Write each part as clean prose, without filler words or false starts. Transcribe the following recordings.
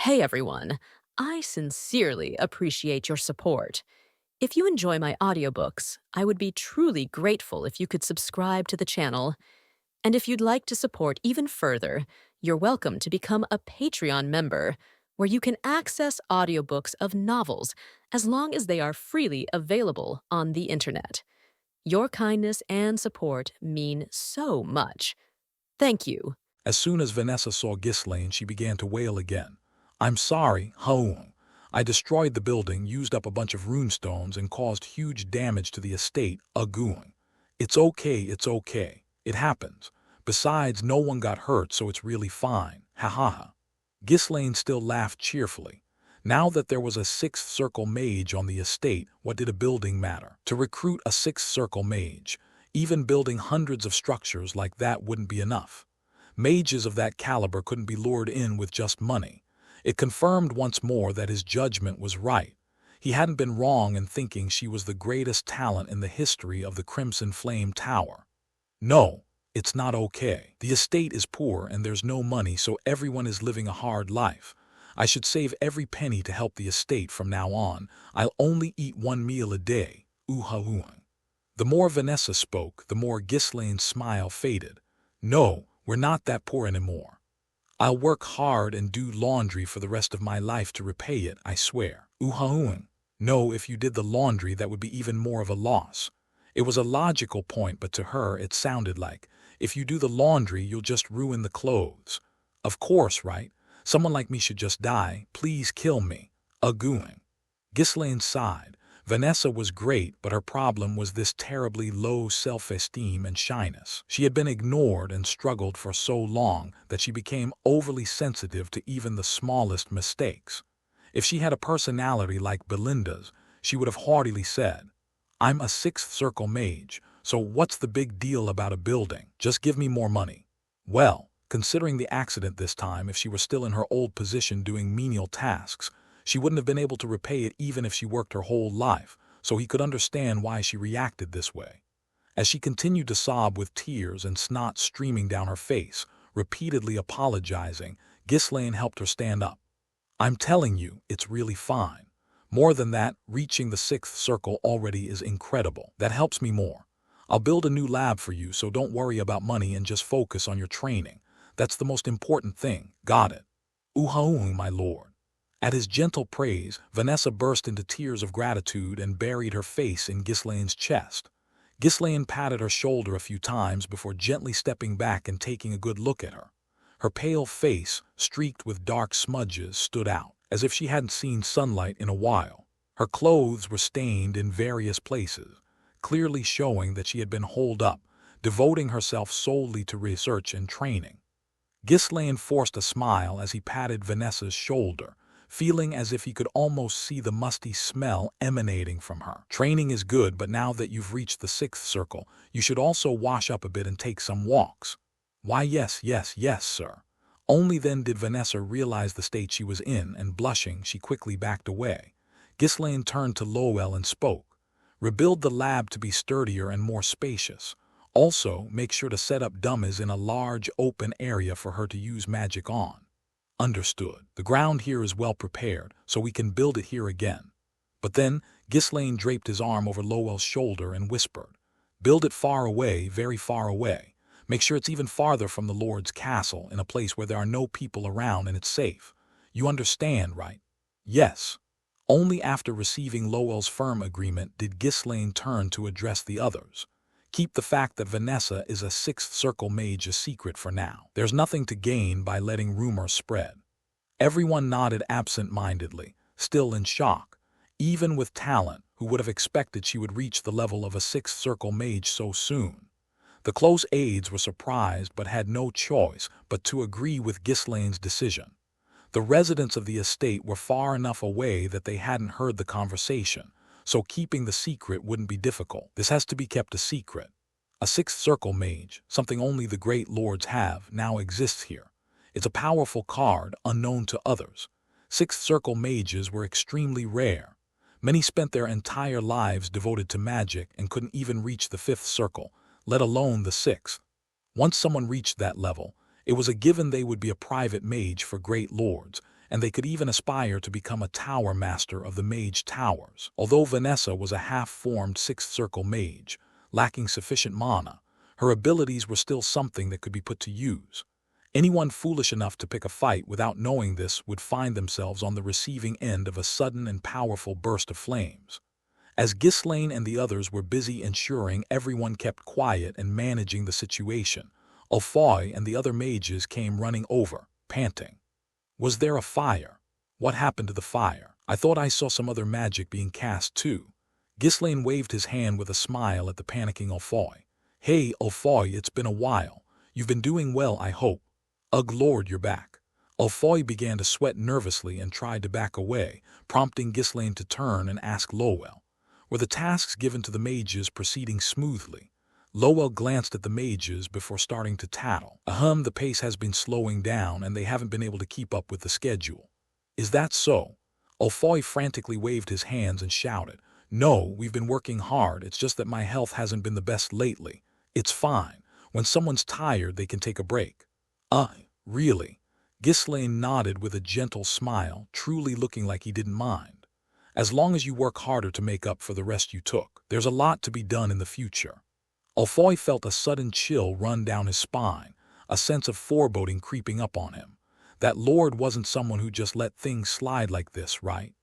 Hey everyone, I sincerely appreciate your support. If you enjoy my audiobooks, I would be truly grateful if you could subscribe to the channel. And if you'd like to support even further, you're welcome to become a Patreon member, where you can access audiobooks of novels as long as they are freely available on the internet. Your kindness and support mean so much. Thank you. As soon as Vanessa saw Ghislaine, she began to wail again. I'm sorry, Haung. I destroyed the building, used up a bunch of runestones, and caused huge damage to the estate, Agung. It's okay. It happens. Besides, no one got hurt, so it's really fine. Ha ha ha. Ghislaine still laughed cheerfully. Now that there was a sixth circle mage on the estate, what did a building matter? To recruit a sixth circle mage, even building hundreds of structures like that wouldn't be enough. Mages of that caliber couldn't be lured in with just money. It confirmed once more that his judgment was right. He hadn't been wrong in thinking she was the greatest talent in the history of the Crimson Flame Tower. No, it's not okay. The estate is poor and there's no money, so everyone is living a hard life. I should save every penny to help the estate from now on. I'll only eat one meal a day. Ooh-ha-ooing. The more Vanessa spoke, the more Ghislaine's smile faded. No, we're not that poor anymore. I'll work hard and do laundry for the rest of my life to repay it, I swear. Ooh-ha-ooing. No, if you did the laundry, that would be even more of a loss. It was a logical point, but to her it sounded like, if you do the laundry, you'll just ruin the clothes. Of course, right? Someone like me should just die. Please kill me. Agooing. Ghislaine sighed. Vanessa was great, but her problem was this terribly low self-esteem and shyness. She had been ignored and struggled for so long that she became overly sensitive to even the smallest mistakes. If she had a personality like Belinda's, she would have haughtily said, I'm a sixth circle mage, so what's the big deal about a building? Just give me more money. Well, considering the accident this time, if she were still in her old position doing menial tasks, she wouldn't have been able to repay it even if she worked her whole life, so he could understand why she reacted this way. As she continued to sob with tears and snot streaming down her face, repeatedly apologizing, Ghislaine helped her stand up. I'm telling you, it's really fine. More than that, reaching the sixth circle already is incredible. That helps me more. I'll build a new lab for you, so don't worry about money and just focus on your training. That's the most important thing. Got it? Ooh-ha-ooh, my lord. At his gentle praise, Vanessa burst into tears of gratitude and buried her face in Ghislaine's chest. Ghislaine patted her shoulder a few times before gently stepping back and taking a good look at her. Her pale face, streaked with dark smudges, stood out, as if she hadn't seen sunlight in a while. Her clothes were stained in various places, clearly showing that she had been holed up, devoting herself solely to research and training. Ghislaine forced a smile as he patted Vanessa's shoulder, feeling as if he could almost see the musty smell emanating from her. Training is good, but now that you've reached the sixth circle, you should also wash up a bit and take some walks. Why, yes, sir. Only then did Vanessa realize the state she was in, and blushing, she quickly backed away. Ghislaine turned to Lowell and spoke. Rebuild the lab to be sturdier and more spacious. Also, make sure to set up dummies in a large open area for her to use magic on. Understood. The ground here is well prepared, so we can build it here again. But then, Ghislaine draped his arm over Lowell's shoulder and whispered, build it far away, very far away. Make sure it's even farther from the Lord's castle, in a place where there are no people around and it's safe. You understand, right? Yes. Only after receiving Lowell's firm agreement did Ghislaine turn to address the others. Keep the fact that Vanessa is a sixth circle mage a secret for now. There's nothing to gain by letting rumors spread. Everyone nodded absent-mindedly, still in shock. Even with talent, who would have expected she would reach the level of a sixth circle mage so soon? The close aides were surprised but had no choice but to agree with Ghislaine's decision. The residents of the estate were far enough away that they hadn't heard the conversation, so keeping the secret wouldn't be difficult. This has to be kept a secret. A sixth circle mage, something only the great lords have, now exists here. It's a powerful card, unknown to others. Sixth circle mages were extremely rare. Many spent their entire lives devoted to magic and couldn't even reach the fifth circle, let alone the sixth. Once someone reached that level, it was a given they would be a private mage for great lords, and they could even aspire to become a tower master of the mage towers. Although Vanessa was a half-formed sixth circle mage, lacking sufficient mana, her abilities were still something that could be put to use. Anyone foolish enough to pick a fight without knowing this would find themselves on the receiving end of a sudden and powerful burst of flames. As Ghislaine and the others were busy ensuring everyone kept quiet and managing the situation, Ulfoy and the other mages came running over, panting. Was there a fire? What happened to the fire? I thought I saw some other magic being cast too. Ghislaine waved his hand with a smile at the panicking Ulfoy. Hey, Ulfoy, it's been a while. You've been doing well, I hope. Ugh, Lord, you're back. Ulfoy began to sweat nervously and tried to back away, prompting Ghislaine to turn and ask Lowell. Were the tasks given to the mages proceeding smoothly? Lowell glanced at the mages before starting to tattle. The pace has been slowing down and they haven't been able to keep up with the schedule. Is that so? Ulfoy frantically waved his hands and shouted, No, we've been working hard, it's just that my health hasn't been the best lately. It's fine. When someone's tired, they can take a break. Really? Ghislaine nodded with a gentle smile, truly looking like he didn't mind. As long as you work harder to make up for the rest you took, there's a lot to be done in the future. Ulfoy felt a sudden chill run down his spine, a sense of foreboding creeping up on him. That lord wasn't someone who just let things slide like this, right?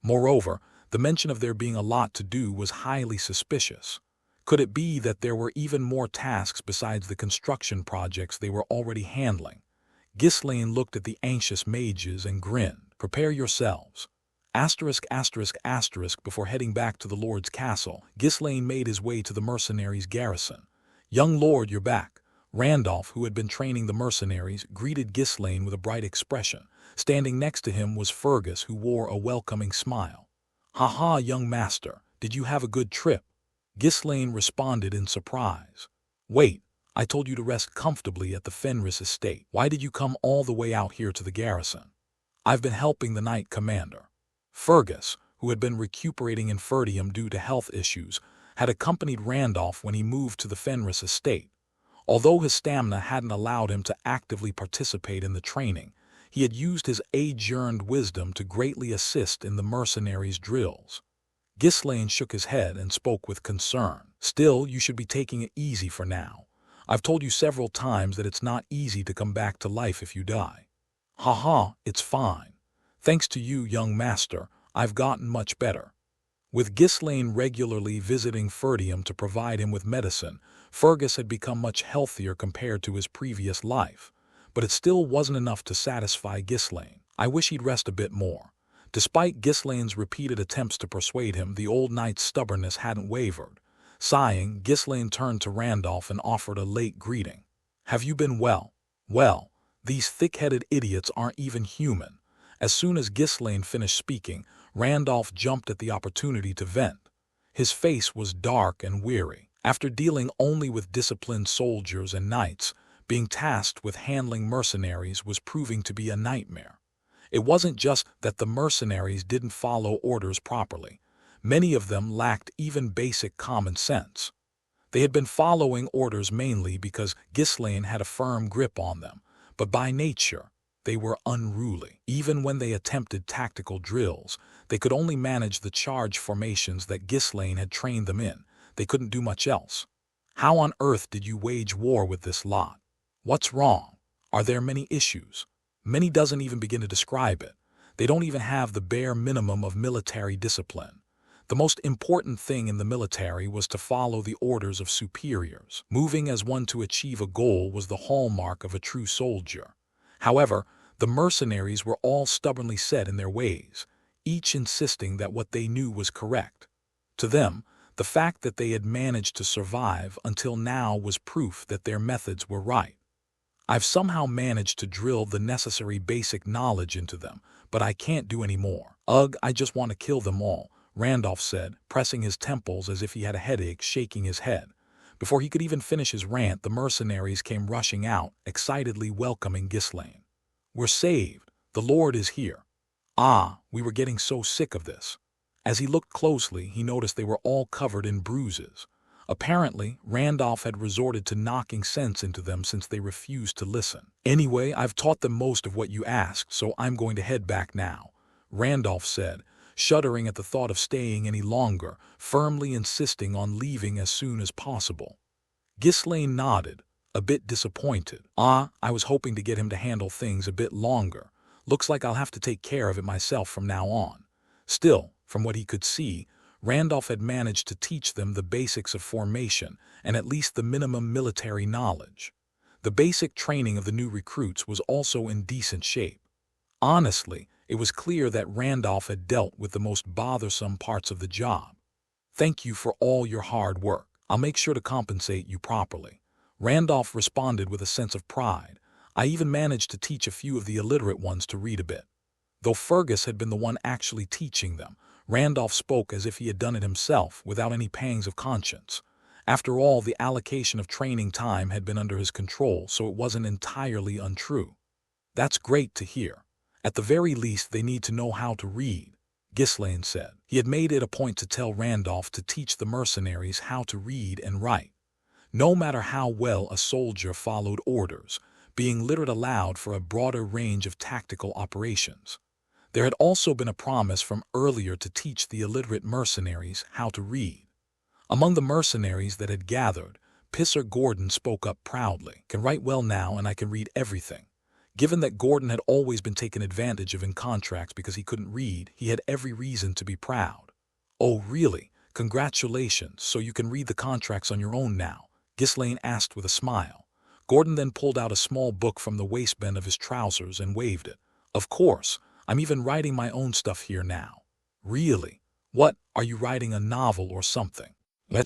Moreover, the mention of there being a lot to do was highly suspicious. Could it be that there were even more tasks besides the construction projects they were already handling? Ghislaine looked at the anxious mages and grinned. Prepare yourselves. ***** Before heading back to the Lord's castle, Ghislaine made his way to the mercenaries' garrison. Young Lord, you're back. Randolph, who had been training the mercenaries, greeted Ghislaine with a bright expression. Standing next to him was Fergus, who wore a welcoming smile. Ha, young master, did you have a good trip? Ghislaine responded in surprise. Wait, I told you to rest comfortably at the Fenris estate. Why did you come all the way out here to the garrison? I've been helping the Knight Commander. Fergus, who had been recuperating in Ferdium due to health issues, had accompanied Randolph when he moved to the Fenris estate. Although his stamina hadn't allowed him to actively participate in the training, he had used his age-earned wisdom to greatly assist in the mercenaries' drills. Ghislaine shook his head and spoke with concern. Still, you should be taking it easy for now. I've told you several times that it's not easy to come back to life if you die. It's fine. Thanks to you, young master, I've gotten much better. With Ghislaine regularly visiting Ferdium to provide him with medicine, Fergus had become much healthier compared to his previous life. But it still wasn't enough to satisfy Ghislaine. I wish he'd rest a bit more. Despite Ghislaine's repeated attempts to persuade him, the old knight's stubbornness hadn't wavered. Sighing, Ghislaine turned to Randolph and offered a late greeting. Have you been well? Well, these thick-headed idiots aren't even human. As soon as Ghislaine finished speaking, Randolph jumped at the opportunity to vent. His face was dark and weary. After dealing only with disciplined soldiers and knights, being tasked with handling mercenaries was proving to be a nightmare. It wasn't just that the mercenaries didn't follow orders properly. Many of them lacked even basic common sense. They had been following orders mainly because Ghislaine had a firm grip on them, but by nature, they were unruly. Even when they attempted tactical drills, they could only manage the charge formations that Ghislaine had trained them in. They couldn't do much else. How on earth did you wage war with this lot? What's wrong? Are there many issues? Many doesn't even begin to describe it. They don't even have the bare minimum of military discipline. The most important thing in the military was to follow the orders of superiors. Moving as one to achieve a goal was the hallmark of a true soldier. However, the mercenaries were all stubbornly set in their ways, each insisting that what they knew was correct. To them, the fact that they had managed to survive until now was proof that their methods were right. I've somehow managed to drill the necessary basic knowledge into them, but I can't do any more. I just want to kill them all, Randolph said, pressing his temples as if he had a headache, shaking his head. Before he could even finish his rant, the mercenaries came rushing out, excitedly welcoming Ghislaine. We're saved. The Lord is here. We were getting so sick of this. As he looked closely, he noticed they were all covered in bruises. Apparently, Randolph had resorted to knocking sense into them since they refused to listen. Anyway, I've taught them most of what you asked, so I'm going to head back now, Randolph said, shuddering at the thought of staying any longer, firmly insisting on leaving as soon as possible. Ghislaine nodded, a bit disappointed. I was hoping to get him to handle things a bit longer. Looks like I'll have to take care of it myself from now on. Still, from what he could see, Randolph had managed to teach them the basics of formation and at least the minimum military knowledge. The basic training of the new recruits was also in decent shape. Honestly, it was clear that Randolph had dealt with the most bothersome parts of the job. Thank you for all your hard work. I'll make sure to compensate you properly. Randolph responded with a sense of pride. I even managed to teach a few of the illiterate ones to read a bit. Though Fergus had been the one actually teaching them, Randolph spoke as if he had done it himself without any pangs of conscience. After all, the allocation of training time had been under his control, so it wasn't entirely untrue. That's great to hear. At the very least, they need to know how to read, Ghislaine said. He had made it a point to tell Randolph to teach the mercenaries how to read and write. No matter how well a soldier followed orders, being literate allowed for a broader range of tactical operations. There had also been a promise from earlier to teach the illiterate mercenaries how to read. Among the mercenaries that had gathered, Pisser Gordon spoke up proudly. Can write well now and I can read everything. Given that Gordon had always been taken advantage of in contracts because he couldn't read, he had every reason to be proud. Oh, really? Congratulations, so you can read the contracts on your own now, Ghislaine asked with a smile. Gordon then pulled out a small book from the waistband of his trousers and waved it. Of course, I'm even writing my own stuff here now. Really? What, are you writing a novel or something?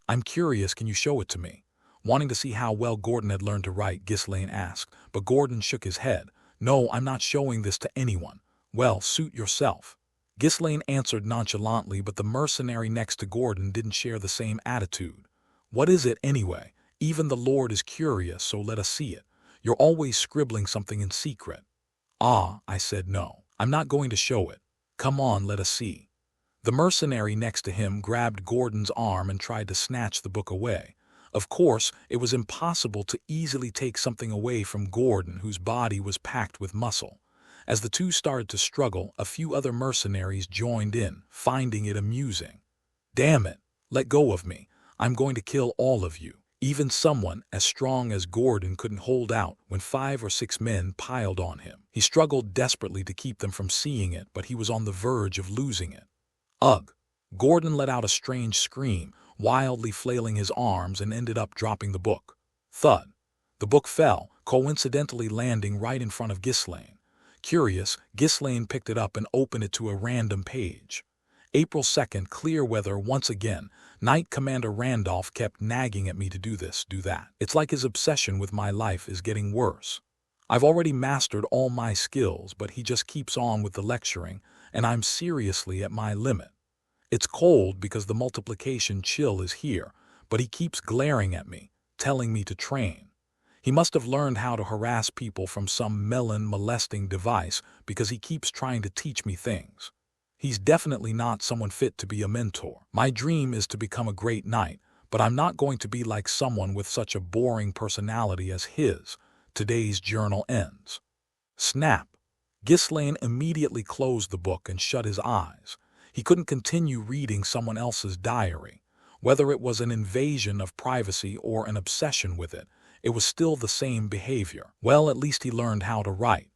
I'm curious, can you show it to me? Wanting to see how well Gordon had learned to write, Ghislaine asked, but Gordon shook his head. No, I'm not showing this to anyone. Well, suit yourself. Ghislaine answered nonchalantly, but the mercenary next to Gordon didn't share the same attitude. What is it anyway? Even the Lord is curious, so let us see it. You're always scribbling something in secret. I said no. I'm not going to show it. Come on, let us see. The mercenary next to him grabbed Gordon's arm and tried to snatch the book away. Of course, it was impossible to easily take something away from Gordon, whose body was packed with muscle. As the two started to struggle, a few other mercenaries joined in, finding it amusing. Damn it, let go of me. I'm going to kill all of you. Even someone as strong as Gordon couldn't hold out when 5 or 6 men piled on him. He struggled desperately to keep them from seeing it, but he was on the verge of losing it. Ugh! Gordon let out a strange scream, wildly flailing his arms, and ended up dropping the book. Thud! The book fell, coincidentally landing right in front of Ghislaine. Curious, Ghislaine picked it up and opened it to a random page. April 2nd, clear weather once again. Knight Commander Randolph kept nagging at me to do this, do that. It's like his obsession with my life is getting worse. I've already mastered all my skills, but he just keeps on with the lecturing, and I'm seriously at my limit. It's cold because the multiplication chill is here, but he keeps glaring at me, telling me to train. He must have learned how to harass people from some melon-molesting device because he keeps trying to teach me things. He's definitely not someone fit to be a mentor. My dream is to become a great knight, but I'm not going to be like someone with such a boring personality as his. Today's journal ends. Snap! Ghislaine immediately closed the book and shut his eyes. He couldn't continue reading someone else's diary. Whether it was an invasion of privacy or an obsession with it, it was still the same behavior. Well, at least he learned how to write.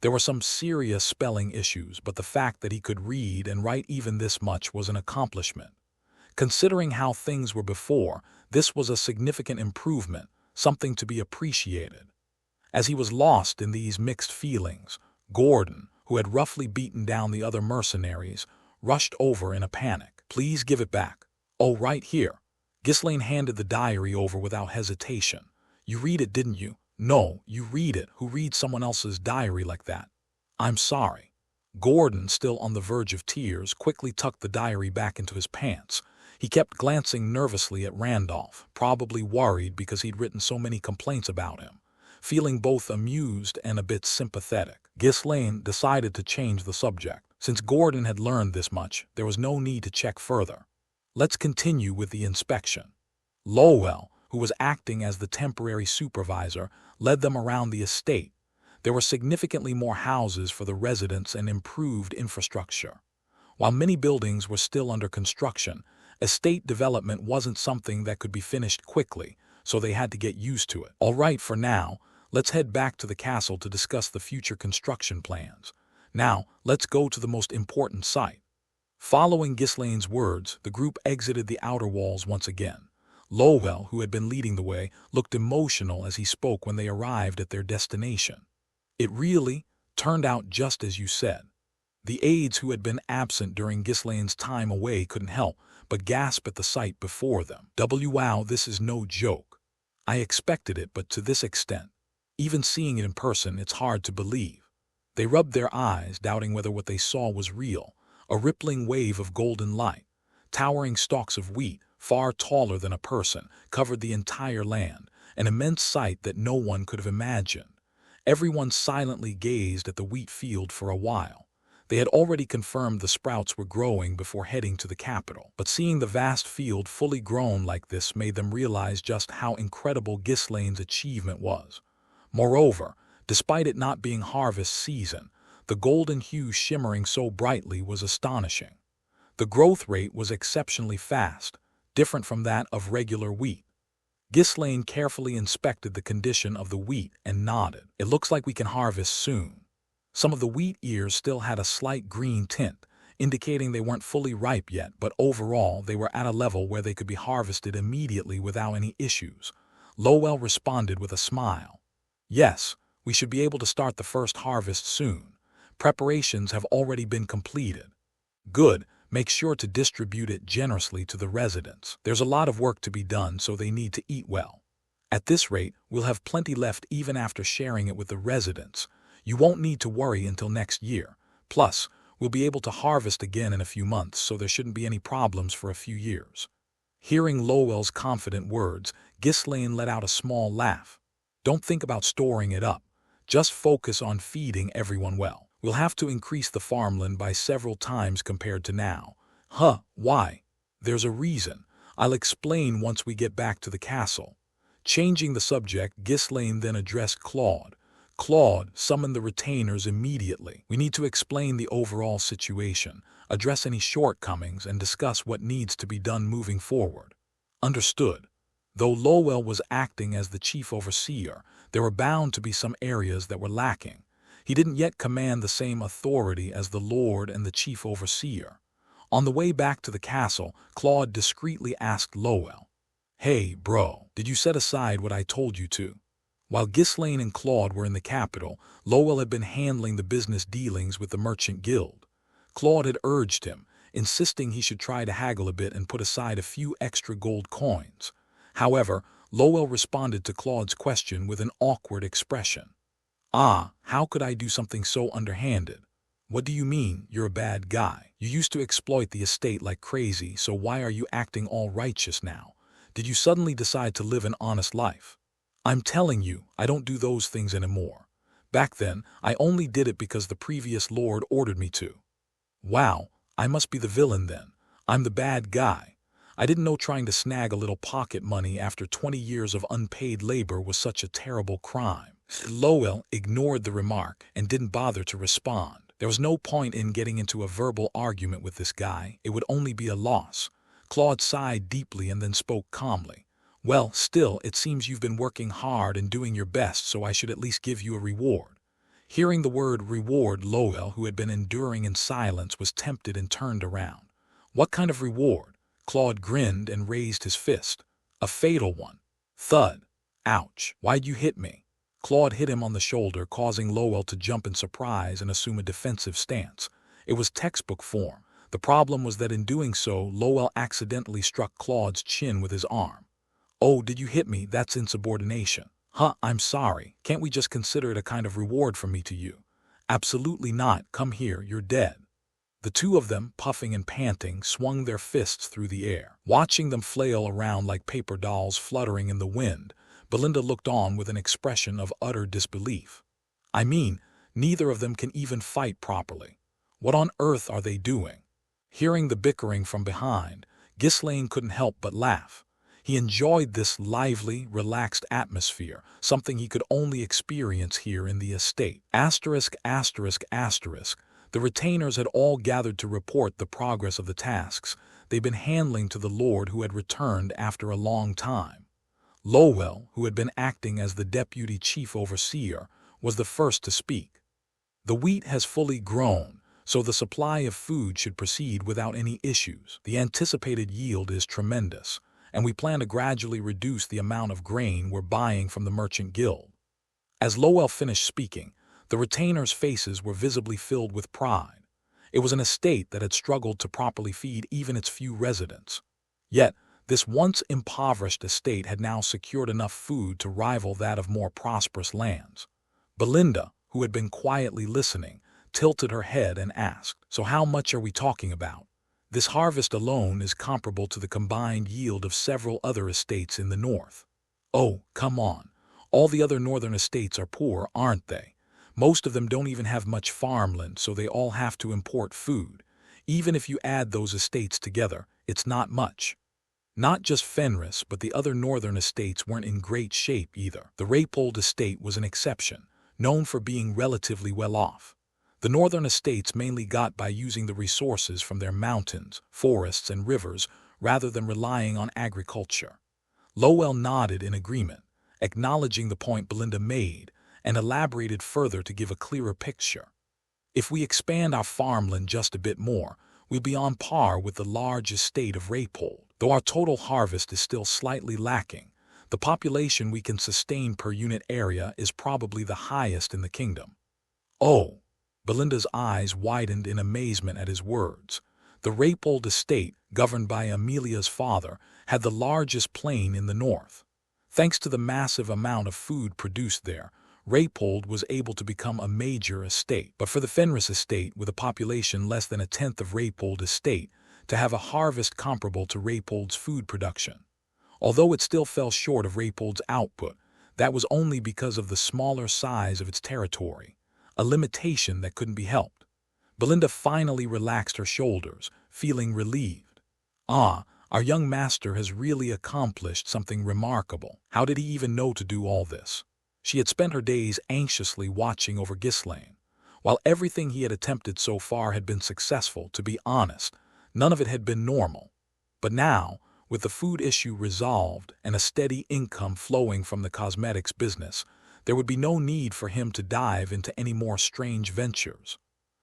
There were some serious spelling issues, but the fact that he could read and write even this much was an accomplishment. Considering how things were before, this was a significant improvement, something to be appreciated. As he was lost in these mixed feelings, Gordon, who had roughly beaten down the other mercenaries, rushed over in a panic. Please give it back. Oh, right here. Ghislaine handed the diary over without hesitation. You read it, didn't you? No, you read it. Who reads someone else's diary like that? I'm sorry. Gordon, still on the verge of tears, quickly tucked the diary back into his pants. He kept glancing nervously at Randolph, probably worried because he'd written so many complaints about him. Feeling both amused and a bit sympathetic, Ghislaine decided to change the subject. Since Gordon had learned this much, there was no need to check further. Let's continue with the inspection. Lowell, who was acting as the temporary supervisor, led them around the estate. There were significantly more houses for the residents and improved infrastructure. While many buildings were still under construction, estate development wasn't something that could be finished quickly, so they had to get used to it. All right, for now, let's head back to the castle to discuss the future construction plans. Now, let's go to the most important site. Following Ghislaine's words, the group exited the outer walls once again. Lowell, who had been leading the way, looked emotional as he spoke when they arrived at their destination. It really turned out just as you said. The aides who had been absent during Ghislaine's time away couldn't help but gasp at the sight before them. Wow, this is no joke. I expected it, but to this extent. Even seeing it in person, it's hard to believe. They rubbed their eyes, doubting whether what they saw was real. A rippling wave of golden light, towering stalks of wheat, far taller than a person, covered the entire land, an immense sight that no one could have imagined. Everyone silently gazed at the wheat field for a while. They had already confirmed the sprouts were growing before heading to the capital, but seeing the vast field fully grown like this made them realize just how incredible Ghislaine's achievement was. Moreover, despite it not being harvest season, the golden hue shimmering so brightly was astonishing. The growth rate was exceptionally fast, different from that of regular wheat. Ghislaine carefully inspected the condition of the wheat and nodded. It looks like we can harvest soon. Some of the wheat ears still had a slight green tint, indicating they weren't fully ripe yet, but overall they were at a level where they could be harvested immediately without any issues. Lowell responded with a smile. Yes, we should be able to start the first harvest soon. Preparations have already been completed. Good, make sure to distribute it generously to the residents. There's a lot of work to be done, so they need to eat well. At this rate, we'll have plenty left even after sharing it with the residents. You won't need to worry until next year. Plus, we'll be able to harvest again in a few months, so there shouldn't be any problems for a few years. Hearing Lowell's confident words, Ghislaine let out a small laugh. Don't think about storing it up. Just focus on feeding everyone well. We'll have to increase the farmland by several times compared to now. Why? There's a reason. I'll explain once we get back to the castle. Changing the subject, Ghislaine then addressed Claude. Claude, summon the retainers immediately. We need to explain the overall situation, address any shortcomings, and discuss what needs to be done moving forward. Understood. Though Lowell was acting as the chief overseer, there were bound to be some areas that were lacking. He didn't yet command the same authority as the Lord and the chief overseer. On the way back to the castle, Claude discreetly asked Lowell, "Hey, bro, did you set aside what I told you to?" While Ghislaine and Claude were in the capital, Lowell had been handling the business dealings with the merchant guild. Claude had urged him, insisting he should try to haggle a bit and put aside a few extra gold coins. However, Lowell responded to Claude's question with an awkward expression. How could I do something so underhanded? What do you mean, you're a bad guy? You used to exploit the estate like crazy, so why are you acting all righteous now? Did you suddenly decide to live an honest life? I'm telling you, I don't do those things anymore. Back then, I only did it because the previous lord ordered me to. Wow, I must be the villain then. I'm the bad guy. I didn't know trying to snag a little pocket money after 20 years of unpaid labor was such a terrible crime. Lowell ignored the remark and didn't bother to respond. There was no point in getting into a verbal argument with this guy. It would only be a loss. Claude sighed deeply and then spoke calmly. Well, still, it seems you've been working hard and doing your best, so I should at least give you a reward. Hearing the word reward, Lowell, who had been enduring in silence, was tempted and turned around. What kind of reward? Claude grinned and raised his fist. A fatal one. Thud. Ouch. Why'd you hit me? Claude hit him on the shoulder, causing Lowell to jump in surprise and assume a defensive stance. It was textbook form. The problem was that in doing so, Lowell accidentally struck Claude's chin with his arm. Oh, did you hit me? That's insubordination. I'm sorry. Can't we just consider it a kind of reward from me to you? Absolutely not. Come here, you're dead. The two of them, puffing and panting, swung their fists through the air. Watching them flail around like paper dolls fluttering in the wind, Belinda looked on with an expression of utter disbelief. I mean, neither of them can even fight properly. What on earth are they doing? Hearing the bickering from behind, Ghislaine couldn't help but laugh. He enjoyed this lively, relaxed atmosphere, something he could only experience here in the estate. Asterisk, asterisk, asterisk. The retainers had all gathered to report the progress of the tasks they'd been handling to the lord who had returned after a long time. Lowell, who had been acting as the deputy chief overseer, was the first to speak. The wheat has fully grown, so the supply of food should proceed without any issues. The anticipated yield is tremendous, and we plan to gradually reduce the amount of grain we're buying from the merchant guild. As Lowell finished speaking, the retainers' faces were visibly filled with pride. It was an estate that had struggled to properly feed even its few residents. Yet, this once impoverished estate had now secured enough food to rival that of more prosperous lands. Belinda, who had been quietly listening, tilted her head and asked, "So how much are we talking about? This harvest alone is comparable to the combined yield of several other estates in the north." "Oh, come on. All the other northern estates are poor, aren't they? Most of them don't even have much farmland, so they all have to import food. Even if you add those estates together, it's not much." Not just Fenris, but the other northern estates weren't in great shape either. The Raypold estate was an exception, known for being relatively well off. The northern estates mainly got by using the resources from their mountains, forests, and rivers rather than relying on agriculture. Lowell nodded in agreement, acknowledging the point Belinda made, and elaborated further to give a clearer picture. "If we expand our farmland just a bit more, we'll be on par with the large estate of Raypold. Though our total harvest is still slightly lacking, the population we can sustain per unit area is probably the highest in the kingdom." "Oh!" Belinda's eyes widened in amazement at his words. The Raypold estate, governed by Amelia's father, had the largest plain in the north. Thanks to the massive amount of food produced there, Raypold was able to become a major estate. But for the Fenris estate, with a population less than a tenth of Raypold estate, to have a harvest comparable to Raypold's food production. Although it still fell short of Raypold's output, that was only because of the smaller size of its territory, a limitation that couldn't be helped. Belinda finally relaxed her shoulders, feeling relieved. "Ah, our young master has really accomplished something remarkable. How did he even know to do all this?" She had spent her days anxiously watching over Ghislaine. While everything he had attempted so far had been successful, to be honest, none of it had been normal. But now, with the food issue resolved and a steady income flowing from the cosmetics business, there would be no need for him to dive into any more strange ventures.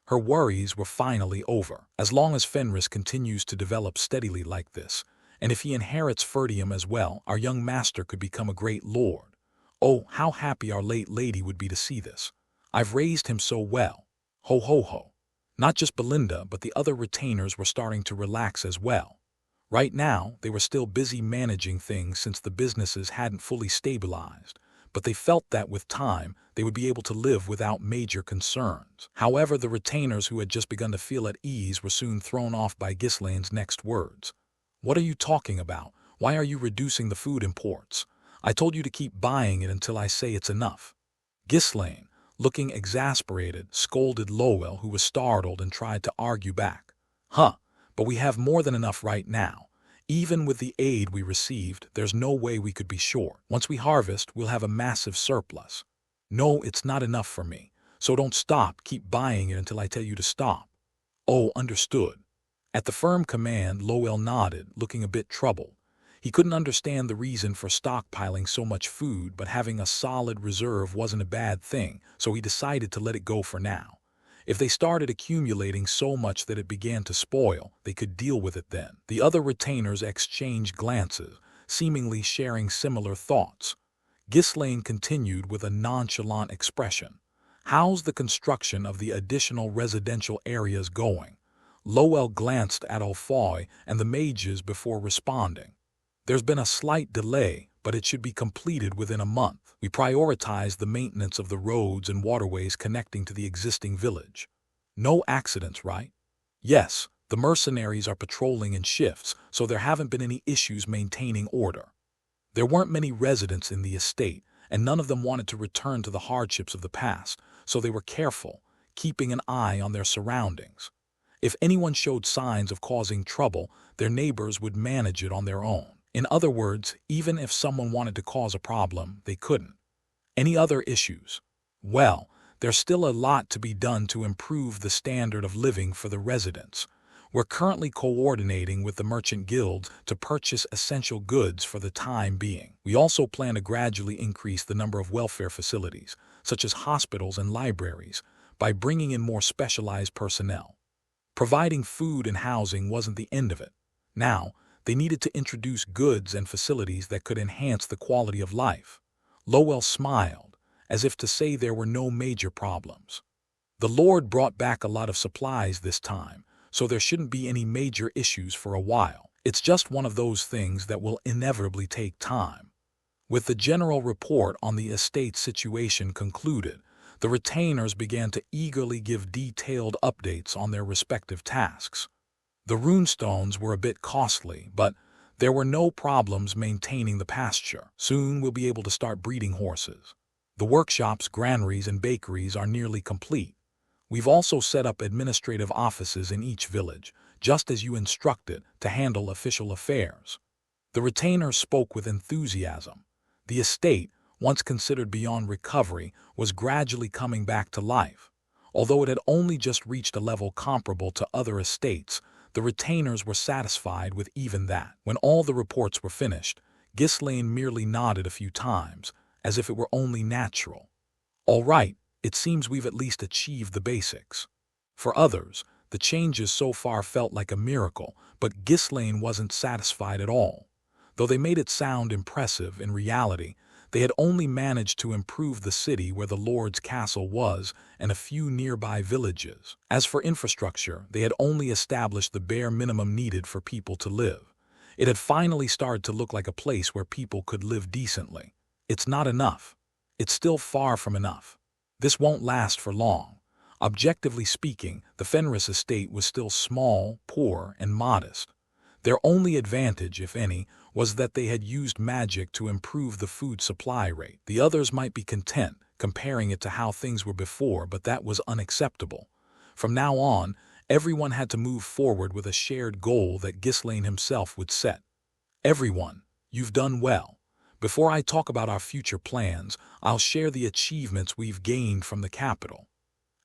Her worries were finally over. As long as Fenris continues to develop steadily like this, and if he inherits Ferdium as well, our young master could become a great lord. Oh, how happy our late lady would be to see this. I've raised him so well. Ho ho ho. Not just Belinda, but the other retainers were starting to relax as well. Right now, they were still busy managing things since the businesses hadn't fully stabilized, but they felt that with time, they would be able to live without major concerns. However, the retainers who had just begun to feel at ease were soon thrown off by Ghislaine's next words. "What are you talking about? Why are you reducing the food imports? I told you to keep buying it until I say it's enough." Ghislaine, looking exasperated, scolded Lowell, who was startled and tried to argue back. "Huh, but we have more than enough right now. Even with the aid we received, there's no way we could be short. Once we harvest, we'll have a massive surplus." "No, it's not enough for me. So don't stop, keep buying it until I tell you to stop." "Oh, understood." At the firm command, Lowell nodded, looking a bit troubled. He couldn't understand the reason for stockpiling so much food, but having a solid reserve wasn't a bad thing, so he decided to let it go for now. If they started accumulating so much that it began to spoil, they could deal with it then. The other retainers exchanged glances, seemingly sharing similar thoughts. Ghislaine continued with a nonchalant expression. "How's the construction of the additional residential areas going?" Lowell glanced at Alfoy and the mages before responding. "There's been a slight delay, but it should be completed within a month. We prioritize the maintenance of the roads and waterways connecting to the existing village." "No accidents, right?" "Yes, the mercenaries are patrolling in shifts, so there haven't been any issues maintaining order." There weren't many residents in the estate, and none of them wanted to return to the hardships of the past, so they were careful, keeping an eye on their surroundings. If anyone showed signs of causing trouble, their neighbors would manage it on their own. In other words, even if someone wanted to cause a problem, they couldn't. Any other issues? Well, there's still a lot to be done to improve the standard of living for the residents. We're currently coordinating with the merchant guilds to purchase essential goods for the time being. We also plan to gradually increase the number of welfare facilities, such as hospitals and libraries, by bringing in more specialized personnel. Providing food and housing wasn't the end of it. Now, they needed to introduce goods and facilities that could enhance the quality of life. Lowell smiled, as if to say there were no major problems. The Lord brought back a lot of supplies this time, so there shouldn't be any major issues for a while. It's just one of those things that will inevitably take time. With the general report on the estate situation concluded, the retainers began to eagerly give detailed updates on their respective tasks. The runestones were a bit costly, but there were no problems maintaining the pasture. Soon we'll be able to start breeding horses. The workshops, granaries, and bakeries are nearly complete. We've also set up administrative offices in each village, just as you instructed, to handle official affairs. The retainers spoke with enthusiasm. The estate, once considered beyond recovery, was gradually coming back to life. Although it had only just reached a level comparable to other estates, the retainers were satisfied with even that. When all the reports were finished, Ghislaine merely nodded a few times, as if it were only natural. All right, it seems we've at least achieved the basics. For others, the changes so far felt like a miracle, but Ghislaine wasn't satisfied at all. Though they made it sound impressive, in reality, they had only managed to improve the city where the Lord's castle was and a few nearby villages. As for infrastructure, they had only established the bare minimum needed for people to live. It had finally started to look like a place where people could live decently. It's not enough. It's still far from enough. This won't last for long. Objectively speaking, the Fenris estate was still small, poor, and modest. Their only advantage, if any, was that they had used magic to improve the food supply rate. The others might be content, comparing it to how things were before, but that was unacceptable. From now on, everyone had to move forward with a shared goal that Ghislaine himself would set. Everyone, you've done well. Before I talk about our future plans, I'll share the achievements we've gained from the capital.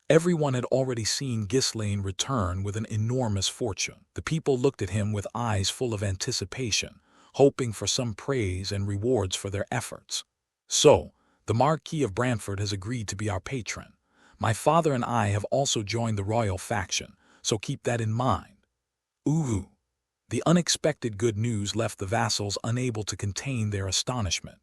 Everyone had already seen Ghislaine return with an enormous fortune. The people looked at him with eyes full of anticipation, hoping for some praise and rewards for their efforts. So, the Marquis of Brantford has agreed to be our patron. My father and I have also joined the royal faction, so keep that in mind. Ooh! The unexpected good news left the vassals unable to contain their astonishment.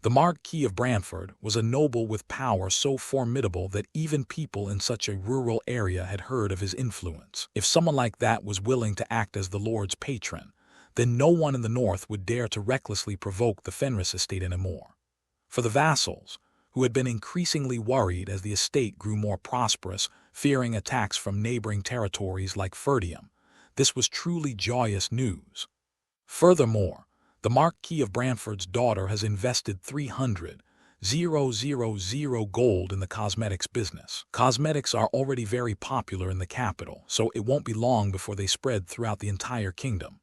The Marquis of Brantford was a noble with power so formidable that even people in such a rural area had heard of his influence. If someone like that was willing to act as the Lord's patron, then no one in the north would dare to recklessly provoke the Fenris estate anymore. For the vassals, who had been increasingly worried as the estate grew more prosperous, fearing attacks from neighboring territories like Ferdium, this was truly joyous news. Furthermore, the Marquis of Brantford's daughter has invested 300,000 gold in the cosmetics business. Cosmetics are already very popular in the capital, so it won't be long before they spread throughout the entire kingdom.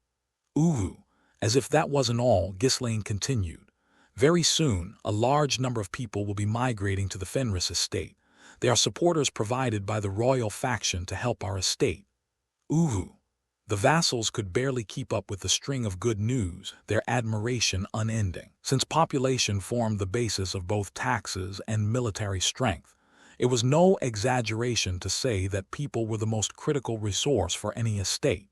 Ooh, as if that wasn't all, Ghislaine continued. Very soon, a large number of people will be migrating to the Fenris estate. They are supporters provided by the royal faction to help our estate. Ooh. The vassals could barely keep up with the string of good news, their admiration unending. Since population formed the basis of both taxes and military strength, it was no exaggeration to say that people were the most critical resource for any estate.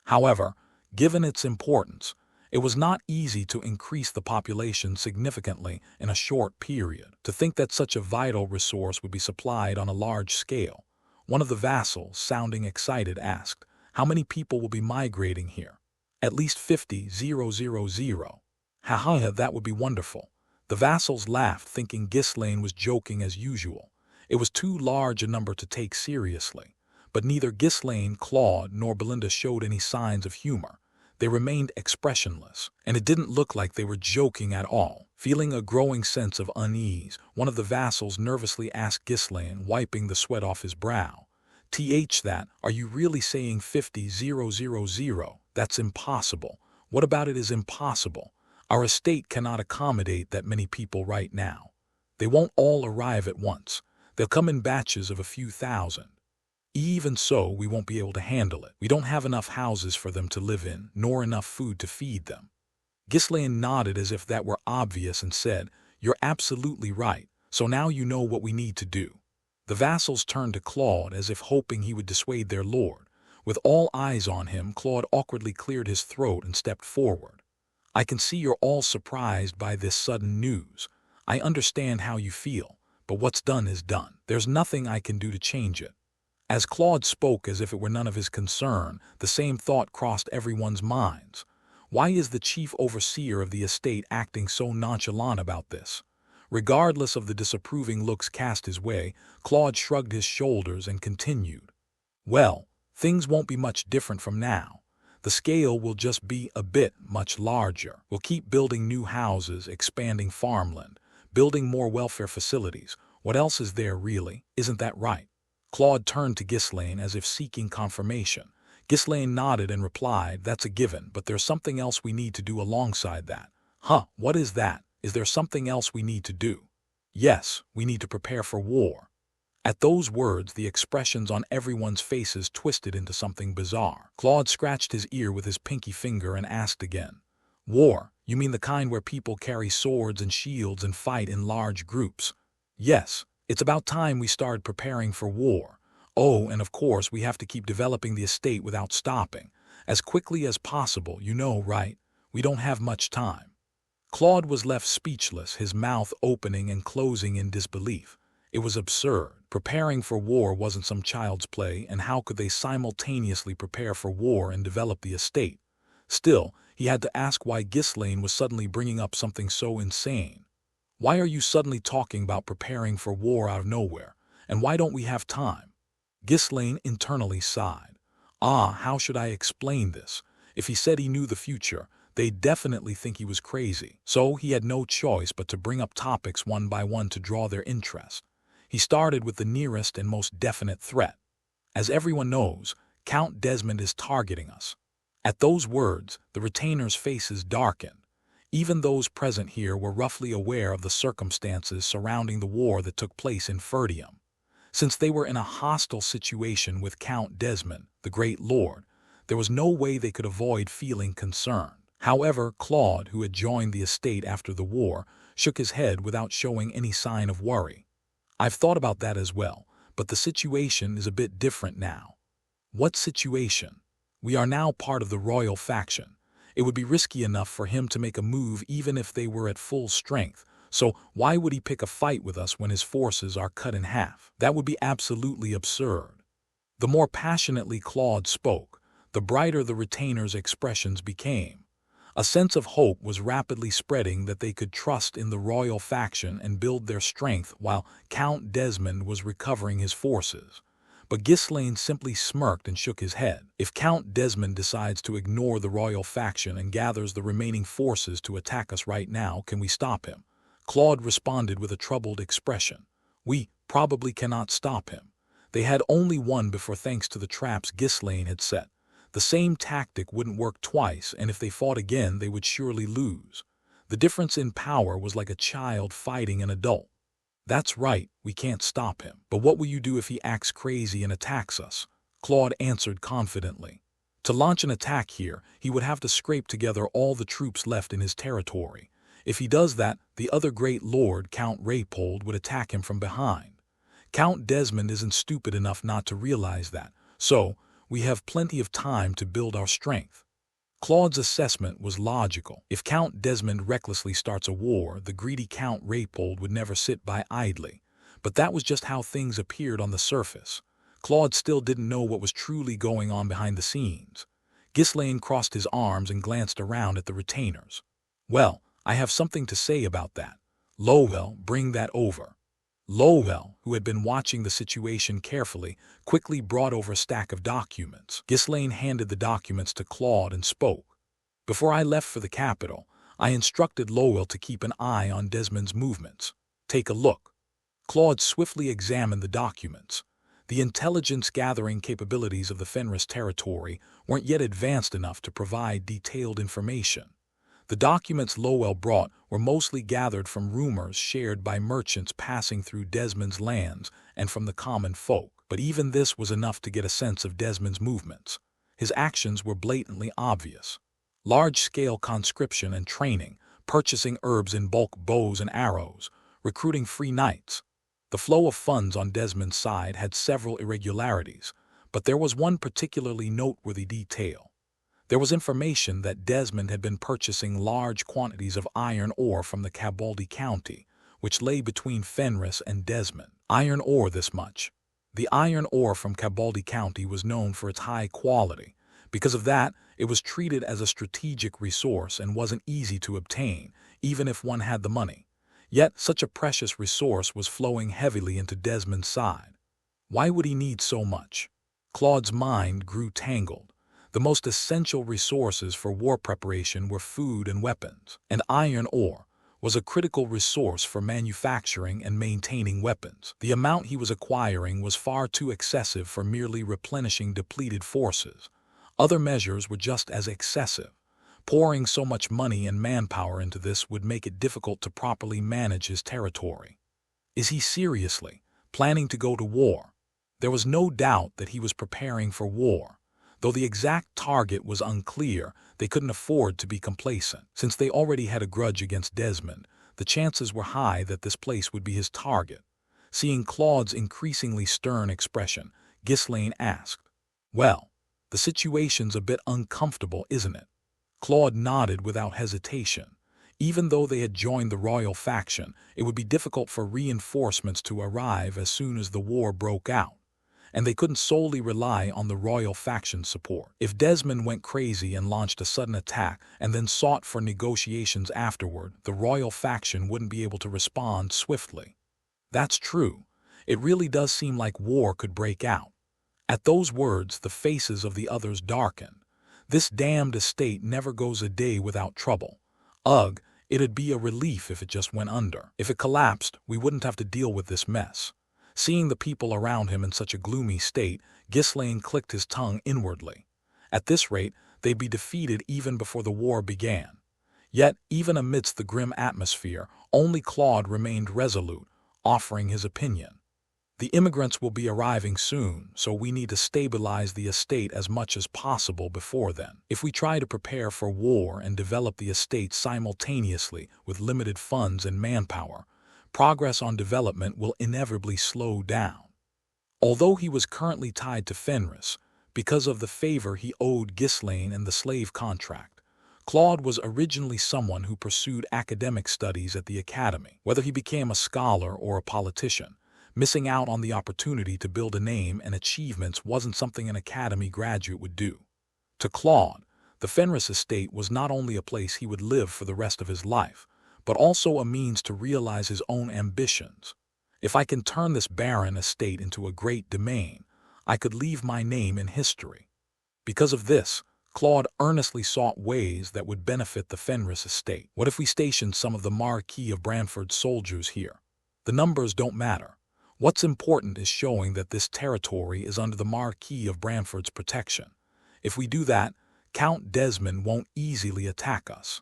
However, given its importance, it was not easy to increase the population significantly in a short period. To think that such a vital resource would be supplied on a large scale, one of the vassals, sounding excited, asked, "How many people will be migrating here?" "At least 50,000. Haha, that would be wonderful." The vassals laughed, thinking Ghislaine was joking as usual. It was too large a number to take seriously. But neither Ghislaine, Claude, nor Belinda showed any signs of humor. They remained expressionless, and it didn't look like they were joking at all. Feeling a growing sense of unease, one of the vassals nervously asked Ghislaine, wiping the sweat off his brow, "That, are you really saying 50,000? That's impossible. What about it is impossible? Our estate cannot accommodate that many people right now. They won't all arrive at once. They'll come in batches of a few thousand. Even so, we won't be able to handle it. We don't have enough houses for them to live in, nor enough food to feed them. Ghislaine nodded as if that were obvious and said, "You're absolutely right, so now you know what we need to do." The vassals turned to Claude as if hoping he would dissuade their lord. With all eyes on him, Claude awkwardly cleared his throat and stepped forward. "I can see you're all surprised by this sudden news. I understand how you feel, but what's done is done. There's nothing I can do to change it." As Claude spoke as if it were none of his concern, the same thought crossed everyone's minds. Why is the chief overseer of the estate acting so nonchalant about this? Regardless of the disapproving looks cast his way, Claude shrugged his shoulders and continued. "Well, things won't be much different from now. The scale will just be a bit much larger. We'll keep building new houses, expanding farmland, building more welfare facilities. What else is there, really? Isn't that right?" Claude turned to Ghislaine as if seeking confirmation. Ghislaine nodded and replied, "That's a given, but there's something else we need to do alongside that." "Huh, what is that? Is there something else we need to do?" "Yes, we need to prepare for war." At those words, the expressions on everyone's faces twisted into something bizarre. Claude scratched his ear with his pinky finger and asked again, "War? You mean the kind where people carry swords and shields and fight in large groups?" "Yes, it's about time we started preparing for war. Oh, and of course we have to keep developing the estate without stopping. As quickly as possible, you know, right? We don't have much time." Claude was left speechless, his mouth opening and closing in disbelief. It was absurd. Preparing for war wasn't some child's play, and how could they simultaneously prepare for war and develop the estate? Still, he had to ask why Ghislaine was suddenly bringing up something so insane. "Why are you suddenly talking about preparing for war out of nowhere? And why don't we have time?" Ghislaine internally sighed. How should I explain this? If he said he knew the future, they'd definitely think he was crazy. So he had no choice but to bring up topics one by one to draw their interest. He started with the nearest and most definite threat. "As everyone knows, Count Desmond is targeting us." At those words, the retainers' faces darkened. Even those present here were roughly aware of the circumstances surrounding the war that took place in Ferdium. Since they were in a hostile situation with Count Desmond, the Great Lord, there was no way they could avoid feeling concerned. However, Claude, who had joined the estate after the war, shook his head without showing any sign of worry. "I've thought about that as well, but the situation is a bit different now." "What situation?" "We are now part of the royal faction. It would be risky enough for him to make a move even if they were at full strength. So why would he pick a fight with us when his forces are cut in half? That would be absolutely absurd." The more passionately Claude spoke, the brighter the retainers' expressions became. A sense of hope was rapidly spreading that they could trust in the royal faction and build their strength while Count Desmond was recovering his forces. But Ghislaine simply smirked and shook his head. "If Count Desmond decides to ignore the royal faction and gathers the remaining forces to attack us right now, can we stop him?" Claude responded with a troubled expression. "We probably cannot stop him. They had only won before thanks to the traps Ghislaine had set. The same tactic wouldn't work twice, and if they fought again, they would surely lose. The difference in power was like a child fighting an adult." "That's right, we can't stop him. But what will you do if he acts crazy and attacks us?" Claude answered confidently. "To launch an attack here, he would have to scrape together all the troops left in his territory. If he does that, the other great lord, Count Raypold, would attack him from behind. Count Desmond isn't stupid enough not to realize that, so we have plenty of time to build our strength." Claude's assessment was logical. If Count Desmond recklessly starts a war, the greedy Count Raypold would never sit by idly. But that was just how things appeared on the surface. Claude still didn't know what was truly going on behind the scenes. Ghislaine crossed his arms and glanced around at the retainers. "Well, I have something to say about that. Lowell, bring that over." Lowell, who had been watching the situation carefully, quickly brought over a stack of documents. Ghislaine handed the documents to Claude and spoke. "Before I left for the capital, I instructed Lowell to keep an eye on Desmond's movements. Take a look." Claude swiftly examined the documents. The intelligence-gathering capabilities of the Fenris territory weren't yet advanced enough to provide detailed information. The documents Lowell brought were mostly gathered from rumors shared by merchants passing through Desmond's lands and from the common folk, but even this was enough to get a sense of Desmond's movements. His actions were blatantly obvious. Large-scale conscription and training, purchasing herbs in bulk, bows and arrows, recruiting free knights. The flow of funds on Desmond's side had several irregularities, but there was one particularly noteworthy detail. There was information that Desmond had been purchasing large quantities of iron ore from the Cabaldi County, which lay between Fenris and Desmond. Iron ore this much. The iron ore from Cabaldi County was known for its high quality. Because of that, it was treated as a strategic resource and wasn't easy to obtain, even if one had the money. Yet such a precious resource was flowing heavily into Desmond's side. Why would he need so much? Claude's mind grew tangled. The most essential resources for war preparation were food and weapons, and iron ore was a critical resource for manufacturing and maintaining weapons. The amount he was acquiring was far too excessive for merely replenishing depleted forces. Other measures were just as excessive. Pouring so much money and manpower into this would make it difficult to properly manage his territory. Is he seriously planning to go to war? There was no doubt that he was preparing for war. Though the exact target was unclear, they couldn't afford to be complacent. Since they already had a grudge against Desmond, the chances were high that this place would be his target. Seeing Claude's increasingly stern expression, Ghislaine asked, "Well, the situation's a bit uncomfortable, isn't it?" Claude nodded without hesitation. Even though they had joined the royal faction, it would be difficult for reinforcements to arrive as soon as the war broke out, and they couldn't solely rely on the royal faction's support. If Desmond went crazy and launched a sudden attack and then sought for negotiations afterward, the royal faction wouldn't be able to respond swiftly. That's true. It really does seem like war could break out. At those words, the faces of the others darkened. This damned estate never goes a day without trouble. Ugh, it'd be a relief if it just went under. If it collapsed, we wouldn't have to deal with this mess. Seeing the people around him in such a gloomy state, Ghislaine clicked his tongue inwardly. At this rate, they'd be defeated even before the war began. Yet, even amidst the grim atmosphere, only Claude remained resolute, offering his opinion. The immigrants will be arriving soon, so we need to stabilize the estate as much as possible before then. If we try to prepare for war and develop the estate simultaneously with limited funds and manpower, progress on development will inevitably slow down. Although he was currently tied to Fenris, because of the favor he owed Ghislaine and the slave contract, Claude was originally someone who pursued academic studies at the academy. Whether he became a scholar or a politician, missing out on the opportunity to build a name and achievements wasn't something an academy graduate would do. To Claude, the Fenris estate was not only a place he would live for the rest of his life, but also a means to realize his own ambitions. If I can turn this barren estate into a great domain, I could leave my name in history. Because of this, Claude earnestly sought ways that would benefit the Fenris estate. What if we stationed some of the Marquis of Brantford's soldiers here? The numbers don't matter. What's important is showing that this territory is under the Marquis of Brantford's protection. If we do that, Count Desmond won't easily attack us.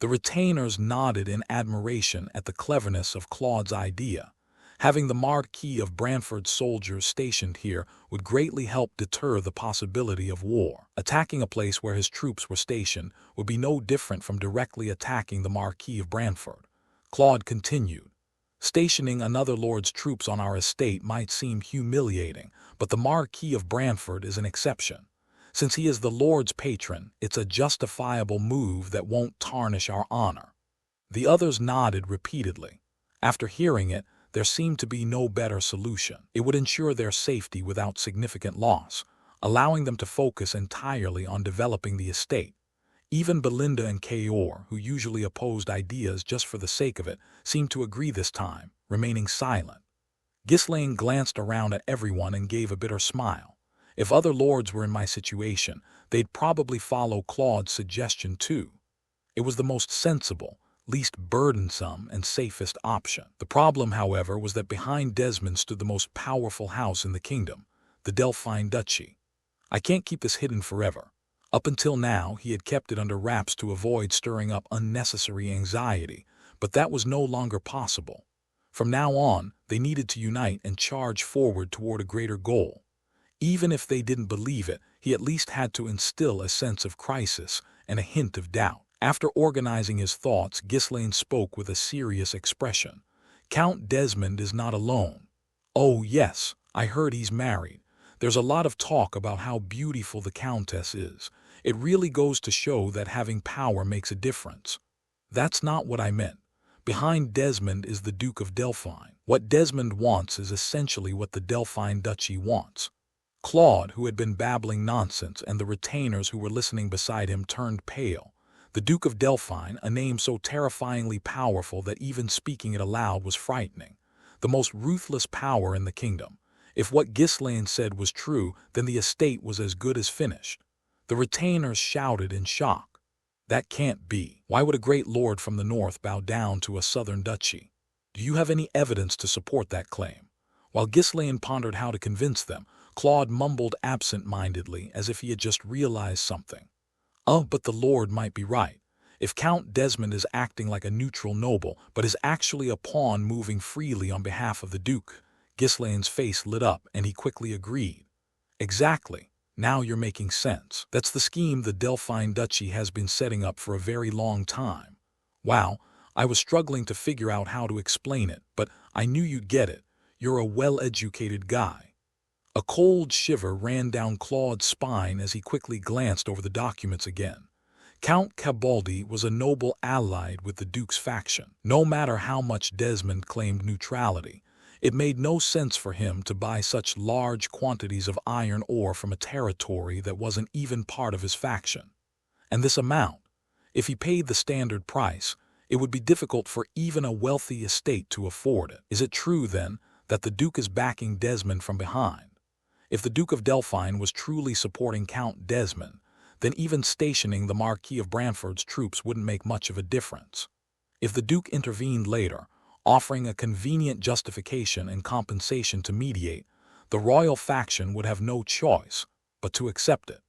The retainers nodded in admiration at the cleverness of Claude's idea. Having the Marquis of Brantford's soldiers stationed here would greatly help deter the possibility of war. Attacking a place where his troops were stationed would be no different from directly attacking the Marquis of Brantford. Claude continued. Stationing another lord's troops on our estate might seem humiliating, but the Marquis of Brantford is an exception. Since he is the Lord's patron, it's a justifiable move that won't tarnish our honor. The others nodded repeatedly. After hearing it, there seemed to be no better solution. It would ensure their safety without significant loss, allowing them to focus entirely on developing the estate. Even Belinda and Kaor, who usually opposed ideas just for the sake of it, seemed to agree this time, remaining silent. Ghislaine glanced around at everyone and gave a bitter smile. If other lords were in my situation, they'd probably follow Claude's suggestion too. It was the most sensible, least burdensome, and safest option. The problem, however, was that behind Desmond stood the most powerful house in the kingdom, the Delphine Duchy. I can't keep this hidden forever. Up until now, he had kept it under wraps to avoid stirring up unnecessary anxiety, but that was no longer possible. From now on, they needed to unite and charge forward toward a greater goal. Even if they didn't believe it, he at least had to instill a sense of crisis and a hint of doubt. After organizing his thoughts, Ghislaine spoke with a serious expression. Count Desmond is not alone. Oh yes, I heard he's married. There's a lot of talk about how beautiful the Countess is. It really goes to show that having power makes a difference. That's not what I meant. Behind Desmond is the Duke of Delphine. What Desmond wants is essentially what the Delphine Duchy wants. Claude, who had been babbling nonsense, and the retainers who were listening beside him turned pale. The Duke of Delphine, a name so terrifyingly powerful that even speaking it aloud was frightening. The most ruthless power in the kingdom. If what Ghislaine said was true, then the estate was as good as finished. The retainers shouted in shock. That can't be. Why would a great lord from the north bow down to a southern duchy? Do you have any evidence to support that claim? While Ghislaine pondered how to convince them, Claude mumbled absent-mindedly as if he had just realized something. Oh, but the lord might be right. If Count Desmond is acting like a neutral noble, but is actually a pawn moving freely on behalf of the Duke, Ghislaine's face lit up and he quickly agreed. Exactly. Now you're making sense. That's the scheme the Delphine Duchy has been setting up for a very long time. Wow, I was struggling to figure out how to explain it, but I knew you'd get it. You're a well-educated guy. A cold shiver ran down Claude's spine as he quickly glanced over the documents again. Count Cabaldi was a noble allied with the Duke's faction. No matter how much Desmond claimed neutrality, it made no sense for him to buy such large quantities of iron ore from a territory that wasn't even part of his faction. And this amount, if he paid the standard price, it would be difficult for even a wealthy estate to afford it. Is it true, then, that the Duke is backing Desmond from behind? If the Duke of Delphine was truly supporting Count Desmond, then even stationing the Marquis of Brantford's troops wouldn't make much of a difference. If the Duke intervened later, offering a convenient justification and compensation to mediate, the royal faction would have no choice but to accept it.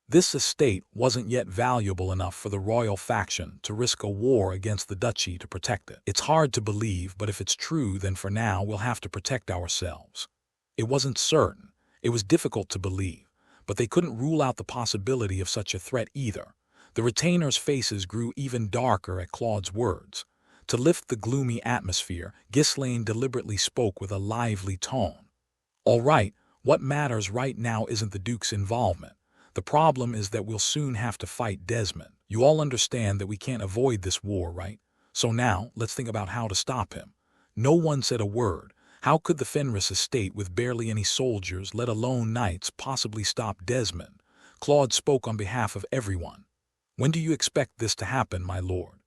This estate wasn't yet valuable enough for the royal faction to risk a war against the duchy to protect it. It's hard to believe, but if it's true, then for now we'll have to protect ourselves. It wasn't certain. It was difficult to believe, but they couldn't rule out the possibility of such a threat either. The retainers' faces grew even darker at Claude's words. To lift the gloomy atmosphere, Ghislaine deliberately spoke with a lively tone. All right, what matters right now isn't the Duke's involvement. The problem is that we'll soon have to fight Desmond. You all understand that we can't avoid this war, right? So now, let's think about how to stop him. No one said a word. How could the Fenris estate, with barely any soldiers, let alone knights, possibly stop Desmond? Claude spoke on behalf of everyone. When do you expect this to happen, my lord?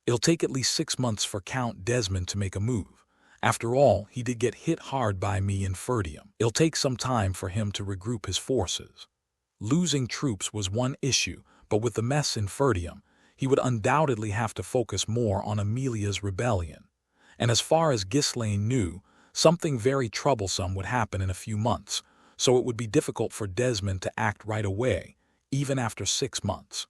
It'll take at least 6 months for Count Desmond to make a move. After all, he did get hit hard by me in Ferdium. It'll take some time for him to regroup his forces. Losing troops was one issue, but with the mess in Ferdium, he would undoubtedly have to focus more on Amelia's rebellion. And as far as Ghislaine knew, something very troublesome would happen in a few months, so it would be difficult for Desmond to act right away, even after 6 months.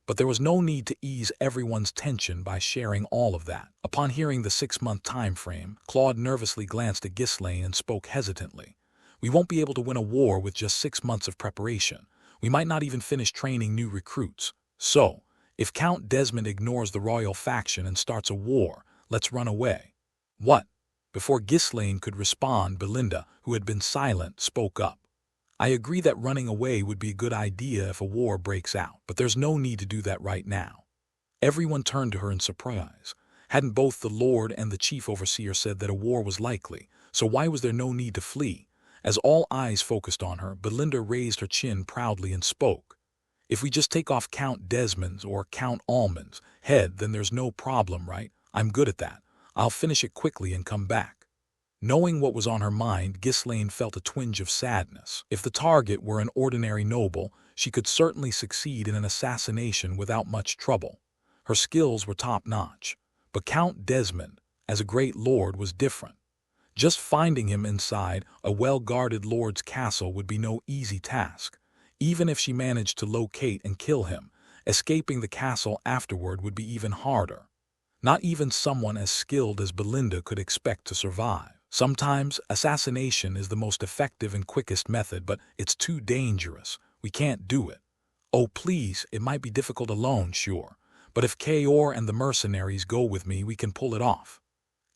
But there was no need to ease everyone's tension by sharing all of that. Upon hearing the 6-month time frame, Claude nervously glanced at Ghislaine and spoke hesitantly. We won't be able to win a war with just 6 months of preparation. We might not even finish training new recruits. So, if Count Desmond ignores the royal faction and starts a war, let's run away. What? Before Ghislaine could respond, Belinda, who had been silent, spoke up. I agree that running away would be a good idea if a war breaks out, but there's no need to do that right now. Everyone turned to her in surprise. Hadn't both the Lord and the Chief Overseer said that a war was likely, so why was there no need to flee? As all eyes focused on her, Belinda raised her chin proudly and spoke. If we just take off Count Desmond's or Count Almond's head, then there's no problem, right? I'm good at that. I'll finish it quickly and come back. Knowing what was on her mind, Ghislaine felt a twinge of sadness. If the target were an ordinary noble, she could certainly succeed in an assassination without much trouble. Her skills were top-notch. But Count Desmond, as a great lord, was different. Just finding him inside a well-guarded lord's castle would be no easy task. Even if she managed to locate and kill him, escaping the castle afterward would be even harder. Not even someone as skilled as Belinda could expect to survive. Sometimes assassination is the most effective and quickest method, but it's too dangerous. We can't do it. Oh, please, it might be difficult alone, sure. But if Kaor and the mercenaries go with me, we can pull it off.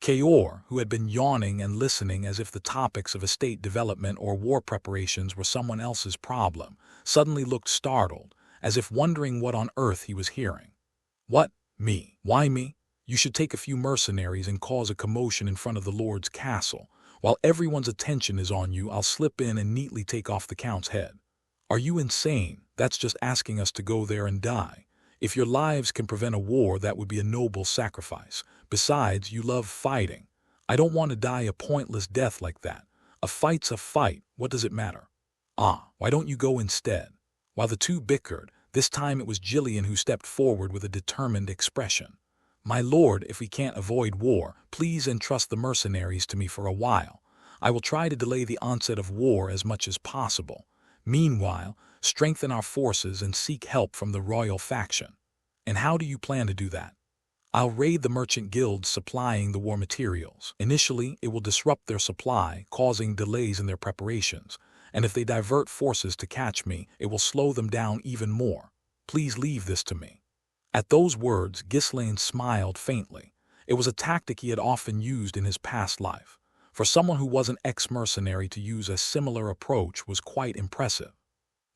Kaor, who had been yawning and listening as if the topics of estate development or war preparations were someone else's problem, suddenly looked startled, as if wondering what on earth he was hearing. What? Me? Why me? You should take a few mercenaries and cause a commotion in front of the Lord's castle. While everyone's attention is on you, I'll slip in and neatly take off the Count's head. Are you insane? That's just asking us to go there and die. If your lives can prevent a war, that would be a noble sacrifice. Besides, you love fighting. I don't want to die a pointless death like that. A fight's a fight. What does it matter? Ah, why don't you go instead? While the two bickered, this time it was Gillian who stepped forward with a determined expression. My lord, if we can't avoid war, please entrust the mercenaries to me for a while. I will try to delay the onset of war as much as possible. Meanwhile, strengthen our forces and seek help from the royal faction. And how do you plan to do that? I'll raid the merchant guilds supplying the war materials. Initially, it will disrupt their supply, causing delays in their preparations. And if they divert forces to catch me, it will slow them down even more. Please leave this to me. At those words, Ghislaine smiled faintly. It was a tactic he had often used in his past life. For someone who was an ex-mercenary to use a similar approach was quite impressive.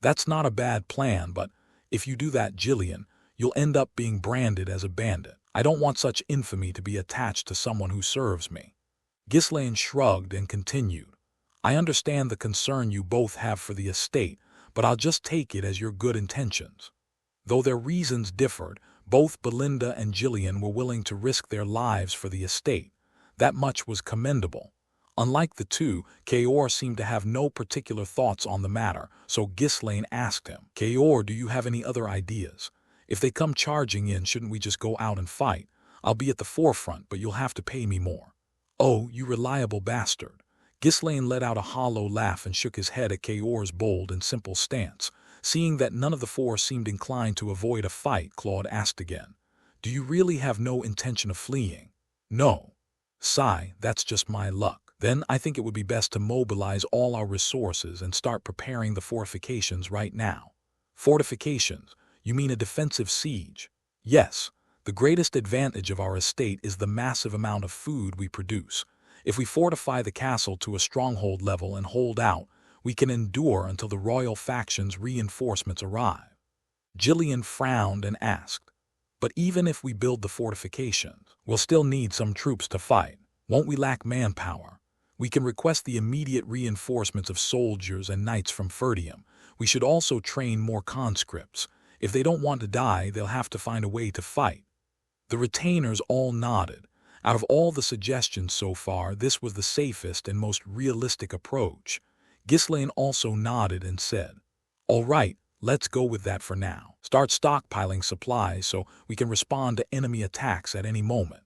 That's not a bad plan, but if you do that, Gillian, you'll end up being branded as a bandit. I don't want such infamy to be attached to someone who serves me. Ghislaine shrugged and continued. I understand the concern you both have for the estate, but I'll just take it as your good intentions. Though their reasons differed, both Belinda and Gillian were willing to risk their lives for the estate. That much was commendable. Unlike the two, Kaor seemed to have no particular thoughts on the matter, so Ghislaine asked him, Kaor, do you have any other ideas? If they come charging in, shouldn't we just go out and fight? I'll be at the forefront, but you'll have to pay me more. Oh, you reliable bastard. Ghislaine let out a hollow laugh and shook his head at Kaor's bold and simple stance. Seeing that none of the four seemed inclined to avoid a fight, Claude asked again, do you really have no intention of fleeing? No. Sigh, that's just my luck. Then I think it would be best to mobilize all our resources and start preparing the fortifications right now. Fortifications? You mean a defensive siege? Yes. The greatest advantage of our estate is the massive amount of food we produce. If we fortify the castle to a stronghold level and hold out, we can endure until the royal faction's reinforcements arrive. Gillian frowned and asked, but even if we build the fortifications, we'll still need some troops to fight. Won't we lack manpower? We can request the immediate reinforcements of soldiers and knights from Ferdium. We should also train more conscripts. If they don't want to die, they'll have to find a way to fight. The retainers all nodded. Out of all the suggestions so far, this was the safest and most realistic approach. Ghislaine also nodded and said, all right, let's go with that for now. Start stockpiling supplies so we can respond to enemy attacks at any moment.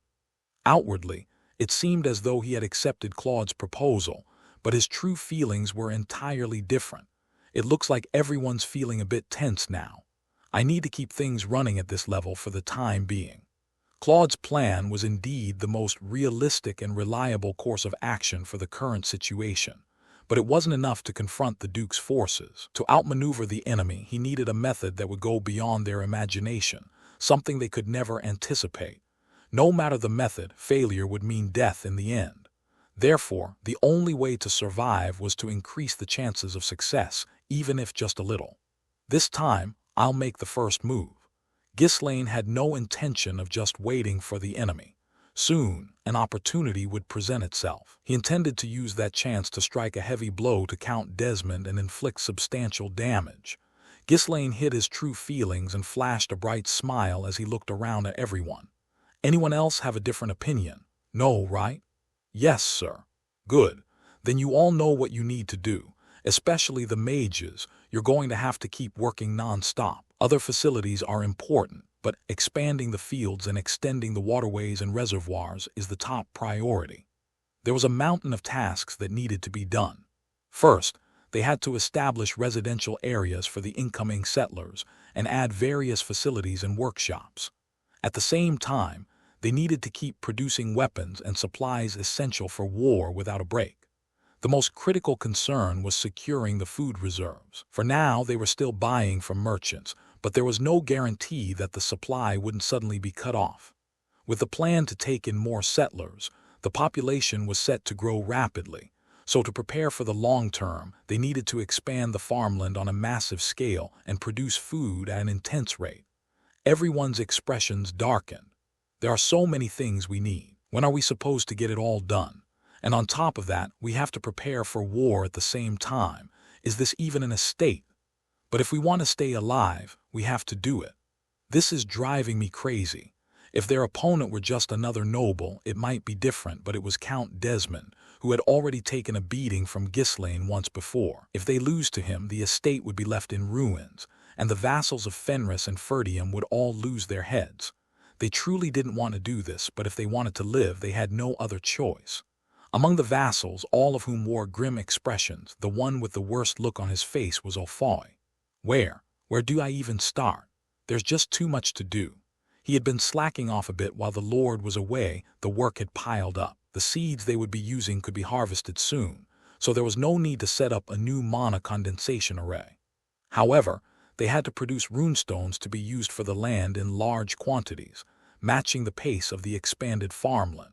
Outwardly, it seemed as though he had accepted Claude's proposal, but his true feelings were entirely different. It looks like everyone's feeling a bit tense now. I need to keep things running at this level for the time being. Claude's plan was indeed the most realistic and reliable course of action for the current situation. But it wasn't enough to confront the Duke's forces. To outmaneuver the enemy, he needed a method that would go beyond their imagination, something they could never anticipate. No matter the method, failure would mean death in the end. Therefore, the only way to survive was to increase the chances of success, even if just a little. This time, I'll make the first move. Ghislaine had no intention of just waiting for the enemy. Soon, an opportunity would present itself. He intended to use that chance to strike a heavy blow to Count Desmond and inflict substantial damage. Ghislaine hid his true feelings and flashed a bright smile as he looked around at everyone. Anyone else have a different opinion? No, right? Yes, sir. Good. Then you all know what you need to do. Especially the mages, you're going to have to keep working non-stop. Other facilities are important. but expanding the fields and extending the waterways and reservoirs is the top priority. There was a mountain of tasks that needed to be done. First, they had to establish residential areas for the incoming settlers and add various facilities and workshops. At the same time, they needed to keep producing weapons and supplies essential for war without a break. The most critical concern was securing the food reserves. For now, they were still buying from merchants, but there was no guarantee that the supply wouldn't suddenly be cut off. With the plan to take in more settlers, the population was set to grow rapidly. So to prepare for the long term, they needed to expand the farmland on a massive scale and produce food at an intense rate. Everyone's expressions darkened. There are so many things we need. When are we supposed to get it all done? And on top of that, we have to prepare for war at the same time. Is this even an estate? But if we want to stay alive, we have to do it. This is driving me crazy. If their opponent were just another noble, it might be different, but it was Count Desmond, who had already taken a beating from Ghislaine once before. If they lose to him, the estate would be left in ruins, and the vassals of Fenris and Ferdium would all lose their heads. They truly didn't want to do this, but if they wanted to live, they had no other choice. Among the vassals, all of whom wore grim expressions, the one with the worst look on his face was Ulfoy. Where do I even start? There's just too much to do. He had been slacking off a bit while the Lord was away. The work had piled up. The seeds they would be using could be harvested soon, so there was no need to set up a new mana condensation array. However, they had to produce runestones to be used for the land in large quantities, matching the pace of the expanded farmland.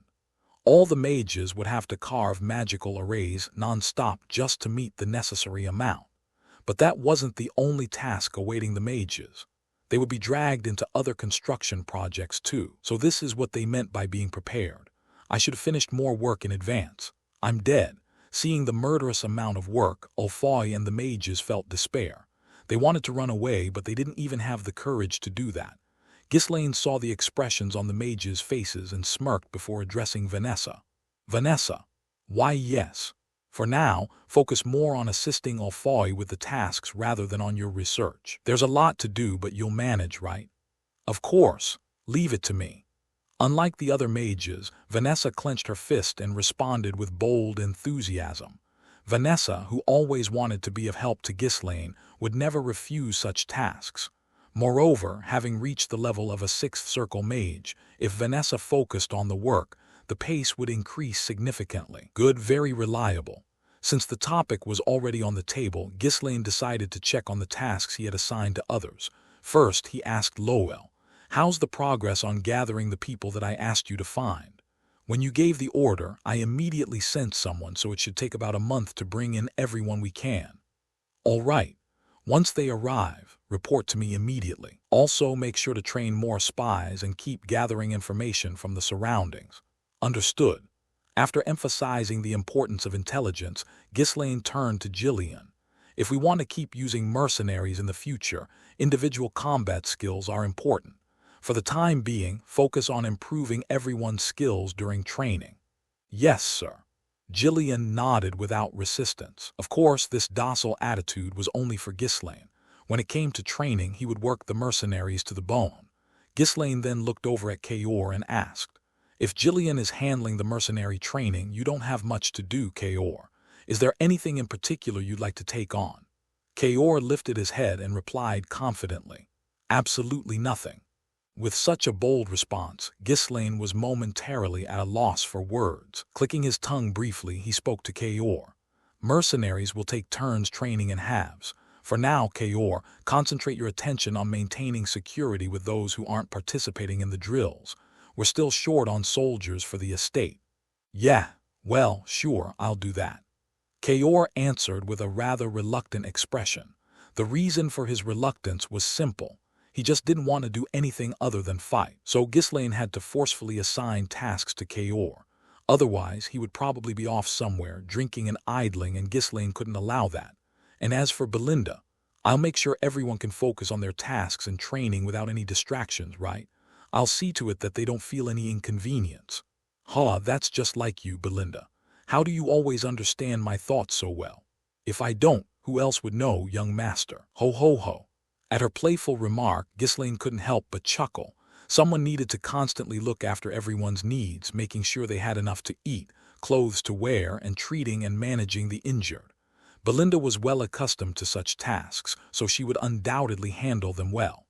All the mages would have to carve magical arrays non-stop just to meet the necessary amount. But that wasn't the only task awaiting the mages. They would be dragged into other construction projects too. So this is what they meant by being prepared. I should have finished more work in advance. I'm dead. Seeing the murderous amount of work, Ulfoy and the mages felt despair. They wanted to run away, but they didn't even have the courage to do that. Ghislaine saw the expressions on the mages' faces and smirked before addressing Vanessa. Vanessa. Why, yes. For now, focus more on assisting Ulfoy with the tasks rather than on your research. There's a lot to do, but you'll manage, right? Of course. Leave it to me. Unlike the other mages, Vanessa clenched her fist and responded with bold enthusiasm. Vanessa, who always wanted to be of help to Ghislaine, would never refuse such tasks. Moreover, having reached the level of a sixth circle mage, if Vanessa focused on the work, the pace would increase significantly. Good, very reliable. Since the topic was already on the table, Ghislaine decided to check on the tasks he had assigned to others. First, he asked Lowell, "How's the progress on gathering the people that I asked you to find? When you gave the order, I immediately sent someone, so it should take about a month to bring in everyone we can." "All right. Once they arrive, report to me immediately. Also, make sure to train more spies and keep gathering information from the surroundings." "Understood." After emphasizing the importance of intelligence, Ghislaine turned to Jillian. "If we want to keep using mercenaries in the future, individual combat skills are important. For the time being, focus on improving everyone's skills during training." "Yes, sir." Jillian nodded without resistance. Of course, this docile attitude was only for Ghislaine. When it came to training, he would work the mercenaries to the bone. Ghislaine then looked over at Kaor and asked, "If Jillian is handling the mercenary training, you don't have much to do, Kaor. Is there anything in particular you'd like to take on?" Kaor lifted his head and replied confidently, "Absolutely nothing." With such a bold response, Ghislaine was momentarily at a loss for words. Clicking his tongue briefly, he spoke to Kaor. "Mercenaries will take turns training in halves. For now, Kaor, concentrate your attention on maintaining security with those who aren't participating in the drills. We're still short on soldiers for the estate." "Yeah, well, sure, I'll do that." Kaor answered with a rather reluctant expression. The reason for his reluctance was simple. He just didn't want to do anything other than fight. So Ghislaine had to forcefully assign tasks to Kaor. Otherwise, he would probably be off somewhere, drinking and idling, and Ghislaine couldn't allow that. And as for Belinda, "I'll make sure everyone can focus on their tasks and training without any distractions, right? I'll see to it that they don't feel any inconvenience." "Huh, that's just like you, Belinda. How do you always understand my thoughts so well?" "If I don't, who else would know, young master? Ho ho ho." At her playful remark, Ghislaine couldn't help but chuckle. Someone needed to constantly look after everyone's needs, making sure they had enough to eat, clothes to wear, and treating and managing the injured. Belinda was well accustomed to such tasks, so she would undoubtedly handle them well.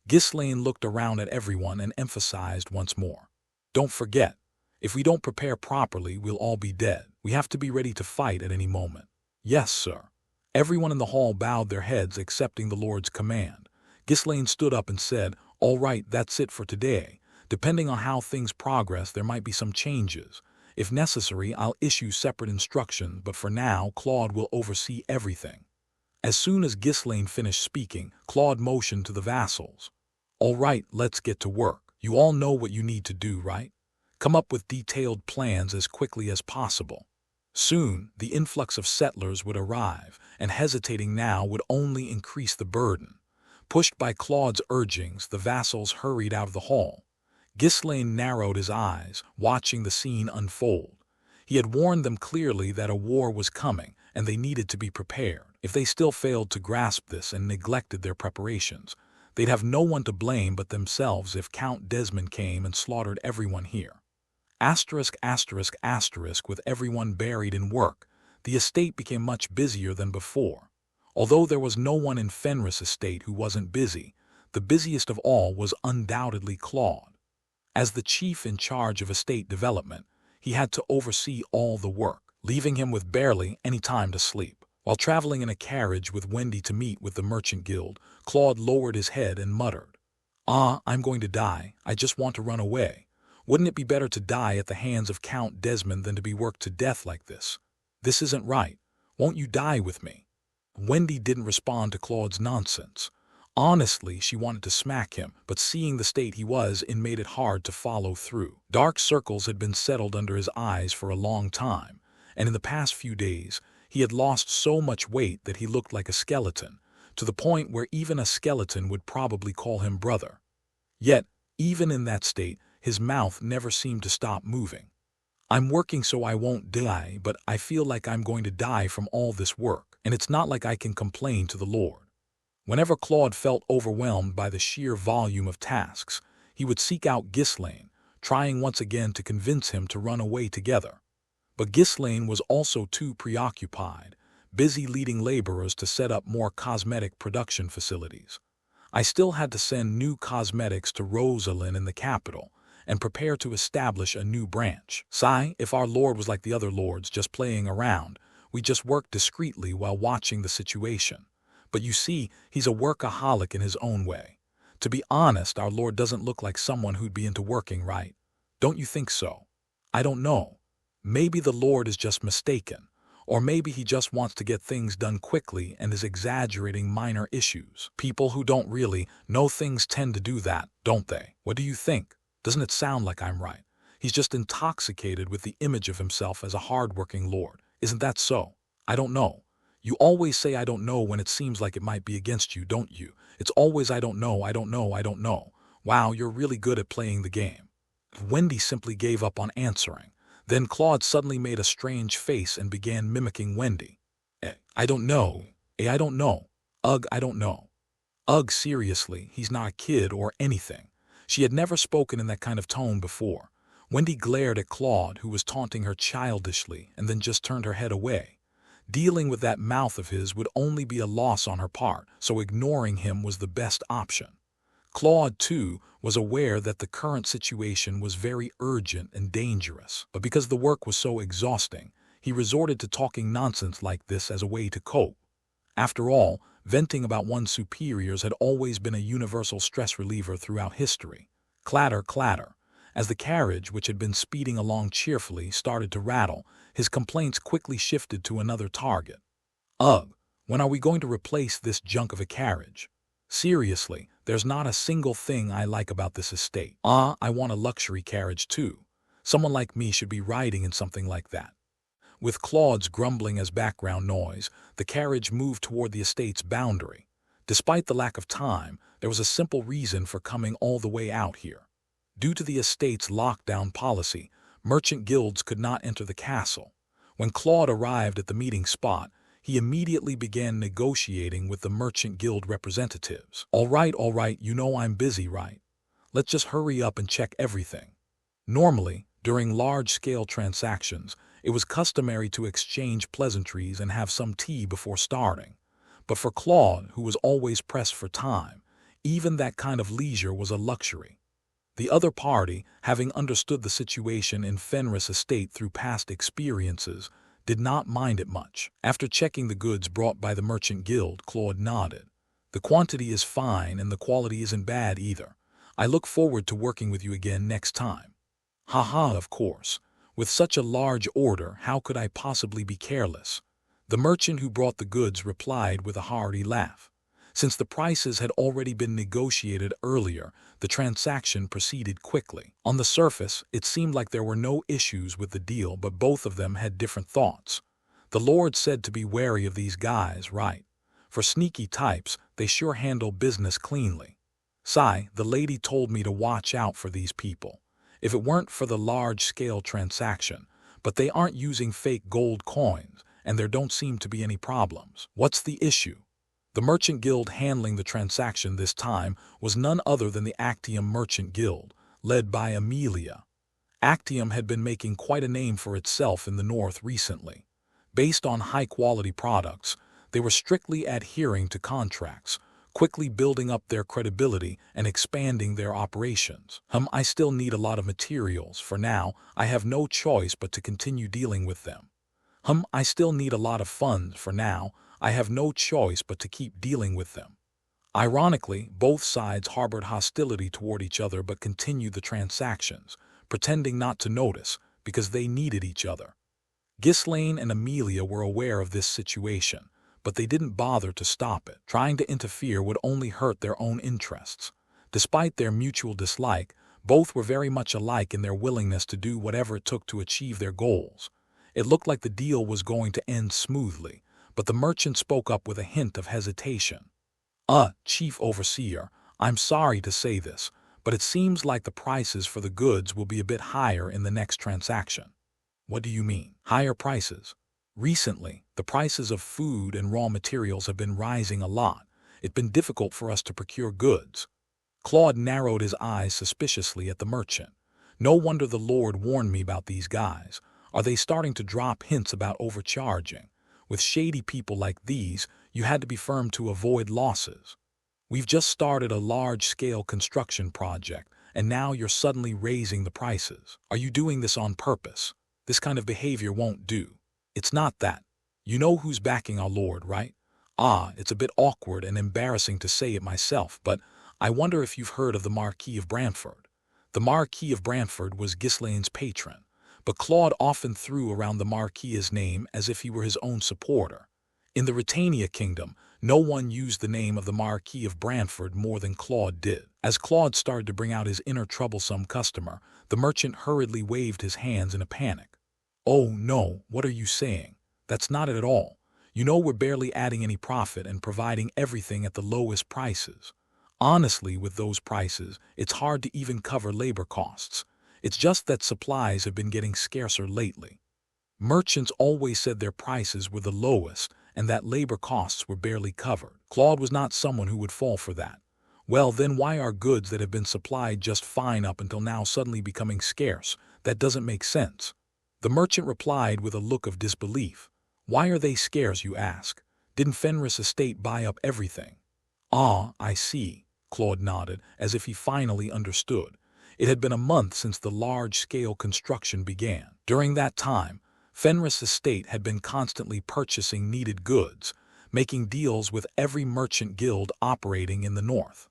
Ghislaine looked around at everyone and emphasized once more. Don't forget, if we don't prepare properly, we'll all be dead. We have to be ready to fight at any moment. Yes, sir. Everyone in the hall bowed their heads, accepting the Lord's command. Ghislaine stood up and said, "All right, that's it for today. Depending on how things progress, there might be some changes. If necessary, I'll issue separate instructions, but for now, Claude will oversee everything." As soon as Ghislaine finished speaking, Claude motioned to the vassals. "All right, let's get to work. You all know what you need to do, right? Come up with detailed plans as quickly as possible." Soon, the influx of settlers would arrive, and hesitating now would only increase the burden. Pushed by Claude's urgings, the vassals hurried out of the hall. Ghislaine narrowed his eyes, watching the scene unfold. He had warned them clearly that a war was coming, and they needed to be prepared. If they still failed to grasp this and neglected their preparations, they'd have no one to blame but themselves if Count Desmond came and slaughtered everyone here. Asterisk, asterisk, asterisk. With everyone buried in work, the estate became much busier than before. Although there was no one in Fenris estate who wasn't busy, the busiest of all was undoubtedly Claude. As the chief in charge of estate development, he had to oversee all the work, leaving him with barely any time to sleep. While traveling in a carriage with Wendy to meet with the Merchant Guild, Claude lowered his head and muttered, I'm going to die. I just want to run away. Wouldn't it be better to die at the hands of Count Desmond than to be worked to death like this? This isn't right. Won't you die with me?" Wendy didn't respond to Claude's nonsense. Honestly, she wanted to smack him, but seeing the state he was in made it hard to follow through. Dark circles had been settled under his eyes for a long time, and in the past few days, he had lost so much weight that he looked like a skeleton, to the point where even a skeleton would probably call him brother. Yet, even in that state, his mouth never seemed to stop moving. "I'm working so I won't die, but I feel like I'm going to die from all this work, and it's not like I can complain to the Lord." Whenever Claude felt overwhelmed by the sheer volume of tasks, he would seek out Ghislaine, trying once again to convince him to run away together. But Ghislaine was also too preoccupied, busy leading laborers to set up more cosmetic production facilities. I still had to send new cosmetics to Rosalind in the capital and prepare to establish a new branch. If our Lord was like the other lords, just playing around, we just worked discreetly while watching the situation. But you see, he's a workaholic in his own way. To be honest, our Lord doesn't look like someone who'd be into working, right? Don't you think so? I don't know. Maybe the Lord is just mistaken, or maybe he just wants to get things done quickly and is exaggerating minor issues. People who don't really know things tend to do that, don't they? What do you think? Doesn't it sound like I'm right? He's just intoxicated with the image of himself as a hard-working Lord. Isn't that so? I don't know. You always say I don't know when it seems like it might be against you, don't you? It's always I don't know, I don't know, I don't know. Wow, you're really good at playing the game. Wendy simply gave up on answering. Then Claude suddenly made a strange face and began mimicking Wendy. I don't know. I don't know. Ugh, I don't know. Ugh, seriously, he's not a kid or anything. She had never spoken in that kind of tone before. Wendy glared at Claude, who was taunting her childishly, and then just turned her head away. Dealing with that mouth of his would only be a loss on her part, so ignoring him was the best option. Claude, too, was aware that the current situation was very urgent and dangerous, but because the work was so exhausting, he resorted to talking nonsense like this as a way to cope. After all, venting about one's superiors had always been a universal stress reliever throughout history. Clatter, clatter. As the carriage, which had been speeding along cheerfully, started to rattle, his complaints quickly shifted to another target. Ugh, when are we going to replace this junk of a carriage? Seriously, there's not a single thing I like about this estate. I want a luxury carriage too. Someone like me should be riding in something like that. With Claude's grumbling as background noise, the carriage moved toward the estate's boundary. Despite the lack of time, there was a simple reason for coming all the way out here. Due to the estate's lockdown policy, merchant guilds could not enter the castle. When Claude arrived at the meeting spot, he immediately began negotiating with the Merchant Guild representatives. All right, you know I'm busy, right? Let's just hurry up and check everything. Normally, during large-scale transactions, it was customary to exchange pleasantries and have some tea before starting. But for Claude, who was always pressed for time, even that kind of leisure was a luxury. The other party, having understood the situation in Fenris Estate through past experiences, did not mind it much. After checking the goods brought by the Merchant Guild, Claude nodded. The quantity is fine and the quality isn't bad either. I look forward to working with you again next time. Haha, of course. With such a large order, how could I possibly be careless? The merchant who brought the goods replied with a hearty laugh. Since the prices had already been negotiated earlier, the transaction proceeded quickly. On the surface, it seemed like there were no issues with the deal, but both of them had different thoughts. The Lord said to be wary of these guys, right? For sneaky types, they sure handle business cleanly. Sai, the lady told me to watch out for these people. If it weren't for the large-scale transaction, but they aren't using fake gold coins, and there don't seem to be any problems. What's the issue? The Merchant Guild handling the transaction this time was none other than the Actium Merchant Guild, led by Amelia. Actium had been making quite a name for itself in the North recently. Based on high-quality products, they were strictly adhering to contracts, quickly building up their credibility and expanding their operations. I still need a lot of materials. For now, I have no choice but to continue dealing with them. I still need a lot of funds. For now, I have no choice but to keep dealing with them. Ironically, both sides harbored hostility toward each other but continued the transactions, pretending not to notice because they needed each other. Ghislaine and Amelia were aware of this situation, but they didn't bother to stop it. Trying to interfere would only hurt their own interests. Despite their mutual dislike, both were very much alike in their willingness to do whatever it took to achieve their goals. It looked like the deal was going to end smoothly, but the merchant spoke up with a hint of hesitation. Chief Overseer, I'm sorry to say this, but it seems like the prices for the goods will be a bit higher in the next transaction. What do you mean, higher prices? Recently, the prices of food and raw materials have been rising a lot. It's been difficult for us to procure goods. Claude narrowed his eyes suspiciously at the merchant. No wonder the Lord warned me about these guys. Are they starting to drop hints about overcharging? With shady people like these, you had to be firm to avoid losses. We've just started a large-scale construction project, and now you're suddenly raising the prices. Are you doing this on purpose? This kind of behavior won't do. It's not that. You know who's backing our Lord, right? It's a bit awkward and embarrassing to say it myself, but I wonder if you've heard of the Marquis of Brantford. The Marquis of Brantford was Ghislaine's patron, but Claude often threw around the Marquis's name as if he were his own supporter. In the Britannia Kingdom, no one used the name of the Marquis of Brantford more than Claude did. As Claude started to bring out his inner troublesome customer, the merchant hurriedly waved his hands in a panic. Oh no, what are you saying? That's not it at all. You know we're barely adding any profit and providing everything at the lowest prices. Honestly, with those prices, it's hard to even cover labor costs. It's just that supplies have been getting scarcer lately. Merchants always said their prices were the lowest and that labor costs were barely covered. Claude was not someone who would fall for that. Well, then why are goods that have been supplied just fine up until now suddenly becoming scarce? That doesn't make sense. The merchant replied with a look of disbelief. Why are they scarce, you ask? Didn't Fenris Estate buy up everything? I see, Claude nodded, as if he finally understood. It had been a month since the large-scale construction began. During that time, Fenris Estate had been constantly purchasing needed goods, making deals with every merchant guild operating in the north.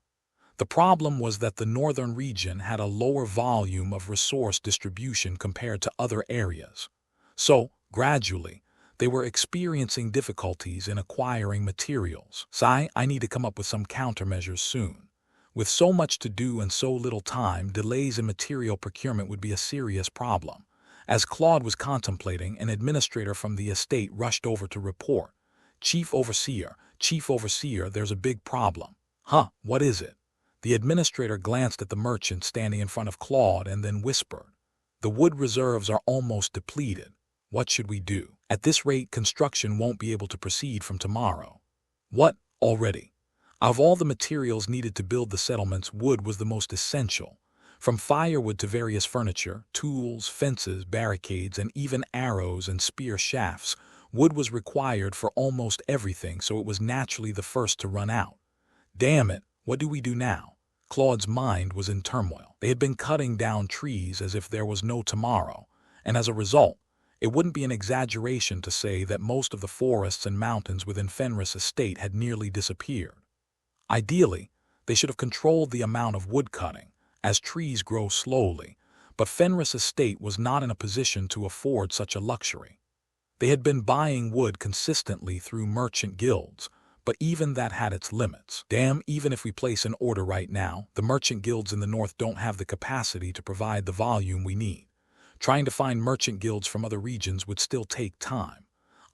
The problem was that the northern region had a lower volume of resource distribution compared to other areas. So, gradually, they were experiencing difficulties in acquiring materials. I need to come up with some countermeasures soon. With so much to do and so little time, delays in material procurement would be a serious problem. As Claude was contemplating, an administrator from the estate rushed over to report. Chief Overseer, there's a big problem. What is it? The administrator glanced at the merchant standing in front of Claude and then whispered, The wood reserves are almost depleted. What should we do? At this rate, construction won't be able to proceed from tomorrow. What, already? Of all the materials needed to build the settlements, wood was the most essential. From firewood to various furniture, tools, fences, barricades, and even arrows and spear shafts, wood was required for almost everything, so it was naturally the first to run out. Damn it, what do we do now? Claude's mind was in turmoil. They had been cutting down trees as if there was no tomorrow, and as a result, it wouldn't be an exaggeration to say that most of the forests and mountains within Fenris estate had nearly disappeared. Ideally, they should have controlled the amount of wood cutting, as trees grow slowly, but Fenris estate was not in a position to afford such a luxury. They had been buying wood consistently through merchant guilds, but even that had its limits. Damn, even if we place an order right now, the merchant guilds in the north don't have the capacity to provide the volume we need. Trying to find merchant guilds from other regions would still take time.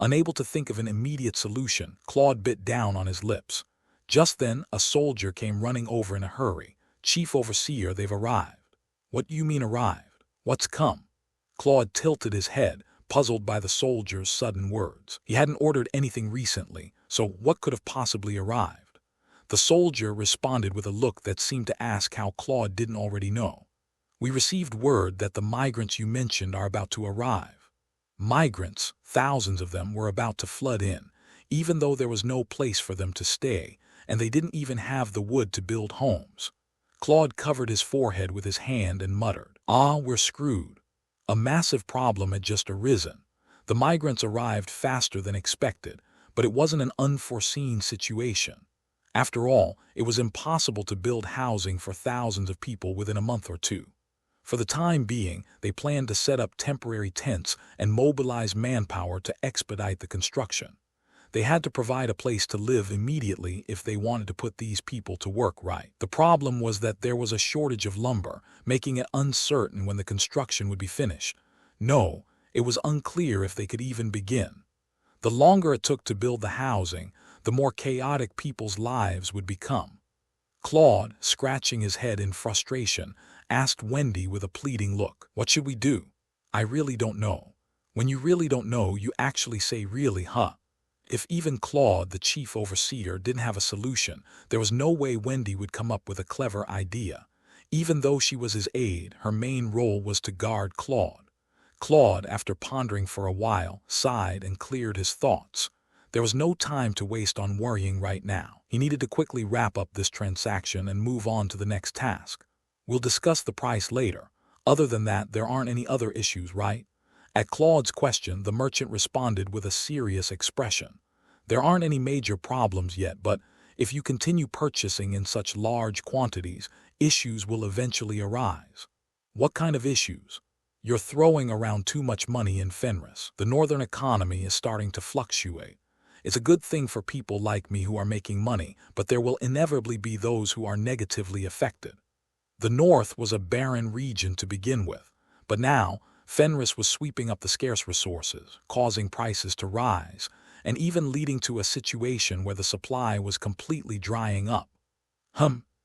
Unable to think of an immediate solution, Claude bit down on his lips. Just then, a soldier came running over in a hurry. Chief Overseer, they've arrived. What do you mean arrived? What's come? Claude tilted his head, puzzled by the soldier's sudden words. He hadn't ordered anything recently, so what could have possibly arrived? The soldier responded with a look that seemed to ask how Claude didn't already know. We received word that the migrants you mentioned are about to arrive. Migrants, thousands of them, were about to flood in, even though there was no place for them to stay, and they didn't even have the wood to build homes. Claude covered his forehead with his hand and muttered, "Ah, we're screwed." A massive problem had just arisen. The migrants arrived faster than expected, but it wasn't an unforeseen situation. After all, it was impossible to build housing for thousands of people within a month or two. For the time being, they planned to set up temporary tents and mobilize manpower to expedite the construction. They had to provide a place to live immediately if they wanted to put these people to work right. The problem was that there was a shortage of lumber, making it uncertain when the construction would be finished. No, it was unclear if they could even begin. The longer it took to build the housing, the more chaotic people's lives would become. Claude, scratching his head in frustration, asked Wendy with a pleading look, "What should we do?" "I really don't know." When you really don't know, you actually say really, huh? If even Claude, the chief overseer, didn't have a solution, there was no way Wendy would come up with a clever idea. Even though she was his aide, her main role was to guard Claude. Claude, after pondering for a while, sighed and cleared his thoughts. There was no time to waste on worrying right now. He needed to quickly wrap up this transaction and move on to the next task. We'll discuss the price later. Other than that, there aren't any other issues, right? At Claude's question, the merchant responded with a serious expression. There aren't any major problems yet, but if you continue purchasing in such large quantities, issues will eventually arise. What kind of issues? You're throwing around too much money in Fenris. The northern economy is starting to fluctuate. It's a good thing for people like me who are making money, but there will inevitably be those who are negatively affected. The north was a barren region to begin with, but now Fenris was sweeping up the scarce resources, causing prices to rise, and even leading to a situation where the supply was completely drying up.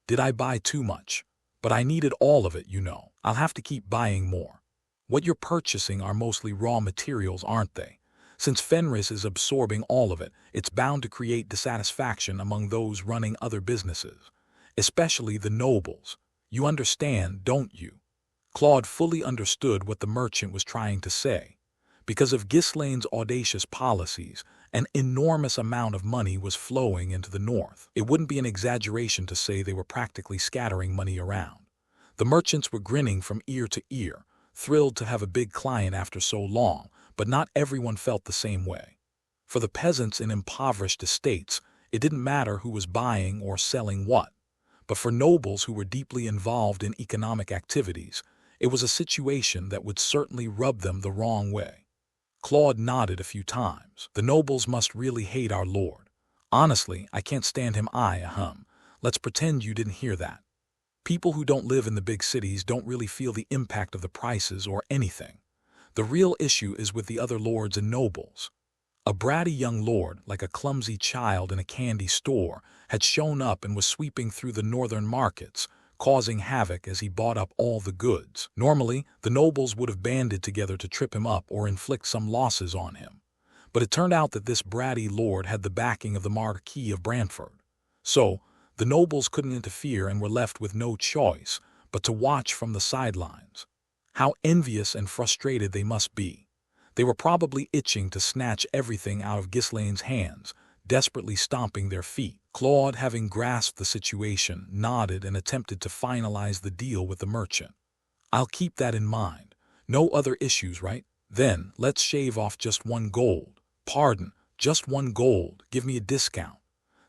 Did I buy too much? But I needed all of it, you know. I'll have to keep buying more. What you're purchasing are mostly raw materials, aren't they? Since Fenris is absorbing all of it, it's bound to create dissatisfaction among those running other businesses, especially the nobles. You understand, don't you? Claude fully understood what the merchant was trying to say. Because of Ghislaine's audacious policies, an enormous amount of money was flowing into the north. It wouldn't be an exaggeration to say they were practically scattering money around. The merchants were grinning from ear to ear, thrilled to have a big client after so long, but not everyone felt the same way. For the peasants in impoverished estates, it didn't matter who was buying or selling what. But for nobles who were deeply involved in economic activities, it was a situation that would certainly rub them the wrong way. Claude nodded a few times. The nobles must really hate our lord. Honestly, I can't stand him. Let's pretend you didn't hear that. People who don't live in the big cities don't really feel the impact of the prices or anything. The real issue is with the other lords and nobles. A bratty young lord, like a clumsy child in a candy store, had shown up and was sweeping through the northern markets, causing havoc as he bought up all the goods. Normally, the nobles would have banded together to trip him up or inflict some losses on him. But it turned out that this bratty lord had the backing of the Marquis of Brantford. So, the nobles couldn't interfere and were left with no choice but to watch from the sidelines. How envious and frustrated they must be. They were probably itching to snatch everything out of Ghislaine's hands, desperately stomping their feet. Claude, having grasped the situation, nodded and attempted to finalize the deal with the merchant. "I'll keep that in mind. No other issues, right? Then, let's shave off just 1 gold. Pardon, just 1 gold. Give me a discount."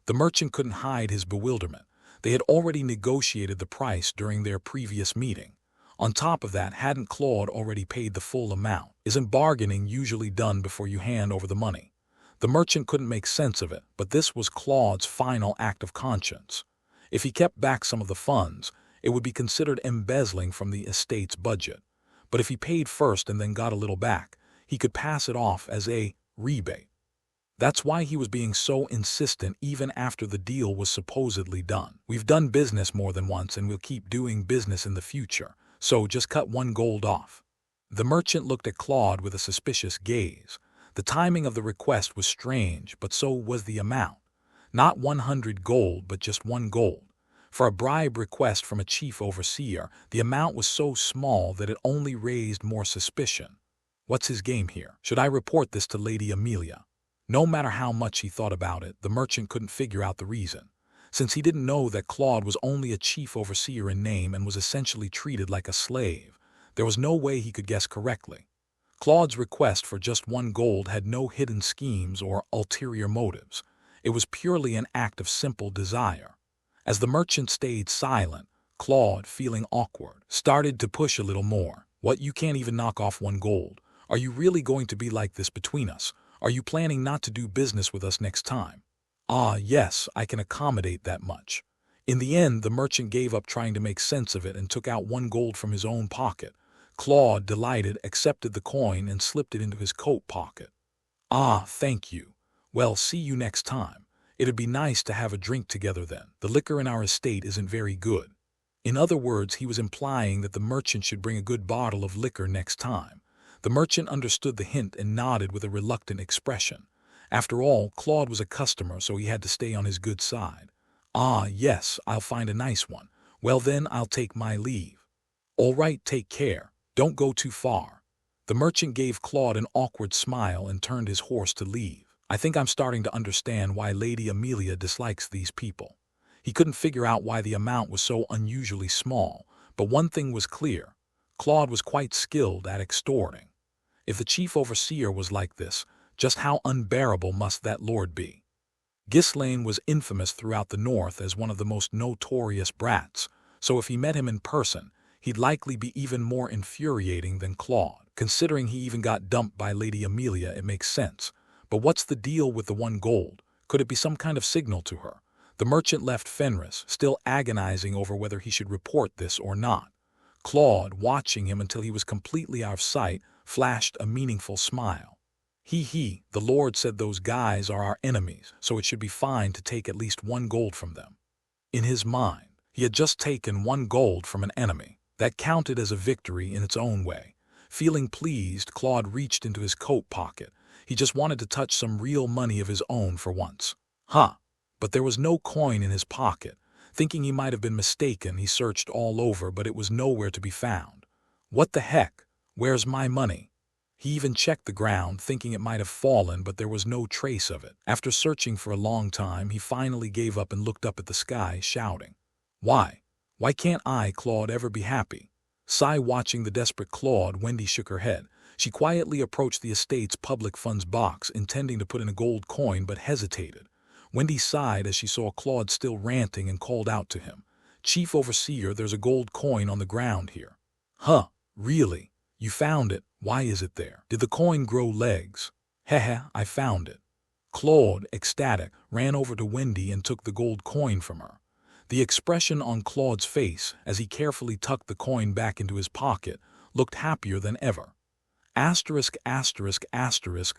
The merchant couldn't hide his bewilderment. They had already negotiated the price during their previous meeting. On top of that, hadn't Claude already paid the full amount? Isn't bargaining usually done before you hand over the money? The merchant couldn't make sense of it, but this was Claude's final act of conscience. If he kept back some of the funds, it would be considered embezzling from the estate's budget. But if he paid first and then got a little back, he could pass it off as a rebate. That's why he was being so insistent even after the deal was supposedly done. "We've done business more than once and we'll keep doing business in the future, so just cut 1 gold off." The merchant looked at Claude with a suspicious gaze. The timing of the request was strange, but so was the amount. Not 100 gold, but just 1 gold. For a bribe request from a chief overseer, the amount was so small that it only raised more suspicion. What's his game here? Should I report this to Lady Amelia? No matter how much he thought about it, the merchant couldn't figure out the reason. Since he didn't know that Claude was only a chief overseer in name and was essentially treated like a slave, there was no way he could guess correctly. Claude's request for just 1 gold had no hidden schemes or ulterior motives. It was purely an act of simple desire. As the merchant stayed silent, Claude, feeling awkward, started to push a little more. "What, you can't even knock off 1 gold? Are you really going to be like this between us? Are you planning not to do business with us next time?" "Ah, yes, I can accommodate that much." In the end, the merchant gave up trying to make sense of it and took out 1 gold from his own pocket. Claude, delighted, accepted the coin and slipped it into his coat pocket. "Ah, thank you. Well, see you next time. It'd be nice to have a drink together then. The liquor in our estate isn't very good." In other words, he was implying that the merchant should bring a good bottle of liquor next time. The merchant understood the hint and nodded with a reluctant expression. After all, Claude was a customer, so he had to stay on his good side. "Ah, yes, I'll find a nice one. Well then, I'll take my leave." "All right, take care. Don't go too far." The merchant gave Claude an awkward smile and turned his horse to leave. "I think I'm starting to understand why Lady Amelia dislikes these people." He couldn't figure out why the amount was so unusually small, but one thing was clear. Claude was quite skilled at extorting. If the chief overseer was like this, just how unbearable must that lord be? Ghislaine was infamous throughout the north as one of the most notorious brats, so if he met him in person, he'd likely be even more infuriating than Claude. Considering he even got dumped by Lady Amelia, it makes sense. But what's the deal with the 1 gold? Could it be some kind of signal to her? The merchant left Fenris, still agonizing over whether he should report this or not. Claude, watching him until he was completely out of sight, flashed a meaningful smile. The Lord said those guys are our enemies, so it should be fine to take at least 1 gold from them." In his mind, he had just taken 1 gold from an enemy. That counted as a victory in its own way. Feeling pleased, Claude reached into his coat pocket. He just wanted to touch some real money of his own for once. But there was no coin in his pocket. Thinking he might have been mistaken, he searched all over, but it was nowhere to be found. "What the heck? Where's my money?" He even checked the ground, thinking it might have fallen, but there was no trace of it. After searching for a long time, he finally gave up and looked up at the sky, shouting, "Why? Why can't I, Claude, ever be happy?" Watching the desperate Claude, Wendy shook her head. She quietly approached the estate's public funds box, intending to put in a gold coin, but hesitated. Wendy sighed as she saw Claude still ranting and called out to him, "Chief Overseer, there's a gold coin on the ground here." "Huh, really? You found it? Why is it there? Did the coin grow legs?" I found it." Claude, ecstatic, ran over to Wendy and took the gold coin from her. The expression on Claude's face, as he carefully tucked the coin back into his pocket, looked happier than ever.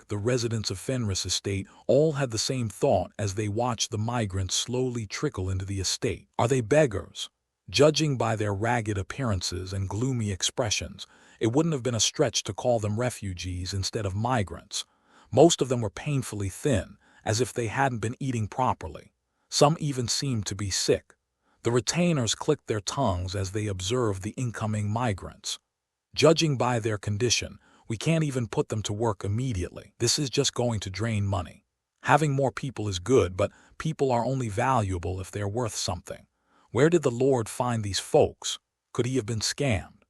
The residents of Fenris estate all had the same thought as they watched the migrants slowly trickle into the estate. Are they beggars? Judging by their ragged appearances and gloomy expressions, it wouldn't have been a stretch to call them refugees instead of migrants. Most of them were painfully thin, as if they hadn't been eating properly. Some even seemed to be sick. The retainers clicked their tongues as they observed the incoming migrants. Judging by their condition, we can't even put them to work immediately. This is just going to drain money. Having more people is good, but people are only valuable if they're worth something. Where did the Lord find these folks? Could he have been scammed?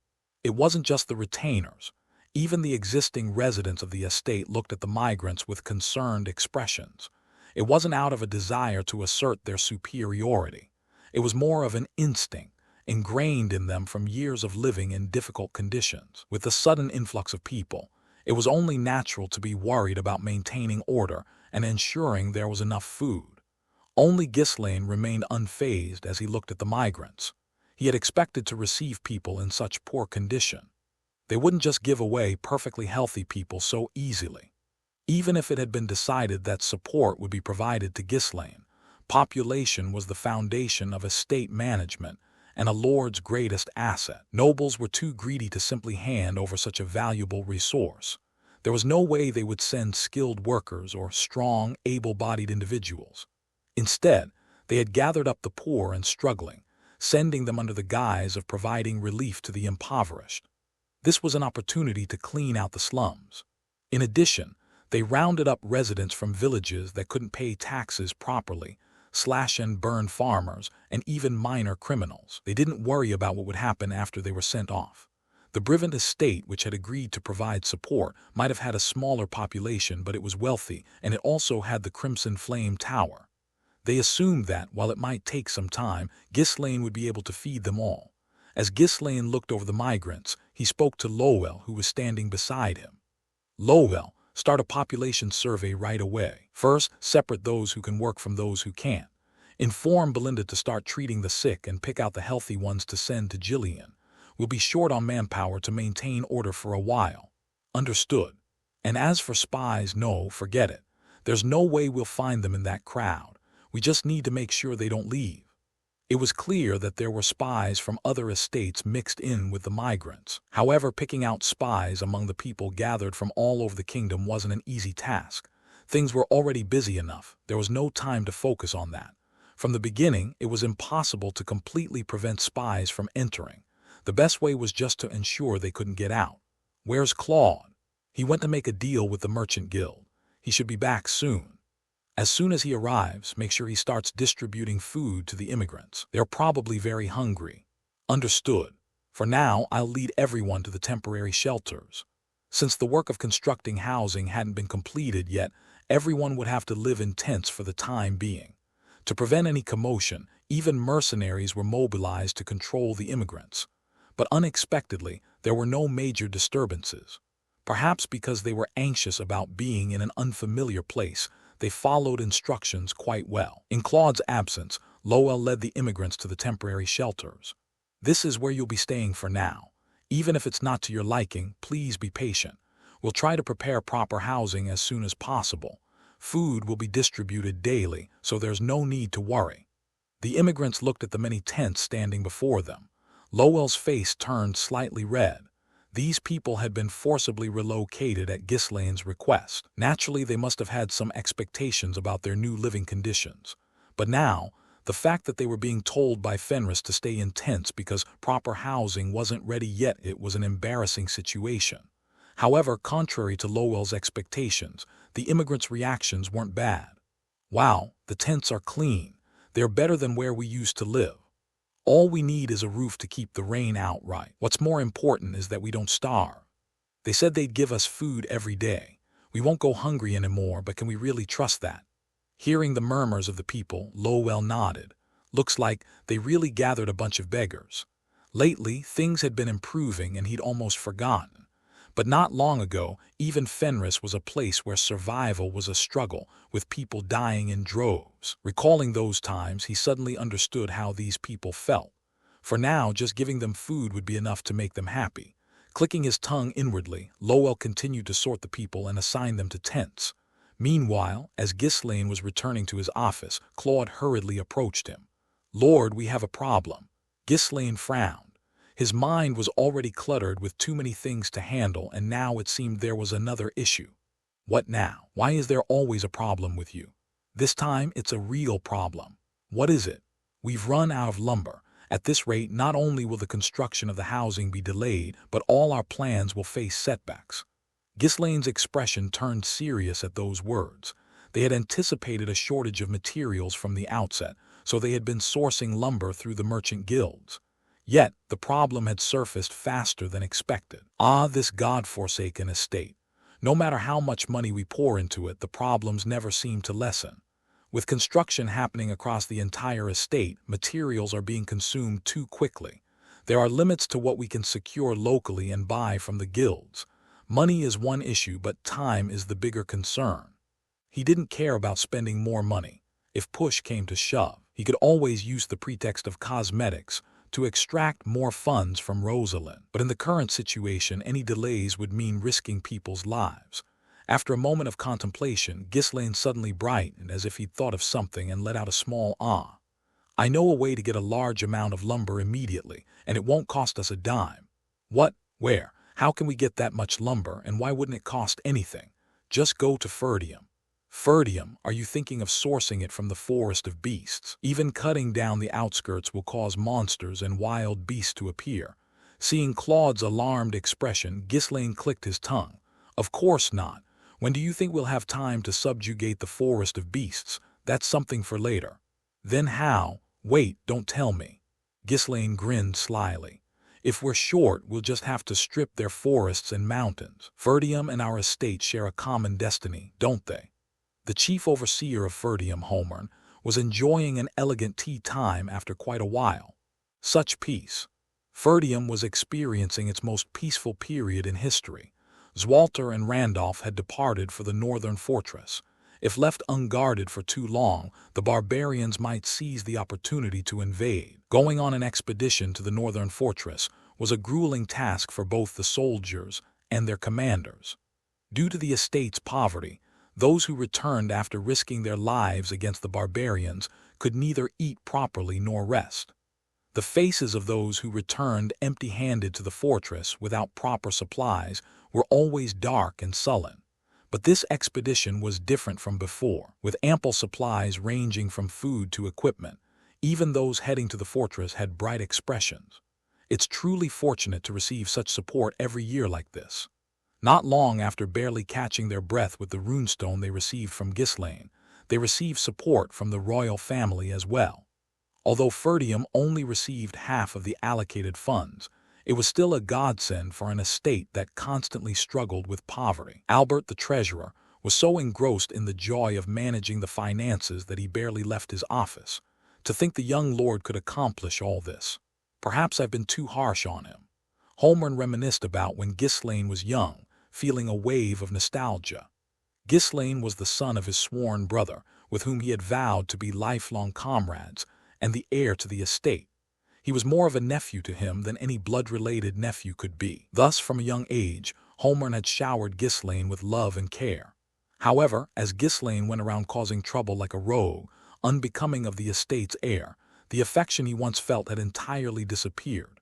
It wasn't just the retainers. Even the existing residents of the estate looked at the migrants with concerned expressions. It wasn't out of a desire to assert their superiority. It was more of an instinct, ingrained in them from years of living in difficult conditions. With the sudden influx of people, it was only natural to be worried about maintaining order and ensuring there was enough food. Only Ghislaine remained unfazed as he looked at the migrants. He had expected to receive people in such poor condition. They wouldn't just give away perfectly healthy people so easily. Even if it had been decided that support would be provided to Ghislaine, population was the foundation of estate management and a lord's greatest asset. Nobles were too greedy to simply hand over such a valuable resource. There was no way they would send skilled workers or strong, able-bodied individuals. Instead, they had gathered up the poor and struggling, sending them under the guise of providing relief to the impoverished. This was an opportunity to clean out the slums. In addition, they rounded up residents from villages that couldn't pay taxes properly, slash and burn farmers, and even minor criminals. They didn't worry about what would happen after they were sent off. The Brivant estate, which had agreed to provide support, might have had a smaller population, but it was wealthy, and it also had the Crimson Flame Tower. They assumed that, while it might take some time, Ghislaine would be able to feed them all. As Ghislaine looked over the migrants, he spoke to Lowell, who was standing beside him. Lowell, start a population survey right away. First, separate those who can work from those who can't. Inform Belinda to start treating the sick and pick out the healthy ones to send to Jillian. We'll be short on manpower to maintain order for a while. Understood. And as for spies, no, forget it. There's no way we'll find them in that crowd. We just need to make sure they don't leave. It was clear that there were spies from other estates mixed in with the migrants. However, picking out spies among the people gathered from all over the kingdom wasn't an easy task. Things were already busy enough. There was no time to focus on that. From the beginning, it was impossible to completely prevent spies from entering. The best way was just to ensure they couldn't get out. Where's Claude? He went to make a deal with the Merchant Guild. He should be back soon. As soon as he arrives, make sure he starts distributing food to the immigrants. They're probably very hungry. Understood. For now, I'll lead everyone to the temporary shelters. Since the work of constructing housing hadn't been completed yet, everyone would have to live in tents for the time being. To prevent any commotion, even mercenaries were mobilized to control the immigrants. But unexpectedly, there were no major disturbances. Perhaps because they were anxious about being in an unfamiliar place, they followed instructions quite well. In Claude's absence, Lowell led the immigrants to the temporary shelters. This is where you'll be staying for now. Even if it's not to your liking, please be patient. We'll try to prepare proper housing as soon as possible. Food will be distributed daily, so there's no need to worry. The immigrants looked at the many tents standing before them. Lowell's face turned slightly red. These people had been forcibly relocated at Ghislaine's request. Naturally, they must have had some expectations about their new living conditions. But now, the fact that they were being told by Fenris to stay in tents because proper housing wasn't ready yet, it was an embarrassing situation. However, contrary to Lowell's expectations, the immigrants' reactions weren't bad. Wow, the tents are clean. They're better than where we used to live. All we need is a roof to keep the rain out right. What's more important is that we don't starve. They said they'd give us food every day. We won't go hungry anymore, but can we really trust that? Hearing the murmurs of the people, Lowell nodded. Looks like they really gathered a bunch of beggars. Lately, things had been improving and he'd almost forgotten. But not long ago, even Fenris was a place where survival was a struggle, with people dying in droves. Recalling those times, he suddenly understood how these people felt. For now, just giving them food would be enough to make them happy. Clicking his tongue inwardly, Lowell continued to sort the people and assign them to tents. Meanwhile, as Ghislaine was returning to his office, Claude hurriedly approached him. "Lord, we have a problem." Ghislaine frowned. His mind was already cluttered with too many things to handle, and now it seemed there was another issue. What now? Why is there always a problem with you? This time, it's a real problem. What is it? We've run out of lumber. At this rate, not only will the construction of the housing be delayed, but all our plans will face setbacks. Ghislaine's expression turned serious at those words. They had anticipated a shortage of materials from the outset, so they had been sourcing lumber through the merchant guilds. Yet, the problem had surfaced faster than expected. Ah, this God-forsaken estate. No matter how much money we pour into it, the problems never seem to lessen. With construction happening across the entire estate, materials are being consumed too quickly. There are limits to what we can secure locally and buy from the guilds. Money is one issue, but time is the bigger concern. He didn't care about spending more money. If push came to shove, he could always use the pretext of cosmetics to extract more funds from Rosalind. But in the current situation, any delays would mean risking people's lives. After a moment of contemplation, Ghislaine suddenly brightened as if he'd thought of something and let out a small ah. I know a way to get a large amount of lumber immediately, and it won't cost us a dime. What? Where? How can we get that much lumber, and why wouldn't it cost anything? Just go to Ferdium. Ferdium, are you thinking of sourcing it from the forest of beasts? Even cutting down the outskirts will cause monsters and wild beasts to appear. Seeing Claude's alarmed expression, Ghislaine clicked his tongue. Of course not. When do you think we'll have time to subjugate the forest of beasts? That's something for later. Then how? Wait, don't tell me. Ghislaine grinned slyly. If we're short, we'll just have to strip their forests and mountains. Ferdium and our estate share a common destiny, don't they? The chief overseer of Ferdium, Homeland, was enjoying an elegant tea time after quite a while. Such peace. Ferdium was experiencing its most peaceful period in history. Zwalter and Randolph had departed for the northern fortress. If left unguarded for too long, the barbarians might seize the opportunity to invade. Going on an expedition to the northern fortress was a grueling task for both the soldiers and their commanders. Due to the estate's poverty, those who returned after risking their lives against the barbarians could neither eat properly nor rest. The faces of those who returned empty-handed to the fortress without proper supplies were always dark and sullen. But this expedition was different from before, with ample supplies ranging from food to equipment. Even those heading to the fortress had bright expressions. It's truly fortunate to receive such support every year like this. Not long after barely catching their breath with the runestone they received from Ghislaine, they received support from the royal family as well. Although Ferdium only received half of the allocated funds, it was still a godsend for an estate that constantly struggled with poverty. Albert, the treasurer, was so engrossed in the joy of managing the finances that he barely left his office. To think the young lord could accomplish all this. Perhaps I've been too harsh on him. Homeland reminisced about when Ghislaine was young, feeling a wave of nostalgia. Ghislaine was the son of his sworn brother, with whom he had vowed to be lifelong comrades, and the heir to the estate. He was more of a nephew to him than any blood-related nephew could be. Thus, from a young age, Homeland had showered Ghislaine with love and care. However, as Ghislaine went around causing trouble like a rogue, unbecoming of the estate's heir, the affection he once felt had entirely disappeared.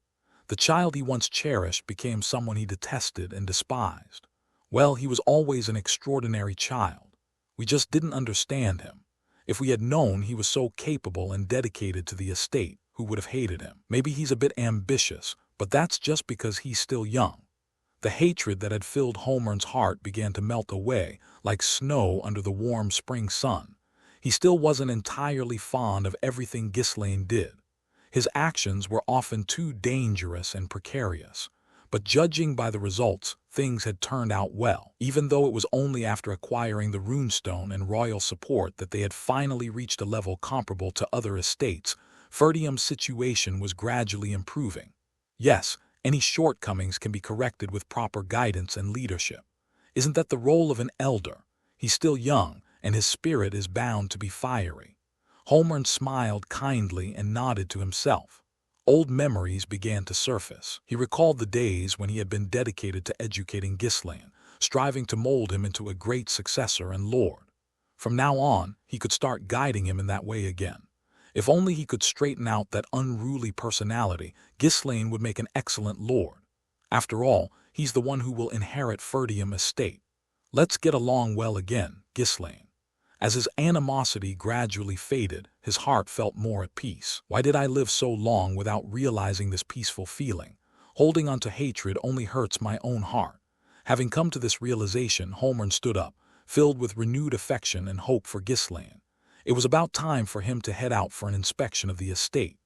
The child he once cherished became someone he detested and despised. Well, he was always an extraordinary child. We just didn't understand him. If we had known he was so capable and dedicated to the estate, who would have hated him? Maybe he's a bit ambitious, but that's just because he's still young. The hatred that had filled Homeland's heart began to melt away, like snow under the warm spring sun. He still wasn't entirely fond of everything Ghislaine did. His actions were often too dangerous and precarious. But judging by the results, things had turned out well. Even though it was only after acquiring the runestone and royal support that they had finally reached a level comparable to other estates, Ferdium's situation was gradually improving. Yes, any shortcomings can be corrected with proper guidance and leadership. Isn't that the role of an elder? He's still young, and his spirit is bound to be fiery. Homeland smiled kindly and nodded to himself. Old memories began to surface. He recalled the days when he had been dedicated to educating Ghislaine, striving to mold him into a great successor and lord. From now on, he could start guiding him in that way again. If only he could straighten out that unruly personality, Ghislaine would make an excellent lord. After all, he's the one who will inherit Ferdium estate. Let's get along well again, Ghislaine. As his animosity gradually faded, his heart felt more at peace. Why did I live so long without realizing this peaceful feeling? Holding on to hatred only hurts my own heart. Having come to this realization, Homer stood up, filled with renewed affection and hope for Ghislaine. It was about time for him to head out for an inspection of the estate.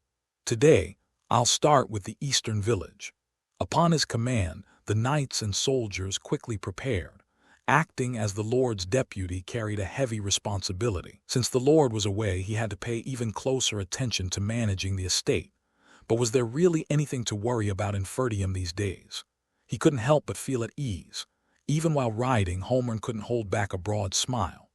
Today, I'll start with the eastern village. Upon his command, the knights and soldiers quickly prepared. Acting as the Lord's deputy carried a heavy responsibility. Since the Lord was away, he had to pay even closer attention to managing the estate. But was there really anything to worry about in Ferdium these days? He couldn't help but feel at ease. Even while riding, Homer couldn't hold back a broad smile.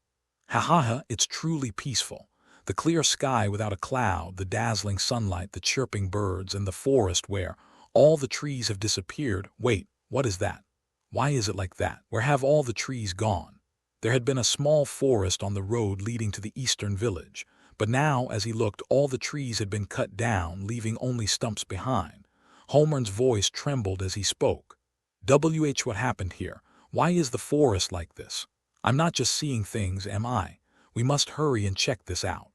Ha ha ha, it's truly peaceful. The clear sky without a cloud, the dazzling sunlight, the chirping birds, and the forest where all the trees have disappeared. Wait, what is that? Why is it like that? Where have all the trees gone? There had been a small forest on the road leading to the eastern village, but now, as he looked, all the trees had been cut down, leaving only stumps behind. Homer's voice trembled as he spoke. What happened here? Why is the forest like this? I'm not just seeing things, am I? We must hurry and check this out.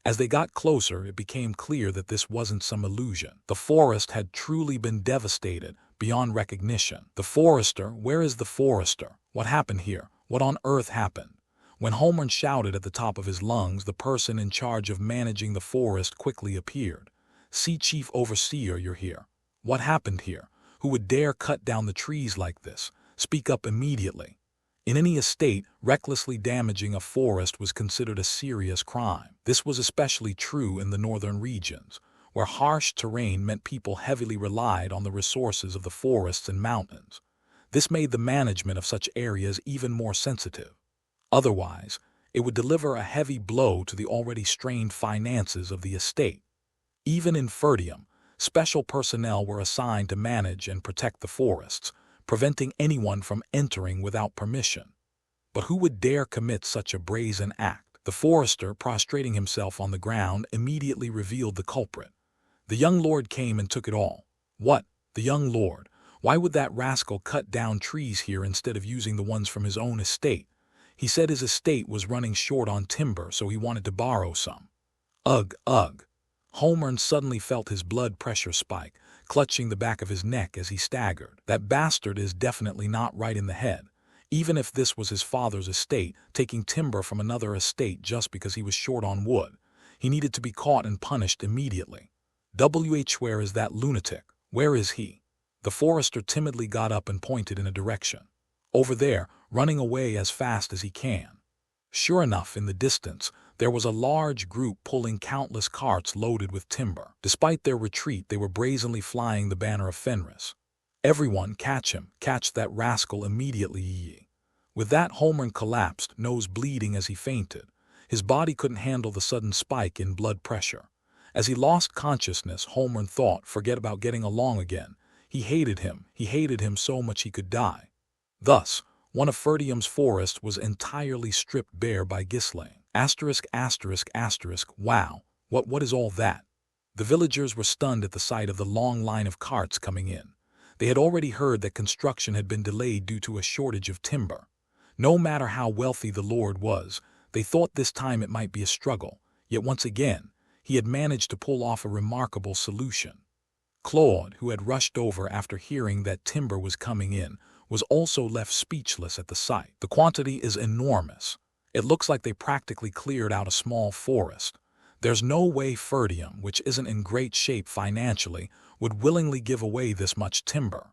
As they got closer, it became clear that this wasn't some illusion. The forest had truly been devastated beyond recognition. The forester, where is the forester? What happened here? What on earth happened? When Homer shouted at the top of his lungs, the person in charge of managing the forest quickly appeared. See, Chief Overseer, you're here. What happened here? Who would dare cut down the trees like this? Speak up immediately. In any estate, recklessly damaging a forest was considered a serious crime. This was especially true in the northern regions, where harsh terrain meant people heavily relied on the resources of the forests and mountains. This made the management of such areas even more sensitive. Otherwise, it would deliver a heavy blow to the already strained finances of the estate. Even in Ferdium, special personnel were assigned to manage and protect the forests, preventing anyone from entering without permission. But who would dare commit such a brazen act? The forester, prostrating himself on the ground, immediately revealed the culprit. The young lord came and took it all. What? The young lord? Why would that rascal cut down trees here instead of using the ones from his own estate? He said his estate was running short on timber, so he wanted to borrow some. Ugh, ugh. Homer suddenly felt his blood pressure spike, clutching the back of his neck as he staggered. That bastard is definitely not right in the head. Even if this was his father's estate, taking timber from another estate just because he was short on wood, he needed to be caught and punished immediately. Where is that lunatic? Where is he? The forester timidly got up and pointed in a direction. Over there, running away as fast as he can. Sure enough, in the distance, there was a large group pulling countless carts loaded with timber. Despite their retreat, they were brazenly flying the banner of Fenris. Everyone, catch him, catch that rascal immediately. With that, Homer collapsed, nose bleeding as he fainted. His body couldn't handle the sudden spike in blood pressure. As he lost consciousness, Homer thought, forget about getting along again. He hated him so much he could die. Thus, one of Ferdium's forests was entirely stripped bare by Ghislaine. Wow, what is all that? The villagers were stunned at the sight of the long line of carts coming in. They had already heard that construction had been delayed due to a shortage of timber. No matter how wealthy the lord was, they thought this time it might be a struggle, yet once again, he had managed to pull off a remarkable solution. Claude, who had rushed over after hearing that timber was coming in, was also left speechless at the sight. The quantity is enormous. It looks like they practically cleared out a small forest. There's no way Ferdium, which isn't in great shape financially, would willingly give away this much timber.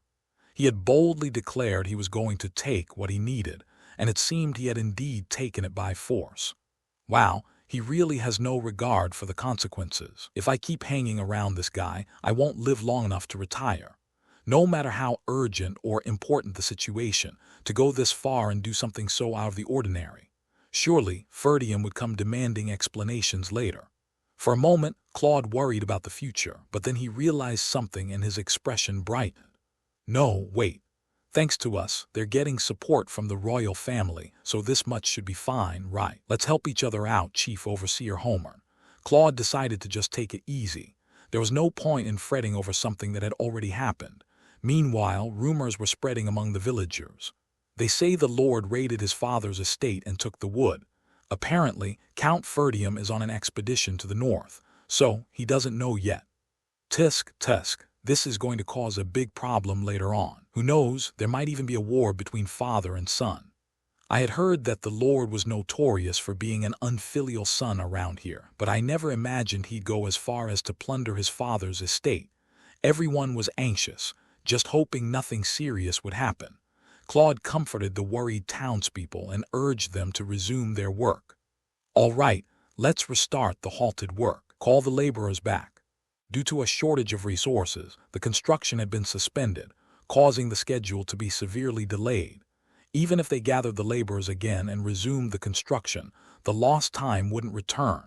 He had boldly declared he was going to take what he needed, and it seemed he had indeed taken it by force. Wow, he really has no regard for the consequences. If I keep hanging around this guy, I won't live long enough to retire. No matter how urgent or important the situation, to go this far and do something so out of the ordinary. Surely, Ferdium would come demanding explanations later. For a moment, Claude worried about the future, but then he realized something and his expression brightened. No, wait. Thanks to us, they're getting support from the royal family, so this much should be fine, right? Let's help each other out, Chief Overseer Homer. Claude decided to just take it easy. There was no point in fretting over something that had already happened. Meanwhile, rumors were spreading among the villagers. They say the Lord raided his father's estate and took the wood. Apparently, Count Ferdium is on an expedition to the north, so he doesn't know yet. Tusk, this is going to cause a big problem later on. Who knows, there might even be a war between father and son. I had heard that the Lord was notorious for being an unfilial son around here, but I never imagined he'd go as far as to plunder his father's estate. Everyone was anxious, just hoping nothing serious would happen. Claude comforted the worried townspeople and urged them to resume their work. All right, let's restart the halted work. Call the laborers back. Due to a shortage of resources, the construction had been suspended, causing the schedule to be severely delayed. Even if they gathered the laborers again and resumed the construction, the lost time wouldn't return.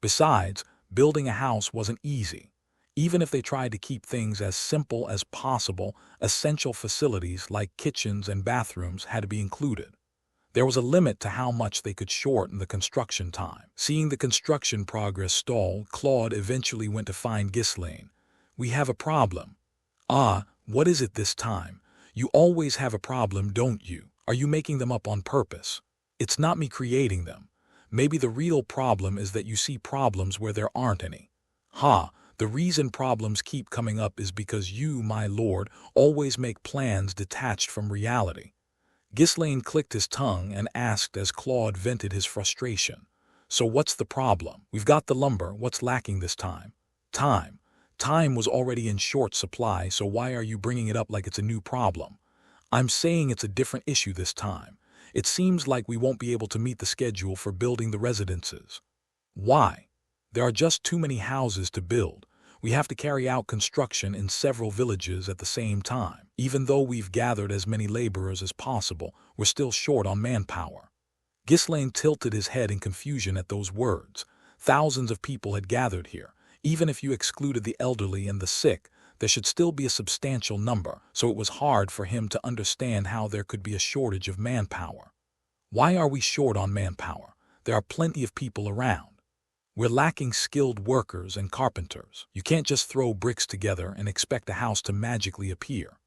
Besides, building a house wasn't easy. Even if they tried to keep things as simple as possible, essential facilities like kitchens and bathrooms had to be included. There was a limit to how much they could shorten the construction time. Seeing the construction progress stall, Claude eventually went to find Ghislaine. "We have a problem." "Ah, what is it this time? You always have a problem, don't you? Are you making them up on purpose?" "It's not me creating them. Maybe the real problem is that you see problems where there aren't any." "Ha, the reason problems keep coming up is because you, my lord, always make plans detached from reality." Ghislaine clicked his tongue and asked as Claude vented his frustration. "So what's the problem? We've got the lumber, what's lacking this time?" "Time. Time was already in short supply, so why are you bringing it up like it's a new problem?" "I'm saying it's a different issue this time. It seems like we won't be able to meet the schedule for building the residences." "Why?" "There are just too many houses to build. We have to carry out construction in several villages at the same time. Even though we've gathered as many laborers as possible, we're still short on manpower." Ghislaine tilted his head in confusion at those words. Thousands of people had gathered here. Even if you excluded the elderly and the sick, there should still be a substantial number, so it was hard for him to understand how there could be a shortage of manpower. "Why are we short on manpower? There are plenty of people around." "We're lacking skilled workers and carpenters. You can't just throw bricks together and expect a house to magically appear."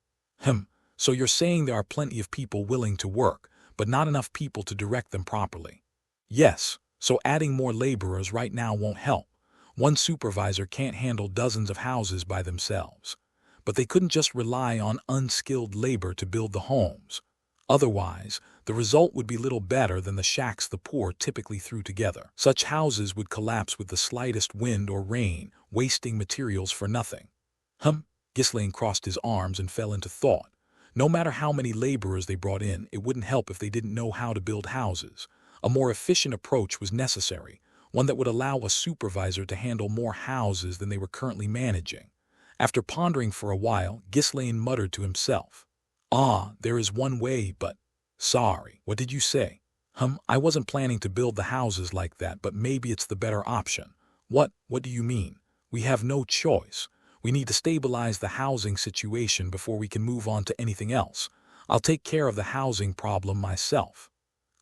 So you're saying there are plenty of people willing to work, but not enough people to direct them properly?" "Yes, so adding more laborers right now won't help. One supervisor can't handle dozens of houses by themselves. But they couldn't just rely on unskilled labor to build the homes. Otherwise, the result would be little better than the shacks the poor typically threw together. Such houses would collapse with the slightest wind or rain, wasting materials for nothing." Ghislaine crossed his arms and fell into thought. No matter how many laborers they brought in, it wouldn't help if they didn't know how to build houses. A more efficient approach was necessary, one that would allow a supervisor to handle more houses than they were currently managing. After pondering for a while, Ghislaine muttered to himself, "Ah, there is one way, but—" "Sorry, what did you say?" I wasn't planning to build the houses like that, but maybe it's the better option." What do you mean?" "We have no choice. We need to stabilize the housing situation before we can move on to anything else. I'll take care of the housing problem myself."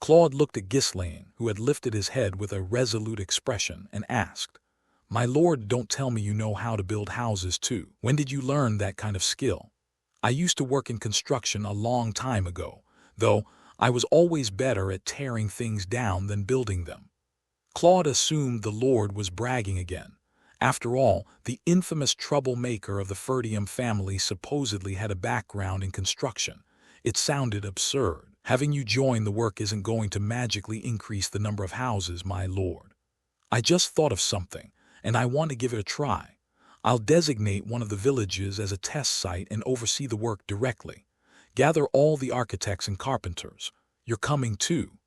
Claude looked at Ghislaine, who had lifted his head with a resolute expression, and asked, "My lord, don't tell me you know how to build houses too. When did you learn that kind of skill?" "I used to work in construction a long time ago, though I was always better at tearing things down than building them." Claude assumed the lord was bragging again. After all, the infamous troublemaker of the Ferdium family supposedly had a background in construction. It sounded absurd. "Having you join the work isn't going to magically increase the number of houses, my lord. I just thought of something, and I want to give it a try. I'll designate one of the villages as a test site and oversee the work directly. Gather all the architects and carpenters. You're coming too."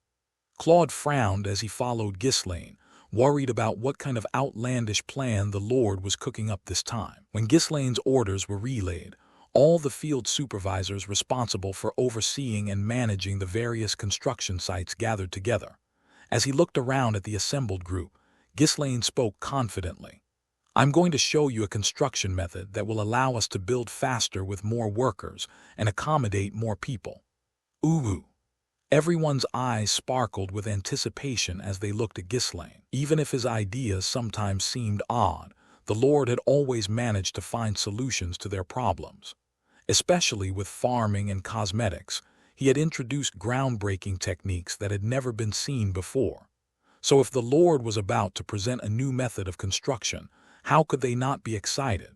Claude frowned as he followed Ghislaine, worried about what kind of outlandish plan the lord was cooking up this time. When Ghislaine's orders were relayed, all the field supervisors responsible for overseeing and managing the various construction sites gathered together. As he looked around at the assembled group, Ghislaine spoke confidently. "I'm going to show you a construction method that will allow us to build faster with more workers and accommodate more people." Ooh! Everyone's eyes sparkled with anticipation as they looked at Ghislaine. Even if his ideas sometimes seemed odd, the lord had always managed to find solutions to their problems. Especially with farming and cosmetics, He had introduced groundbreaking techniques that had never been seen before. So if the Lord was about to present a new method of construction, how could they not be excited?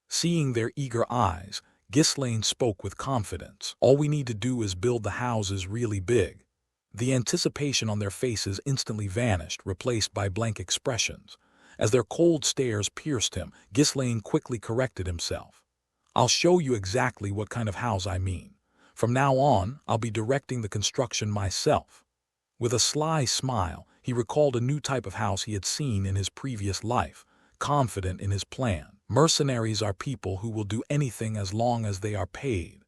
Seeing their eager eyes, Ghislaine spoke with confidence. All we need to do is build the houses really big. The anticipation on their faces instantly vanished, replaced by blank expressions. As their cold stares pierced him, Ghislaine quickly corrected himself. I'll show you exactly what kind of house I mean. From now on, I'll be directing the construction myself. With a sly smile, he recalled a new type of house he had seen in his previous life, confident in his plan. Mercenaries are people who will do anything as long as they are paid.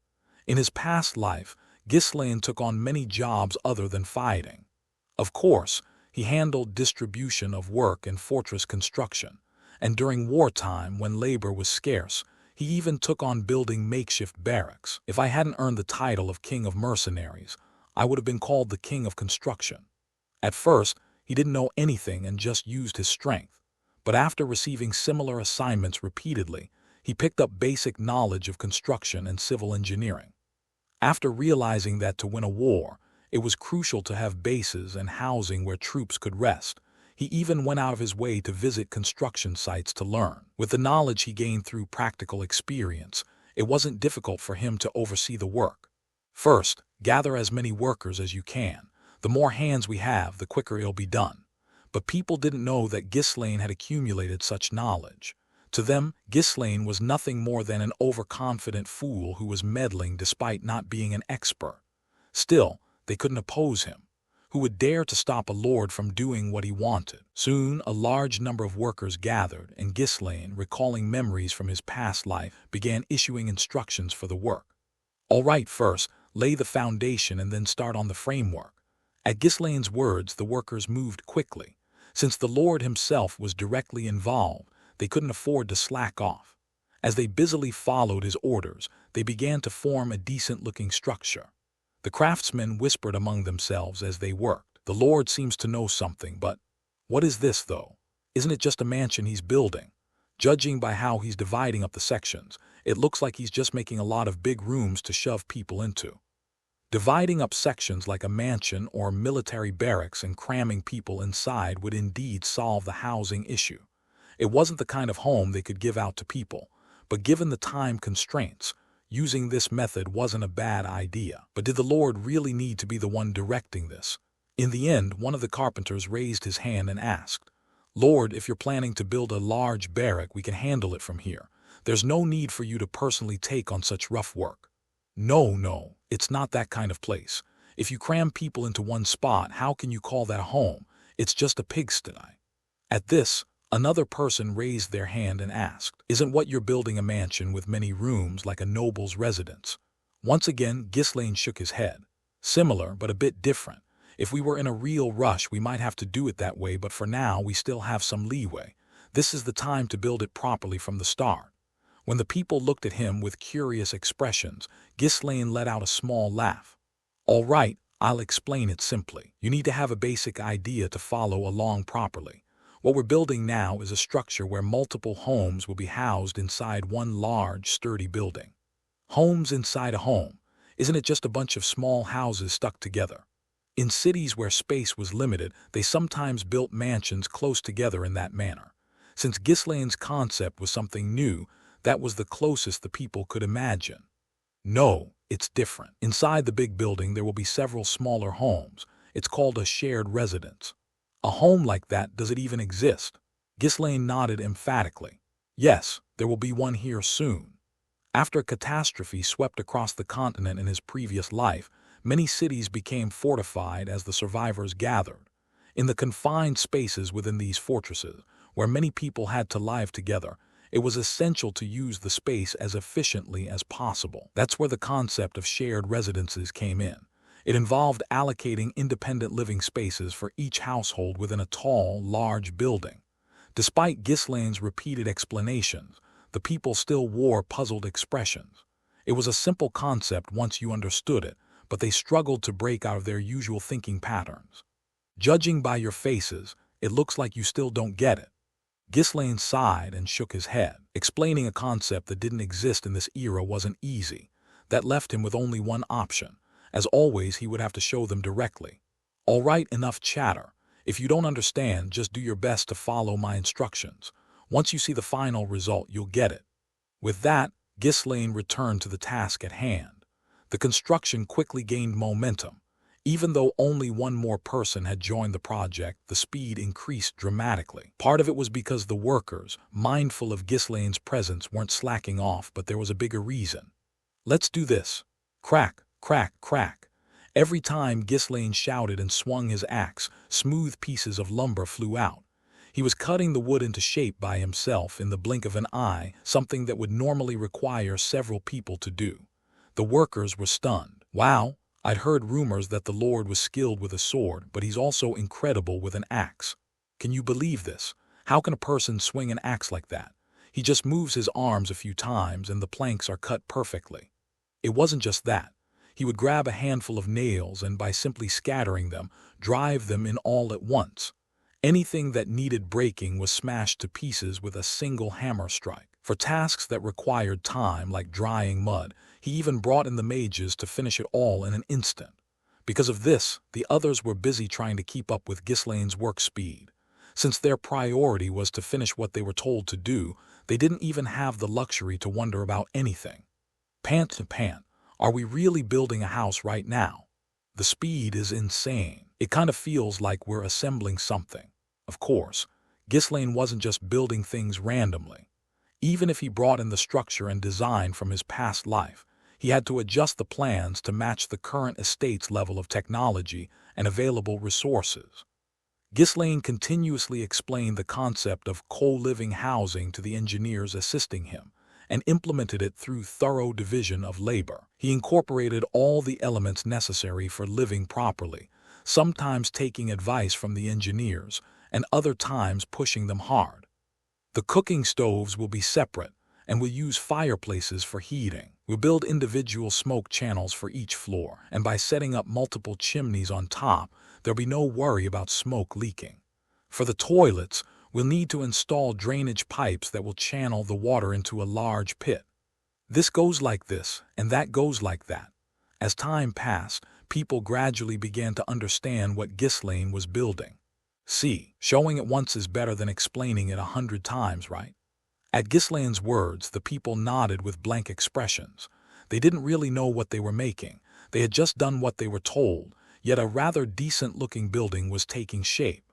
In his past life, Ghislaine took on many jobs other than fighting. Of course, he handled distribution of work and fortress construction, and during wartime when labor was scarce, he even took on building makeshift barracks. If I hadn't earned the title of King of Mercenaries, I would have been called the King of Construction. At first, he didn't know anything and just used his strength. But after receiving similar assignments repeatedly, he picked up basic knowledge of construction and civil engineering. After realizing that to win a war, it was crucial to have bases and housing where troops could rest, he even went out of his way to visit construction sites to learn. With the knowledge he gained through practical experience, it wasn't difficult for him to oversee the work. First, gather as many workers as you can. The more hands we have, the quicker it'll be done. But people didn't know that Ghislaine had accumulated such knowledge. To them, Ghislaine was nothing more than an overconfident fool who was meddling despite not being an expert. Still, they couldn't oppose him. Who would dare to stop a lord from doing what he wanted? Soon, a large number of workers gathered, and Ghislaine, recalling memories from his past life, began issuing instructions for the work. All right, first, lay the foundation and then start on the framework. At Ghislaine's words, the workers moved quickly. Since the Lord himself was directly involved, they couldn't afford to slack off. As they busily followed his orders, they began to form a decent-looking structure. The craftsmen whispered among themselves as they worked. The Lord seems to know something, but what is this, though? Isn't it just a mansion he's building? Judging by how he's dividing up the sections, it looks like he's just making a lot of big rooms to shove people into. Dividing up sections like a mansion or military barracks and cramming people inside would indeed solve the housing issue. It wasn't the kind of home they could give out to people, but given the time constraints, using this method wasn't a bad idea. But did the Lord really need to be the one directing this? In the end, one of the carpenters raised his hand and asked, "Lord, if you're planning to build a large barrack, we can handle it from here. There's no need for you to personally take on such rough work." No, it's not that kind of place. If you cram people into one spot, how can you call that a home? It's just a pigsty. At this, another person raised their hand and asked, "Isn't what you're building a mansion with many rooms like a noble's residence?" Once again, Ghislaine shook his head. Similar, but a bit different. If we were in a real rush, we might have to do it that way, but for now, we still have some leeway. This is the time to build it properly from the start. When the people looked at him with curious expressions, Ghislaine let out a small laugh. "All right, I'll explain it simply. You need to have a basic idea to follow along properly. What we're building now is a structure where multiple homes will be housed inside one large, sturdy building. Homes inside a home. Isn't it just a bunch of small houses stuck together? In cities where space was limited, they sometimes built mansions close together in that manner. Since Ghislaine's concept was something new, that was the closest the people could imagine. No, it's different. Inside the big building, there will be several smaller homes. It's called a shared residence." "A home like that, does it even exist?" Ghislaine nodded emphatically. "Yes, there will be one here soon." After a catastrophe swept across the continent in his previous life, many cities became fortified as the survivors gathered. In the confined spaces within these fortresses, where many people had to live together, it was essential to use the space as efficiently as possible. That's where the concept of shared residences came in. It involved allocating independent living spaces for each household within a tall, large building. Despite Ghislaine's repeated explanations, the people still wore puzzled expressions. It was a simple concept once you understood it, but they struggled to break out of their usual thinking patterns. "Judging by your faces, it looks like you still don't get it." Ghislaine sighed and shook his head. Explaining a concept that didn't exist in this era wasn't easy. That left him with only one option, As always, he would have to show them directly. All right, enough chatter. If you don't understand, just do your best to follow my instructions. Once you see the final result, you'll get it. With that, Ghislaine returned to the task at hand. The construction quickly gained momentum. Even though only one more person had joined the project, the speed increased dramatically. Part of it was because the workers, mindful of Ghislaine's presence, weren't slacking off, but there was a bigger reason. Let's do this. Crack, crack, crack. Every time Ghislaine shouted and swung his axe, smooth pieces of lumber flew out. He was cutting the wood into shape by himself in the blink of an eye, something that would normally require several people to do. The workers were stunned. Wow, I'd heard rumors that the Lord was skilled with a sword, but he's also incredible with an axe. Can you believe this? How can a person swing an axe like that? He just moves his arms a few times and the planks are cut perfectly. It wasn't just that. He would grab a handful of nails and by simply scattering them, drive them in all at once. Anything that needed breaking was smashed to pieces with a single hammer strike. For tasks that required time, like drying mud, he even brought in the mages to finish it all in an instant. Because of this, the others were busy trying to keep up with Ghislaine's work speed. Since their priority was to finish what they were told to do, they didn't even have the luxury to wonder about anything. Pant to pant, are we really building a house right now? The speed is insane. It kind of feels like we're assembling something. Of course, Ghislaine wasn't just building things randomly. Even if he brought in the structure and design from his past life, he had to adjust the plans to match the current estate's level of technology and available resources. Ghislaine continuously explained the concept of co-living housing to the engineers assisting him, and implemented it through thorough division of labor. He incorporated all the elements necessary for living properly, sometimes taking advice from the engineers, and other times pushing them hard. The cooking stoves will be separate, and we'll use fireplaces for heating. We'll build individual smoke channels for each floor, and by setting up multiple chimneys on top, there'll be no worry about smoke leaking. For the toilets, we'll need to install drainage pipes that will channel the water into a large pit. This goes like this, and that goes like that. As time passed, people gradually began to understand what Ghislaine was building. See, showing it once is better than explaining it 100 times, right? At Ghislaine's words, the people nodded with blank expressions. They didn't really know what they were making. They had just done what they were told, yet a rather decent-looking building was taking shape.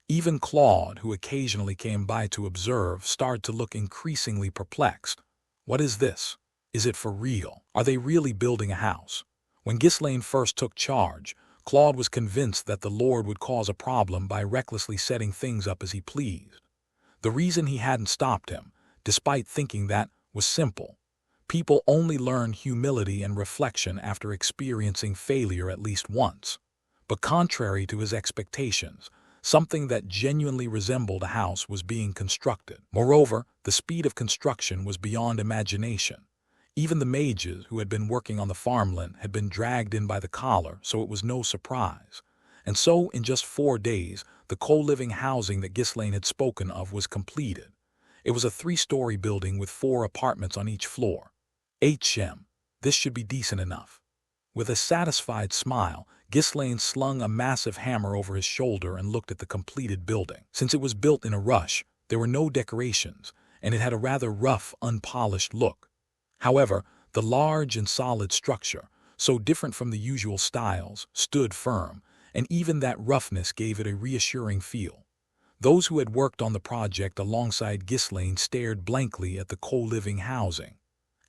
Even Claude, who occasionally came by to observe, started to look increasingly perplexed. What is this? Is it for real? Are they really building a house? When Ghislaine first took charge, Claude was convinced that the Lord would cause a problem by recklessly setting things up as he pleased. The reason he hadn't stopped him, despite thinking that, was simple. People only learn humility and reflection after experiencing failure at least once. But contrary to his expectations, something that genuinely resembled a house was being constructed. Moreover, the speed of construction was beyond imagination. Even the mages who had been working on the farmland had been dragged in by the collar, so it was no surprise. And so, in just 4 days, the co-living housing that Ghislaine had spoken of was completed. It was a 3-story building with 4 apartments on each floor. This should be decent enough. With a satisfied smile, Ghislaine slung a massive hammer over his shoulder and looked at the completed building. Since it was built in a rush, there were no decorations, and it had a rather rough, unpolished look. However, the large and solid structure, so different from the usual styles, stood firm, and even that roughness gave it a reassuring feel. Those who had worked on the project alongside Ghislaine stared blankly at the co-living housing.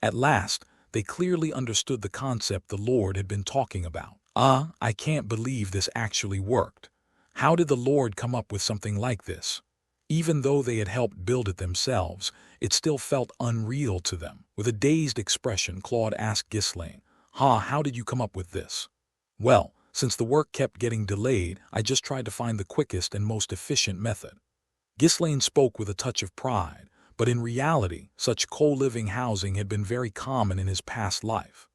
At last, they clearly understood the concept the Lord had been talking about. I can't believe this actually worked. How did the Lord come up with something like this? Even though they had helped build it themselves, it still felt unreal to them. With a dazed expression, Claude asked Ghislaine, how did you come up with this? Well, since the work kept getting delayed, I just tried to find the quickest and most efficient method. Ghislaine spoke with a touch of pride, but in reality, such co-living housing had been very common in his past life.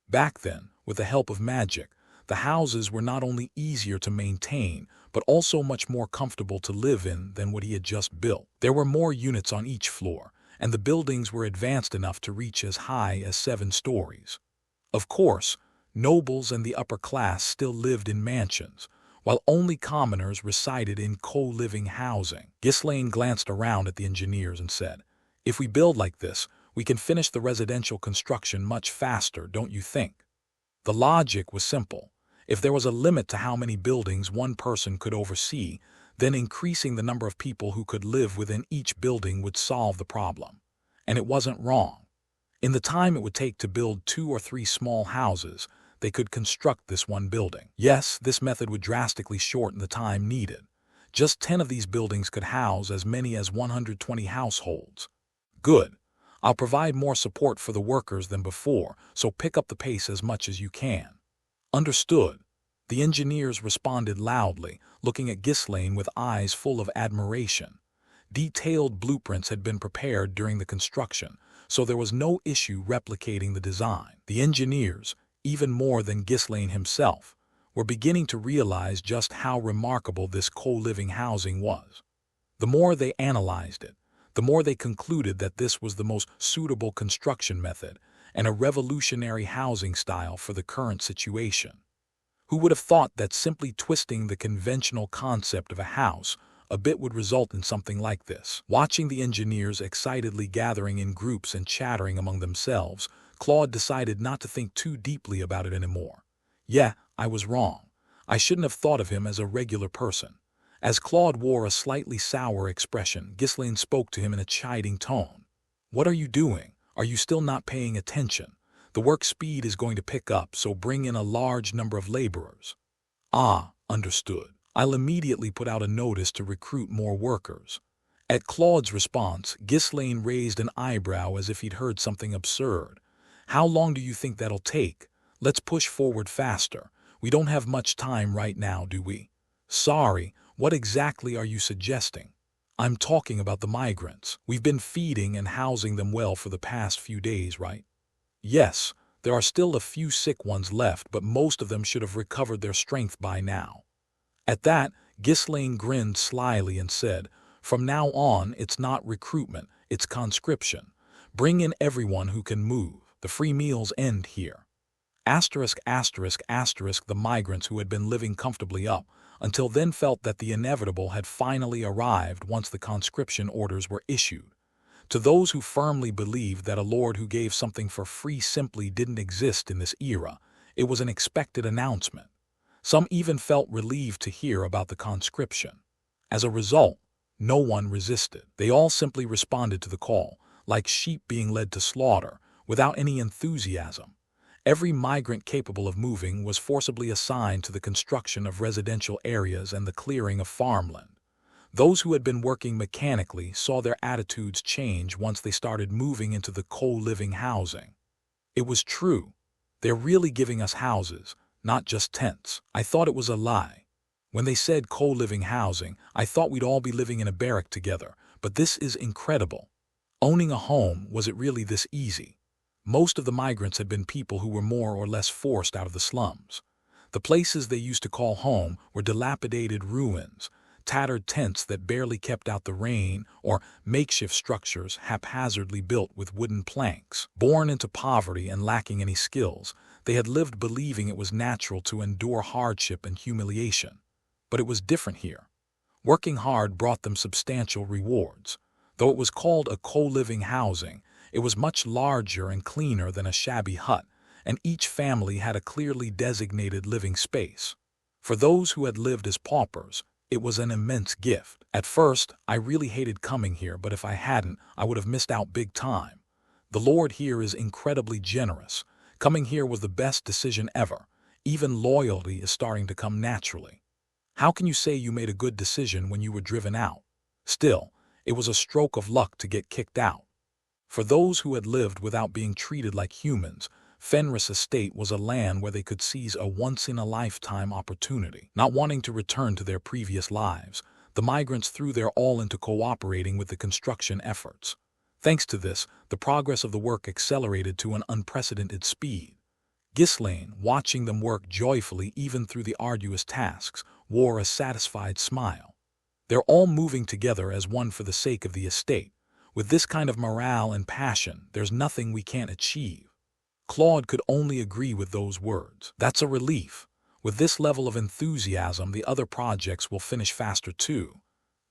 Back then, with the help of magic, the houses were not only easier to maintain, but also much more comfortable to live in than what he had just built. There were more units on each floor, and the buildings were advanced enough to reach as high as 7 stories. Of course, Nobles and the upper class still lived in mansions, while only commoners resided in co-living housing. Ghislaine glanced around at the engineers and said, "If we build like this, we can finish the residential construction much faster, don't you think?" The logic was simple. If there was a limit to how many buildings one person could oversee, then increasing the number of people who could live within each building would solve the problem. And it wasn't wrong. In the time it would take to build 2 or 3 small houses, they could construct this one building. Yes, this method would drastically shorten the time needed. Just 10 of these buildings could house as many as 120 households. Good. I'll provide more support for the workers than before, so pick up the pace as much as you can. Understood. The engineers responded loudly, looking at Ghislaine with eyes full of admiration. Detailed blueprints had been prepared during the construction, so there was no issue replicating the design. The engineers, even more than Ghislaine himself, were beginning to realize just how remarkable this co-living housing was. The more they analyzed it, the more they concluded that this was the most suitable construction method and a revolutionary housing style for the current situation. Who would have thought that simply twisting the conventional concept of a house a bit would result in something like this? Watching the engineers excitedly gathering in groups and chattering among themselves, Claude decided not to think too deeply about it anymore. Yeah, I was wrong. I shouldn't have thought of him as a regular person. As Claude wore a slightly sour expression, Ghislaine spoke to him in a chiding tone. "What are you doing? Are you still not paying attention? The work speed is going to pick up, so bring in a large number of laborers." "Ah, understood. I'll immediately put out a notice to recruit more workers." At Claude's response, Ghislaine raised an eyebrow as if he'd heard something absurd. "How long do you think that'll take? Let's push forward faster. We don't have much time right now, do we?" "Sorry, what exactly are you suggesting?" "I'm talking about the migrants. We've been feeding and housing them well for the past few days, right?" "Yes, there are still a few sick ones left, but most of them should have recovered their strength by now." At that, Ghislaine grinned slyly and said, "From now on, it's not recruitment, it's conscription. Bring in everyone who can move. The free meals end here." Asterisk, asterisk, asterisk, the migrants who had been living comfortably up until then felt that the inevitable had finally arrived once the conscription orders were issued. To those who firmly believed that a lord who gave something for free simply didn't exist in this era, it was an expected announcement. Some even felt relieved to hear about the conscription. As a result, no one resisted. They all simply responded to the call, like sheep being led to slaughter, without any enthusiasm. Every migrant capable of moving was forcibly assigned to the construction of residential areas and the clearing of farmland. Those who had been working mechanically saw their attitudes change once they started moving into the co-living housing. It was true. They're really giving us houses, not just tents. I thought it was a lie. When they said co-living housing, I thought we'd all be living in a barrack together, but this is incredible. Owning a home, was it really this easy? Most of the migrants had been people who were more or less forced out of the slums. The places they used to call home were dilapidated ruins, tattered tents that barely kept out the rain, or makeshift structures haphazardly built with wooden planks. Born into poverty and lacking any skills, they had lived believing it was natural to endure hardship and humiliation. But it was different here. Working hard brought them substantial rewards. Though it was called a co-living housing, it was much larger and cleaner than a shabby hut, and each family had a clearly designated living space. For those who had lived as paupers, it was an immense gift. At first, I really hated coming here, but if I hadn't, I would have missed out big time. The Lord here is incredibly generous. Coming here was the best decision ever. Even loyalty is starting to come naturally. How can you say you made a good decision when you were driven out? Still, it was a stroke of luck to get kicked out. For those who had lived without being treated like humans, Fenris Estate was a land where they could seize a once-in-a-lifetime opportunity. Not wanting to return to their previous lives, the migrants threw their all into cooperating with the construction efforts. Thanks to this, the progress of the work accelerated to an unprecedented speed. Ghislaine, watching them work joyfully even through the arduous tasks, wore a satisfied smile. They're all moving together as one for the sake of the estate. With this kind of morale and passion, there's nothing we can't achieve. Claude could only agree with those words. That's a relief. With this level of enthusiasm, the other projects will finish faster too.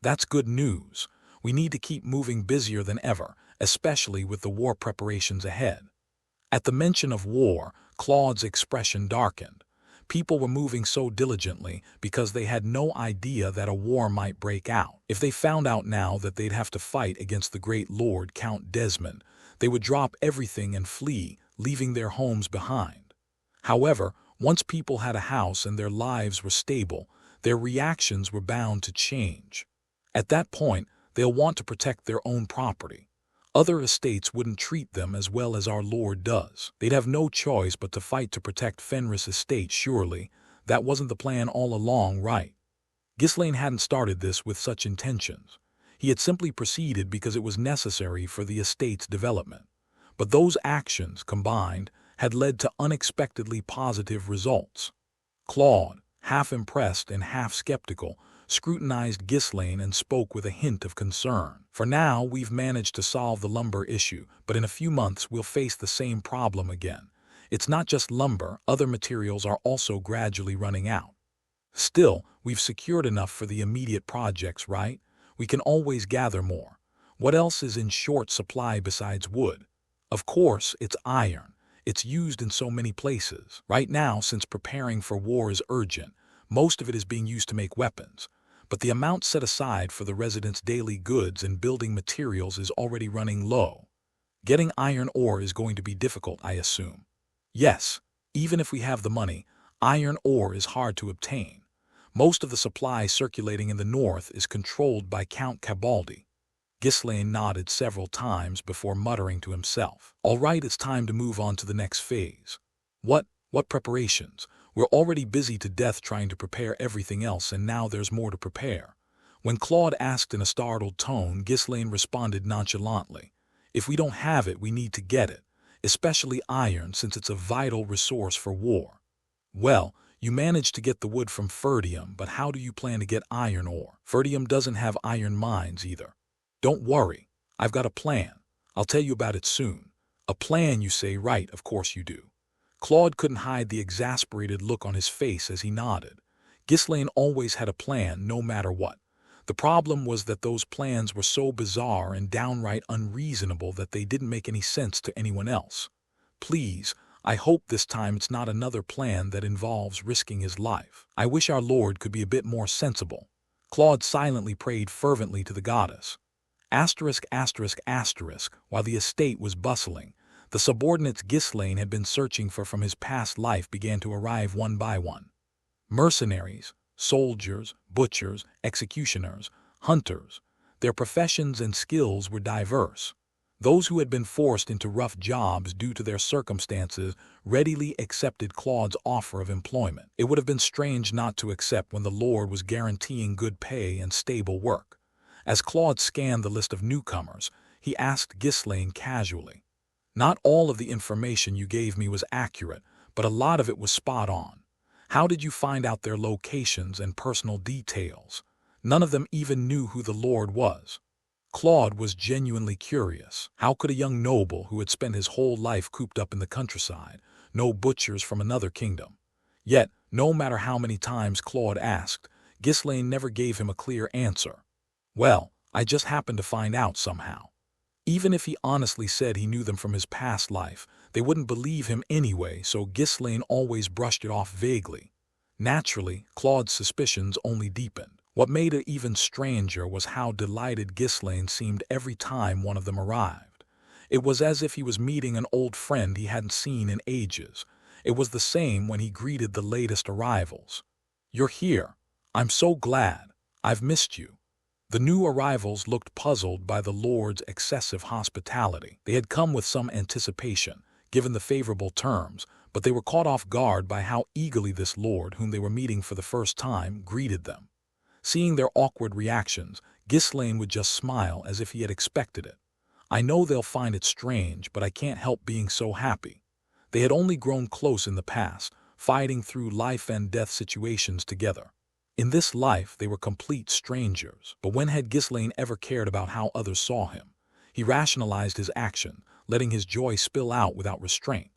That's good news. We need to keep moving busier than ever, especially with the war preparations ahead. At the mention of war, Claude's expression darkened. People were moving so diligently because they had no idea that a war might break out. If they found out now that they'd have to fight against the great lord Count Desmond, they would drop everything and flee, leaving their homes behind. However, once people had a house and their lives were stable, their reactions were bound to change. At that point, they'll want to protect their own property. Other estates wouldn't treat them as well as our lord does. They'd have no choice but to fight to protect Fenris' estate, surely. That wasn't the plan all along, right? Ghislaine hadn't started this with such intentions. He had simply proceeded because it was necessary for the estate's development. But those actions, combined, had led to unexpectedly positive results. Claude, half impressed and half skeptical, scrutinized Ghislaine and spoke with a hint of concern. For now, we've managed to solve the lumber issue, but in a few months we'll face the same problem again. It's not just lumber, other materials are also gradually running out. Still, we've secured enough for the immediate projects, right? We can always gather more. What else is in short supply besides wood? Of course, it's iron. It's used in so many places. Right now, since preparing for war is urgent, most of it is being used to make weapons. But the amount set aside for the residents' daily goods and building materials is already running low. Getting iron ore is going to be difficult, I assume. Yes, even if we have the money, iron ore is hard to obtain. Most of the supply circulating in the north is controlled by Count Cabaldi. Ghislaine nodded several times before muttering to himself. All right, it's time to move on to the next phase. What preparations? We're already busy to death trying to prepare everything else, and now there's more to prepare. When Claude asked in a startled tone, Ghislaine responded nonchalantly. If we don't have it, we need to get it, especially iron, since it's a vital resource for war. Well, you managed to get the wood from Ferdium, but how do you plan to get iron ore? Ferdium doesn't have iron mines either. Don't worry, I've got a plan. I'll tell you about it soon. A plan, you say? Right, of course you do. Claude couldn't hide the exasperated look on his face as he nodded. Ghislaine always had a plan, no matter what. The problem was that those plans were so bizarre and downright unreasonable that they didn't make any sense to anyone else. Please, I hope this time it's not another plan that involves risking his life. I wish our lord could be a bit more sensible. Claude silently prayed fervently to the goddess. Asterisk, asterisk, asterisk, while the estate was bustling, the subordinates Ghislaine had been searching for from his past life began to arrive one by one. Mercenaries, soldiers, butchers, executioners, hunters. Their professions and skills were diverse. Those who had been forced into rough jobs due to their circumstances readily accepted Claude's offer of employment. It would have been strange not to accept when the lord was guaranteeing good pay and stable work. As Claude scanned the list of newcomers, he asked Ghislaine casually, "Not all of the information you gave me was accurate, but a lot of it was spot on. How did you find out their locations and personal details? None of them even knew who the lord was." Claude was genuinely curious. How could a young noble who had spent his whole life cooped up in the countryside know butchers from another kingdom? Yet, no matter how many times Claude asked, Ghislaine never gave him a clear answer. "Well, I just happened to find out somehow." Even if he honestly said he knew them from his past life, they wouldn't believe him anyway, so Ghislaine always brushed it off vaguely. Naturally, Claude's suspicions only deepened. What made it even stranger was how delighted Ghislaine seemed every time one of them arrived. It was as if he was meeting an old friend he hadn't seen in ages. It was the same when he greeted the latest arrivals. "You're here. I'm so glad. I've missed you." The new arrivals looked puzzled by the lord's excessive hospitality. They had come with some anticipation, given the favorable terms, but they were caught off guard by how eagerly this lord, whom they were meeting for the first time, greeted them. Seeing their awkward reactions, Ghislaine would just smile as if he had expected it. "I know they'll find it strange, but I can't help being so happy." They had only grown close in the past, fighting through life and death situations together. In this life, they were complete strangers. But when had Ghislaine ever cared about how others saw him? He rationalized his action, letting his joy spill out without restraint.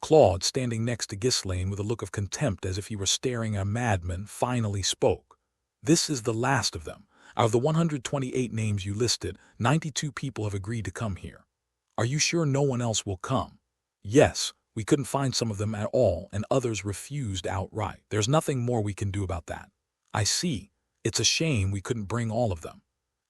Claude, standing next to Ghislaine with a look of contempt as if he were staring at a madman, finally spoke. This is the last of them. Out of the 128 names you listed, 92 people have agreed to come here. Are you sure no one else will come? Yes, we couldn't find some of them at all, and others refused outright. There's nothing more we can do about that. I see. It's a shame we couldn't bring all of them.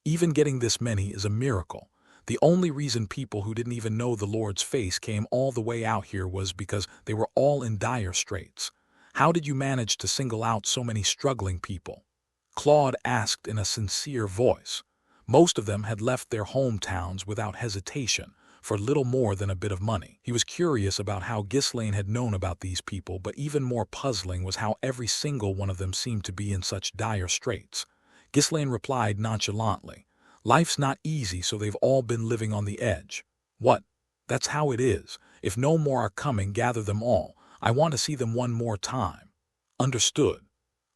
Even getting this many is a miracle. The only reason people who didn't even know the Lord's face came all the way out here was because they were all in dire straits. How did you manage to single out so many struggling people? Claude asked in a sincere voice. Most of them had left their hometowns without hesitation, for little more than a bit of money. He was curious about how Ghislaine had known about these people, but even more puzzling was how every single one of them seemed to be in such dire straits. Ghislaine replied nonchalantly, "Life's not easy, so they've all been living on the edge." "What? That's how it is. If no more are coming, gather them all. I want to see them one more time." "Understood."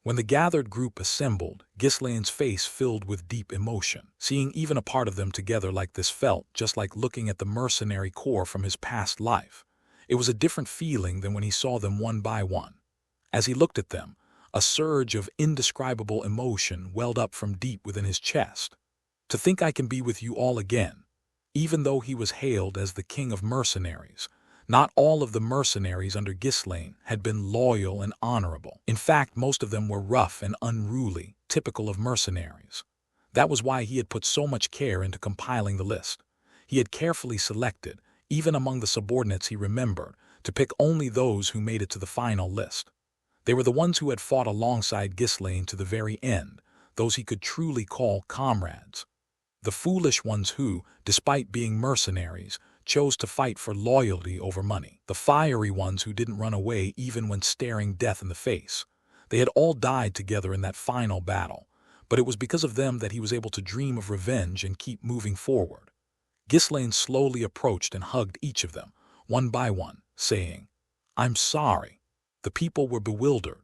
When the gathered group assembled, Ghislaine's face filled with deep emotion. Seeing even a part of them together like this felt just like looking at the mercenary corps from his past life. It was a different feeling than when he saw them one by one. As he looked at them, a surge of indescribable emotion welled up from deep within his chest. To think I can be with you all again. Even though he was hailed as the King of Mercenaries, not all of the mercenaries under Ghislaine had been loyal and honorable. In fact, most of them were rough and unruly, typical of mercenaries. That was why he had put so much care into compiling the list. He had carefully selected, even among the subordinates he remembered, to pick only those who made it to the final list. They were the ones who had fought alongside Ghislaine to the very end, those he could truly call comrades. The foolish ones who, despite being mercenaries, chose to fight for loyalty over money. The fiery ones who didn't run away even when staring death in the face. They had all died together in that final battle, but it was because of them that he was able to dream of revenge and keep moving forward. Ghislaine slowly approached and hugged each of them, one by one, saying, "I'm sorry." The people were bewildered.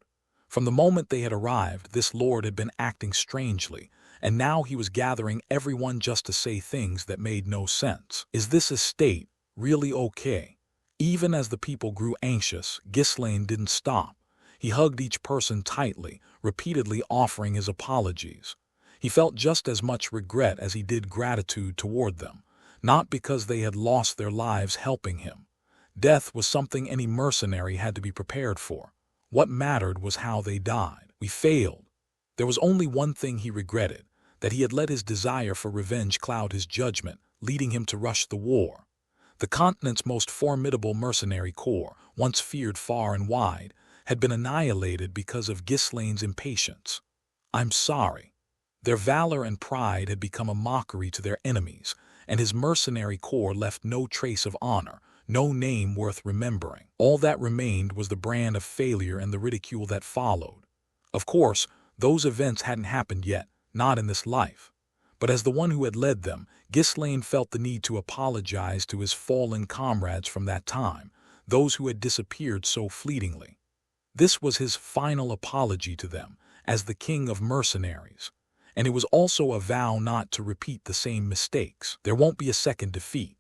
From the moment they had arrived, this lord had been acting strangely, and now he was gathering everyone just to say things that made no sense. Is this estate really okay? Even as the people grew anxious, Ghislaine didn't stop. He hugged each person tightly, repeatedly offering his apologies. He felt just as much regret as he did gratitude toward them, not because they had lost their lives helping him. Death was something any mercenary had to be prepared for. What mattered was how they died. We failed. There was only one thing he regretted, that he had let his desire for revenge cloud his judgment, leading him to rush the war. The continent's most formidable mercenary corps, once feared far and wide, had been annihilated because of Ghislaine's impatience. I'm sorry. Their valor and pride had become a mockery to their enemies, and his mercenary corps left no trace of honor, no name worth remembering. All that remained was the brand of failure and the ridicule that followed. Of course, those events hadn't happened yet, not in this life. But as the one who had led them, Ghislaine felt the need to apologize to his fallen comrades from that time, those who had disappeared so fleetingly. This was his final apology to them, as the King of Mercenaries. And it was also a vow not to repeat the same mistakes. There won't be a second defeat.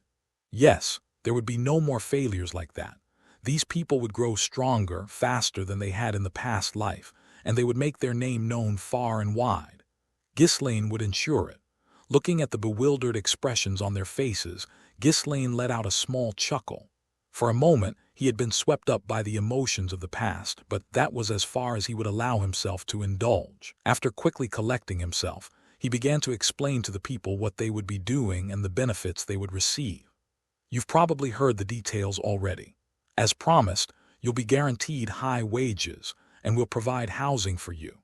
Yes, there would be no more failures like that. These people would grow stronger, faster than they had in the past life, and they would make their name known far and wide. Ghislaine would ensure it. Looking at the bewildered expressions on their faces, Ghislaine let out a small chuckle. For a moment, he had been swept up by the emotions of the past, but that was as far as he would allow himself to indulge. After quickly collecting himself, he began to explain to the people what they would be doing and the benefits they would receive. You've probably heard the details already. As promised, you'll be guaranteed high wages, and we'll provide housing for you.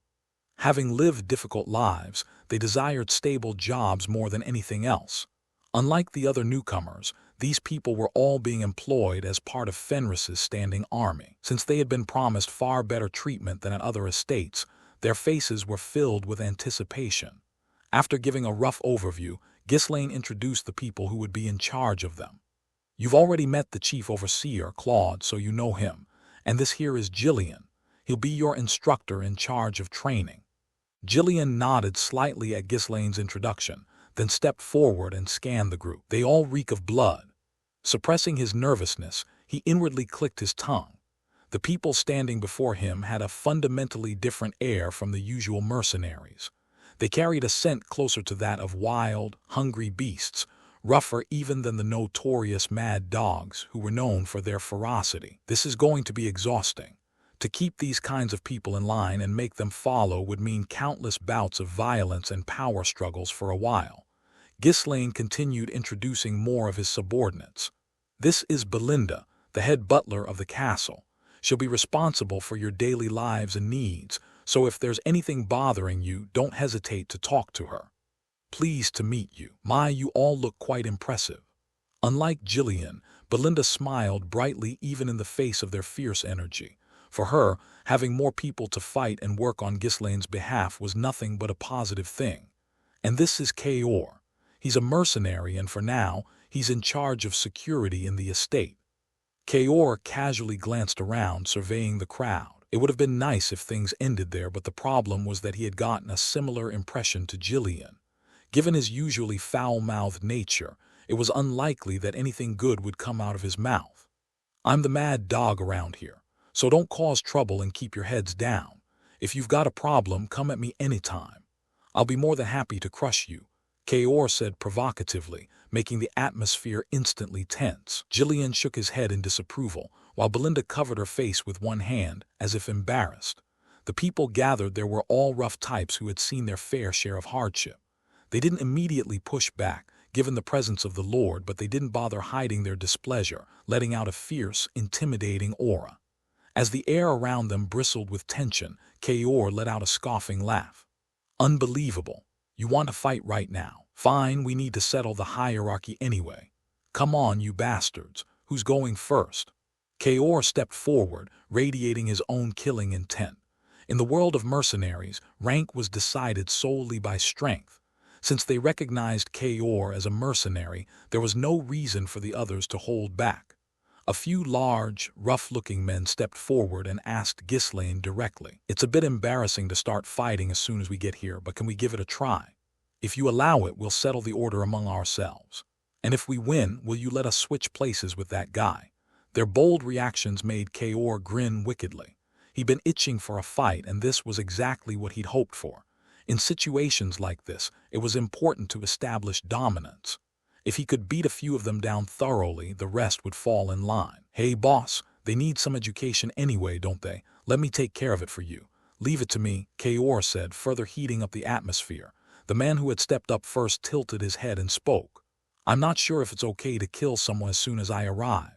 Having lived difficult lives, they desired stable jobs more than anything else. Unlike the other newcomers, these people were all being employed as part of Fenris's standing army. Since they had been promised far better treatment than at other estates, their faces were filled with anticipation. After giving a rough overview, Ghislaine introduced the people who would be in charge of them. You've already met the chief overseer, Claude, so you know him, and this here is Jillian. He'll be your instructor in charge of training. Jillian nodded slightly at Ghislaine's introduction, then stepped forward and scanned the group. They all reek of blood. Suppressing his nervousness, He inwardly clicked his tongue. The people standing before him had a fundamentally different air from the usual mercenaries. They carried a scent closer to that of wild, hungry beasts, rougher even than the notorious mad dogs who were known for their ferocity. This is going to be exhausting. To keep these kinds of people in line and make them follow would mean countless bouts of violence and power struggles for a while. Ghislaine continued introducing more of his subordinates. This is Belinda, the head butler of the castle. She'll be responsible for your daily lives and needs, so if there's anything bothering you, don't hesitate to talk to her. Pleased to meet you. You all look quite impressive. Unlike Jillian, Belinda smiled brightly even in the face of their fierce energy. For her, having more people to fight and work on Ghislaine's behalf was nothing but a positive thing. And this is Kaor. He's a mercenary and for now, he's in charge of security in the estate. Kaor casually glanced around, surveying the crowd. It would have been nice if things ended there, but the problem was that he had gotten a similar impression to Jillian. Given his usually foul-mouthed nature, it was unlikely that anything good would come out of his mouth. I'm the mad dog around here, so don't cause trouble and keep your heads down. If you've got a problem, come at me anytime. I'll be more than happy to crush you, Kaor said provocatively, making the atmosphere instantly tense. Jillian shook his head in disapproval, while Belinda covered her face with one hand, as if embarrassed. The people gathered there were all rough types who had seen their fair share of hardship. They didn't immediately push back, given the presence of the Lord, but they didn't bother hiding their displeasure, letting out a fierce, intimidating aura. As the air around them bristled with tension, Kaor let out a scoffing laugh. Unbelievable. You want to fight right now? Fine, we need to settle the hierarchy anyway. Come on, you bastards. Who's going first? Kaor stepped forward, radiating his own killing intent. In the world of mercenaries, rank was decided solely by strength. Since they recognized Kaor as a mercenary, there was no reason for the others to hold back. A few large, rough-looking men stepped forward and asked Ghislaine directly. It's a bit embarrassing to start fighting as soon as we get here, but can we give it a try? If you allow it, we'll settle the order among ourselves. And if we win, will you let us switch places with that guy? Their bold reactions made Kaor grin wickedly. He'd been itching for a fight, and this was exactly what he'd hoped for. In situations like this, it was important to establish dominance. If he could beat a few of them down thoroughly, the rest would fall in line. Hey boss, they need some education anyway, don't they? Let me take care of it for you. Leave it to me, Kaor said, further heating up the atmosphere. The man who had stepped up first tilted his head and spoke. I'm not sure if it's okay to kill someone as soon as I arrive.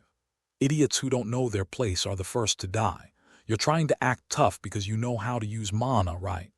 Idiots who don't know their place are the first to die. You're trying to act tough because you know how to use mana, right?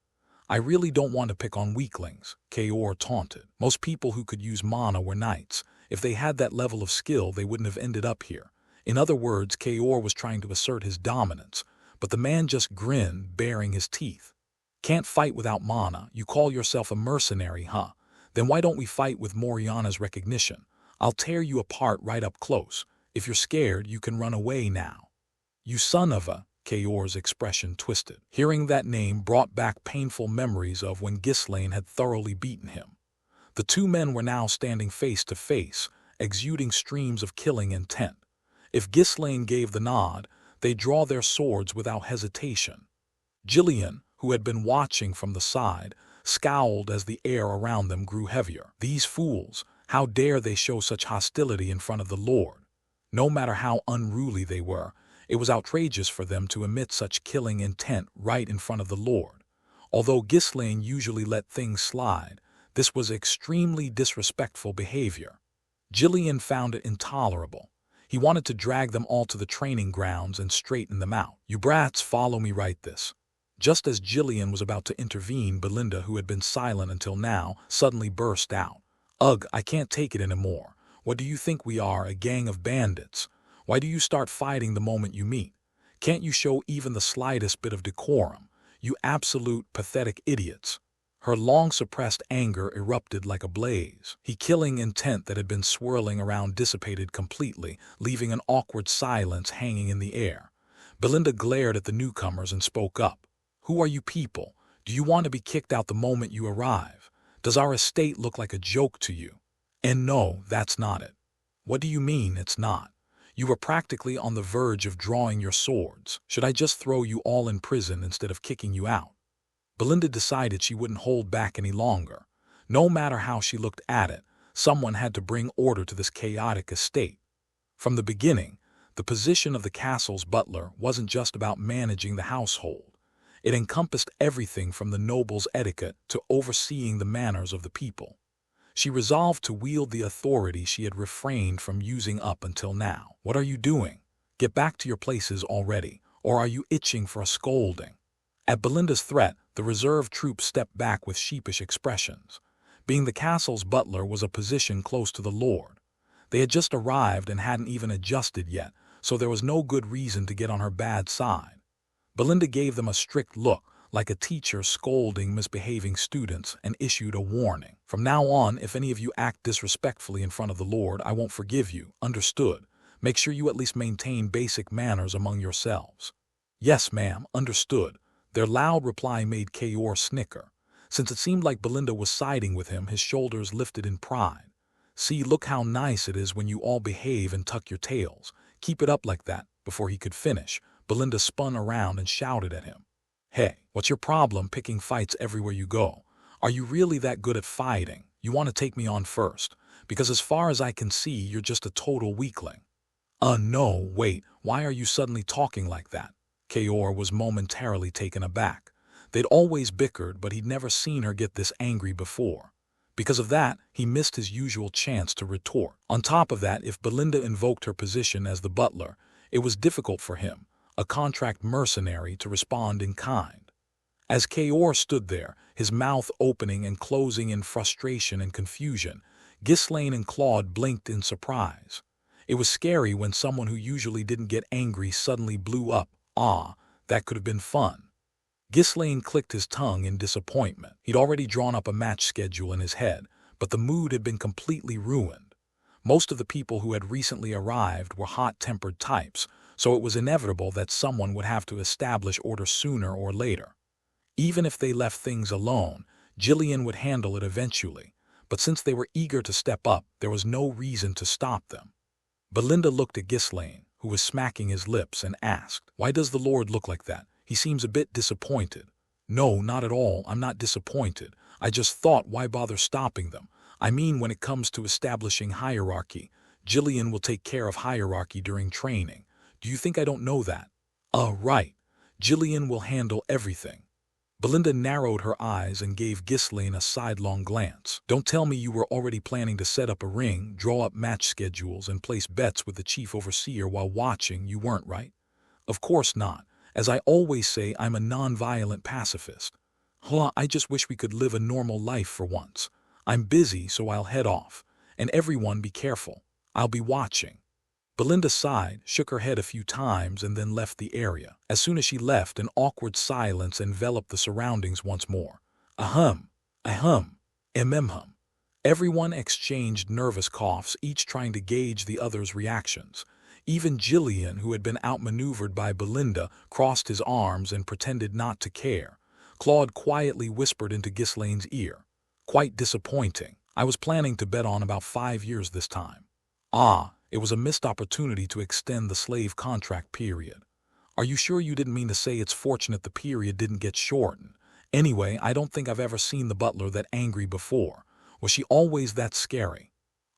I really don't want to pick on weaklings, Kaor taunted. Most people who could use mana were knights. If they had that level of skill, they wouldn't have ended up here. In other words, Kaor was trying to assert his dominance, but the man just grinned, baring his teeth. Can't fight without mana. You call yourself a mercenary, huh? Then why don't we fight with Moriana's recognition? I'll tear you apart right up close. If you're scared, you can run away now. You son of a... Kaor's expression twisted. Hearing that name brought back painful memories of when Ghislaine had thoroughly beaten him. The two men were now standing face to face, exuding streams of killing intent. If Ghislaine gave the nod, they'd draw their swords without hesitation. Jillian, who had been watching from the side, scowled as the air around them grew heavier. These fools, how dare they show such hostility in front of the Lord? No matter how unruly they were, it was outrageous for them to emit such killing intent right in front of the Lord. Although Ghislaine usually let things slide, this was extremely disrespectful behavior. Jillian found it intolerable. He wanted to drag them all to the training grounds and straighten them out. You brats, follow me right this. Just as Jillian was about to intervene, Belinda, who had been silent until now, suddenly burst out. Ugh, I can't take it anymore. What do you think we are, a gang of bandits? Why do you start fighting the moment you meet? Can't you show even the slightest bit of decorum? You absolute, pathetic idiots. Her long-suppressed anger erupted like a blaze. The killing intent that had been swirling around dissipated completely, leaving an awkward silence hanging in the air. Belinda glared at the newcomers and spoke up. Who are you people? Do you want to be kicked out the moment you arrive? Does our estate look like a joke to you? And no, that's not it. What do you mean it's not? You were practically on the verge of drawing your swords. Should I just throw you all in prison instead of kicking you out? Belinda decided she wouldn't hold back any longer. No matter how she looked at it, someone had to bring order to this chaotic estate. From the beginning, the position of the castle's butler wasn't just about managing the household. It encompassed everything from the noble's etiquette to overseeing the manners of the people. She resolved to wield the authority she had refrained from using up until now. What are you doing? Get back to your places already, or are you itching for a scolding? At Belinda's threat, the reserve troops stepped back with sheepish expressions. Being the castle's butler was a position close to the lord. They had just arrived and hadn't even adjusted yet, so there was no good reason to get on her bad side. Belinda gave them a strict look, like a teacher scolding misbehaving students, and issued a warning. From now on, if any of you act disrespectfully in front of the Lord, I won't forgive you. Understood? Make sure you at least maintain basic manners among yourselves. Yes, ma'am, understood. Their loud reply made Kayor snicker. Since it seemed like Belinda was siding with him, his shoulders lifted in pride. See, look how nice it is when you all behave and tuck your tails. Keep it up like that. Before he could finish, Belinda spun around and shouted at him. Hey, what's your problem picking fights everywhere you go? Are you really that good at fighting? You want to take me on first? Because as far as I can see, you're just a total weakling. No, wait, why are you suddenly talking like that? Kayor was momentarily taken aback. They'd always bickered, but he'd never seen her get this angry before. Because of that, he missed his usual chance to retort. On top of that, if Belinda invoked her position as the butler, it was difficult for him, a contract mercenary, to respond in kind. As Kayor stood there, his mouth opening and closing in frustration and confusion, Ghislaine and Claude blinked in surprise. It was scary when someone who usually didn't get angry suddenly blew up. That could have been fun. Ghislaine clicked his tongue in disappointment. He'd already drawn up a match schedule in his head, but the mood had been completely ruined. Most of the people who had recently arrived were hot-tempered types, so it was inevitable that someone would have to establish order sooner or later. Even if they left things alone, Jillian would handle it eventually, but since they were eager to step up, there was no reason to stop them. Belinda looked at Ghislaine, who was smacking his lips, and asked, "Why does the Lord look like that? He seems a bit disappointed." "No, not at all. I'm not disappointed. I just thought, why bother stopping them? I mean, when it comes to establishing hierarchy, Jillian will take care of hierarchy during training. Do you think I don't know that?" Right. Jillian will handle everything." Belinda narrowed her eyes and gave Ghislaine a sidelong glance. "Don't tell me you were already planning to set up a ring, draw up match schedules, and place bets with the chief overseer while watching. You weren't, right?" "Of course not. As I always say, I'm a non-violent pacifist. I just wish we could live a normal life for once. I'm busy, so I'll head off. And everyone be careful. I'll be watching." Belinda sighed, shook her head a few times, and then left the area. As soon as she left, an awkward silence enveloped the surroundings once more. Ahem, ahem, hum. Everyone exchanged nervous coughs, each trying to gauge the other's reactions. Even Jillian, who had been outmaneuvered by Belinda, crossed his arms and pretended not to care. Claude quietly whispered into Ghislaine's ear, "Quite disappointing. I was planning to bet on about 5 years this time." It was a missed opportunity to extend the slave contract period. "Are you sure you didn't mean to say it's fortunate the period didn't get shortened? Anyway, I don't think I've ever seen the butler that angry before. Was she always that scary?"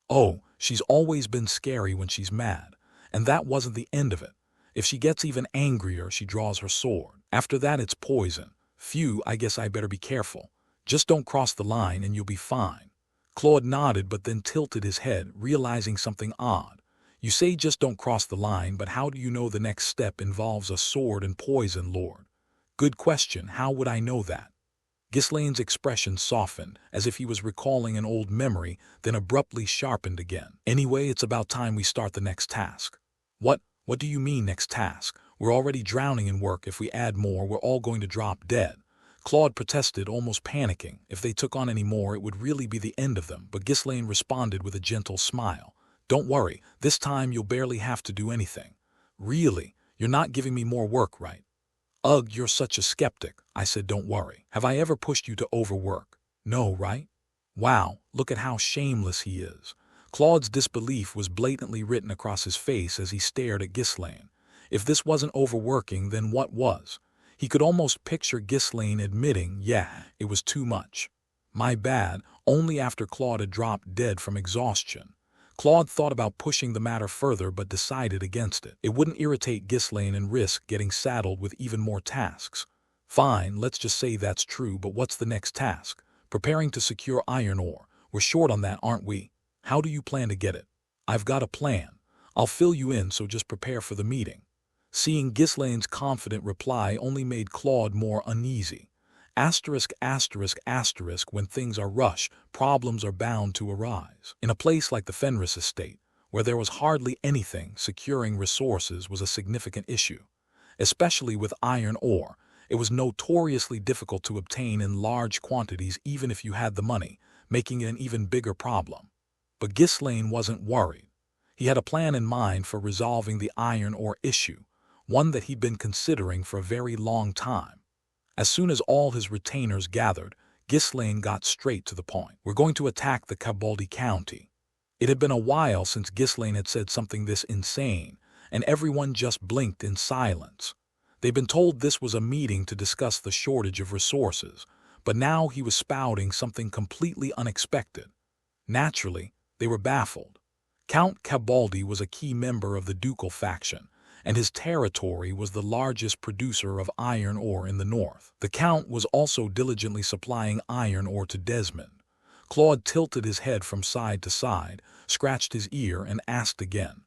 "Oh, she's always been scary when she's mad. And that wasn't the end of it. If she gets even angrier, she draws her sword. After that, it's poison. Phew, I guess I better be careful. Just don't cross the line and you'll be fine." Claude nodded but then tilted his head, realizing something odd. "You say just don't cross the line, but how do you know the next step involves a sword and poison, Lord?" "Good question. How would I know that?" Ghislaine's expression softened, as if he was recalling an old memory, then abruptly sharpened again. "Anyway, it's about time we start the next task." What do you mean, next task? We're already drowning in work. If we add more, we're all going to drop dead." Claude protested, almost panicking. If they took on any more, it would really be the end of them, but Ghislaine responded with a gentle smile. "Don't worry, this time you'll barely have to do anything." "Really? You're not giving me more work, right?" "Ugh, you're such a skeptic." I said don't worry. Have I ever pushed you to overwork? No, right? Wow, look at how shameless he is. Claude's disbelief was blatantly written across his face as he stared at Ghislaine. If this wasn't overworking, then what was? He could almost picture Ghislaine admitting, yeah, it was too much. My bad, only after Claude had dropped dead from exhaustion. Claude thought about pushing the matter further but decided against it. It wouldn't irritate Ghislaine and risk getting saddled with even more tasks. Fine, let's just say that's true, but what's the next task? Preparing to secure iron ore. We're short on that, aren't we? How do you plan to get it? I've got a plan. I'll fill you in, so just prepare for the meeting. Seeing Ghislaine's confident reply only made Claude more uneasy. Asterisk, asterisk, asterisk, when things are rushed, problems are bound to arise. In a place like the Fenris estate, where there was hardly anything, securing resources was a significant issue. Especially with iron ore, it was notoriously difficult to obtain in large quantities even if you had the money, making it an even bigger problem. But Ghislaine wasn't worried. He had a plan in mind for resolving the iron ore issue, one that he'd been considering for a very long time. As soon as all his retainers gathered, Ghislaine got straight to the point. We're going to attack the Cabaldi County. It had been a while since Ghislaine had said something this insane, and everyone just blinked in silence. They'd been told this was a meeting to discuss the shortage of resources, but now he was spouting something completely unexpected. Naturally, they were baffled. Count Cabaldi was a key member of the ducal faction, and his territory was the largest producer of iron ore in the north. The Count was also diligently supplying iron ore to Desmond. Claude tilted his head from side to side, scratched his ear, and asked again.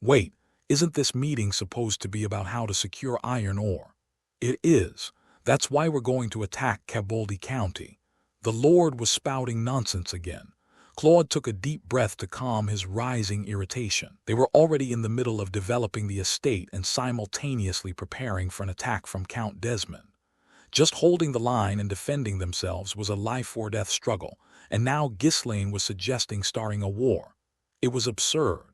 Wait, isn't this meeting supposed to be about how to secure iron ore? It is. That's why we're going to attack Cabaldi County. The Lord was spouting nonsense again. Claude took a deep breath to calm his rising irritation. They were already in the middle of developing the estate and simultaneously preparing for an attack from Count Desmond. Just holding the line and defending themselves was a life-or-death struggle, and now Ghislaine was suggesting starting a war. It was absurd.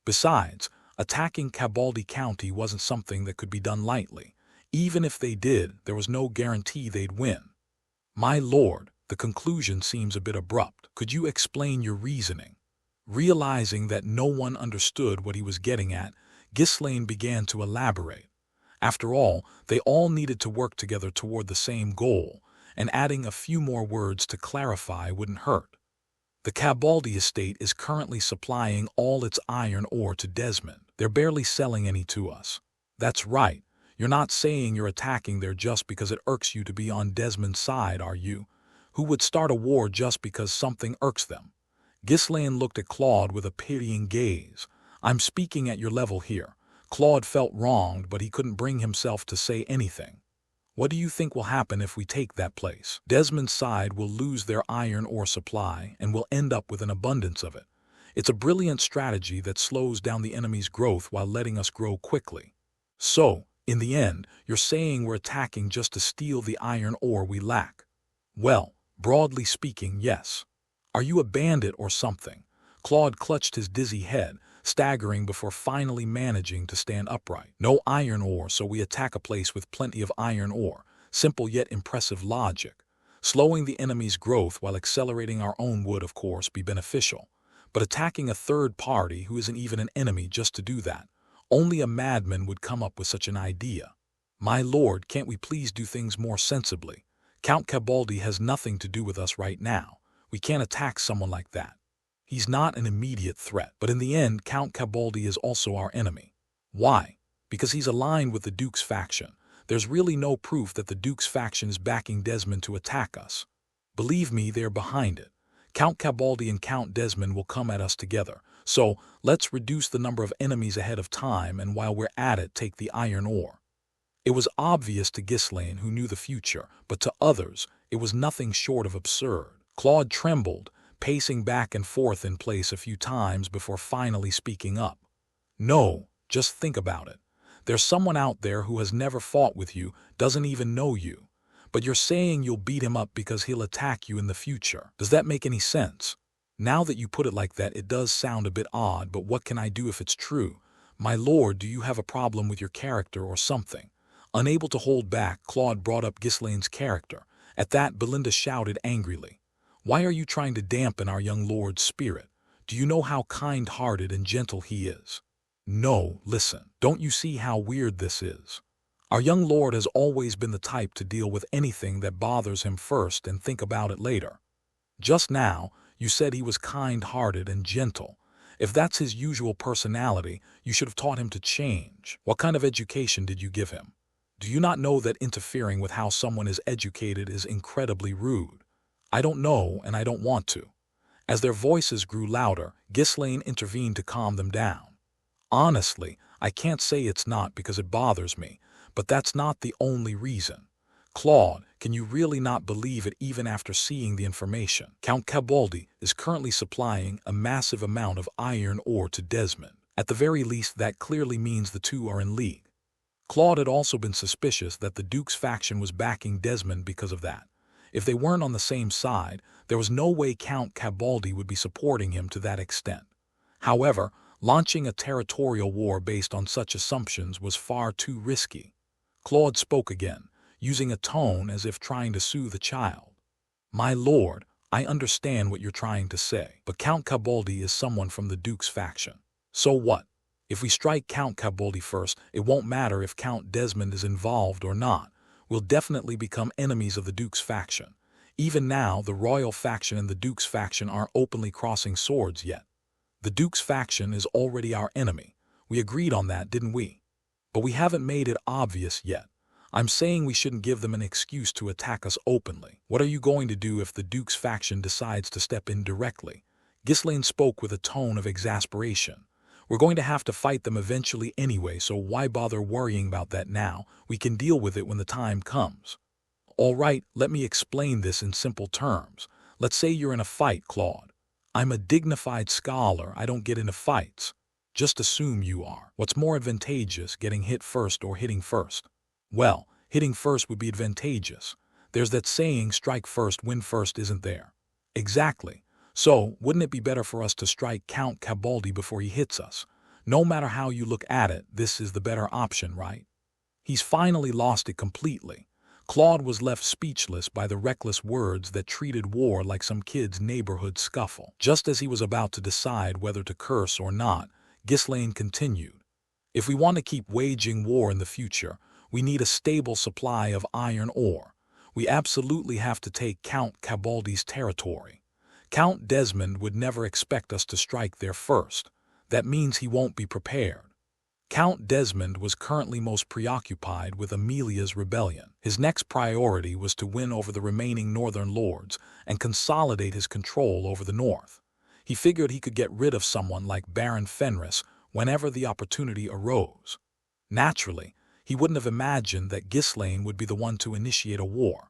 Besides, attacking Cabaldi County wasn't something that could be done lightly. Even if they did, there was no guarantee they'd win. My lord, the conclusion seems a bit abrupt. Could you explain your reasoning? Realizing that no one understood what he was getting at, Ghislaine began to elaborate. After all, they all needed to work together toward the same goal, and adding a few more words to clarify wouldn't hurt. The Cabaldi estate is currently supplying all its iron ore to Desmond. They're barely selling any to us. That's right. You're not saying you're attacking there just because it irks you to be on Desmond's side, are you? Who would start a war just because something irks them? Ghislaine looked at Claude with a pitying gaze. I'm speaking at your level here. Claude felt wronged, but he couldn't bring himself to say anything. What do you think will happen if we take that place? Desmond's side will lose their iron ore supply and will end up with an abundance of it. It's a brilliant strategy that slows down the enemy's growth while letting us grow quickly. So, in the end, you're saying we're attacking just to steal the iron ore we lack? Well, broadly speaking, yes. Are you a bandit or something? Claude clutched his dizzy head, staggering before finally managing to stand upright. No iron ore, so we attack a place with plenty of iron ore. Simple yet impressive logic. Slowing the enemy's growth while accelerating our own would, of course, be beneficial. But attacking a third party who isn't even an enemy just to do that, only a madman would come up with such an idea. My lord, can't we please do things more sensibly? Count Cabaldi has nothing to do with us right now. We can't attack someone like that. He's not an immediate threat, but in the end, Count Cabaldi is also our enemy. Why? Because he's aligned with the Duke's faction. There's really no proof that the Duke's faction is backing Desmond to attack us. Believe me, they're behind it. Count Cabaldi and Count Desmond will come at us together. So, let's reduce the number of enemies ahead of time, and while we're at it, take the iron ore. It was obvious to Ghislaine, who knew the future, but to others, it was nothing short of absurd. Claude trembled, pacing back and forth in place a few times before finally speaking up. No, just think about it. There's someone out there who has never fought with you, doesn't even know you. But you're saying you'll beat him up because he'll attack you in the future. Does that make any sense? Now that you put it like that, it does sound a bit odd, but what can I do if it's true? My lord, do you have a problem with your character or something? Unable to hold back, Claude brought up Ghislaine's character. At that, Belinda shouted angrily. Why are you trying to dampen our young lord's spirit? Do you know how kind-hearted and gentle he is? No, listen. Don't you see how weird this is? Our young lord has always been the type to deal with anything that bothers him first and think about it later. Just now, you said he was kind-hearted and gentle. If that's his usual personality, you should have taught him to change. What kind of education did you give him? Do you not know that interfering with how someone is educated is incredibly rude? I don't know, and I don't want to. As their voices grew louder, Ghislaine intervened to calm them down. Honestly, I can't say it's not because it bothers me, but that's not the only reason. Claude, can you really not believe it even after seeing the information? Count Cabaldi is currently supplying a massive amount of iron ore to Desmond. At the very least, that clearly means the two are in league. Claude had also been suspicious that the Duke's faction was backing Desmond because of that. If they weren't on the same side, there was no way Count Cabaldi would be supporting him to that extent. However, launching a territorial war based on such assumptions was far too risky. Claude spoke again, using a tone as if trying to soothe a child. My lord, I understand what you're trying to say, but Count Cabaldi is someone from the Duke's faction. So what? If we strike Count Cabaldi first, it won't matter if Count Desmond is involved or not. We'll definitely become enemies of the Duke's faction. Even now, the royal faction and the Duke's faction aren't openly crossing swords yet. The Duke's faction is already our enemy. We agreed on that, didn't we? But we haven't made it obvious yet. I'm saying we shouldn't give them an excuse to attack us openly. What are you going to do if the Duke's faction decides to step in directly? Ghislaine spoke with a tone of exasperation. We're going to have to fight them eventually anyway, so why bother worrying about that now? We can deal with it when the time comes. All right, let me explain this in simple terms. Let's say you're in a fight, Claude. I'm a dignified scholar, I don't get into fights. Just assume you are. What's more advantageous, getting hit first or hitting first? Well, hitting first would be advantageous. There's that saying, strike first, win first, isn't there? Exactly. So, wouldn't it be better for us to strike Count Cabaldi before he hits us? No matter how you look at it, this is the better option, right? He's finally lost it completely. Claude was left speechless by the reckless words that treated war like some kid's neighborhood scuffle. Just as he was about to decide whether to curse or not, Ghislaine continued. If we want to keep waging war in the future, we need a stable supply of iron ore. We absolutely have to take Count Cabaldi's territory. Count Desmond would never expect us to strike there first. That means he won't be prepared. Count Desmond was currently most preoccupied with Amelia's rebellion. His next priority was to win over the remaining northern lords and consolidate his control over the north. He figured he could get rid of someone like Baron Fenris whenever the opportunity arose. Naturally, he wouldn't have imagined that Ghislaine would be the one to initiate a war.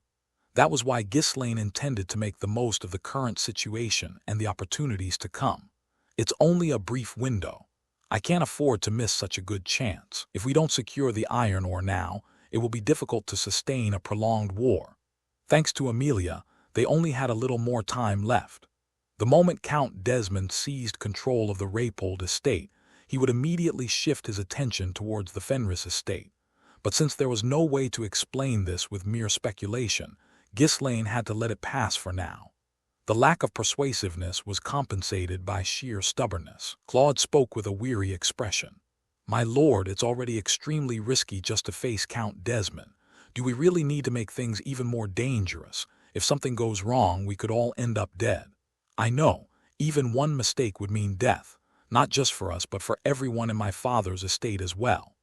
That was why Ghislaine intended to make the most of the current situation and the opportunities to come. It's only a brief window. I can't afford to miss such a good chance. If we don't secure the iron ore now, it will be difficult to sustain a prolonged war. Thanks to Amelia, they only had a little more time left. The moment Count Desmond seized control of the Raypold estate, he would immediately shift his attention towards the Fenris estate. But since there was no way to explain this with mere speculation, Ghislaine had to let it pass for now. The lack of persuasiveness was compensated by sheer stubbornness. Claude spoke with a weary expression. My lord, it's already extremely risky just to face Count Desmond. Do we really need to make things even more dangerous? If something goes wrong, we could all end up dead. I know, even one mistake would mean death, not just for us but for everyone in my father's estate as well.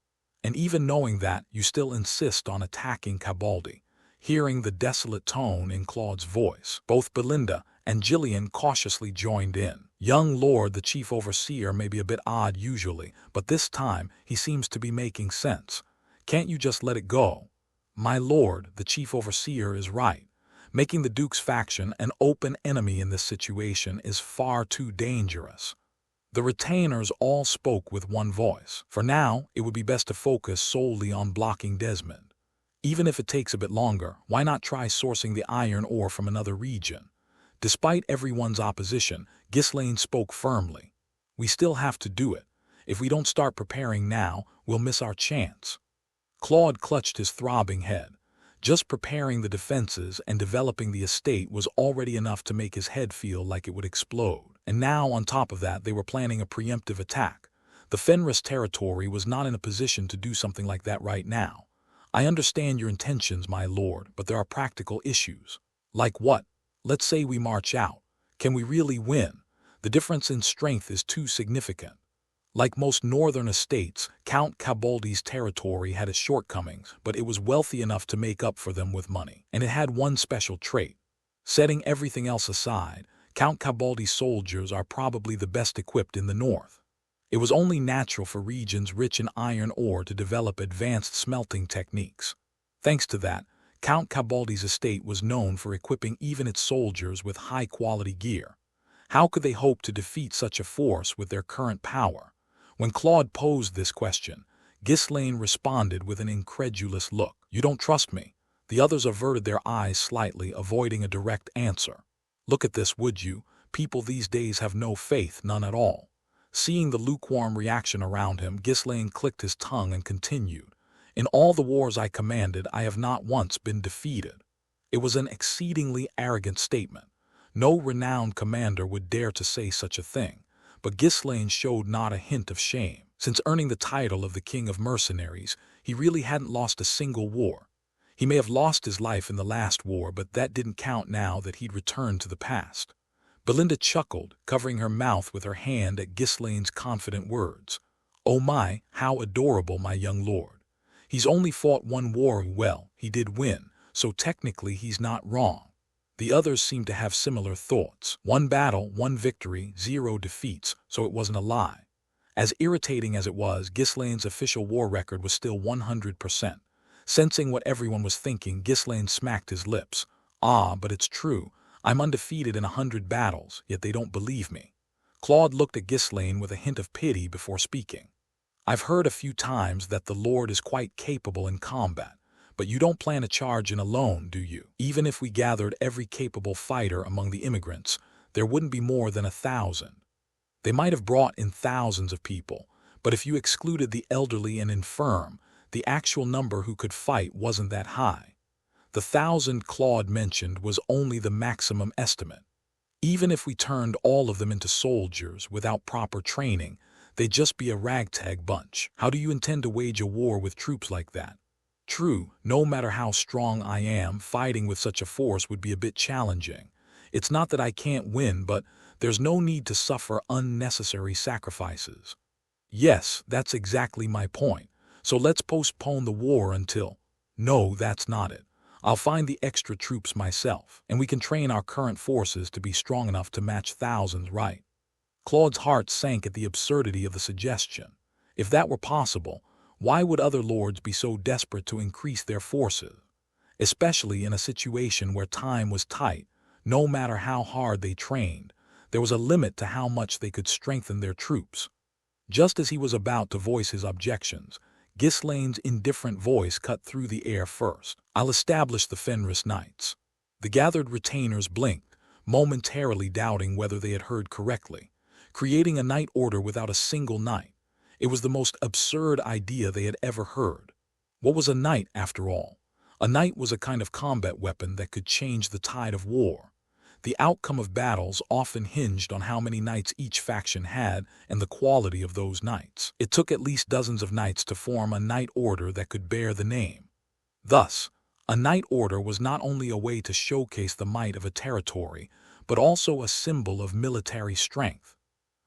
And even knowing that, you still insist on attacking Cabaldi. Hearing the desolate tone in Claude's voice, both Belinda and Gillian cautiously joined in. Young Lord, the chief overseer, may be a bit odd usually, but this time he seems to be making sense. Can't you just let it go? My lord, the chief overseer is right. Making the Duke's faction an open enemy in this situation is far too dangerous. The retainers all spoke with one voice. For now, it would be best to focus solely on blocking Desmond. Even if it takes a bit longer, why not try sourcing the iron ore from another region? Despite everyone's opposition, Ghislaine spoke firmly. We still have to do it. If we don't start preparing now, we'll miss our chance. Claude clutched his throbbing head. Just preparing the defenses and developing the estate was already enough to make his head feel like it would explode. And now, on top of that, they were planning a preemptive attack. The Fenris territory was not in a position to do something like that right now. I understand your intentions, my lord, but there are practical issues. Like what? Let's say we march out. Can we really win? The difference in strength is too significant. Like most northern estates, Count Cabaldi's territory had its shortcomings, but it was wealthy enough to make up for them with money. And it had one special trait. Setting everything else aside, Count Cabaldi's soldiers are probably the best equipped in the north. It was only natural for regions rich in iron ore to develop advanced smelting techniques. Thanks to that, Count Cabaldi's estate was known for equipping even its soldiers with high-quality gear. How could they hope to defeat such a force with their current power? When Claude posed this question, Ghislaine responded with an incredulous look. "You don't trust me." The others averted their eyes slightly, avoiding a direct answer. "Look at this, would you? People these days have no faith, none at all." Seeing the lukewarm reaction around him, Ghislaine clicked his tongue and continued. "In all the wars I commanded, I have not once been defeated." It was an exceedingly arrogant statement. No renowned commander would dare to say such a thing. But Ghislaine showed not a hint of shame. Since earning the title of the King of Mercenaries, he really hadn't lost a single war. He may have lost his life in the last war, but that didn't count now that he'd returned to the past. Belinda chuckled, covering her mouth with her hand at Ghislaine's confident words. "Oh my, how adorable, my young lord. He's only fought one war. Well, he did win, so technically he's not wrong." The others seemed to have similar thoughts. One battle, one victory, 0 defeats, so it wasn't a lie. As irritating as it was, Ghislaine's official war record was still 100%. Sensing what everyone was thinking, Ghislaine smacked his lips. "Ah, but it's true. I'm undefeated in 100 battles, yet they don't believe me." Claude looked at Ghislaine with a hint of pity before speaking. "I've heard a few times that the Lord is quite capable in combat. But you don't plan to charge in alone, do you? Even if we gathered every capable fighter among the immigrants, there wouldn't be more than 1,000. They might have brought in thousands of people, but if you excluded the elderly and infirm, the actual number who could fight wasn't that high. The 1,000 Claude mentioned was only the maximum estimate. Even if we turned all of them into soldiers without proper training, they'd just be a ragtag bunch. How do you intend to wage a war with troops like that? True, no matter how strong I am, fighting with such a force would be a bit challenging. It's not that I can't win, but there's no need to suffer unnecessary sacrifices." "Yes, that's exactly my point. So let's postpone the war until—" "No, that's not it. I'll find the extra troops myself, and we can train our current forces to be strong enough to match thousands, right?" Claude's heart sank at the absurdity of the suggestion. If that were possible, why would other lords be so desperate to increase their forces? Especially in a situation where time was tight, no matter how hard they trained, there was a limit to how much they could strengthen their troops. Just as he was about to voice his objections, Ghislaine's indifferent voice cut through the air first. "I'll establish the Fenris Knights." The gathered retainers blinked, momentarily doubting whether they had heard correctly. Creating a knight order without a single knight. It was the most absurd idea they had ever heard. What was a knight, after all? A knight was a kind of combat weapon that could change the tide of war. The outcome of battles often hinged on how many knights each faction had and the quality of those knights. It took at least dozens of knights to form a knight order that could bear the name. Thus, a knight order was not only a way to showcase the might of a territory, but also a symbol of military strength.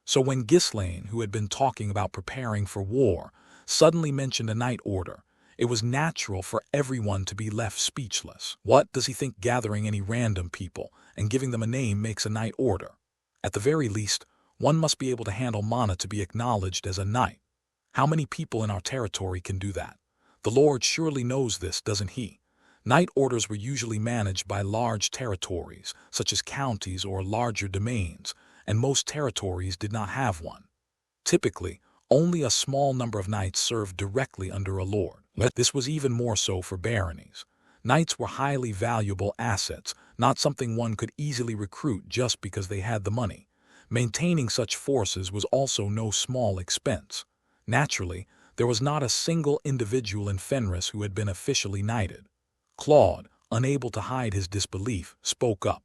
So when Ghislaine, who had been talking about preparing for war, suddenly mentioned a knight order, it was natural for everyone to be left speechless. What, does he think gathering any random people and giving them a name makes a knight order? At the very least, one must be able to handle mana to be acknowledged as a knight. How many people in our territory can do that? The Lord surely knows this, doesn't he? Knight orders were usually managed by large territories, such as counties or larger domains, and most territories did not have one. Typically, only a small number of knights served directly under a lord. This was even more so for baronies. Knights were highly valuable assets, not something one could easily recruit just because they had the money. Maintaining such forces was also no small expense. Naturally, there was not a single individual in Fenris who had been officially knighted. Claude, unable to hide his disbelief, spoke up.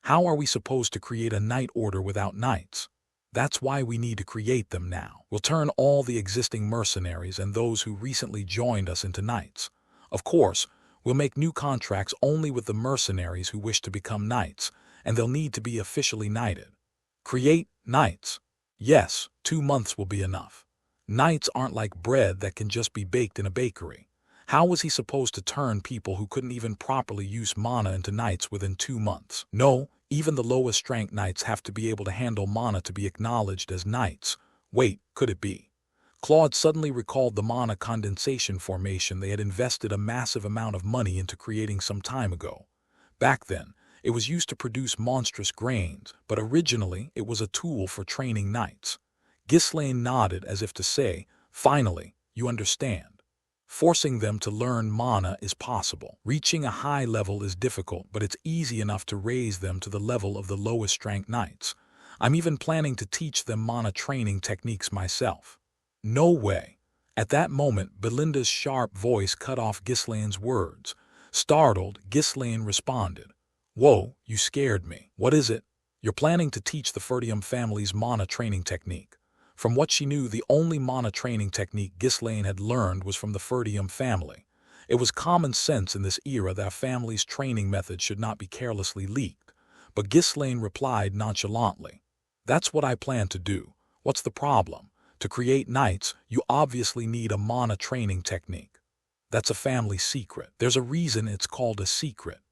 How are we supposed to create a knight order without knights? That's why we need to create them now. We'll turn all the existing mercenaries and those who recently joined us into knights. Of course, we'll make new contracts only with the mercenaries who wish to become knights, and they'll need to be officially knighted. Create knights. Yes, 2 months will be enough. Knights aren't like bread that can just be baked in a bakery. How was he supposed to turn people who couldn't even properly use mana into knights within 2 months? No, even the lowest rank knights have to be able to handle mana to be acknowledged as knights. Wait, could it be? Claude suddenly recalled the mana condensation formation they had invested a massive amount of money into creating some time ago. Back then, it was used to produce monstrous grains, but originally it was a tool for training knights. Ghislaine nodded as if to say, "Finally, you understand." Forcing them to learn mana is possible. Reaching a high level is difficult, but it's easy enough to raise them to the level of the lowest rank knights. I'm even planning to teach them mana training techniques myself. No way. At that moment, Belinda's sharp voice cut off Ghislaine's words. Startled, Ghislaine responded, "Whoa, you scared me. What is it?" "You're planning to teach the Ferdium family's mana training technique." From what she knew, the only mana training technique Ghislaine had learned was from the Ferdium family. It was common sense in this era that a family's training methods should not be carelessly leaked. But Ghislaine replied nonchalantly, "That's what I plan to do. What's the problem? To create knights, you obviously need a mana training technique. That's a family secret. There's a reason it's called a secret.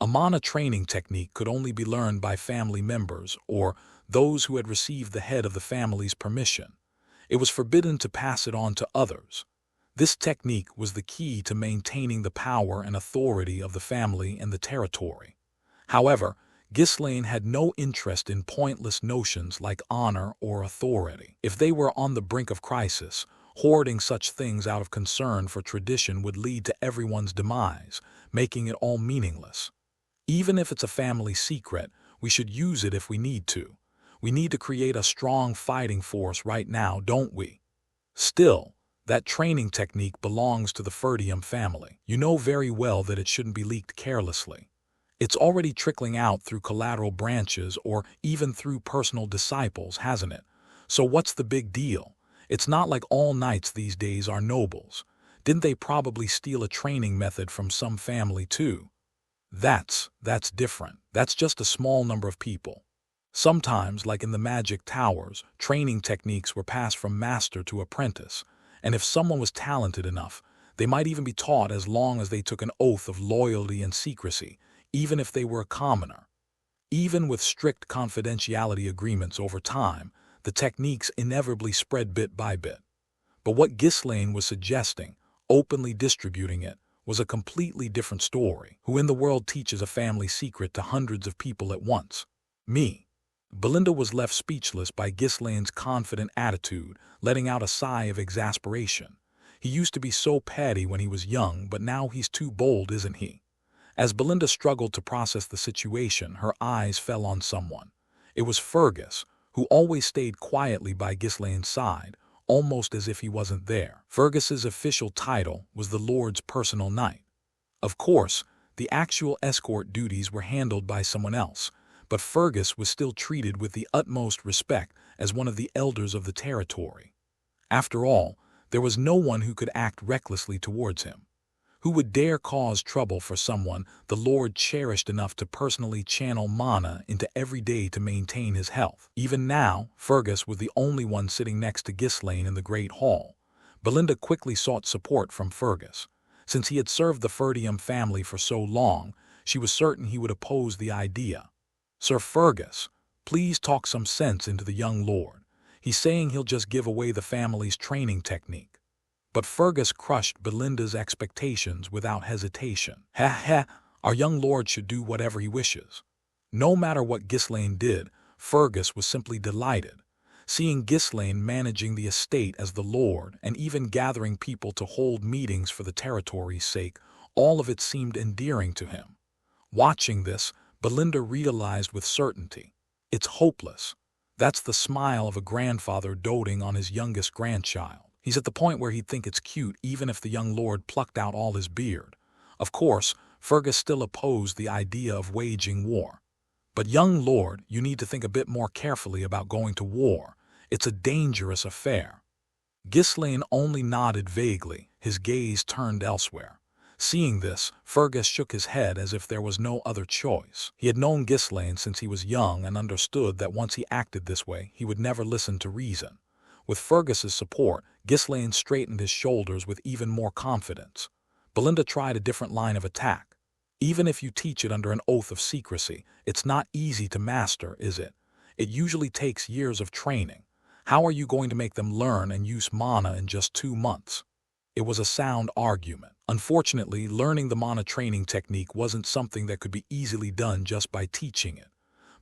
A mana training technique could only be learned by family members or those who had received the head of the family's permission. It was forbidden to pass it on to others. This technique was the key to maintaining the power and authority of the family and the territory. However, Ghislaine had no interest in pointless notions like honor or authority. If they were on the brink of crisis, hoarding such things out of concern for tradition would lead to everyone's demise, making it all meaningless. Even if it's a family secret, we should use it if we need to. We need to create a strong fighting force right now, don't we? Still, that training technique belongs to the Ferdium family. You know very well that it shouldn't be leaked carelessly. It's already trickling out through collateral branches or even through personal disciples, hasn't it? So what's the big deal? It's not like all knights these days are nobles. Didn't they probably steal a training method from some family too? That's different. That's just a small number of people. Sometimes, like in the magic towers, training techniques were passed from master to apprentice, and if someone was talented enough, they might even be taught as long as they took an oath of loyalty and secrecy, even if they were a commoner. Even with strict confidentiality agreements over time, the techniques inevitably spread bit by bit. But what Ghislaine was suggesting, openly distributing it, was a completely different story. Who in the world teaches a family secret to hundreds of people at once? Me. Belinda was left speechless by Ghislaine's confident attitude, letting out a sigh of exasperation. He used to be so petty when he was young, but now he's too bold, isn't he? As Belinda struggled to process the situation, her eyes fell on someone. It was Fergus, who always stayed quietly by Ghislaine's side, almost as if he wasn't there. Fergus's official title was the Lord's personal knight. Of course, the actual escort duties were handled by someone else, but Fergus was still treated with the utmost respect as one of the elders of the territory. After all, there was no one who could act recklessly towards him. Who would dare cause trouble for someone the Lord cherished enough to personally channel mana into every day to maintain his health? Even now, Fergus was the only one sitting next to Ghislaine in the Great Hall. Belinda quickly sought support from Fergus. Since he had served the Ferdium family for so long, she was certain he would oppose the idea. "Sir Fergus, please talk some sense into the young lord. He's saying he'll just give away the family's training technique." But Fergus crushed Belinda's expectations without hesitation. Our young lord should do whatever he wishes." No matter what Ghislaine did, Fergus was simply delighted. Seeing Ghislaine managing the estate as the lord and even gathering people to hold meetings for the territory's sake, all of it seemed endearing to him. Watching this, Belinda realized with certainty, it's hopeless. That's the smile of a grandfather doting on his youngest grandchild. He's at the point where he'd think it's cute even if the young lord plucked out all his beard. Of course, Fergus still opposed the idea of waging war. But young lord, you need to think a bit more carefully about going to war. It's a dangerous affair. Ghislaine only nodded vaguely, his gaze turned elsewhere. Seeing this, Fergus shook his head as if there was no other choice. He had known Ghislaine since he was young and understood that once he acted this way, he would never listen to reason. With Fergus's support, Ghislaine straightened his shoulders with even more confidence. Belinda tried a different line of attack. Even if you teach it under an oath of secrecy, it's not easy to master, is it? It usually takes years of training. How are you going to make them learn and use mana in just 2 months? It was a sound argument. Unfortunately, learning the mana training technique wasn't something that could be easily done just by teaching it.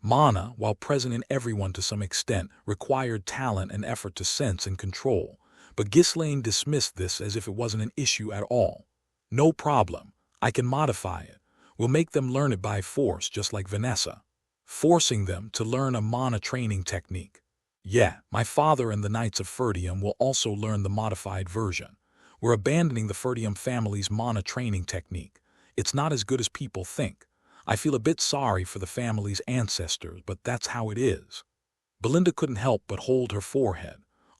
Mana, while present in everyone to some extent, required talent and effort to sense and control. But Ghislaine dismissed this as if it wasn't an issue at all. No problem. I can modify it. We'll make them learn it by force, just like Vanessa. Forcing them to learn a mana training technique. Yeah, my father and the Knights of Ferdium will also learn the modified version. We're abandoning the Ferdium family's mana training technique. It's not as good as people think. I feel a bit sorry for the family's ancestors, but that's how it is. Belinda couldn't help but hold her forehead.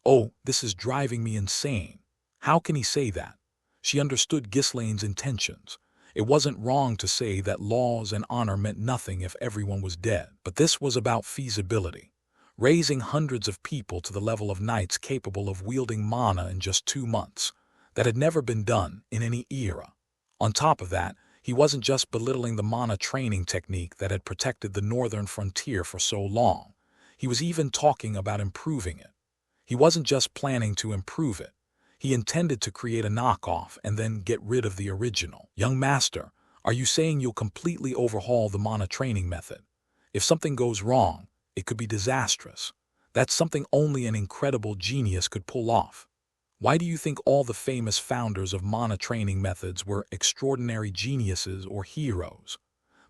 Oh, this is driving me insane. How can he say that? She understood Ghislaine's intentions. It wasn't wrong to say that laws and honor meant nothing if everyone was dead, but this was about feasibility. Raising hundreds of people to the level of knights capable of wielding mana in just 2 months. That had never been done in any era. On top of that, he wasn't just belittling the mana training technique that had protected the northern frontier for so long. He was even talking about improving it. He wasn't just planning to improve it. He intended to create a knockoff and then get rid of the original. Young master, are you saying you'll completely overhaul the mana training method? If something goes wrong, it could be disastrous. That's something only an incredible genius could pull off. Why do you think all the famous founders of mana training methods were extraordinary geniuses or heroes?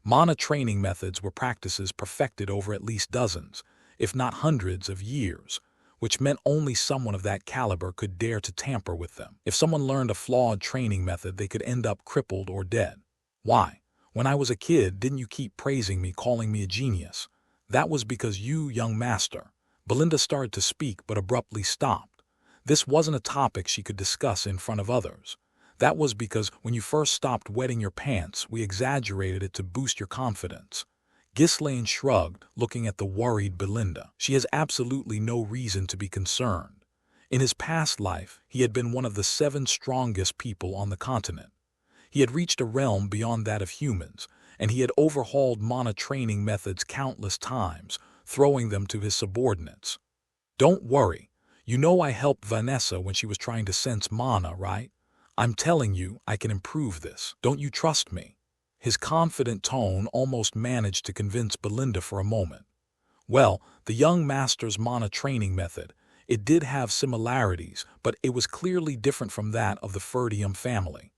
Mana training methods were practices perfected over at least dozens, if not hundreds of years, which meant only someone of that caliber could dare to tamper with them. If someone learned a flawed training method, they could end up crippled or dead. Why? When I was a kid, didn't you keep praising me, calling me a genius? That was because you, young master. Belinda started to speak but abruptly stopped. This wasn't a topic she could discuss in front of others. That was because when you first stopped wetting your pants, we exaggerated it to boost your confidence. Ghislaine shrugged, looking at the worried Belinda. She has absolutely no reason to be concerned. In his past life, he had been one of the 7 strongest people on the continent. He had reached a realm beyond that of humans, and he had overhauled mana training methods countless times, throwing them to his subordinates. Don't worry. You know I helped Vanessa when she was trying to sense mana, right? I'm telling you, I can improve this. Don't you trust me? His confident tone almost managed to convince Belinda for a moment. Well, the young master's mana training method, it did have similarities, but it was clearly different from that of the Ferdium family.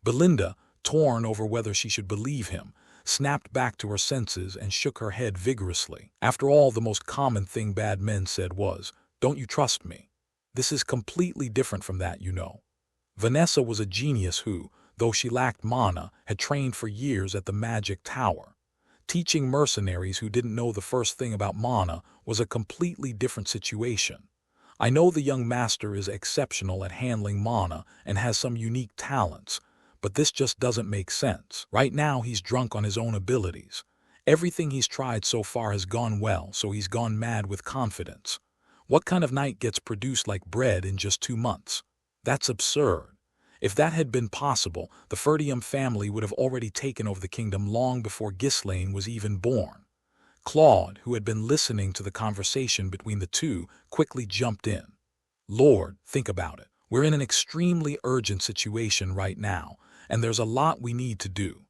Belinda, torn over whether she should believe him, snapped back to her senses and shook her head vigorously. After all, the most common thing bad men said was, "Don't you trust me?" This is completely different from that, you know. Vanessa was a genius who, though she lacked mana, had trained for years at the Magic Tower. Teaching mercenaries who didn't know the first thing about mana was a completely different situation. I know the young master is exceptional at handling mana and has some unique talents, but this just doesn't make sense. Right now he's drunk on his own abilities. Everything he's tried so far has gone well, so he's gone mad with confidence. What kind of knight gets produced like bread in just 2 months? That's absurd. If that had been possible, the Ferdium family would have already taken over the kingdom long before Ghislaine was even born. Claude, who had been listening to the conversation between the two, quickly jumped in. Lord, think about it. We're in an extremely urgent situation right now, and there's a lot we need to do.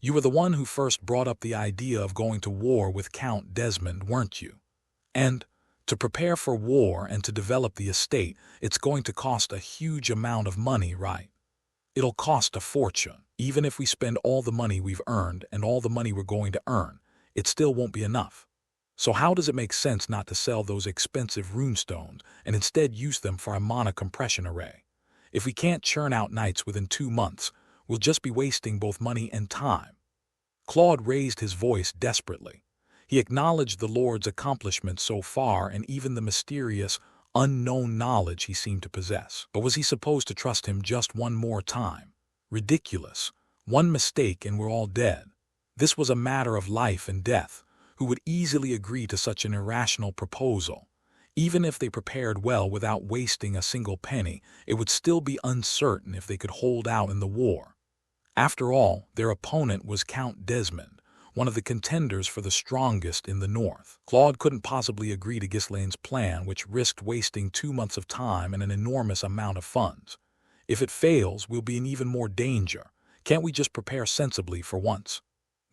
You were the one who first brought up the idea of going to war with Count Desmond, weren't you? And to prepare for war and to develop the estate, it's going to cost a huge amount of money, right? It'll cost a fortune. Even if we spend all the money we've earned and all the money we're going to earn, it still won't be enough. So how does it make sense not to sell those expensive runestones and instead use them for a mana compression array? If we can't churn out knights within 2 months, we'll just be wasting both money and time. Claude raised his voice desperately. He acknowledged the Lord's accomplishments so far and even the mysterious, unknown knowledge he seemed to possess. But was he supposed to trust him just one more time? Ridiculous. One mistake and we're all dead. This was a matter of life and death. Who would easily agree to such an irrational proposal? Even if they prepared well without wasting a single penny, it would still be uncertain if they could hold out in the war. After all, their opponent was Count Desmond, one of the contenders for the strongest in the north. Claude couldn't possibly agree to Ghislaine's plan, which risked wasting 2 months of time and an enormous amount of funds. If it fails, we'll be in even more danger. Can't we just prepare sensibly for once?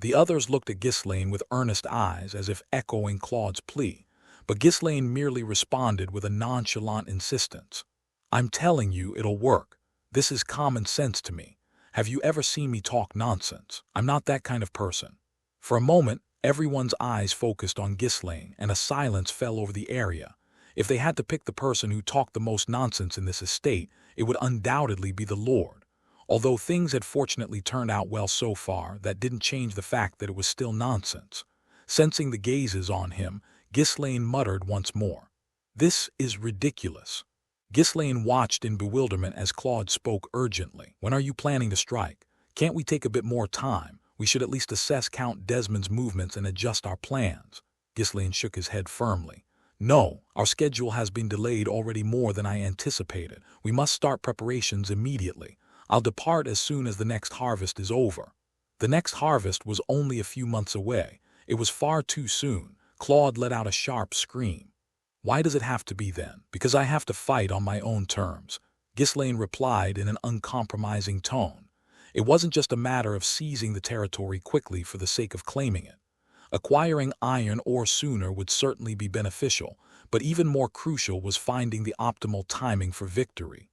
The others looked at Ghislaine with earnest eyes as if echoing Claude's plea, but Ghislaine merely responded with a nonchalant insistence. I'm telling you it'll work. This is common sense to me. Have you ever seen me talk nonsense? I'm not that kind of person. For a moment, everyone's eyes focused on Ghislaine, and a silence fell over the area. If they had to pick the person who talked the most nonsense in this estate, it would undoubtedly be the Lord. Although things had fortunately turned out well so far, that didn't change the fact that it was still nonsense. Sensing the gazes on him, Ghislaine muttered once more, "This is ridiculous." Ghislaine watched in bewilderment as Claude spoke urgently. "When are you planning to strike? Can't we take a bit more time? We should at least assess Count Desmond's movements and adjust our plans." Ghislaine shook his head firmly. "No, our schedule has been delayed already more than I anticipated. We must start preparations immediately. I'll depart as soon as the next harvest is over." The next harvest was only a few months away. It was far too soon. Claude let out a sharp scream. "Why does it have to be then?" "Because I have to fight on my own terms," Ghislaine replied in an uncompromising tone. It wasn't just a matter of seizing the territory quickly for the sake of claiming it. Acquiring iron ore sooner would certainly be beneficial, but even more crucial was finding the optimal timing for victory.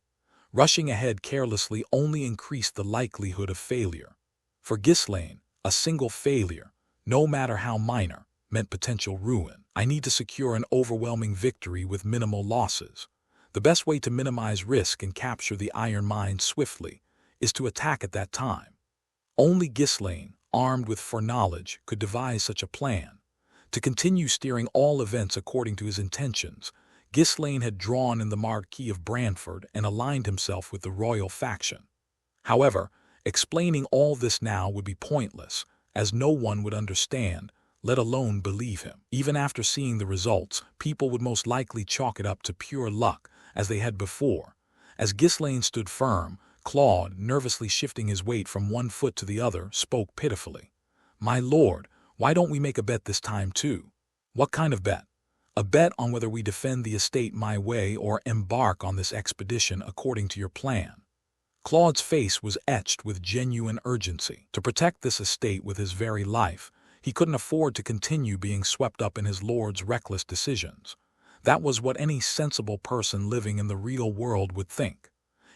Rushing ahead carelessly only increased the likelihood of failure. For Ghislaine, a single failure, no matter how minor, meant potential ruin. "I need to secure an overwhelming victory with minimal losses. The best way to minimize risk and capture the iron mine swiftly is to attack at that time." Only Ghislaine, armed with foreknowledge, could devise such a plan. To continue steering all events according to his intentions, Ghislaine had drawn in the Marquis of Brantford and aligned himself with the royal faction. However, explaining all this now would be pointless, as no one would understand, let alone believe him. Even after seeing the results, people would most likely chalk it up to pure luck, as they had before. As Ghislaine stood firm, Claude, nervously shifting his weight from one foot to the other, spoke pitifully. "My lord, why don't we make a bet this time too?" "What kind of bet?" "A bet on whether we defend the estate my way or embark on this expedition according to your plan." Claude's face was etched with genuine urgency. To protect this estate with his very life, he couldn't afford to continue being swept up in his lord's reckless decisions. That was what any sensible person living in the real world would think.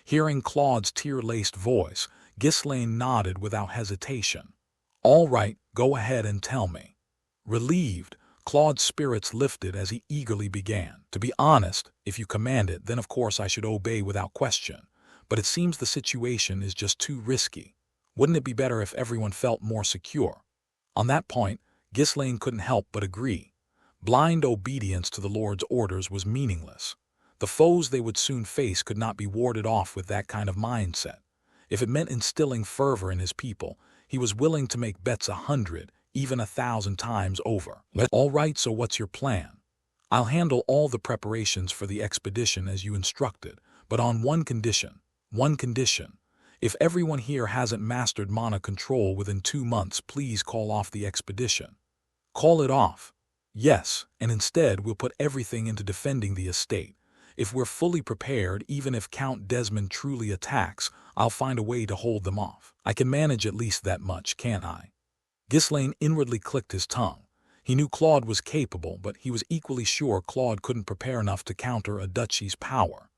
Hearing Claude's tear-laced voice, Ghislaine nodded without hesitation. "All right, go ahead and tell me." Relieved, Claude's spirits lifted as he eagerly began. "To be honest, if you command it, then of course I should obey without question. But it seems the situation is just too risky. Wouldn't it be better if everyone felt more secure?" On that point, Ghislaine couldn't help but agree. Blind obedience to the Lord's orders was meaningless. The foes they would soon face could not be warded off with that kind of mindset. If it meant instilling fervor in his people, he was willing to make bets 100, even 1,000 times over. "All right, so what's your plan?" "I'll handle all the preparations for the expedition as you instructed, but on one condition. One condition. If everyone here hasn't mastered mana control within 2 months, please call off the expedition." "Call it off?" "Yes, and instead we'll put everything into defending the estate. If we're fully prepared, even if Count Desmond truly attacks, I'll find a way to hold them off. I can manage at least that much, can't I?" Ghislaine inwardly clicked his tongue. He knew Claude was capable, but he was equally sure Claude couldn't prepare enough to counter a duchy's power.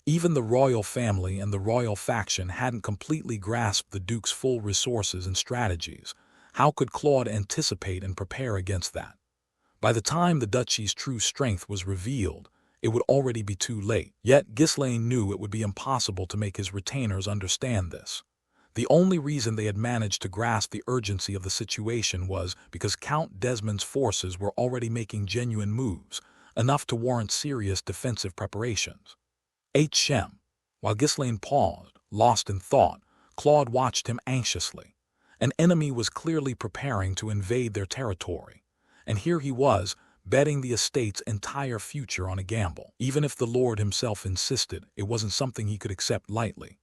Even the royal family and the royal faction hadn't completely grasped the Duke's full resources and strategies. How could Claude anticipate and prepare against that? By the time the duchy's true strength was revealed, it would already be too late. Yet Ghislaine knew it would be impossible to make his retainers understand this. The only reason they had managed to grasp the urgency of the situation was because Count Desmond's forces were already making genuine moves, enough to warrant serious defensive preparations. HM. While Ghislaine paused, lost in thought, Claude watched him anxiously. An enemy was clearly preparing to invade their territory, and here he was, betting the estate's entire future on a gamble. Even if the Lord himself insisted, it wasn't something he could accept lightly.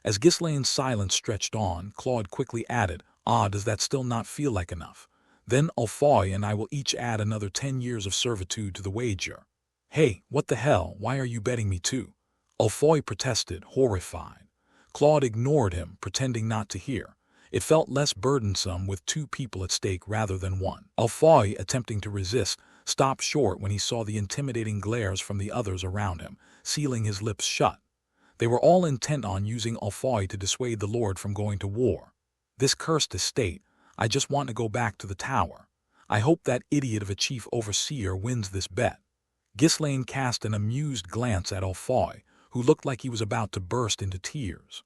As Ghislaine's silence stretched on, Claude quickly added, does that still not feel like enough? Then Alfoy and I will each add another 10 years of servitude to the wager. Hey, what the hell, why are you betting me too? Alfoy protested, horrified. Claude ignored him, pretending not to hear. It felt less burdensome with 2 people at stake rather than 1. Alfoy, attempting to resist, stopped short when he saw the intimidating glares from the others around him, sealing his lips shut. They were all intent on using Alfoy to dissuade the Lord from going to war. This cursed estate, I just want to go back to the tower. I hope that idiot of a chief overseer wins this bet. Ghislaine cast an amused glance at Alfoy, who looked like he was about to burst into tears.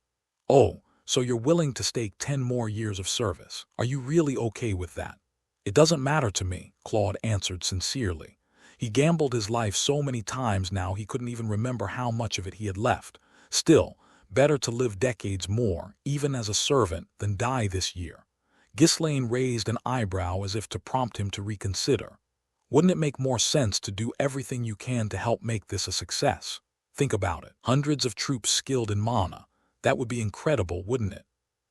Oh, so you're willing to stake 10 more years of service. Are you really okay with that? It doesn't matter to me, Claude answered sincerely. He gambled his life so many times now he couldn't even remember how much of it he had left. Still, better to live decades more, even as a servant, than die this year. Ghislaine raised an eyebrow as if to prompt him to reconsider. Wouldn't it make more sense to do everything you can to help make this a success? Think about it. Hundreds of troops skilled in mana. That would be incredible, wouldn't it?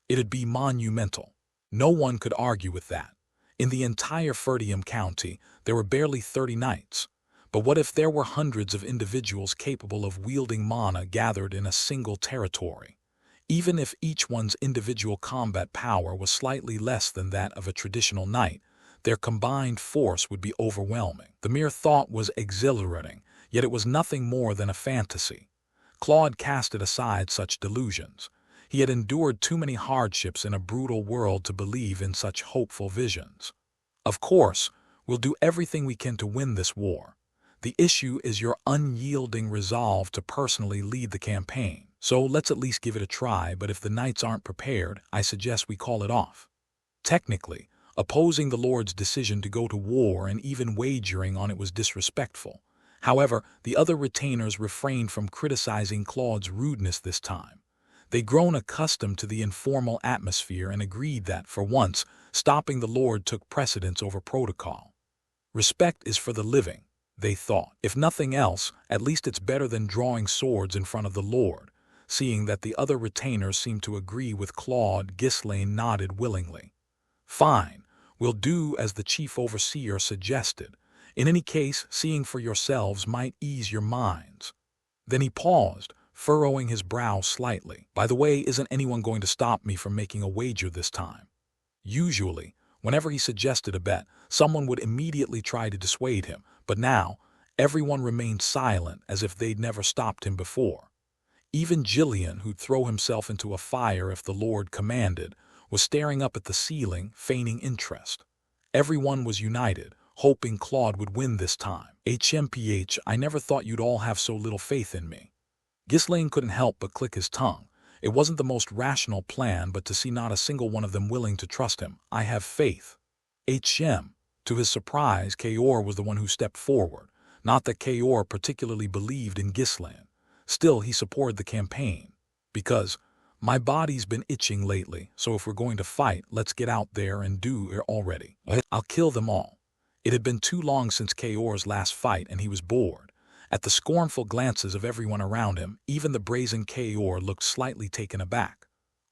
It'd be monumental. No one could argue with that. In the entire Ferdium County, there were barely 30 knights. But what if there were hundreds of individuals capable of wielding mana gathered in a single territory? Even if each one's individual combat power was slightly less than that of a traditional knight, their combined force would be overwhelming. The mere thought was exhilarating, yet it was nothing more than a fantasy. Claude casted aside such delusions. He had endured too many hardships in a brutal world to believe in such hopeful visions. Of course, we'll do everything we can to win this war. The issue is your unyielding resolve to personally lead the campaign. So let's at least give it a try, but if the knights aren't prepared, I suggest we call it off. Technically, opposing the Lord's decision to go to war and even wagering on it was disrespectful. However, the other retainers refrained from criticizing Claude's rudeness this time. They'd grown accustomed to the informal atmosphere and agreed that, for once, stopping the Lord took precedence over protocol. Respect is for the living, they thought. If nothing else, at least it's better than drawing swords in front of the Lord. Seeing that the other retainers seemed to agree with Claude, Ghislaine nodded willingly. Fine, we'll do as the chief overseer suggested. In any case, seeing for yourselves might ease your minds. Then he paused, furrowing his brow slightly. By the way, isn't anyone going to stop me from making a wager this time? Usually, whenever he suggested a bet, someone would immediately try to dissuade him, but now, everyone remained silent as if they'd never stopped him before. Even Jillian, who'd throw himself into a fire if the Lord commanded, was staring up at the ceiling, feigning interest. Everyone was united, hoping Claude would win this time. HMPH, I never thought you'd all have so little faith in me. Ghislaine couldn't help but click his tongue. It wasn't the most rational plan, but to see not a single one of them willing to trust him. I have faith. HM. To his surprise, Kaor was the one who stepped forward. Not that Kaor particularly believed in Ghislaine. Still, he supported the campaign. Because, my body's been itching lately, so if we're going to fight, let's get out there and do it already. I'll kill them all. It had been too long since Kaor's last fight, and he was bored. At the scornful glances of everyone around him, even the brazen Kaor looked slightly taken aback.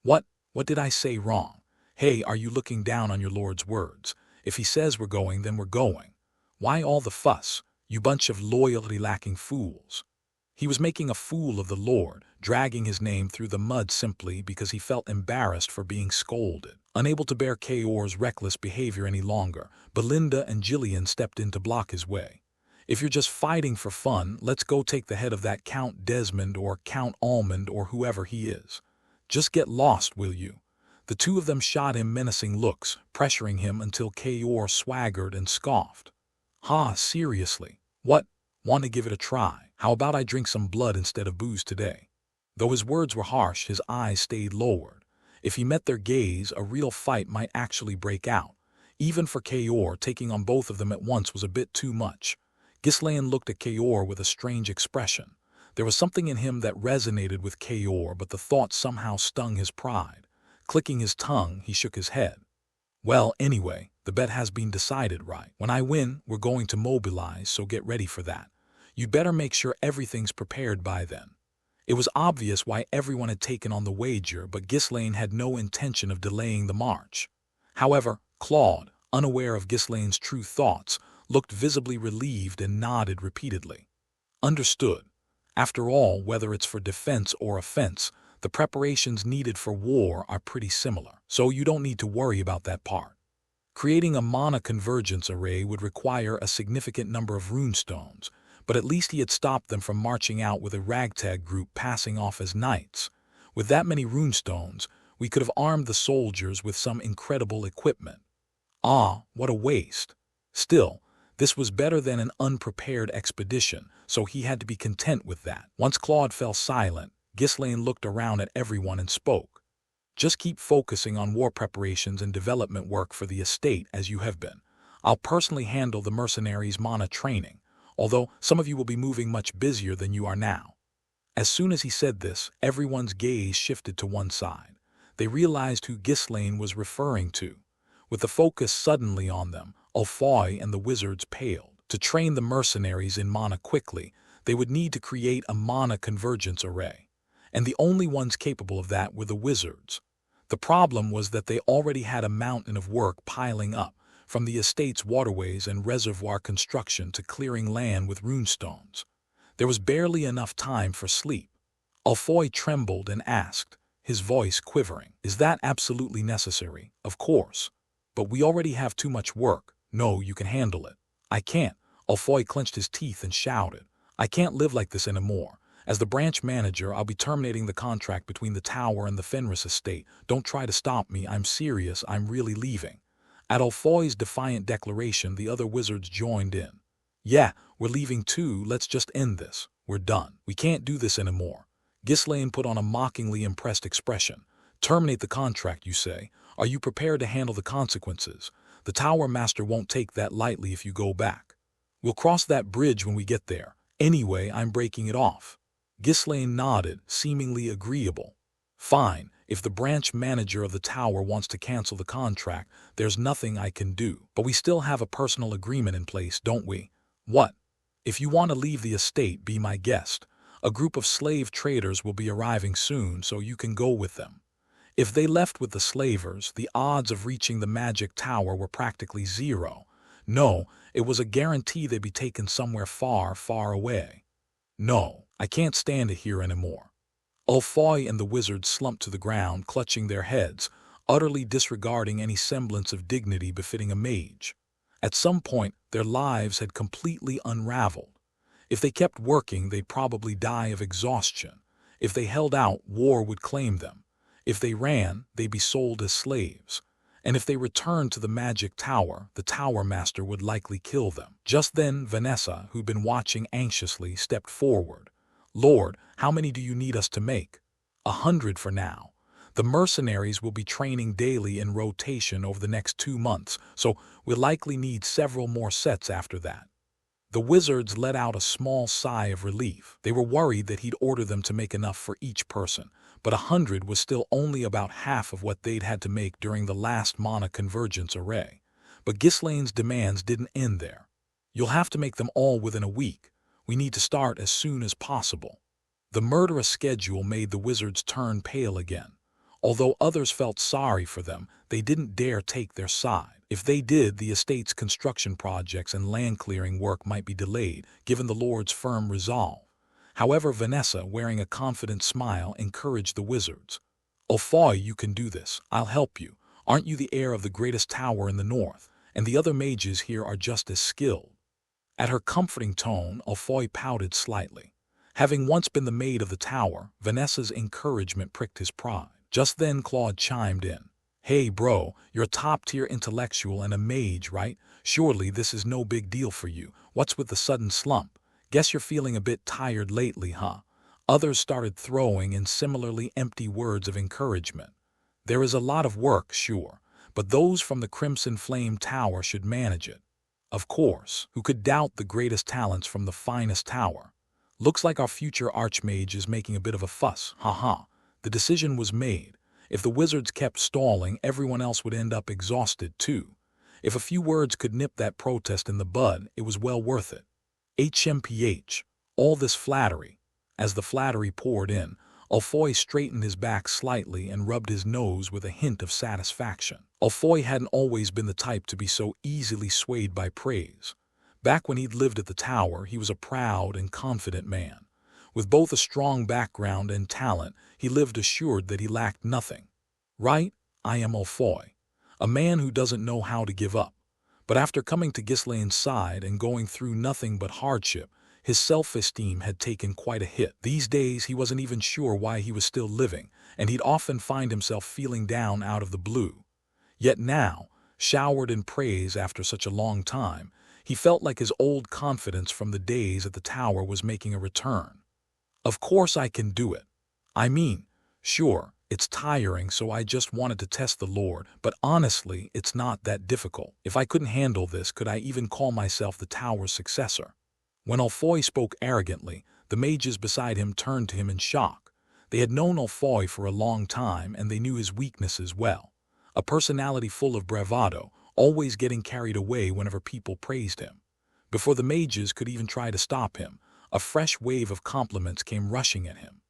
What did I say wrong? Hey, are you looking down on your Lord's words? If he says we're going, then we're going. Why all the fuss, you bunch of loyalty-lacking fools? He was making a fool of the Lord, dragging his name through the mud simply because he felt embarrassed for being scolded. Unable to bear Kaor's reckless behavior any longer, Belinda and Jillian stepped in to block his way. If you're just fighting for fun, let's go take the head of that Count Desmond or Count Almond or whoever he is. Just get lost, will you? The two of them shot him menacing looks, pressuring him until Kaor swaggered and scoffed. Seriously? What? Want to give it a try? How about I drink some blood instead of booze today? Though his words were harsh, his eyes stayed lowered. If he met their gaze, a real fight might actually break out. Even for Kaor, taking on both of them at once was a bit too much. Ghislaine looked at Kaor with a strange expression. There was something in him that resonated with Kaor, but the thought somehow stung his pride. Clicking his tongue, he shook his head. Well, anyway, the bet has been decided, right? When I win, we're going to mobilize, so get ready for that. You'd better make sure everything's prepared by then. It was obvious why everyone had taken on the wager, but Ghislaine had no intention of delaying the march. However, Claude, unaware of Ghislaine's true thoughts, looked visibly relieved and nodded repeatedly. Understood. After all, whether it's for defense or offense, the preparations needed for war are pretty similar, so you don't need to worry about that part. Creating a mana convergence array would require a significant number of runestones, but at least he had stopped them from marching out with a ragtag group passing off as knights. With that many runestones, we could have armed the soldiers with some incredible equipment. Ah, what a waste. Still, this was better than an unprepared expedition, so he had to be content with that. Once Claude fell silent, Ghislaine looked around at everyone and spoke. Just keep focusing on war preparations and development work for the estate as you have been. I'll personally handle the mercenaries' mana training, although some of you will be moving much busier than you are now. As soon as he said this, everyone's gaze shifted to one side. They realized who Ghislaine was referring to. With the focus suddenly on them, Ulfoy and the wizards paled. To train the mercenaries in mana quickly, they would need to create a mana convergence array. And the only ones capable of that were the wizards. The problem was that they already had a mountain of work piling up, from the estate's waterways and reservoir construction to clearing land with runestones. There was barely enough time for sleep. Ulfoy trembled and asked, his voice quivering, "Is that absolutely necessary?" "Of course. But we already have too much work. No, you can handle it." "I can't." Ulfoy clenched his teeth and shouted, "I can't live like this anymore. As the branch manager, I'll be terminating the contract between the tower and the Fenris estate. Don't try to stop me. I'm serious. I'm really leaving." At Ulfoy's defiant declaration, the other wizards joined in. "Yeah, we're leaving too. Let's just end this. We're done. We can't do this anymore." Ghislaine put on a mockingly impressed expression. "Terminate the contract, you say? Are you prepared to handle the consequences? The tower master won't take that lightly if you go back. We'll cross that bridge when we get there. Anyway, I'm breaking it off." Ghislaine nodded, seemingly agreeable. "Fine, if the branch manager of the tower wants to cancel the contract, there's nothing I can do. But we still have a personal agreement in place, don't we?" "What?" "If you want to leave the estate, be my guest. A group of slave traders will be arriving soon, so you can go with them." If they left with the slavers, the odds of reaching the magic tower were practically zero. No, it was a guarantee they'd be taken somewhere far, far away. "No, I can't stand it here anymore." Ulfoy and the wizards slumped to the ground, clutching their heads, utterly disregarding any semblance of dignity befitting a mage. At some point, their lives had completely unraveled. If they kept working, they'd probably die of exhaustion. If they held out, war would claim them. If they ran, they'd be sold as slaves. And if they returned to the magic tower, the tower master would likely kill them. Just then, Vanessa, who'd been watching anxiously, stepped forward. "Lord, how many do you need us to make?" 100 for now. The mercenaries will be training daily in rotation over the next 2 months, so we'll likely need several more sets after that. The wizards let out a small sigh of relief. They were worried that he'd order them to make enough for each person, but 100 was still only about half of what they'd had to make during the last mana convergence array. But Ghislaine's demands didn't end there. "You'll have to make them all within a week. We need to start as soon as possible." The murderous schedule made the wizards turn pale again. Although others felt sorry for them, they didn't dare take their side. If they did, the estate's construction projects and land clearing work might be delayed, given the Lord's firm resolve. However, Vanessa, wearing a confident smile, encouraged the wizards. "Ulfoy, you can do this. I'll help you. Aren't you the heir of the greatest tower in the north? And the other mages here are just as skilled." At her comforting tone, Ulfoy pouted slightly. Having once been the maid of the tower, Vanessa's encouragement pricked his pride. Just then Claude chimed in. "Hey bro, you're a top-tier intellectual and a mage, right? Surely this is no big deal for you. What's with the sudden slump? Guess you're feeling a bit tired lately, huh?" Others started throwing in similarly empty words of encouragement. There is a lot of work, sure, but those from the Crimson Flame Tower should manage it. Of course, who could doubt the greatest talents from the finest tower? Looks like our future Archmage is making a bit of a fuss, haha. The decision was made. If the wizards kept stalling, everyone else would end up exhausted too. If a few words could nip that protest in the bud, it was well worth it. HMPH. All this flattery. As the flattery poured in, Alfoy straightened his back slightly and rubbed his nose with a hint of satisfaction. Alfoy hadn't always been the type to be so easily swayed by praise. Back when he'd lived at the tower, he was a proud and confident man. With both a strong background and talent, he lived assured that he lacked nothing. Right, I am Alfoy, a man who doesn't know how to give up. But after coming to Ghislaine's side and going through nothing but hardship, his self-esteem had taken quite a hit. These days he wasn't even sure why he was still living, and he'd often find himself feeling down out of the blue. Yet now, showered in praise after such a long time, he felt like his old confidence from the days at the tower was making a return. Of course I can do it. I mean, sure, it's tiring, so I just wanted to test the Lord, but honestly, it's not that difficult. If I couldn't handle this, could I even call myself the tower's successor? When Alfoy spoke arrogantly, the mages beside him turned to him in shock. They had known Alfoy for a long time, and they knew his weaknesses well. A personality full of bravado, always getting carried away whenever people praised him. Before the mages could even try to stop him, a fresh wave of compliments came rushing at him.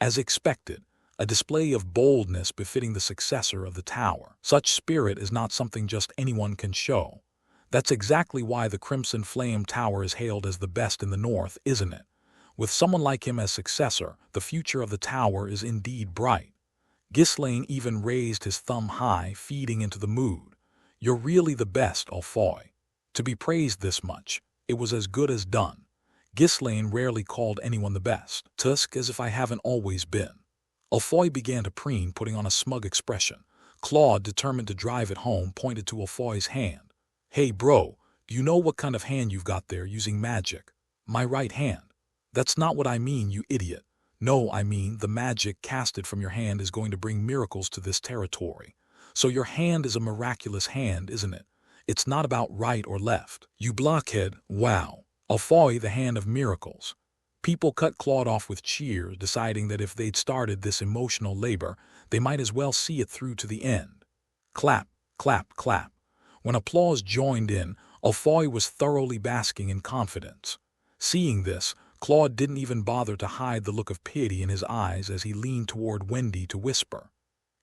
As expected, a display of boldness befitting the successor of the tower. Such spirit is not something just anyone can show. That's exactly why the Crimson Flame Tower is hailed as the best in the north, isn't it? With someone like him as successor, the future of the tower is indeed bright. Ghislaine even raised his thumb high, feeding into the mood. You're really the best, Alfoy. To be praised this much, it was as good as done. Ghislaine rarely called anyone the best. Tusk, as if I haven't always been. Alfoy began to preen, putting on a smug expression. Claude, determined to drive it home, pointed to Alfoy's hand. Hey bro, do you know what kind of hand you've got there using magic? My right hand. That's not what I mean, you idiot. No, I mean the magic casted from your hand is going to bring miracles to this territory. So your hand is a miraculous hand, isn't it? It's not about right or left. You blockhead, wow. Alfoy, the hand of miracles. People cut Claude off with cheers, deciding that if they'd started this emotional labor, they might as well see it through to the end. Clap, clap, clap. When applause joined in, Alfoy was thoroughly basking in confidence. Seeing this, Claude didn't even bother to hide the look of pity in his eyes as he leaned toward Wendy to whisper.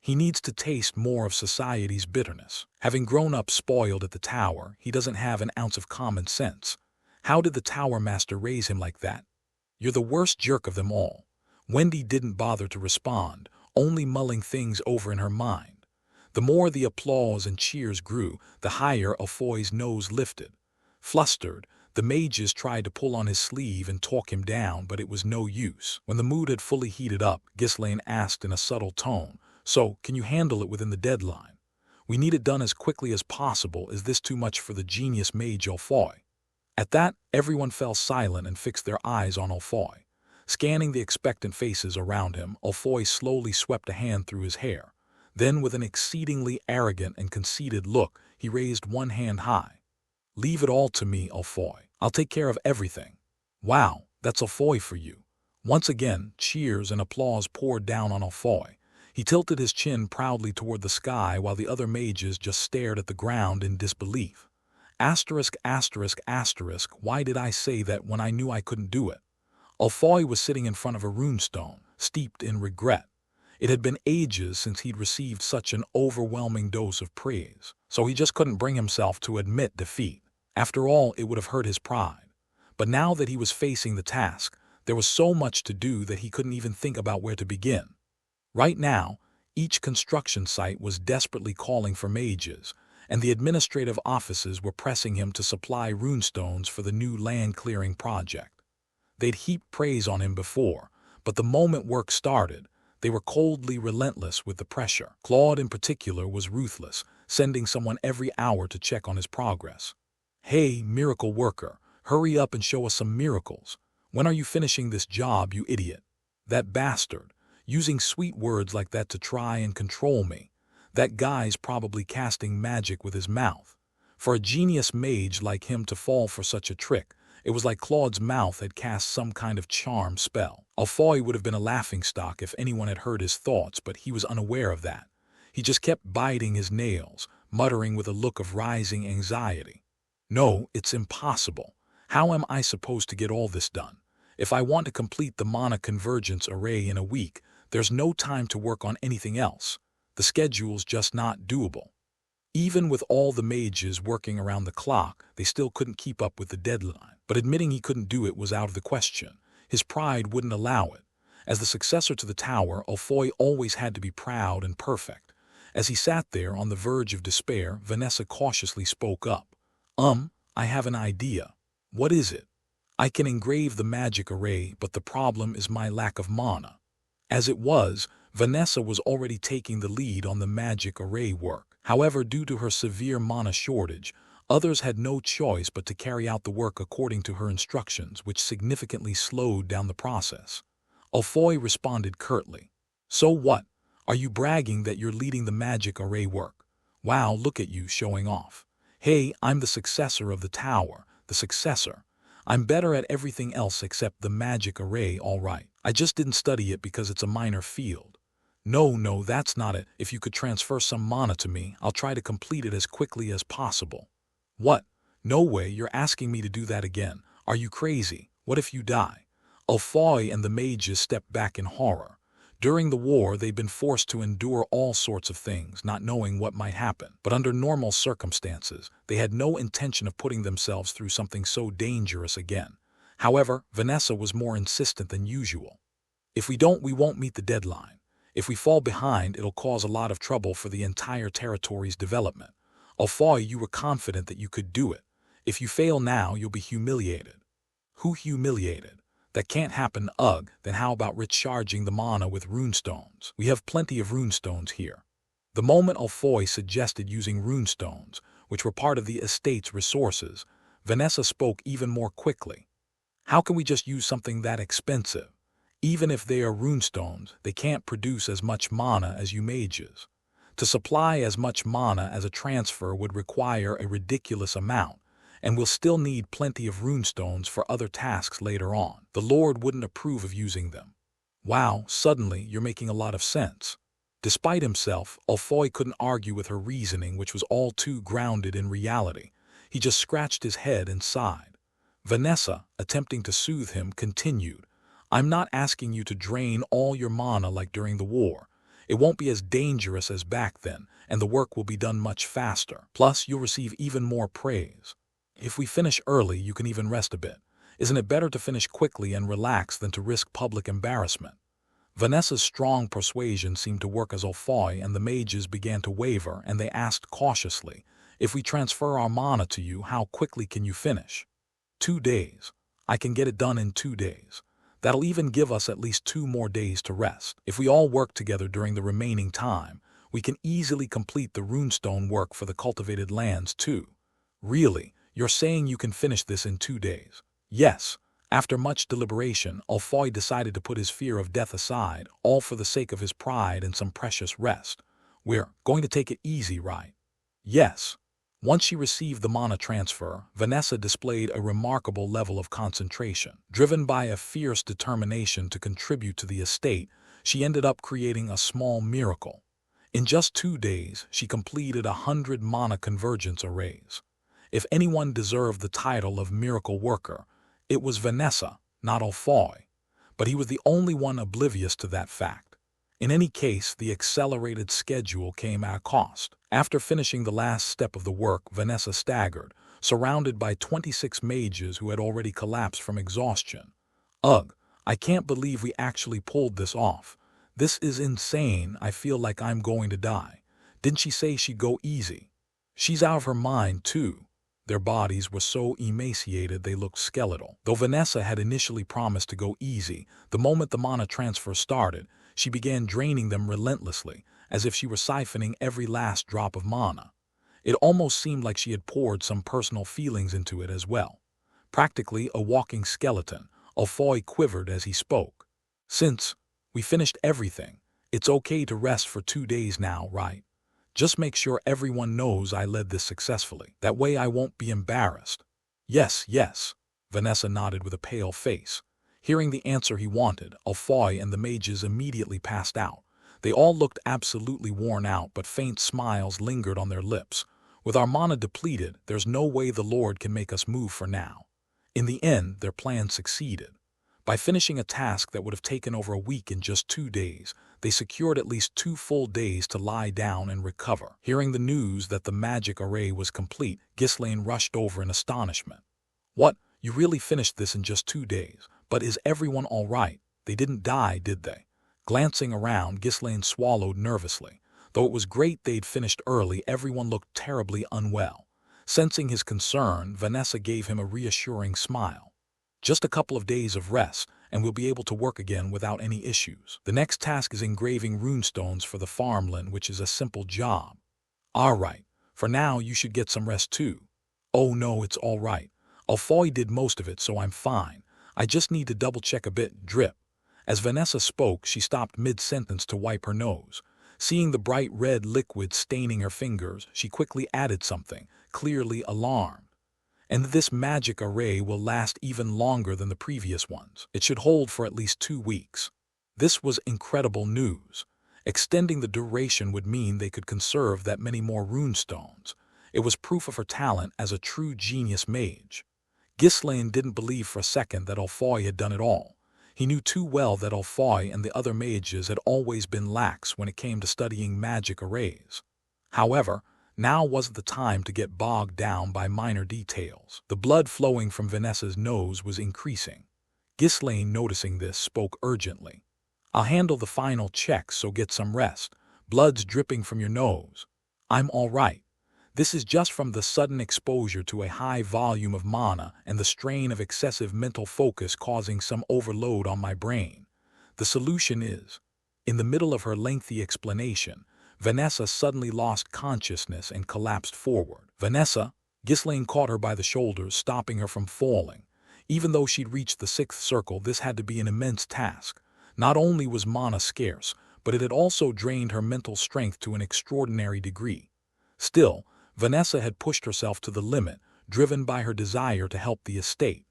He needs to taste more of society's bitterness. Having grown up spoiled at the tower, he doesn't have an ounce of common sense. How did the tower master raise him like that? You're the worst jerk of them all. Wendy didn't bother to respond, only mulling things over in her mind. The more the applause and cheers grew, the higher Alfoy's nose lifted. Flustered, the mages tried to pull on his sleeve and talk him down, but it was no use. When the mood had fully heated up, Ghislaine asked in a subtle tone, So, can you handle it within the deadline? We need it done as quickly as possible. Is this too much for the genius mage Alfoy? At that, everyone fell silent and fixed their eyes on Alfoy. Scanning the expectant faces around him, Alfoy slowly swept a hand through his hair. Then, with an exceedingly arrogant and conceited look, he raised one hand high. Leave it all to me, Alfoy. I'll take care of everything. Wow, that's Alfoy for you. Once again, cheers and applause poured down on Alfoy. He tilted his chin proudly toward the sky while the other mages just stared at the ground in disbelief. Asterisk, asterisk, asterisk, why did I say that when I knew I couldn't do it? Alfoy was sitting in front of a runestone, steeped in regret. It had been ages since he'd received such an overwhelming dose of praise, so he just couldn't bring himself to admit defeat. After all, it would have hurt his pride. But now that he was facing the task, there was so much to do that he couldn't even think about where to begin. Right now, each construction site was desperately calling for mages, and the administrative offices were pressing him to supply runestones for the new land-clearing project. They'd heaped praise on him before, but the moment work started, they were coldly relentless with the pressure. Claude in particular was ruthless, sending someone every hour to check on his progress. Hey, miracle worker, hurry up and show us some miracles. When are you finishing this job, you idiot? That bastard. Using sweet words like that to try and control me. That guy's probably casting magic with his mouth. For a genius mage like him to fall for such a trick, it was like Claude's mouth had cast some kind of charm spell. Alfoy would have been a laughingstock if anyone had heard his thoughts, but he was unaware of that. He just kept biting his nails, muttering with a look of rising anxiety. No, it's impossible. How am I supposed to get all this done? If I want to complete the mana convergence array in a week, there's no time to work on anything else. The schedule's just not doable. Even with all the mages working around the clock, they still couldn't keep up with the deadline. But admitting he couldn't do it was out of the question. His pride wouldn't allow it. As the successor to the tower, Alfoy always had to be proud and perfect. As he sat there on the verge of despair, Vanessa cautiously spoke up. I have an idea. What is it? I can engrave the magic array, but the problem is my lack of mana. As it was, Vanessa was already taking the lead on the magic array work. However, due to her severe mana shortage, others had no choice but to carry out the work according to her instructions, which significantly slowed down the process. Alfoy responded curtly. So what? Are you bragging that you're leading the magic array work? Wow, look at you showing off. Hey, I'm the successor of the tower, the successor. I'm better at everything else except the magic array, all right. I just didn't study it because it's a minor field. No, that's not it. If you could transfer some mana to me, I'll try to complete it as quickly as possible. What? No way, you're asking me to do that again. Are you crazy? What if you die? Alfoy and the mages stepped back in horror. During the war, they'd been forced to endure all sorts of things, not knowing what might happen. But under normal circumstances, they had no intention of putting themselves through something so dangerous again. However, Vanessa was more insistent than usual. If we don't, we won't meet the deadline. If we fall behind, it'll cause a lot of trouble for the entire territory's development. Alfoy, you were confident that you could do it. If you fail now, you'll be humiliated. Who humiliated? That can't happen, ugh. Then how about recharging the mana with runestones? We have plenty of runestones here. The moment Alfoy suggested using runestones, which were part of the estate's resources, Vanessa spoke even more quickly. How can we just use something that expensive? Even if they are runestones, they can't produce as much mana as you mages. To supply as much mana as a transfer would require a ridiculous amount, and we'll still need plenty of runestones for other tasks later on. The Lord wouldn't approve of using them. Wow, suddenly you're making a lot of sense. Despite himself, Alfoy couldn't argue with her reasoning, which was all too grounded in reality. He just scratched his head and sighed. Vanessa, attempting to soothe him, continued. I'm not asking you to drain all your mana like during the war. It won't be as dangerous as back then, and the work will be done much faster. Plus, you'll receive even more praise. If we finish early, you can even rest a bit. Isn't it better to finish quickly and relax than to risk public embarrassment? Vanessa's strong persuasion seemed to work as Alfoy and the mages began to waver, and they asked cautiously, if we transfer our mana to you, how quickly can you finish? 2 days. I can get it done in 2 days. That'll even give us at least 2 more days to rest. If we all work together during the remaining time, we can easily complete the runestone work for the cultivated lands too. Really, you're saying you can finish this in 2 days? Yes. After much deliberation, Alfoy decided to put his fear of death aside, all for the sake of his pride and some precious rest. We're going to take it easy, right? Yes. Once she received the mana transfer, Vanessa displayed a remarkable level of concentration. Driven by a fierce determination to contribute to the estate, she ended up creating a small miracle. In just 2 days, she completed 100 mana convergence arrays. If anyone deserved the title of miracle worker, it was Vanessa, not Alfoy. But he was the only one oblivious to that fact. In any case, the accelerated schedule came at a cost. After finishing the last step of the work, Vanessa staggered, surrounded by 26 mages who had already collapsed from exhaustion. Ugh, I can't believe we actually pulled this off. This is insane. I feel like I'm going to die. Didn't she say she'd go easy? She's out of her mind, too. Their bodies were so emaciated they looked skeletal. Though Vanessa had initially promised to go easy, the moment the mana transfer started, she began draining them relentlessly, as if she were siphoning every last drop of mana. It almost seemed like she had poured some personal feelings into it as well. Practically a walking skeleton, Alfoy quivered as he spoke. Since We finished everything. It's okay to rest for 2 days now, right? Just make sure everyone knows I led this successfully. That way I won't be embarrassed. Yes, yes. Vanessa nodded with a pale face. Hearing the answer he wanted, Alfoy and the mages immediately passed out. They all looked absolutely worn out, but faint smiles lingered on their lips. With our mana depleted, there's no way the Lord can make us move for now. In the end, their plan succeeded. By finishing a task that would have taken over a week in just 2 days, they secured at least 2 full days to lie down and recover. Hearing the news that the magic array was complete, Ghislaine rushed over in astonishment. What? You really finished this in just 2 days? But is everyone all right? They didn't die, did they? Glancing around, Ghislaine swallowed nervously. Though it was great they'd finished early, everyone looked terribly unwell. Sensing his concern, Vanessa gave him a reassuring smile. Just a couple of days of rest, and we'll be able to work again without any issues. The next task is engraving runestones for the farmland, which is a simple job. All right, for now you should get some rest too. Oh no, it's all right. Alfoy did most of it, so I'm fine. I just need to double-check a bit, drip. As Vanessa spoke, she stopped mid-sentence to wipe her nose. Seeing the bright red liquid staining her fingers, she quickly added something, clearly alarmed. And this magic array will last even longer than the previous ones. It should hold for at least 2 weeks. This was incredible news. Extending the duration would mean they could conserve that many more runestones. It was proof of her talent as a true genius mage. Ghislaine didn't believe for a second that Alfoy had done it all. He knew too well that Alfoy and the other mages had always been lax when it came to studying magic arrays. However, now wasn't the time to get bogged down by minor details. The blood flowing from Vanessa's nose was increasing. Ghislaine, noticing this, spoke urgently. I'll handle the final checks, so get some rest. Blood's dripping from your nose. I'm all right. This is just from the sudden exposure to a high volume of mana and the strain of excessive mental focus causing some overload on my brain. The solution is... In the middle of her lengthy explanation, Vanessa suddenly lost consciousness and collapsed forward. Vanessa, Ghislaine caught her by the shoulders, stopping her from falling. Even though she'd reached the 6th circle, this had to be an immense task. Not only was mana scarce, but it had also drained her mental strength to an extraordinary degree. Still, Vanessa had pushed herself to the limit, driven by her desire to help the estate.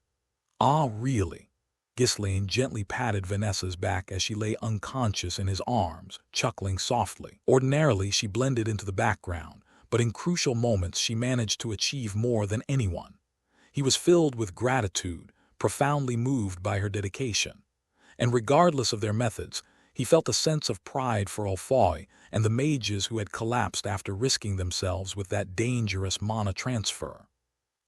Ah, really? Ghislaine gently patted Vanessa's back as she lay unconscious in his arms, chuckling softly. Ordinarily, she blended into the background, but in crucial moments she managed to achieve more than anyone. He was filled with gratitude, profoundly moved by her dedication. And regardless of their methods, he felt a sense of pride for Alfoy and the mages who had collapsed after risking themselves with that dangerous mana transfer.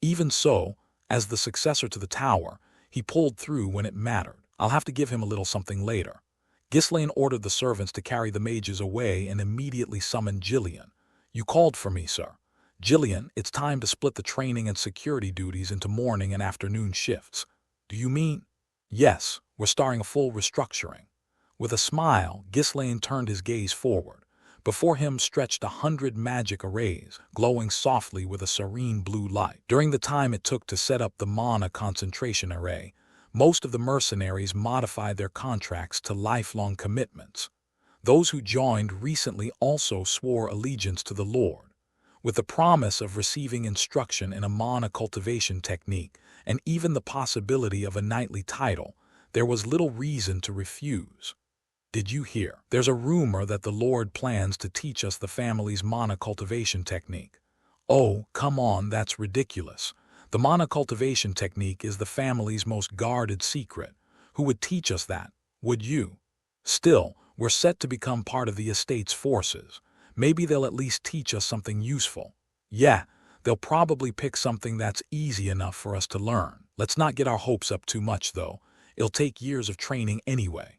Even so, as the successor to the tower, he pulled through when it mattered. I'll have to give him a little something later. Ghislaine ordered the servants to carry the mages away and immediately summoned Jillian. You called for me, sir. Jillian, it's time to split the training and security duties into morning and afternoon shifts. Do you mean? Yes, we're starting a full restructuring. With a smile, Ghislaine turned his gaze forward. Before him stretched 100 magic arrays, glowing softly with a serene blue light. During the time it took to set up the mana concentration array, most of the mercenaries modified their contracts to lifelong commitments. Those who joined recently also swore allegiance to the Lord. With the promise of receiving instruction in a mana cultivation technique and even the possibility of a knightly title, there was little reason to refuse. Did you hear? There's a rumor that the Lord plans to teach us the family's mana cultivation technique. Oh, come on, that's ridiculous. The mana cultivation technique is the family's most guarded secret. Who would teach us that? Would you? Still, we're set to become part of the estate's forces. Maybe they'll at least teach us something useful. Yeah, they'll probably pick something that's easy enough for us to learn. Let's not get our hopes up too much, though. It'll take years of training anyway.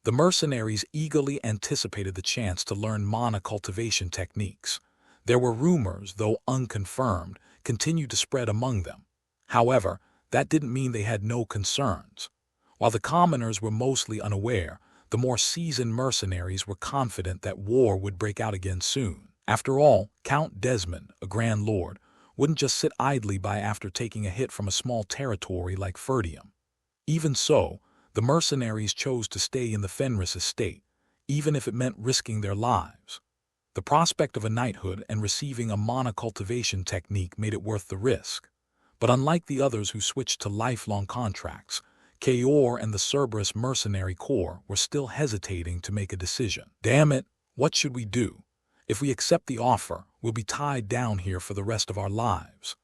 The mercenaries eagerly anticipated the chance to learn mana cultivation techniques. There were rumors, though unconfirmed, continued to spread among them. However, that didn't mean they had no concerns. While the commoners were mostly unaware, the more seasoned mercenaries were confident that war would break out again soon. After all, Count Desmond, a Grand Lord, wouldn't just sit idly by after taking a hit from a small territory like Ferdium. Even so, the The mercenaries chose to stay in the Fenris estate, even if it meant risking their lives. The prospect of a knighthood and receiving a monocultivation technique made it worth the risk. But unlike the others who switched to lifelong contracts, Kaor and the Cerberus Mercenary Corps were still hesitating to make a decision. Damn it, what should we do? If we accept the offer, we'll be tied down here for the rest of our lives.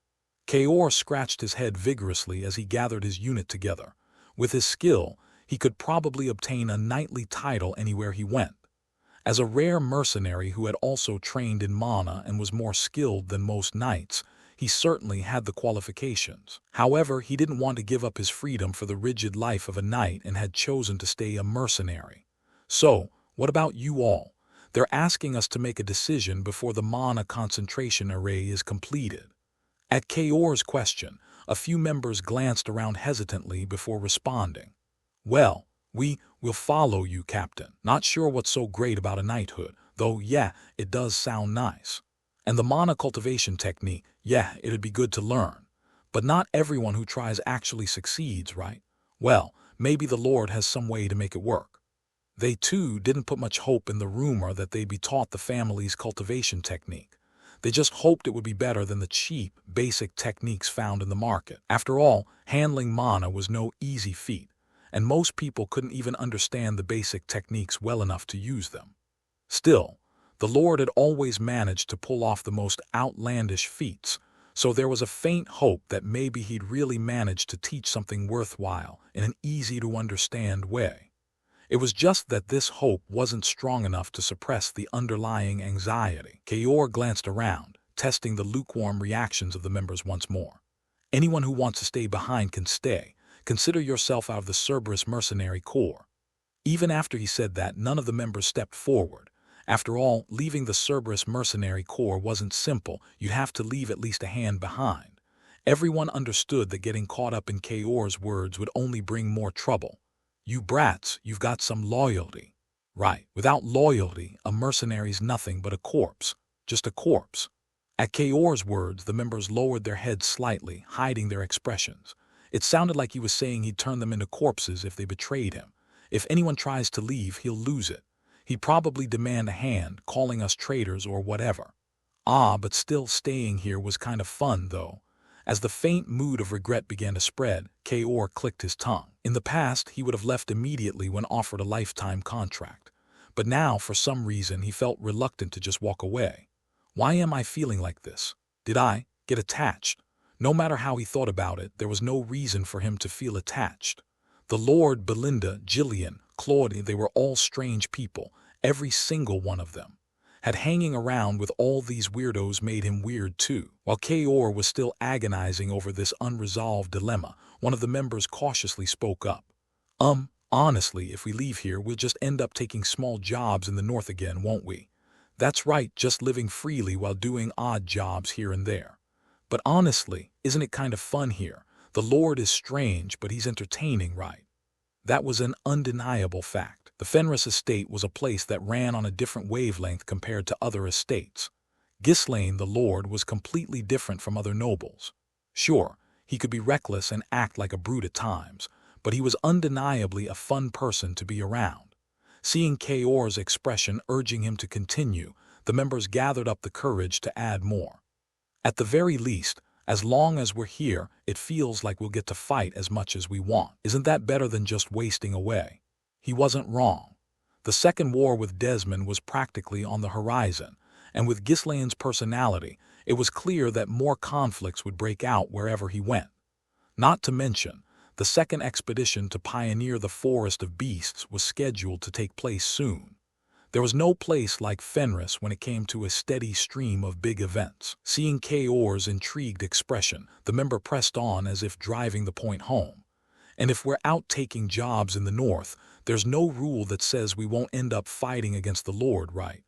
Kaor scratched his head vigorously as he gathered his unit together. With his skill, he could probably obtain a knightly title anywhere he went. As a rare mercenary who had also trained in mana and was more skilled than most knights, he certainly had the qualifications. However, he didn't want to give up his freedom for the rigid life of a knight and had chosen to stay a mercenary. So, what about you all? They're asking us to make a decision before the mana concentration array is completed. At Kaor's question, a few members glanced around hesitantly before responding. Well, we will follow you, Captain. Not sure what's so great about a knighthood, though yeah, it does sound nice. And the mana cultivation technique, yeah, it'd be good to learn. But not everyone who tries actually succeeds, right? Well, maybe the Lord has some way to make it work. They too didn't put much hope in the rumor that they'd be taught the family's cultivation technique. They just hoped it would be better than the cheap, basic techniques found in the market. After all, handling mana was no easy feat, and most people couldn't even understand the basic techniques well enough to use them. Still, the Lord had always managed to pull off the most outlandish feats, so there was a faint hope that maybe he'd really managed to teach something worthwhile in an easy-to-understand way. It was just that this hope wasn't strong enough to suppress the underlying anxiety. Kaor glanced around, testing the lukewarm reactions of the members once more. Anyone who wants to stay behind can stay. Consider yourself out of the Cerberus Mercenary Corps. Even after he said that, none of the members stepped forward. After all, leaving the Cerberus Mercenary Corps wasn't simple. You'd have to leave at least a hand behind. Everyone understood that getting caught up in Kaor's words would only bring more trouble. You brats, you've got some loyalty. Right, without loyalty, a mercenary's nothing but a corpse. Just a corpse. At Kaor's words, the members lowered their heads slightly, hiding their expressions. It sounded like he was saying he'd turn them into corpses if they betrayed him. If anyone tries to leave, he'll lose it. He'd probably demand a hand, calling us traitors or whatever. But still staying here was kind of fun, though. As the faint mood of regret began to spread, Kaor clicked his tongue. In the past, he would have left immediately when offered a lifetime contract. But now, for some reason, he felt reluctant to just walk away. Why am I feeling like this? Did I get attached? No matter how he thought about it, there was no reason for him to feel attached. The Lord, Belinda, Jillian, Claudia, they were all strange people, every single one of them. Had hanging around with all these weirdos made him weird too. While Kaor was still agonizing over this unresolved dilemma, one of the members cautiously spoke up. Honestly, if we leave here, we'll just end up taking small jobs in the north again, won't we? That's right, just living freely while doing odd jobs here and there. But honestly, isn't it kind of fun here? The Lord is strange, but he's entertaining, right? That was an undeniable fact. The Fenris estate was a place that ran on a different wavelength compared to other estates. Ghislaine, the Lord, was completely different from other nobles. Sure, he could be reckless and act like a brute at times, but he was undeniably a fun person to be around. Seeing Kaor's expression urging him to continue, the members gathered up the courage to add more. At the very least, as long as we're here, it feels like we'll get to fight as much as we want. Isn't that better than just wasting away? He wasn't wrong. The second war with Desmond was practically on the horizon, and with Ghislaine's personality, it was clear that more conflicts would break out wherever he went. Not to mention, the second expedition to pioneer the Forest of Beasts was scheduled to take place soon. There was no place like Fenris when it came to a steady stream of big events. Seeing Kaor's intrigued expression, the member pressed on as if driving the point home. And if we're out taking jobs in the north, there's no rule that says we won't end up fighting against the Lord, right?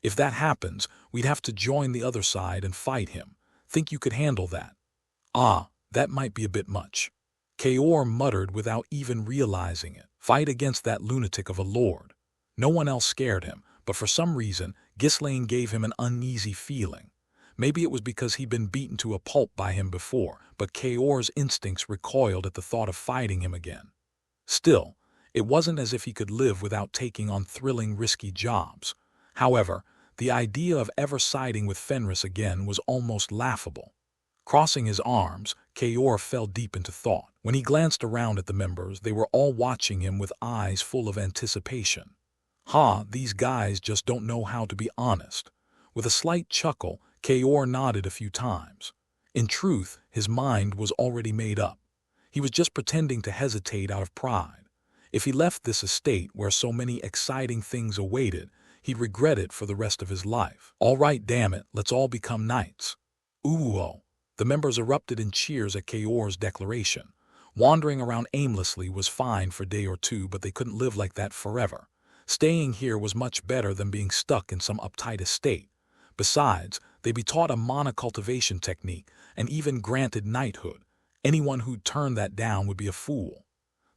If that happens, we'd have to join the other side and fight him. Think you could handle that? That might be a bit much. Kaor muttered without even realizing it. Fight against that lunatic of a lord. No one else scared him, but for some reason, Ghislaine gave him an uneasy feeling. Maybe it was because he'd been beaten to a pulp by him before, but Kaor's instincts recoiled at the thought of fighting him again. Still, It wasn't as if he could live without taking on thrilling, risky jobs. However, the idea of ever siding with Fenris again was almost laughable. Crossing his arms, Kaor fell deep into thought. When he glanced around at the members, they were all watching him with eyes full of anticipation. These guys just don't know how to be honest. With a slight chuckle, Kaor nodded a few times. In truth, his mind was already made up. He was just pretending to hesitate out of pride. If he left this estate where so many exciting things awaited, he'd regret it for the rest of his life. All right, damn it, let's all become knights. Ooh. The members erupted in cheers at Kaor's declaration. Wandering around aimlessly was fine for a day or two, but they couldn't live like that forever. Staying here was much better than being stuck in some uptight estate. Besides, they'd be taught a monocultivation technique and even granted knighthood. Anyone who'd turn that down would be a fool.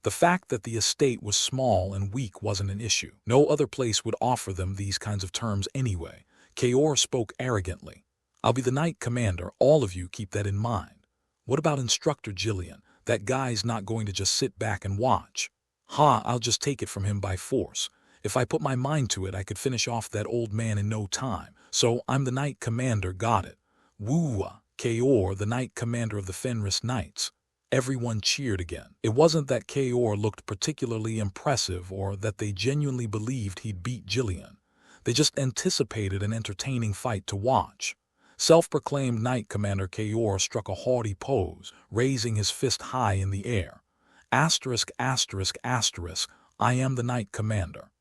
The fact that the estate was small and weak wasn't an issue. No other place would offer them these kinds of terms anyway. Kaor spoke arrogantly. I'll be the knight commander, all of you keep that in mind. What about Instructor Jillian? That guy's not going to just sit back and watch. I'll just take it from him by force. If I put my mind to it, I could finish off that old man in no time. So I'm the knight commander, got it. Woo! Kaor, the knight commander of the Fenris Knights. Everyone cheered again. It wasn't that Kaor looked particularly impressive or that they genuinely believed he'd beat Jillian. They just anticipated an entertaining fight to watch. Self-proclaimed Knight Commander Kaor struck a haughty pose, raising his fist high in the air. Asterisk, asterisk, asterisk, I am the Knight Commander.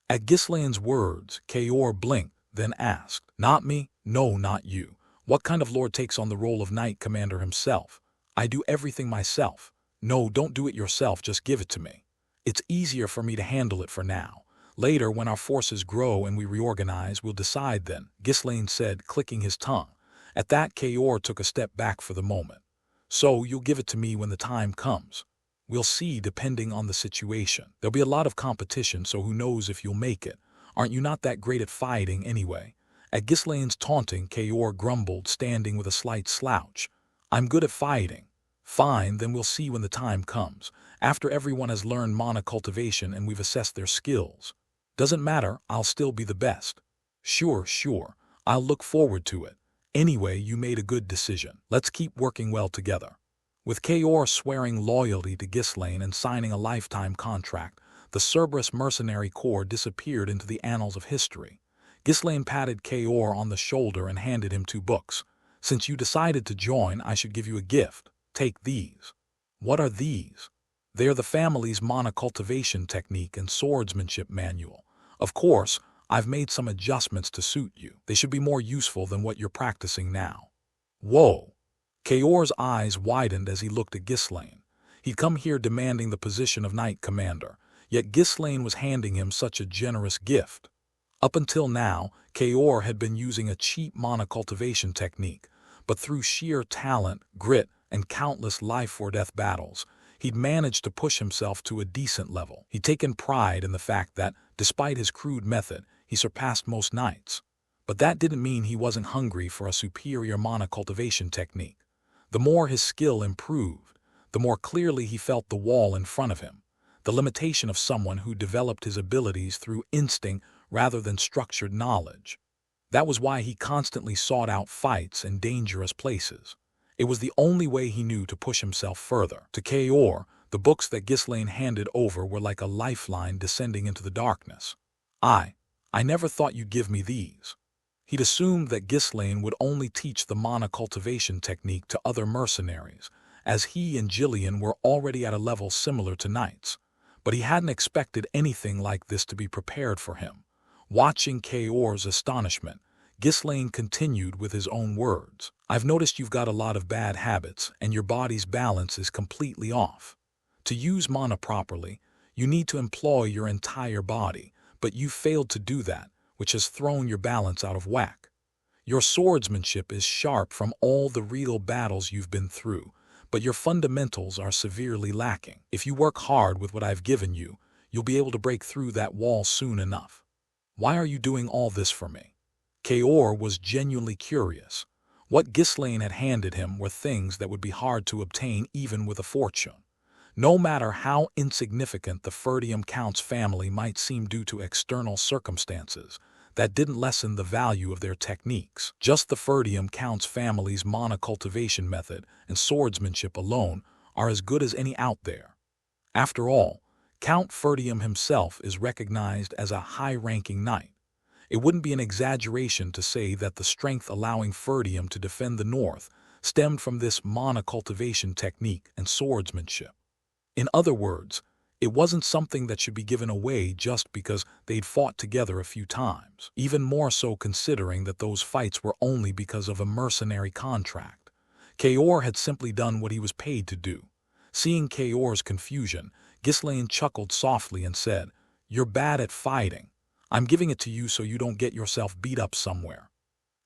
At Ghislaine's words, Kaor blinked, then asked, Not me? No, not you. What kind of lord takes on the role of Knight Commander himself? I do everything myself. No, don't do it yourself, just give it to me. It's easier for me to handle it for now. Later, when our forces grow and we reorganize, we'll decide then, Ghislaine said, clicking his tongue. At that, Kaor took a step back for the moment. So, you'll give it to me when the time comes. We'll see, depending on the situation. There'll be a lot of competition, so who knows if you'll make it. Aren't you not that great at fighting anyway? At Ghislaine's taunting, Kaor grumbled, standing with a slight slouch. I'm good at fighting. Fine, then we'll see when the time comes, after everyone has learned monocultivation and we've assessed their skills. Doesn't matter, I'll still be the best. Sure, I'll look forward to it. Anyway, you made a good decision. Let's keep working well together. With Kaor swearing loyalty to Ghislaine and signing a lifetime contract, the Cerberus Mercenary Corps disappeared into the annals of history. Ghislaine patted Kaor on the shoulder and handed him 2 books. Since you decided to join, I should give you a gift. Take these. What are these? They are the family's monocultivation technique and swordsmanship manual. Of course, I've made some adjustments to suit you. They should be more useful than what you're practicing now. Whoa! Kaor's eyes widened as he looked at Ghislaine. He'd come here demanding the position of Knight Commander, yet Ghislaine was handing him such a generous gift. Up until now, Kaor had been using a cheap monocultivation technique, but through sheer talent, grit, and countless life-or-death battles, he'd managed to push himself to a decent level. He'd taken pride in the fact that, despite his crude method, he surpassed most knights. But that didn't mean he wasn't hungry for a superior monocultivation technique. The more his skill improved, the more clearly he felt the wall in front of him, the limitation of someone who developed his abilities through instinct rather than structured knowledge. That was why he constantly sought out fights in dangerous places. It was the only way he knew to push himself further. To Kaor, the books that Ghislaine handed over were like a lifeline descending into the darkness. I never thought you'd give me these. He'd assumed that Ghislaine would only teach the monocultivation technique to other mercenaries, as he and Jillian were already at a level similar to knights. But he hadn't expected anything like this to be prepared for him. Watching Kaor's astonishment, Ghislaine continued with his own words. I've noticed you've got a lot of bad habits, and your body's balance is completely off. To use mana properly, you need to employ your entire body, but you've failed to do that, which has thrown your balance out of whack. Your swordsmanship is sharp from all the real battles you've been through, but your fundamentals are severely lacking. If you work hard with what I've given you, you'll be able to break through that wall soon enough. Why are you doing all this for me? Kaor was genuinely curious. What Ghislaine had handed him were things that would be hard to obtain even with a fortune. No matter how insignificant the Ferdium Count's family might seem due to external circumstances, that didn't lessen the value of their techniques. Just the Ferdium Count's family's monocultivation method and swordsmanship alone are as good as any out there. After all, Count Ferdium himself is recognized as a high-ranking knight. It wouldn't be an exaggeration to say that the strength allowing Ferdium to defend the north stemmed from this monocultivation technique and swordsmanship. In other words, it wasn't something that should be given away just because they'd fought together a few times, even more so considering that those fights were only because of a mercenary contract. Kaor had simply done what he was paid to do. Seeing Kaor's confusion, Ghislaine chuckled softly and said, "You're bad at fighting. I'm giving it to you so you don't get yourself beat up somewhere."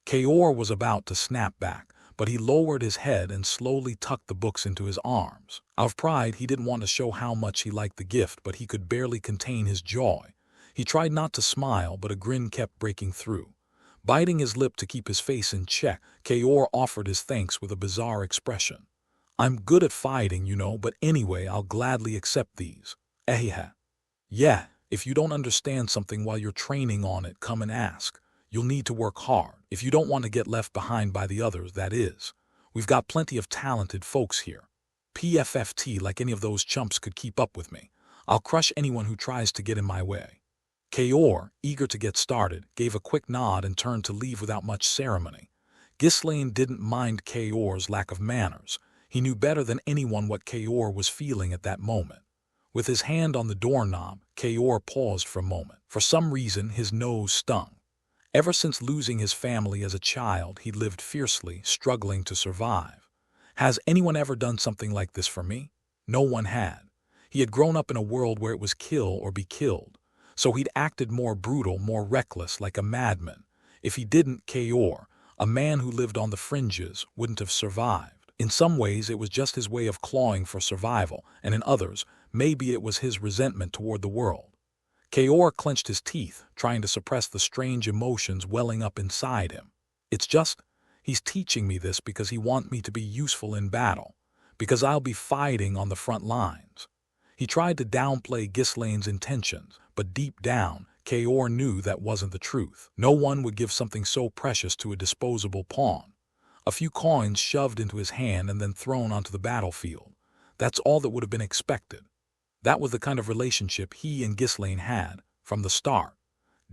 Kaor was about to snap back, but he lowered his head and slowly tucked the books into his arms. Out of pride, he didn't want to show how much he liked the gift, but he could barely contain his joy. He tried not to smile, but a grin kept breaking through. Biting his lip to keep his face in check, Kaor offered his thanks with a bizarre expression. "I'm good at fighting, you know, but anyway, I'll gladly accept these." Yeah, if you don't understand something while you're training on it, come and ask. You'll need to work hard, if you don't want to get left behind by the others, that is. We've got plenty of talented folks here. PFFT, like any of those chumps could keep up with me. I'll crush anyone who tries to get in my way. Kaor, eager to get started, gave a quick nod and turned to leave without much ceremony. Ghislaine didn't mind Kaor's lack of manners. He knew better than anyone what Kaor was feeling at that moment. With his hand on the doorknob, Kaor paused for a moment. For some reason, his nose stung. Ever since losing his family as a child, he'd lived fiercely, struggling to survive. Has anyone ever done something like this for me? No one had. He had grown up in a world where it was kill or be killed. So he'd acted more brutal, more reckless, like a madman. If he didn't, Kaor, a man who lived on the fringes, wouldn't have survived. In some ways, it was just his way of clawing for survival, and in others, maybe it was his resentment toward the world. Kaor clenched his teeth, trying to suppress the strange emotions welling up inside him. It's just, he's teaching me this because he wants me to be useful in battle, because I'll be fighting on the front lines. He tried to downplay Ghislaine's intentions, but deep down, Kaor knew that wasn't the truth. No one would give something so precious to a disposable pawn. A few coins shoved into his hand and then thrown onto the battlefield. That's all that would have been expected. That was the kind of relationship he and Ghislaine had, from the start.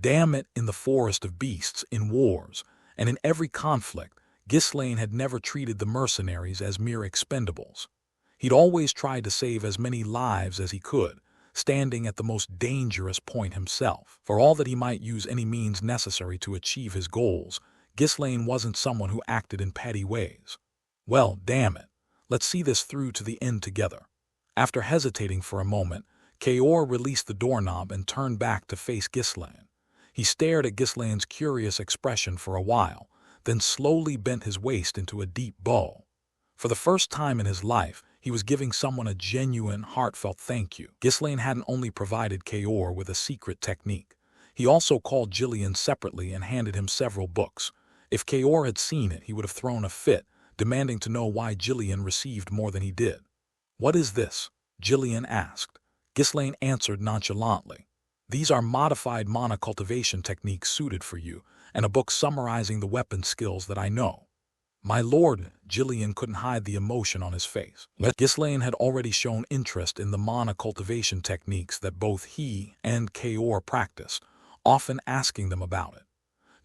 Damn it, in the forest of beasts, in wars, and in every conflict, Ghislaine had never treated the mercenaries as mere expendables. He'd always tried to save as many lives as he could, standing at the most dangerous point himself. For all that he might use any means necessary to achieve his goals, Ghislaine wasn't someone who acted in petty ways. Well, damn it, let's see this through to the end together. After hesitating for a moment, Kaor released the doorknob and turned back to face Ghislaine. He stared at Ghislaine's curious expression for a while, then slowly bent his waist into a deep bow. For the first time in his life, he was giving someone a genuine, heartfelt thank you. Ghislaine hadn't only provided Kaor with a secret technique. He also called Jillian separately and handed him several books. If Kaor had seen it, he would have thrown a fit, demanding to know why Jillian received more than he did. "What is this?" Jillian asked. Ghislaine answered nonchalantly. "These are modified monocultivation techniques suited for you, and a book summarizing the weapon skills that I know." "My lord," Jillian couldn't hide the emotion on his face. Ghislaine had already shown interest in the monocultivation techniques that both he and Kaor practiced, often asking them about it.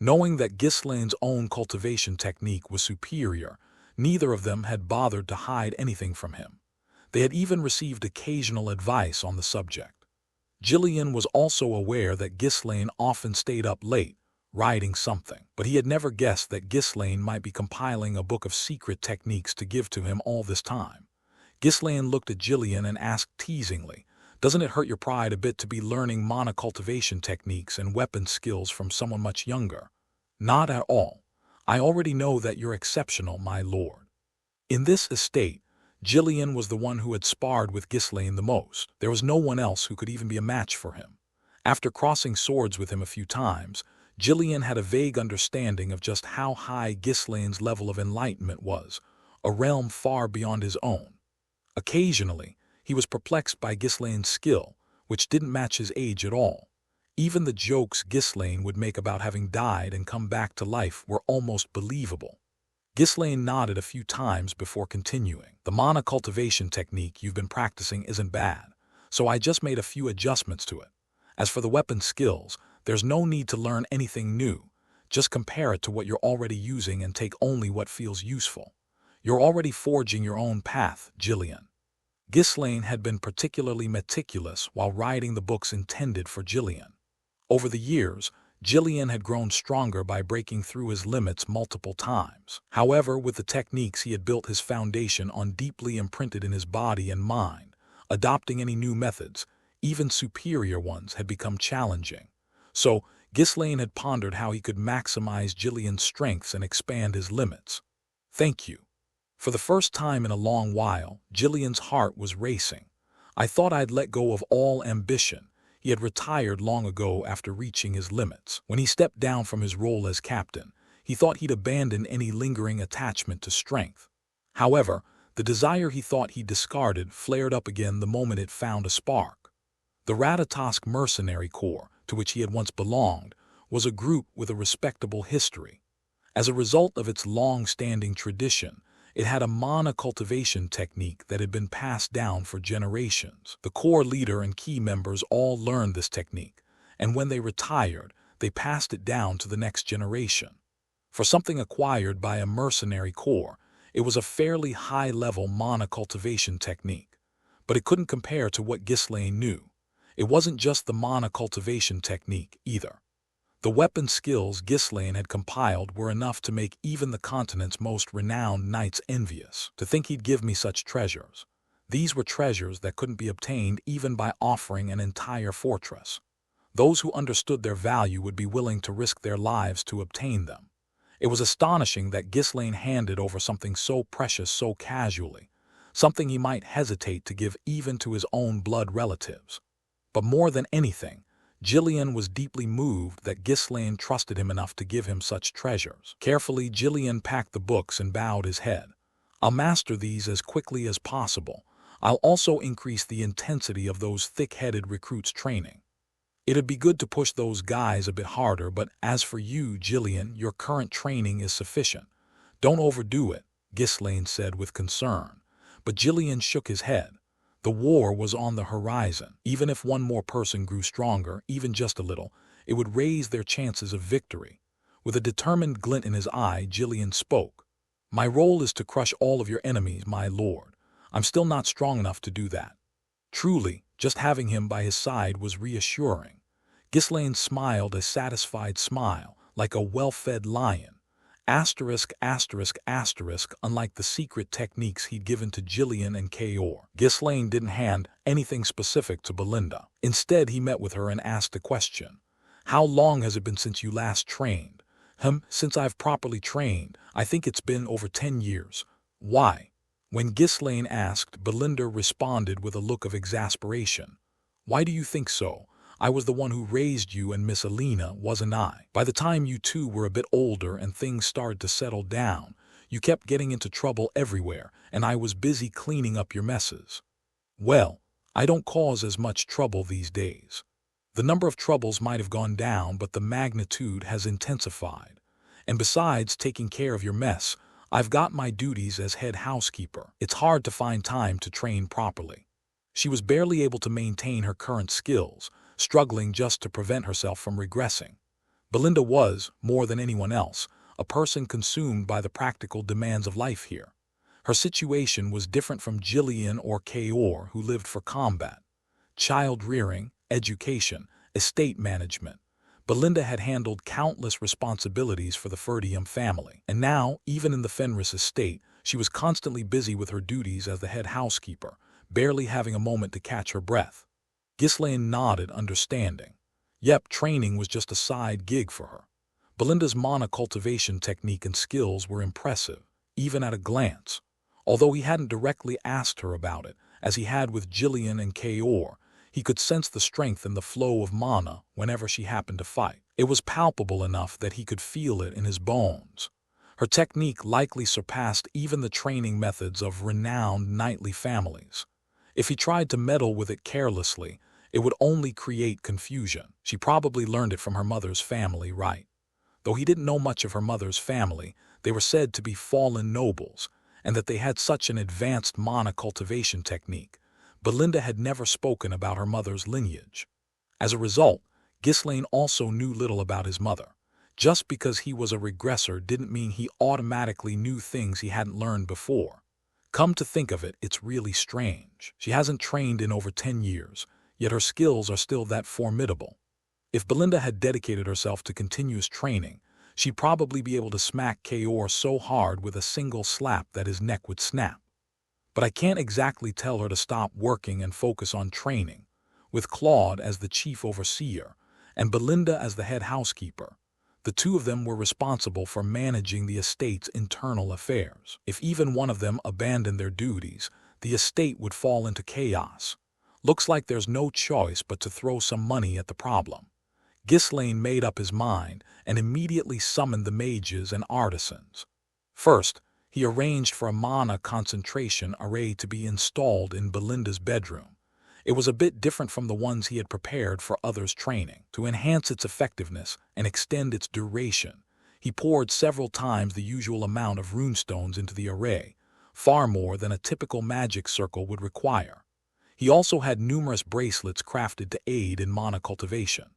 Knowing that Ghislaine's own cultivation technique was superior, neither of them had bothered to hide anything from him. They had even received occasional advice on the subject. Jillian was also aware that Ghislaine often stayed up late, writing something, but he had never guessed that Ghislaine might be compiling a book of secret techniques to give to him all this time. Ghislaine looked at Jillian and asked teasingly, "Doesn't it hurt your pride a bit to be learning monocultivation techniques and weapon skills from someone much younger?" "Not at all. I already know that you're exceptional, my lord." In this estate, Jillian was the one who had sparred with Ghislaine the most. There was no one else who could even be a match for him. After crossing swords with him a few times, Jillian had a vague understanding of just how high Ghislaine's level of enlightenment was, a realm far beyond his own. Occasionally, He was perplexed by Ghislaine's skill, which didn't match his age at all. Even the jokes Ghislaine would make about having died and come back to life were almost believable. Ghislaine nodded a few times before continuing. The mana cultivation technique you've been practicing isn't bad, so I just made a few adjustments to it. As for the weapon skills, there's no need to learn anything new. Just compare it to what you're already using and take only what feels useful. You're already forging your own path, Jillian. Ghislaine had been particularly meticulous while writing the books intended for Jillian. Over the years, Jillian had grown stronger by breaking through his limits multiple times. However, with the techniques he had built his foundation on deeply imprinted in his body and mind, adopting any new methods, even superior ones, had become challenging. So, Ghislaine had pondered how he could maximize Jillian's strengths and expand his limits. Thank you. For the first time in a long while, Jillian's heart was racing. I thought I'd let go of all ambition. He had retired long ago after reaching his limits. When he stepped down from his role as captain, he thought he'd abandon any lingering attachment to strength. However, the desire he thought he'd discarded flared up again the moment it found a spark. The Ratatosk Mercenary Corps, to which he had once belonged, was a group with a respectable history. As a result of its long-standing tradition, it had a mana cultivation technique that had been passed down for generations. The core leader and key members all learned this technique, and when they retired, they passed it down to the next generation. For something acquired by a mercenary corps, it was a fairly high-level mana cultivation technique. But it couldn't compare to what Ghislaine knew. It wasn't just the mana cultivation technique, either. The weapon skills Ghislaine had compiled were enough to make even the continent's most renowned knights envious. To think he'd give me such treasures. These were treasures that couldn't be obtained even by offering an entire fortress. Those who understood their value would be willing to risk their lives to obtain them. It was astonishing that Ghislaine handed over something so precious so casually, something he might hesitate to give even to his own blood relatives. But more than anything, Jillian was deeply moved that Ghislaine trusted him enough to give him such treasures. Carefully, Jillian packed the books and bowed his head. I'll master these as quickly as possible. I'll also increase the intensity of those thick-headed recruits' training. It'd be good to push those guys a bit harder, but as for you, Jillian, your current training is sufficient. Don't overdo it, Ghislaine said with concern. But Jillian shook his head. The war was on the horizon. Even if one more person grew stronger, even just a little, it would raise their chances of victory. With a determined glint in his eye, Jillian spoke. My role is to crush all of your enemies, my lord. I'm still not strong enough to do that. Truly, just having him by his side was reassuring. Ghislaine smiled a satisfied smile, like a well-fed lion. Asterisk, asterisk, asterisk, unlike the secret techniques he'd given to Jillian and Kaor. Ghislaine didn't hand anything specific to Belinda. Instead, he met with her and asked a question. How long has it been since you last trained? Since I've properly trained, I think it's been over 10 years. Why? When Ghislaine asked, Belinda responded with a look of exasperation. Why do you think so? I was the one who raised you and Miss Alina, wasn't I? By the time you two were a bit older and things started to settle down, you kept getting into trouble everywhere, and I was busy cleaning up your messes. Well, I don't cause as much trouble these days. The number of troubles might have gone down, but the magnitude has intensified. And besides taking care of your mess, I've got my duties as head housekeeper. It's hard to find time to train properly. She was barely able to maintain her current skills, struggling just to prevent herself from regressing. Belinda was, more than anyone else, a person consumed by the practical demands of life here. Her situation was different from Jillian or Kaor, who lived for combat. Child-rearing, education, estate management. Belinda had handled countless responsibilities for the Ferdium family, and now, even in the Fenris estate, she was constantly busy with her duties as the head housekeeper, barely having a moment to catch her breath. Ghislaine nodded, understanding. Yep, training was just a side gig for her. Belinda's mana cultivation technique and skills were impressive, even at a glance. Although he hadn't directly asked her about it, as he had with Jillian and Kaor, he could sense the strength and the flow of mana whenever she happened to fight. It was palpable enough that he could feel it in his bones. Her technique likely surpassed even the training methods of renowned knightly families. If he tried to meddle with it carelessly, it would only create confusion. She probably learned it from her mother's family, right? Though he didn't know much of her mother's family, they were said to be fallen nobles, and that they had such an advanced mana cultivation technique. Belinda had never spoken about her mother's lineage. As a result, Ghislaine also knew little about his mother. Just because he was a regressor didn't mean he automatically knew things he hadn't learned before. Come to think of it, it's really strange. She hasn't trained in over 10 years, yet her skills are still that formidable. If Belinda had dedicated herself to continuous training, she'd probably be able to smack Kaor so hard with a single slap that his neck would snap. But I can't exactly tell her to stop working and focus on training. With Claude as the chief overseer and Belinda as the head housekeeper, the two of them were responsible for managing the estate's internal affairs. If even one of them abandoned their duties, the estate would fall into chaos. Looks like there's no choice but to throw some money at the problem. Ghislaine made up his mind and immediately summoned the mages and artisans. First, he arranged for a mana concentration array to be installed in Belinda's bedroom. It was a bit different from the ones he had prepared for others' training. To enhance its effectiveness and extend its duration, he poured several times the usual amount of runestones into the array, far more than a typical magic circle would require. He also had numerous bracelets crafted to aid in mana cultivation.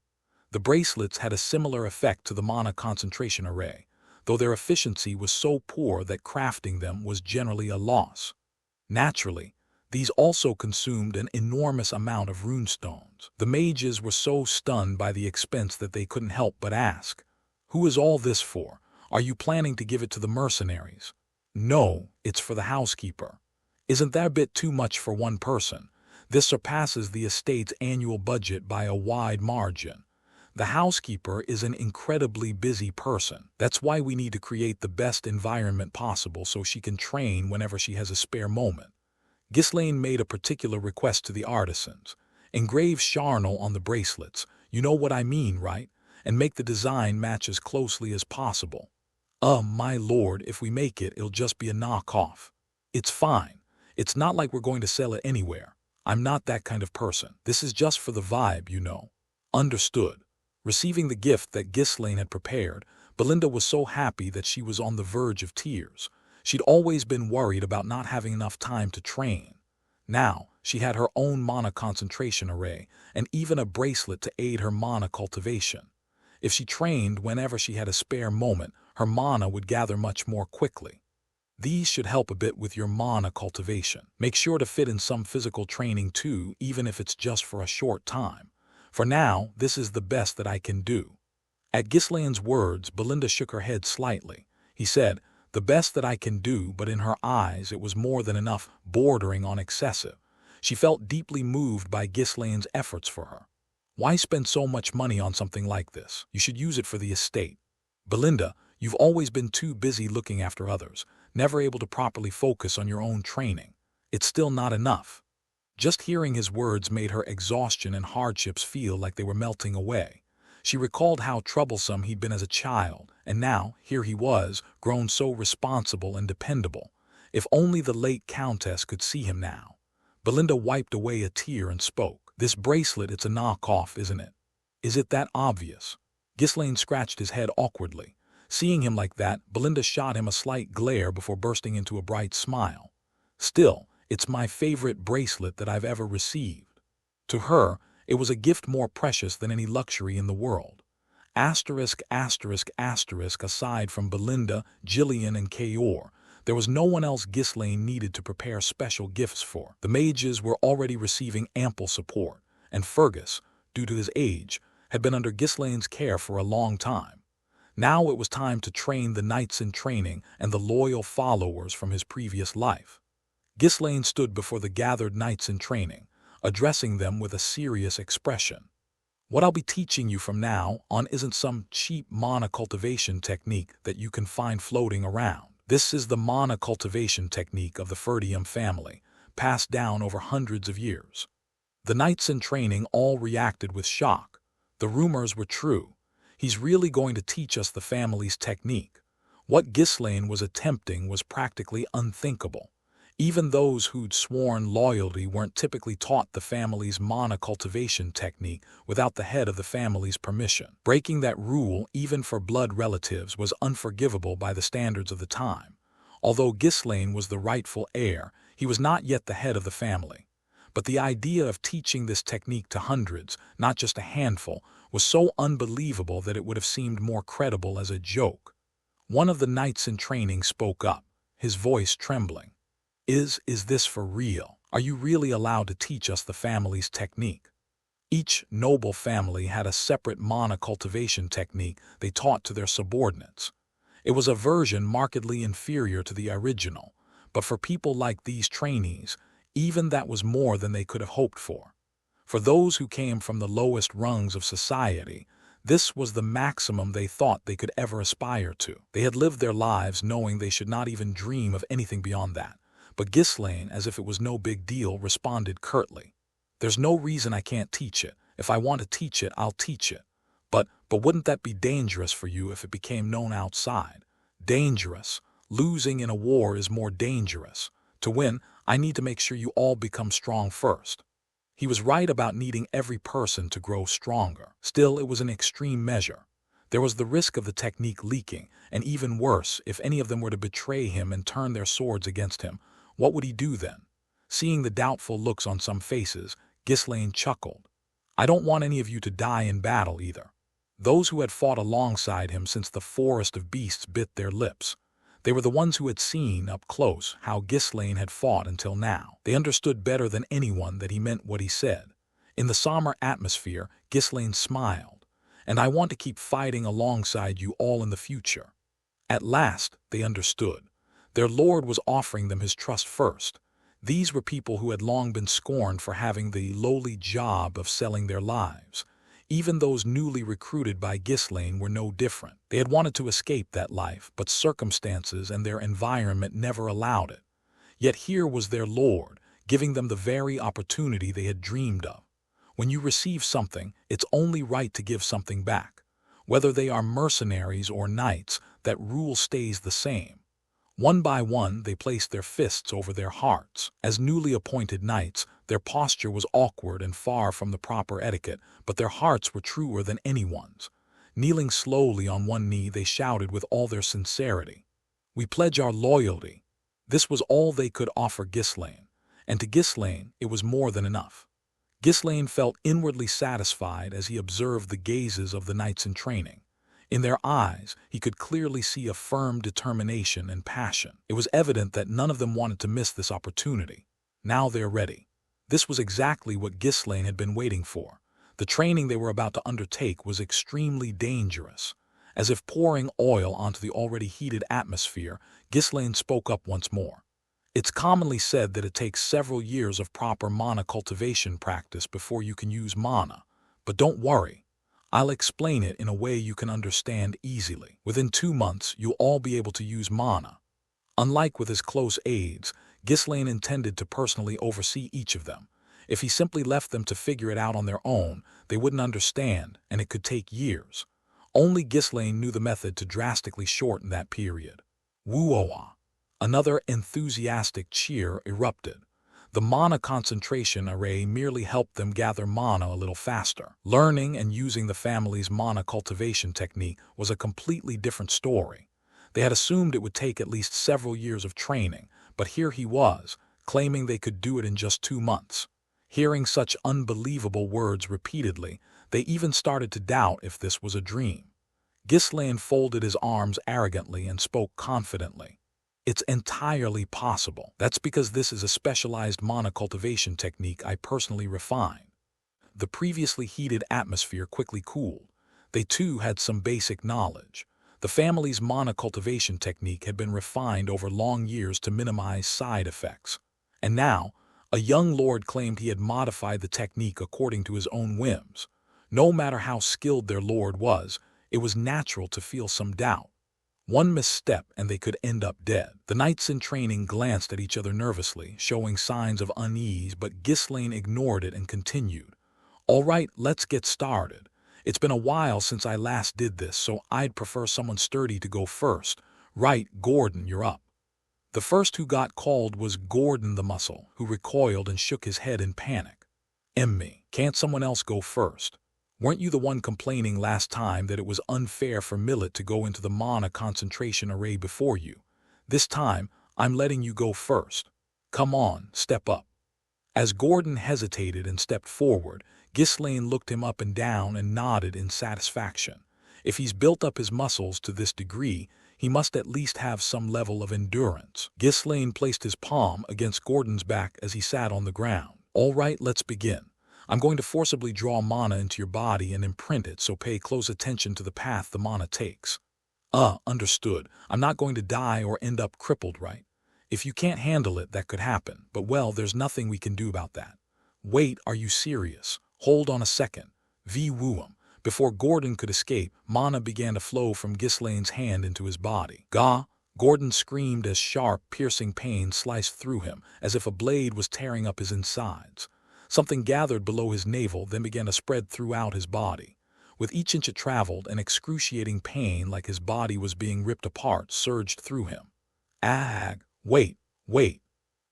The bracelets had a similar effect to the mana concentration array, though their efficiency was so poor that crafting them was generally a loss. Naturally, these also consumed an enormous amount of runestones. The mages were so stunned by the expense that they couldn't help but ask, "Who is all this for? Are you planning to give it to the mercenaries?" "No, it's for the housekeeper." "Isn't that a bit too much for one person? This surpasses the estate's annual budget by a wide margin." The housekeeper is an incredibly busy person. That's why we need to create the best environment possible so she can train whenever she has a spare moment. Ghislaine made a particular request to the artisans. "Engrave charnel on the bracelets, you know what I mean, right? And make the design match as closely as possible." My lord, if we make it, it'll just be a knockoff." "It's fine. It's not like we're going to sell it anywhere. I'm not that kind of person. This is just for the vibe, you know." "Understood." Receiving the gift that Ghislaine had prepared, Belinda was so happy that she was on the verge of tears. She'd always been worried about not having enough time to train. Now, she had her own mana concentration array, and even a bracelet to aid her mana cultivation. If she trained whenever she had a spare moment, her mana would gather much more quickly. These should help a bit with your mana cultivation. Make sure to fit in some physical training too, even if it's just for a short time. For now, this is the best that I can do." At Ghislaine's words, Belinda shook her head slightly. He said, "The best that I can do," but in her eyes it was more than enough, bordering on excessive. She felt deeply moved by Ghislaine's efforts for her. Why spend so much money on something like this? You should use it for the estate. Belinda, you've always been too busy looking after others, never able to properly focus on your own training. It's still not enough. Just hearing his words made her exhaustion and hardships feel like they were melting away. She recalled how troublesome he'd been as a child, and now, here he was, grown so responsible and dependable. If only the late Countess could see him now. Belinda wiped away a tear and spoke. "This bracelet, it's a knockoff, isn't it?" "Is it that obvious?" Ghislaine scratched his head awkwardly. Seeing him like that, Belinda shot him a slight glare before bursting into a bright smile. "Still, it's my favorite bracelet that I've ever received." To her, it was a gift more precious than any luxury in the world. Asterisk, asterisk, asterisk, aside from Belinda, Gillian, and Kaor, there was no one else Ghislaine needed to prepare special gifts for. The mages were already receiving ample support, and Fergus, due to his age, had been under Ghislaine's care for a long time. Now it was time to train the knights in training and the loyal followers from his previous life. Ghislaine stood before the gathered knights in training, addressing them with a serious expression. "What I'll be teaching you from now on isn't some cheap mana cultivation technique that you can find floating around. This is the mana cultivation technique of the Ferdium family, passed down over hundreds of years." The knights in training all reacted with shock. The rumors were true. He's really going to teach us the family's technique. What Ghislaine was attempting was practically unthinkable. Even those who'd sworn loyalty weren't typically taught the family's monocultivation technique without the head of the family's permission. Breaking that rule, even for blood relatives, was unforgivable by the standards of the time. Although Ghislaine was the rightful heir, he was not yet the head of the family. But the idea of teaching this technique to hundreds, not just a handful, was so unbelievable that it would have seemed more credible as a joke. One of the knights in training spoke up, his voice trembling. Is this for real? Are you really allowed to teach us the family's technique? Each noble family had a separate monocultivation technique they taught to their subordinates. It was a version markedly inferior to the original, but for people like these trainees, even that was more than they could have hoped for. For those who came from the lowest rungs of society, this was the maximum they thought they could ever aspire to. They had lived their lives knowing they should not even dream of anything beyond that. But Ghislaine, as if it was no big deal, responded curtly. There's no reason I can't teach it. If I want to teach it, I'll teach it. But wouldn't that be dangerous for you if it became known outside? Dangerous. Losing in a war is more dangerous. To win, I need to make sure you all become strong first. He was right about needing every person to grow stronger. Still, it was an extreme measure. There was the risk of the technique leaking, and even worse, if any of them were to betray him and turn their swords against him. What would he do then? Seeing the doubtful looks on some faces, Ghislaine chuckled. I don't want any of you to die in battle either. Those who had fought alongside him since the forest of beasts bit their lips. They were the ones who had seen, up close, how Ghislaine had fought until now. They understood better than anyone that he meant what he said. In the somber atmosphere, Ghislaine smiled. And I want to keep fighting alongside you all in the future. At last, they understood. Their lord was offering them his trust first. These were people who had long been scorned for having the lowly job of selling their lives. Even those newly recruited by Ghislaine were no different. They had wanted to escape that life, but circumstances and their environment never allowed it. Yet here was their lord, giving them the very opportunity they had dreamed of. When you receive something, it's only right to give something back. Whether they are mercenaries or knights, that rule stays the same. One by one, they placed their fists over their hearts. As newly appointed knights, their posture was awkward and far from the proper etiquette, but their hearts were truer than anyone's. Kneeling slowly on one knee, they shouted with all their sincerity, "We pledge our loyalty." This was all they could offer Ghislaine, and to Ghislaine it was more than enough. Ghislaine felt inwardly satisfied as he observed the gazes of the knights in training. In their eyes, he could clearly see a firm determination and passion. It was evident that none of them wanted to miss this opportunity. Now they're ready. This was exactly what Ghislaine had been waiting for. The training they were about to undertake was extremely dangerous. As if pouring oil onto the already heated atmosphere, Ghislaine spoke up once more. It's commonly said that it takes several years of proper mana cultivation practice before you can use mana. But don't worry. I'll explain it in a way you can understand easily. Within 2 months, you'll all be able to use mana. Unlike with his close aides, Ghislaine intended to personally oversee each of them. If he simply left them to figure it out on their own, they wouldn't understand, and it could take years. Only Ghislaine knew the method to drastically shorten that period. Woo-ah! Another enthusiastic cheer erupted. The mana concentration array merely helped them gather mana a little faster. Learning and using the family's mana cultivation technique was a completely different story. They had assumed it would take at least several years of training, but here he was, claiming they could do it in just 2 months. Hearing such unbelievable words repeatedly, they even started to doubt if this was a dream. Ghislaine folded his arms arrogantly and spoke confidently. It's entirely possible. That's because this is a specialized mana cultivation technique I personally refined. The previously heated atmosphere quickly cooled. They too had some basic knowledge. The family's mana cultivation technique had been refined over long years to minimize side effects. And now, a young lord claimed he had modified the technique according to his own whims. No matter how skilled their lord was, it was natural to feel some doubt. One misstep and they could end up dead. The knights in training glanced at each other nervously, showing signs of unease, but Ghislaine ignored it and continued. All right, let's get started. It's been a while since I last did this, so I'd prefer someone sturdy to go first. Right, Gordon, you're up. The first who got called was Gordon the Muscle, who recoiled and shook his head in panic. "Me, can't someone else go first? Weren't you the one complaining last time that it was unfair for Millet to go into the mana concentration array before you? This time, I'm letting you go first. Come on, step up." As Gordon hesitated and stepped forward, Ghislaine looked him up and down and nodded in satisfaction. If he's built up his muscles to this degree, he must at least have some level of endurance. Ghislaine placed his palm against Gordon's back as he sat on the ground. "All right, let's begin. I'm going to forcibly draw mana into your body and imprint it, so pay close attention to the path the mana takes." Understood. I'm not going to die or end up crippled, right? If you can't handle it, that could happen, but well, there's nothing we can do about that. Wait, are you serious? Hold on a second. Woo-'em. Before Gordon could escape, mana began to flow from Ghislaine's hand into his body. "Gah!" Gordon screamed as sharp, piercing pain sliced through him, as if a blade was tearing up his insides. Something gathered below his navel, then began to spread throughout his body. With each inch it traveled, an excruciating pain like his body was being ripped apart surged through him. "Ag! Wait.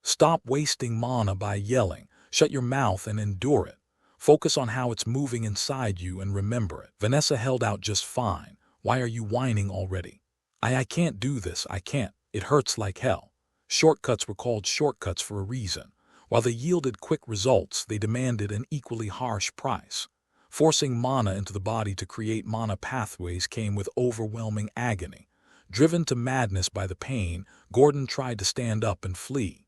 Stop wasting mana by yelling. Shut your mouth and endure it. Focus on how it's moving inside you and remember it. Vanessa held out just fine. Why are you whining already?" I can't do this, I can't. It hurts like hell." Shortcuts were called shortcuts for a reason. While they yielded quick results, they demanded an equally harsh price. Forcing mana into the body to create mana pathways came with overwhelming agony. Driven to madness by the pain, Gordon tried to stand up and flee.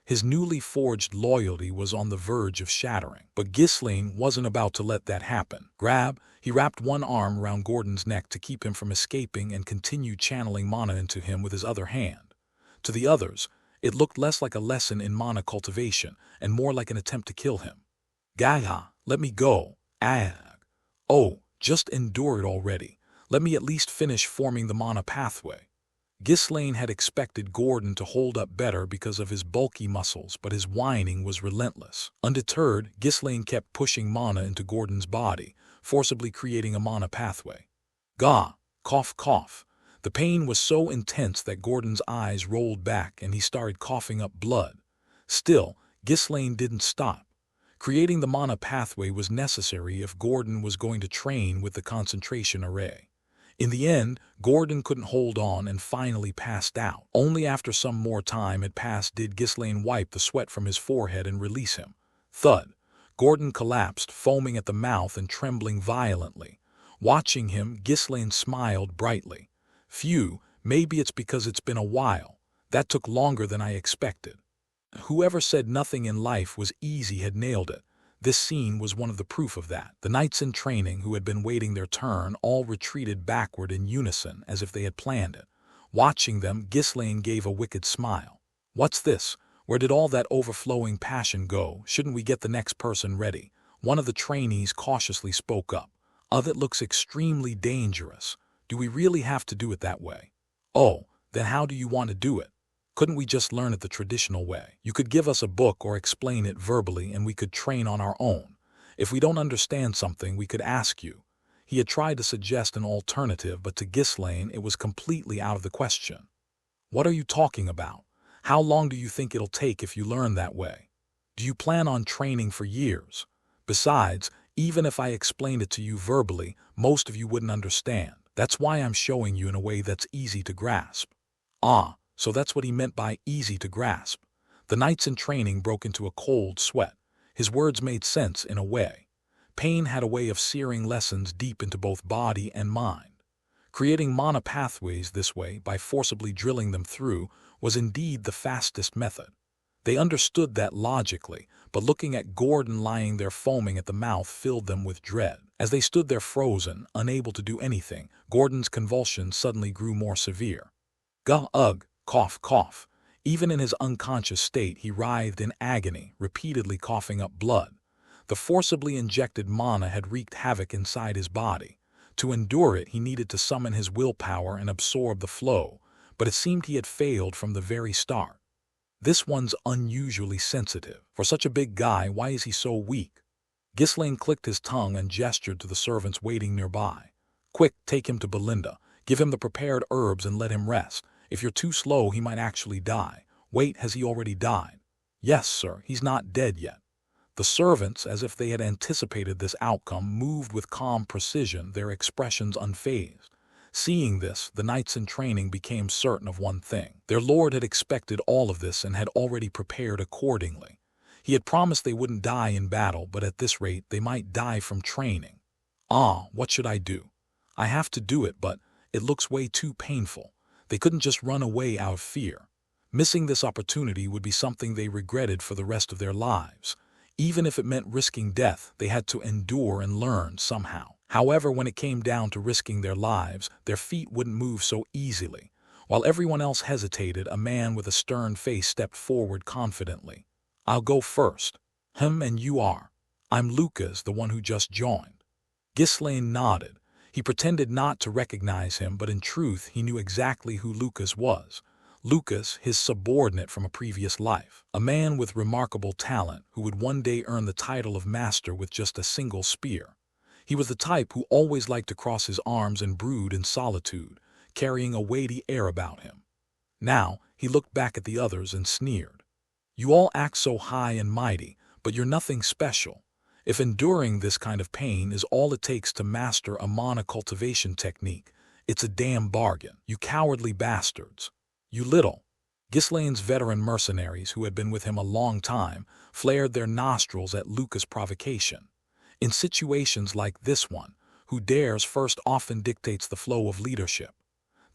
His newly forged loyalty was on the verge of shattering. But Ghislaine wasn't about to let that happen. He wrapped one arm around Gordon's neck to keep him from escaping and continued channeling mana into him with his other hand. To the others, it looked less like a lesson in mana cultivation and more like an attempt to kill him. "Gaga, let me go. Ag. Oh, just endure it already. Let me at least finish forming the mana pathway." Ghislaine had expected Gordon to hold up better because of his bulky muscles, but his whining was relentless. Undeterred, Ghislaine kept pushing mana into Gordon's body, forcibly creating a mana pathway. "Gah! Cough. The pain was so intense that Gordon's eyes rolled back and he started coughing up blood. Still, Ghislaine didn't stop. Creating the mana pathway was necessary if Gordon was going to train with the concentration array. In the end, Gordon couldn't hold on and finally passed out. Only after some more time had passed did Ghislaine wipe the sweat from his forehead and release him. Thud. Gordon collapsed, foaming at the mouth and trembling violently. Watching him, Ghislaine smiled brightly. "Phew, maybe it's because it's been a while. That took longer than I expected." Whoever said nothing in life was easy had nailed it. This scene was one of the proof of that. The knights in training who had been waiting their turn all retreated backward in unison as if they had planned it. Watching them, Ghislaine gave a wicked smile. "What's this? Where did all that overflowing passion go? Shouldn't we get the next person ready?" One of the trainees cautiously spoke up. "That looks extremely dangerous. Do we really have to do it that way?" "Oh, then how do you want to do it? Couldn't we just learn it the traditional way? You could give us a book or explain it verbally and we could train on our own. If we don't understand something, we could ask you." He had tried to suggest an alternative, but to Ghislaine it was completely out of the question. "What are you talking about? How long do you think it'll take if you learn that way? Do you plan on training for years? Besides, even if I explained it to you verbally, most of you wouldn't understand. That's why I'm showing you in a way that's easy to grasp." So that's what he meant by easy to grasp. The knights in training broke into a cold sweat. His words made sense in a way. Pain had a way of searing lessons deep into both body and mind. Creating mana pathways this way, by forcibly drilling them through, was indeed the fastest method. They understood that logically, but looking at Gordon lying there foaming at the mouth filled them with dread. As they stood there frozen, unable to do anything, Gordon's convulsions suddenly grew more severe. "Ugh, cough. Even in his unconscious state, he writhed in agony, repeatedly coughing up blood. The forcibly injected mana had wreaked havoc inside his body. To endure it, he needed to summon his willpower and absorb the flow, but it seemed he had failed from the very start. "This one's unusually sensitive. For such a big guy, why is he so weak?" Ghislaine clicked his tongue and gestured to the servants waiting nearby. "Quick, take him to Belinda. Give him the prepared herbs and let him rest. If you're too slow, he might actually die. Wait, has he already died? Yes, sir, he's not dead yet. The servants, as if they had anticipated this outcome, moved with calm precision, their expressions unfazed. Seeing this, the knights in training became certain of one thing. Their lord had expected all of this and had already prepared accordingly. He had promised they wouldn't die in battle, but at this rate they might die from training. Ah, what should I do? I have to do it, but it looks way too painful. They couldn't just run away out of fear. Missing this opportunity would be something they regretted for the rest of their lives. Even if it meant risking death, they had to endure and learn somehow. However, when it came down to risking their lives, their feet wouldn't move so easily. While everyone else hesitated, a man with a stern face stepped forward confidently. I'll go first. And you are? I'm Lucas, the one who just joined. Ghislaine nodded. He pretended not to recognize him, but in truth he knew exactly who Lucas was. Lucas, his subordinate from a previous life, a man with remarkable talent who would one day earn the title of master with just a single spear. He was the type who always liked to cross his arms and brood in solitude, carrying a weighty air about him. Now, he looked back at the others and sneered. You all act so high and mighty, but you're nothing special. If enduring this kind of pain is all it takes to master a mana cultivation technique, it's a damn bargain, you cowardly bastards. You little. Ghislaine's veteran mercenaries, who had been with him a long time, flared their nostrils at Lucas' provocation. In situations like this one, who dares first often dictates the flow of leadership.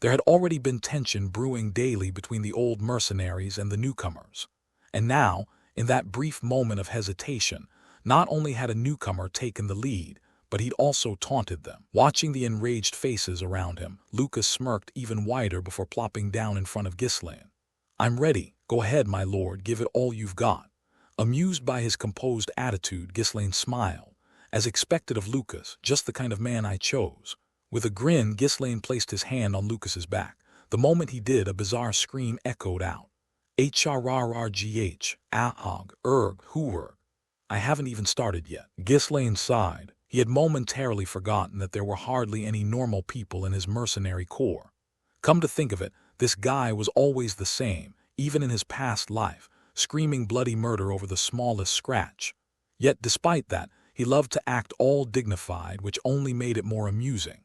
There had already been tension brewing daily between the old mercenaries and the newcomers. And now, in that brief moment of hesitation, not only had a newcomer taken the lead, but he'd also taunted them. Watching the enraged faces around him, Lucas smirked even wider before plopping down in front of Ghislaine. I'm ready. Go ahead, my lord, give it all you've got. Amused by his composed attitude, Ghislaine smiled. As expected of Lucas, just the kind of man I chose. With a grin, Ghislaine placed his hand on Lucas's back. The moment he did, a bizarre scream echoed out. HRRRGH, ahog, hooer. I haven't even started yet. Ghislaine sighed. He had momentarily forgotten that there were hardly any normal people in his mercenary corps. Come to think of it, this guy was always the same, even in his past life, screaming bloody murder over the smallest scratch. Yet despite that, he loved to act all dignified, which only made it more amusing.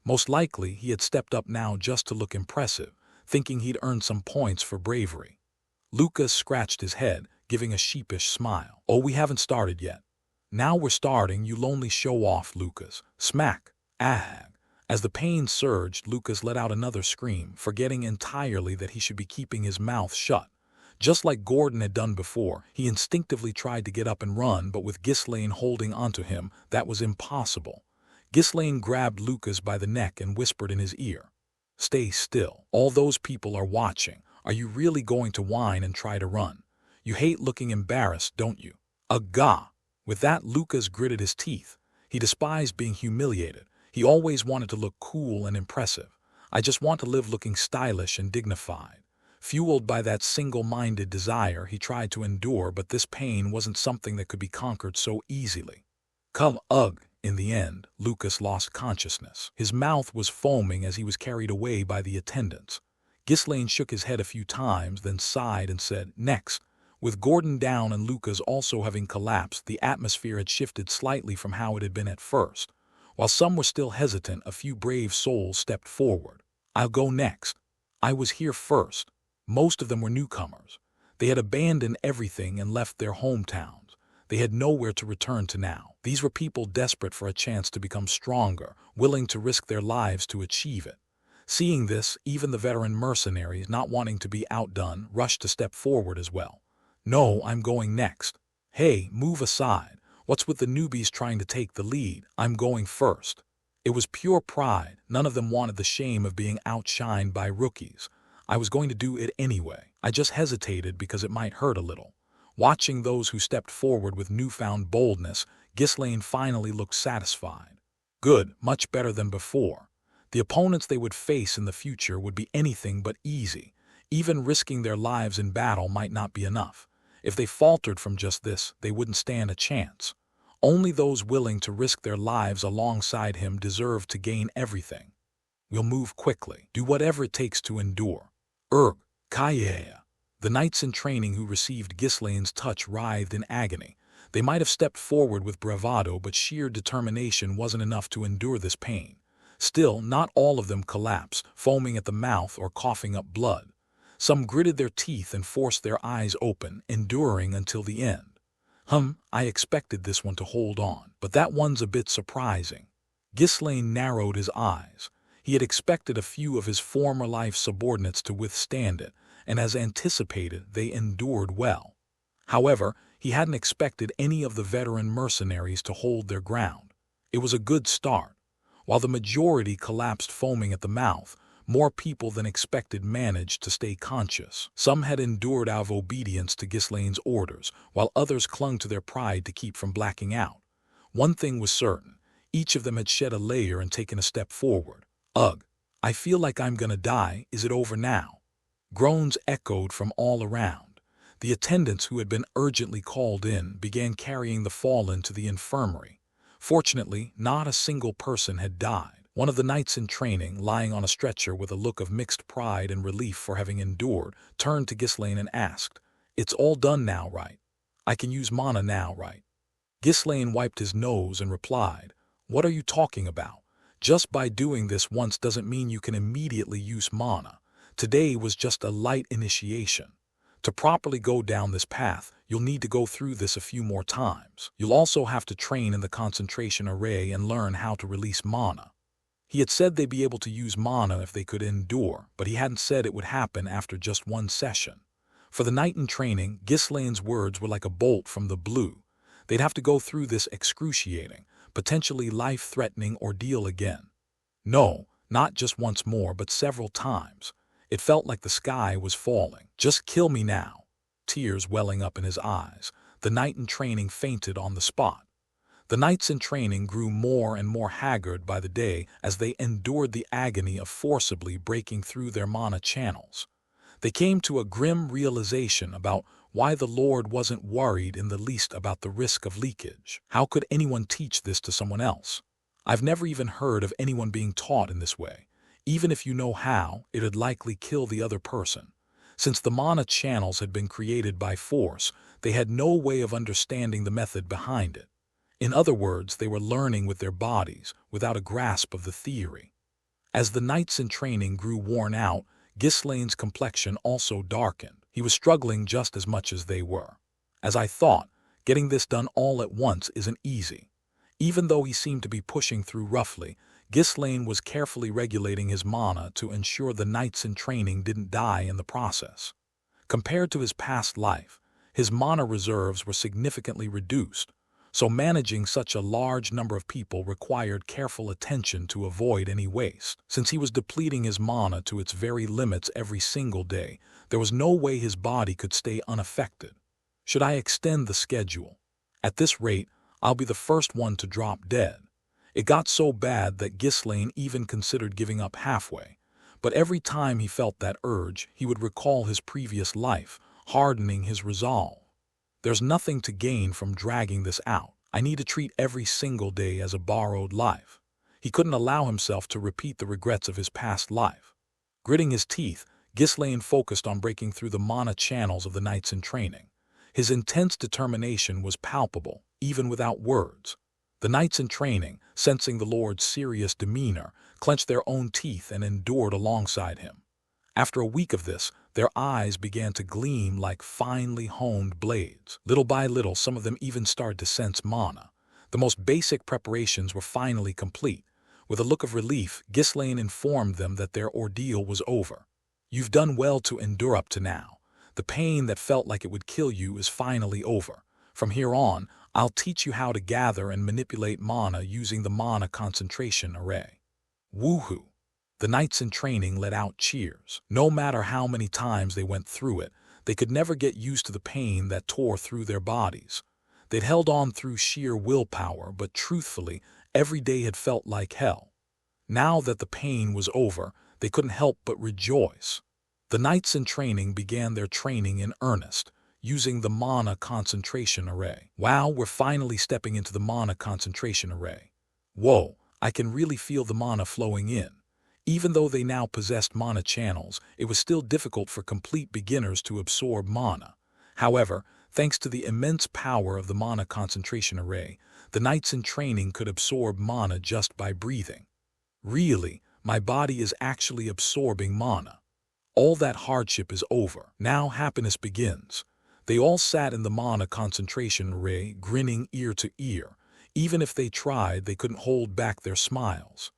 Most likely, he had stepped up now just to look impressive, thinking he'd earned some points for bravery. Lucas scratched his head, giving a sheepish smile. Oh, we haven't started yet. Now we're starting, you lonely show-off, Lucas. Smack. Ahag. As the pain surged, Lucas let out another scream, forgetting entirely that he should be keeping his mouth shut. Just like Gordon had done before, he instinctively tried to get up and run, but with Ghislaine holding onto him, that was impossible. Ghislaine grabbed Lucas by the neck and whispered in his ear. Stay still. All those people are watching. Are you really going to whine and try to run? You hate looking embarrassed, don't you? Agah! With that, Lucas gritted his teeth. He despised being humiliated. He always wanted to look cool and impressive. I just want to live looking stylish and dignified. Fueled by that single-minded desire, he tried to endure, but this pain wasn't something that could be conquered so easily. In the end, Lucas lost consciousness. His mouth was foaming as he was carried away by the attendants. Ghislaine shook his head a few times, then sighed and said, Next. With Gordon down and Lucas also having collapsed, the atmosphere had shifted slightly from how it had been at first. While some were still hesitant, a few brave souls stepped forward. I'll go next. I was here first. Most of them were newcomers. They had abandoned everything and left their hometowns. They had nowhere to return to now. These were people desperate for a chance to become stronger, willing to risk their lives to achieve it. Seeing this, even the veteran mercenaries, not wanting to be outdone, rushed to step forward as well. No, I'm going next. Hey, move aside. What's with the newbies trying to take the lead? I'm going first. It was pure pride. None of them wanted the shame of being outshined by rookies. I was going to do it anyway. I just hesitated because it might hurt a little. Watching those who stepped forward with newfound boldness, Ghislaine finally looked satisfied. Good, much better than before. The opponents they would face in the future would be anything but easy. Even risking their lives in battle might not be enough. If they faltered from just this, they wouldn't stand a chance. Only those willing to risk their lives alongside him deserved to gain everything. We'll move quickly. Do whatever it takes to endure. Kaya. The knights in training who received Ghislaine's touch writhed in agony. They might have stepped forward with bravado, but sheer determination wasn't enough to endure this pain. Still, not all of them collapsed, foaming at the mouth or coughing up blood. Some gritted their teeth and forced their eyes open, enduring until the end. I expected this one to hold on, but that one's a bit surprising. Ghislaine narrowed his eyes. He had expected a few of his former life subordinates to withstand it, and as anticipated, they endured well. However, he hadn't expected any of the veteran mercenaries to hold their ground. It was a good start. While the majority collapsed foaming at the mouth, more people than expected managed to stay conscious. Some had endured out of obedience to Ghislaine's orders, while others clung to their pride to keep from blacking out. One thing was certain. Each of them had shed a layer and taken a step forward. Ugh, I feel like I'm gonna die. Is it over now? Groans echoed from all around. The attendants who had been urgently called in began carrying the fallen to the infirmary. Fortunately, not a single person had died. One of the knights in training, lying on a stretcher with a look of mixed pride and relief for having endured, turned to Ghislaine and asked, "It's all done now, right? I can use mana now, right?" Ghislaine wiped his nose and replied, "What are you talking about? Just by doing this once doesn't mean you can immediately use mana. Today was just a light initiation. To properly go down this path, you'll need to go through this a few more times. You'll also have to train in the concentration array and learn how to release mana." He had said they'd be able to use mana if they could endure, but he hadn't said it would happen after just one session. For the knight in training, Ghislaine's words were like a bolt from the blue. They'd have to go through this excruciating, potentially life-threatening ordeal again. No, not just once more, but several times. It felt like the sky was falling. "Just kill me now." Tears welling up in his eyes, the knight in training fainted on the spot. The knights in training grew more and more haggard by the day as they endured the agony of forcibly breaking through their mana channels. They came to a grim realization about why the Lord wasn't worried in the least about the risk of leakage. How could anyone teach this to someone else? I've never even heard of anyone being taught in this way. Even if you know how, it would likely kill the other person. Since the mana channels had been created by force, they had no way of understanding the method behind it. In other words, they were learning with their bodies, without a grasp of the theory. As the knights in training grew worn out, Ghislaine's complexion also darkened. He was struggling just as much as they were. As I thought, getting this done all at once isn't easy. Even though he seemed to be pushing through roughly, Ghislaine was carefully regulating his mana to ensure the knights in training didn't die in the process. Compared to his past life, his mana reserves were significantly reduced, so managing such a large number of people required careful attention to avoid any waste. Since he was depleting his mana to its very limits every single day, there was no way his body could stay unaffected. Should I extend the schedule? At this rate, I'll be the first one to drop dead. It got so bad that Ghislaine even considered giving up halfway. But every time he felt that urge, he would recall his previous life, hardening his resolve. There's nothing to gain from dragging this out. I need to treat every single day as a borrowed life. He couldn't allow himself to repeat the regrets of his past life. Gritting his teeth, Ghislaine focused on breaking through the mana channels of the knights in training. His intense determination was palpable, even without words. The knights in training, sensing the Lord's serious demeanor, clenched their own teeth and endured alongside him. After a week of this, their eyes began to gleam like finely honed blades. Little by little, some of them even started to sense mana. The most basic preparations were finally complete. With a look of relief, Ghislaine informed them that their ordeal was over. "You've done well to endure up to now. The pain that felt like it would kill you is finally over. From here on, I'll teach you how to gather and manipulate mana using the mana concentration array." Woohoo! The knights in training let out cheers. No matter how many times they went through it, they could never get used to the pain that tore through their bodies. They'd held on through sheer willpower, but truthfully, every day had felt like hell. Now that the pain was over, they couldn't help but rejoice. The knights in training began their training in earnest, using the mana concentration array. Wow, we're finally stepping into the mana concentration array. Whoa, I can really feel the mana flowing in. Even though they now possessed mana channels, it was still difficult for complete beginners to absorb mana. However, thanks to the immense power of the mana concentration array, the knights in training could absorb mana just by breathing. Really, my body is actually absorbing mana. All that hardship is over. Now happiness begins. They all sat in the mana concentration array, grinning ear to ear. Even if they tried, they couldn't hold back their smiles.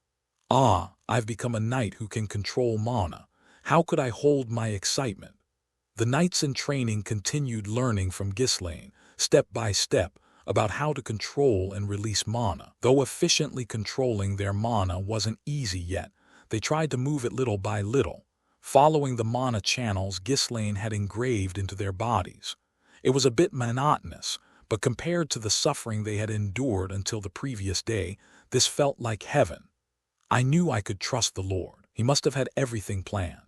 Ah, I've become a knight who can control mana. How could I hold my excitement? The knights in training continued learning from Ghislaine, step by step, about how to control and release mana. Though efficiently controlling their mana wasn't easy yet, they tried to move it little by little, following the mana channels Ghislaine had engraved into their bodies. It was a bit monotonous, but compared to the suffering they had endured until the previous day, this felt like heaven. I knew I could trust the Lord. He must have had everything planned.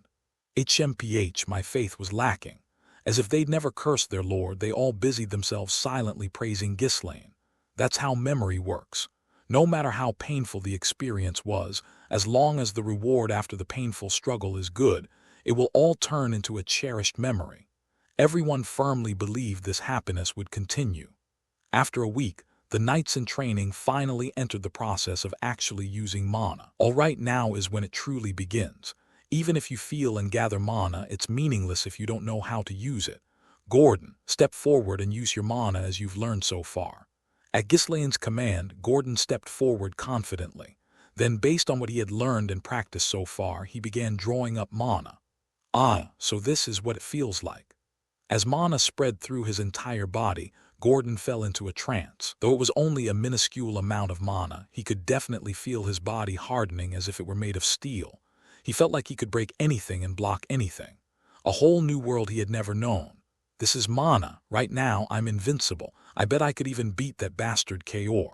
HMPH, my faith was lacking. As if they'd never cursed their Lord, they all busied themselves silently praising Ghislaine. That's how memory works. No matter how painful the experience was, as long as the reward after the painful struggle is good, it will all turn into a cherished memory. Everyone firmly believed this happiness would continue. After a week, the knights in training finally entered the process of actually using mana. All right, now is when it truly begins. Even if you feel and gather mana, it's meaningless if you don't know how to use it. Gordon, step forward and use your mana as you've learned so far. At Ghislaine's command, Gordon stepped forward confidently. Then, based on what he had learned and practiced so far, he began drawing up mana. Ah, so this is what it feels like. As mana spread through his entire body, Gordon fell into a trance. Though it was only a minuscule amount of mana, he could definitely feel his body hardening as if it were made of steel. He felt like he could break anything and block anything. A whole new world he had never known. This is mana. Right now, I'm invincible. I bet I could even beat that bastard Kaor.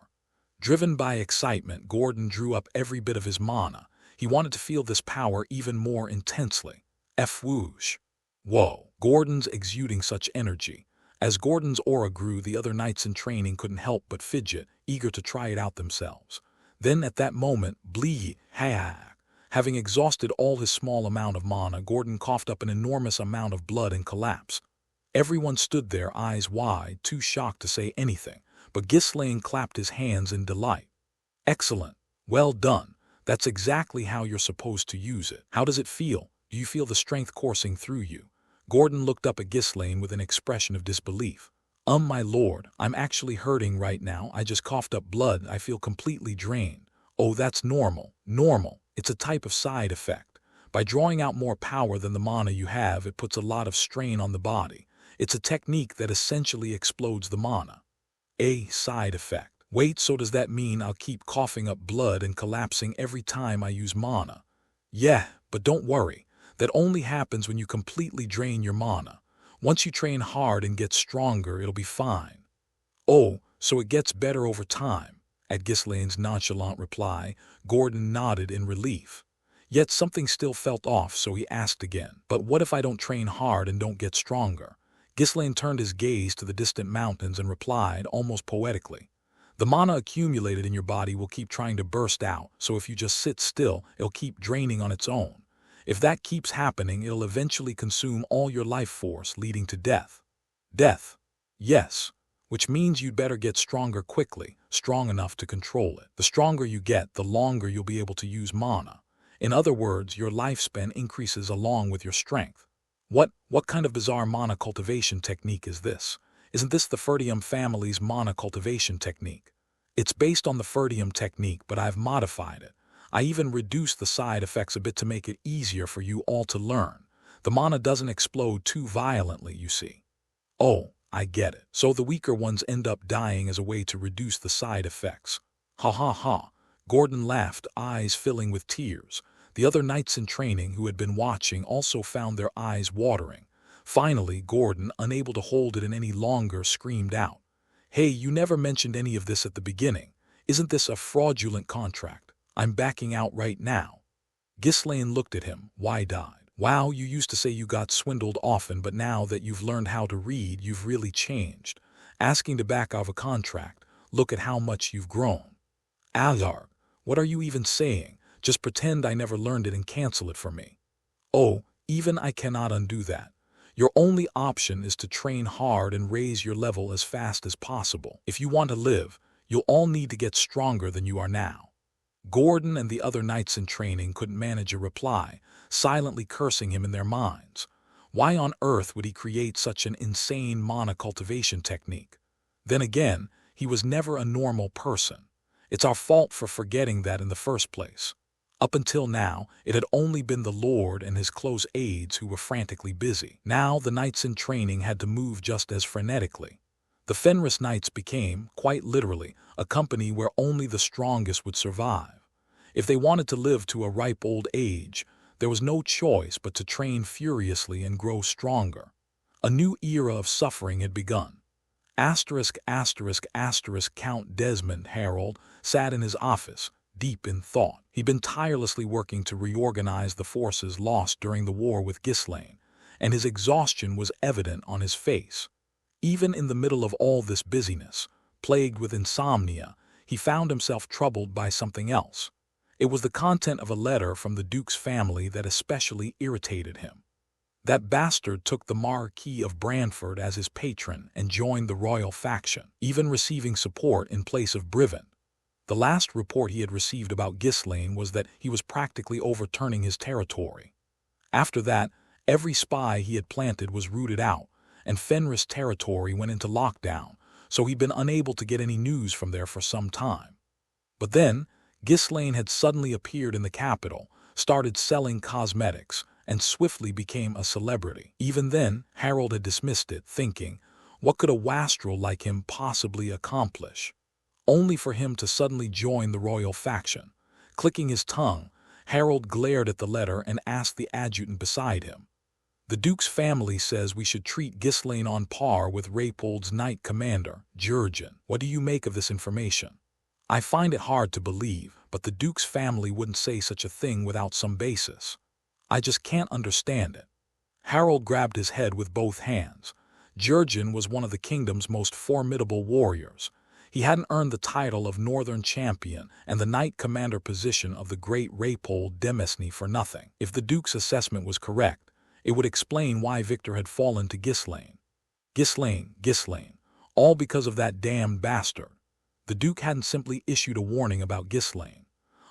Driven by excitement, Gordon drew up every bit of his mana. He wanted to feel this power even more intensely. Whoosh. Whoa. Gordon's exuding such energy. As Gordon's aura grew, the other knights in training couldn't help but fidget, eager to try it out themselves. Then at that moment, having exhausted all his small amount of mana, Gordon coughed up an enormous amount of blood and collapsed. Everyone stood there, eyes wide, too shocked to say anything, but Ghislaine clapped his hands in delight. Excellent. Well done. That's exactly how you're supposed to use it. How does it feel? Do you feel the strength coursing through you? Gordon looked up at Ghislaine with an expression of disbelief. My lord, I'm actually hurting right now. I just coughed up blood. I feel completely drained. Oh, that's normal. Normal. It's a type of side effect. By drawing out more power than the mana you have, it puts a lot of strain on the body. It's a technique that essentially explodes the mana. A side effect. Wait, so does that mean I'll keep coughing up blood and collapsing every time I use mana? Yeah, but don't worry. That only happens when you completely drain your mana. Once you train hard and get stronger, it'll be fine. Oh, so it gets better over time. At Ghislaine's nonchalant reply, Gordon nodded in relief. Yet something still felt off, so he asked again. But what if I don't train hard and don't get stronger? Ghislaine turned his gaze to the distant mountains and replied, almost poetically. The mana accumulated in your body will keep trying to burst out, so if you just sit still, it'll keep draining on its own. If that keeps happening, it'll eventually consume all your life force, leading to death. Death. Yes. Which means you'd better get stronger quickly, strong enough to control it. The stronger you get, the longer you'll be able to use mana. In other words, your lifespan increases along with your strength. What kind of bizarre mana cultivation technique is this? Isn't this the Ferdium family's mana cultivation technique? It's based on the Ferdium technique, but I've modified it. I even reduced the side effects a bit to make it easier for you all to learn. The mana doesn't explode too violently, you see. Oh, I get it. So the weaker ones end up dying as a way to reduce the side effects. Ha ha ha. Gordon laughed, eyes filling with tears. The other knights in training who had been watching also found their eyes watering. Finally, Gordon, unable to hold it in any longer, screamed out. Hey, you never mentioned any of this at the beginning. Isn't this a fraudulent contract? I'm backing out right now. Ghislaine looked at him, wide-eyed. Wow, you used to say you got swindled often, but now that you've learned how to read, you've really changed. Asking to back out of a contract, look at how much you've grown. Alarg, what are you even saying? Just pretend I never learned it and cancel it for me. Oh, even I cannot undo that. Your only option is to train hard and raise your level as fast as possible. If you want to live, you'll all need to get stronger than you are now. Gordon and the other knights in training couldn't manage a reply, silently cursing him in their minds. Why on earth would he create such an insane mana cultivation technique? Then again, he was never a normal person. It's our fault for forgetting that in the first place. Up until now, it had only been the Lord and his close aides who were frantically busy. Now the knights in training had to move just as frenetically. The Fenris Knights became, quite literally, a company where only the strongest would survive. If they wanted to live to a ripe old age, there was no choice but to train furiously and grow stronger. A new era of suffering had begun. Count Desmond Harold sat in his office, deep in thought. He'd been tirelessly working to reorganize the forces lost during the war with Ghislaine, and his exhaustion was evident on his face. Even in the middle of all this busyness, plagued with insomnia, he found himself troubled by something else. It was the content of a letter from the Duke's family that especially irritated him. That bastard took the Marquis of Branford as his patron and joined the royal faction, even receiving support in place of Brivin. The last report he had received about Ghislaine was that he was practically overturning his territory. After that, every spy he had planted was rooted out, and Fenris territory went into lockdown, so he'd been unable to get any news from there for some time. But then, Ghislaine had suddenly appeared in the capital, started selling cosmetics, and swiftly became a celebrity. Even then, Harold had dismissed it, thinking, what could a wastrel like him possibly accomplish? Only for him to suddenly join the royal faction. Clicking his tongue, Harold glared at the letter and asked the adjutant beside him. The Duke's family says we should treat Ghislaine on par with Rapolde's knight commander, Jurgen. What do you make of this information? I find it hard to believe, but the Duke's family wouldn't say such a thing without some basis. I just can't understand it. Harold grabbed his head with both hands. Jurgen was one of the kingdom's most formidable warriors. He hadn't earned the title of Northern Champion and the Knight Commander position of the great Rapolde for nothing. If the Duke's assessment was correct, it would explain why Victor had fallen to Ghislaine. Ghislaine, all because of that damned bastard. The Duke hadn't simply issued a warning about Ghislaine.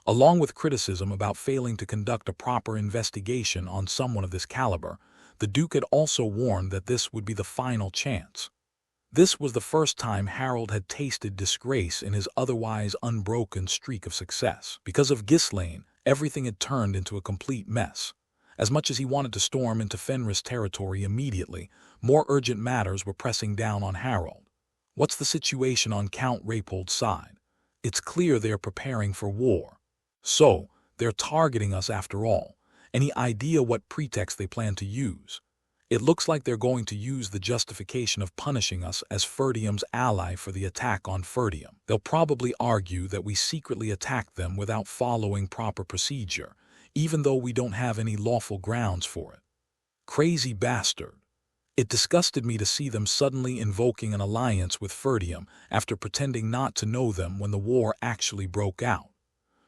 Along with criticism about failing to conduct a proper investigation on someone of this caliber, the Duke had also warned that this would be the final chance. This was the first time Harold had tasted disgrace in his otherwise unbroken streak of success. Because of Ghislaine, everything had turned into a complete mess. As much as he wanted to storm into Fenris territory immediately, more urgent matters were pressing down on Harold. What's the situation on Count Rapolde's side? It's clear they're preparing for war. So, they're targeting us after all. Any idea what pretext they plan to use? It looks like they're going to use the justification of punishing us as Ferdium's ally for the attack on Ferdium. They'll probably argue that we secretly attacked them without following proper procedure, even though we don't have any lawful grounds for it. Crazy bastard. It disgusted me to see them suddenly invoking an alliance with Ferdium after pretending not to know them when the war actually broke out.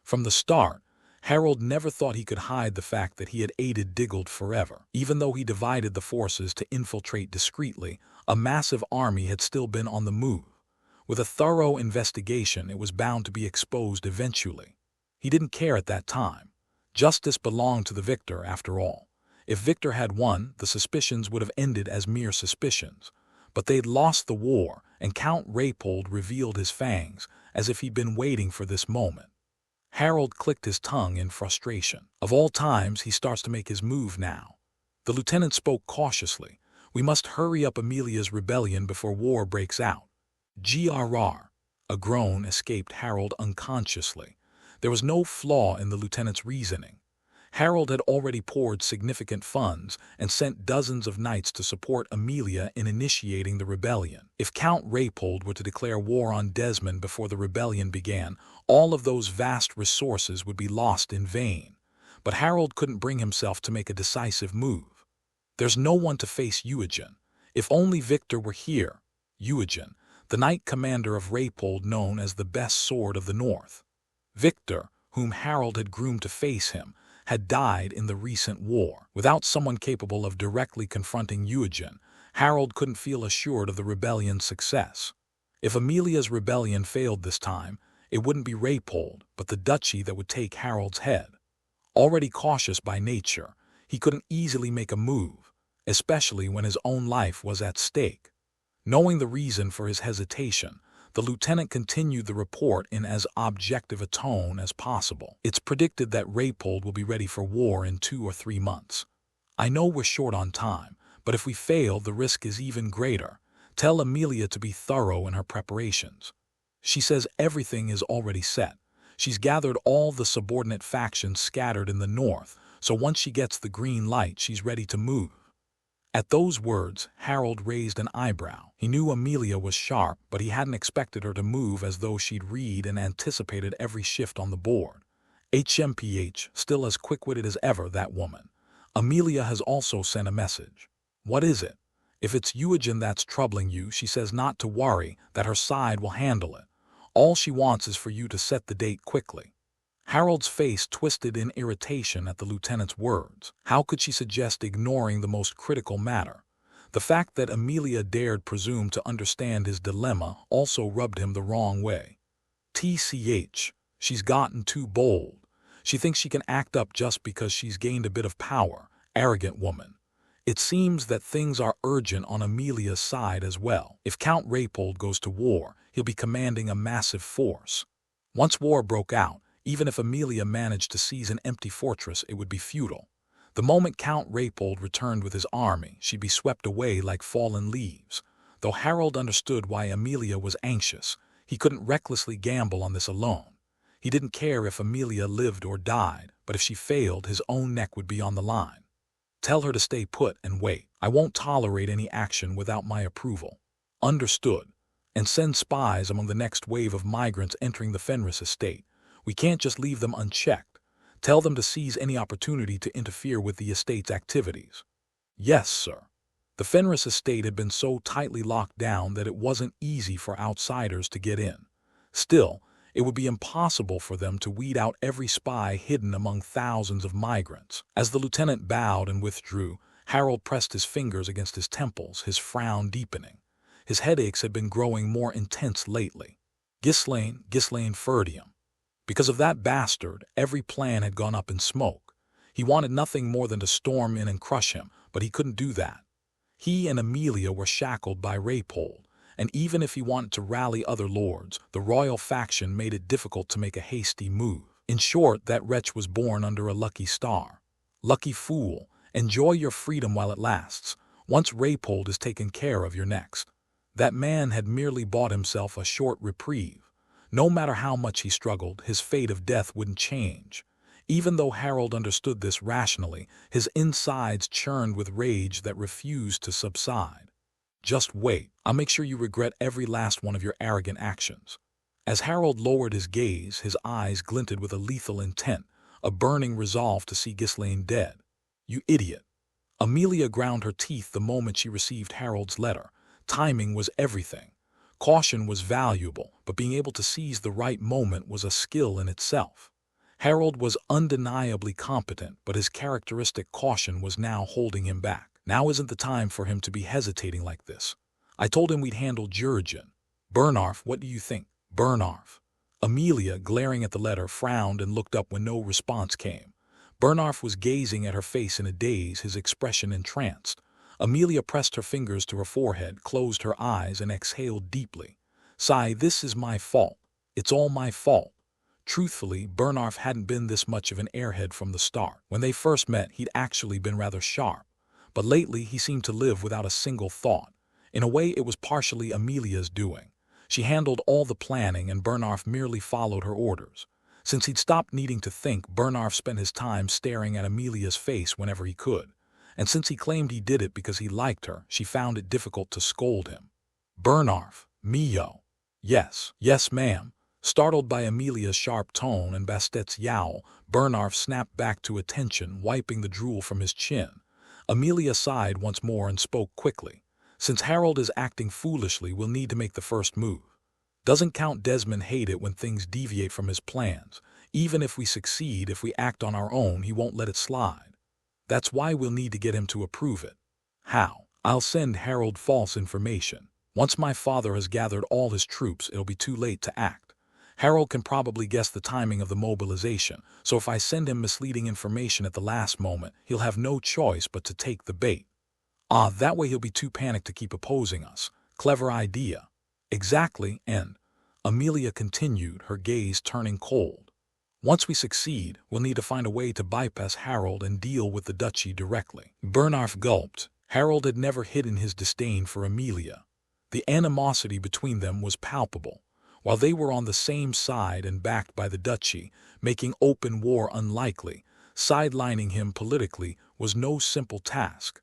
From the start, Harold never thought he could hide the fact that he had aided Diggold forever. Even though he divided the forces to infiltrate discreetly, a massive army had still been on the move. With a thorough investigation, it was bound to be exposed eventually. He didn't care at that time. Justice belonged to the victor, after all. If Victor had won, the suspicions would have ended as mere suspicions. But they'd lost the war, and Count Rapolde revealed his fangs, as if he'd been waiting for this moment. Harold clicked his tongue in frustration. Of all times, he starts to make his move now. The lieutenant spoke cautiously. We must hurry up Amelia's rebellion before war breaks out. GRR. A groan escaped Harold unconsciously. There was no flaw in the lieutenant's reasoning. Harold had already poured significant funds and sent dozens of knights to support Amelia in initiating the rebellion. If Count Rapolde were to declare war on Desmond before the rebellion began, all of those vast resources would be lost in vain. But Harold couldn't bring himself to make a decisive move. There's no one to face Eugen. If only Victor were here. Eugen, the knight commander of Rapolde known as the best sword of the north. Victor, whom Harold had groomed to face him, had died in the recent war. Without someone capable of directly confronting Eugen, Harold couldn't feel assured of the rebellion's success. If Amelia's rebellion failed this time, it wouldn't be Raypold, but the duchy that would take Harold's head. Already cautious by nature, he couldn't easily make a move, especially when his own life was at stake. Knowing the reason for his hesitation, the lieutenant continued the report in as objective a tone as possible. It's predicted that Raypold will be ready for war in 2 or 3 months. I know we're short on time, but if we fail, the risk is even greater. Tell Amelia to be thorough in her preparations. She says everything is already set. She's gathered all the subordinate factions scattered in the north, so once she gets the green light, she's ready to move. At those words, Harold raised an eyebrow. He knew Amelia was sharp, but he hadn't expected her to move as though she'd read and anticipated every shift on the board. HMPH, still as quick-witted as ever, that woman. Amelia has also sent a message. What is it? If it's Eugen that's troubling you, she says not to worry, that her side will handle it. All she wants is for you to set the date quickly. Harold's face twisted in irritation at the lieutenant's words. How could she suggest ignoring the most critical matter? The fact that Amelia dared presume to understand his dilemma also rubbed him the wrong way. TCH, she's gotten too bold. She thinks she can act up just because she's gained a bit of power. Arrogant woman. It seems that things are urgent on Amelia's side as well. If Count Raypold goes to war, he'll be commanding a massive force. Once war broke out, even if Amelia managed to seize an empty fortress, it would be futile. The moment Count Raypold returned with his army, she'd be swept away like fallen leaves. Though Harold understood why Amelia was anxious, he couldn't recklessly gamble on this alone. He didn't care if Amelia lived or died, but if she failed, his own neck would be on the line. Tell her to stay put and wait. I won't tolerate any action without my approval. Understood. And send spies among the next wave of migrants entering the Fenris estate. We can't just leave them unchecked. Tell them to seize any opportunity to interfere with the estate's activities. Yes, sir. The Fenris estate had been so tightly locked down that it wasn't easy for outsiders to get in. Still, it would be impossible for them to weed out every spy hidden among thousands of migrants. As the lieutenant bowed and withdrew, Harold pressed his fingers against his temples, his frown deepening. His headaches had been growing more intense lately. Ghislaine Ferdium. Because of that bastard, every plan had gone up in smoke. He wanted nothing more than to storm in and crush him, but he couldn't do that. He and Amelia were shackled by Raypold, and even if he wanted to rally other lords, the royal faction made it difficult to make a hasty move. In short, that wretch was born under a lucky star. Lucky fool, enjoy your freedom while it lasts. Once Raypold is taken care of, you're next. That man had merely bought himself a short reprieve. No matter how much he struggled, his fate of death wouldn't change. Even though Harold understood this rationally, his insides churned with rage that refused to subside. Just wait. I'll make sure you regret every last one of your arrogant actions. As Harold lowered his gaze, his eyes glinted with a lethal intent, a burning resolve to see Ghislaine dead. You idiot. Amelia ground her teeth the moment she received Harold's letter. Timing was everything. Caution was valuable, but being able to seize the right moment was a skill in itself. Harold was undeniably competent, but his characteristic caution was now holding him back. Now isn't the time for him to be hesitating like this. I told him we'd handle Jurgen. Bernarf, what do you think? Bernarf. Amelia, glaring at the letter, frowned and looked up when no response came. Bernarf was gazing at her face in a daze, his expression entranced. Amelia pressed her fingers to her forehead, closed her eyes, and exhaled deeply. Sigh, this is my fault. It's all my fault. Truthfully, Bernarf hadn't been this much of an airhead from the start. When they first met, he'd actually been rather sharp. But lately, he seemed to live without a single thought. In a way, it was partially Amelia's doing. She handled all the planning, and Bernarf merely followed her orders. Since he'd stopped needing to think, Bernarf spent his time staring at Amelia's face whenever he could. And since he claimed he did it because he liked her, she found it difficult to scold him. Bernarf, Mio. Yes, ma'am. Startled by Amelia's sharp tone and Bastet's yowl, Bernarf snapped back to attention, wiping the drool from his chin. Amelia sighed once more and spoke quickly. Since Harold is acting foolishly, we'll need to make the first move. Doesn't Count Desmond hate it when things deviate from his plans, Even if we succeed, if we act on our own, he won't let it slide. That's why we'll need to get him to approve it. How? I'll send Harold false information. Once my father has gathered all his troops, it'll be too late to act. Harold can probably guess the timing of the mobilization, so if I send him misleading information at the last moment, he'll have no choice but to take the bait. That way he'll be too panicked to keep opposing us. Clever idea. Exactly, and Amelia continued, her gaze turning cold. Once we succeed, we'll need to find a way to bypass Harold and deal with the duchy directly. Bernarf gulped. Harold had never hidden his disdain for Amelia. The animosity between them was palpable. While they were on the same side and backed by the duchy, making open war unlikely, sidelining him politically was no simple task.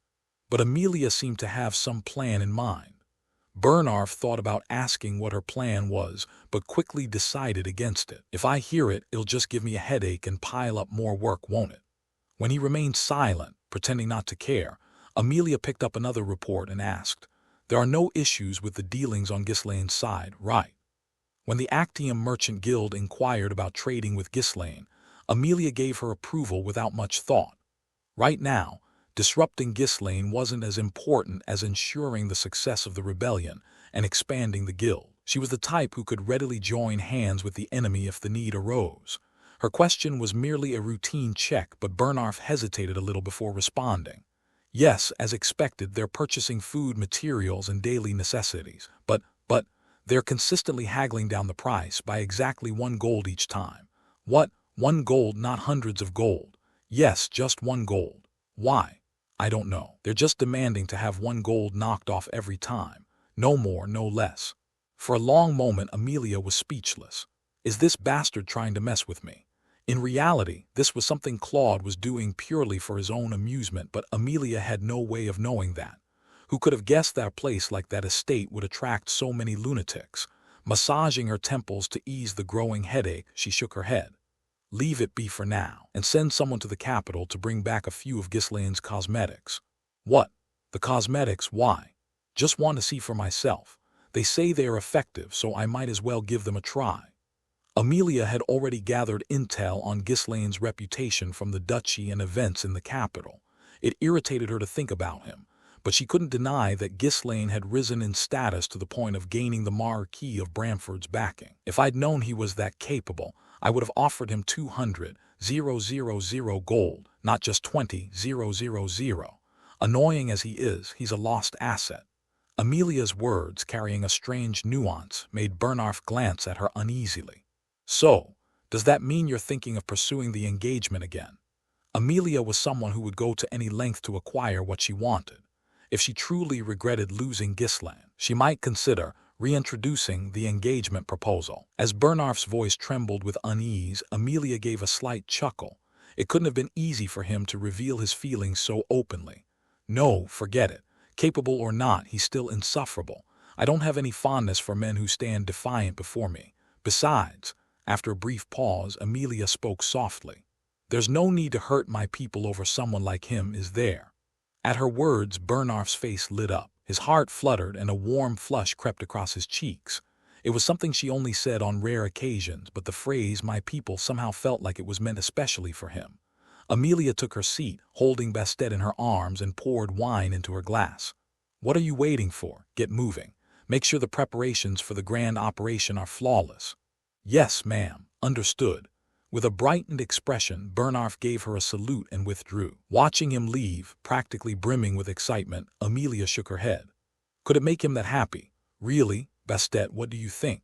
But Amelia seemed to have some plan in mind. Bernarf thought about asking what her plan was, but quickly decided against it. If I hear it, it'll just give me a headache and pile up more work, won't it? When he remained silent, pretending not to care, Amelia picked up another report and asked, "There are no issues with the dealings on Ghislaine's side, right?" When the Actium Merchant Guild inquired about trading with Ghislaine, Amelia gave her approval without much thought. Right now, disrupting Ghislaine wasn't as important as ensuring the success of the rebellion and expanding the guild. She was the type who could readily join hands with the enemy if the need arose. Her question was merely a routine check, but Bernarf hesitated a little before responding. Yes, as expected, they're purchasing food, materials, and daily necessities, but they're consistently haggling down the price by exactly 1 gold each time. What? 1 gold, not hundreds of gold. Yes, just 1 gold. Why? I don't know. They're just demanding to have 1 gold knocked off every time. No more, no less. For a long moment, Amelia was speechless. Is this bastard trying to mess with me? In reality, this was something Claude was doing purely for his own amusement, but Amelia had no way of knowing that. Who could have guessed that a place like that estate would attract so many lunatics? Massaging her temples to ease the growing headache, she shook her head. Leave it be for now, and send someone to the capital to bring back a few of Ghislaine's cosmetics. What? The cosmetics? Why? Just want to see for myself. They say they are effective, so I might as well give them a try. Amelia had already gathered intel on Ghislaine's reputation from the duchy and events in the capital. It irritated her to think about him, but she couldn't deny that Ghislaine had risen in status to the point of gaining the Marquis of Bramford's backing. If I'd known he was that capable, I would have offered him 200,000 gold, not just 20,000. Annoying as he is, he's a lost asset. Amelia's words, carrying a strange nuance, made Bernarf glance at her uneasily. So, does that mean you're thinking of pursuing the engagement again? Amelia was someone who would go to any length to acquire what she wanted. If she truly regretted losing Ghislaine, she might consider reintroducing the engagement proposal. As Bernarf's voice trembled with unease, Amelia gave a slight chuckle. It couldn't have been easy for him to reveal his feelings so openly. No, forget it. Capable or not, he's still insufferable. I don't have any fondness for men who stand defiant before me. Besides, after a brief pause, Amelia spoke softly. There's no need to hurt my people over someone like him, is there? At her words, Bernarf's face lit up. His heart fluttered and a warm flush crept across his cheeks. It was something she only said on rare occasions, but the phrase "my people" somehow felt like it was meant especially for him. Amelia took her seat, holding Bastet in her arms, and poured wine into her glass. What are you waiting for? Get moving. Make sure the preparations for the grand operation are flawless. Yes, ma'am. Understood. With a brightened expression, Bernarf gave her a salute and withdrew. Watching him leave, practically brimming with excitement, Amelia shook her head. Could it make him that happy? Really, Bastet, what do you think?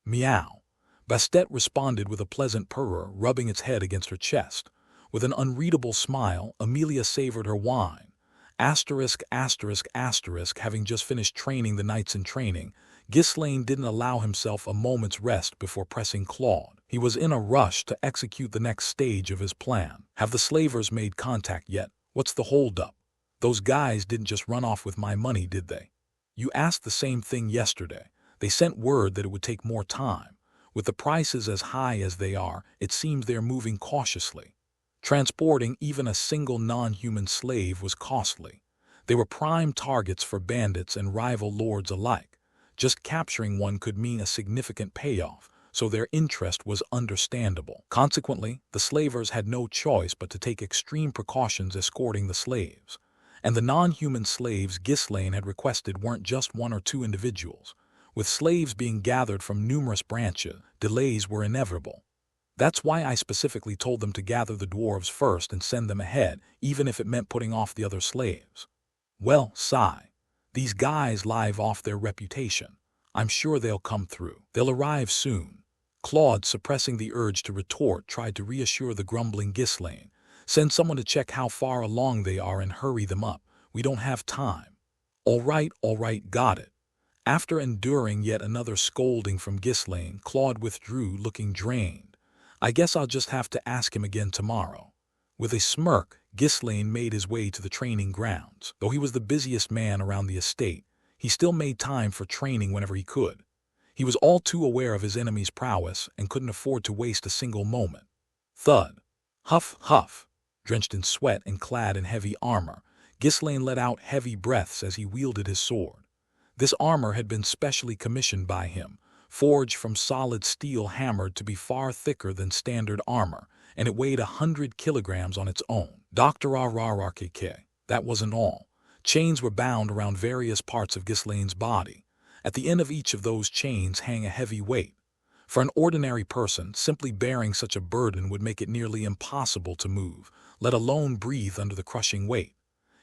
Meow. Bastet responded with a pleasant purr, rubbing its head against her chest. With an unreadable smile, Amelia savored her wine. Having just finished training the knights in training, Ghislaine didn't allow himself a moment's rest before pressing Claude. He was in a rush to execute the next stage of his plan. Have the slavers made contact yet? What's the holdup? Those guys didn't just run off with my money, did they? You asked the same thing yesterday. They sent word that it would take more time. With the prices as high as they are, it seems they're moving cautiously. Transporting even a single non-human slave was costly. They were prime targets for bandits and rival lords alike. Just capturing one could mean a significant payoff, so their interest was understandable. Consequently, the slavers had no choice but to take extreme precautions escorting the slaves. And the non-human slaves Ghislaine had requested weren't just one or two individuals. With slaves being gathered from numerous branches, delays were inevitable. That's why I specifically told them to gather the dwarves first and send them ahead, even if it meant putting off the other slaves. Well, sigh. These guys live off their reputation. I'm sure they'll come through. They'll arrive soon. Claude, suppressing the urge to retort, tried to reassure the grumbling Ghislaine. Send someone to check how far along they are and hurry them up. We don't have time. All right, got it. After enduring yet another scolding from Ghislaine, Claude withdrew, looking drained. I guess I'll just have to ask him again tomorrow. With a smirk, Ghislaine made his way to the training grounds. Though he was the busiest man around the estate, he still made time for training whenever he could. He was all too aware of his enemy's prowess and couldn't afford to waste a single moment. Thud. Huff, huff. Drenched in sweat and clad in heavy armor, Ghislaine let out heavy breaths as he wielded his sword. This armor had been specially commissioned by him, forged from solid steel hammered to be far thicker than standard armor, and it weighed 100 kilograms on its own. Dr. RRRKK. That wasn't all. Chains were bound around various parts of Ghislaine's body. At the end of each of those chains hang a heavy weight. For an ordinary person, simply bearing such a burden would make it nearly impossible to move, let alone breathe under the crushing weight.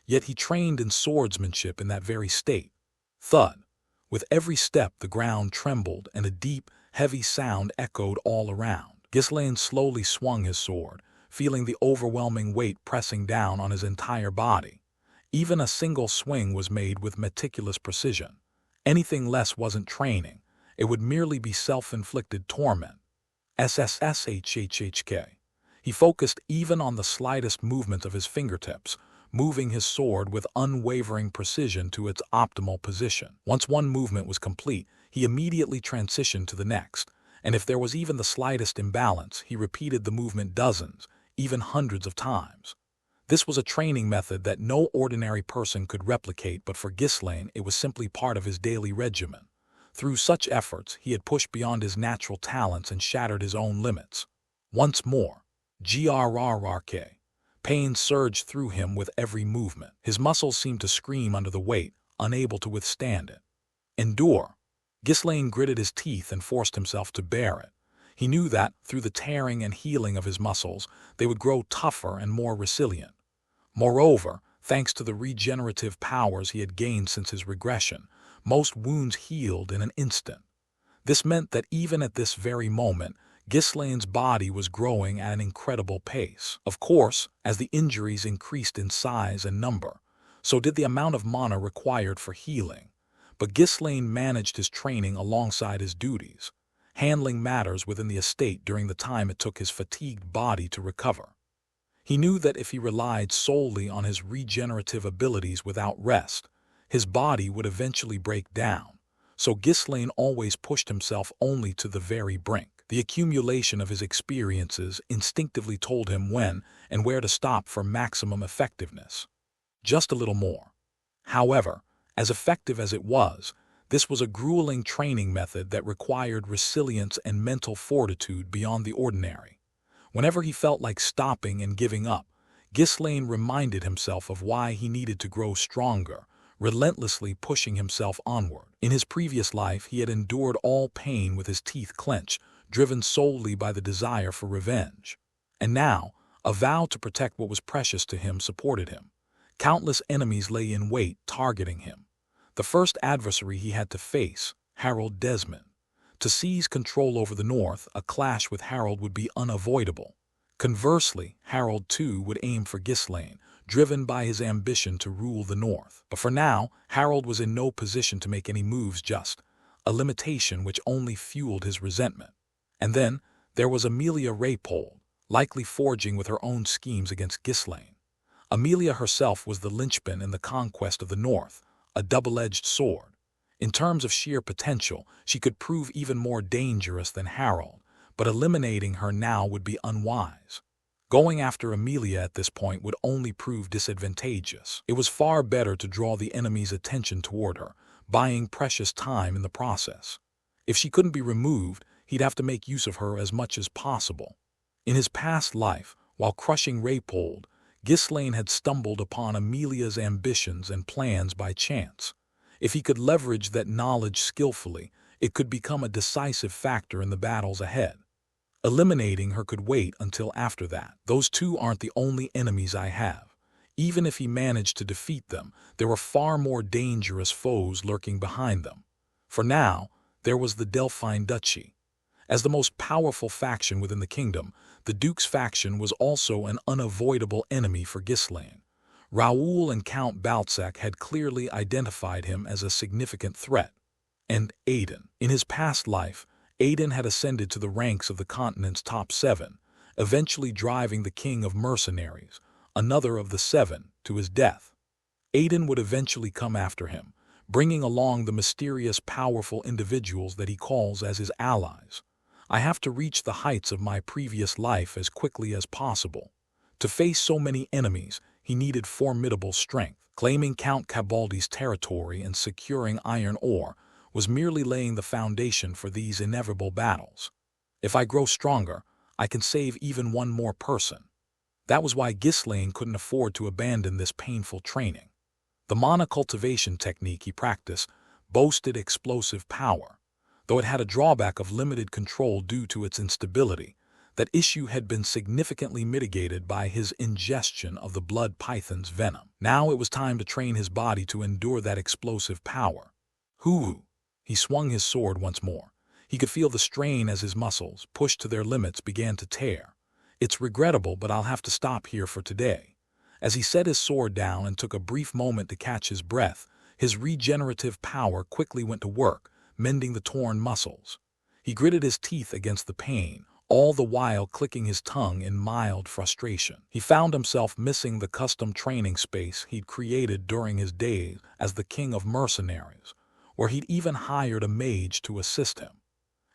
Yet he trained in swordsmanship in that very state. Thud. With every step the ground trembled and a deep, heavy sound echoed all around. Ghislaine slowly swung his sword, feeling the overwhelming weight pressing down on his entire body. Even a single swing was made with meticulous precision. Anything less wasn't training. It would merely be self-inflicted torment. SSSHHHK. He focused even on the slightest movement of his fingertips, moving his sword with unwavering precision to its optimal position. Once one movement was complete, he immediately transitioned to the next, and if there was even the slightest imbalance, he repeated the movement dozens, even hundreds of times. This was a training method that no ordinary person could replicate, but for Ghislaine it was simply part of his daily regimen. Through such efforts, he had pushed beyond his natural talents and shattered his own limits. Once more. GRRRK. Pain surged through him with every movement. His muscles seemed to scream under the weight, unable to withstand it. Endure. Ghislaine gritted his teeth and forced himself to bear it. He knew that, through the tearing and healing of his muscles, they would grow tougher and more resilient. Moreover, thanks to the regenerative powers he had gained since his regression, most wounds healed in an instant. This meant that even at this very moment, Ghislaine's body was growing at an incredible pace. Of course, as the injuries increased in size and number, so did the amount of mana required for healing. But Ghislaine managed his training alongside his duties, handling matters within the estate during the time it took his fatigued body to recover. He knew that if he relied solely on his regenerative abilities without rest, his body would eventually break down, so Ghislaine always pushed himself only to the very brink. The accumulation of his experiences instinctively told him when and where to stop for maximum effectiveness. Just a little more. However, as effective as it was, this was a grueling training method that required resilience and mental fortitude beyond the ordinary. Whenever he felt like stopping and giving up, Ghislaine reminded himself of why he needed to grow stronger, relentlessly pushing himself onward. In his previous life, he had endured all pain with his teeth clenched, driven solely by the desire for revenge. And now, a vow to protect what was precious to him supported him. Countless enemies lay in wait, targeting him. The first adversary he had to face, Harold Desmond. To seize control over the North, a clash with Harold would be unavoidable. Conversely, Harold too would aim for Ghislaine, driven by his ambition to rule the North. But for now, Harold was in no position to make any moves, just a limitation which only fueled his resentment. And then, there was Amelia Raypold, likely forging with her own schemes against Ghislaine. Amelia herself was the linchpin in the conquest of the North, a double-edged sword. In terms of sheer potential, she could prove even more dangerous than Harold, but eliminating her now would be unwise. Going after Amelia at this point would only prove disadvantageous. It was far better to draw the enemy's attention toward her, buying precious time in the process. If she couldn't be removed, he'd have to make use of her as much as possible. In his past life, while crushing Raypold, Ghislaine had stumbled upon Amelia's ambitions and plans by chance. If he could leverage that knowledge skillfully, it could become a decisive factor in the battles ahead. Eliminating her could wait until after that. Those two aren't the only enemies I have. Even if he managed to defeat them, there were far more dangerous foes lurking behind them. For now, there was the Delphine Duchy. As the most powerful faction within the kingdom, the Duke's faction was also an unavoidable enemy for Ghislaine. Raoul and Count Balzac had clearly identified him as a significant threat. And Aiden. In his past life, Aiden had ascended to the ranks of the continent's top 7, eventually driving the King of Mercenaries, another of the 7, to his death. Aiden would eventually come after him, bringing along the mysterious, powerful individuals that he calls as his allies. I have to reach the heights of my previous life as quickly as possible. To face so many enemies, he needed formidable strength. Claiming Count Cabaldi's territory and securing iron ore was merely laying the foundation for these inevitable battles. If I grow stronger, I can save even one more person. That was why Ghislaine couldn't afford to abandon this painful training. The monocultivation technique he practiced boasted explosive power. Though it had a drawback of limited control due to its instability, that issue had been significantly mitigated by his ingestion of the blood python's venom. Now it was time to train his body to endure that explosive power. Hoo-hoo! He swung his sword once more. He could feel the strain as his muscles, pushed to their limits, began to tear. It's regrettable, but I'll have to stop here for today. As he set his sword down and took a brief moment to catch his breath, his regenerative power quickly went to work, mending the torn muscles. He gritted his teeth against the pain, all the while clicking his tongue in mild frustration. He found himself missing the custom training space he'd created during his days as the King of Mercenaries, where he'd even hired a mage to assist him.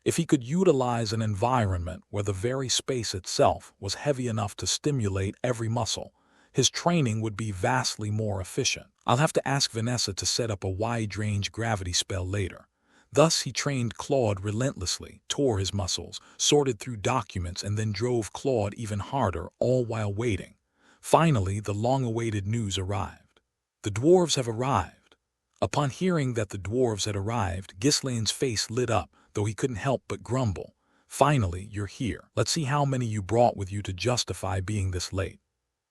If he could utilize an environment where the very space itself was heavy enough to stimulate every muscle, his training would be vastly more efficient. I'll have to ask Vanessa to set up a wide-range gravity spell later. Thus he trained Claude relentlessly, tore his muscles, sorted through documents, and then drove Claude even harder, all while waiting. Finally, the long-awaited news arrived. The dwarves have arrived. Upon hearing that the dwarves had arrived, Ghislaine's face lit up, though he couldn't help but grumble. Finally, you're here. Let's see how many you brought with you to justify being this late.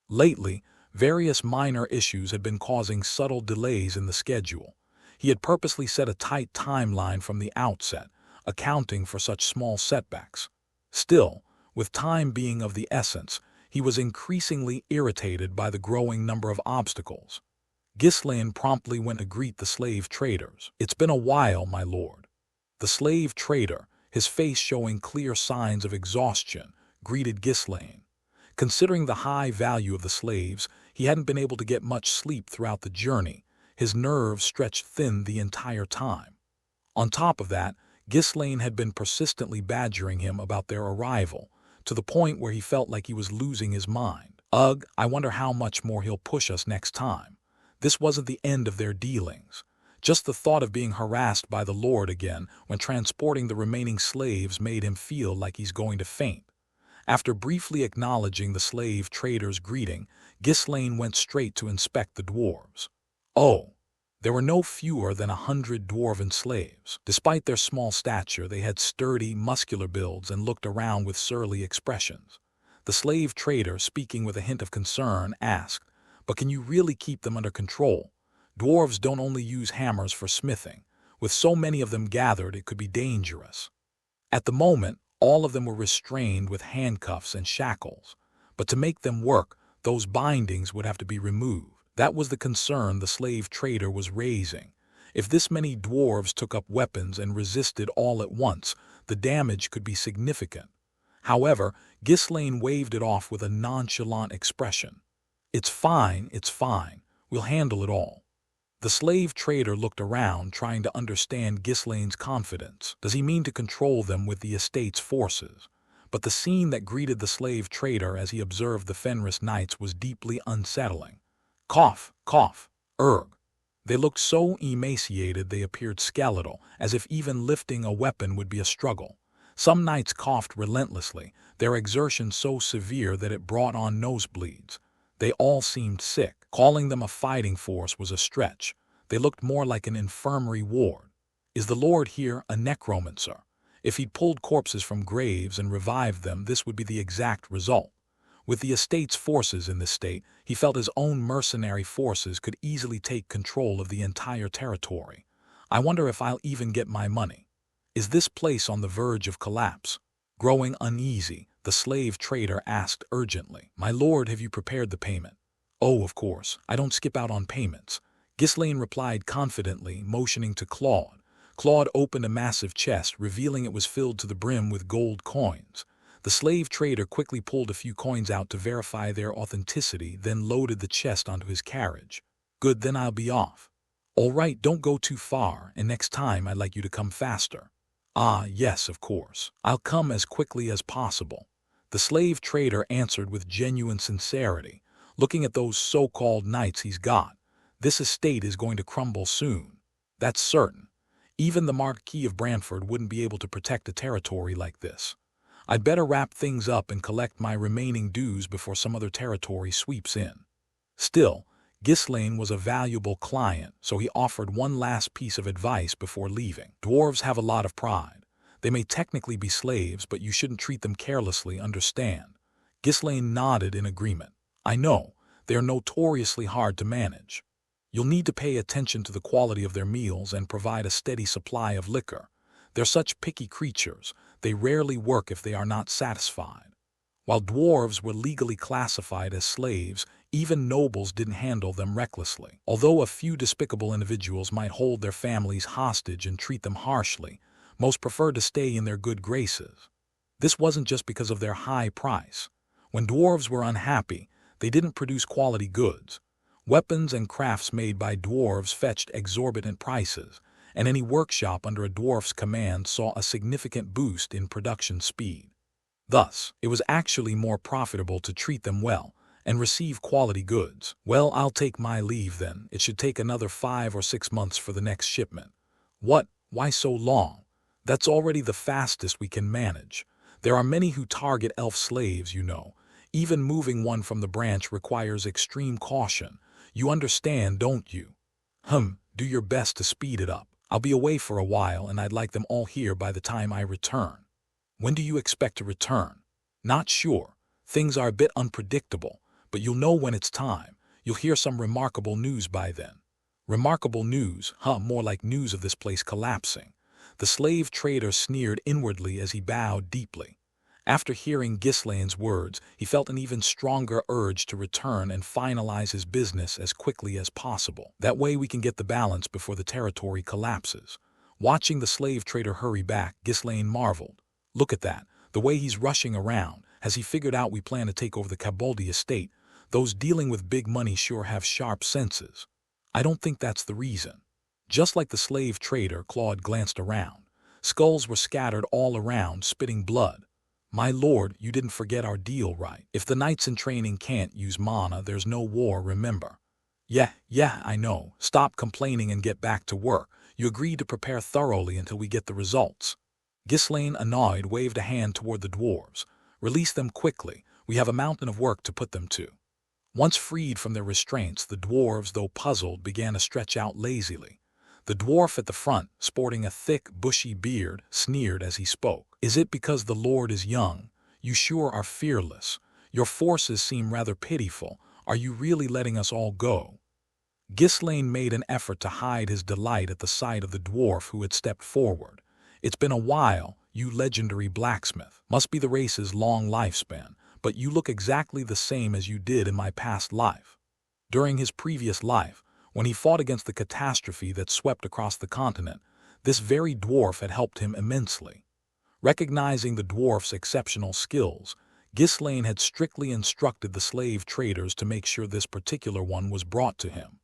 Lately, various minor issues had been causing subtle delays in the schedule. He had purposely set a tight timeline from the outset, accounting for such small setbacks. Still, with time being of the essence, he was increasingly irritated by the growing number of obstacles. Ghislaine promptly went to greet the slave traders. It's been a while, my lord. The slave trader, his face showing clear signs of exhaustion, greeted Ghislaine. Considering the high value of the slaves, he hadn't been able to get much sleep throughout the journey, his nerves stretched thin the entire time. On top of that, Ghislaine had been persistently badgering him about their arrival, to the point where he felt like he was losing his mind. Ugh, I wonder how much more he'll push us next time. This wasn't the end of their dealings. Just the thought of being harassed by the Lord again when transporting the remaining slaves made him feel like he's going to faint. After briefly acknowledging the slave trader's greeting, Ghislaine went straight to inspect the dwarves. Oh, there were no fewer than 100 dwarven slaves. Despite their small stature, they had sturdy, muscular builds and looked around with surly expressions. The slave trader, speaking with a hint of concern, asked, "But can you really keep them under control? Dwarves don't only use hammers for smithing. With so many of them gathered, it could be dangerous." At the moment, all of them were restrained with handcuffs and shackles. But to make them work, those bindings would have to be removed. That was the concern the slave trader was raising. If this many dwarves took up weapons and resisted all at once, the damage could be significant. However, Ghislaine waved it off with a nonchalant expression. It's fine. We'll handle it all." The slave trader looked around, trying to understand Ghislaine's confidence. Does he mean to control them with the estate's forces? But the scene that greeted the slave trader as he observed the Fenris knights was deeply unsettling. Cough, cough, erg. They looked so emaciated they appeared skeletal, as if even lifting a weapon would be a struggle. Some knights coughed relentlessly, their exertion so severe that it brought on nosebleeds. They all seemed sick. Calling them a fighting force was a stretch. They looked more like an infirmary ward. Is the Lord here a necromancer? If he'd pulled corpses from graves and revived them, this would be the exact result. With the estate's forces in this state, he felt his own mercenary forces could easily take control of the entire territory. I wonder if I'll even get my money. Is this place on the verge of collapse? Growing uneasy, the slave trader asked urgently, "My lord, have you prepared the payment?" "Oh, of course, I don't skip out on payments," Ghislaine replied confidently, motioning to Claude. Claude opened a massive chest, revealing it was filled to the brim with gold coins. The slave trader quickly pulled a few coins out to verify their authenticity, then loaded the chest onto his carriage. "Good, then I'll be off." "All right, don't go too far, and next time I'd like you to come faster." "Ah, yes, of course. I'll come as quickly as possible," the slave trader answered with genuine sincerity. "Looking at those so-called knights he's got, this estate is going to crumble soon. That's certain. Even the Marquis of Brantford wouldn't be able to protect a territory like this. I'd better wrap things up and collect my remaining dues before some other territory sweeps in." Still, Ghislaine was a valuable client, so he offered one last piece of advice before leaving. "Dwarves have a lot of pride. They may technically be slaves, but you shouldn't treat them carelessly, understand?" Ghislaine nodded in agreement. "I know. They are notoriously hard to manage. You'll need to pay attention to the quality of their meals and provide a steady supply of liquor. They're such picky creatures, they rarely work if they are not satisfied." While dwarves were legally classified as slaves, even nobles didn't handle them recklessly. Although a few despicable individuals might hold their families hostage and treat them harshly, most preferred to stay in their good graces. This wasn't just because of their high price. When dwarves were unhappy, they didn't produce quality goods. Weapons and crafts made by dwarves fetched exorbitant prices, and any workshop under a dwarf's command saw a significant boost in production speed. Thus, it was actually more profitable to treat them well and receive quality goods. "Well, I'll take my leave then. It should take another 5 or 6 months for the next shipment." "What? Why so long?" "That's already the fastest we can manage. There are many who target elf slaves, you know. Even moving one from the branch requires extreme caution. You understand, don't you?" Do your best to speed it up. I'll be away for a while and I'd like them all here by the time I return." "When do you expect to return?" "Not sure. Things are a bit unpredictable, but you'll know when it's time. You'll hear some remarkable news by then." "Remarkable news? More like news of this place collapsing." The slave trader sneered inwardly as he bowed deeply. After hearing Ghislaine's words, he felt an even stronger urge to return and finalize his business as quickly as possible. That way we can get the balance before the territory collapses. Watching the slave trader hurry back, Ghislaine marveled. "Look at that, the way he's rushing around. Has he figured out we plan to take over the Caboldi estate? Those dealing with big money sure have sharp senses." "I don't think that's the reason." Just like the slave trader, Claude glanced around. Skulls were scattered all around, spitting blood. "My lord, you didn't forget our deal, right? If the knights in training can't use mana, there's no war, remember?" Yeah, I know. Stop complaining and get back to work. You agreed to prepare thoroughly until we get the results." Ghislaine, annoyed, waved a hand toward the dwarves. "Release them quickly. We have a mountain of work to put them to." Once freed from their restraints, the dwarves, though puzzled, began to stretch out lazily. The dwarf at the front, sporting a thick, bushy beard, sneered as he spoke. "Is it because the Lord is young? You sure are fearless. Your forces seem rather pitiful. Are you really letting us all go?" Ghislaine made an effort to hide his delight at the sight of the dwarf who had stepped forward. "It's been a while, you legendary blacksmith. Must be the race's long lifespan, but you look exactly the same as you did in my past life." During his previous life, when he fought against the catastrophe that swept across the continent, this very dwarf had helped him immensely. Recognizing the dwarf's exceptional skills, Ghislaine had strictly instructed the slave traders to make sure this particular one was brought to him.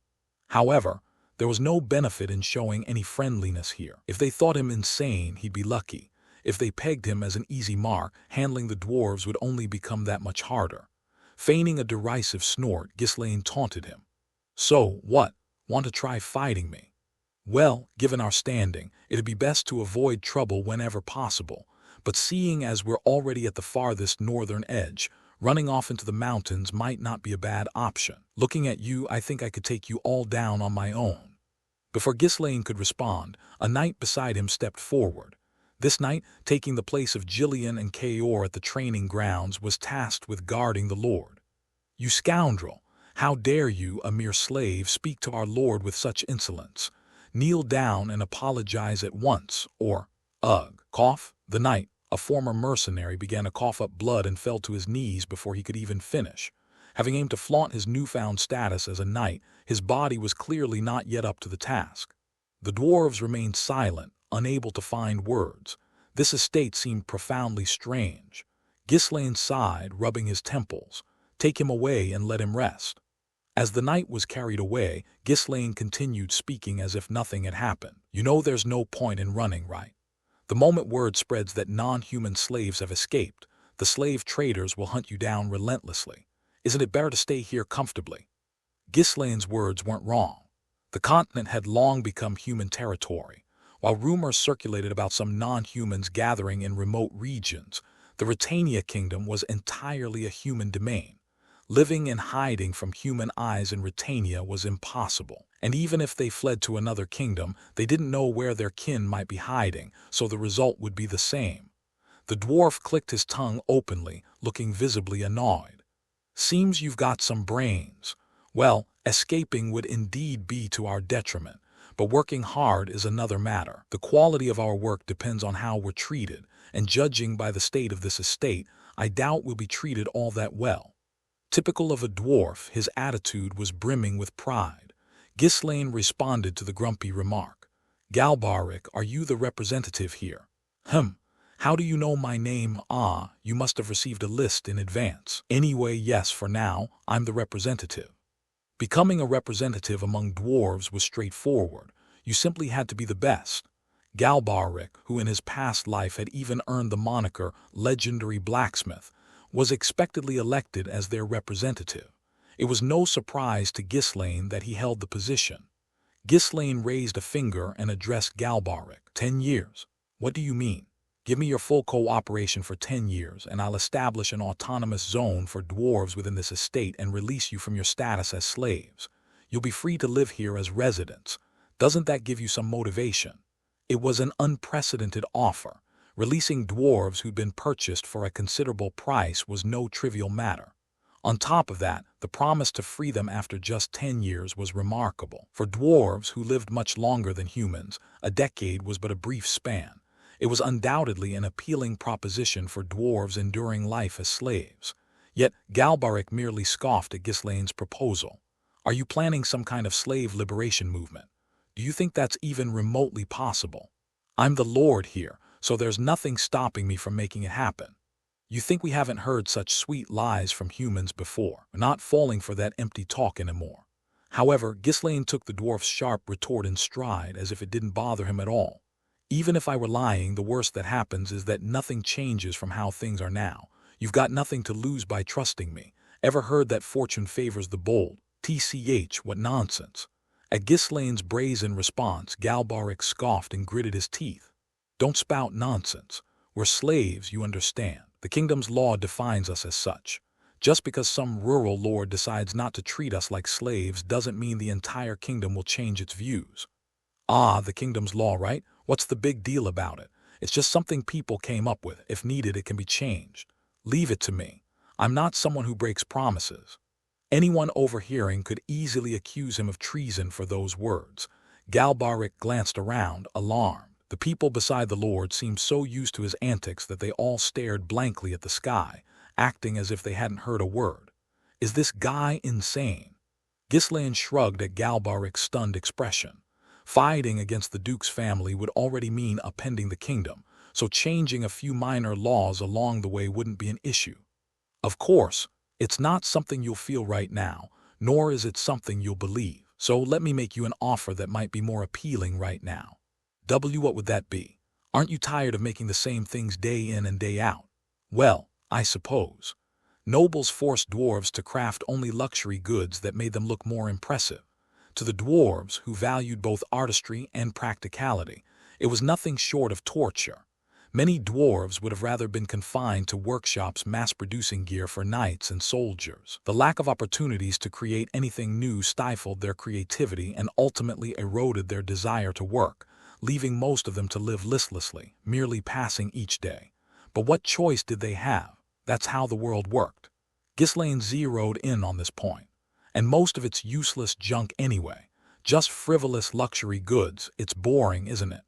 However, there was no benefit in showing any friendliness here. If they thought him insane, he'd be lucky. If they pegged him as an easy mark, handling the dwarves would only become that much harder. Feigning a derisive snort, Ghislaine taunted him. "So, what? Want to try fighting me?" "Well, given our standing, it'd be best to avoid trouble whenever possible. But seeing as we're already at the farthest northern edge, running off into the mountains might not be a bad option. Looking at you, I think I could take you all down on my own." Before Ghislaine could respond, a knight beside him stepped forward. This knight, taking the place of Gillian and Kaor at the training grounds, was tasked with guarding the lord. "You scoundrel! How dare you, a mere slave, speak to our lord with such insolence? Kneel down and apologize at once, or, ugh." Cough. The knight, a former mercenary, began to cough up blood and fell to his knees before he could even finish. Having aimed to flaunt his newfound status as a knight, his body was clearly not yet up to the task. The dwarves remained silent, unable to find words. This estate seemed profoundly strange. Ghislaine sighed, rubbing his temples. "Take him away and let him rest." As the knight was carried away, Ghislaine continued, speaking as if nothing had happened. "You know there's no point in running, right? The moment word spreads that non-human slaves have escaped, the slave traders will hunt you down relentlessly. Isn't it better to stay here comfortably?" Ghislaine's words weren't wrong. The continent had long become human territory. While rumors circulated about some non-humans gathering in remote regions, the Britannia kingdom was entirely a human domain. Living and hiding from human eyes in Britannia was impossible. And even if they fled to another kingdom, they didn't know where their kin might be hiding, so the result would be the same. The dwarf clicked his tongue openly, looking visibly annoyed. "Seems you've got some brains. Well, escaping would indeed be to our detriment, but working hard is another matter. The quality of our work depends on how we're treated, and judging by the state of this estate, I doubt we'll be treated all that well." Typical of a dwarf, his attitude was brimming with pride. Ghislaine responded to the grumpy remark. "Galbaric, are you the representative here?" How do you know my name?" "Ah, you must have received a list in advance." "Anyway, yes, for now, I'm the representative." Becoming a representative among dwarves was straightforward. You simply had to be the best. Galbaric, who in his past life had even earned the moniker Legendary Blacksmith, was expectedly elected as their representative. It was no surprise to Ghislaine that he held the position. Ghislaine raised a finger and addressed Galbaric. 10 years? What do you mean? Give me your full cooperation for 10 years, and I'll establish an autonomous zone for dwarves within this estate and release you from your status as slaves. You'll be free to live here as residents. Doesn't that give you some motivation? It was an unprecedented offer. Releasing dwarves who'd been purchased for a considerable price was no trivial matter. On top of that, the promise to free them after just 10 years was remarkable. For dwarves who lived much longer than humans, a decade was but a brief span. It was undoubtedly an appealing proposition for dwarves enduring life as slaves. Yet Galbaric merely scoffed at Ghislaine's proposal. "Are you planning some kind of slave liberation movement? Do you think that's even remotely possible? I'm the Lord here, so there's nothing stopping me from making it happen. You think we haven't heard such sweet lies from humans before? We're not falling for that empty talk anymore." However, Ghislaine took the dwarf's sharp retort in stride as if it didn't bother him at all. "Even if I were lying, the worst that happens is that nothing changes from how things are now. You've got nothing to lose by trusting me. Ever heard that fortune favors the bold? TCH, what nonsense." At Ghislaine's brazen response, Galbaric scoffed and gritted his teeth. "Don't spout nonsense. We're slaves, you understand. The kingdom's law defines us as such. Just because some rural lord decides not to treat us like slaves doesn't mean the entire kingdom will change its views." "Ah, the kingdom's law, right? What's the big deal about it? It's just something people came up with. If needed, it can be changed. Leave it to me. I'm not someone who breaks promises." Anyone overhearing could easily accuse him of treason for those words. Galbaric glanced around, alarmed. The people beside the lord seemed so used to his antics that they all stared blankly at the sky, acting as if they hadn't heard a word. Is this guy insane? Ghislaine shrugged at Galbaric's stunned expression. Fighting against the Duke's family would already mean upending the kingdom, so changing a few minor laws along the way wouldn't be an issue. Of course, it's not something you'll feel right now, nor is it something you'll believe. So let me make you an offer that might be more appealing right now. What would that be? Aren't you tired of making the same things day in and day out? Well, I suppose. Nobles forced dwarves to craft only luxury goods that made them look more impressive. To the dwarves, who valued both artistry and practicality, it was nothing short of torture. Many dwarves would have rather been confined to workshops mass-producing gear for knights and soldiers. The lack of opportunities to create anything new stifled their creativity and ultimately eroded their desire to work, leaving most of them to live listlessly, merely passing each day. But what choice did they have? That's how the world worked. Ghislaine zeroed in on this point. And most of it's useless junk anyway. Just frivolous luxury goods. It's boring, isn't it?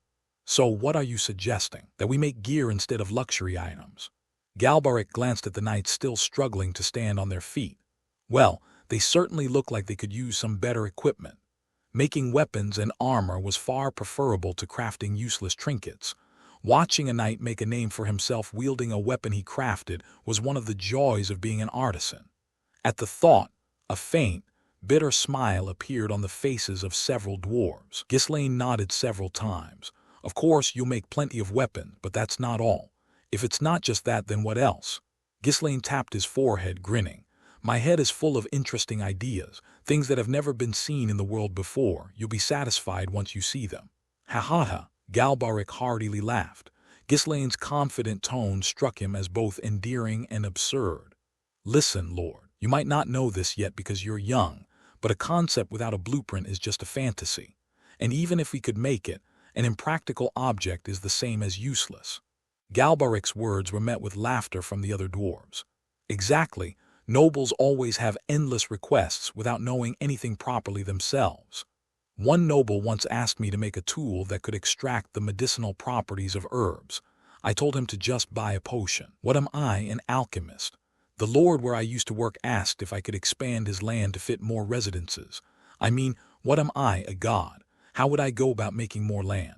So what are you suggesting? That we make gear instead of luxury items? Galbaric glanced at the knights still struggling to stand on their feet. Well, they certainly look like they could use some better equipment. Making weapons and armor was far preferable to crafting useless trinkets. Watching a knight make a name for himself wielding a weapon he crafted was one of the joys of being an artisan. At the thought, a faint, bitter smile appeared on the faces of several dwarves. Ghislaine nodded several times. Of course, you'll make plenty of weapons, but that's not all. If it's not just that, then what else? Ghislaine tapped his forehead, grinning. My head is full of interesting ideas, things that have never been seen in the world before. You'll be satisfied once you see them. Ha ha ha, Galbaric heartily laughed. Ghislaine's confident tone struck him as both endearing and absurd. Listen, Lord, you might not know this yet because you're young, but a concept without a blueprint is just a fantasy. And even if we could make it, an impractical object is the same as useless. Galbaric's words were met with laughter from the other dwarves. Exactly, nobles always have endless requests without knowing anything properly themselves. One noble once asked me to make a tool that could extract the medicinal properties of herbs. I told him to just buy a potion. What am I, an alchemist? The lord where I used to work asked if I could expand his land to fit more residences. I mean, what am I, a god? How would I go about making more land?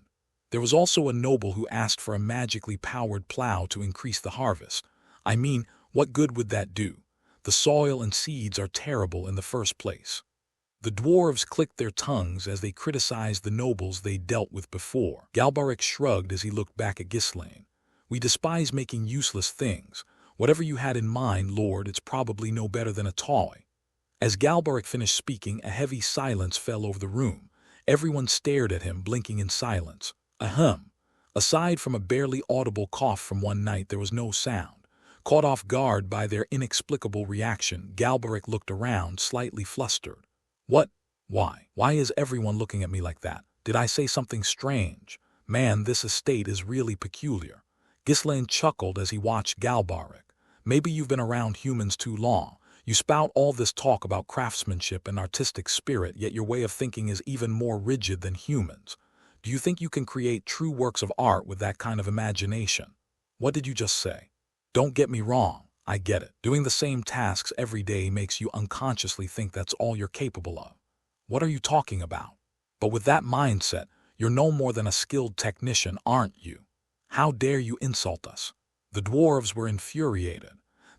There was also a noble who asked for a magically powered plow to increase the harvest. I mean, what good would that do? The soil and seeds are terrible in the first place. The dwarves clicked their tongues as they criticized the nobles they dealt with before. Galbaric shrugged as he looked back at Ghislaine. We despise making useless things. Whatever you had in mind, Lord, it's probably no better than a toy. As Galbaric finished speaking, a heavy silence fell over the room. Everyone stared at him, blinking in silence. Ahem. Aside from a barely audible cough from one knight, there was no sound. Caught off guard by their inexplicable reaction, Galbaric looked around, slightly flustered. What? Why? Why is everyone looking at me like that? Did I say something strange? Man, this estate is really peculiar. Ghislaine chuckled as he watched Galbaric. Maybe you've been around humans too long. You spout all this talk about craftsmanship and artistic spirit, yet your way of thinking is even more rigid than humans. Do you think you can create true works of art with that kind of imagination? What did you just say? Don't get me wrong, I get it. Doing the same tasks every day makes you unconsciously think that's all you're capable of. What are you talking about? But with that mindset, you're no more than a skilled technician, aren't you? How dare you insult us? The dwarves were infuriated.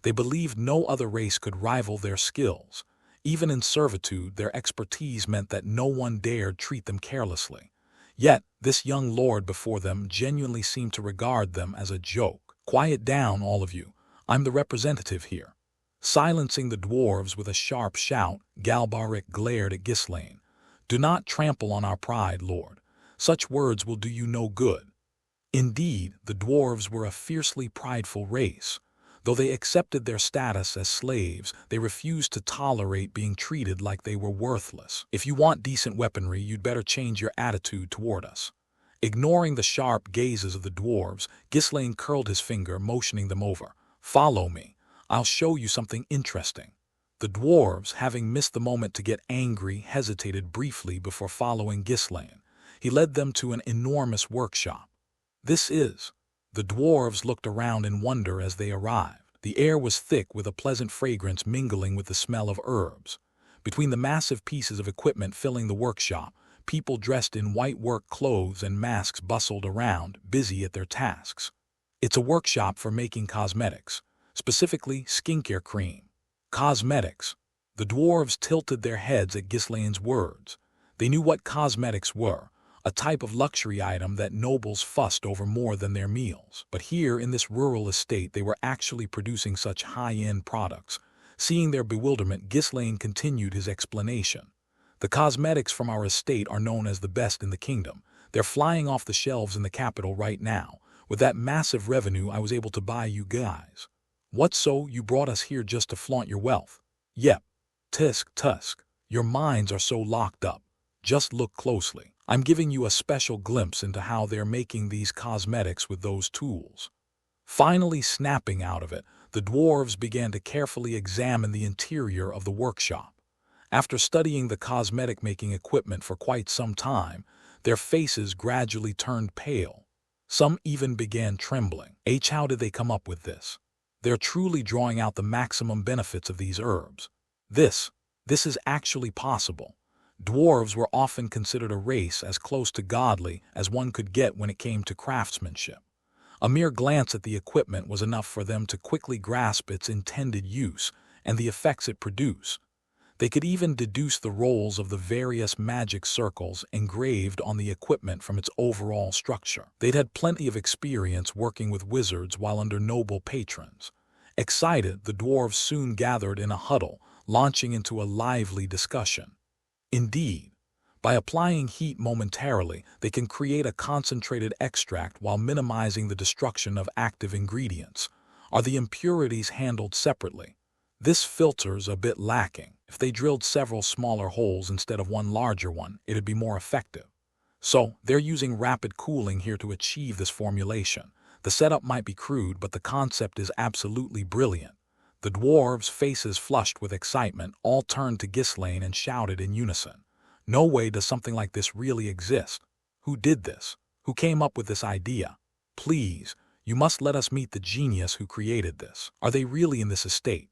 They believed no other race could rival their skills. Even in servitude, their expertise meant that no one dared treat them carelessly. Yet, this young lord before them genuinely seemed to regard them as a joke. Quiet down, all of you. I'm the representative here. Silencing the dwarves with a sharp shout, Galbaric glared at Ghislaine. Do not trample on our pride, Lord. Such words will do you no good. Indeed, the dwarves were a fiercely prideful race. Though they accepted their status as slaves, they refused to tolerate being treated like they were worthless. If you want decent weaponry, you'd better change your attitude toward us. Ignoring the sharp gazes of the dwarves, Ghislaine curled his finger, motioning them over. Follow me. I'll show you something interesting. The dwarves, having missed the moment to get angry, hesitated briefly before following Ghislaine. He led them to an enormous workshop. This is... The dwarves looked around in wonder as they arrived. The air was thick with a pleasant fragrance mingling with the smell of herbs. Between the massive pieces of equipment filling the workshop, people dressed in white work clothes and masks bustled around, busy at their tasks. It's a workshop for making cosmetics, specifically skincare cream. Cosmetics. The dwarves tilted their heads at Ghislaine's words. They knew what cosmetics were, a type of luxury item that nobles fussed over more than their meals. But here in this rural estate they were actually producing such high-end products. Seeing their bewilderment, Ghislaine continued his explanation. The cosmetics from our estate are known as the best in the kingdom. They're flying off the shelves in the capital right now. With that massive revenue, I was able to buy you guys. What, so you brought us here just to flaunt your wealth? Yep. Tusk. Your minds are so locked up. Just look closely. I'm giving you a special glimpse into how they're making these cosmetics with those tools. Finally snapping out of it, the dwarves began to carefully examine the interior of the workshop. After studying the cosmetic-making equipment for quite some time, their faces gradually turned pale. Some even began trembling. How did they come up with this? They're truly drawing out the maximum benefits of these herbs. This is actually possible. Dwarves were often considered a race as close to godly as one could get when it came to craftsmanship. A mere glance at the equipment was enough for them to quickly grasp its intended use and the effects it produced. They could even deduce the roles of the various magic circles engraved on the equipment from its overall structure. They'd had plenty of experience working with wizards while under noble patrons. Excited, the dwarves soon gathered in a huddle, launching into a lively discussion. Indeed, by applying heat momentarily, they can create a concentrated extract while minimizing the destruction of active ingredients. Are the impurities handled separately? This filter's a bit lacking. If they drilled several smaller holes instead of one larger one, it'd be more effective. So, they're using rapid cooling here to achieve this formulation. The setup might be crude, but the concept is absolutely brilliant. The dwarves, faces flushed with excitement, all turned to Ghislaine and shouted in unison. No way does something like this really exist. Who did this? Who came up with this idea? Please, you must let us meet the genius who created this. Are they really in this estate?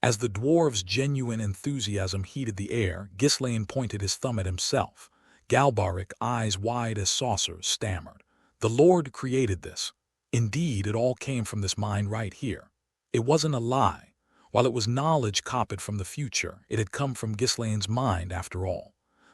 As the dwarves' genuine enthusiasm heated the air, Ghislaine pointed his thumb at himself. Galbaric, eyes wide as saucers, stammered. The Lord created this. Indeed, it all came from this mind right here. It wasn't a lie. While it was knowledge copied from the future, it had come from Ghislaine's mind after all.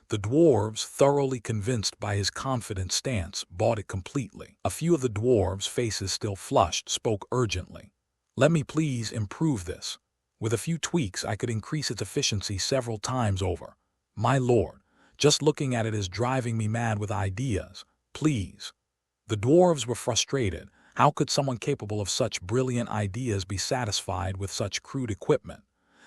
The dwarves, thoroughly convinced by his confident stance, bought it completely. A few of the dwarves, faces still flushed, spoke urgently. Let me please improve this. With a few tweaks, I could increase its efficiency several times over. My lord, just looking at it is driving me mad with ideas. Please. The dwarves were frustrated. How could someone capable of such brilliant ideas be satisfied with such crude equipment?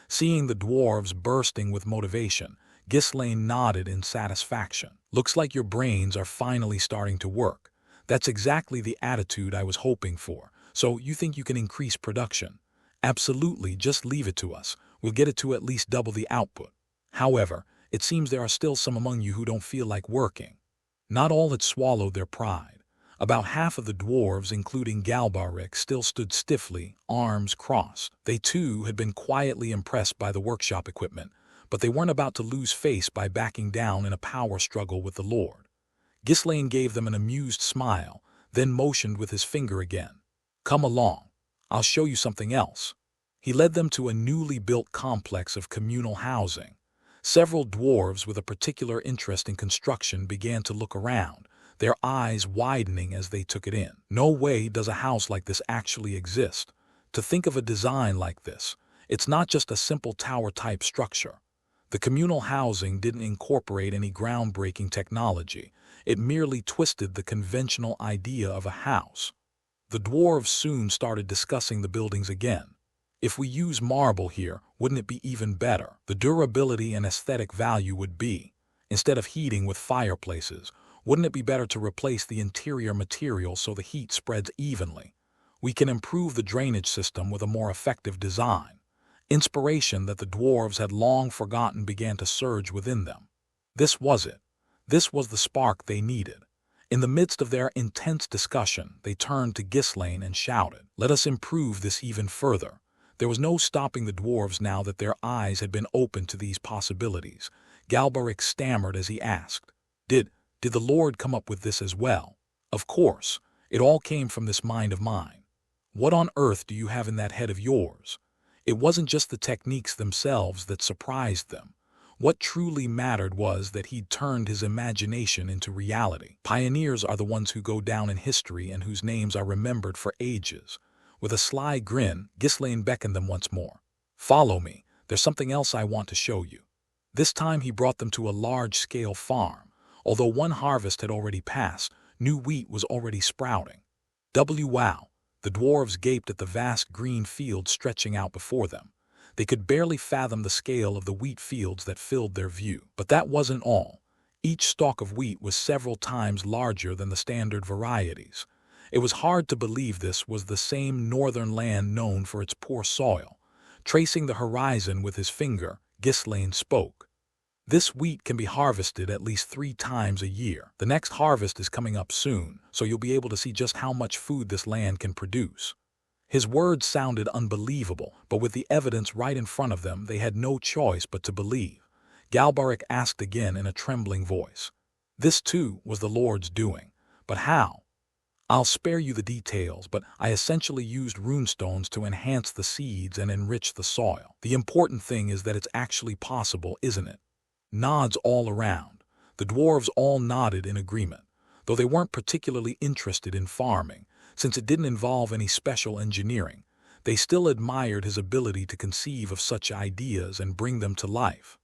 Seeing the dwarves bursting with motivation, Ghislaine nodded in satisfaction. Looks like your brains are finally starting to work. That's exactly the attitude I was hoping for. So you think you can increase production? Absolutely, just leave it to us. We'll get it to at least double the output. However, it seems there are still some among you who don't feel like working. Not all had swallowed their pride. About half of the dwarves, including Galbaric, still stood stiffly, arms crossed. They too had been quietly impressed by the workshop equipment, but they weren't about to lose face by backing down in a power struggle with the Lord. Ghislaine gave them an amused smile, then motioned with his finger again. Come along. I'll show you something else. He led them to a newly built complex of communal housing. Several dwarves with a particular interest in construction began to look around, their eyes widening as they took it in. No way does a house like this actually exist. To think of a design like this, it's not just a simple tower-type structure. The communal housing didn't incorporate any groundbreaking technology. It merely twisted the conventional idea of a house. The dwarves soon started discussing the buildings again. If we use marble here, wouldn't it be even better? The durability and aesthetic value would be. Instead of heating with fireplaces, wouldn't it be better to replace the interior material so the heat spreads evenly? We can improve the drainage system with a more effective design. Inspiration that the dwarves had long forgotten began to surge within them. This was it. This was the spark they needed. In the midst of their intense discussion, they turned to Ghislaine and shouted, "Let us improve this even further." There was no stopping the dwarves now that their eyes had been opened to these possibilities. Galbaric stammered as he asked, Did the Lord come up with this as well? Of course, it all came from this mind of mine. What on earth do you have in that head of yours? It wasn't just the techniques themselves that surprised them. What truly mattered was that he'd turned his imagination into reality. Pioneers are the ones who go down in history and whose names are remembered for ages. With a sly grin, Ghislaine beckoned them once more. Follow me, there's something else I want to show you. This time he brought them to a large-scale farm. Although one harvest had already passed, new wheat was already sprouting. Wow! The dwarves gaped at the vast green field stretching out before them. They could barely fathom the scale of the wheat fields that filled their view. But that wasn't all. Each stalk of wheat was several times larger than the standard varieties. It was hard to believe this was the same northern land known for its poor soil. Tracing the horizon with his finger, Ghislaine spoke. This wheat can be harvested at least 3 times a year. The next harvest is coming up soon, so you'll be able to see just how much food this land can produce. His words sounded unbelievable, but with the evidence right in front of them, they had no choice but to believe. Galbaric asked again in a trembling voice. This too was the Lord's doing. But how? I'll spare you the details, but I essentially used runestones to enhance the seeds and enrich the soil. The important thing is that it's actually possible, isn't it? Nods all around. The dwarves all nodded in agreement, though they weren't particularly interested in farming, since it didn't involve any special engineering. They still admired his ability to conceive of such ideas and bring them to life.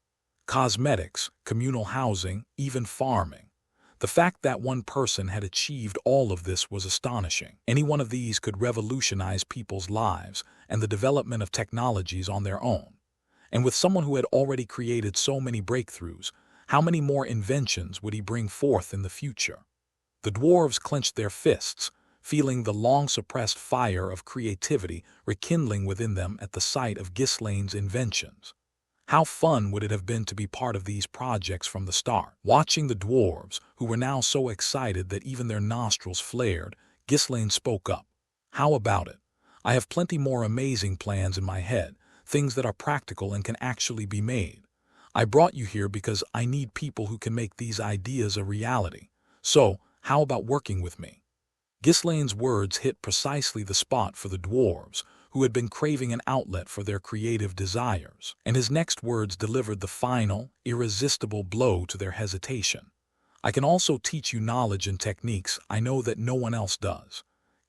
Cosmetics, communal housing, even farming. The fact that one person had achieved all of this was astonishing. Any one of these could revolutionize people's lives and the development of technologies on their own. And with someone who had already created so many breakthroughs, how many more inventions would he bring forth in the future? The dwarves clenched their fists, feeling the long-suppressed fire of creativity rekindling within them at the sight of Ghislaine's inventions. How fun would it have been to be part of these projects from the start? Watching the dwarves, who were now so excited that even their nostrils flared, Ghislaine spoke up. How about it? I have plenty more amazing plans in my head, things that are practical and can actually be made. I brought you here because I need people who can make these ideas a reality. So, how about working with me? Ghislaine's words hit precisely the spot for the dwarves, who had been craving an outlet for their creative desires, and his next words delivered the final, irresistible blow to their hesitation. I can also teach you knowledge and techniques I know that no one else does.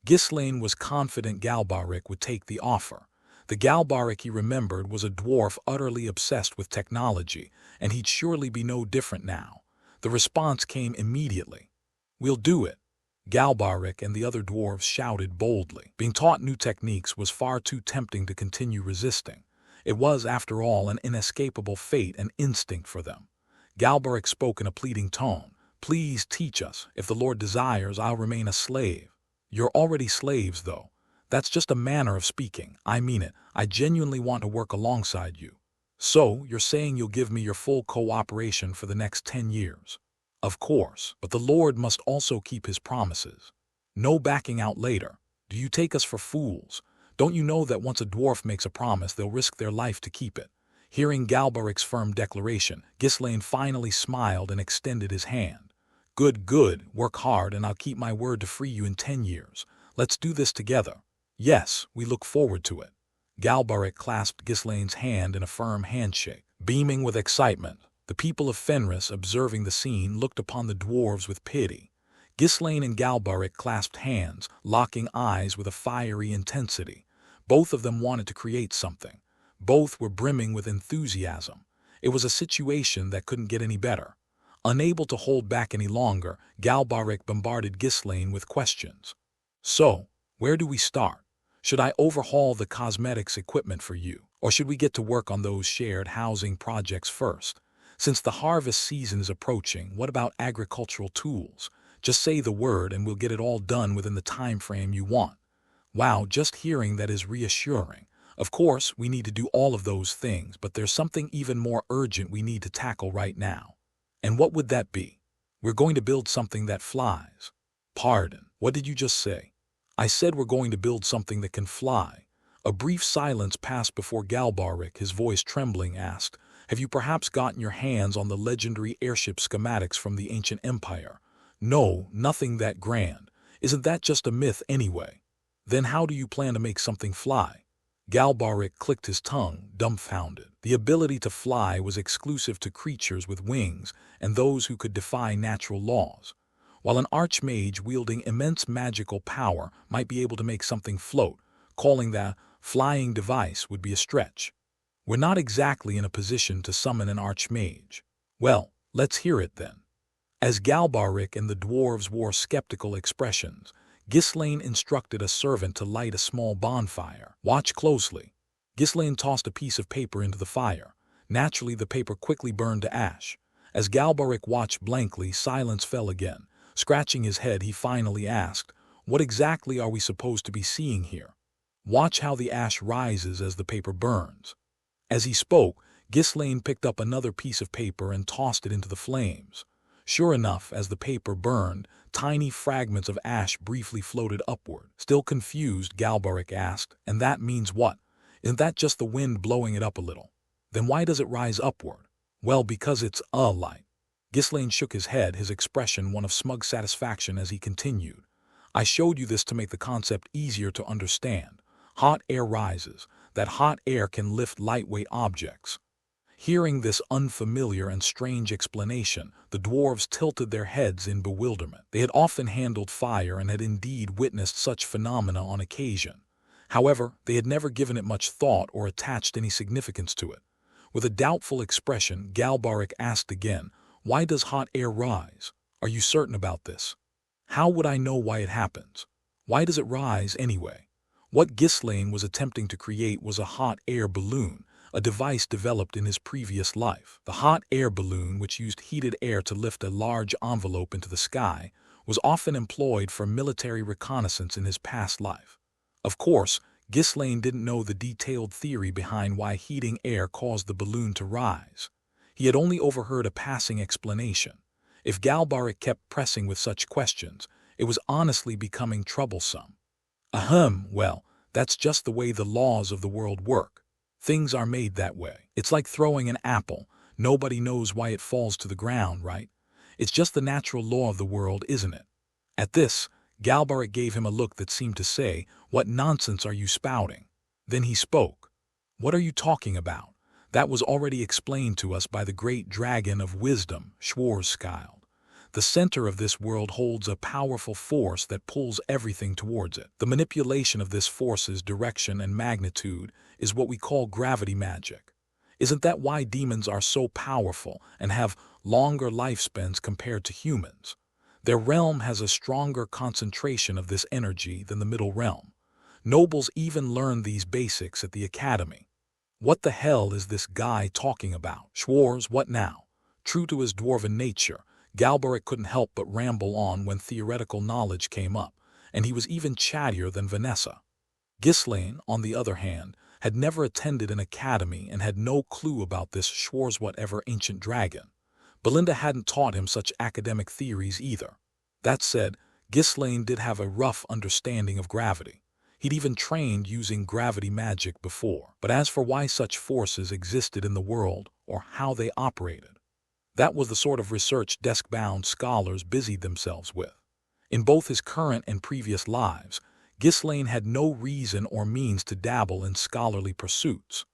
Ghislaine was confident Galbaric would take the offer. The Galbaric he remembered was a dwarf utterly obsessed with technology, and he'd surely be no different now. The response came immediately. We'll do it. Galbaric and the other dwarves shouted boldly. Being taught new techniques was far too tempting to continue resisting. It was, after all, an inescapable fate and instinct for them. Galbaric spoke in a pleading tone. Please teach us. If the Lord desires, I'll remain a slave. You're already slaves, though. That's just a manner of speaking. I mean it. I genuinely want to work alongside you. So, you're saying you'll give me your full cooperation for the next 10 years? Of course, but the Lord must also keep his promises. No backing out later. Do you take us for fools? Don't you know that once a dwarf makes a promise, they'll risk their life to keep it? Hearing Galbaric's firm declaration, Ghislaine finally smiled and extended his hand. Good, good. Work hard and I'll keep my word to free you in 10 years. Let's do this together. Yes, we look forward to it. Galbaric clasped Ghislaine's hand in a firm handshake, beaming with excitement. The people of Fenris, observing the scene, looked upon the dwarves with pity. Ghislaine and Galbaric clasped hands, locking eyes with a fiery intensity. Both of them wanted to create something. Both were brimming with enthusiasm. It was a situation that couldn't get any better. Unable to hold back any longer, Galbaric bombarded Ghislaine with questions. So, where do we start? Should I overhaul the cosmetics equipment for you, or should we get to work on those shared housing projects first? Since the harvest season is approaching, what about agricultural tools? Just say the word and we'll get it all done within the time frame you want. Wow, just hearing that is reassuring. Of course, we need to do all of those things, but there's something even more urgent we need to tackle right now. And what would that be? We're going to build something that flies. Pardon, what did you just say? I said we're going to build something that can fly. A brief silence passed before Galbaric, his voice trembling, asked, have you perhaps gotten your hands on the legendary airship schematics from the ancient empire? No, nothing that grand. Isn't that just a myth anyway? Then how do you plan to make something fly? Galbaric clicked his tongue, dumbfounded. The ability to fly was exclusive to creatures with wings and those who could defy natural laws. While an archmage wielding immense magical power might be able to make something float, calling that flying device would be a stretch. We're not exactly in a position to summon an archmage. Well, let's hear it then. As Galbaric and the dwarves wore skeptical expressions, Ghislaine instructed a servant to light a small bonfire. "Watch closely." Ghislaine tossed a piece of paper into the fire. Naturally, the paper quickly burned to ash. As Galbaric watched blankly, silence fell again. Scratching his head, he finally asked, "What exactly are we supposed to be seeing here?" "Watch how the ash rises as the paper burns." As he spoke, Ghislaine picked up another piece of paper and tossed it into the flames. Sure enough, as the paper burned, tiny fragments of ash briefly floated upward. Still confused, Galbaric asked, "And that means what? Isn't that just the wind blowing it up a little? Then why does it rise upward?" "Well, because it's a light." Ghislaine shook his head, his expression one of smug satisfaction as he continued. "I showed you this to make the concept easier to understand. Hot air rises. That hot air can lift lightweight objects." Hearing this unfamiliar and strange explanation, the dwarves tilted their heads in bewilderment. They had often handled fire and had indeed witnessed such phenomena on occasion. However, they had never given it much thought or attached any significance to it. With a doubtful expression, Galbaric asked again, "Why does hot air rise? Are you certain about this?" "How would I know why it happens? Why does it rise anyway?" What Ghislaine was attempting to create was a hot air balloon, a device developed in his previous life. The hot air balloon, which used heated air to lift a large envelope into the sky, was often employed for military reconnaissance in his past life. Of course, Ghislaine didn't know the detailed theory behind why heating air caused the balloon to rise. He had only overheard a passing explanation. If Galbaric kept pressing with such questions, it was honestly becoming troublesome. Well, that's just the way the laws of the world work. Things are made that way. It's like throwing an apple. Nobody knows why it falls to the ground, right? It's just the natural law of the world, isn't it?" At this, Galbaric gave him a look that seemed to say, "What nonsense are you spouting?" Then he spoke. "What are you talking about? That was already explained to us by the great dragon of wisdom, Schwarzschild. The center of this world holds a powerful force that pulls everything towards it. The manipulation of this force's direction and magnitude is what we call gravity magic. Isn't that why demons are so powerful and have longer lifespans compared to humans? Their realm has a stronger concentration of this energy than the middle realm. Nobles even learn these basics at the academy." "What the hell is this guy talking about? Schwarz, what now?" True to his dwarven nature, Galbaric couldn't help but ramble on when theoretical knowledge came up, and he was even chattier than Vanessa. Ghislaine, on the other hand, had never attended an academy and had no clue about this Schwarz whatever ancient dragon. Belinda hadn't taught him such academic theories either. That said, Ghislaine did have a rough understanding of gravity. He'd even trained using gravity magic before. But as for why such forces existed in the world or how they operated, that was the sort of research desk-bound scholars busied themselves with. In both his current and previous lives, Ghislaine had no reason or means to dabble in scholarly pursuits.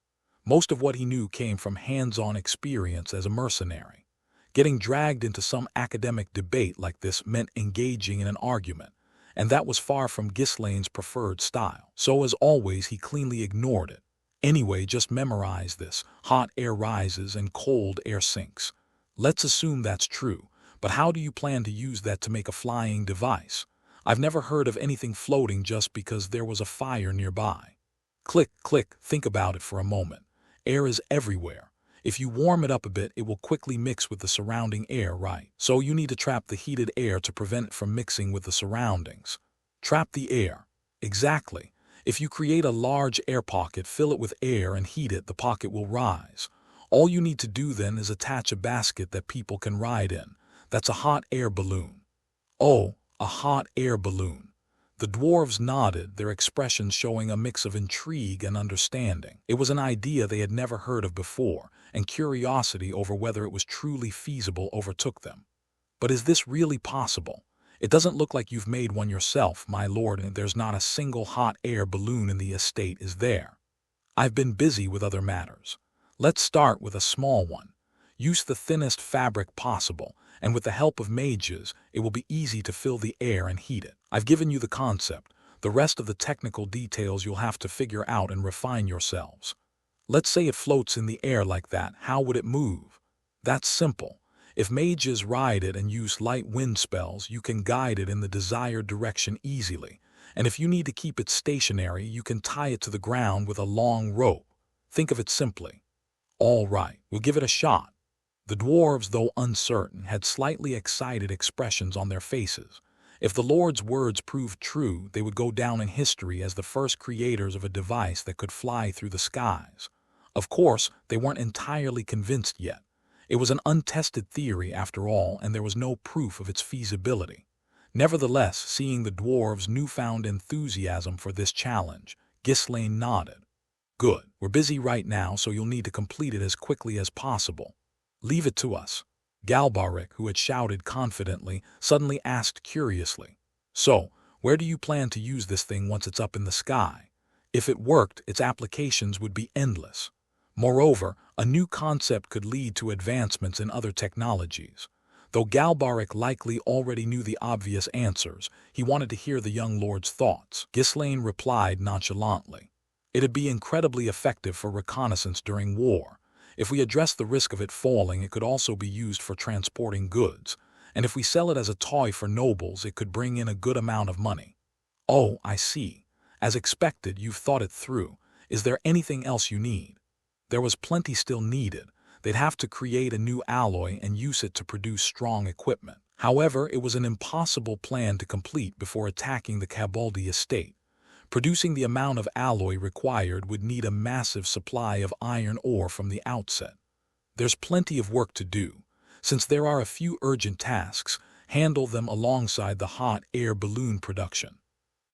Most of what he knew came from hands-on experience as a mercenary. Getting dragged into some academic debate like this meant engaging in an argument, and that was far from Ghislaine's preferred style. So as always, he cleanly ignored it. "Anyway, just memorize this. Hot air rises and cold air sinks. Let's assume that's true, but how do you plan to use that to make a flying device? I've never heard of anything floating just because there was a fire nearby." Click, click, think about it for a moment. Air is everywhere. If you warm it up a bit, it will quickly mix with the surrounding air, right? So you need to trap the heated air to prevent it from mixing with the surroundings. Trap the air. Exactly. If you create a large air pocket, fill it with air and heat it, the pocket will rise. All you need to do then is attach a basket that people can ride in. That's a hot air balloon. "Oh, a hot air balloon." The dwarves nodded, their expressions showing a mix of intrigue and understanding. It was an idea they had never heard of before, and curiosity over whether it was truly feasible overtook them. "But is this really possible? It doesn't look like you've made one yourself, my lord, and there's not a single hot air balloon in the estate, is there?" "I've been busy with other matters. Let's start with a small one. Use the thinnest fabric possible, and with the help of mages, it will be easy to fill the air and heat it. I've given you the concept. The rest of the technical details you'll have to figure out and refine yourselves. Let's say it floats in the air like that. How would it move? That's simple. If mages ride it and use light wind spells, you can guide it in the desired direction easily. And if you need to keep it stationary, you can tie it to the ground with a long rope. Think of it simply. All right, we'll give it a shot. The dwarves, though uncertain, had slightly excited expressions on their faces. If the Lord's words proved true, they would go down in history as the first creators of a device that could fly through the skies. Of course, they weren't entirely convinced yet. It was an untested theory after all, and there was no proof of its feasibility. Nevertheless, seeing the dwarves' newfound enthusiasm for this challenge, Ghislaine nodded. Good, we're busy right now, so you'll need to complete it as quickly as possible. Leave it to us. Galbaric, who had shouted confidently, suddenly asked curiously. So, where do you plan to use this thing once it's up in the sky? If it worked, its applications would be endless. Moreover, a new concept could lead to advancements in other technologies. Though Galbaric likely already knew the obvious answers, he wanted to hear the young lord's thoughts. Ghislaine replied nonchalantly. It'd be incredibly effective for reconnaissance during war. If we address the risk of it falling, it could also be used for transporting goods. And if we sell it as a toy for nobles, it could bring in a good amount of money. Oh, I see. As expected, you've thought it through. Is there anything else you need? There was plenty still needed. They'd have to create a new alloy and use it to produce strong equipment. However, it was an impossible plan to complete before attacking the Cabaldi estate. Producing the amount of alloy required would need a massive supply of iron ore from the outset. There's plenty of work to do. Since there are a few urgent tasks, handle them alongside the hot air balloon production.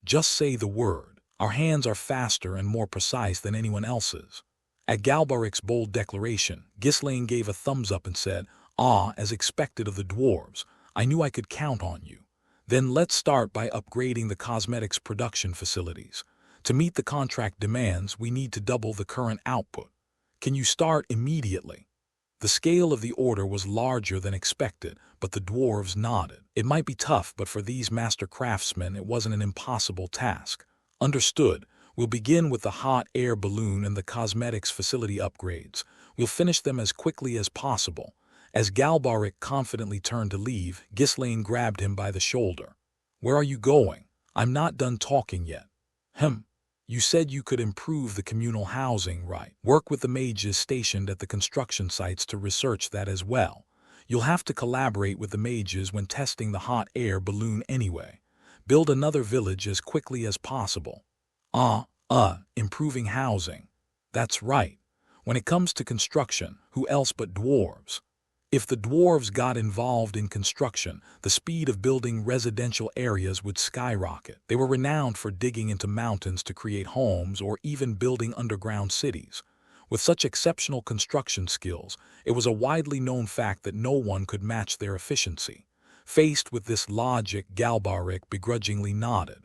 Just say the word. Our hands are faster and more precise than anyone else's. At Galbaric's bold declaration, Ghislaine gave a thumbs up and said, "Ah, as expected of the dwarves, I knew I could count on you. Then let's start by upgrading the cosmetics production facilities. To meet the contract demands, we need to double the current output. Can you start immediately?" The scale of the order was larger than expected, but the dwarves nodded. It might be tough, but for these master craftsmen, it wasn't an impossible task. Understood. We'll begin with the hot air balloon and the cosmetics facility upgrades. We'll finish them as quickly as possible. As Galbaric confidently turned to leave, Ghislaine grabbed him by the shoulder. "Where are you going? I'm not done talking yet." You said you could improve the communal housing, right? Work with the mages stationed at the construction sites to research that as well. You'll have to collaborate with the mages when testing the hot air balloon anyway. Build another village as quickly as possible. Improving housing. That's right. When it comes to construction, who else but dwarves? If the dwarves got involved in construction, the speed of building residential areas would skyrocket. They were renowned for digging into mountains to create homes or even building underground cities. With such exceptional construction skills, it was a widely known fact that no one could match their efficiency. Faced with this logic, Galbaric begrudgingly nodded.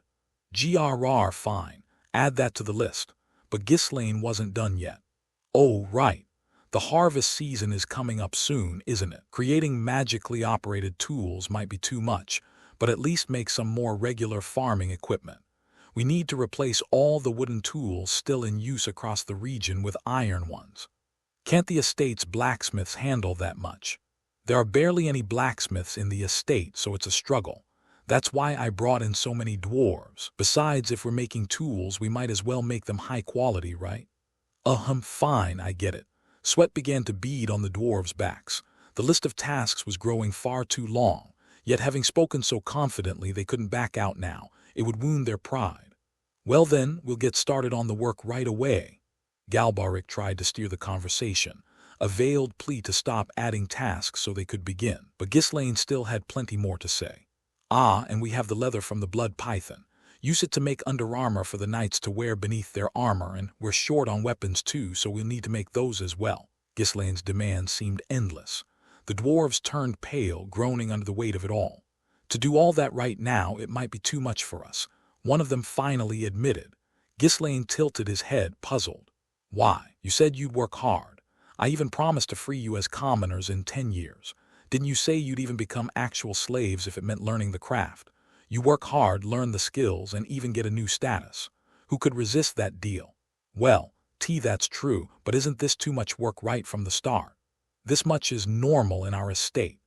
Fine. Add that to the list. But Ghislaine wasn't done yet. Oh, right. The harvest season is coming up soon, isn't it? Creating magically operated tools might be too much, but at least make some more regular farming equipment. We need to replace all the wooden tools still in use across the region with iron ones. Can't the estate's blacksmiths handle that much? There are barely any blacksmiths in the estate, so it's a struggle. That's why I brought in so many dwarves. Besides, if we're making tools, we might as well make them high quality, right? Fine, I get it. Sweat began to bead on the dwarves' backs. The list of tasks was growing far too long, yet having spoken so confidently they couldn't back out now. It would wound their pride. Well then, we'll get started on the work right away. Galbaric tried to steer the conversation, a veiled plea to stop adding tasks so they could begin, but Ghislaine still had plenty more to say. And we have the leather from the blood python. Use it to make underarmor for the knights to wear beneath their armor, and we're short on weapons too, so we'll need to make those as well. Ghislaine's demands seemed endless. The dwarves turned pale, groaning under the weight of it all. To do all that right now, it might be too much for us. One of them finally admitted. Ghislaine tilted his head, puzzled. Why? You said you'd work hard. I even promised to free you as commoners in 10 years. Didn't you say you'd even become actual slaves if it meant learning the craft? You work hard, learn the skills, and even get a new status. Who could resist that deal? Well, that's true, but isn't this too much work right from the start? This much is normal in our estate.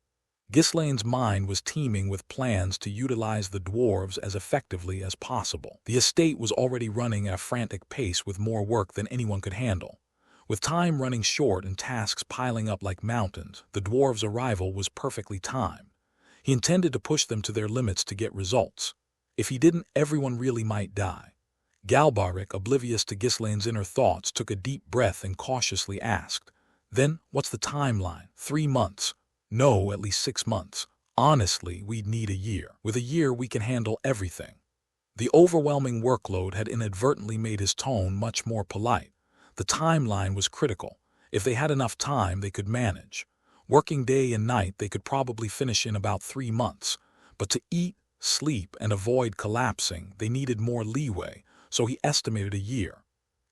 Ghislaine's mind was teeming with plans to utilize the dwarves as effectively as possible. The estate was already running at a frantic pace with more work than anyone could handle. With time running short and tasks piling up like mountains, the dwarves' arrival was perfectly timed. He intended to push them to their limits to get results. If he didn't, everyone really might die. Galbaric, oblivious to Ghislaine's inner thoughts, took a deep breath and cautiously asked, "Then, what's the timeline? 3 months? No, at least 6 months. Honestly, we'd need a year. With a year, we can handle everything." The overwhelming workload had inadvertently made his tone much more polite. The timeline was critical. If they had enough time, they could manage. Working day and night, they could probably finish in about 3 months. But to eat, sleep, and avoid collapsing, they needed more leeway, so he estimated a year.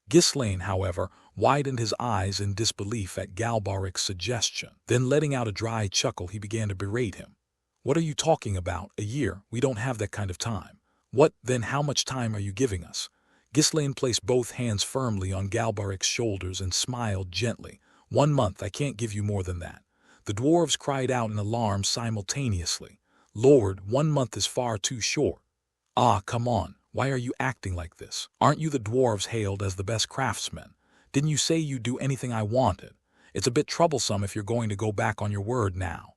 Ghislaine, however, widened his eyes in disbelief at Galbaric's suggestion. Then, letting out a dry chuckle, he began to berate him. "What are you talking about? A year? We don't have that kind of time." "What, then how much time are you giving us?" Ghislaine placed both hands firmly on Galbaric's shoulders and smiled gently. 1 month, I can't give you more than that." The dwarves cried out in alarm simultaneously. "Lord, 1 month is far too short." "Ah, come on. Why are you acting like this? Aren't you the dwarves hailed as the best craftsmen? Didn't you say you'd do anything I wanted? It's a bit troublesome if you're going to go back on your word now."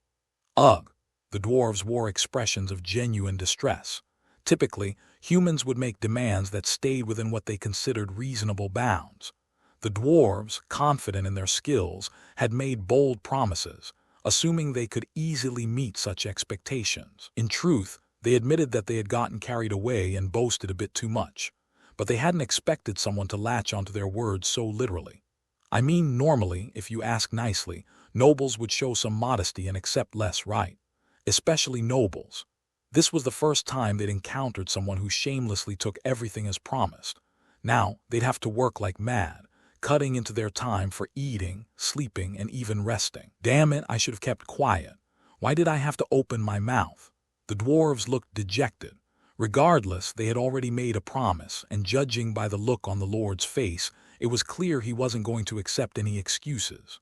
"Ugh." The dwarves wore expressions of genuine distress. Typically, humans would make demands that stayed within what they considered reasonable bounds. The dwarves, confident in their skills, had made bold promises, assuming they could easily meet such expectations. In truth, they admitted that they had gotten carried away and boasted a bit too much, but they hadn't expected someone to latch onto their words so literally. I mean, normally, if you ask nicely, nobles would show some modesty and accept less, right? Especially nobles. This was the first time they'd encountered someone who shamelessly took everything as promised. Now, they'd have to work like mad, cutting into their time for eating, sleeping, and even resting. Damn it, I should have kept quiet. Why did I have to open my mouth? The dwarves looked dejected. Regardless, they had already made a promise, and judging by the look on the Lord's face, it was clear he wasn't going to accept any excuses.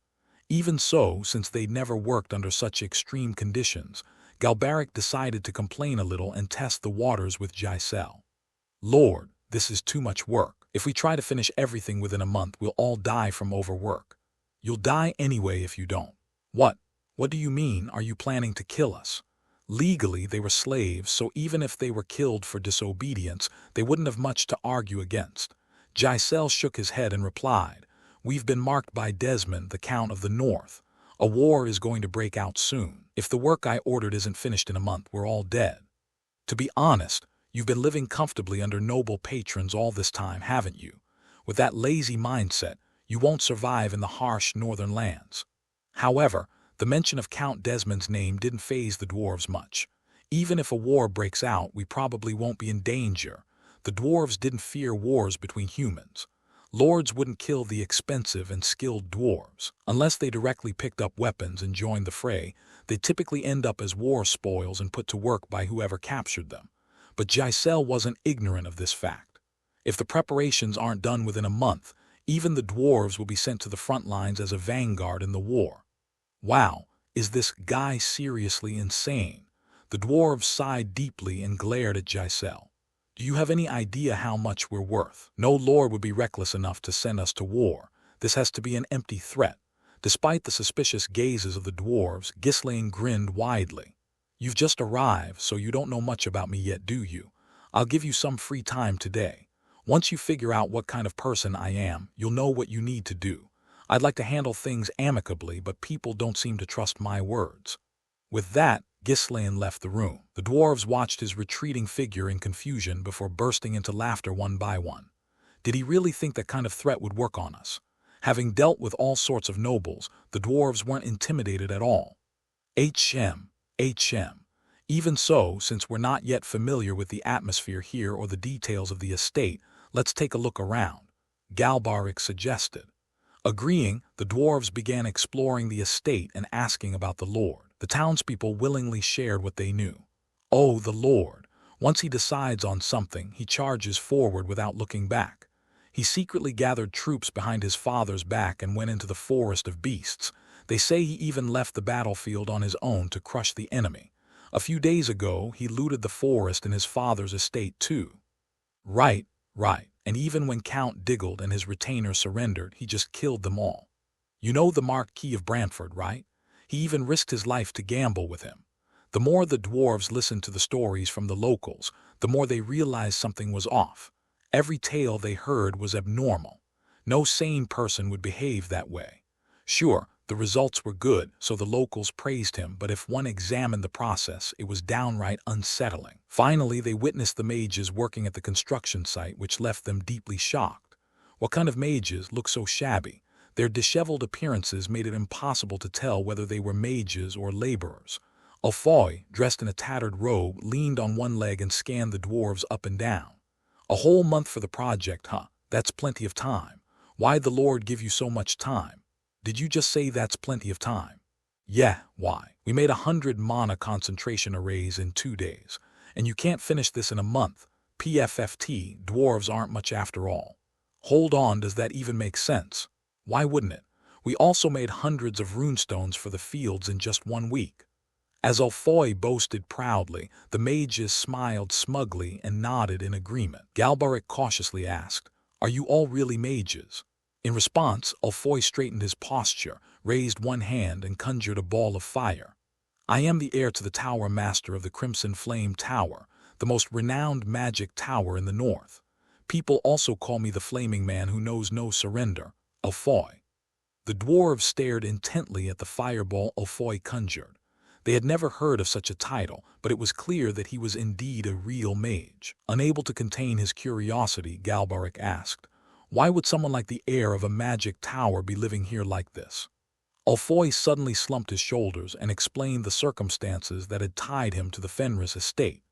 Even so, since they'd never worked under such extreme conditions, Galbaric decided to complain a little and test the waters with Giselle. "Lord, this is too much work. If we try to finish everything within a month, we'll all die from overwork." "You'll die anyway if you don't." "What? What do you mean? Are you planning to kill us?" Legally, they were slaves, so even if they were killed for disobedience, they wouldn't have much to argue against. Giselle shook his head and replied, "We've been marked by Desmond, the Count of the North. A war is going to break out soon. If the work I ordered isn't finished in a month, we're all dead. To be honest, you've been living comfortably under noble patrons all this time, haven't you? With that lazy mindset, you won't survive in the harsh northern lands." However, the mention of Count Desmond's name didn't faze the dwarves much. "Even if a war breaks out, we probably won't be in danger." The dwarves didn't fear wars between humans. Lords wouldn't kill the expensive and skilled dwarves. Unless they directly picked up weapons and joined the fray, they'd typically end up as war spoils and put to work by whoever captured them. But Giselle wasn't ignorant of this fact. If the preparations aren't done within a month, even the dwarves will be sent to the front lines as a vanguard in the war. Wow, is this guy seriously insane? The dwarves sighed deeply and glared at Giselle. "Do you have any idea how much we're worth? No lord would be reckless enough to send us to war. This has to be an empty threat." Despite the suspicious gazes of the dwarves, Ghislaine grinned widely. "You've just arrived, so you don't know much about me yet, do you? I'll give you some free time today. Once you figure out what kind of person I am, you'll know what you need to do. I'd like to handle things amicably, but people don't seem to trust my words." With that, Ghislaine left the room. The dwarves watched his retreating figure in confusion before bursting into laughter one by one. Did he really think that kind of threat would work on us? Having dealt with all sorts of nobles, the dwarves weren't intimidated at all. HM. Even so, since we're not yet familiar with the atmosphere here or the details of the estate, let's take a look around, Galbaric suggested. Agreeing, the dwarves began exploring the estate and asking about the lord. The townspeople willingly shared what they knew. Oh, the lord. Once he decides on something, he charges forward without looking back. He secretly gathered troops behind his father's back and went into the forest of beasts. They say he even left the battlefield on his own to crush the enemy. A few days ago, he looted the forest in his father's estate too. Right, right. And even when Count Diggled and his retainers surrendered, he just killed them all. You know the Marquis of Brantford, right? He even risked his life to gamble with him. The more the dwarves listened to the stories from the locals, the more they realized something was off. Every tale they heard was abnormal. No sane person would behave that way. Sure, the results were good, so the locals praised him, but if one examined the process, it was downright unsettling. Finally, they witnessed the mages working at the construction site, which left them deeply shocked. What kind of mages look so shabby? Their disheveled appearances made it impossible to tell whether they were mages or laborers. Alfoy, dressed in a tattered robe, leaned on one leg and scanned the dwarves up and down. A whole month for the project, huh? That's plenty of time. Why'd the Lord give you so much time? Did you just say that's plenty of time? Yeah, why? We made 100 mana concentration arrays in 2 days. And you can't finish this in a month. PFFT, dwarves aren't much after all. Hold on, does that even make sense? Why wouldn't it? We also made hundreds of runestones for the fields in just 1 week. As Alfoy boasted proudly, the mages smiled smugly and nodded in agreement. Galbaric cautiously asked, "Are you all really mages?" In response, Alfoy straightened his posture, raised one hand, and conjured a ball of fire. "I am the heir to the Tower Master of the Crimson Flame Tower, the most renowned magic tower in the north. People also call me the Flaming Man who knows no surrender, Alfoy." The dwarves stared intently at the fireball Alfoy conjured. They had never heard of such a title, but it was clear that he was indeed a real mage. Unable to contain his curiosity, Galbaric asked, "Why would someone like the heir of a magic tower be living here like this?" Alfoy suddenly slumped his shoulders and explained the circumstances that had tied him to the Fenris estate.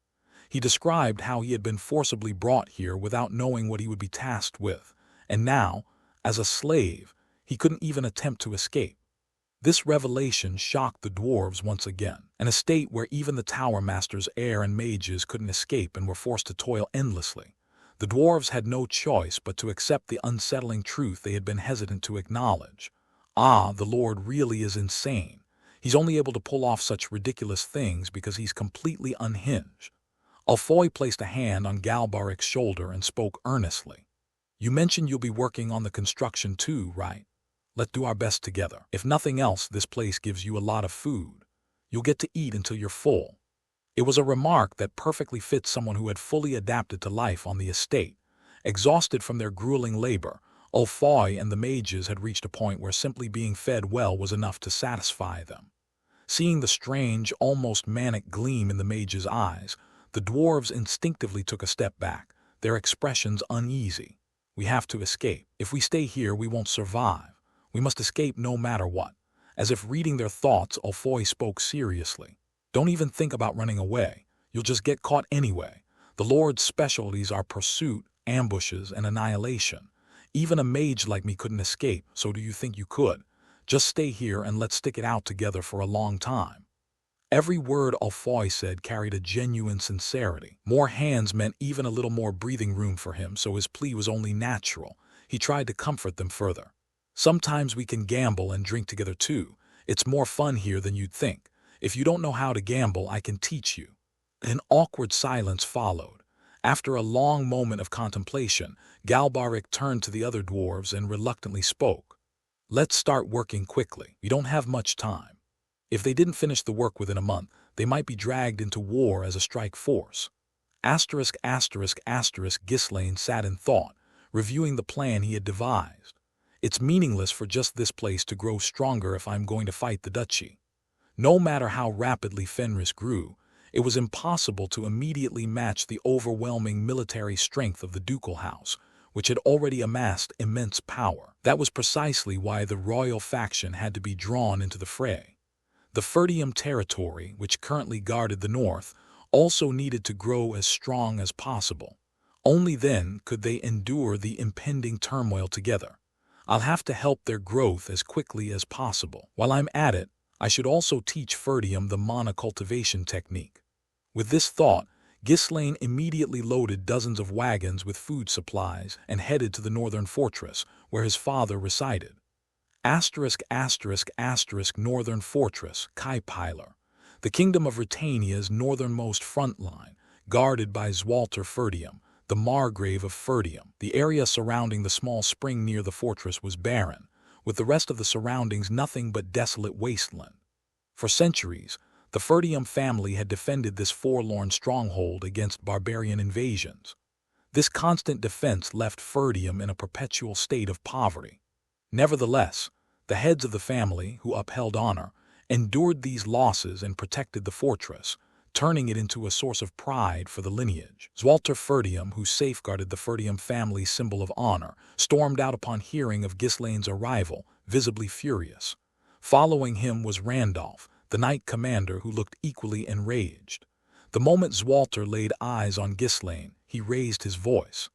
He described how he had been forcibly brought here without knowing what he would be tasked with, and now, as a slave, he couldn't even attempt to escape. This revelation shocked the dwarves once again. An estate where even the Tower Master's heir and mages couldn't escape and were forced to toil endlessly. The dwarves had no choice but to accept the unsettling truth they had been hesitant to acknowledge. The Lord really is insane. He's only able to pull off such ridiculous things because he's completely unhinged. Alfoy placed a hand on Galbaric's shoulder and spoke earnestly. "You mentioned you'll be working on the construction too, right? Let's do our best together. If nothing else, this place gives you a lot of food. You'll get to eat until you're full." It was a remark that perfectly fit someone who had fully adapted to life on the estate. Exhausted from their grueling labor, Alfoy and the mages had reached a point where simply being fed well was enough to satisfy them. Seeing the strange, almost manic gleam in the mage's eyes, the dwarves instinctively took a step back, their expressions uneasy. "We have to escape. If we stay here, we won't survive. We must escape no matter what." As if reading their thoughts, Alfoy spoke seriously. "Don't even think about running away. You'll just get caught anyway. The Lord's specialties are pursuit, ambushes, and annihilation. Even a mage like me couldn't escape, so do you think you could? Just stay here and let's stick it out together for a long time." Every word Alfoy said carried a genuine sincerity. More hands meant even a little more breathing room for him, so his plea was only natural. He tried to comfort them further. "Sometimes we can gamble and drink together too. It's more fun here than you'd think. If you don't know how to gamble, I can teach you." An awkward silence followed. After a long moment of contemplation, Galbaric turned to the other dwarves and reluctantly spoke. "Let's start working quickly. We don't have much time." If they didn't finish the work within a month, they might be dragged into war as a strike force. Ghislaine sat in thought, reviewing the plan he had devised. It's meaningless for just this place to grow stronger if I'm going to fight the duchy. No matter how rapidly Fenris grew, it was impossible to immediately match the overwhelming military strength of the ducal house, which had already amassed immense power. That was precisely why the royal faction had to be drawn into the fray. The Ferdium territory, which currently guarded the north, also needed to grow as strong as possible. Only then could they endure the impending turmoil together. I'll have to help their growth as quickly as possible. While I'm at it, I should also teach Ferdium the mana cultivation technique. With this thought, Ghislaine immediately loaded dozens of wagons with food supplies and headed to the northern fortress, where his father resided. Northern Fortress, Kaipiler, the kingdom of Britannia's northernmost front line, guarded by Zwalter Ferdium, the Margrave of Ferdium. The area surrounding the small spring near the fortress was barren, with the rest of the surroundings nothing but desolate wasteland. For centuries, the Ferdium family had defended this forlorn stronghold against barbarian invasions. This constant defense left Ferdium in a perpetual state of poverty. Nevertheless, the heads of the family, who upheld honor, endured these losses and protected the fortress, turning it into a source of pride for the lineage. Zwalter Ferdium, who safeguarded the Ferdium family's symbol of honor, stormed out upon hearing of Ghislaine's arrival, visibly furious. Following him was Randolph, the knight commander, who looked equally enraged. The moment Zwalter laid eyes on Ghislaine, he raised his voice.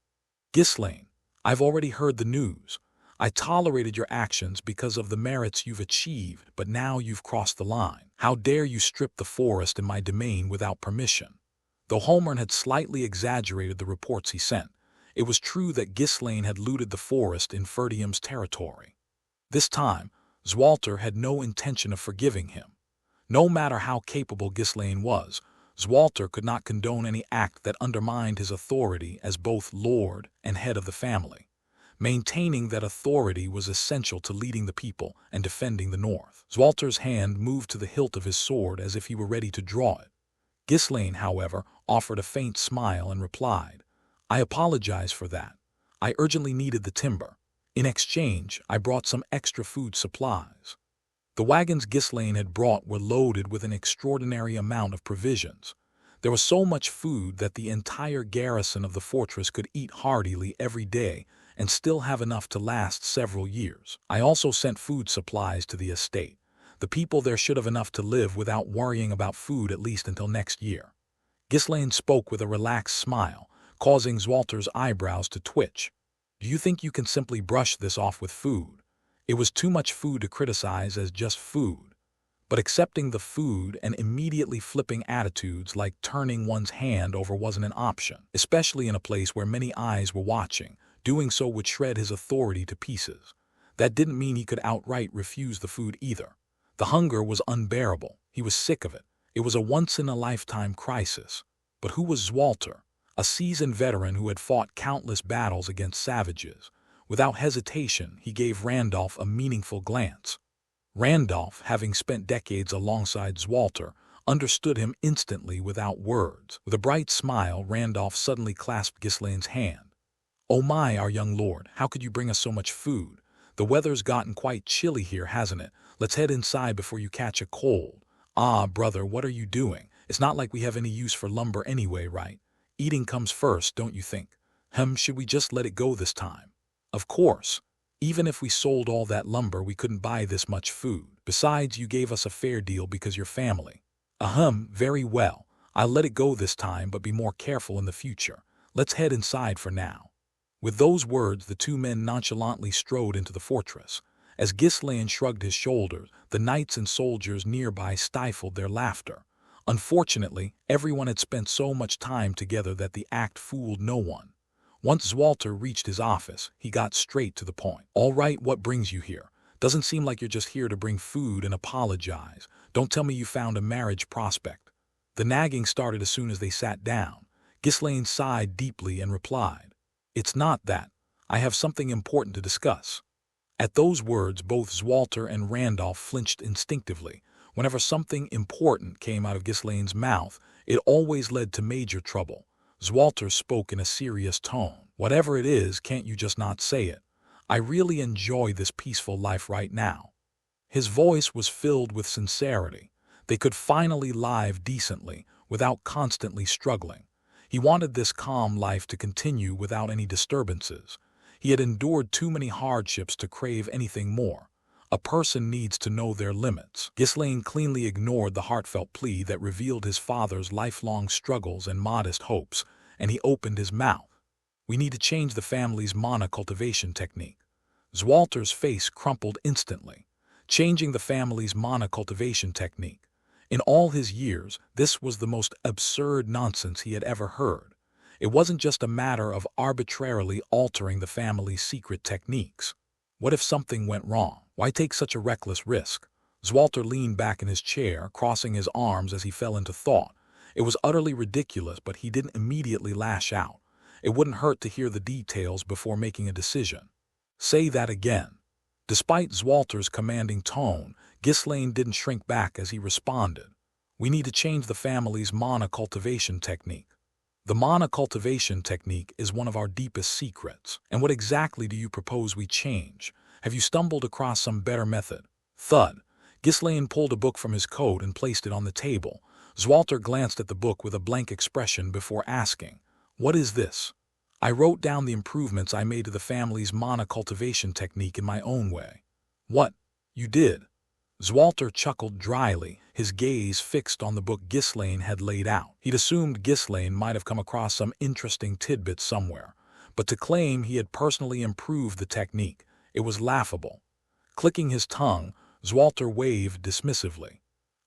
"Ghislaine, I've already heard the news. I tolerated your actions because of the merits you've achieved, but now you've crossed the line. How dare you strip the forest in my domain without permission?" Though Homer had slightly exaggerated the reports he sent, it was true that Ghislaine had looted the forest in Ferdium's territory. This time, Zwalter had no intention of forgiving him. No matter how capable Ghislaine was, Zwalter could not condone any act that undermined his authority as both lord and head of the family. Maintaining that authority was essential to leading the people and defending the north. Zwalter's hand moved to the hilt of his sword as if he were ready to draw it. Ghislaine, however, offered a faint smile and replied, "I apologize for that. I urgently needed the timber. In exchange, I brought some extra food supplies." The wagons Ghislaine had brought were loaded with an extraordinary amount of provisions. There was so much food that the entire garrison of the fortress could eat heartily every day and still have enough to last several years. I also sent food supplies to the estate. The people there should have enough to live without worrying about food at least until next year. Ghislaine spoke with a relaxed smile, causing Zwalter's eyebrows to twitch. "Do you think you can simply brush this off with food?" It was too much food to criticize as just food. But accepting the food and immediately flipping attitudes like turning one's hand over wasn't an option, especially in a place where many eyes were watching. Doing so would shred his authority to pieces. That didn't mean he could outright refuse the food either. The hunger was unbearable. He was sick of it. It was a once-in-a-lifetime crisis. But who was Zwalter? A seasoned veteran who had fought countless battles against savages. Without hesitation, he gave Randolph a meaningful glance. Randolph, having spent decades alongside Zwalter, understood him instantly without words. With a bright smile, Randolph suddenly clasped Ghislaine's hand. "Oh my, our young lord, how could you bring us so much food? The weather's gotten quite chilly here, hasn't it? Let's head inside before you catch a cold." "Ah, brother, what are you doing? It's not like we have any use for lumber anyway, right? Eating comes first, don't you think? Should we just let it go this time?" "Of course. Even if we sold all that lumber, we couldn't buy this much food. Besides, you gave us a fair deal because you're family." Very well. I'll let it go this time, but be more careful in the future. Let's head inside for now." With those words, the two men nonchalantly strode into the fortress. As Ghislaine shrugged his shoulders, the knights and soldiers nearby stifled their laughter. Unfortunately, everyone had spent so much time together that the act fooled no one. Once Zwalter reached his office, he got straight to the point. "All right, what brings you here? Doesn't seem like you're just here to bring food and apologize. Don't tell me you found a marriage prospect." The nagging started as soon as they sat down. Ghislaine sighed deeply and replied, "It's not that. I have something important to discuss." At those words, both Zwalter and Randolph flinched instinctively. Whenever something important came out of Ghislaine's mouth, it always led to major trouble. Zwalter spoke in a serious tone. "Whatever it is, can't you just not say it? I really enjoy this peaceful life right now." His voice was filled with sincerity. They could finally live decently, without constantly struggling. He wanted this calm life to continue without any disturbances. He had endured too many hardships to crave anything more. A person needs to know their limits. Ghislaine cleanly ignored the heartfelt plea that revealed his father's lifelong struggles and modest hopes, and he opened his mouth. "We need to change the family's monocultivation technique." Zwalter's face crumpled instantly. Changing the family's monocultivation technique. In all his years, this was the most absurd nonsense he had ever heard. It wasn't just a matter of arbitrarily altering the family's secret techniques. What if something went wrong? Why take such a reckless risk? Zwalter leaned back in his chair, crossing his arms as he fell into thought. It was utterly ridiculous, but he didn't immediately lash out. It wouldn't hurt to hear the details before making a decision. Say that again. Despite Zwalter's commanding tone, Ghislaine didn't shrink back as he responded. We need to change the family's monocultivation technique. The monocultivation technique is one of our deepest secrets. And what exactly do you propose we change? Have you stumbled across some better method? Thud. Ghislaine pulled a book from his coat and placed it on the table. Zwalter glanced at the book with a blank expression before asking, "What is this?" I wrote down the improvements I made to the family's monocultivation technique in my own way. What? You did? Zwalter chuckled dryly, his gaze fixed on the book Ghislaine had laid out. He'd assumed Ghislaine might have come across some interesting tidbits somewhere, but to claim he had personally improved the technique, it was laughable. Clicking his tongue, Zwalter waved dismissively.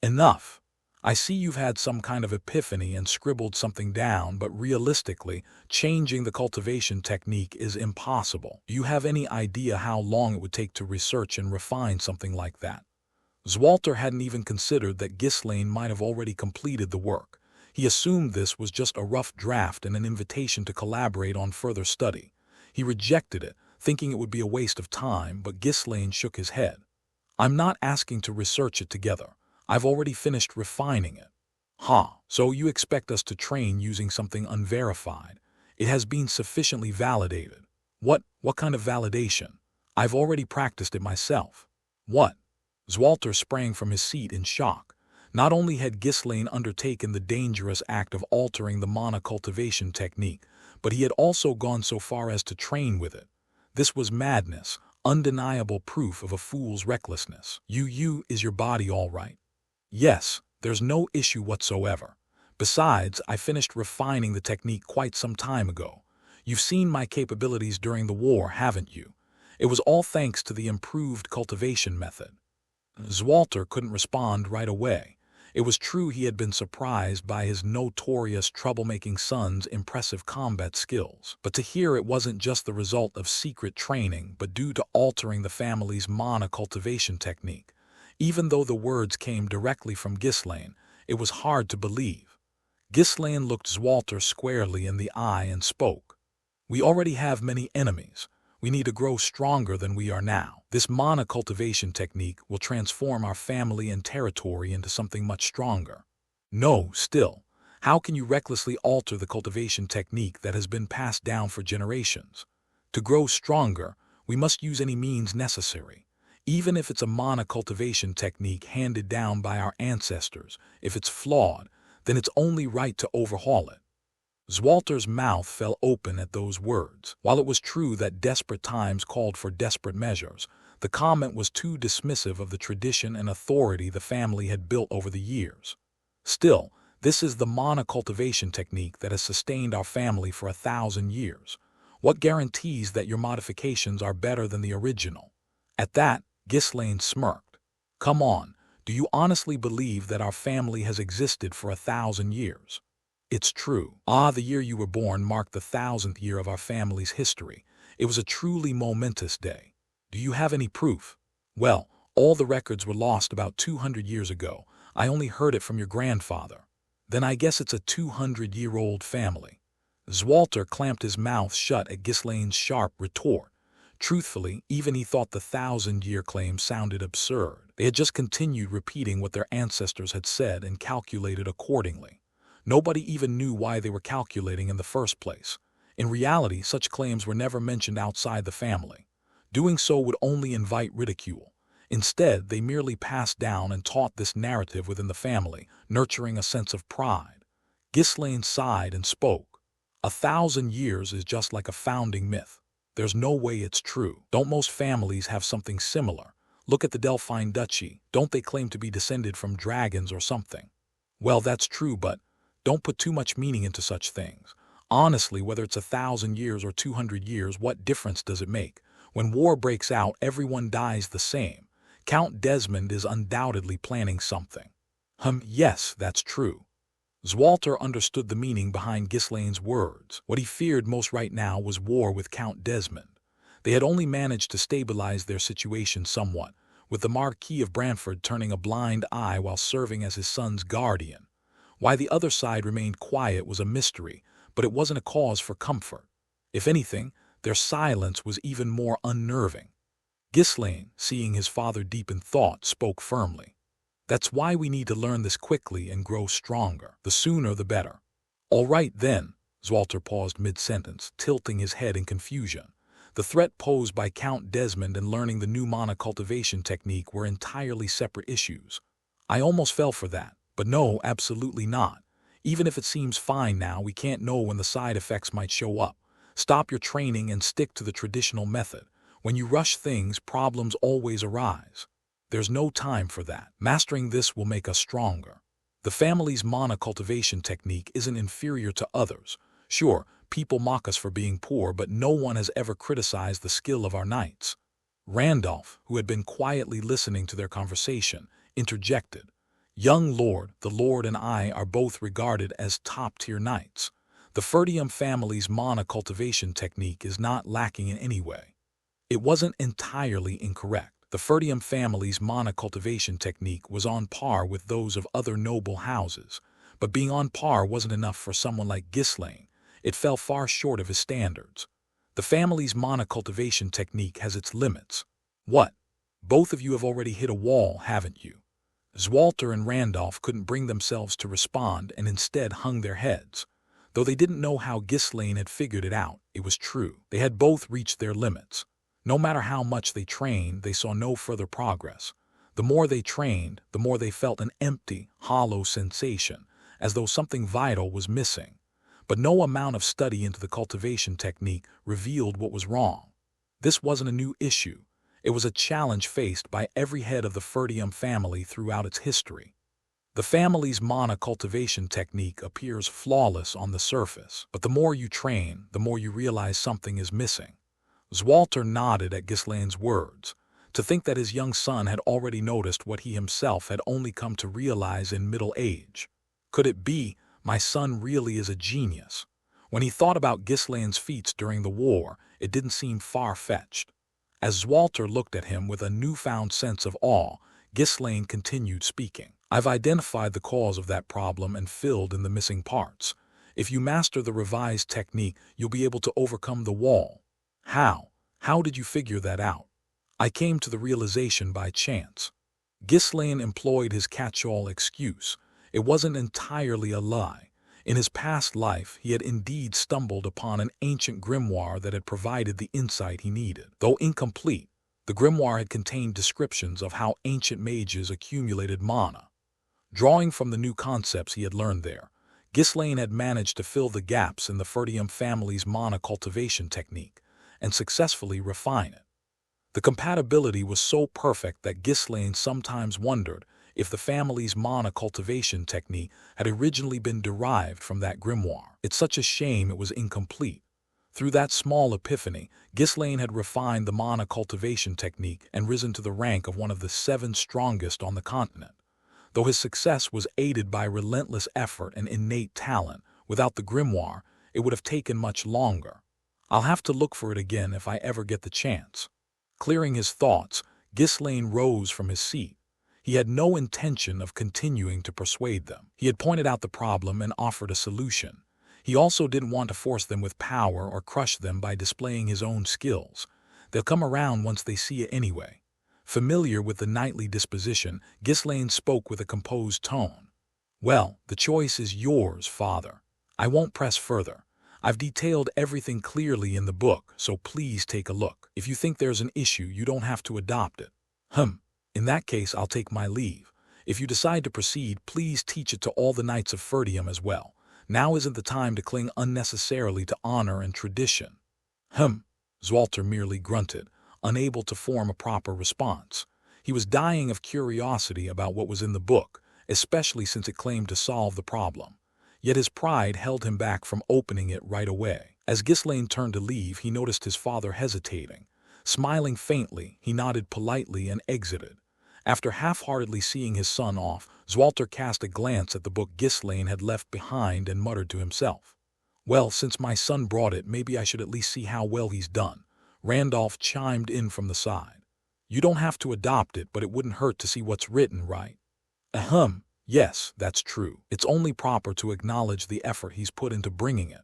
Enough. I see you've had some kind of epiphany and scribbled something down, but realistically, changing the cultivation technique is impossible. Do you have any idea how long it would take to research and refine something like that? Zwalter hadn't even considered that Ghislaine might have already completed the work. He assumed this was just a rough draft and an invitation to collaborate on further study. He rejected it, thinking it would be a waste of time, but Ghislaine shook his head. I'm not asking to research it together. I've already finished refining it. So you expect us to train using something unverified. It has been sufficiently validated. What kind of validation? I've already practiced it myself. What? Zwalter sprang from his seat in shock. Not only had Ghislaine undertaken the dangerous act of altering the monocultivation technique, but he had also gone so far as to train with it. This was madness, undeniable proof of a fool's recklessness. Is your body all right? Yes, there's no issue whatsoever. Besides, I finished refining the technique quite some time ago. You've seen my capabilities during the war, haven't you? It was all thanks to the improved cultivation method. Zwalter couldn't respond right away. It was true he had been surprised by his notorious troublemaking son's impressive combat skills, but to hear it wasn't just the result of secret training, but due to altering the family's monocultivation technique. Even though the words came directly from Ghislaine, it was hard to believe. Ghislaine looked Zwalter squarely in the eye and spoke. We already have many enemies. We need to grow stronger than we are now. This monocultivation technique will transform our family and territory into something much stronger. No, still, how can you recklessly alter the cultivation technique that has been passed down for generations? To grow stronger, we must use any means necessary. Even if it's a monocultivation technique handed down by our ancestors, if it's flawed, then it's only right to overhaul it. Zwalter's mouth fell open at those words. While it was true that desperate times called for desperate measures, the comment was too dismissive of the tradition and authority the family had built over the years. Still, this is the monocultivation technique that has sustained our family for 1,000 years. What guarantees that your modifications are better than the original? At that, Ghislaine smirked. Come on, do you honestly believe that our family has existed for 1,000 years? It's true. The year you were born marked the 1,000th year of our family's history. It was a truly momentous day. Do you have any proof? Well, all the records were lost about 200 years ago. I only heard it from your grandfather. Then I guess it's a 200-year-old family. Zwalter clamped his mouth shut at Ghislaine's sharp retort. Truthfully, even he thought the 1,000-year claim sounded absurd. They had just continued repeating what their ancestors had said and calculated accordingly. Nobody even knew why they were calculating in the first place. In reality, such claims were never mentioned outside the family. Doing so would only invite ridicule. Instead, they merely passed down and taught this narrative within the family, nurturing a sense of pride. Ghislaine sighed and spoke. 1,000 years is just like a founding myth. There's no way it's true. Don't most families have something similar? Look at the Delphine Duchy. Don't they claim to be descended from dragons or something? Well, that's true, but don't put too much meaning into such things. Honestly, whether it's 1,000 years or 200 years, what difference does it make? When war breaks out, everyone dies the same. Count Desmond is undoubtedly planning something. Yes, that's true. Zwalter understood the meaning behind Ghislaine's words. What he feared most right now was war with Count Desmond. They had only managed to stabilize their situation somewhat, with the Marquis of Brantford turning a blind eye while serving as his son's guardian. Why the other side remained quiet was a mystery, but it wasn't a cause for comfort. If anything, their silence was even more unnerving. Ghislaine, seeing his father deep in thought, spoke firmly. "That's why we need to learn this quickly and grow stronger. The sooner the better." "All right, then." Zwalter paused mid-sentence, tilting his head in confusion. The threat posed by Count Desmond and learning the new mana cultivation technique were entirely separate issues. I almost fell for that, but no, absolutely not. Even if it seems fine now, we can't know when the side effects might show up. Stop your training and stick to the traditional method. When you rush things, problems always arise. There's no time for that. Mastering this will make us stronger. The family's mana cultivation technique isn't inferior to others. Sure, people mock us for being poor, but no one has ever criticized the skill of our knights. Randolph, who had been quietly listening to their conversation, interjected. "Young lord, the lord and I are both regarded as top-tier knights. The Ferdium family's mana cultivation technique is not lacking in any way." It wasn't entirely incorrect. The Ferdium family's mana cultivation technique was on par with those of other noble houses, but being on par wasn't enough for someone like Ghislaine. It fell far short of his standards. The family's mana cultivation technique has its limits. What? Both of you have already hit a wall, haven't you? Zwalter and Randolph couldn't bring themselves to respond and instead hung their heads. Though they didn't know how Ghislaine had figured it out, it was true. They had both reached their limits. No matter how much they trained, they saw no further progress. The more they trained, the more they felt an empty, hollow sensation, as though something vital was missing. But no amount of study into the cultivation technique revealed what was wrong. This wasn't a new issue. It was a challenge faced by every head of the Ferdium family throughout its history. The family's mana cultivation technique appears flawless on the surface, but the more you train, the more you realize something is missing. Zwalter nodded at Ghislaine's words. To think that his young son had already noticed what he himself had only come to realize in middle age. Could it be, my son really is a genius? When he thought about Ghislaine's feats during the war, it didn't seem far-fetched. As Zwalter looked at him with a newfound sense of awe, Ghislaine continued speaking. "I've identified the cause of that problem and filled in the missing parts. If you master the revised technique, you'll be able to overcome the wall." "How? How did you figure that out?" "I came to the realization by chance." Ghislaine employed his catch-all excuse. It wasn't entirely a lie. In his past life, he had indeed stumbled upon an ancient grimoire that had provided the insight he needed. Though incomplete, the grimoire had contained descriptions of how ancient mages accumulated mana. Drawing from the new concepts he had learned there, Ghislaine had managed to fill the gaps in the Ferdium family's mana cultivation technique and successfully refine it. The compatibility was so perfect that Ghislaine sometimes wondered if the family's mana cultivation technique had originally been derived from that grimoire. It's such a shame it was incomplete. Through that small epiphany, Ghislaine had refined the mana cultivation technique and risen to the rank of one of the 7 strongest on the continent. Though his success was aided by relentless effort and innate talent, without the grimoire, it would have taken much longer. I'll have to look for it again if I ever get the chance. Clearing his thoughts, Ghislaine rose from his seat. He had no intention of continuing to persuade them. He had pointed out the problem and offered a solution. He also didn't want to force them with power or crush them by displaying his own skills. They'll come around once they see it anyway. Familiar with the knightly disposition, Ghislaine spoke with a composed tone. "Well, the choice is yours, father. I won't press further. I've detailed everything clearly in the book, so please take a look. If you think there's an issue, you don't have to adopt it." In that case, I'll take my leave. If you decide to proceed, please teach it to all the knights of Ferdium as well. Now isn't the time to cling unnecessarily to honor and tradition." Zwalter merely grunted, unable to form a proper response. He was dying of curiosity about what was in the book, especially since it claimed to solve the problem. Yet his pride held him back from opening it right away. As Ghislaine turned to leave, he noticed his father hesitating. Smiling faintly, he nodded politely and exited. After half-heartedly seeing his son off, Zwalter cast a glance at the book Ghislaine had left behind and muttered to himself. "Well, since my son brought it, maybe I should at least see how well he's done." Randolph chimed in from the side. You don't have to adopt it, but it wouldn't hurt to see what's written, right? Ahem. Yes, that's true. It's only proper to acknowledge the effort he's put into bringing it.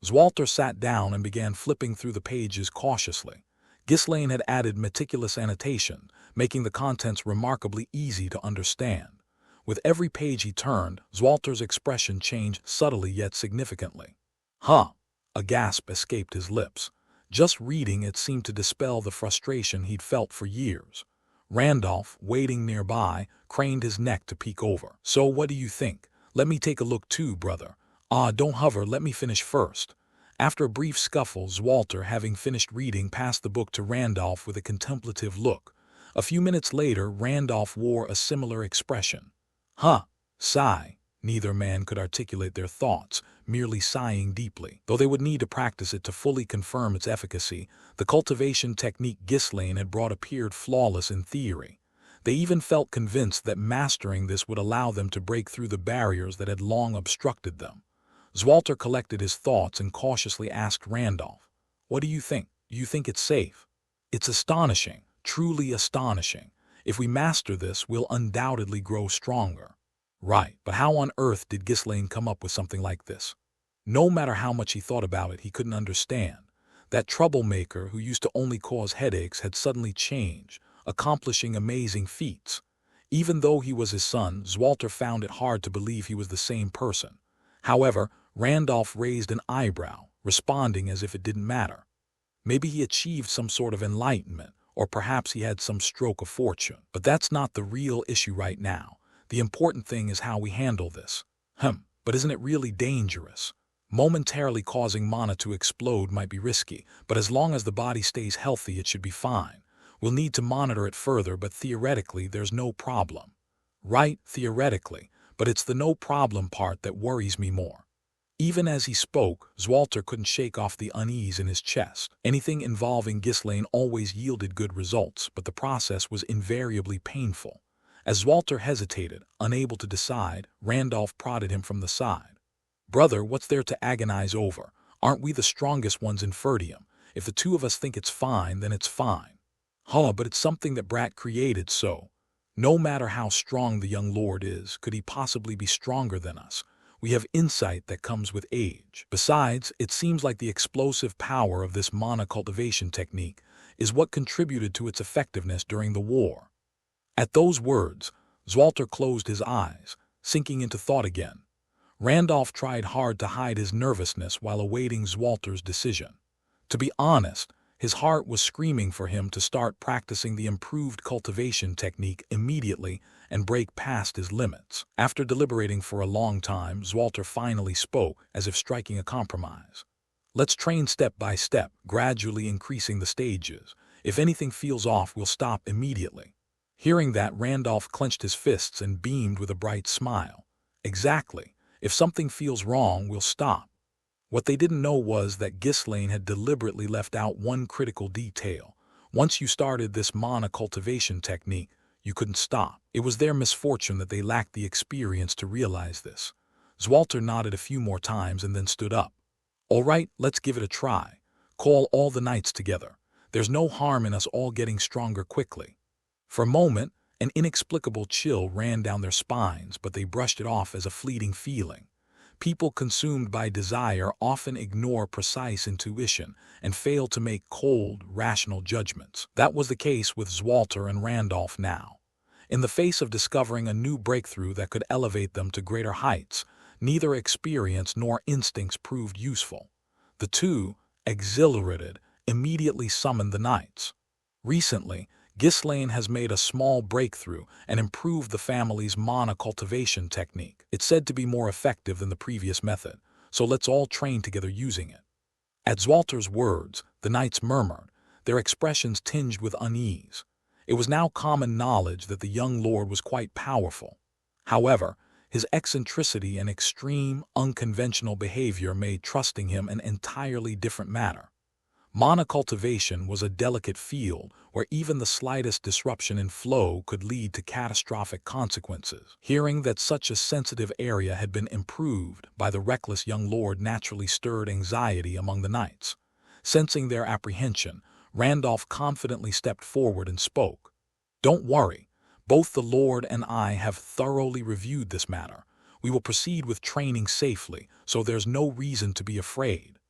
Zwalter sat down and began flipping through the pages cautiously. Ghislaine had added meticulous annotation, making the contents remarkably easy to understand. With every page he turned, Zwalter's expression changed subtly yet significantly. Huh! A gasp escaped his lips. Just reading it seemed to dispel the frustration he'd felt for years. Randolph, waiting nearby, craned his neck to peek over. So what do you think? Let me take a look too, brother. Ah, don't hover, let me finish first. After a brief scuffle, Zwalter, having finished reading, passed the book to Randolph with a contemplative look. A few minutes later, Randolph wore a similar expression. Huh, sigh. Neither man could articulate their thoughts, merely sighing deeply. Though they would need to practice it to fully confirm its efficacy, the cultivation technique Ghislaine had brought appeared flawless in theory. They even felt convinced that mastering this would allow them to break through the barriers that had long obstructed them. Zwalter collected his thoughts and cautiously asked Randolph, "What do you think? Do you think it's safe?" "It's astonishing, truly astonishing. If we master this, we'll undoubtedly grow stronger." Right, but how on earth did Ghislaine come up with something like this? No matter how much he thought about it, he couldn't understand. That troublemaker who used to only cause headaches had suddenly changed, accomplishing amazing feats. Even though he was his son, Zwalter found it hard to believe he was the same person. However, Randolph raised an eyebrow, responding as if it didn't matter. Maybe he achieved some sort of enlightenment, or perhaps he had some stroke of fortune. But that's not the real issue right now. The important thing is how we handle this. But isn't it really dangerous? Momentarily causing mana to explode might be risky, but as long as the body stays healthy, it should be fine. We'll need to monitor it further, but theoretically, there's no problem. Right, theoretically, but it's the no problem part that worries me more. Even as he spoke, Zwalter couldn't shake off the unease in his chest. Anything involving Ghislaine always yielded good results, but the process was invariably painful. As Zwalter hesitated, unable to decide, Randolph prodded him from the side. "Brother, what's there to agonize over? Aren't we the strongest ones in Ferdium? If the two of us think it's fine, then it's fine." But it's something that Brat created, so. No matter how strong the young lord is, could he possibly be stronger than us? We have insight that comes with age. Besides, it seems like the explosive power of this mana cultivation technique is what contributed to its effectiveness during the war. At those words, Zwalter closed his eyes, sinking into thought again. Randolph tried hard to hide his nervousness while awaiting Zwalter's decision. To be honest, his heart was screaming for him to start practicing the improved cultivation technique immediately and break past his limits. After deliberating for a long time, Zwalter finally spoke, as if striking a compromise. "Let's train step by step, gradually increasing the stages. If anything feels off, we'll stop immediately." Hearing that, Randolph clenched his fists and beamed with a bright smile. "Exactly. If something feels wrong, we'll stop." What they didn't know was that Ghislaine had deliberately left out one critical detail. Once you started this mana cultivation technique, you couldn't stop. It was their misfortune that they lacked the experience to realize this. Zwalter nodded a few more times and then stood up. "All right, let's give it a try. Call all the knights together. There's no harm in us all getting stronger quickly." For a moment, an inexplicable chill ran down their spines, but they brushed it off as a fleeting feeling. People consumed by desire often ignore precise intuition and fail to make cold, rational judgments. That was the case with Zwalter and Randolph now. In the face of discovering a new breakthrough that could elevate them to greater heights, neither experience nor instincts proved useful. The two, exhilarated, immediately summoned the knights. Recently, Ghislaine has made a small breakthrough and improved the family's mana cultivation technique. It's said to be more effective than the previous method, so let's all train together using it. At Zwalter's words, the knights murmured, their expressions tinged with unease. It was now common knowledge that the young lord was quite powerful. However, his eccentricity and extreme, unconventional behavior made trusting him an entirely different matter. Mana cultivation was a delicate field where even the slightest disruption in flow could lead to catastrophic consequences. Hearing that such a sensitive area had been improved by the reckless young lord naturally stirred anxiety among the knights. Sensing their apprehension, Randolph confidently stepped forward and spoke. Don't worry. Both the Lord and I have thoroughly reviewed this matter. We will proceed with training safely, so there's no reason to be afraid.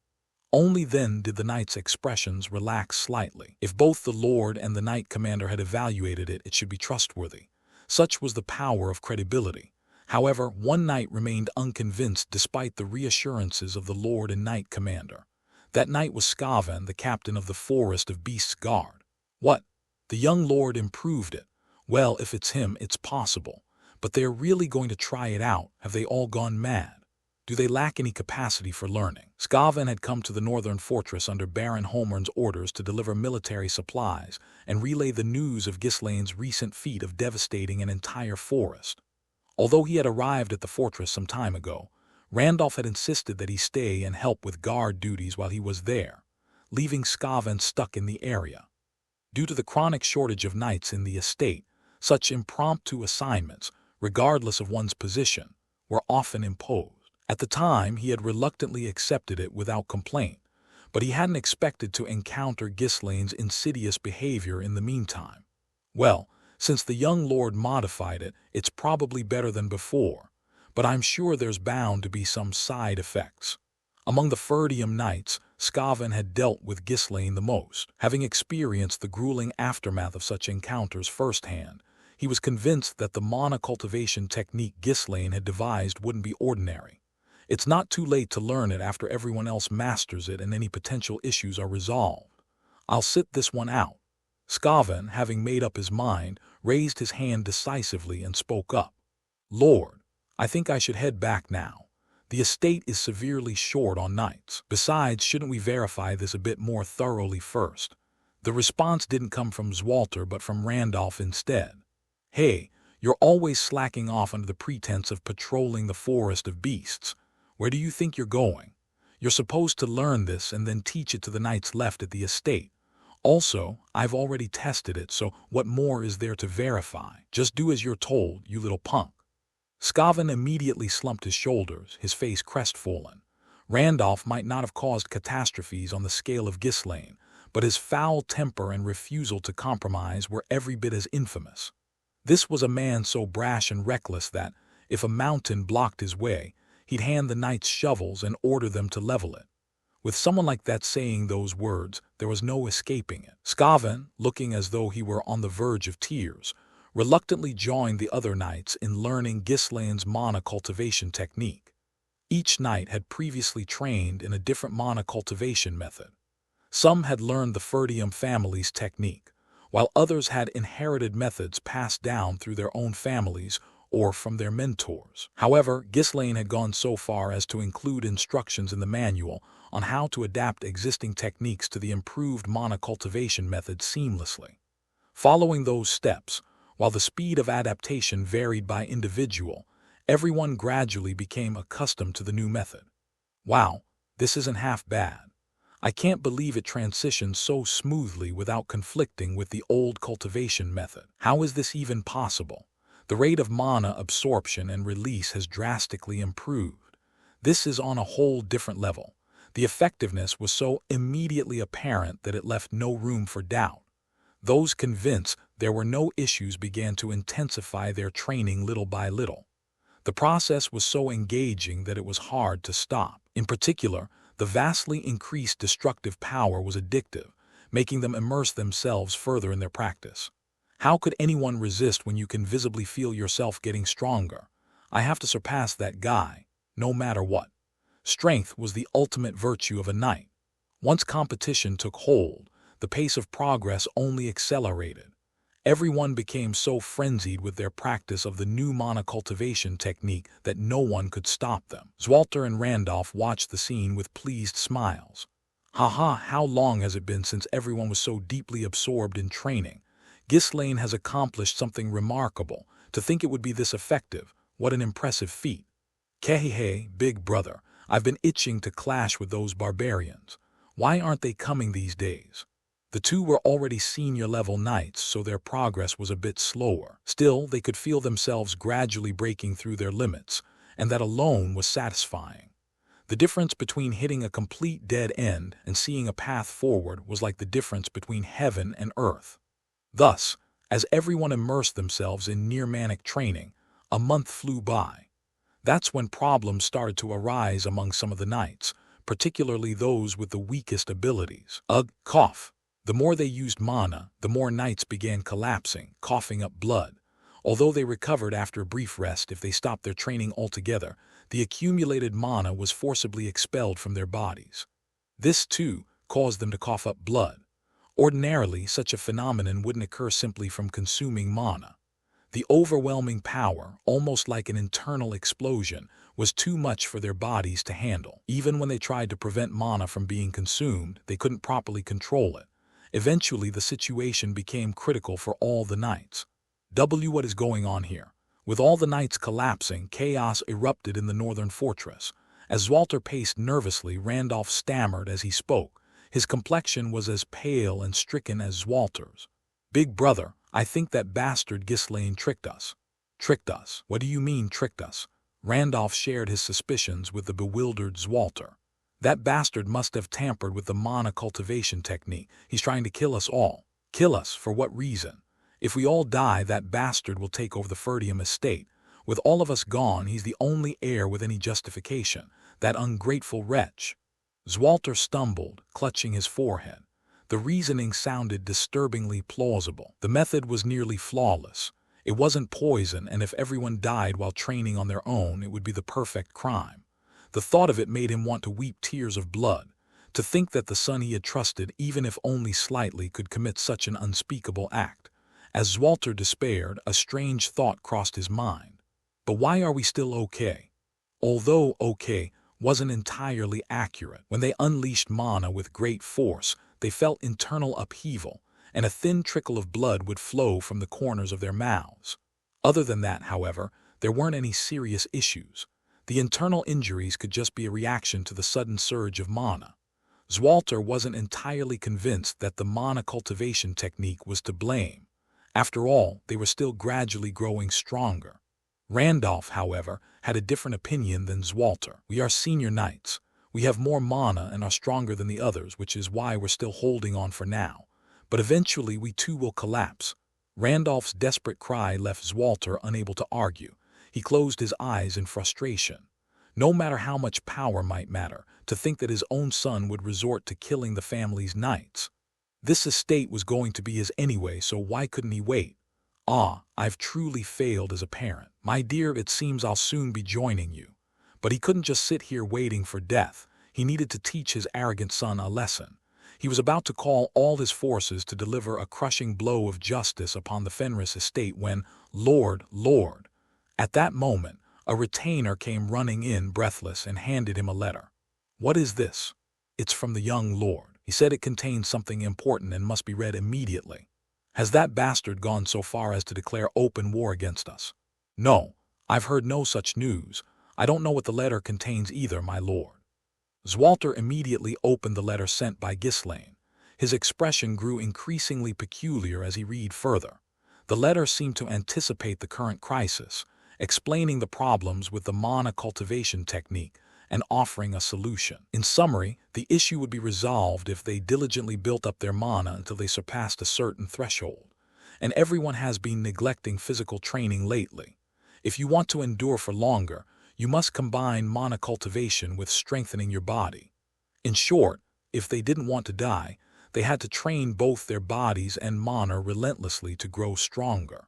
Only then did the knight's expressions relax slightly. If both the Lord and the knight commander had evaluated it, it should be trustworthy. Such was the power of credibility. However, one knight remained unconvinced despite the reassurances of the Lord and knight commander. That knight was Skaven, the captain of the Forest of Beasts Guard. What? The young lord improved it. Well, if it's him, it's possible. But they're really going to try it out. Have they all gone mad? Do they lack any capacity for learning? Skaven had come to the northern fortress under Baron Holmern's orders to deliver military supplies and relay the news of Ghislaine's recent feat of devastating an entire forest. Although he had arrived at the fortress some time ago, Randolph had insisted that he stay and help with guard duties while he was there, leaving Skaven stuck in the area. Due to the chronic shortage of knights in the estate, such impromptu assignments, regardless of one's position, were often imposed. At the time, he had reluctantly accepted it without complaint, but he hadn't expected to encounter Ghislaine's insidious behavior in the meantime. Well, since the young lord modified it, it's probably better than before, but I'm sure there's bound to be some side effects. Among the Ferdium knights, Skaven had dealt with Ghislaine the most. Having experienced the grueling aftermath of such encounters firsthand, he was convinced that the monocultivation technique Ghislaine had devised wouldn't be ordinary. It's not too late to learn it after everyone else masters it and any potential issues are resolved. I'll sit this one out. Skaven, having made up his mind, raised his hand decisively and spoke up. Lord, I think I should head back now. The estate is severely short on knights. Besides, shouldn't we verify this a bit more thoroughly first? The response didn't come from Zwalter but from Randolph instead. Hey, you're always slacking off under the pretense of patrolling the Forest of Beasts. Where do you think you're going? You're supposed to learn this and then teach it to the knights left at the estate. Also, I've already tested it, so what more is there to verify? Just do as you're told, you little punk. Skaven immediately slumped his shoulders, his face crestfallen. Randolph might not have caused catastrophes on the scale of Ghislaine, but his foul temper and refusal to compromise were every bit as infamous. This was a man so brash and reckless that, if a mountain blocked his way, he'd hand the knights shovels and order them to level it. With someone like that saying those words, there was no escaping it. Skaven, looking as though he were on the verge of tears, reluctantly joined the other knights in learning Ghislaine's monocultivation technique. Each knight had previously trained in a different monocultivation method. Some had learned the Ferdium family's technique, while others had inherited methods passed down through their own families or from their mentors. However, Ghislaine had gone so far as to include instructions in the manual on how to adapt existing techniques to the improved monocultivation method seamlessly. Following those steps, while the speed of adaptation varied by individual, everyone gradually became accustomed to the new method. Wow, this isn't half bad. I can't believe it transitioned so smoothly without conflicting with the old cultivation method. How is this even possible? The rate of mana absorption and release has drastically improved. This is on a whole different level. The effectiveness was so immediately apparent that it left no room for doubt. Those convinced there were no issues began to intensify their training little by little. The process was so engaging that it was hard to stop. In particular, the vastly increased destructive power was addictive, making them immerse themselves further in their practice. How could anyone resist when you can visibly feel yourself getting stronger? I have to surpass that guy, no matter what. Strength was the ultimate virtue of a knight. Once competition took hold, the pace of progress only accelerated. Everyone became so frenzied with their practice of the new monocultivation technique that no one could stop them. Zwalter and Randolph watched the scene with pleased smiles. Haha, how long has it been since everyone was so deeply absorbed in training? Ghislaine has accomplished something remarkable. To think it would be this effective, what an impressive feat. Kehehe, big brother, I've been itching to clash with those barbarians. Why aren't they coming these days? The two were already senior-level knights, so their progress was a bit slower. Still, they could feel themselves gradually breaking through their limits, and that alone was satisfying. The difference between hitting a complete dead end and seeing a path forward was like the difference between heaven and earth. Thus, As everyone immersed themselves in near-manic training, a month flew by. That's when problems started to arise among some of the knights, particularly those with the weakest abilities. Ugh, cough. The more they used mana, the more knights began collapsing, coughing up blood. Although they recovered after a brief rest if they stopped their training altogether, the accumulated mana was forcibly expelled from their bodies. This, too, caused them to cough up blood. Ordinarily, such a phenomenon wouldn't occur simply from consuming mana. The overwhelming power, almost like an internal explosion, was too much for their bodies to handle. Even when they tried to prevent mana from being consumed, they couldn't properly control it. Eventually, the situation became critical for all the knights. What is going on here? With all the knights collapsing, chaos erupted in the northern fortress. As Walter paced nervously, Randolph stammered as he spoke. His complexion was as pale and stricken as Walter's. "Big brother, I think that bastard Ghislaine tricked us." "Tricked us? What do you mean, tricked us?" Randolph shared his suspicions with the bewildered Walter. "That bastard must have tampered with the mana cultivation technique. He's trying to kill us all." "Kill us? For what reason? If we all die, that bastard will take over the Ferdium estate. With all of us gone, he's the only heir with any justification. That ungrateful wretch." Walter stumbled, clutching his forehead. The reasoning sounded disturbingly plausible. The method was nearly flawless. It wasn't poison, and if everyone died while training on their own, it would be the perfect crime. The thought of it made him want to weep tears of blood. To think that the son he had trusted, even if only slightly, could commit such an unspeakable act. As Walter despaired, a strange thought crossed his mind. But why are we still okay? Although okay wasn't entirely accurate. When they unleashed mana with great force, they felt internal upheaval, and a thin trickle of blood would flow from the corners of their mouths. Other than that, however, there weren't any serious issues. The internal injuries could just be a reaction to the sudden surge of mana. Walter wasn't entirely convinced that the mana cultivation technique was to blame. After all, they were still gradually growing stronger. Randolph, however, had a different opinion than Walter. "We are senior knights. We have more mana and are stronger than the others, which is why we're still holding on for now. But eventually we too will collapse." Randolph's desperate cry left Walter unable to argue. He closed his eyes in frustration. No matter how much power might matter, to think that his own son would resort to killing the family's knights. This estate was going to be his anyway, so why couldn't he wait? I've truly failed as a parent. My dear, it seems I'll soon be joining you." But he couldn't just sit here waiting for death. He needed to teach his arrogant son a lesson. He was about to call all his forces to deliver a crushing blow of justice upon the Fenris estate when, Lord. At that moment, a retainer came running in breathless and handed him a letter. "What is this?" "It's from the young lord. He said it contains something important and must be read immediately." "Has that bastard gone so far as to declare open war against us?" "No, I've heard no such news. I don't know what the letter contains either, my lord." Walter immediately opened the letter sent by Ghislaine. His expression grew increasingly peculiar as he read further. The letter seemed to anticipate the current crisis, explaining the problems with the mana cultivation technique and offering a solution. In summary, the issue would be resolved if they diligently built up their mana until they surpassed a certain threshold. And everyone has been neglecting physical training lately. If you want to endure for longer, you must combine mana cultivation with strengthening your body. In short, if they didn't want to die, they had to train both their bodies and mana relentlessly to grow stronger.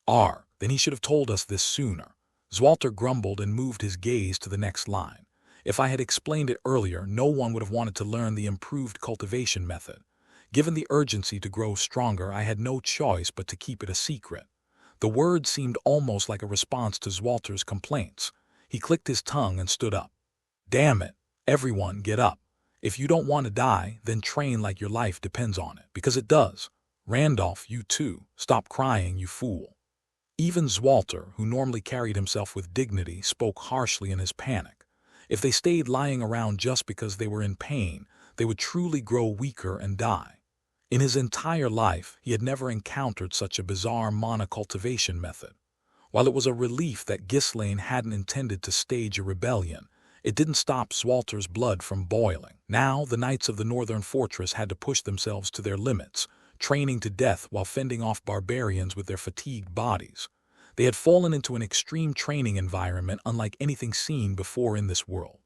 Then he should have told us this sooner. Walter grumbled and moved his gaze to the next line. If I had explained it earlier, no one would have wanted to learn the improved cultivation method. Given the urgency to grow stronger, I had no choice but to keep it a secret. The word seemed almost like a response to Walter's complaints. He clicked his tongue and stood up. "Damn it, everyone get up. If you don't want to die, then train like your life depends on it, because it does. Randolph, you too, stop crying, you fool." Even Walter, who normally carried himself with dignity, spoke harshly in his panic. If they stayed lying around just because they were in pain, they would truly grow weaker and die. In his entire life, he had never encountered such a bizarre mana cultivation method. While it was a relief that Ghislaine hadn't intended to stage a rebellion, it didn't stop Walter's blood from boiling. Now, the knights of the northern fortress had to push themselves to their limits, training to death while fending off barbarians with their fatigued bodies. They had fallen into an extreme training environment unlike anything seen before in this world.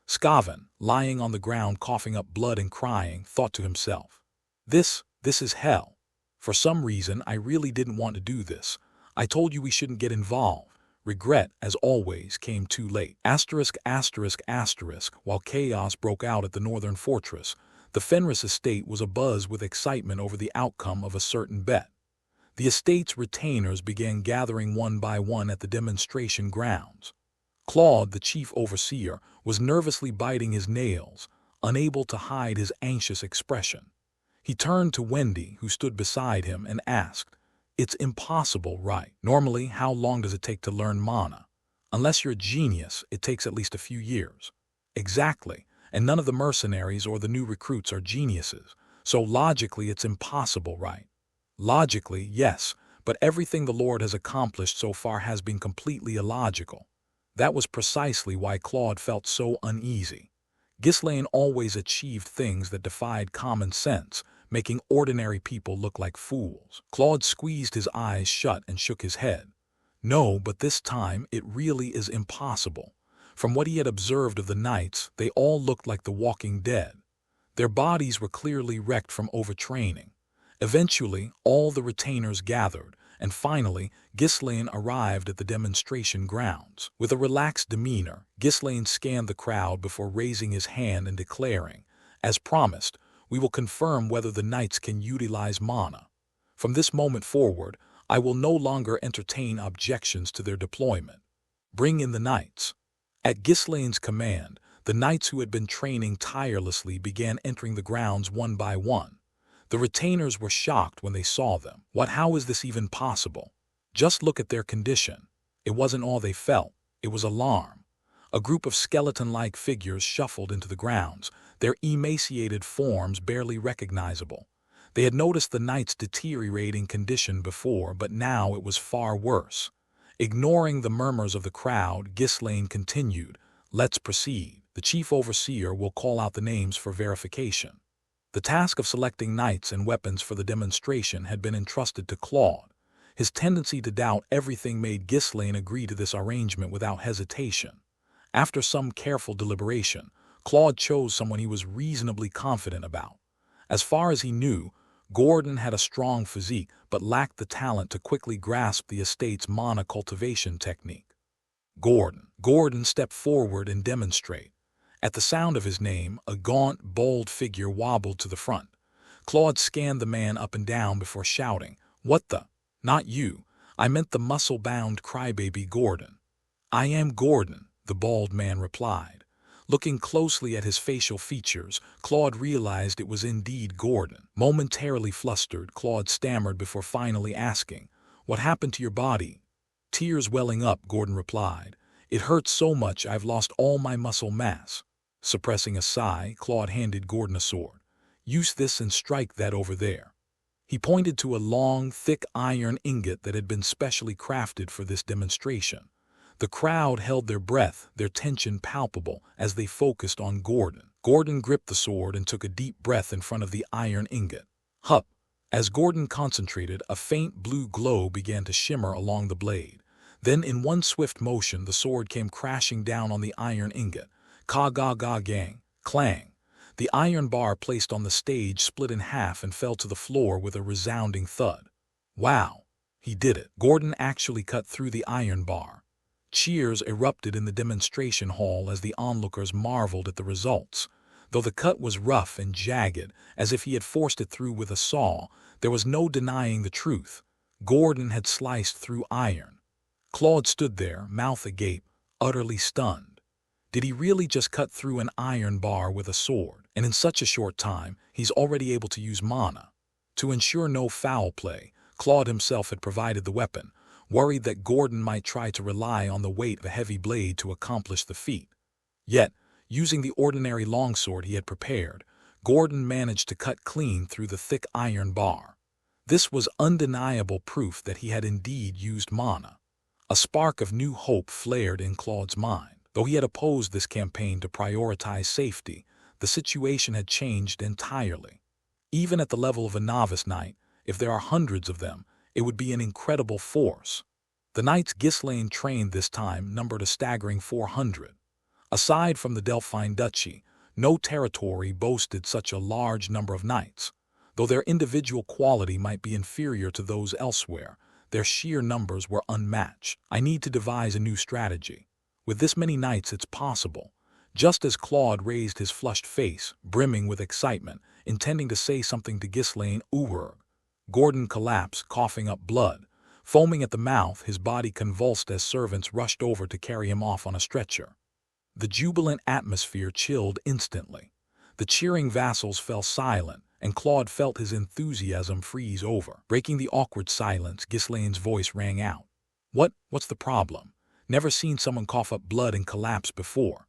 Skaven, lying on the ground coughing up blood and crying, thought to himself, This is hell. For some reason, I really didn't want to do this. I told you we shouldn't get involved. Regret, as always, came too late. While chaos broke out at the northern fortress, the Fenris estate was abuzz with excitement over the outcome of a certain bet. The estate's retainers began gathering one by one at the demonstration grounds. Claude, the chief overseer, was nervously biting his nails, unable to hide his anxious expression. He turned to Wendy, who stood beside him, and asked, "It's impossible, right? Normally, how long does it take to learn mana? Unless you're a genius, it takes at least a few years." "Exactly, and none of the mercenaries or the new recruits are geniuses, so logically it's impossible, right?" "Logically, yes, but everything the Lord has accomplished so far has been completely illogical." That was precisely why Claude felt so uneasy. Ghislaine always achieved things that defied common sense, making ordinary people look like fools. Claude squeezed his eyes shut and shook his head. No, but this time it really is impossible. From what he had observed of the knights, they all looked like the walking dead. Their bodies were clearly wrecked from overtraining. Eventually, all the retainers gathered, and finally, Ghislaine arrived at the demonstration grounds. With a relaxed demeanor, Ghislaine scanned the crowd before raising his hand and declaring, "As promised, we will confirm whether the knights can utilize mana. From this moment forward, I will no longer entertain objections to their deployment. Bring in the knights." At Ghislaine's command, the knights who had been training tirelessly began entering the grounds one by one. The retainers were shocked when they saw them. How is this even possible? Just look at their condition. It wasn't all they felt, it was alarm. A group of skeleton-like figures shuffled into the grounds, their emaciated forms barely recognizable. They had noticed the knight's deteriorating condition before, but now it was far worse. Ignoring the murmurs of the crowd, Ghislaine continued, "Let's proceed. The chief overseer will call out the names for verification." The task of selecting knights and weapons for the demonstration had been entrusted to Claude. His tendency to doubt everything made Ghislaine agree to this arrangement without hesitation. After some careful deliberation, Claude chose someone he was reasonably confident about. As far as he knew, Gordon had a strong physique but lacked the talent to quickly grasp the estate's mana cultivation technique. Gordon stepped forward and demonstrated. At the sound of his name, a gaunt, bold figure wobbled to the front. Claude scanned the man up and down before shouting, "What the? Not you. I meant the muscle-bound crybaby Gordon." "I am Gordon," the bald man replied. Looking closely at his facial features, Claude realized it was indeed Gordon. Momentarily flustered, Claude stammered before finally asking, "What happened to your body?" "Tears welling up," Gordon replied. "It hurts so much I've lost all my muscle mass." Suppressing a sigh, Claude handed Gordon a sword. "Use this and strike that over there." He pointed to a long, thick iron ingot that had been specially crafted for this demonstration. The crowd held their breath, their tension palpable, as they focused on Gordon. Gordon gripped the sword and took a deep breath in front of the iron ingot. Hup! As Gordon concentrated, a faint blue glow began to shimmer along the blade. Then, in one swift motion, the sword came crashing down on the iron ingot. Ka-ga-ga-gang, clang. The iron bar placed on the stage split in half and fell to the floor with a resounding thud. "Wow! He did it." Gordon actually cut through the iron bar. Cheers erupted in the demonstration hall as the onlookers marveled at the results. Though the cut was rough and jagged, as if he had forced it through with a saw, there was no denying the truth. Gordon had sliced through iron. Claude stood there, mouth agape, utterly stunned. Did he really just cut through an iron bar with a sword? And in such a short time, he's already able to use mana. To ensure no foul play, Claude himself had provided the weapon, worried that Gordon might try to rely on the weight of a heavy blade to accomplish the feat. Yet, using the ordinary longsword he had prepared, Gordon managed to cut clean through the thick iron bar. This was undeniable proof that he had indeed used mana. A spark of new hope flared in Claude's mind. Though he had opposed this campaign to prioritize safety, the situation had changed entirely. Even at the level of a novice knight, If there are hundreds of them, it would be an incredible force. The knights Ghislaine trained this time numbered a staggering 400. Aside from the Delphine Duchy, no territory boasted such a large number of knights. Though their individual quality might be inferior to those elsewhere, their sheer numbers were unmatched. I need to devise a new strategy. With this many knights, it's possible. Just as Claude raised his flushed face, brimming with excitement, intending to say something to Ghislaine Urg, Gordon collapsed, coughing up blood. Foaming at the mouth, his body convulsed as servants rushed over to carry him off on a stretcher. The jubilant atmosphere chilled instantly. The cheering vassals fell silent, and Claude felt his enthusiasm freeze over. Breaking the awkward silence, Ghislaine's voice rang out. What's the problem? Never seen someone cough up blood and collapse before.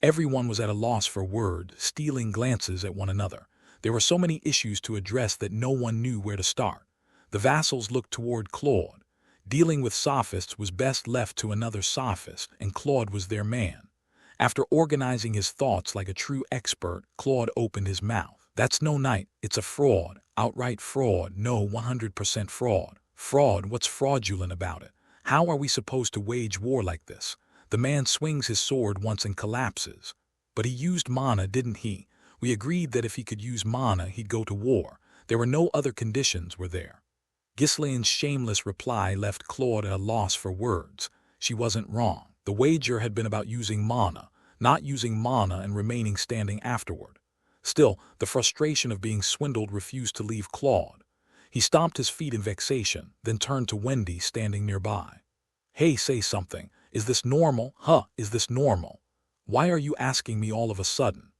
Everyone was at a loss for words, stealing glances at one another. There were so many issues to address that no one knew where to start. The vassals looked toward Claude. Dealing with sophists was best left to another sophist, and Claude was their man. After organizing his thoughts like a true expert, Claude opened his mouth. That's no knight, it's a fraud, outright fraud, no 100% fraud. Fraud, what's fraudulent about it? How are we supposed to wage war like this? The man swings his sword once and collapses. But he used mana, didn't he? We agreed that if he could use mana, he'd go to war. There were no other conditions, were there? Ghislaine's shameless reply left Claude at a loss for words. She wasn't wrong. The wager had been about using mana, not using mana and remaining standing afterward. Still, the frustration of being swindled refused to leave Claude. He stomped his feet in vexation, then turned to Wendy standing nearby. Hey, say something. Is this normal? Is this normal? Why are you asking me all of a sudden?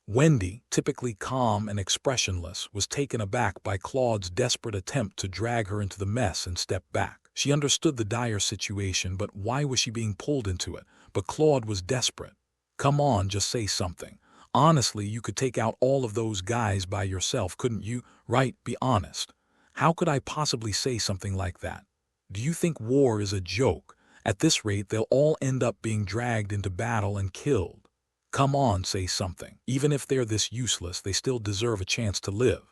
Wendy, typically calm and expressionless, was taken aback by Claude's desperate attempt to drag her into the mess and step back. She understood the dire situation, but why was she being pulled into it? But Claude was desperate. Come on, just say something. Honestly, you could take out all of those guys by yourself, couldn't you? Right, be honest. How could I possibly say something like that? Do you think war is a joke? At this rate, they'll all end up being dragged into battle and killed. Come on, say something. Even if they're this useless, they still deserve a chance to live.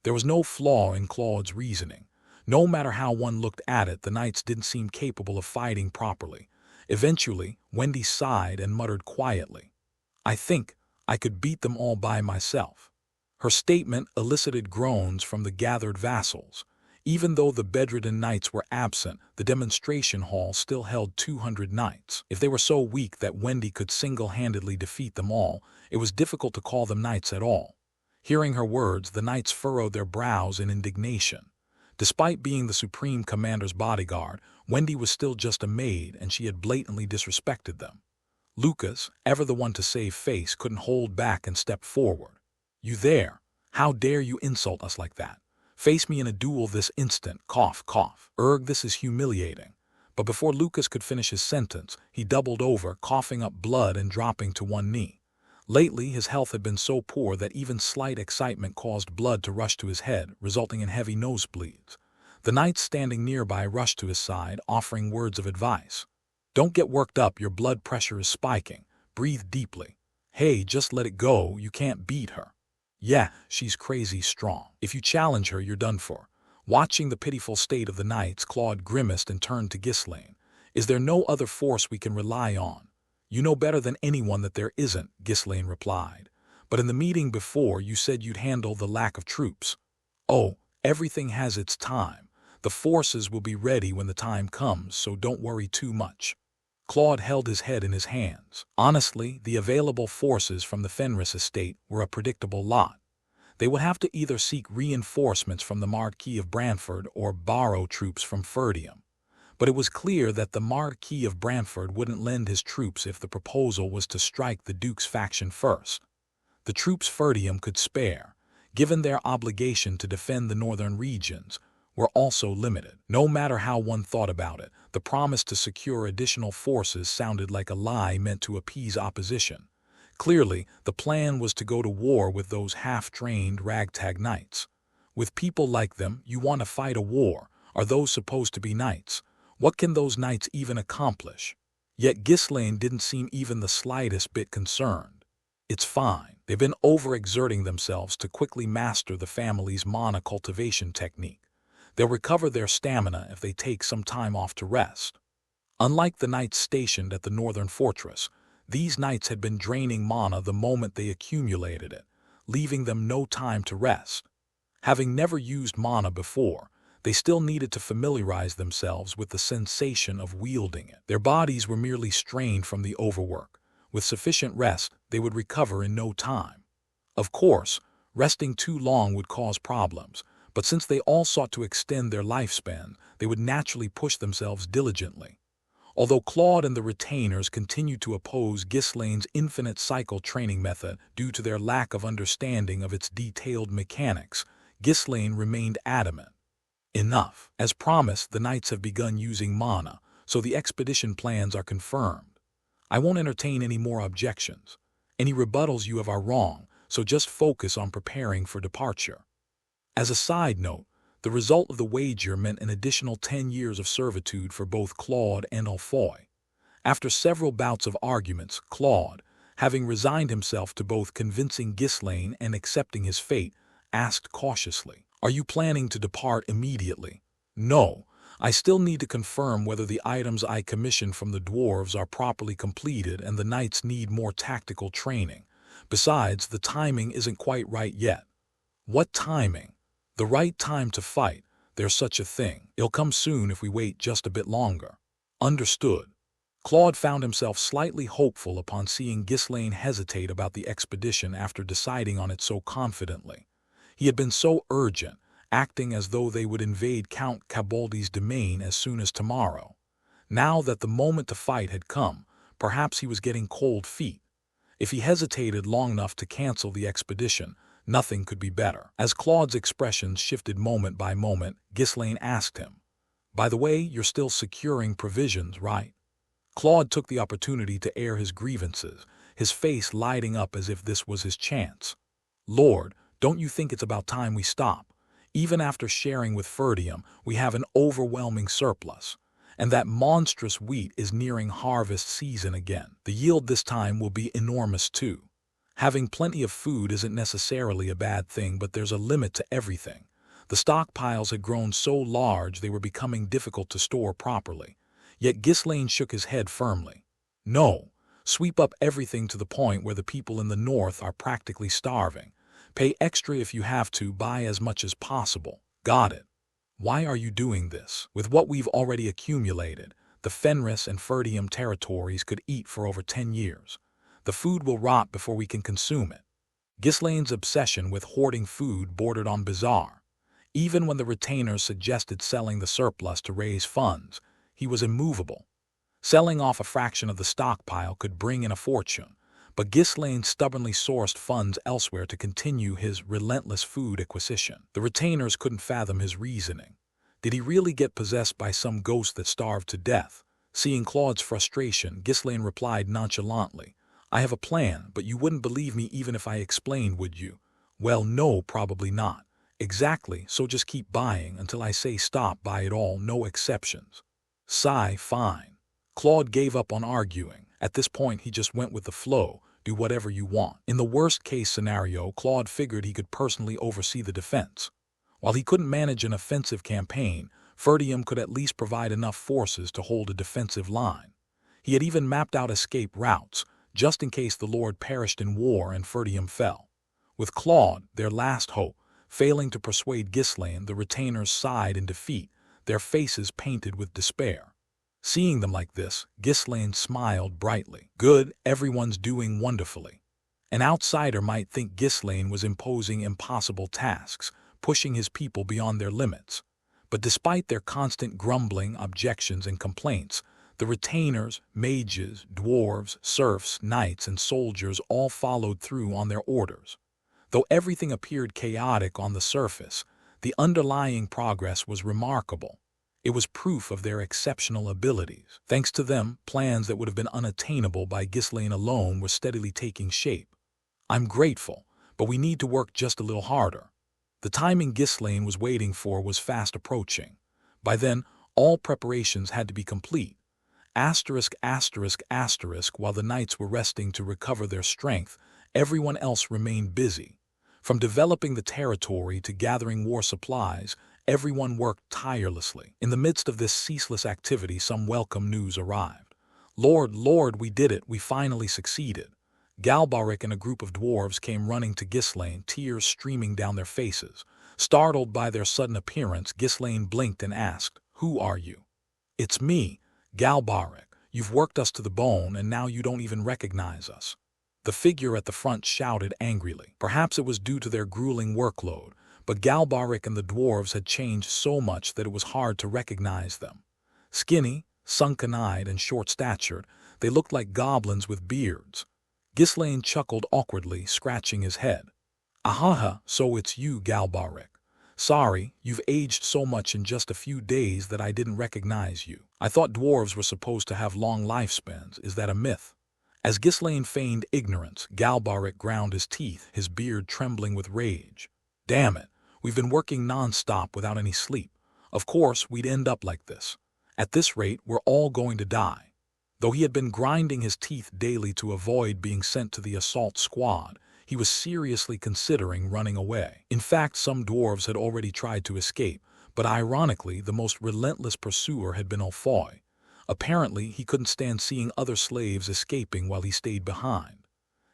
There was no flaw in Claude's reasoning. No matter how one looked at it, the knights didn't seem capable of fighting properly. Eventually, Wendy sighed and muttered quietly, I think I could beat them all by myself. Her statement elicited groans from the gathered vassals. Even though the bedridden knights were absent, the demonstration hall still held 200 knights. If they were so weak that Wendy could single-handedly defeat them all, it was difficult to call them knights at all. Hearing her words, the knights furrowed their brows in indignation. Despite being the Supreme Commander's bodyguard, Wendy was still just a maid, and she had blatantly disrespected them. Lucas, ever the one to save face, couldn't hold back and stepped forward. You there? How dare you insult us like that? Face me in a duel this instant, cough, cough. Erg, this is humiliating. But before Lucas could finish his sentence, he doubled over, coughing up blood and dropping to one knee. Lately, his health had been so poor that even slight excitement caused blood to rush to his head, resulting in heavy nosebleeds. The knights standing nearby rushed to his side, offering words of advice. Don't get worked up, your blood pressure is spiking. Breathe deeply. Hey, just let it go, you can't beat her. Yeah, she's crazy strong. If you challenge her, you're done for. Watching the pitiful state of the knights, Claude grimaced and turned to Ghislaine. Is there no other force we can rely on? You know better than anyone that there isn't, Ghislaine replied. But in the meeting before, you said you'd handle the lack of troops. Oh, everything has its time. The forces will be ready when the time comes, so don't worry too much. Claude held his head in his hands. Honestly, the available forces from the Fenris estate were a predictable lot. They would have to either seek reinforcements from the Marquis of Brantford or borrow troops from Ferdium. But it was clear that the Marquis of Brantford wouldn't lend his troops if the proposal was to strike the Duke's faction first. The troops Ferdium could spare, given their obligation to defend the northern regions, were also limited. No matter how one thought about it, the promise to secure additional forces sounded like a lie meant to appease opposition. Clearly, the plan was to go to war with those half-trained ragtag knights. With people like them, you want to fight a war. Are those supposed to be knights? What can those knights even accomplish? Yet Ghislaine didn't seem even the slightest bit concerned. It's fine. They've been overexerting themselves to quickly master the family's mana cultivation technique. They'll recover their stamina if they take some time off to rest. Unlike the knights stationed at the northern fortress, these knights had been draining mana the moment they accumulated it, leaving them no time to rest. Having never used mana before, they still needed to familiarize themselves with the sensation of wielding it. Their bodies were merely strained from the overwork. With sufficient rest, they would recover in no time. Of course, resting too long would cause problems, but since they all sought to extend their lifespan, they would naturally push themselves diligently. Although Claude and the retainers continued to oppose Ghislaine's infinite cycle training method due to their lack of understanding of its detailed mechanics, Ghislaine remained adamant. Enough. As promised, the knights have begun using mana, so the expedition plans are confirmed. I won't entertain any more objections. Any rebuttals you have are wrong, so just focus on preparing for departure. As a side note, the result of the wager meant an additional 10 years of servitude for both Claude and Alfoy. After several bouts of arguments, Claude, having resigned himself to both convincing Ghislaine and accepting his fate, asked cautiously, "Are you planning to depart immediately?" "No. I still need to confirm whether the items I commissioned from the dwarves are properly completed and the knights need more tactical training. Besides, the timing isn't quite right yet." "What timing?" "The right time to fight. There's such a thing. It'll come soon if we wait just a bit longer." "Understood." Claude found himself slightly hopeful upon seeing Ghislaine hesitate about the expedition after deciding on it so confidently. He had been so urgent, acting as though they would invade Count Cabaldi's domain as soon as tomorrow. Now that the moment to fight had come, perhaps he was getting cold feet. If he hesitated long enough to cancel the expedition, nothing could be better. As Claude's expressions shifted moment by moment, Ghislaine asked him, "By the way, you're still securing provisions, right?" Claude took the opportunity to air his grievances, his face lighting up as if this was his chance. "Lord, don't you think it's about time we stop? Even after sharing with Ferdium, we have an overwhelming surplus. And that monstrous wheat is nearing harvest season again. The yield this time will be enormous too. Having plenty of food isn't necessarily a bad thing, but there's a limit to everything. The stockpiles had grown so large they were becoming difficult to store properly. Yet Ghislaine shook his head firmly. "No, sweep up everything to the point where the people in the north are practically starving. Pay extra if you have to, buy as much as possible." "Got it." "Why are you doing this? With what we've already accumulated, the Fenris and Ferdium territories could eat for over 10 years. The food will rot before we can consume it." Ghislaine's obsession with hoarding food bordered on bizarre. Even when the retainers suggested selling the surplus to raise funds, he was immovable. Selling off a fraction of the stockpile could bring in a fortune, but Ghislaine stubbornly sourced funds elsewhere to continue his relentless food acquisition. The retainers couldn't fathom his reasoning. Did he really get possessed by some ghost that starved to death? Seeing Claude's frustration, Ghislaine replied nonchalantly, "I have a plan, but you wouldn't believe me even if I explained, would you?" "Well, no, probably not." "Exactly, so just keep buying until I say stop, buy it all, no exceptions." Sigh, fine. Claude gave up on arguing. At this point, he just went with the flow, do whatever you want. In the worst-case scenario, Claude figured he could personally oversee the defense. While he couldn't manage an offensive campaign, Ferdium could at least provide enough forces to hold a defensive line. He had even mapped out escape routes, just in case the Lord perished in war and Ferdium fell. With Claude, their last hope, failing to persuade Ghislaine, the retainers sighed in defeat, their faces painted with despair. Seeing them like this, Ghislaine smiled brightly. "Good, everyone's doing wonderfully." An outsider might think Ghislaine was imposing impossible tasks, pushing his people beyond their limits. But despite their constant grumbling, objections, and complaints, the retainers, mages, dwarves, serfs, knights, and soldiers all followed through on their orders. Though everything appeared chaotic on the surface, the underlying progress was remarkable. It was proof of their exceptional abilities. Thanks to them, plans that would have been unattainable by Ghislaine alone were steadily taking shape. "I'm grateful, but we need to work just a little harder." The timing Ghislaine was waiting for was fast approaching. By then, all preparations had to be complete. Asterisk, asterisk, asterisk, while the knights were resting to recover their strength, everyone else remained busy. From developing the territory to gathering war supplies, Everyone worked tirelessly. In the midst of this ceaseless activity, some welcome news arrived. Lord, we did it. We finally succeeded. Galbaric and a group of dwarves came running to Ghislaine, tears streaming down their faces. Startled by their sudden appearance, Ghislaine blinked and asked, "Who are you?" "It's me, Galbaric. You've worked us to the bone, and now you don't even recognize us." The figure at the front shouted angrily. Perhaps it was due to their grueling workload, but Galbaric and the dwarves had changed so much that it was hard to recognize them. Skinny, sunken-eyed, and short-statured, they looked like goblins with beards. Ghislaine chuckled awkwardly, scratching his head. "Ahaha, so it's you, Galbaric. Sorry, you've aged so much in just a few days that I didn't recognize you. I thought dwarves were supposed to have long lifespans. Is that a myth?" As Ghislaine feigned ignorance, Galbaric ground his teeth, his beard trembling with rage. "Damn it, we've been working non-stop without any sleep. Of course, we'd end up like this. At this rate, we're all going to die." Though he had been grinding his teeth daily to avoid being sent to the assault squad, he was seriously considering running away. In fact, some dwarves had already tried to escape, but ironically, the most relentless pursuer had been Ulfoy. Apparently, he couldn't stand seeing other slaves escaping while he stayed behind.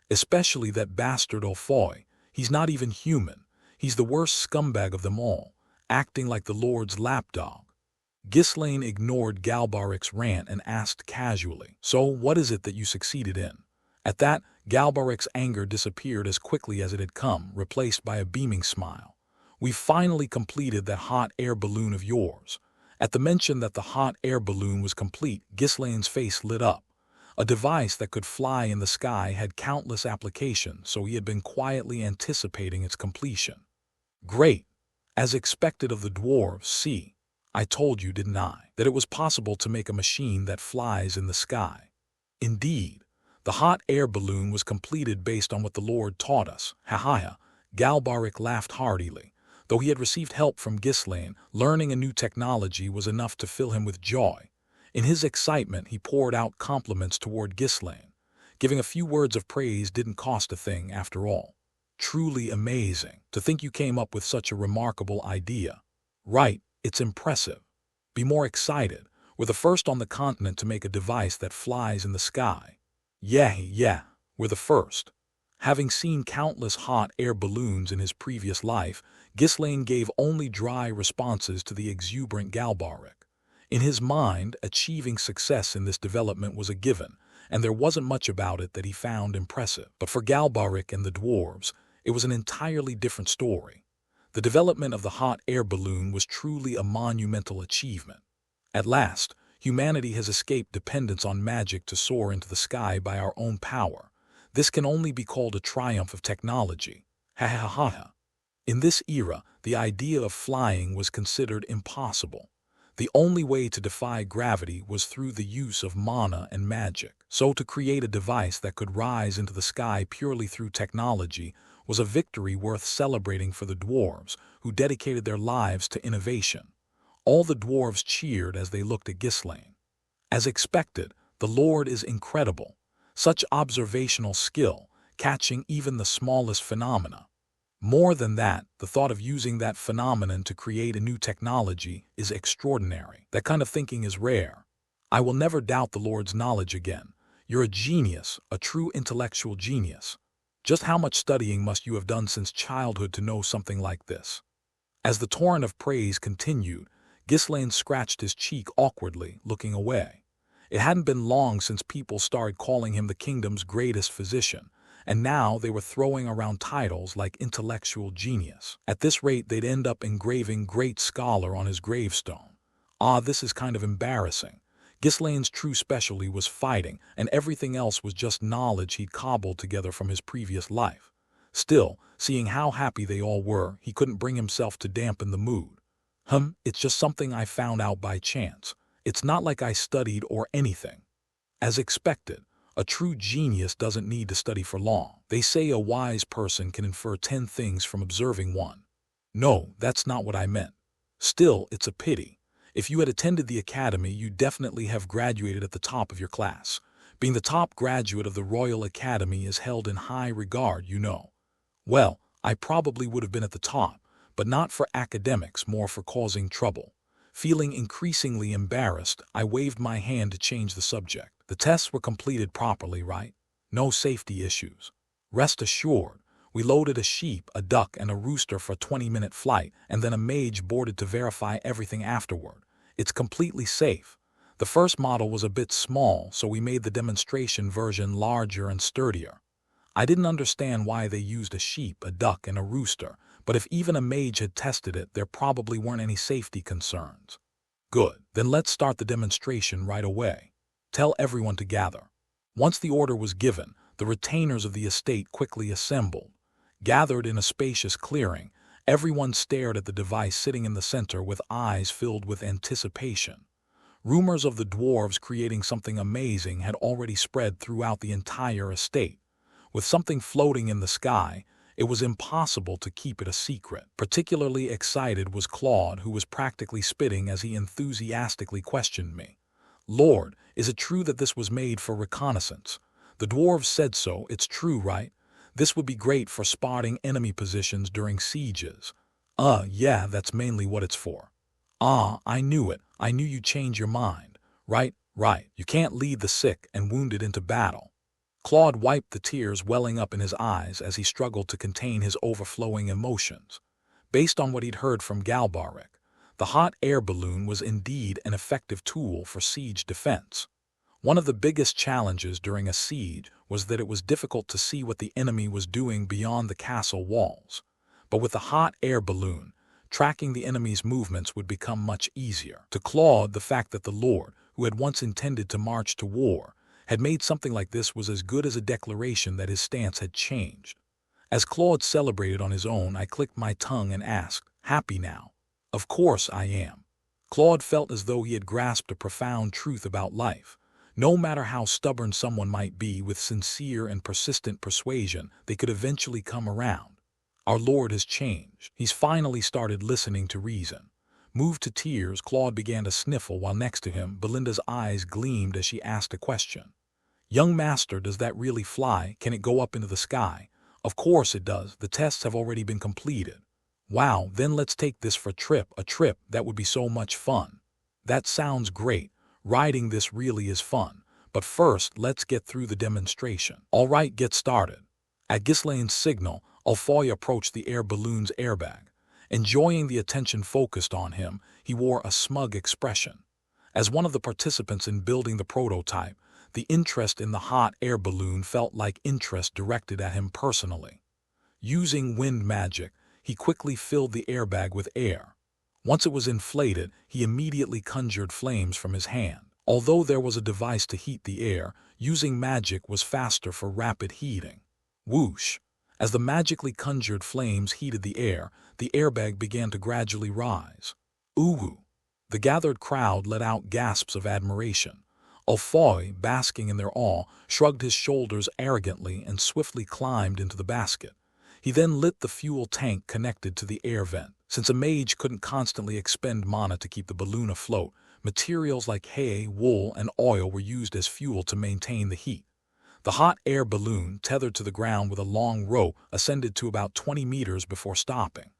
Especially that bastard Ulfoy. He's not even human. He's the worst scumbag of them all, acting like the Lord's lapdog. Ghislaine ignored Galbaric's rant and asked casually, "So, what is it that you succeeded in?" At that, Galbaric's anger disappeared as quickly as it had come, replaced by a beaming smile. "We've finally completed that hot air balloon of yours." At the mention that the hot air balloon was complete, Ghislaine's face lit up. A device that could fly in the sky had countless applications, so he had been quietly anticipating its completion. "Great. As expected of the dwarves, see. I told you, didn't I, that it was possible to make a machine that flies in the sky." Indeed, the hot air balloon was completed based on what the Lord taught us. Ha. Galbaric laughed heartily. Though he had received help from Ghislaine, learning a new technology was enough to fill him with joy. In his excitement, he poured out compliments toward Ghislaine. Giving a few words of praise didn't cost a thing, after all. "Truly amazing. To think you came up with such a remarkable idea." "Right, it's impressive. Be more excited. We're the first on the continent to make a device that flies in the sky." Yeah, we're the first." Having seen countless hot air balloons in his previous life, Ghislaine gave only dry responses to the exuberant Galbaric. In his mind, achieving success in this development was a given, and there wasn't much about it that he found impressive. But for Galbaric and the dwarves, it was an entirely different story. The development of the hot air balloon was truly a monumental achievement. At last, humanity has escaped dependence on magic to soar into the sky by our own power. This can only be called a triumph of technology. Ha. In this era, the idea of flying was considered impossible. The only way to defy gravity was through the use of mana and magic. So to create a device that could rise into the sky purely through technology was a victory worth celebrating for the dwarves, who dedicated their lives to innovation. All the dwarves cheered as they looked at Ghislaine. As expected, the Lord is incredible. Such observational skill, catching even the smallest phenomena. More than that, the thought of using that phenomenon to create a new technology is extraordinary. That kind of thinking is rare. I will never doubt the Lord's knowledge again. You're a genius, a true intellectual genius. Just how much studying must you have done since childhood to know something like this?" As the torrent of praise continued, Ghislaine scratched his cheek awkwardly, looking away. It hadn't been long since people started calling him the kingdom's greatest physician, and now they were throwing around titles like intellectual genius. At this rate, they'd end up engraving great scholar on his gravestone. This is kind of embarrassing. Ghislaine's true specialty was fighting, and everything else was just knowledge he'd cobbled together from his previous life. Still, seeing how happy they all were, he couldn't bring himself to dampen the mood. It's just something I found out by chance. It's not like I studied or anything." As expected, a true genius doesn't need to study for long. They say a wise person can infer 10 things from observing one. No, that's not what I meant. Still, it's a pity. If you had attended the academy, you'd definitely have graduated at the top of your class. Being the top graduate of the Royal Academy is held in high regard, you know. Well, I probably would have been at the top, but not for academics, more for causing trouble. Feeling increasingly embarrassed, I waved my hand to change the subject. The tests were completed properly, right? No safety issues. Rest assured. We loaded a sheep, a duck, and a rooster for a 20-minute flight, and then a mage boarded to verify everything afterward. It's completely safe. The first model was a bit small, so we made the demonstration version larger and sturdier. I didn't understand why they used a sheep, a duck, and a rooster, but if even a mage had tested it, there probably weren't any safety concerns. Good, then let's start the demonstration right away. Tell everyone to gather. Once the order was given, the retainers of the estate quickly assembled. Gathered in a spacious clearing, everyone stared at the device sitting in the center with eyes filled with anticipation. Rumors of the dwarves creating something amazing had already spread throughout the entire estate. With something floating in the sky, it was impossible to keep it a secret. Particularly excited was Claude, who was practically spitting as he enthusiastically questioned me. Lord, is it true that this was made for reconnaissance? The dwarves said so. It's true, right? This would be great for spotting enemy positions during sieges. Yeah, that's mainly what it's for. Ah, I knew it. I knew you'd change your mind. Right. You can't lead the sick and wounded into battle. Claude wiped the tears welling up in his eyes as he struggled to contain his overflowing emotions. Based on what he'd heard from Galbaric, the hot air balloon was indeed an effective tool for siege defense. One of the biggest challenges during a siege was that it was difficult to see what the enemy was doing beyond the castle walls. But with the hot air balloon, tracking the enemy's movements would become much easier. To Claude, the fact that the Lord, who had once intended to march to war, had made something like this was as good as a declaration that his stance had changed. As Claude celebrated on his own, I clicked my tongue and asked, "Happy now?" "Of course I am." Claude felt as though he had grasped a profound truth about life. No matter how stubborn someone might be, with sincere and persistent persuasion, they could eventually come around. Our Lord has changed. He's finally started listening to reason. Moved to tears, Claude began to sniffle while next to him, Belinda's eyes gleamed as she asked a question. "Young master, does that really fly? Can it go up into the sky?" "Of course it does. The tests have already been completed." "Wow, then let's take this for a trip that would be so much fun." "That sounds great. Riding this really is fun. But first, let's get through the demonstration." "All right, get started." At Ghislaine's signal, Alfoy approached the air balloon's airbag. Enjoying the attention focused on him, he wore a smug expression. As one of the participants in building the prototype, the interest in the hot air balloon felt like interest directed at him personally. Using wind magic, he quickly filled the airbag with air. Once it was inflated, he immediately conjured flames from his hand. Although there was a device to heat the air, using magic was faster for rapid heating. Whoosh! As the magically conjured flames heated the airbag began to gradually rise. Ooh! The gathered crowd let out gasps of admiration. Alfoy, basking in their awe, shrugged his shoulders arrogantly and swiftly climbed into the basket. He then lit the fuel tank connected to the air vent. Since a mage couldn't constantly expend mana to keep the balloon afloat, materials like hay, wool, and oil were used as fuel to maintain the heat. The hot air balloon, tethered to the ground with a long rope, ascended to about 20 meters before stopping.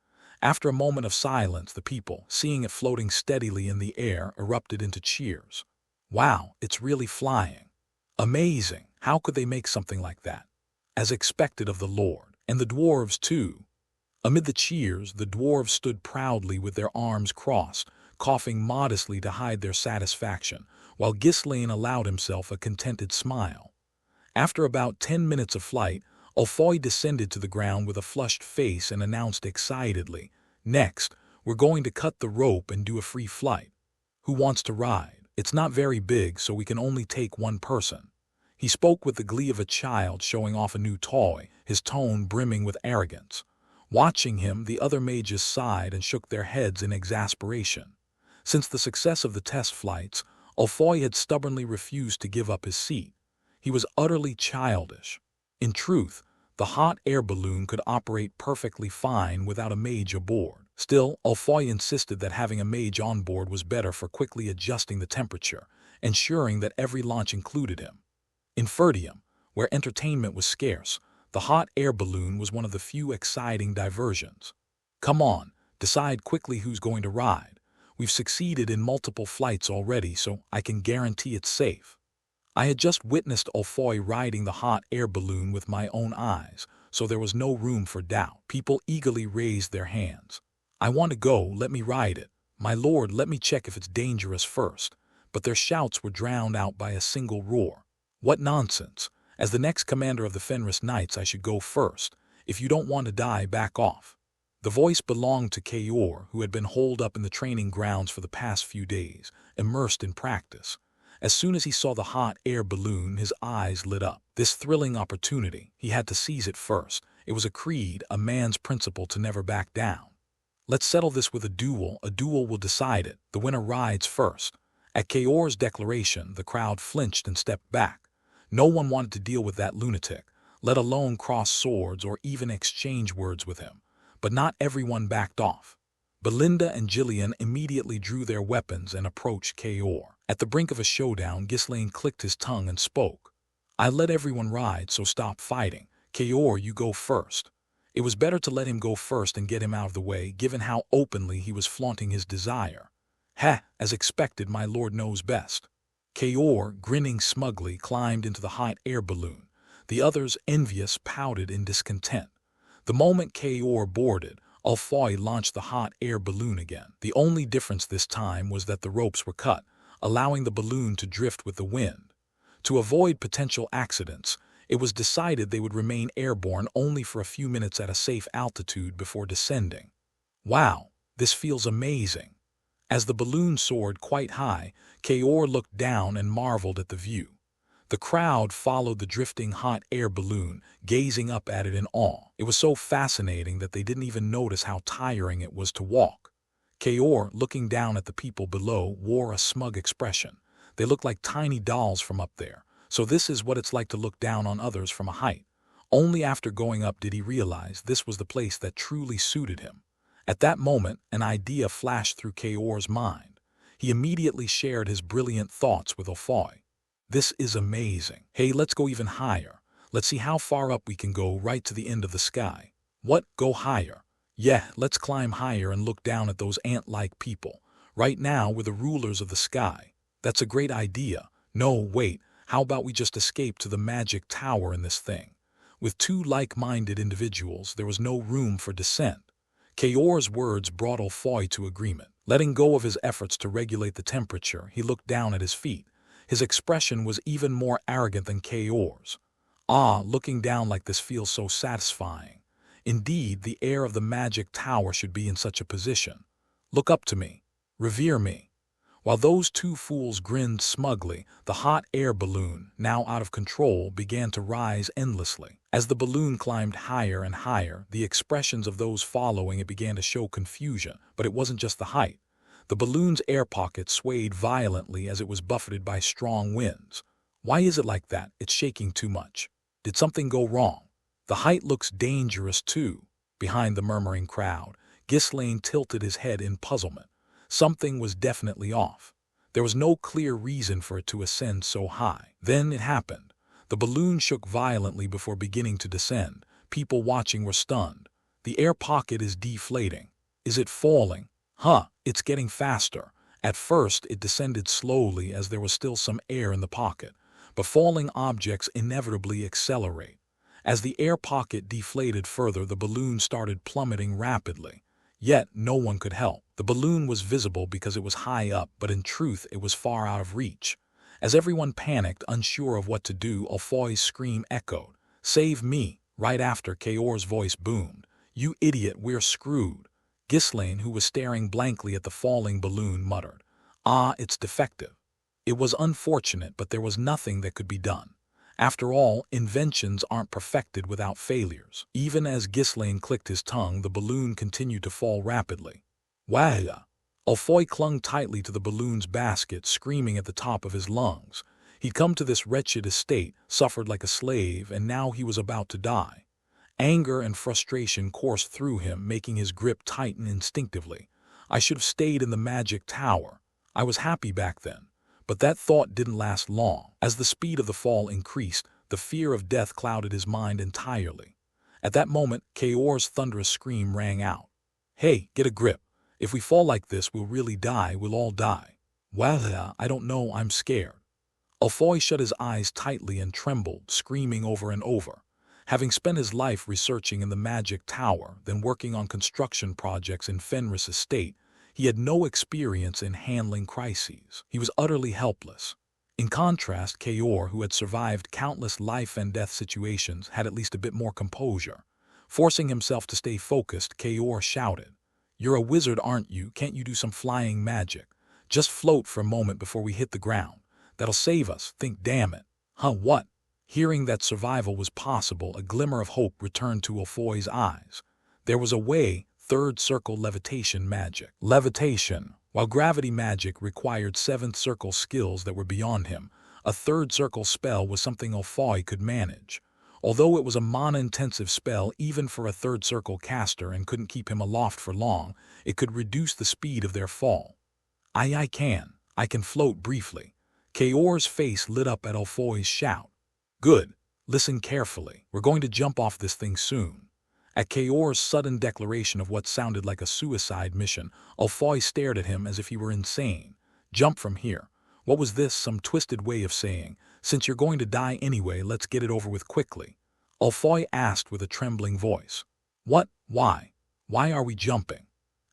After a moment of silence, the people, seeing it floating steadily in the air, erupted into cheers. "Wow, it's really flying. Amazing. How could they make something like that?" As expected of the Lord. And the dwarves, too. Amid the cheers, the dwarves stood proudly with their arms crossed, coughing modestly to hide their satisfaction, while Ghislaine allowed himself a contented smile. After about 10 minutes of flight, Alfoy descended to the ground with a flushed face and announced excitedly, "Next, we're going to cut the rope and do a free flight. Who wants to ride? It's not very big, so we can only take one person." He spoke with the glee of a child showing off a new toy, his tone brimming with arrogance. Watching him, the other mages sighed and shook their heads in exasperation. Since the success of the test flights, Alfoy had stubbornly refused to give up his seat. He was utterly childish. In truth, the hot air balloon could operate perfectly fine without a mage aboard. Still, Alfoy insisted that having a mage on board was better for quickly adjusting the temperature, ensuring that every launch included him. In Ferdium, where entertainment was scarce, the hot air balloon was one of the few exciting diversions. "Come on, Decide quickly who's going to ride. We've succeeded in multiple flights already, so I can guarantee it's safe. I had just witnessed Ulfoy riding the hot air balloon with my own eyes, so there was no room for doubt. People eagerly raised their hands. I want to go, let me ride it. My lord, let me check if it's dangerous first. But their shouts were drowned out by a single roar. What nonsense! As the next commander of the Fenris Knights, I should go first. If you don't want to die, back off. The voice belonged to Kaor, who had been holed up in the training grounds for the past few days, immersed in practice. As soon as he saw the hot air balloon, his eyes lit up. This thrilling opportunity, he had to seize it first. It was a creed, a man's principle to never back down. Let's settle this with a duel will decide it. The winner rides first. At Kaor's declaration, the crowd flinched and stepped back. No one wanted to deal with that lunatic, let alone cross swords or even exchange words with him. But not everyone backed off. Belinda and Gillian immediately drew their weapons and approached Kaor. At the brink of a showdown, Ghislaine clicked his tongue and spoke. I let everyone ride, so stop fighting. Kaor, you go first. It was better to let him go first and get him out of the way, given how openly he was flaunting his desire. Heh, as expected, my lord knows best. Kaor, grinning smugly, climbed into the hot air balloon. The others, envious, pouted in discontent. The moment Kaor boarded, Ulfoy launched the hot air balloon again. The only difference this time was that the ropes were cut, allowing the balloon to drift with the wind. To avoid potential accidents, it was decided they would remain airborne only for a few minutes at a safe altitude before descending. Wow, this feels amazing. As the balloon soared quite high, Kaor looked down and marveled at the view. The crowd followed the drifting hot air balloon, gazing up at it in awe. It was so fascinating that they didn't even notice how tiring it was to walk. Kaor, looking down at the people below, wore a smug expression. They looked like tiny dolls from up there. So this is what it's like to look down on others from a height. Only after going up did he realize this was the place that truly suited him. At that moment, an idea flashed through Kaor's mind. He immediately shared his brilliant thoughts with Ulfoy. This is amazing. Hey, let's go even higher. Let's see how far up we can go, right to the end of the sky. What? Go higher? Yeah, let's climb higher and look down at those ant-like people. Right now, we're the rulers of the sky. That's a great idea. No, wait, how about we just escape to the magic tower in this thing? With two like-minded individuals, there was no room for dissent. Kaor's words brought Ulfoy to agreement. Letting go of his efforts to regulate the temperature, he looked down at his feet. His expression was even more arrogant than Kaor's. Ah, looking down like this feels so satisfying. Indeed, the heir of the magic tower should be in such a position. Look up to me. Revere me. While those two fools grinned smugly, the hot air balloon, now out of control, began to rise endlessly. As the balloon climbed higher and higher, the expressions of those following it began to show confusion, but it wasn't just the height. The balloon's air pocket swayed violently as it was buffeted by strong winds. Why is it like that? It's shaking too much. Did something go wrong? The height looks dangerous too. Behind the murmuring crowd, Ghislaine tilted his head in puzzlement. Something was definitely off. There was no clear reason for it to ascend so high. Then it happened. The balloon shook violently before beginning to descend. People watching were stunned. The air pocket is deflating. Is it falling? It's getting faster. At first, it descended slowly as there was still some air in the pocket, but falling objects inevitably accelerate. As the air pocket deflated further, the balloon started plummeting rapidly. Yet, no one could help. The balloon was visible because it was high up, but in truth, it was far out of reach. As everyone panicked, unsure of what to do, Ulfoy's scream echoed. Save me! Right after, Kaor's voice boomed. You idiot, we're screwed. Ghislaine, who was staring blankly at the falling balloon, muttered, Ah, it's defective. It was unfortunate, but there was nothing that could be done. After all, inventions aren't perfected without failures. Even as Ghislaine clicked his tongue, the balloon continued to fall rapidly. Wah! Ulfoy clung tightly to the balloon's basket, screaming at the top of his lungs. He'd come to this wretched estate, suffered like a slave, and now he was about to die. Anger and frustration coursed through him, making his grip tighten instinctively. I should have stayed in the magic tower. I was happy back then. But that thought didn't last long. As the speed of the fall increased, the fear of death clouded his mind entirely. At that moment, Kaor's thunderous scream rang out. Hey, get a grip. If we fall like this, we'll really die. We'll all die. Well, I don't know. I'm scared. Alfoy shut his eyes tightly and trembled, screaming over and over. Having spent his life researching in the Magic Tower, then working on construction projects in Fenris Estate, he had no experience in handling crises. He was utterly helpless. In contrast, Kaor, who had survived countless life and death situations, had at least a bit more composure. Forcing himself to stay focused, Kaor shouted, "You're a wizard, aren't you? Can't you do some flying magic? Just float for a moment before we hit the ground. That'll save us. Think, damn it." Huh, what? Hearing that survival was possible, a glimmer of hope returned to Alfoy's eyes. There was a way, third circle levitation magic. Levitation. While gravity magic required seventh circle skills that were beyond him, a third circle spell was something Alfoy could manage. Although it was a mana-intensive spell even for a third circle caster and couldn't keep him aloft for long, it could reduce the speed of their fall. I can float briefly." Kaor's face lit up at Alfoy's shout. "Good. Listen carefully. We're going to jump off this thing soon." At Kaor's sudden declaration of what sounded like a suicide mission, Alfoy stared at him as if he were insane. "Jump from here." What was this, some twisted way of saying, "Since you're going to die anyway, let's get it over with quickly"? Alfoy asked with a trembling voice. "What? Why? Why are we jumping?"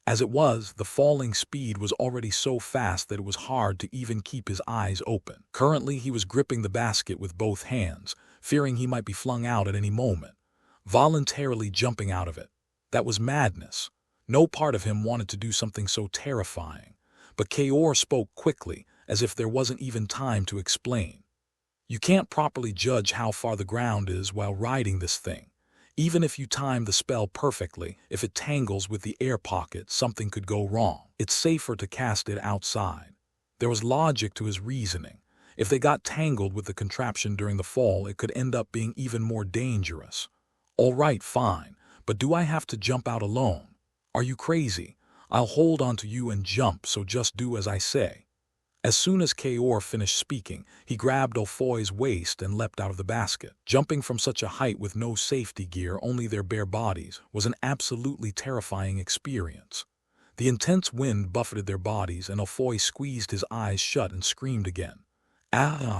As it was, the falling speed was already so fast that it was hard to even keep his eyes open. Currently, he was gripping the basket with both hands, fearing he might be flung out at any moment, voluntarily jumping out of it. That was madness. No part of him wanted to do something so terrifying. But Kaor spoke quickly, as if there wasn't even time to explain. "You can't properly judge how far the ground is while riding this thing. Even if you time the spell perfectly, if it tangles with the air pocket, something could go wrong. It's safer to cast it outside." There was logic to his reasoning. If they got tangled with the contraption during the fall, it could end up being even more dangerous. "All right, fine, but do I have to jump out alone? Are you crazy? I'll hold on to you and jump, so just do as I say." As soon as Kaor finished speaking, he grabbed Alfoy's waist and leapt out of the basket. Jumping from such a height with no safety gear, only their bare bodies, was an absolutely terrifying experience. The intense wind buffeted their bodies, and Alfoy squeezed his eyes shut and screamed again.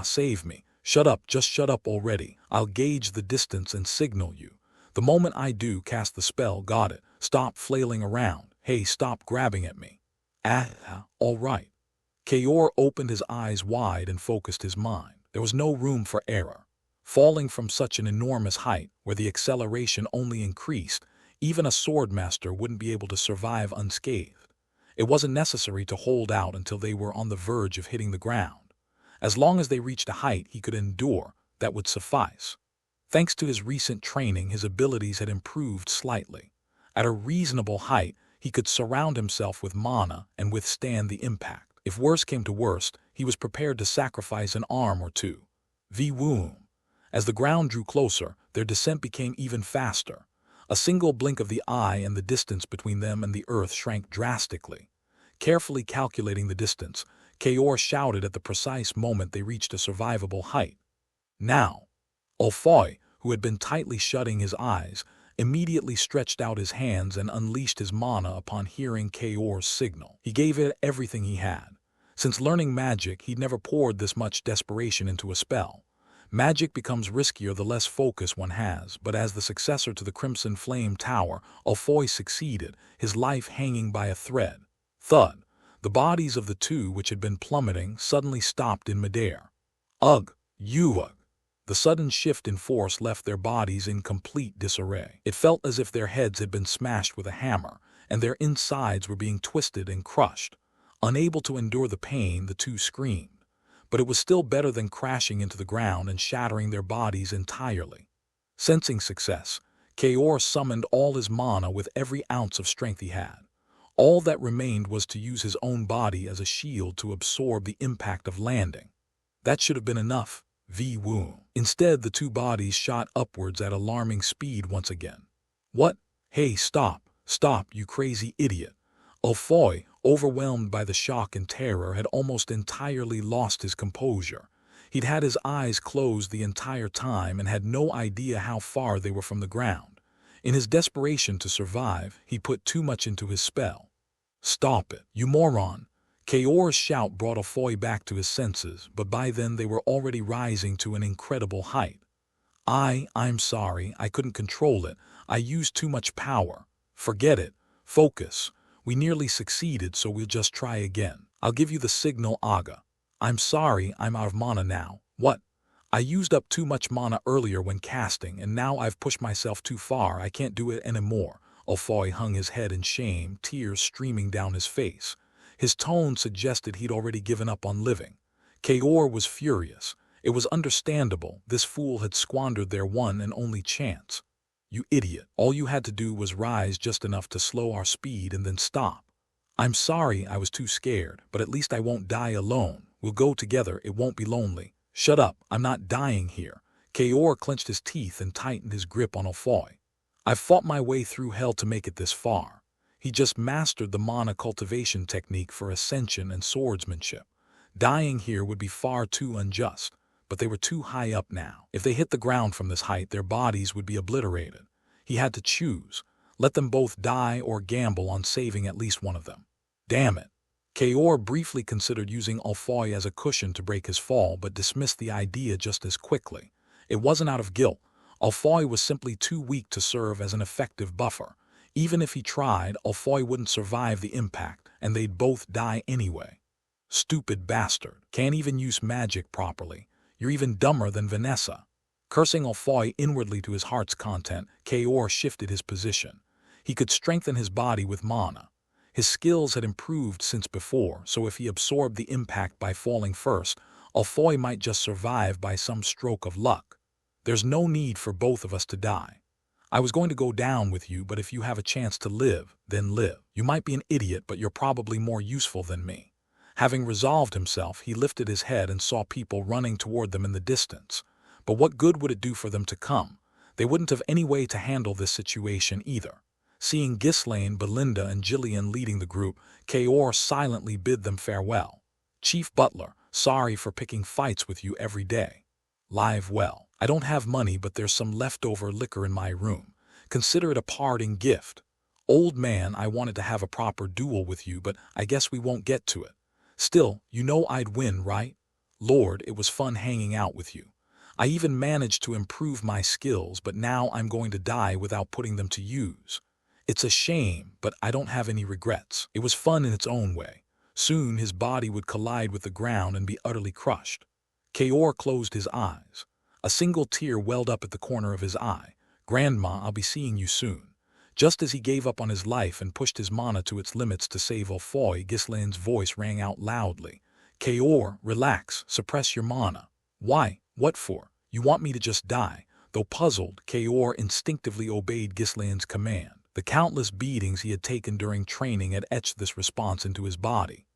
Save me. Shut up, just shut up already. I'll gauge the distance and signal you. The moment I do, cast the spell, got it. Stop flailing around. Hey, stop grabbing at me." All right." Kaor opened his eyes wide and focused his mind. There was no room for error. Falling from such an enormous height, where the acceleration only increased, even a swordmaster wouldn't be able to survive unscathed. It wasn't necessary to hold out until they were on the verge of hitting the ground. As long as they reached a height he could endure, that would suffice. Thanks to his recent training, his abilities had improved slightly. At a reasonable height, he could surround himself with mana and withstand the impact. If worse came to worst, he was prepared to sacrifice an arm or two. Vroom. As the ground drew closer, their descent became even faster. A single blink of the eye and the distance between them and the earth shrank drastically. Carefully calculating the distance, Kaor shouted at the precise moment they reached a survivable height. "Now!" Alfoy, who had been tightly shutting his eyes, immediately stretched out his hands and unleashed his mana upon hearing Kaor's signal. He gave it everything he had. Since learning magic, he'd never poured this much desperation into a spell. Magic becomes riskier the less focus one has, but as the successor to the Crimson Flame Tower, Alfoy succeeded, his life hanging by a thread. Thud. The bodies of the two, which had been plummeting, suddenly stopped in midair. Ugh! Ugh! The sudden shift in force left their bodies in complete disarray. It felt as if their heads had been smashed with a hammer, and their insides were being twisted and crushed. Unable to endure the pain, the two screamed. But it was still better than crashing into the ground and shattering their bodies entirely. Sensing success, Kaor summoned all his mana with every ounce of strength he had. All that remained was to use his own body as a shield to absorb the impact of landing. That should have been enough. Vroom. Instead, the two bodies shot upwards at alarming speed once again. "What? Hey, stop, you crazy idiot." Alfoy, overwhelmed by the shock and terror, had almost entirely lost his composure. He'd had his eyes closed the entire time and had no idea how far they were from the ground. In his desperation to survive, he put too much into his spell. "Stop it, you moron!" Kaor's shout brought Afoy back to his senses, but by then they were already rising to an incredible height. I'm sorry, I couldn't control it. I used too much power. Forget it. Focus. We nearly succeeded, so we'll just try again. I'll give you the signal, Aga. I'm sorry, I'm out of mana now. What? I used up too much mana earlier when casting, and now I've pushed myself too far. I can't do it anymore. Afoy hung his head in shame, tears streaming down his face. His tone suggested he'd already given up on living. Kaor was furious. It was understandable. This fool had squandered their one and only chance. "You idiot. All you had to do was rise just enough to slow our speed and then stop." "I'm sorry, I was too scared, but at least I won't die alone. We'll go together, it won't be lonely." "Shut up, I'm not dying here." Kaor clenched his teeth and tightened his grip on Afoy. "I've fought my way through hell to make it this far." He just mastered the mana cultivation technique for ascension and swordsmanship. Dying here would be far too unjust, but they were too high up now. If they hit the ground from this height, their bodies would be obliterated. He had to choose. Let them both die or gamble on saving at least one of them. Damn it. Kaor briefly considered using Afoy as a cushion to break his fall, but dismissed the idea just as quickly. It wasn't out of guilt. Afoy was simply too weak to serve as an effective buffer. Even if he tried, Afoy wouldn't survive the impact, and they'd both die anyway. "Stupid bastard. Can't even use magic properly. You're even dumber than Vanessa." Cursing Afoy inwardly to his heart's content, Kaor shifted his position. He could strengthen his body with mana. His skills had improved since before, so if he absorbed the impact by falling first, Afoy might just survive by some stroke of luck. "There's no need for both of us to die. I was going to go down with you, but if you have a chance to live, then live. You might be an idiot, but you're probably more useful than me." Having resolved himself, he lifted his head and saw people running toward them in the distance. But what good would it do for them to come? They wouldn't have any way to handle this situation either. Seeing Ghislaine, Belinda, and Jillian leading the group, Kaor silently bid them farewell. "Chief Butler, sorry for picking fights with you every day. Live well. I don't have money, but there's some leftover liquor in my room. Consider it a parting gift. Old man, I wanted to have a proper duel with you, but I guess we won't get to it. Still, you know I'd win, right? Lord, it was fun hanging out with you. I even managed to improve my skills, but now I'm going to die without putting them to use. It's a shame, but I don't have any regrets. It was fun in its own way." Soon his body would collide with the ground and be utterly crushed. Kaor closed his eyes. A single tear welled up at the corner of his eye. "Grandma, I'll be seeing you soon." Just as he gave up on his life and pushed his mana to its limits to save Afoy, Ghislaine's voice rang out loudly. "Kaor, relax, suppress your mana." "Why? What for? You want me to just die?" Though puzzled, Kaor instinctively obeyed Ghislaine's command. The countless beatings he had taken during training had etched this response into his body.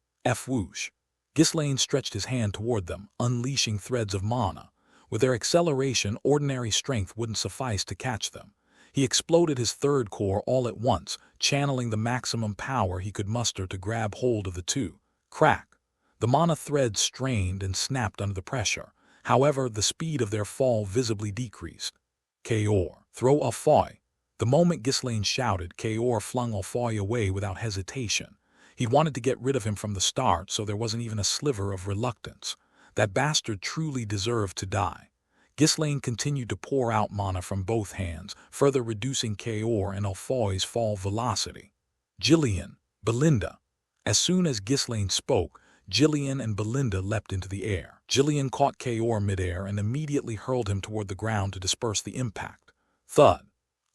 Whoosh. Ghislaine stretched his hand toward them, unleashing threads of mana. With their acceleration, ordinary strength wouldn't suffice to catch them. He exploded his third core all at once, channeling the maximum power he could muster to grab hold of the two. Crack. The mana threads strained and snapped under the pressure. However, the speed of their fall visibly decreased. "Kaor, throw Afoy." The moment Ghislaine shouted, Kaor flung Afoy away without hesitation. He wanted to get rid of him from the start, so there wasn't even a sliver of reluctance. That bastard truly deserved to die. Ghislaine continued to pour out mana from both hands, further reducing Kaor and Afoy's fall velocity. "Jillian, Belinda." As soon as Ghislaine spoke, Jillian and Belinda leapt into the air. Jillian caught Kaor midair and immediately hurled him toward the ground to disperse the impact. Thud.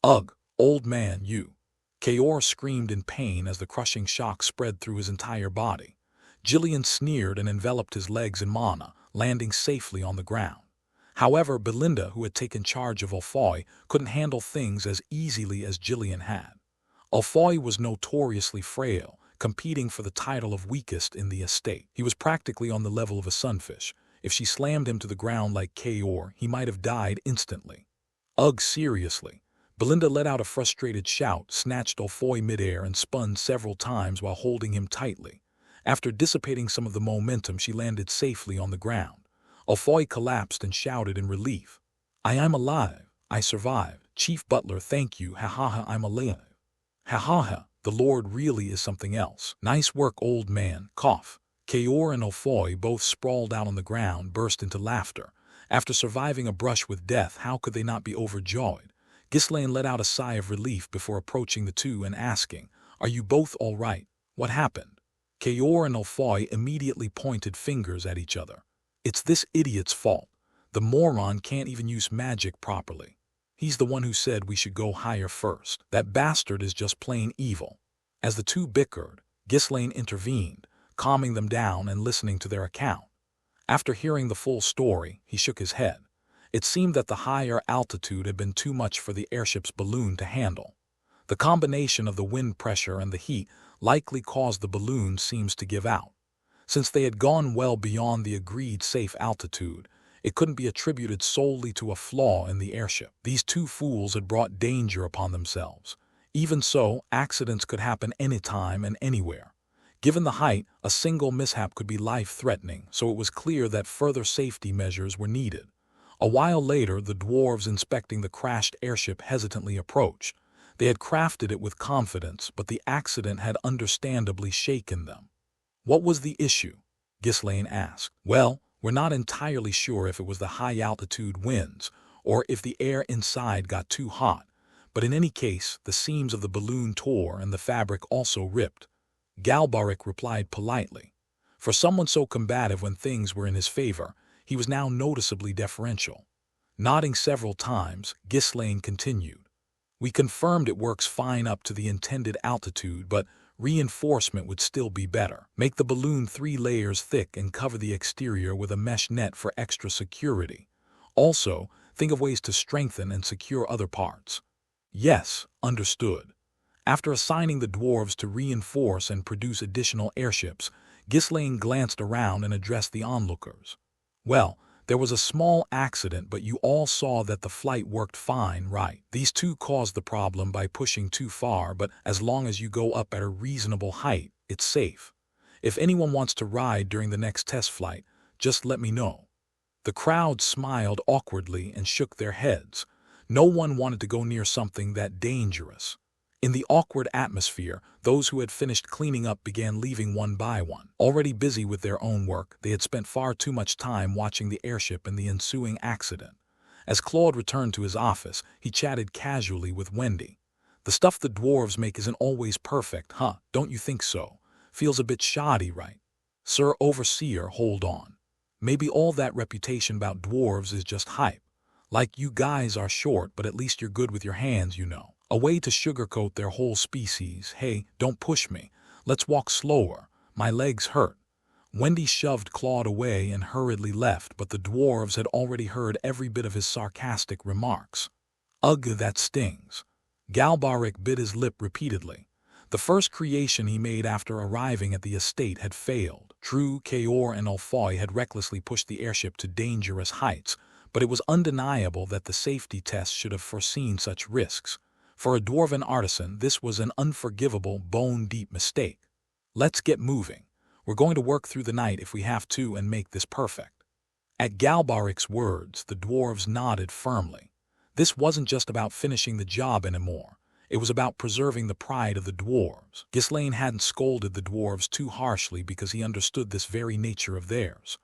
"Ugh, old man, you." Kaor screamed in pain as the crushing shock spread through his entire body. Jillian sneered and enveloped his legs in mana, landing safely on the ground. However, Belinda, who had taken charge of Afoy, couldn't handle things as easily as Jillian had. Afoy was notoriously frail, competing for the title of weakest in the estate. He was practically on the level of a sunfish. If she slammed him to the ground like Kaor, he might have died instantly. "Ugh, seriously." Belinda let out a frustrated shout, snatched Afoy midair, and spun several times while holding him tightly. After dissipating some of the momentum, she landed safely on the ground. Afoy collapsed and shouted in relief. "I am alive. I survived. Chief Butler, thank you, ha ha ha, I'm a lame. Ha ha ha, the Lord really is something else. Nice work, old man, cough. Kaor and Ofoy, both sprawled out on the ground, burst into laughter. After surviving a brush with death, how could they not be overjoyed? Ghislaine let out a sigh of relief before approaching the two and asking, "Are you both all right? What happened?" Kaor and Ofoy immediately pointed fingers at each other. "It's this idiot's fault. The moron can't even use magic properly. He's the one who said we should go higher first. That bastard is just plain evil." As the two bickered, Ghislaine intervened, calming them down and listening to their account. After hearing the full story, he shook his head. It seemed that the higher altitude had been too much for the airship's balloon to handle. The combination of the wind pressure and the heat likely caused the balloon seams to give out. Since they had gone well beyond the agreed safe altitude, it couldn't be attributed solely to a flaw in the airship. These two fools had brought danger upon themselves. Even so, accidents could happen anytime and anywhere. Given the height, a single mishap could be life-threatening, so it was clear that further safety measures were needed. A while later, the dwarves inspecting the crashed airship hesitantly approached. They had crafted it with confidence, but the accident had understandably shaken them. "What was the issue?" Ghislaine asked. "Well, we're not entirely sure if it was the high-altitude winds or if the air inside got too hot, but in any case, the seams of the balloon tore and the fabric also ripped." Galbaric replied politely. For someone so combative when things were in his favor, he was now noticeably deferential. Nodding several times, Ghislaine continued. "We confirmed it works fine up to the intended altitude, but reinforcement would still be better. Make the balloon 3 layers thick and cover the exterior with a mesh net for extra security. Also, think of ways to strengthen and secure other parts." "Yes, understood." After assigning the dwarves to reinforce and produce additional airships, Ghislaine glanced around and addressed the onlookers. "Well, there was a small accident, but you all saw that the flight worked fine, right? These two caused the problem by pushing too far, but as long as you go up at a reasonable height, it's safe. If anyone wants to ride during the next test flight, just let me know." The crowd smiled awkwardly and shook their heads. No one wanted to go near something that dangerous. In the awkward atmosphere, those who had finished cleaning up began leaving one by one. Already busy with their own work, they had spent far too much time watching the airship and the ensuing accident. As Claude returned to his office, he chatted casually with Wendy. "The stuff the dwarves make isn't always perfect, huh? Don't you think so? Feels a bit shoddy, right?" "Sir Overseer, hold on. Maybe all that reputation about dwarves is just hype. Like you guys are short, but at least you're good with your hands, you know. A way to sugarcoat their whole species. Hey, don't push me. Let's walk slower. My legs hurt." Wendy shoved Claude away and hurriedly left, but the dwarves had already heard every bit of his sarcastic remarks. "Ugh, that stings." Galbaric bit his lip repeatedly. The first creation he made after arriving at the estate had failed. True, Kaor and Ulfoy had recklessly pushed the airship to dangerous heights, but it was undeniable that the safety tests should have foreseen such risks. For a dwarven artisan, this was an unforgivable, bone-deep mistake. "Let's get moving. We're going to work through the night if we have to and make this perfect." At Galbaric's words, the dwarves nodded firmly. This wasn't just about finishing the job anymore. It was about preserving the pride of the dwarves. Ghislaine hadn't scolded the dwarves too harshly because he understood this very nature of theirs.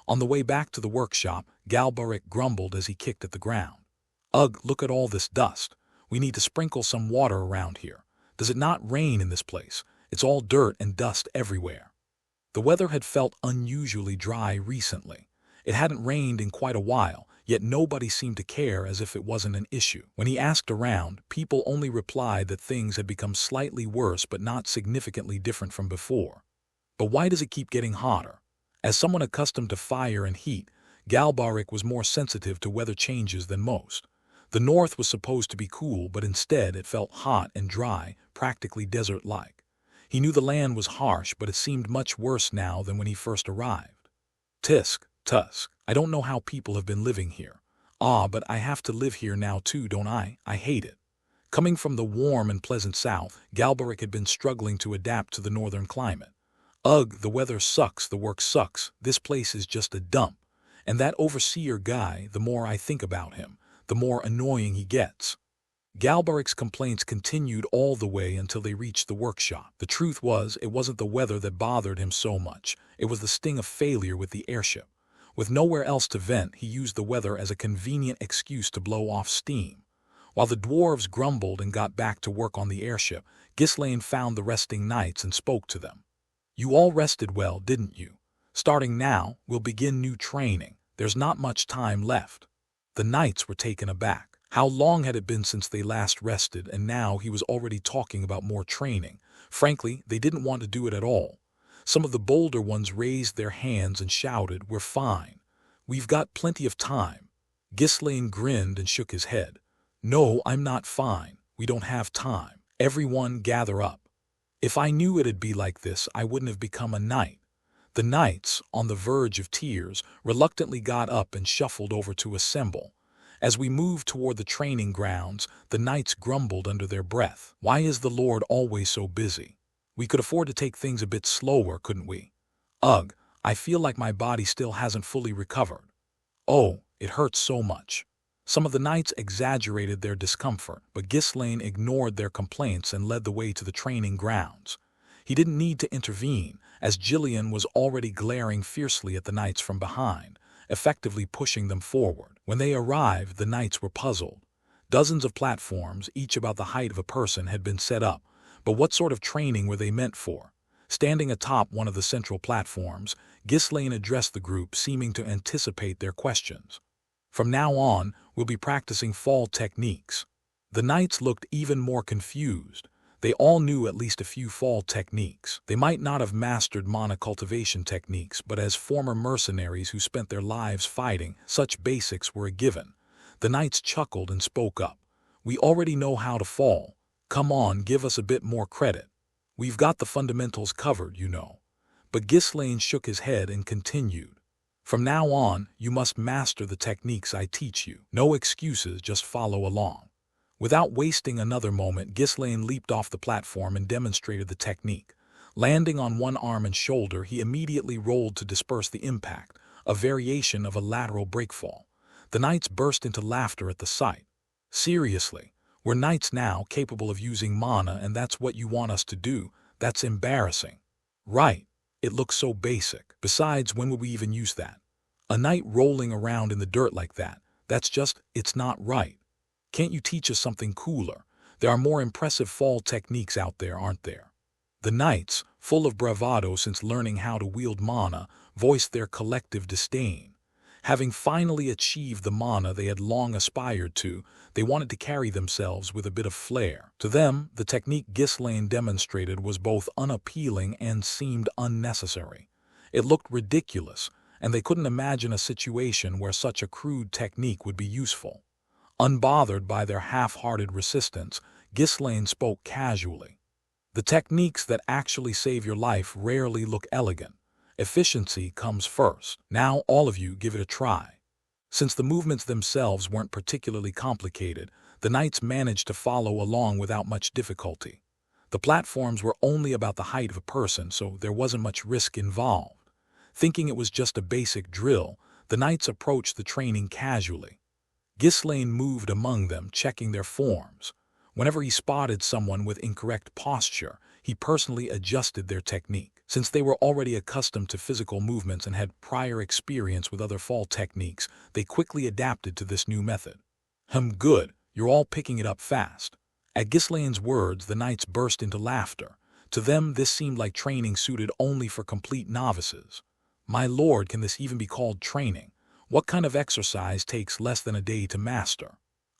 On the way back to the workshop, Galbaric grumbled as he kicked at the ground. "Ugh, look at all this dust. We need to sprinkle some water around here. Does it not rain in this place? It's all dirt and dust everywhere." The weather had felt unusually dry recently. It hadn't rained in quite a while, yet nobody seemed to care as if it wasn't an issue. When he asked around, people only replied that things had become slightly worse but not significantly different from before. But why does it keep getting hotter? As someone accustomed to fire and heat, Galbaric was more sensitive to weather changes than most. The north was supposed to be cool, but instead it felt hot and dry, practically desert-like. He knew the land was harsh, but it seemed much worse now than when he first arrived. "Tisk, tusk. I don't know how people have been living here. But I have to live here now too, don't I? I hate it." Coming from the warm and pleasant south, Galbaric had been struggling to adapt to the northern climate. "Ugh, the weather sucks, the work sucks. This place is just a dump. And that overseer guy, the more I think about him, the more annoying he gets." Galbaric's complaints continued all the way until they reached the workshop. The truth was, it wasn't the weather that bothered him so much. It was the sting of failure with the airship. With nowhere else to vent, he used the weather as a convenient excuse to blow off steam. While the dwarves grumbled and got back to work on the airship, Ghislaine found the resting knights and spoke to them. "You all rested well, didn't you? Starting now, we'll begin new training. There's not much time left." The knights were taken aback. How long had it been since they last rested, and now he was already talking about more training? Frankly, they didn't want to do it at all. Some of the bolder ones raised their hands and shouted, "We're fine. We've got plenty of time." Ghislaine grinned and shook his head. "No, I'm not fine. We don't have time. Everyone gather up. If I knew it'd be like this, I wouldn't have become a knight." The knights, on the verge of tears, reluctantly got up and shuffled over to assemble. As we moved toward the training grounds, the knights grumbled under their breath. "Why is the Lord always so busy? We could afford to take things a bit slower, couldn't we? Ugh, I feel like my body still hasn't fully recovered. Oh, it hurts so much." Some of the knights exaggerated their discomfort, but Ghislaine ignored their complaints and led the way to the training grounds. He didn't need to intervene, as Gillian was already glaring fiercely at the knights from behind, effectively pushing them forward. When they arrived, the knights were puzzled. Dozens of platforms, each about the height of a person, had been set up, but what sort of training were they meant for? Standing atop one of the central platforms, Ghislaine addressed the group, seeming to anticipate their questions. "From now on, we'll be practicing fall techniques." The knights looked even more confused. They all knew at least a few fall techniques. They might not have mastered mana cultivation techniques, but as former mercenaries who spent their lives fighting, such basics were a given. The knights chuckled and spoke up. "We already know how to fall. Come on, give us a bit more credit. We've got the fundamentals covered, you know." But Ghislaine shook his head and continued. "From now on, you must master the techniques I teach you. No excuses, just follow along." Without wasting another moment, Ghislaine leaped off the platform and demonstrated the technique. Landing on one arm and shoulder, he immediately rolled to disperse the impact, a variation of a lateral breakfall. The knights burst into laughter at the sight. "Seriously, we're knights now, capable of using mana, and that's what you want us to do? That's embarrassing." "Right. It looks so basic. Besides, when would we even use that? A knight rolling around in the dirt like that, it's not right. Can't you teach us something cooler? There are more impressive fall techniques out there, aren't there?" The knights, full of bravado since learning how to wield mana, voiced their collective disdain. Having finally achieved the mana they had long aspired to, they wanted to carry themselves with a bit of flair. To them, the technique Ghislaine demonstrated was both unappealing and seemed unnecessary. It looked ridiculous, and they couldn't imagine a situation where such a crude technique would be useful. Unbothered by their half-hearted resistance, Ghislaine spoke casually. "The techniques that actually save your life rarely look elegant. Efficiency comes first. Now all of you give it a try." Since the movements themselves weren't particularly complicated, the knights managed to follow along without much difficulty. The platforms were only about the height of a person, so there wasn't much risk involved. Thinking it was just a basic drill, the knights approached the training casually. Ghislaine moved among them, checking their forms. Whenever he spotted someone with incorrect posture, he personally adjusted their technique. Since they were already accustomed to physical movements and had prior experience with other fall techniques, they quickly adapted to this new method. Good, you're all picking it up fast." At Ghislaine's words, the knights burst into laughter. To them, this seemed like training suited only for complete novices. "My lord, can this even be called training? What kind of exercise takes less than a day to master?"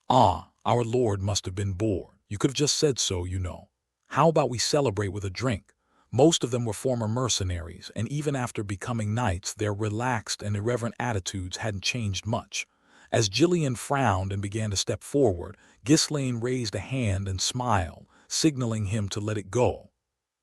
"Ah, our lord must have been bored. You could have just said so, you know. How about we celebrate with a drink?" Most of them were former mercenaries, and even after becoming knights, their relaxed and irreverent attitudes hadn't changed much. As Gillian frowned and began to step forward, Ghislaine raised a hand and smiled, signaling him to let it go.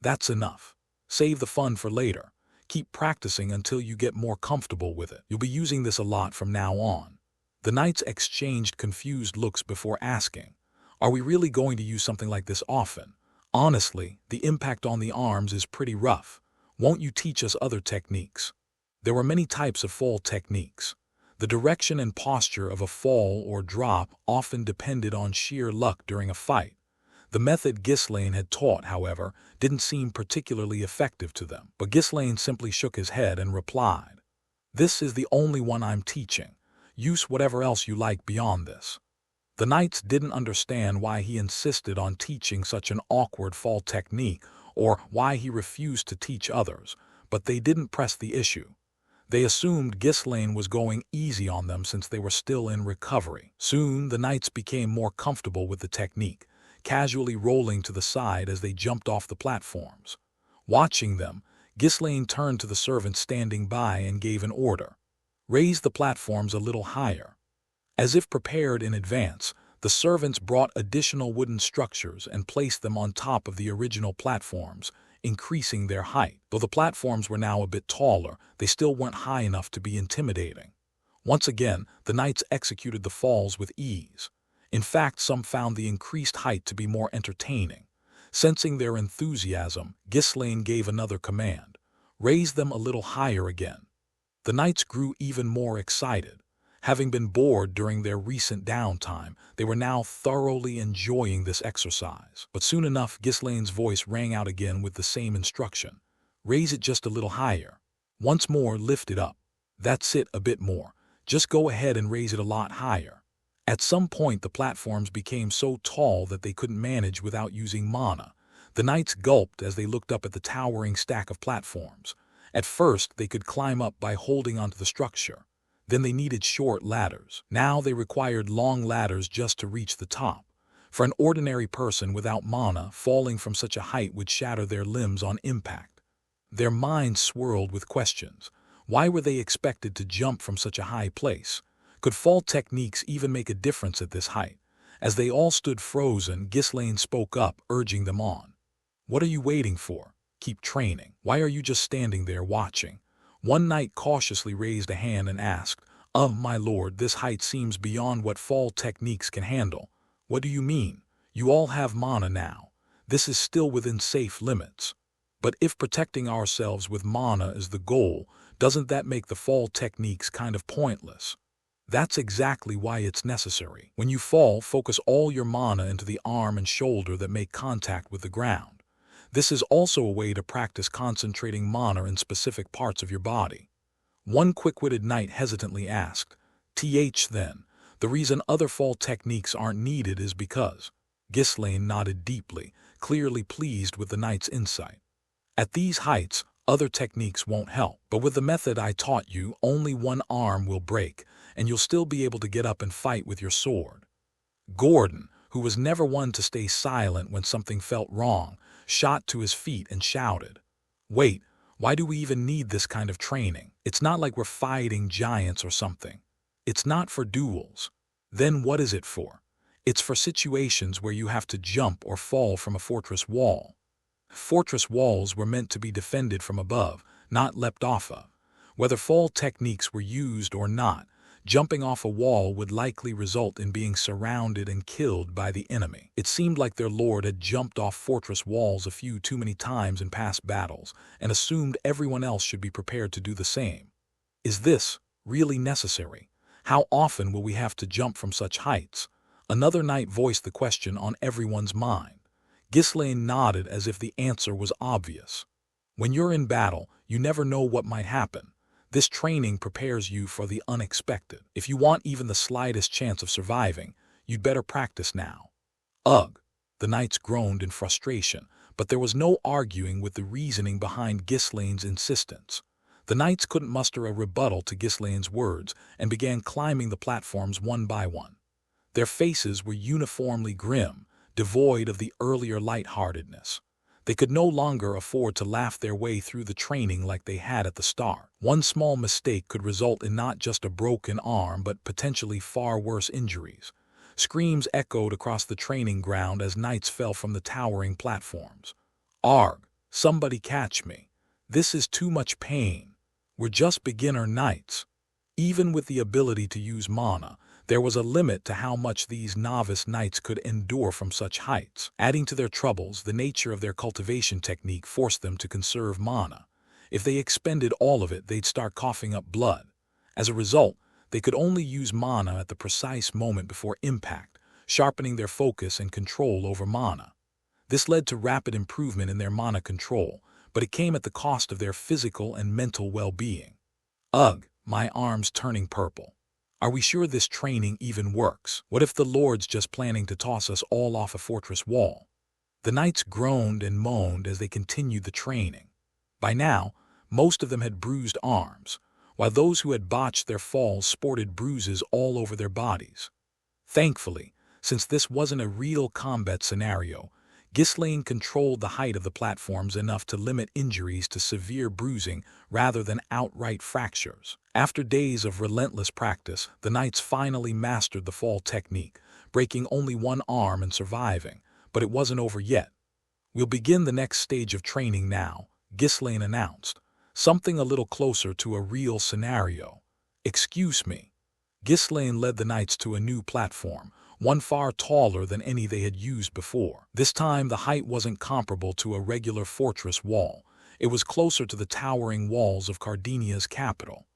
"That's enough. Save the fun for later. Keep practicing until you get more comfortable with it. You'll be using this a lot from now on." The knights exchanged confused looks before asking, "Are we really going to use something like this often? Honestly, the impact on the arms is pretty rough. Won't you teach us other techniques?" There were many types of fall techniques. The direction and posture of a fall or drop often depended on sheer luck during a fight. The method Ghislaine had taught, however, didn't seem particularly effective to them. But Ghislaine simply shook his head and replied, "This is the only one I'm teaching. Use whatever else you like beyond this." The knights didn't understand why he insisted on teaching such an awkward fall technique or why he refused to teach others, but they didn't press the issue. They assumed Ghislaine was going easy on them since they were still in recovery. Soon, the knights became more comfortable with the technique, casually rolling to the side as they jumped off the platforms. Watching them, Ghislaine turned to the servant standing by and gave an order. "Raise the platforms a little higher." As if prepared in advance, the servants brought additional wooden structures and placed them on top of the original platforms, increasing their height. Though the platforms were now a bit taller, they still weren't high enough to be intimidating. Once again, the knights executed the falls with ease. In fact, some found the increased height to be more entertaining. Sensing their enthusiasm, Ghislaine gave another command: "Raise them a little higher again." The knights grew even more excited. Having been bored during their recent downtime, they were now thoroughly enjoying this exercise. But soon enough, Ghislaine's voice rang out again with the same instruction: "Raise it just a little higher. Once more, lift it up. That's it, a bit more. Just go ahead and raise it a lot higher." At some point, the platforms became so tall that they couldn't manage without using mana. The knights gulped as they looked up at the towering stack of platforms. At first, they could climb up by holding onto the structure. Then they needed short ladders. Now they required long ladders just to reach the top. For an ordinary person without mana, falling from such a height would shatter their limbs on impact. Their minds swirled with questions. Why were they expected to jump from such a high place? Could fall techniques even make a difference at this height? As they all stood frozen, Ghislaine spoke up, urging them on. "What are you waiting for? Keep training. Why are you just standing there watching?" One knight cautiously raised a hand and asked, My lord, this height seems beyond what fall techniques can handle." "What do you mean? You all have mana now. This is still within safe limits." "But if protecting ourselves with mana is the goal, doesn't that make the fall techniques kind of pointless?" "That's exactly why it's necessary. When you fall, focus all your mana into the arm and shoulder that make contact with the ground. This is also a way to practice concentrating mana in specific parts of your body." One quick-witted knight hesitantly asked, Then, the reason other fall techniques aren't needed is because—" Ghislaine nodded deeply, clearly pleased with the knight's insight. "At these heights, other techniques won't help. But with the method I taught you, only one arm will break, and you'll still be able to get up and fight with your sword." Gordon, who was never one to stay silent when something felt wrong, shot to his feet and shouted, "Wait, why do we even need this kind of training? It's not like we're fighting giants or something. It's not for duels. Then what is it for? It's for situations where you have to jump or fall from a fortress wall." Fortress walls were meant to be defended from above, not leapt off of. Whether fall techniques were used or not, jumping off a wall would likely result in being surrounded and killed by the enemy. It seemed like their lord had jumped off fortress walls a few too many times in past battles and assumed everyone else should be prepared to do the same. Is this really necessary? How often will we have to jump from such heights? Another knight voiced the question on everyone's mind. Ghislaine nodded as if the answer was obvious. When you're in battle, you never know what might happen. This training prepares you for the unexpected. If you want even the slightest chance of surviving, you'd better practice now. Ugh! The knights groaned in frustration, but there was no arguing with the reasoning behind Ghislaine's insistence. The knights couldn't muster a rebuttal to Ghislaine's words and began climbing the platforms one by one. Their faces were uniformly grim, devoid of the earlier lightheartedness. They could no longer afford to laugh their way through the training like they had at the start. One small mistake could result in not just a broken arm but potentially far worse injuries. Screams echoed across the training ground as knights fell from the towering platforms. "Arg! Somebody catch me. This is too much pain. We're just beginner knights." Even with the ability to use mana, there was a limit to how much these novice knights could endure from such heights. Adding to their troubles, the nature of their cultivation technique forced them to conserve mana. If they expended all of it, they'd start coughing up blood. As a result, They could only use mana at the precise moment before impact, sharpening their focus and control over mana. This led to rapid improvement in their mana control, but it came at the cost of their physical and mental well-being. Ugh, my arm's turning purple. Are we sure this training even works? What if the Lord's just planning to toss us all off a fortress wall? The knights groaned and moaned as they continued the training. By now, most of them had bruised arms, while those who had botched their falls sported bruises all over their bodies. Thankfully, since this wasn't a real combat scenario, Ghislaine controlled the height of the platforms enough to limit injuries to severe bruising rather than outright fractures. After days of relentless practice, the knights finally mastered the fall technique, breaking only one arm and surviving, but it wasn't over yet. We'll begin the next stage of training now, Ghislaine announced, something a little closer to a real scenario. Excuse me. Ghislaine led the knights to a new platform, one far taller than any they had used before. This time the height wasn't comparable to a regular fortress wall. It was closer to the towering walls of Cardenia's capital.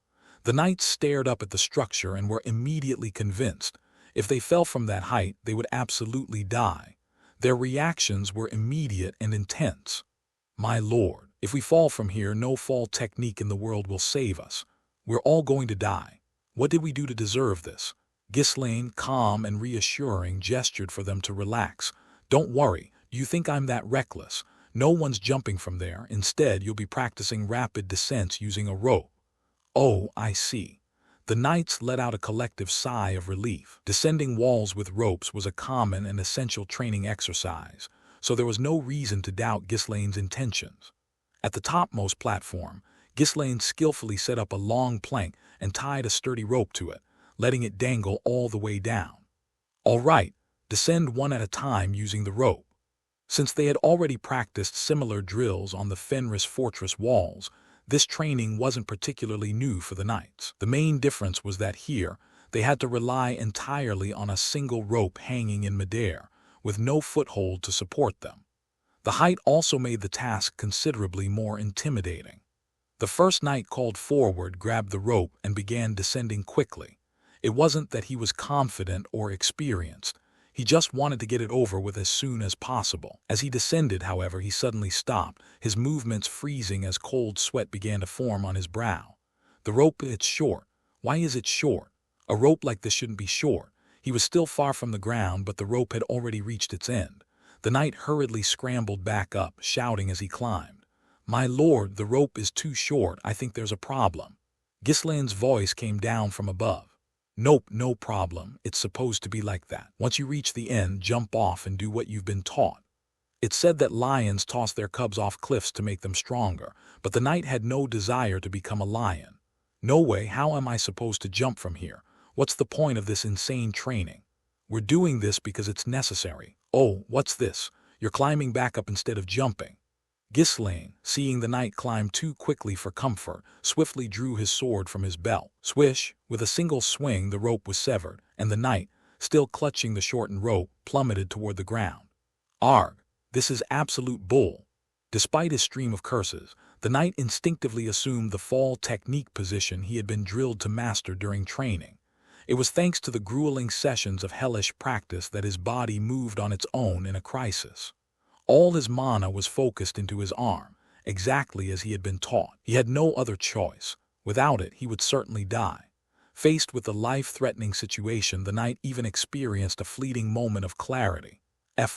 The knights stared up at the structure and were immediately convinced. If they fell from that height, they would absolutely die. Their reactions were immediate and intense. My lord, if we fall from here, no fall technique in the world will save us. We're all going to die. What did we do to deserve this? Ghislaine, calm and reassuring, gestured for them to relax. Don't worry, you think I'm that reckless. No one's jumping from there. Instead, you'll be practicing rapid descents using a rope. Oh, I see. The knights let out a collective sigh of relief. Descending walls with ropes was a common and essential training exercise, so there was no reason to doubt Ghislaine's intentions. At the topmost platform, Ghislaine skillfully set up a long plank and tied a sturdy rope to it, letting it dangle all the way down. All right, descend one at a time using the rope. Since they had already practiced similar drills on the Fenris fortress walls, this training wasn't particularly new for the knights. The main difference was that here, they had to rely entirely on a single rope hanging in midair, with no foothold to support them. The height also made the task considerably more intimidating. The first knight called forward, grabbed the rope, and began descending quickly. It wasn't that he was confident or experienced. He just wanted to get it over with as soon as possible. As he descended, however, he suddenly stopped, his movements freezing as cold sweat began to form on his brow. The rope, it's short. Why is it short? A rope like this shouldn't be short. He was still far from the ground, but the rope had already reached its end. The knight hurriedly scrambled back up, shouting as he climbed. My lord, the rope is too short. I think there's a problem. Ghislaine's voice came down from above. Nope, no problem. It's supposed to be like that. Once you reach the end, jump off and do what you've been taught. It's said that lions toss their cubs off cliffs to make them stronger, but the knight had no desire to become a lion. No way, how am I supposed to jump from here? What's the point of this insane training? We're doing this because it's necessary. Oh, what's this? You're climbing back up instead of jumping. Ghislaine, seeing the knight climb too quickly for comfort, swiftly drew his sword from his belt. Swish! With a single swing, the rope was severed, and the knight, still clutching the shortened rope, plummeted toward the ground. Arg! This is absolute bull. Despite his stream of curses, the knight instinctively assumed the fall technique position he had been drilled to master during training. It was thanks to the grueling sessions of hellish practice that his body moved on its own in a crisis. All his mana was focused into his arm, exactly as he had been taught. He had no other choice. Without it, he would certainly die. Faced with the life-threatening situation, the knight even experienced a fleeting moment of clarity.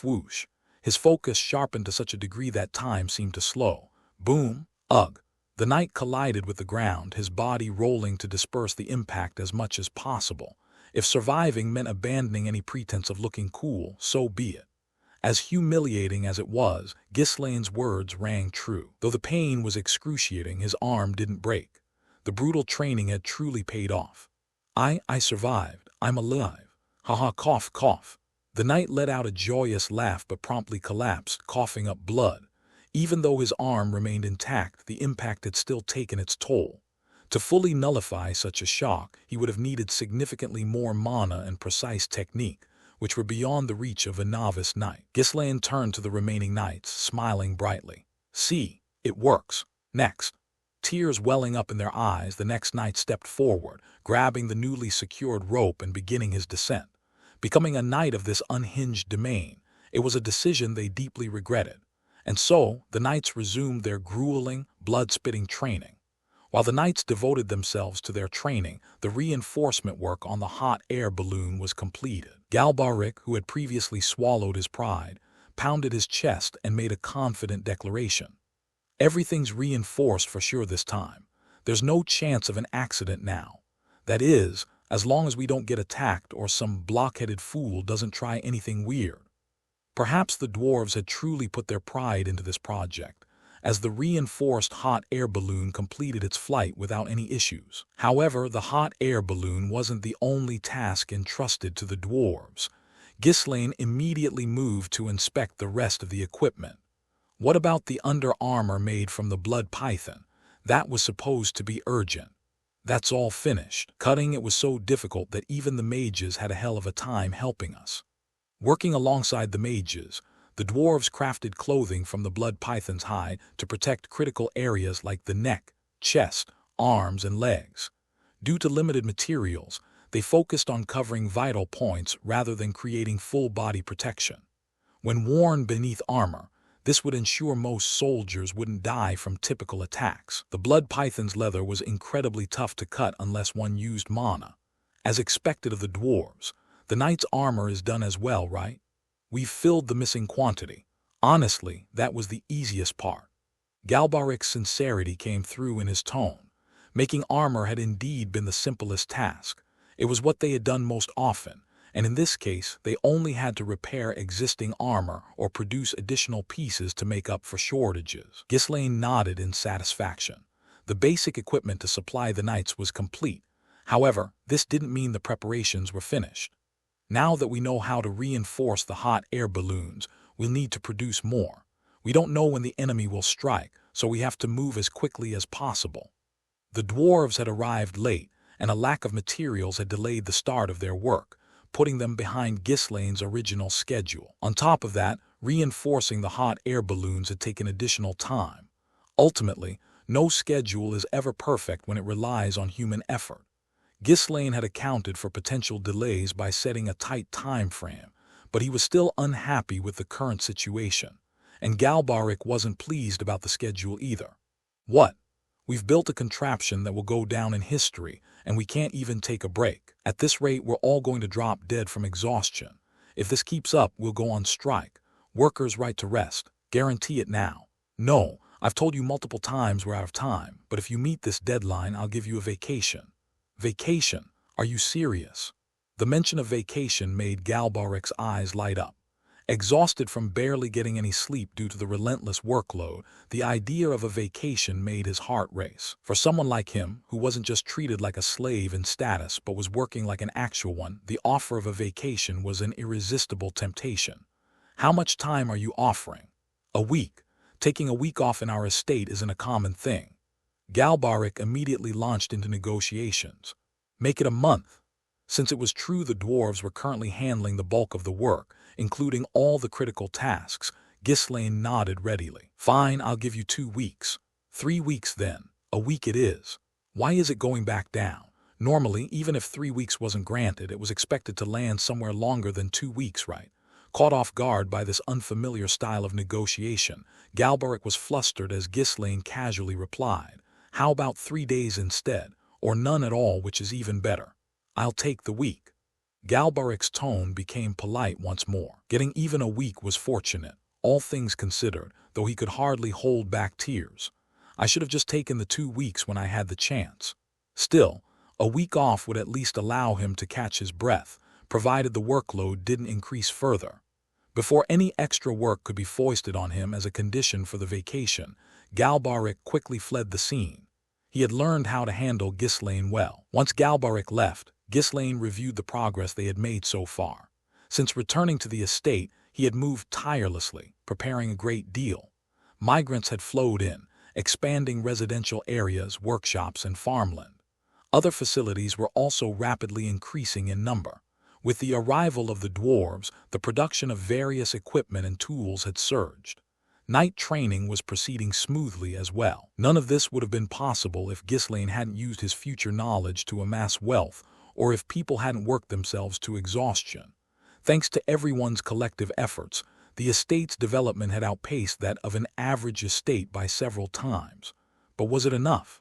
Whoosh. His focus sharpened to such a degree that time seemed to slow. Boom! Ugh! The knight collided with the ground, his body rolling to disperse the impact as much as possible. If surviving meant abandoning any pretense of looking cool, so be it. As humiliating as it was, Ghislaine's words rang true. Though the pain was excruciating, his arm didn't break. The brutal training had truly paid off. I survived. I'm alive. Haha, cough, cough. The knight let out a joyous laugh but promptly collapsed, coughing up blood. Even though his arm remained intact, the impact had still taken its toll. To fully nullify such a shock, he would have needed significantly more mana and precise technique, which were beyond the reach of a novice knight. Ghislaine turned to the remaining knights, smiling brightly. See, it works. Next. tears welling up in their eyes, the next knight stepped forward, grabbing the newly secured rope and beginning his descent. Becoming a knight of this unhinged domain, it was a decision they deeply regretted. And so, the knights resumed their grueling, blood-spitting training. While the knights devoted themselves to their training, the reinforcement work on the hot air balloon was completed. Galbaric, who had previously swallowed his pride, pounded his chest and made a confident declaration. Everything's reinforced for sure this time. There's no chance of an accident now. That is, as long as we don't get attacked or some blockheaded fool doesn't try anything weird. Perhaps the dwarves had truly put their pride into this project, as the reinforced hot air balloon completed its flight without any issues. However, the hot air balloon wasn't the only task entrusted to the dwarves. Ghislaine immediately moved to inspect the rest of the equipment. What about the under armor made from the blood python? That was supposed to be urgent. That's all finished. Cutting it was so difficult that even the mages had a hell of a time helping us. Working alongside the mages, the dwarves crafted clothing from the blood python's hide to protect critical areas like the neck, chest, arms, and legs. Due to limited materials, they focused on covering vital points rather than creating full-body protection. When worn beneath armor, this would ensure most soldiers wouldn't die from typical attacks. The blood python's leather was incredibly tough to cut unless one used mana. As expected of the dwarves, the knight's armor is done as well, right? We've filled the missing quantity. Honestly, that was the easiest part. Galbaric's sincerity came through in his tone. Making armor had indeed been the simplest task. It was what they had done most often, and in this case, they only had to repair existing armor or produce additional pieces to make up for shortages. Ghislaine nodded in satisfaction. The basic equipment to supply the knights was complete. However, this didn't mean the preparations were finished. Now that we know how to reinforce the hot air balloons, we'll need to produce more. We don't know when the enemy will strike, so we have to move as quickly as possible. The dwarves had arrived late, and a lack of materials had delayed the start of their work, putting them behind Ghislaine's original schedule. On top of that, reinforcing the hot air balloons had taken additional time. Ultimately, no schedule is ever perfect when it relies on human effort. Ghislaine had accounted for potential delays by setting a tight time frame, but he was still unhappy with the current situation, and Galbaric wasn't pleased about the schedule either. What? We've built a contraption that will go down in history, and we can't even take a break. At this rate, we're all going to drop dead from exhaustion. If this keeps up, we'll go on strike. Workers' right to rest. Guarantee it now. No, I've told you multiple times we're out of time, but if you meet this deadline, I'll give you a vacation. Vacation? Are you serious? The mention of vacation made Galbaric's eyes light up. Exhausted from barely getting any sleep due to the relentless workload, the idea of a vacation made his heart race. For someone like him, who wasn't just treated like a slave in status but was working like an actual one, the offer of a vacation was an irresistible temptation. How much time are you offering? A week. Taking a week off in our estate isn't a common thing. Galbaric immediately launched into negotiations. Make it a month. Since it was true the dwarves were currently handling the bulk of the work, including all the critical tasks, Ghislaine nodded readily. Fine, I'll give you 2 weeks. 3 weeks then. A week it is. Why is it going back down? Normally, even if 3 weeks wasn't granted, it was expected to land somewhere longer than 2 weeks, right? Caught off guard by this unfamiliar style of negotiation, Galbaric was flustered as Ghislaine casually replied, "How about 3 days instead, or none at all, which is even better? I'll take the week." Galbaric's tone became polite once more. Getting even a week was fortunate, all things considered, though he could hardly hold back tears. I should have just taken the 2 weeks when I had the chance. Still, a week off would at least allow him to catch his breath, provided the workload didn't increase further. Before any extra work could be foisted on him as a condition for the vacation, Galbaric quickly fled the scene. He had learned how to handle Ghislaine well. Once Galbaric left, Ghislaine reviewed the progress they had made so far. Since returning to the estate, he had moved tirelessly, preparing a great deal. Migrants had flowed in, expanding residential areas, workshops, and farmland. Other facilities were also rapidly increasing in number. With the arrival of the dwarves, the production of various equipment and tools had surged. Night training was proceeding smoothly as well. None of this would have been possible if Ghislaine hadn't used his future knowledge to amass wealth, or if people hadn't worked themselves to exhaustion. Thanks to everyone's collective efforts, the estate's development had outpaced that of an average estate by several times. But was it enough?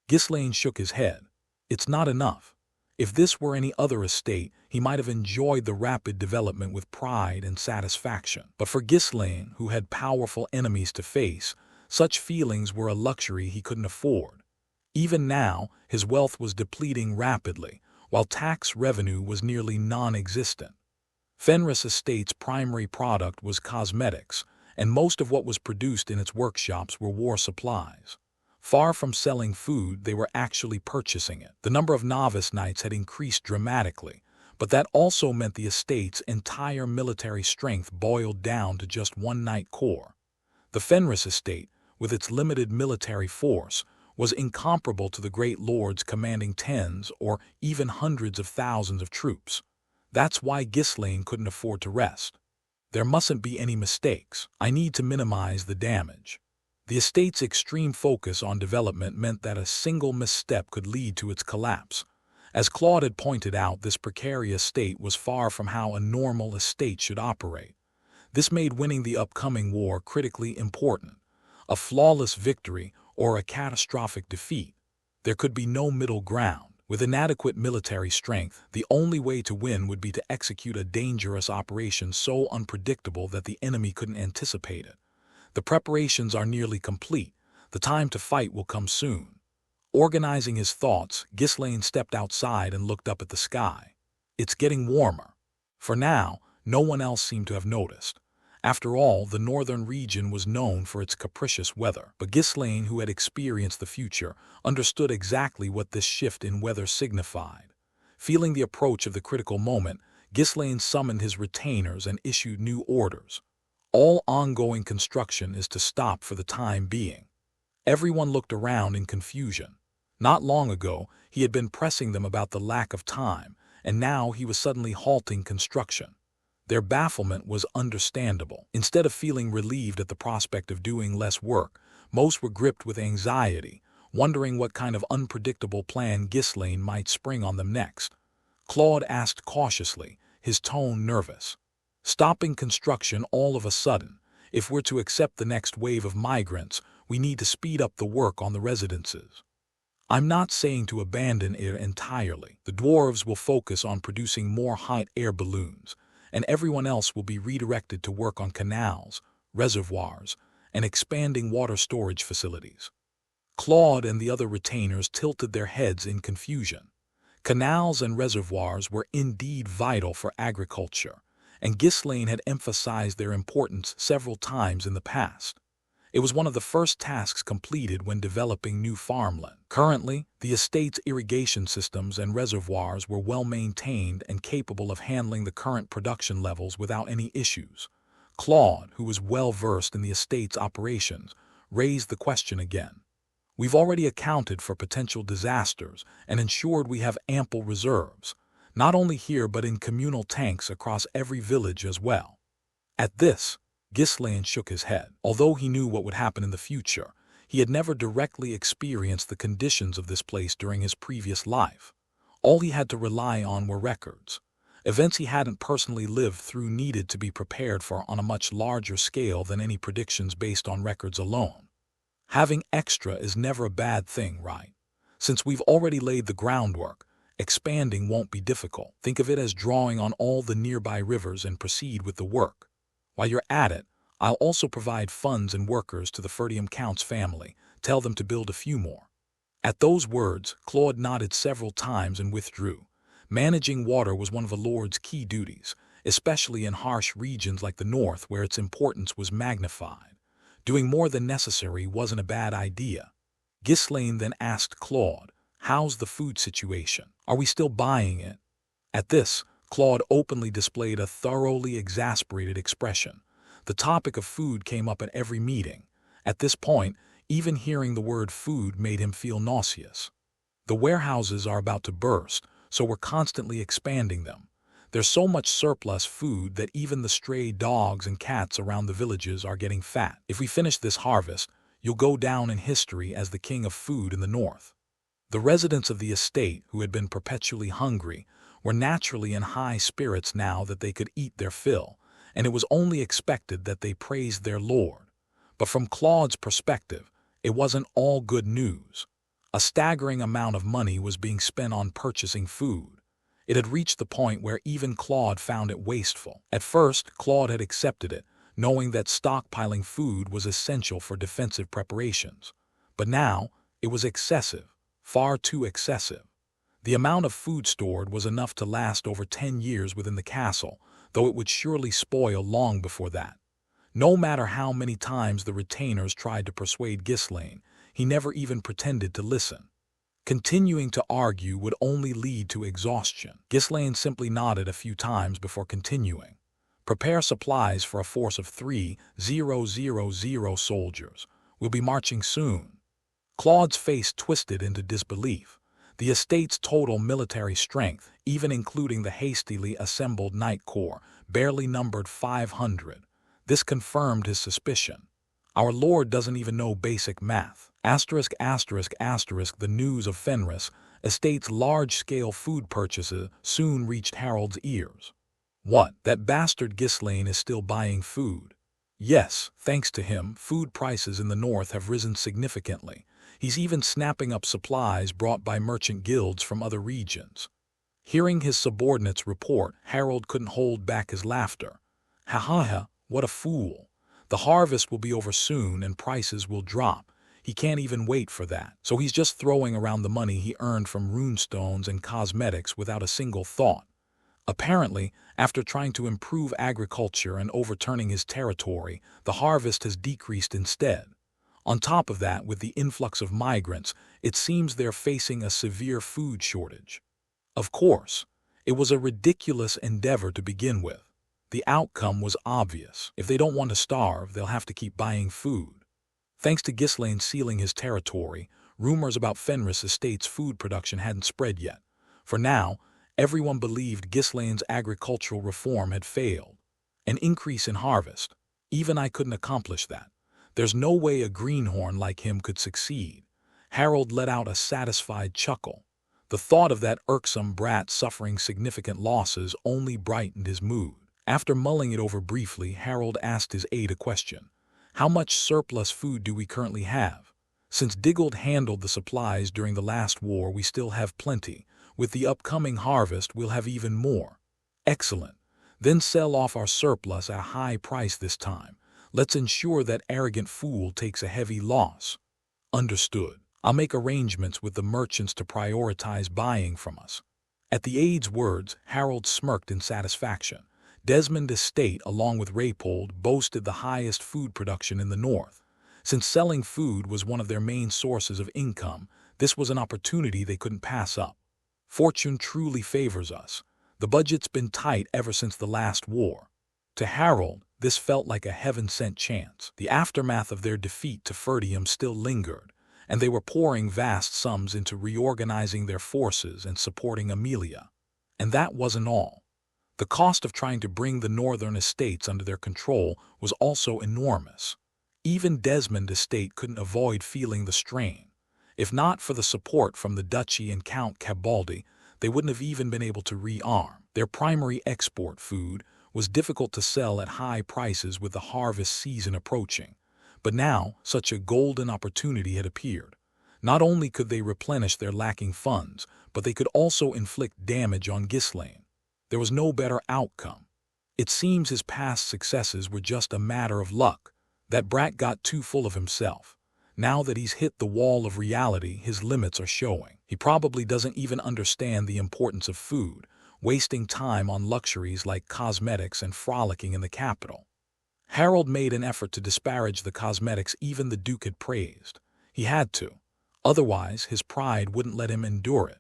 Ghislaine shook his head. It's not enough. If this were any other estate, he might have enjoyed the rapid development with pride and satisfaction. But for Ghislaine, who had powerful enemies to face, such feelings were a luxury he couldn't afford. Even now, his wealth was depleting rapidly, while tax revenue was nearly non-existent. Fenris Estate's primary product was cosmetics, and most of what was produced in its workshops were war supplies. Far from selling food, they were actually purchasing it. The number of novice knights had increased dramatically, but that also meant the estate's entire military strength boiled down to just one knight corps. The Fenris estate, with its limited military force, was incomparable to the great lords commanding tens or even hundreds of thousands of troops. That's why Ghislaine couldn't afford to rest. There mustn't be any mistakes. I need to minimize the damage. The estate's extreme focus on development meant that a single misstep could lead to its collapse. As Claude had pointed out, this precarious state was far from how a normal estate should operate. This made winning the upcoming war critically important. A flawless victory or a catastrophic defeat. There could be no middle ground. With inadequate military strength, the only way to win would be to execute a dangerous operation so unpredictable that the enemy couldn't anticipate it. The preparations are nearly complete. The time to fight will come soon. Organizing his thoughts, Ghislaine stepped outside and looked up at the sky. It's getting warmer. For now, no one else seemed to have noticed. After all, the northern region was known for its capricious weather. But Ghislaine, who had experienced the future, understood exactly what this shift in weather signified. Feeling the approach of the critical moment, Ghislaine summoned his retainers and issued new orders. All ongoing construction is to stop for the time being. Everyone looked around in confusion. Not long ago, he had been pressing them about the lack of time, and now he was suddenly halting construction. Their bafflement was understandable. Instead of feeling relieved at the prospect of doing less work, most were gripped with anxiety, wondering what kind of unpredictable plan Ghislaine might spring on them next. Claude asked cautiously, his tone nervous. Stopping construction all of a sudden. If we're to accept the next wave of migrants, we need to speed up the work on the residences. I'm not saying to abandon it entirely. The dwarves will focus on producing more hot air balloons, and everyone else will be redirected to work on canals, reservoirs, and expanding water storage facilities. Claude and the other retainers tilted their heads in confusion. Canals and reservoirs were indeed vital for agriculture, and Ghislaine had emphasized their importance several times in the past. It was one of the first tasks completed when developing new farmland. Currently, the estate's irrigation systems and reservoirs were well maintained and capable of handling the current production levels without any issues. Claude, who was well versed in the estate's operations, raised the question again. We've already accounted for potential disasters and ensured we have ample reserves, not only here but in communal tanks across every village as well. At this, Ghislaine shook his head. Although he knew what would happen in the future, he had never directly experienced the conditions of this place during his previous life. All he had to rely on were records. Events he hadn't personally lived through needed to be prepared for on a much larger scale than any predictions based on records alone. Having extra is never a bad thing, right? Since we've already laid the groundwork, expanding won't be difficult. Think of it as drawing on all the nearby rivers and proceed with the work. While you're at it, I'll also provide funds and workers to the Ferdium Count's family. Tell them to build a few more. At those words, Claude nodded several times and withdrew. Managing water was one of the Lord's key duties, especially in harsh regions like the north where its importance was magnified. Doing more than necessary wasn't a bad idea. Ghislaine then asked Claude, "How's the food situation? Are we still buying it?" At this, Claude openly displayed a thoroughly exasperated expression. The topic of food came up at every meeting. At this point, even hearing the word food made him feel nauseous. The warehouses are about to burst, so we're constantly expanding them. There's so much surplus food that even the stray dogs and cats around the villages are getting fat. If we finish this harvest, you'll go down in history as the king of food in the north. The residents of the estate, who had been perpetually hungry, were naturally in high spirits now that they could eat their fill, and it was only expected that they praised their lord. But from Claude's perspective, it wasn't all good news. A staggering amount of money was being spent on purchasing food. It had reached the point where even Claude found it wasteful. At first, Claude had accepted it, knowing that stockpiling food was essential for defensive preparations. But now, it was excessive, far too excessive. The amount of food stored was enough to last over 10 years within the castle, though it would surely spoil long before that. No matter how many times the retainers tried to persuade Ghislaine, he never even pretended to listen. Continuing to argue would only lead to exhaustion. Ghislaine simply nodded a few times before continuing. Prepare supplies for a force of 3,000 soldiers. We'll be marching soon. Claude's face twisted into disbelief. The estate's total military strength, even including the hastily assembled Knight Corps, barely numbered 500. This confirmed his suspicion. Our lord doesn't even know basic math. The news of Fenris estate's large-scale food purchases soon reached Harold's ears. What? That bastard Ghislaine is still buying food? Yes, thanks to him, food prices in the north have risen significantly. He's even snapping up supplies brought by merchant guilds from other regions. Hearing his subordinates report, Harold couldn't hold back his laughter. Ha ha ha, what a fool. The harvest will be over soon and prices will drop. He can't even wait for that. So he's just throwing around the money he earned from runestones and cosmetics without a single thought. Apparently, after trying to improve agriculture and overturning his territory, the harvest has decreased instead. On top of that, with the influx of migrants, it seems they're facing a severe food shortage. Of course, it was a ridiculous endeavor to begin with. The outcome was obvious. If they don't want to starve, they'll have to keep buying food. Thanks to Ghislaine sealing his territory, rumors about Fenris Estate's food production hadn't spread yet. For now, everyone believed Ghislaine's agricultural reform had failed. An increase in harvest. Even I couldn't accomplish that. There's no way a greenhorn like him could succeed. Harold let out a satisfied chuckle. The thought of that irksome brat suffering significant losses only brightened his mood. After mulling it over briefly, Harold asked his aide a question. How much surplus food do we currently have? Since Diggold handled the supplies during the last war, we still have plenty. With the upcoming harvest, we'll have even more. Excellent. Then sell off our surplus at a high price this time. Let's ensure that arrogant fool takes a heavy loss. Understood. I'll make arrangements with the merchants to prioritize buying from us. At the aide's words, Harold smirked in satisfaction. Desmond Estate, along with Raypold, boasted the highest food production in the north. Since selling food was one of their main sources of income, this was an opportunity they couldn't pass up. Fortune truly favors us. The budget's been tight ever since the last war. To Harold, this felt like a heaven-sent chance. The aftermath of their defeat to Ferdium still lingered, and they were pouring vast sums into reorganizing their forces and supporting Amelia. And that wasn't all. The cost of trying to bring the northern estates under their control was also enormous. Even Desmond Estate couldn't avoid feeling the strain. If not for the support from the Duchy and Count Cabaldi, they wouldn't have even been able to rearm. Their primary export, food, was difficult to sell at high prices with the harvest season approaching. But now, such a golden opportunity had appeared. Not only could they replenish their lacking funds, but they could also inflict damage on Ghislaine. There was no better outcome. It seems his past successes were just a matter of luck. That brat got too full of himself. Now that he's hit the wall of reality, his limits are showing. He probably doesn't even understand the importance of food, wasting time on luxuries like cosmetics and frolicking in the capital. Harold made an effort to disparage the cosmetics even the Duke had praised. He had to. Otherwise, his pride wouldn't let him endure it.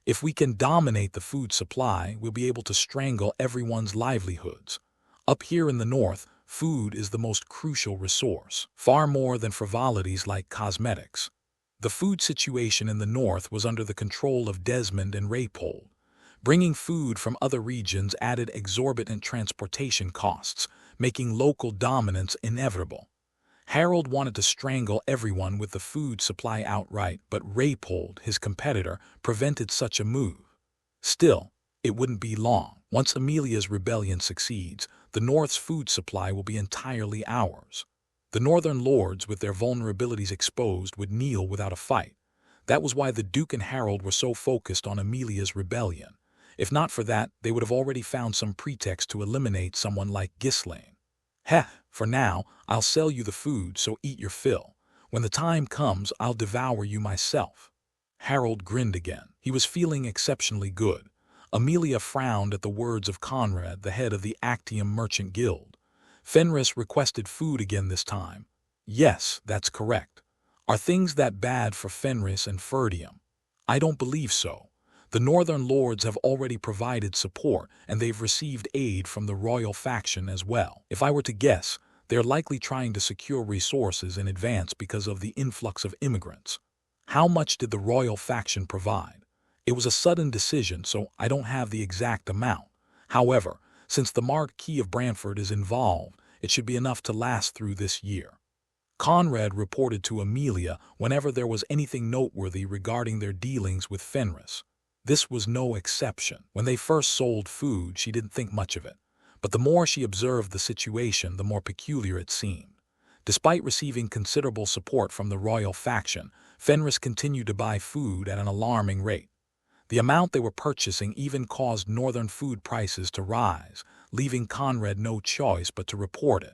If we can dominate the food supply, we'll be able to strangle everyone's livelihoods. Up here in the north, food is the most crucial resource, far more than frivolities like cosmetics. The food situation in the north was under the control of Desmond and Raypold. Bringing food from other regions added exorbitant transportation costs, making local dominance inevitable. Harold wanted to strangle everyone with the food supply outright, but Raypold, his competitor, prevented such a move. Still, it wouldn't be long. Once Amelia's rebellion succeeds, the North's food supply will be entirely ours. The Northern lords, with their vulnerabilities exposed, would kneel without a fight. That was why the Duke and Harold were so focused on Amelia's rebellion. If not for that, they would have already found some pretext to eliminate someone like Ghislaine. Heh, for now, I'll sell you the food, so eat your fill. When the time comes, I'll devour you myself. Harold grinned again. He was feeling exceptionally good. Amelia frowned at the words of Conrad, the head of the Actium Merchant Guild. Fenris requested food again this time. Yes, that's correct. Are things that bad for Fenris and Ferdium? I don't believe so. The Northern Lords have already provided support, and they've received aid from the royal faction as well. If I were to guess, they're likely trying to secure resources in advance because of the influx of immigrants. How much did the royal faction provide? It was a sudden decision, so I don't have the exact amount. However, since the Marquis of Brantford is involved, it should be enough to last through this year. Conrad reported to Amelia whenever there was anything noteworthy regarding their dealings with Fenris. This was no exception. When they first sold food, she didn't think much of it. But the more she observed the situation, the more peculiar it seemed. Despite receiving considerable support from the royal faction, Fenris continued to buy food at an alarming rate. The amount they were purchasing even caused northern food prices to rise, leaving Conrad no choice but to report it.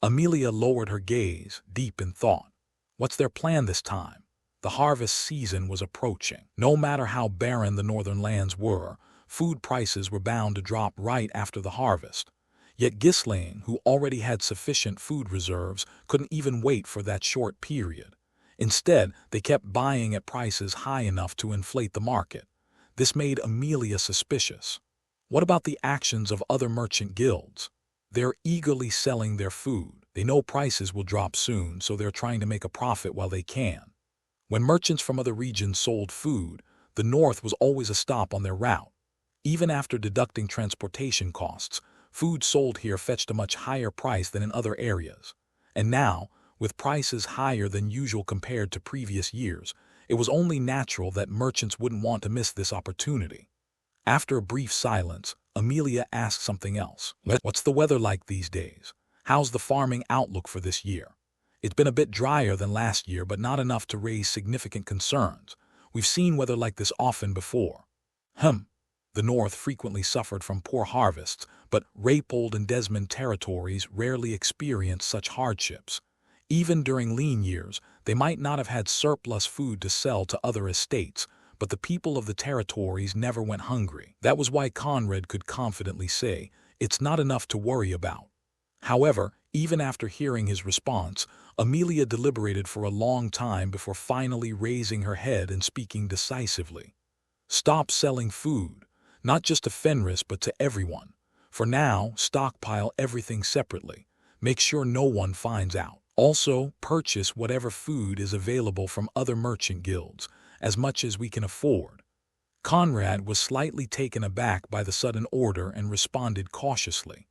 Amelia lowered her gaze, deep in thought. What's their plan this time? The harvest season was approaching. No matter how barren the northern lands were, food prices were bound to drop right after the harvest. Yet Ghislaine, who already had sufficient food reserves, couldn't even wait for that short period. Instead, they kept buying at prices high enough to inflate the market. This made Amelia suspicious. What about the actions of other merchant guilds? They're eagerly selling their food. They know prices will drop soon, so they're trying to make a profit while they can. When merchants from other regions sold food, the North was always a stop on their route. Even after deducting transportation costs, food sold here fetched a much higher price than in other areas. And now, with prices higher than usual compared to previous years, it was only natural that merchants wouldn't want to miss this opportunity. After a brief silence, Amelia asked something else. What's the weather like these days? How's the farming outlook for this year? It's been a bit drier than last year, but not enough to raise significant concerns. We've seen weather like this often before. The North frequently suffered from poor harvests, but Raypold and Desmond territories rarely experienced such hardships. Even during lean years, they might not have had surplus food to sell to other estates, but the people of the territories never went hungry. That was why Conrad could confidently say, "It's not enough to worry about." However, even after hearing his response, Amelia deliberated for a long time before finally raising her head and speaking decisively. "Stop selling food, not just to Fenris but to everyone. For now, stockpile everything separately. Make sure no one finds out. Also, purchase whatever food is available from other merchant guilds, as much as we can afford." Conrad was slightly taken aback by the sudden order and responded cautiously.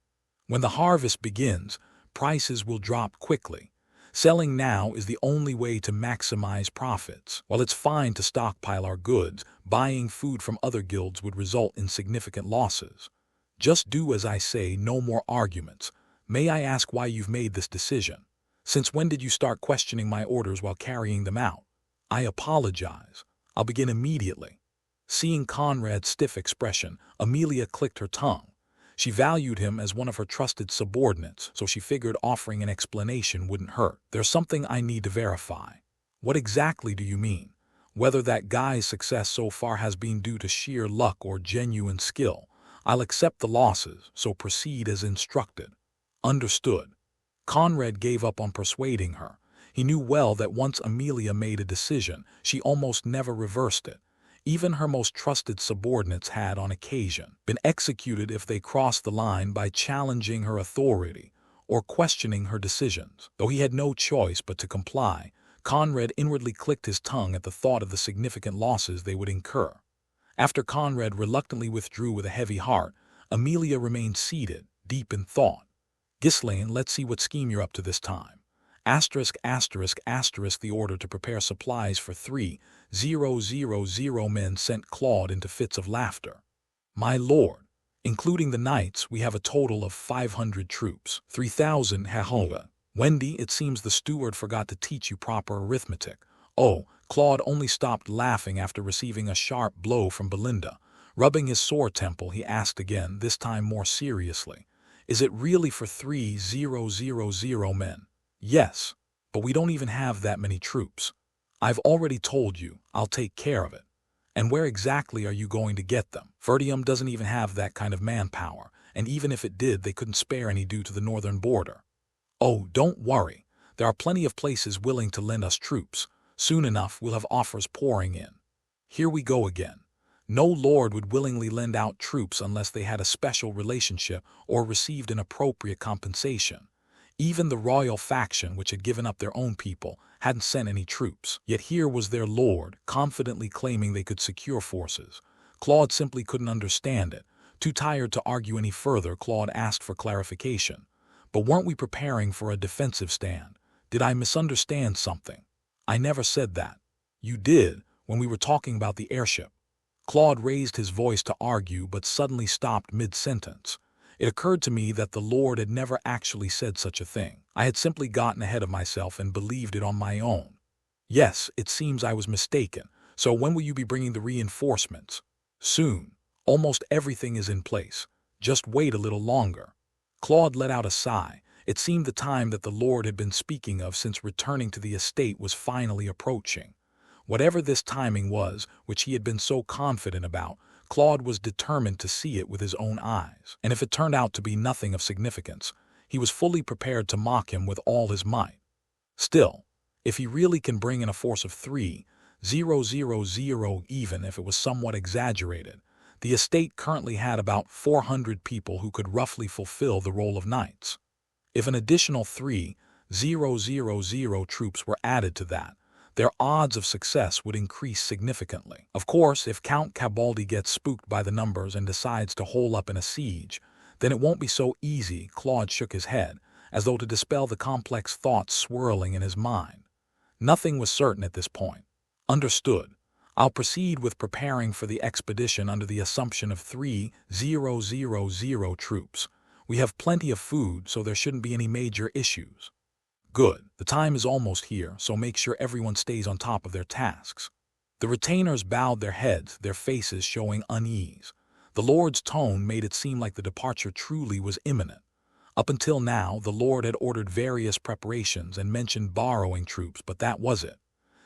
"When the harvest begins, prices will drop quickly. Selling now is the only way to maximize profits. While it's fine to stockpile our goods, buying food from other guilds would result in significant losses. Just do as I say, no more arguments. May I ask why you've made this decision? Since when did you start questioning my orders while carrying them out?" "I apologize. I'll begin immediately." Seeing Conrad's stiff expression, Amelia clicked her tongue. She valued him as one of her trusted subordinates, so she figured offering an explanation wouldn't hurt. "There's something I need to verify." "What exactly do you mean? Whether that guy's success so far has been due to sheer luck or genuine skill, I'll accept the losses, so proceed as instructed." "Understood." Conrad gave up on persuading her. He knew well that once Amelia made a decision, she almost never reversed it. Even her most trusted subordinates had, on occasion, been executed if they crossed the line by challenging her authority or questioning her decisions. Though he had no choice but to comply, Conrad inwardly clicked his tongue at the thought of the significant losses they would incur. After Conrad reluctantly withdrew with a heavy heart, Amelia remained seated, deep in thought. Ghislaine, let's see what scheme you're up to this time. Asterisk, asterisk, asterisk. The order to prepare supplies for 3,000 men sent Claude into fits of laughter. My lord, including the knights, we have a total of 500 troops. 3,000 Hahoa. Wendy, it seems the steward forgot to teach you proper arithmetic. Oh, Claude only stopped laughing after receiving a sharp blow from Belinda. Rubbing his sore temple, he asked again, this time more seriously. Is it really for 3,000 men? Yes, but we don't even have that many troops. I've already told you, I'll take care of it. And where exactly are you going to get them? Vertium doesn't even have that kind of manpower, and even if it did, they couldn't spare any due to the northern border. Oh, don't worry. There are plenty of places willing to lend us troops. Soon enough, we'll have offers pouring in. Here we go again. No lord would willingly lend out troops unless they had a special relationship or received an appropriate compensation. Even the royal faction, which had given up their own people, hadn't sent any troops. Yet here was their lord, confidently claiming they could secure forces. Claude simply couldn't understand it. Too tired to argue any further, Claude asked for clarification. But weren't we preparing for a defensive stand? Did I misunderstand something? I never said that. You did, when we were talking about the airship. Claude raised his voice to argue, but suddenly stopped mid-sentence. It occurred to me that the Lord had never actually said such a thing. I had simply gotten ahead of myself and believed it on my own. Yes, it seems I was mistaken. So when will you be bringing the reinforcements? Soon. Almost everything is in place. Just wait a little longer. Claude let out a sigh. It seemed the time that the Lord had been speaking of since returning to the estate was finally approaching. Whatever this timing was, which he had been so confident about, Claude was determined to see it with his own eyes. And if it turned out to be nothing of significance, he was fully prepared to mock him with all his might. Still, if he really can bring in a force of 3,000, even if it was somewhat exaggerated, the estate currently had about 400 people who could roughly fulfill the role of knights. If an additional 3,000 troops were added to that, their odds of success would increase significantly. Of course, if Count Cabaldi gets spooked by the numbers and decides to hole up in a siege, then it won't be so easy. Claude shook his head, as though to dispel the complex thoughts swirling in his mind. Nothing was certain at this point. Understood. I'll proceed with preparing for the expedition under the assumption of 3,000 troops. We have plenty of food, so there shouldn't be any major issues. Good. The time is almost here, so make sure everyone stays on top of their tasks. The retainers bowed their heads, their faces showing unease. The Lord's tone made it seem like the departure truly was imminent. Up until now, the Lord had ordered various preparations and mentioned borrowing troops, but that was it.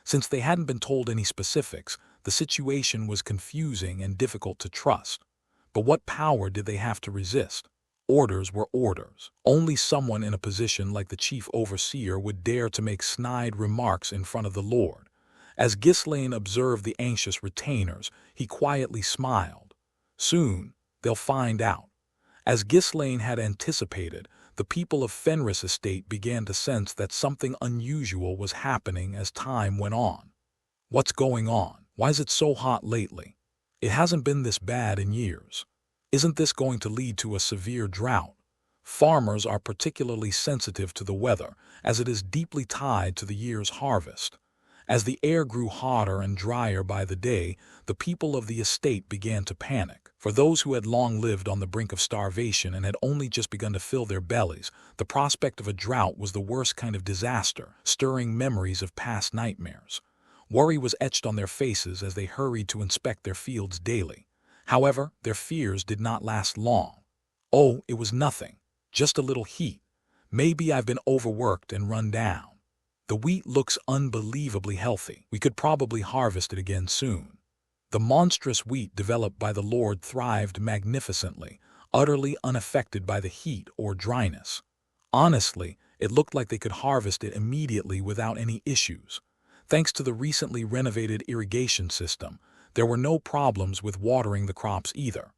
Since they hadn't been told any specifics, the situation was confusing and difficult to trust. But what power did they have to resist? Orders were orders. Only someone in a position like the chief overseer would dare to make snide remarks in front of the Lord. As Ghislaine observed the anxious retainers, he quietly smiled. Soon, they'll find out. As Ghislaine had anticipated, the people of Fenris Estate began to sense that something unusual was happening as time went on. What's going on? Why is it so hot lately? It hasn't been this bad in years. Isn't this going to lead to a severe drought? Farmers are particularly sensitive to the weather, as it is deeply tied to the year's harvest. As the air grew hotter and drier by the day, the people of the estate began to panic. For those who had long lived on the brink of starvation and had only just begun to fill their bellies, the prospect of a drought was the worst kind of disaster, stirring memories of past nightmares. Worry was etched on their faces as they hurried to inspect their fields daily. However, their fears did not last long. Oh, it was nothing. Just a little heat. Maybe I've been overworked and run down. The wheat looks unbelievably healthy. We could probably harvest it again soon. The monstrous wheat developed by the Lord thrived magnificently, utterly unaffected by the heat or dryness. Honestly, it looked like they could harvest it immediately without any issues. Thanks to the recently renovated irrigation system, there were no problems with watering the crops either.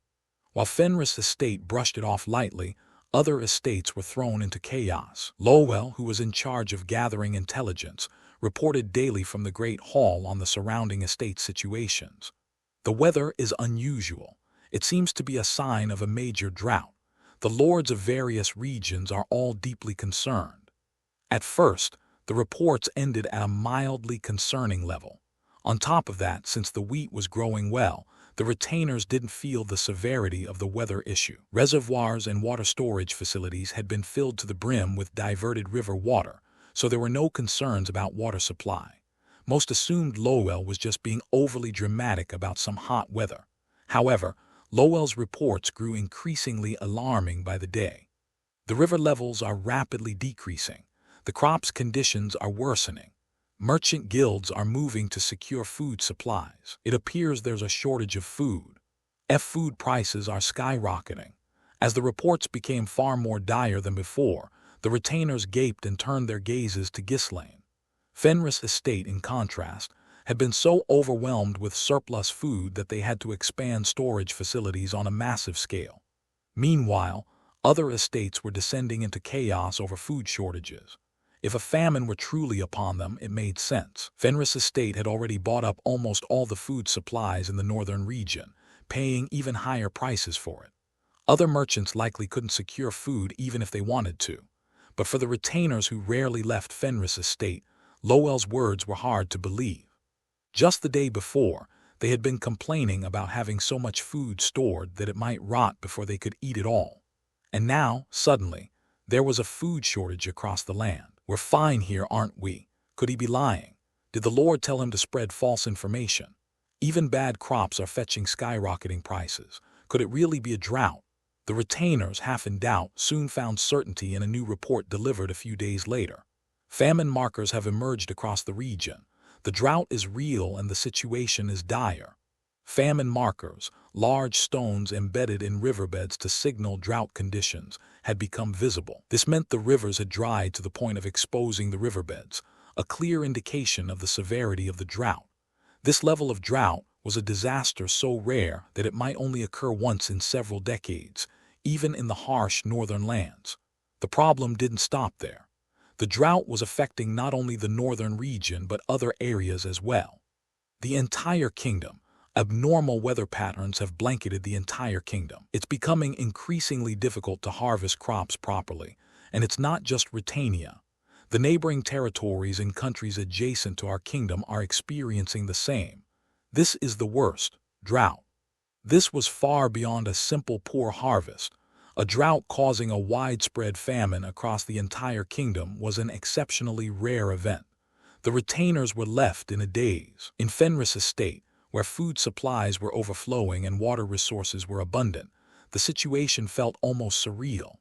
While Fenris Estate brushed it off lightly, other estates were thrown into chaos. Lowell, who was in charge of gathering intelligence, reported daily from the Great Hall on the surrounding estate situations. The weather is unusual. It seems to be a sign of a major drought. The lords of various regions are all deeply concerned. At first, the reports ended at a mildly concerning level. On top of that, since the wheat was growing well, the retainers didn't feel the severity of the weather issue. Reservoirs and water storage facilities had been filled to the brim with diverted river water, so there were no concerns about water supply. Most assumed Lowell was just being overly dramatic about some hot weather. However, Lowell's reports grew increasingly alarming by the day. The river levels are rapidly decreasing. The crops conditions are worsening. Merchant guilds are moving to secure food supplies. It appears there's a shortage of food. Food prices are skyrocketing. As the reports became far more dire than before, the retainers gaped and turned their gazes to Ghislaine. Fenris Estate, in contrast, had been so overwhelmed with surplus food that they had to expand storage facilities on a massive scale. Meanwhile, other estates were descending into chaos over food shortages. If a famine were truly upon them, it made sense. Fenris Estate had already bought up almost all the food supplies in the northern region, paying even higher prices for it. Other merchants likely couldn't secure food even if they wanted to. But for the retainers who rarely left Fenris Estate, Lowell's words were hard to believe. Just the day before, they had been complaining about having so much food stored that it might rot before they could eat it all. And now, suddenly, there was a food shortage across the land. We're fine here, aren't we? Could he be lying? Did the Lord tell him to spread false information? Even bad crops are fetching skyrocketing prices. Could it really be a drought? The retainers, half in doubt, soon found certainty in a new report delivered a few days later. Famine markers have emerged across the region. The drought is real and the situation is dire. Famine markers, large stones embedded in riverbeds to signal drought conditions, had become visible. This meant the rivers had dried to the point of exposing the riverbeds, a clear indication of the severity of the drought. This level of drought was a disaster so rare that it might only occur once in several decades, even in the harsh northern lands. The problem didn't stop there. The drought was affecting not only the northern region but other areas as well. The entire kingdom. Abnormal weather patterns have blanketed the entire kingdom. It's becoming increasingly difficult to harvest crops properly, and it's not just Britannia. The neighboring territories and countries adjacent to our kingdom are experiencing the same. This is the worst drought. This was far beyond a simple poor harvest. A drought causing a widespread famine across the entire kingdom was an exceptionally rare event. The retainers were left in a daze. In Fenris Estate, where food supplies were overflowing and water resources were abundant, the situation felt almost surreal.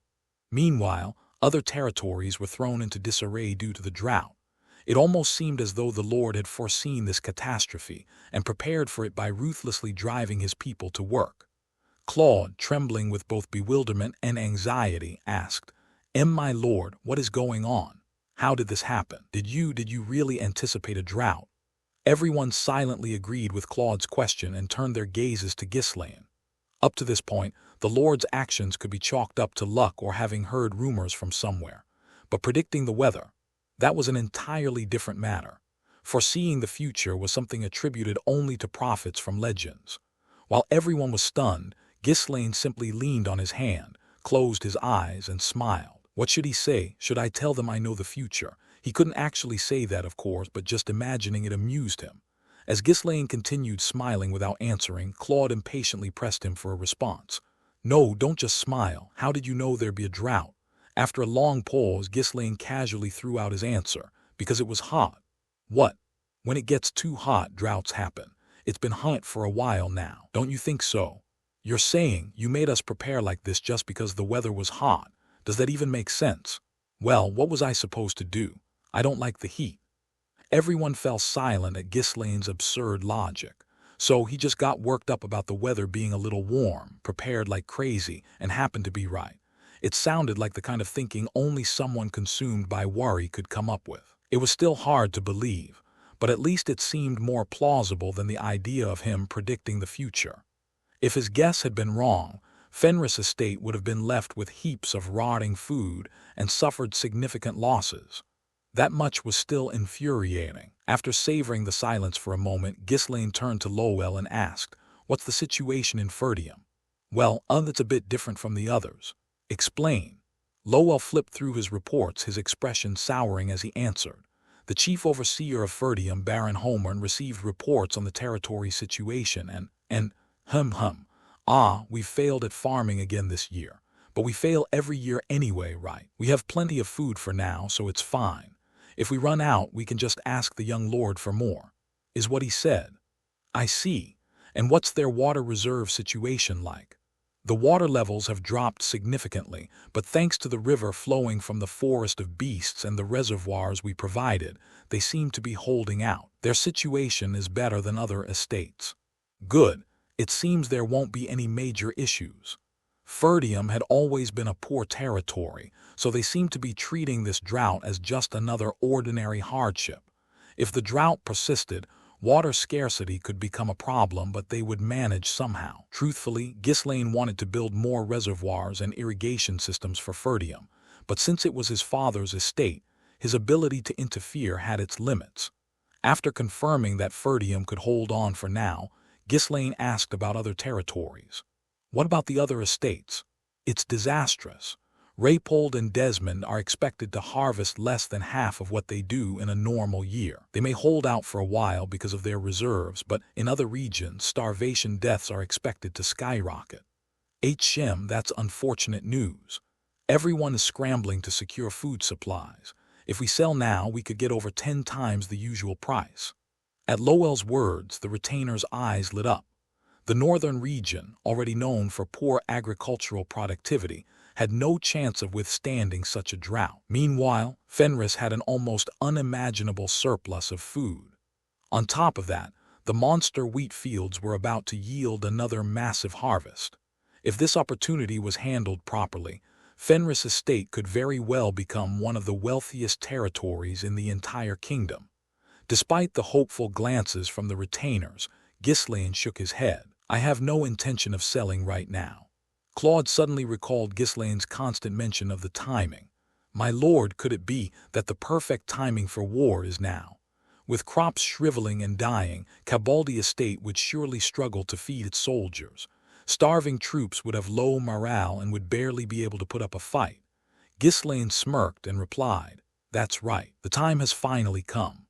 Meanwhile, other territories were thrown into disarray due to the drought. It almost seemed as though the Lord had foreseen this catastrophe and prepared for it by ruthlessly driving his people to work. Claude, trembling with both bewilderment and anxiety, asked, My lord, what is going on? How did this happen? Did you really anticipate a drought? Everyone silently agreed with Claude's question and turned their gazes to Ghislaine. Up to this point, the Lord's actions could be chalked up to luck or having heard rumors from somewhere. But predicting the weather, that was an entirely different matter. Foreseeing the future was something attributed only to prophets from legends. While everyone was stunned, Ghislaine simply leaned on his hand, closed his eyes, and smiled. What should he say? Should I tell them I know the future? He couldn't actually say that, of course, but just imagining it amused him. As Ghislaine continued smiling without answering, Claude impatiently pressed him for a response. No, don't just smile. How did you know there'd be a drought? After a long pause, Ghislaine casually threw out his answer. Because it was hot. What? When it gets too hot, droughts happen. It's been hot for a while now. Don't you think so? You're saying you made us prepare like this just because the weather was hot. Does that even make sense? Well, what was I supposed to do? I don't like the heat. Everyone fell silent at Ghislaine's absurd logic. So he just got worked up about the weather being a little warm, prepared like crazy, and happened to be right. It sounded like the kind of thinking only someone consumed by worry could come up with. It was still hard to believe, but at least it seemed more plausible than the idea of him predicting the future. If his guess had been wrong, Fenris Estate would have been left with heaps of rotting food and suffered significant losses. That much was still infuriating. After savoring the silence for a moment, Ghislaine turned to Lowell and asked, What's the situation in Ferdium? Well, that's a bit different from the others. Explain. Lowell flipped through his reports, his expression souring as he answered. The chief overseer of Ferdium, Baron Homeland, received reports on the territory situation we've failed at farming again this year. But we fail every year anyway, right? We have plenty of food for now, so it's fine. If we run out, we can just ask the young lord for more, is what he said. I see. And what's their water reserve situation like? The water levels have dropped significantly, but thanks to the river flowing from the forest of beasts and the reservoirs we provided, they seem to be holding out. Their situation is better than other estates. Good. It seems there won't be any major issues. Ferdium had always been a poor territory, so they seem to be treating this drought as just another ordinary hardship. If the drought persisted, water scarcity could become a problem, but they would manage somehow. Truthfully, Ghislaine wanted to build more reservoirs and irrigation systems for Ferdium, but since it was his father's estate, his ability to interfere had its limits. After confirming that Ferdium could hold on for now, Ghislaine asked about other territories. What about the other estates? It's disastrous. Raypold and Desmond are expected to harvest less than half of what they do in a normal year. They may hold out for a while because of their reserves, but in other regions, starvation deaths are expected to skyrocket. That's unfortunate news. Everyone is scrambling to secure food supplies. If we sell now, we could get over 10 times the usual price. At Lowell's words, the retainer's eyes lit up. The northern region, already known for poor agricultural productivity, had no chance of withstanding such a drought. Meanwhile, Fenris had an almost unimaginable surplus of food. On top of that, the monster wheat fields were about to yield another massive harvest. If this opportunity was handled properly, Fenris Estate could very well become one of the wealthiest territories in the entire kingdom. Despite the hopeful glances from the retainers, Ghislaine shook his head. I have no intention of selling right now. Claude suddenly recalled Ghislaine's constant mention of the timing. My lord, could it be that the perfect timing for war is now? With crops shriveling and dying, Cabaldi Estate would surely struggle to feed its soldiers. Starving troops would have low morale and would barely be able to put up a fight. Ghislaine smirked and replied, That's right, the time has finally come.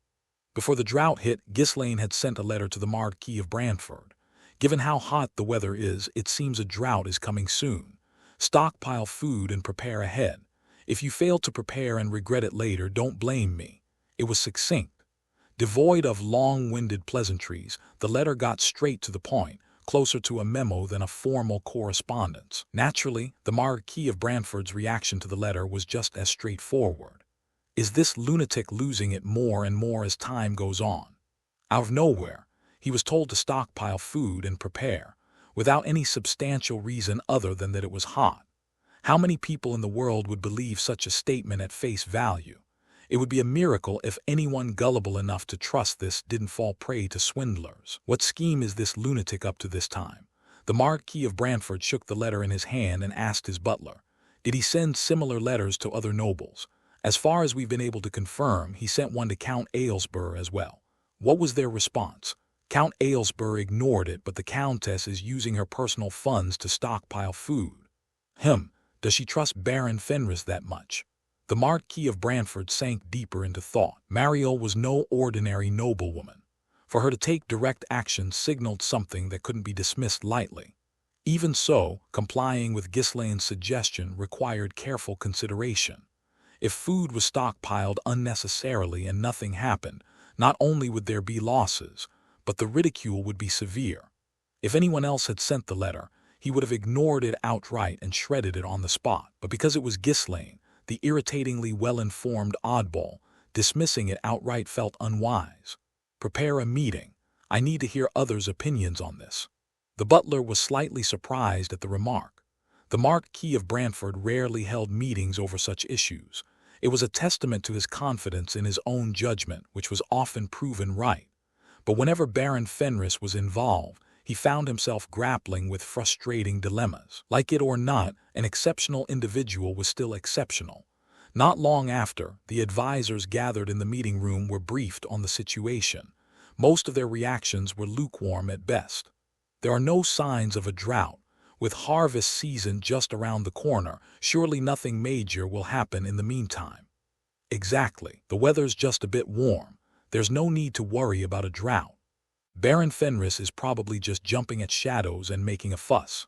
Before the drought hit, Ghislaine had sent a letter to the Marquis of Brantford. Given how hot the weather is, it seems a drought is coming soon. Stockpile food and prepare ahead. If you fail to prepare and regret it later, don't blame me. It was succinct. Devoid of long-winded pleasantries, the letter got straight to the point, closer to a memo than a formal correspondence. Naturally, the Marquis of Brantford's reaction to the letter was just as straightforward. Is this lunatic losing it more and more as time goes on? Out of nowhere, he was told to stockpile food and prepare, without any substantial reason other than that it was hot. How many people in the world would believe such a statement at face value? It would be a miracle if anyone gullible enough to trust this didn't fall prey to swindlers. What scheme is this lunatic up to this time? The Marquis of Brantford shook the letter in his hand and asked his butler, Did he send similar letters to other nobles? As far as we've been able to confirm, he sent one to Count Aylesbury as well. What was their response? Count Aylesbury ignored it, but the Countess is using her personal funds to stockpile food. Does she trust Baron Fenris that much? The Marquis of Brantford sank deeper into thought. Mariel was no ordinary noblewoman. For her to take direct action signaled something that couldn't be dismissed lightly. Even so, complying with Ghislaine's suggestion required careful consideration. If food was stockpiled unnecessarily and nothing happened, not only would there be losses, but the ridicule would be severe. If anyone else had sent the letter, he would have ignored it outright and shredded it on the spot. But because it was Ghislaine, the irritatingly well-informed oddball, dismissing it outright felt unwise. Prepare a meeting. I need to hear others' opinions on this. The butler was slightly surprised at the remark. The Marquis of Brantford rarely held meetings over such issues. It was a testament to his confidence in his own judgment, which was often proven right. But whenever Baron Fenris was involved, he found himself grappling with frustrating dilemmas. Like it or not, an exceptional individual was still exceptional. Not long after, the advisors gathered in the meeting room were briefed on the situation. Most of their reactions were lukewarm at best. There are no signs of a drought. With harvest season just around the corner, surely nothing major will happen in the meantime. Exactly. The weather's just a bit warm. There's no need to worry about a drought. Baron Fenris is probably just jumping at shadows and making a fuss.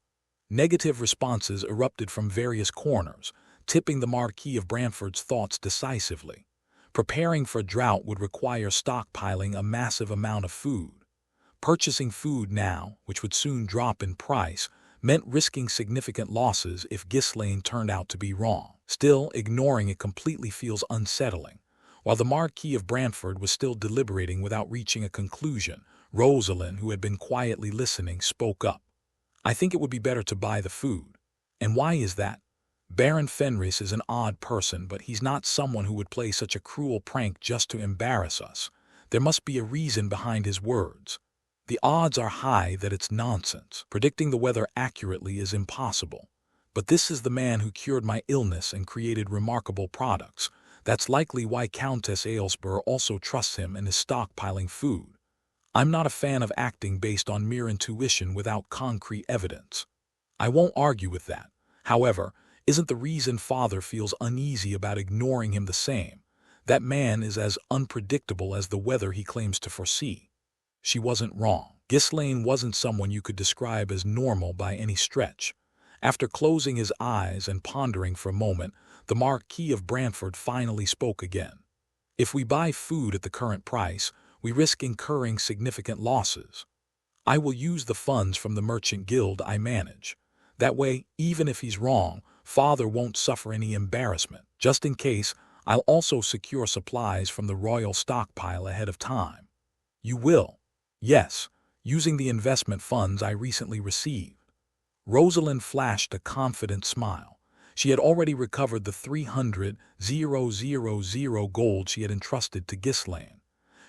Negative responses erupted from various corners, tipping the Marquis of Brantford's thoughts decisively. Preparing for drought would require stockpiling a massive amount of food. Purchasing food now, which would soon drop in price, meant risking significant losses if Ghislaine turned out to be wrong. Still, ignoring it completely feels unsettling. While the Marquis of Brantford was still deliberating without reaching a conclusion, Rosalind, who had been quietly listening, spoke up. "I think it would be better to buy the food." "And why is that?" "Baron Fenris is an odd person, but he's not someone who would play such a cruel prank just to embarrass us. There must be a reason behind his words. The odds are high that it's nonsense. Predicting the weather accurately is impossible. But this is the man who cured my illness and created remarkable products. That's likely why Countess Aylesbury also trusts him and is stockpiling food. I'm not a fan of acting based on mere intuition without concrete evidence. I won't argue with that. However, isn't the reason Father feels uneasy about ignoring him the same? That man is as unpredictable as the weather he claims to foresee." She wasn't wrong. Ghislaine wasn't someone you could describe as normal by any stretch. After closing his eyes and pondering for a moment, the Marquis of Brantford finally spoke again. "If we buy food at the current price, we risk incurring significant losses. I will use the funds from the merchant guild I manage. That way, even if he's wrong, Father won't suffer any embarrassment. Just in case, I'll also secure supplies from the royal stockpile ahead of time." "You will?" "Yes, using the investment funds I recently received." Rosalind flashed a confident smile. She had already recovered the 300,000 gold she had entrusted to Ghislaine.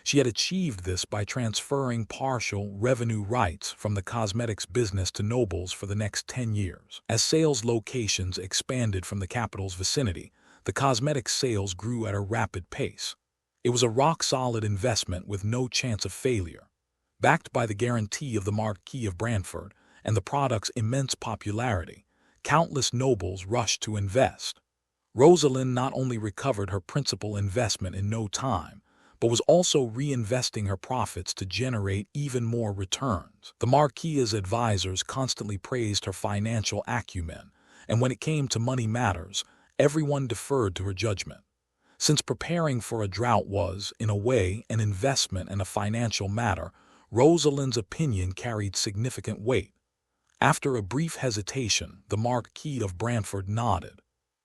She had achieved this by transferring partial revenue rights from the cosmetics business to nobles for the next 10 years. As sales locations expanded from the capital's vicinity, the cosmetics sales grew at a rapid pace. It was a rock-solid investment with no chance of failure. Backed by the guarantee of the Marquis of Brantford and the product's immense popularity, countless nobles rushed to invest. Rosalind not only recovered her principal investment in no time, but was also reinvesting her profits to generate even more returns. The Marquis's advisors constantly praised her financial acumen, and when it came to money matters, everyone deferred to her judgment. Since preparing for a drought was, in a way, an investment and a financial matter, Rosalind's opinion carried significant weight. After a brief hesitation, the Marquis of Brantford nodded.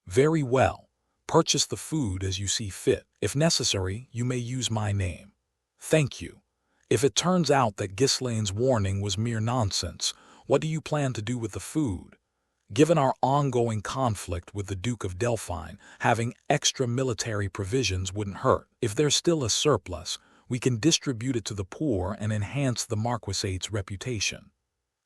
"Very well. Purchase the food as you see fit. If necessary, you may use my name." "Thank you. If it turns out that Ghislaine's warning was mere nonsense, what do you plan to do with the food? Given our ongoing conflict with the Duke of Delphine, having extra military provisions wouldn't hurt. If there's still a surplus, we can distribute it to the poor and enhance the Marquisate's reputation."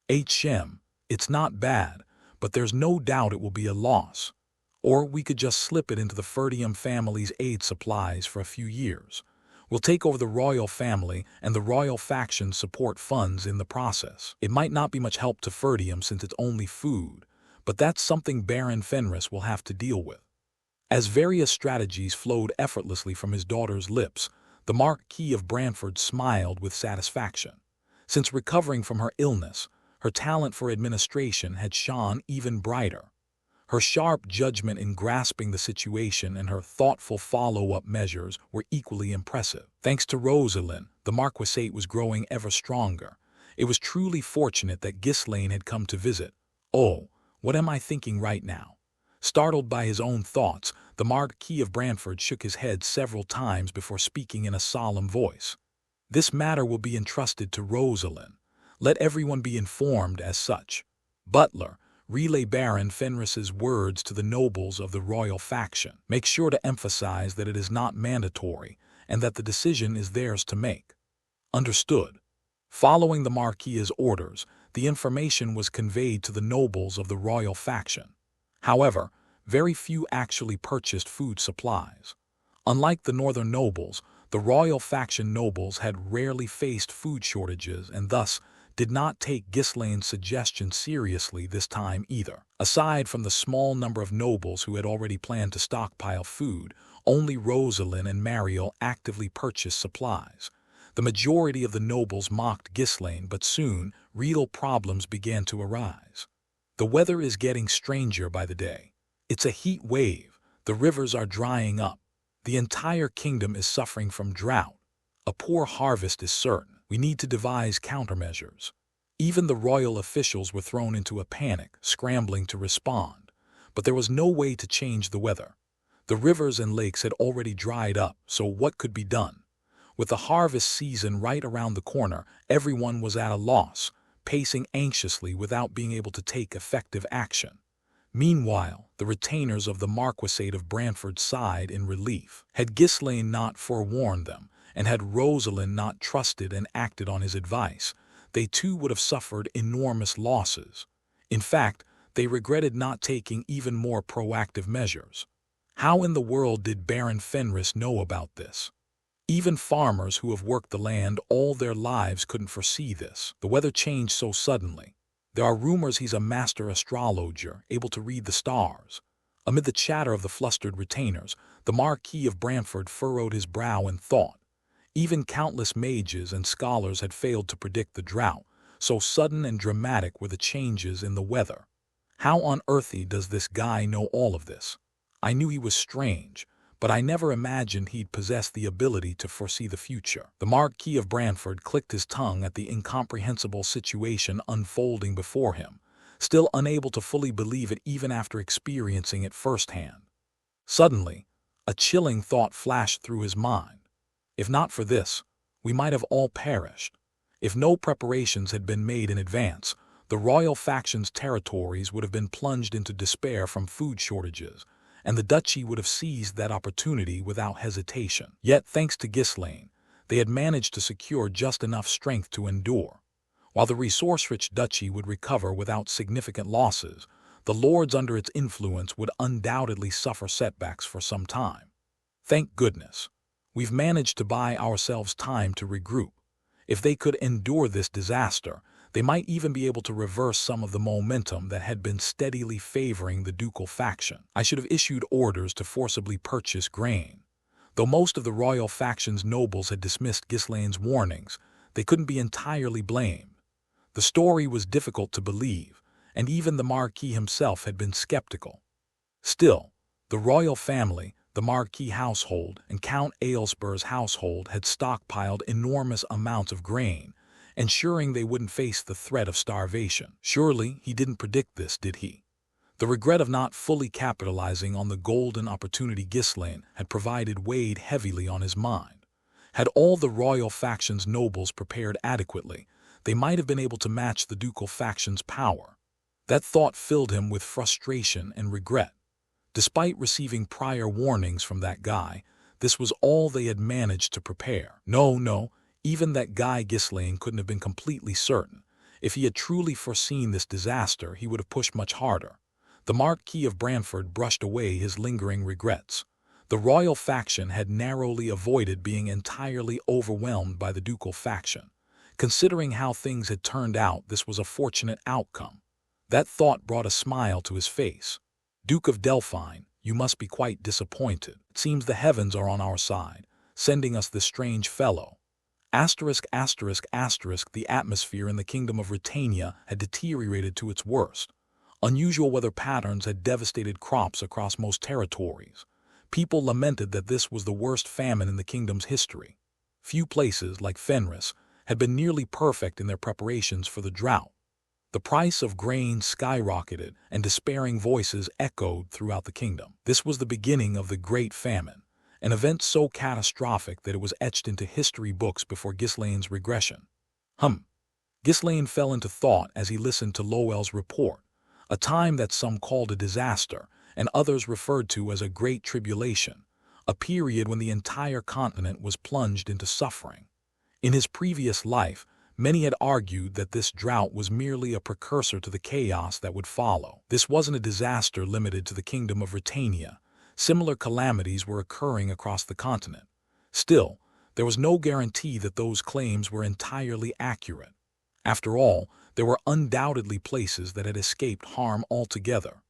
It's not bad, but there's no doubt it will be a loss. Or we could just slip it into the Ferdium family's aid supplies for a few years. We'll take over the royal family and the royal faction support funds in the process. It might not be much help to Ferdium since it's only food, but that's something Baron Fenris will have to deal with. As various strategies flowed effortlessly from his daughter's lips, the Marquis of Brantford smiled with satisfaction. Since recovering from her illness, her talent for administration had shone even brighter. Her sharp judgment in grasping the situation and her thoughtful follow-up measures were equally impressive. Thanks to Rosalind, the Marquisate was growing ever stronger. It was truly fortunate that Ghislaine had come to visit. "Oh, what am I thinking right now?" Startled by his own thoughts, the Marquis of Brantford shook his head several times before speaking in a solemn voice. "This matter will be entrusted to Rosalind. Let everyone be informed as such. Butler, relay Baron Fenris's words to the nobles of the royal faction. Make sure to emphasize that it is not mandatory and that the decision is theirs to make." "Understood." Following the Marquis's orders, the information was conveyed to the nobles of the royal faction. However, very few actually purchased food supplies. Unlike the northern nobles, the royal faction nobles had rarely faced food shortages and thus did not take Ghislaine's suggestion seriously this time either. Aside from the small number of nobles who had already planned to stockpile food, only Rosalind and Mariel actively purchased supplies. The majority of the nobles mocked Ghislaine, but soon real problems began to arise. The weather is getting stranger by the day. It's a heat wave. The rivers are drying up. The entire kingdom is suffering from drought. A poor harvest is certain. We need to devise countermeasures. Even the royal officials were thrown into a panic, scrambling to respond. But there was no way to change the weather. The rivers and lakes had already dried up, so what could be done? With the harvest season right around the corner, everyone was at a loss, pacing anxiously without being able to take effective action. Meanwhile, the retainers of the Marquisate of Brantford sighed in relief. Had Ghislaine not forewarned them, and had Rosalind not trusted and acted on his advice, they too would have suffered enormous losses. In fact, they regretted not taking even more proactive measures. How in the world did Baron Fenris know about this? Even farmers who have worked the land all their lives couldn't foresee this. The weather changed so suddenly. There are rumors he's a master astrologer, able to read the stars. Amid the chatter of the flustered retainers, the Marquis of Brantford furrowed his brow in thought. Even countless mages and scholars had failed to predict the drought, so sudden and dramatic were the changes in the weather. How on earth does this guy know all of this? I knew he was strange, but I never imagined he'd possess the ability to foresee the future. The Marquis of Brantford clicked his tongue at the incomprehensible situation unfolding before him, still unable to fully believe it even after experiencing it firsthand. Suddenly, a chilling thought flashed through his mind. If not for this, we might have all perished. If no preparations had been made in advance, the royal faction's territories would have been plunged into despair from food shortages, and the duchy would have seized that opportunity without hesitation. Yet, thanks to Ghislaine, they had managed to secure just enough strength to endure. While the resource-rich duchy would recover without significant losses, the lords under its influence would undoubtedly suffer setbacks for some time. Thank goodness. We've managed to buy ourselves time to regroup. If they could endure this disaster, they might even be able to reverse some of the momentum that had been steadily favoring the ducal faction. I should have issued orders to forcibly purchase grain. Though most of the royal faction's nobles had dismissed Ghislaine's warnings, they couldn't be entirely blamed. The story was difficult to believe, and even the Marquis himself had been skeptical. Still, the royal family, the Marquis household, and Count Aylesbury's household had stockpiled enormous amounts of grain, ensuring they wouldn't face the threat of starvation. Surely he didn't predict this, did he? The regret of not fully capitalizing on the golden opportunity Ghislaine had provided weighed heavily on his mind. Had all the royal faction's nobles prepared adequately, they might have been able to match the ducal faction's power. That thought filled him with frustration and regret. Despite receiving prior warnings from that guy, this was all they had managed to prepare. No, even that guy Ghislaine couldn't have been completely certain. If he had truly foreseen this disaster, he would have pushed much harder. The Marquis of Brantford brushed away his lingering regrets. The royal faction had narrowly avoided being entirely overwhelmed by the ducal faction. Considering how things had turned out, this was a fortunate outcome. That thought brought a smile to his face. Duke of Delphine, you must be quite disappointed. It seems the heavens are on our side, sending us this strange fellow. ******. The atmosphere in the kingdom of Britannia had deteriorated to its worst. Unusual weather patterns had devastated crops across most territories. People lamented that this was the worst famine in the kingdom's history. Few places, like Fenris, had been nearly perfect in their preparations for the drought. The price of grain skyrocketed, and despairing voices echoed throughout the kingdom. This was the beginning of the Great Famine, an event so catastrophic that it was etched into history books before Ghislaine's regression. Ghislaine fell into thought as he listened to Lowell's report, a time that some called a disaster and others referred to as a great tribulation, a period when the entire continent was plunged into suffering. In his previous life, many had argued that this drought was merely a precursor to the chaos that would follow. This wasn't a disaster limited to the kingdom of Britannia. Similar calamities were occurring across the continent. Still, there was no guarantee that those claims were entirely accurate. After all, there were undoubtedly places that had escaped harm altogether.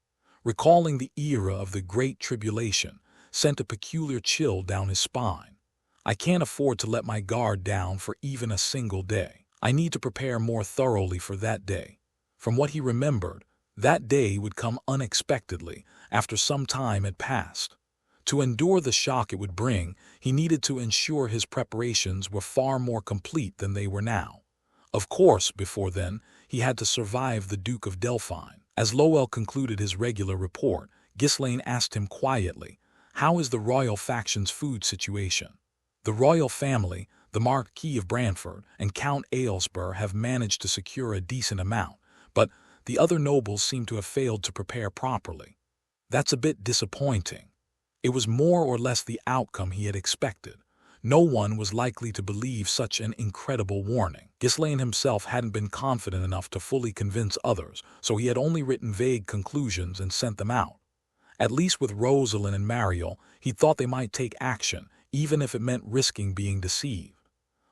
Recalling the era of the Great Tribulation sent a peculiar chill down his spine. I can't afford to let my guard down for even a single day. I need to prepare more thoroughly for that day. From what he remembered, that day would come unexpectedly after some time had passed. To endure the shock it would bring, he needed to ensure his preparations were far more complete than they were now. Of course, before then, he had to survive the Duke of Delphine. As Lowell concluded his regular report, Ghislaine asked him quietly, "How is the royal faction's food situation?" The royal family, the Marquis of Brantford and Count Aylesbury have managed to secure a decent amount, but the other nobles seem to have failed to prepare properly. That's a bit disappointing. It was more or less the outcome he had expected. No one was likely to believe such an incredible warning. Ghislaine himself hadn't been confident enough to fully convince others, so he had only written vague conclusions and sent them out. At least with Rosalind and Mariel, he thought they might take action, even if it meant risking being deceived.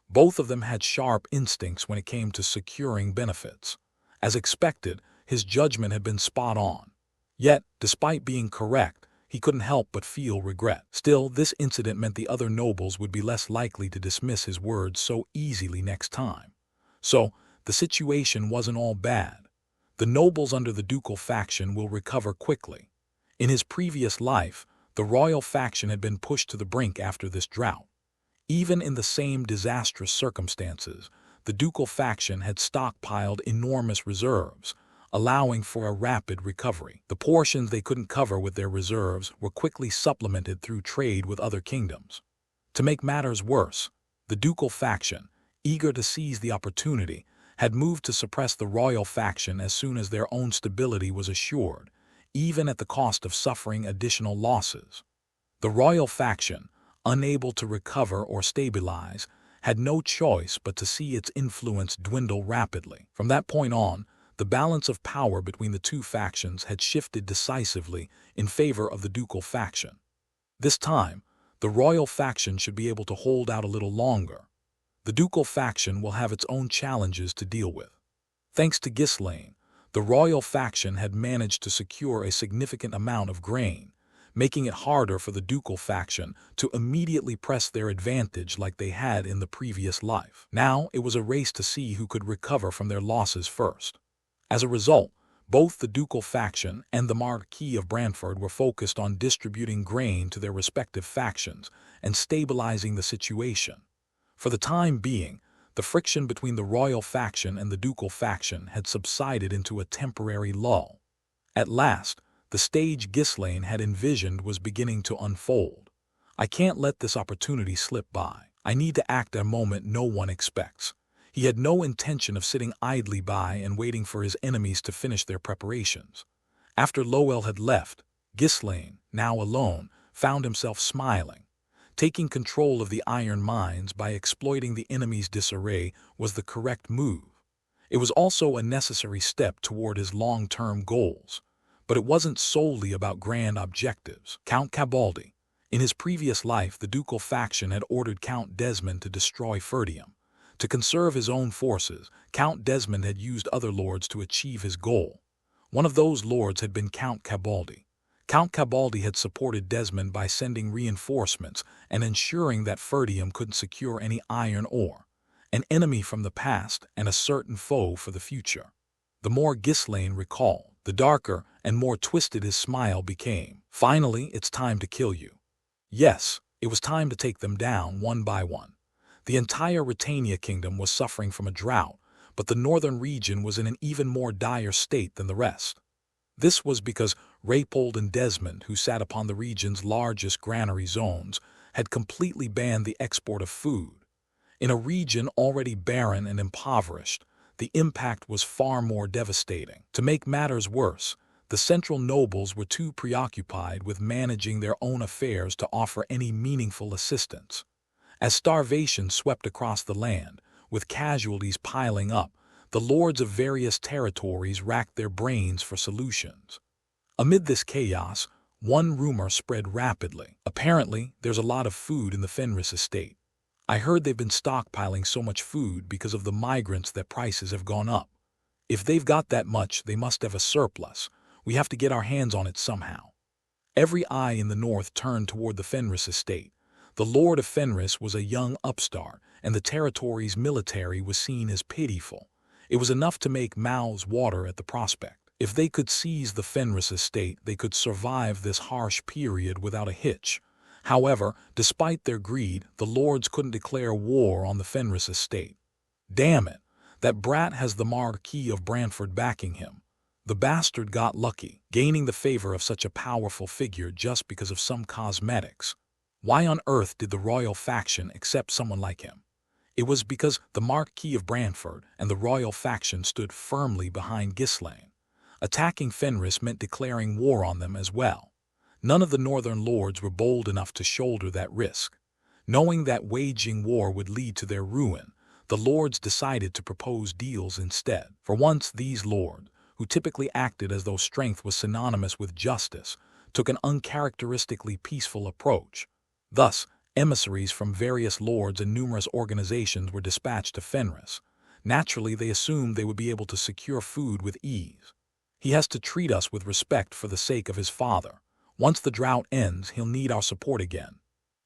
Both of them had sharp instincts when it came to securing benefits. As expected, his judgment had been spot on. Yet, despite being correct, he couldn't help but feel regret. Still, this incident meant the other nobles would be less likely to dismiss his words so easily next time. So, the situation wasn't all bad. The nobles under the ducal faction will recover quickly. In his previous life, the royal faction had been pushed to the brink after this drought. Even in the same disastrous circumstances, the ducal faction had stockpiled enormous reserves, allowing for a rapid recovery. The portions they couldn't cover with their reserves were quickly supplemented through trade with other kingdoms. To make matters worse, the ducal faction, eager to seize the opportunity, had moved to suppress the royal faction as soon as their own stability was assured, even at the cost of suffering additional losses. The royal faction, unable to recover or stabilize, had no choice but to see its influence dwindle rapidly. From that point on, the balance of power between the two factions had shifted decisively in favor of the ducal faction. This time, the royal faction should be able to hold out a little longer. The ducal faction will have its own challenges to deal with. Thanks to Ghislaine, the royal faction had managed to secure a significant amount of grain, making it harder for the ducal faction to immediately press their advantage like they had in the previous life. Now it was a race to see who could recover from their losses first. As a result, both the ducal faction and the Marquis of Brantford were focused on distributing grain to their respective factions and stabilizing the situation. For the time being, the friction between the royal faction and the ducal faction had subsided into a temporary lull. At last, the stage Ghislaine had envisioned was beginning to unfold. I can't let this opportunity slip by. I need to act at a moment no one expects. He had no intention of sitting idly by and waiting for his enemies to finish their preparations. After Lowell had left, Ghislaine, now alone, found himself smiling. Taking control of the iron mines by exploiting the enemy's disarray was the correct move. It was also a necessary step toward his long-term goals. But it wasn't solely about grand objectives. Count Cabaldi. In his previous life, the ducal faction had ordered Count Desmond to destroy Ferdium. To conserve his own forces, Count Desmond had used other lords to achieve his goal. One of those lords had been Count Cabaldi. Count Cabaldi had supported Desmond by sending reinforcements and ensuring that Ferdium couldn't secure any iron ore, an enemy from the past and a certain foe for the future. The more Ghislaine recalled, the darker and more twisted his smile became. Finally, it's time to kill you. Yes, it was time to take them down one by one. The entire Britannia kingdom was suffering from a drought, but the northern region was in an even more dire state than the rest. This was because Raypold and Desmond, who sat upon the region's largest granary zones, had completely banned the export of food. In a region already barren and impoverished, the impact was far more devastating. To make matters worse, the central nobles were too preoccupied with managing their own affairs to offer any meaningful assistance. As starvation swept across the land, with casualties piling up, the lords of various territories racked their brains for solutions. Amid this chaos, one rumor spread rapidly. Apparently, there's a lot of food in the Fenris estate. I heard they've been stockpiling so much food because of the migrants that prices have gone up. If they've got that much, they must have a surplus. We have to get our hands on it somehow. Every eye in the north turned toward the Fenris estate. The Lord of Fenris was a young upstart, and the territory's military was seen as pitiful. It was enough to make mouths water at the prospect. If they could seize the Fenris estate, they could survive this harsh period without a hitch. However, despite their greed, the lords couldn't declare war on the Fenris estate. Damn it, that brat has the Marquis of Brantford backing him. The bastard got lucky, gaining the favor of such a powerful figure just because of some cosmetics. Why on earth did the royal faction accept someone like him? It was because the Marquis of Brantford and the royal faction stood firmly behind Ghislaine. Attacking Fenris meant declaring war on them as well. None of the northern lords were bold enough to shoulder that risk. Knowing that waging war would lead to their ruin, the lords decided to propose deals instead. For once, these lords, who typically acted as though strength was synonymous with justice, took an uncharacteristically peaceful approach. Thus, emissaries from various lords and numerous organizations were dispatched to Fenris. Naturally, they assumed they would be able to secure food with ease. He has to treat us with respect for the sake of his father. Once the drought ends, he'll need our support again.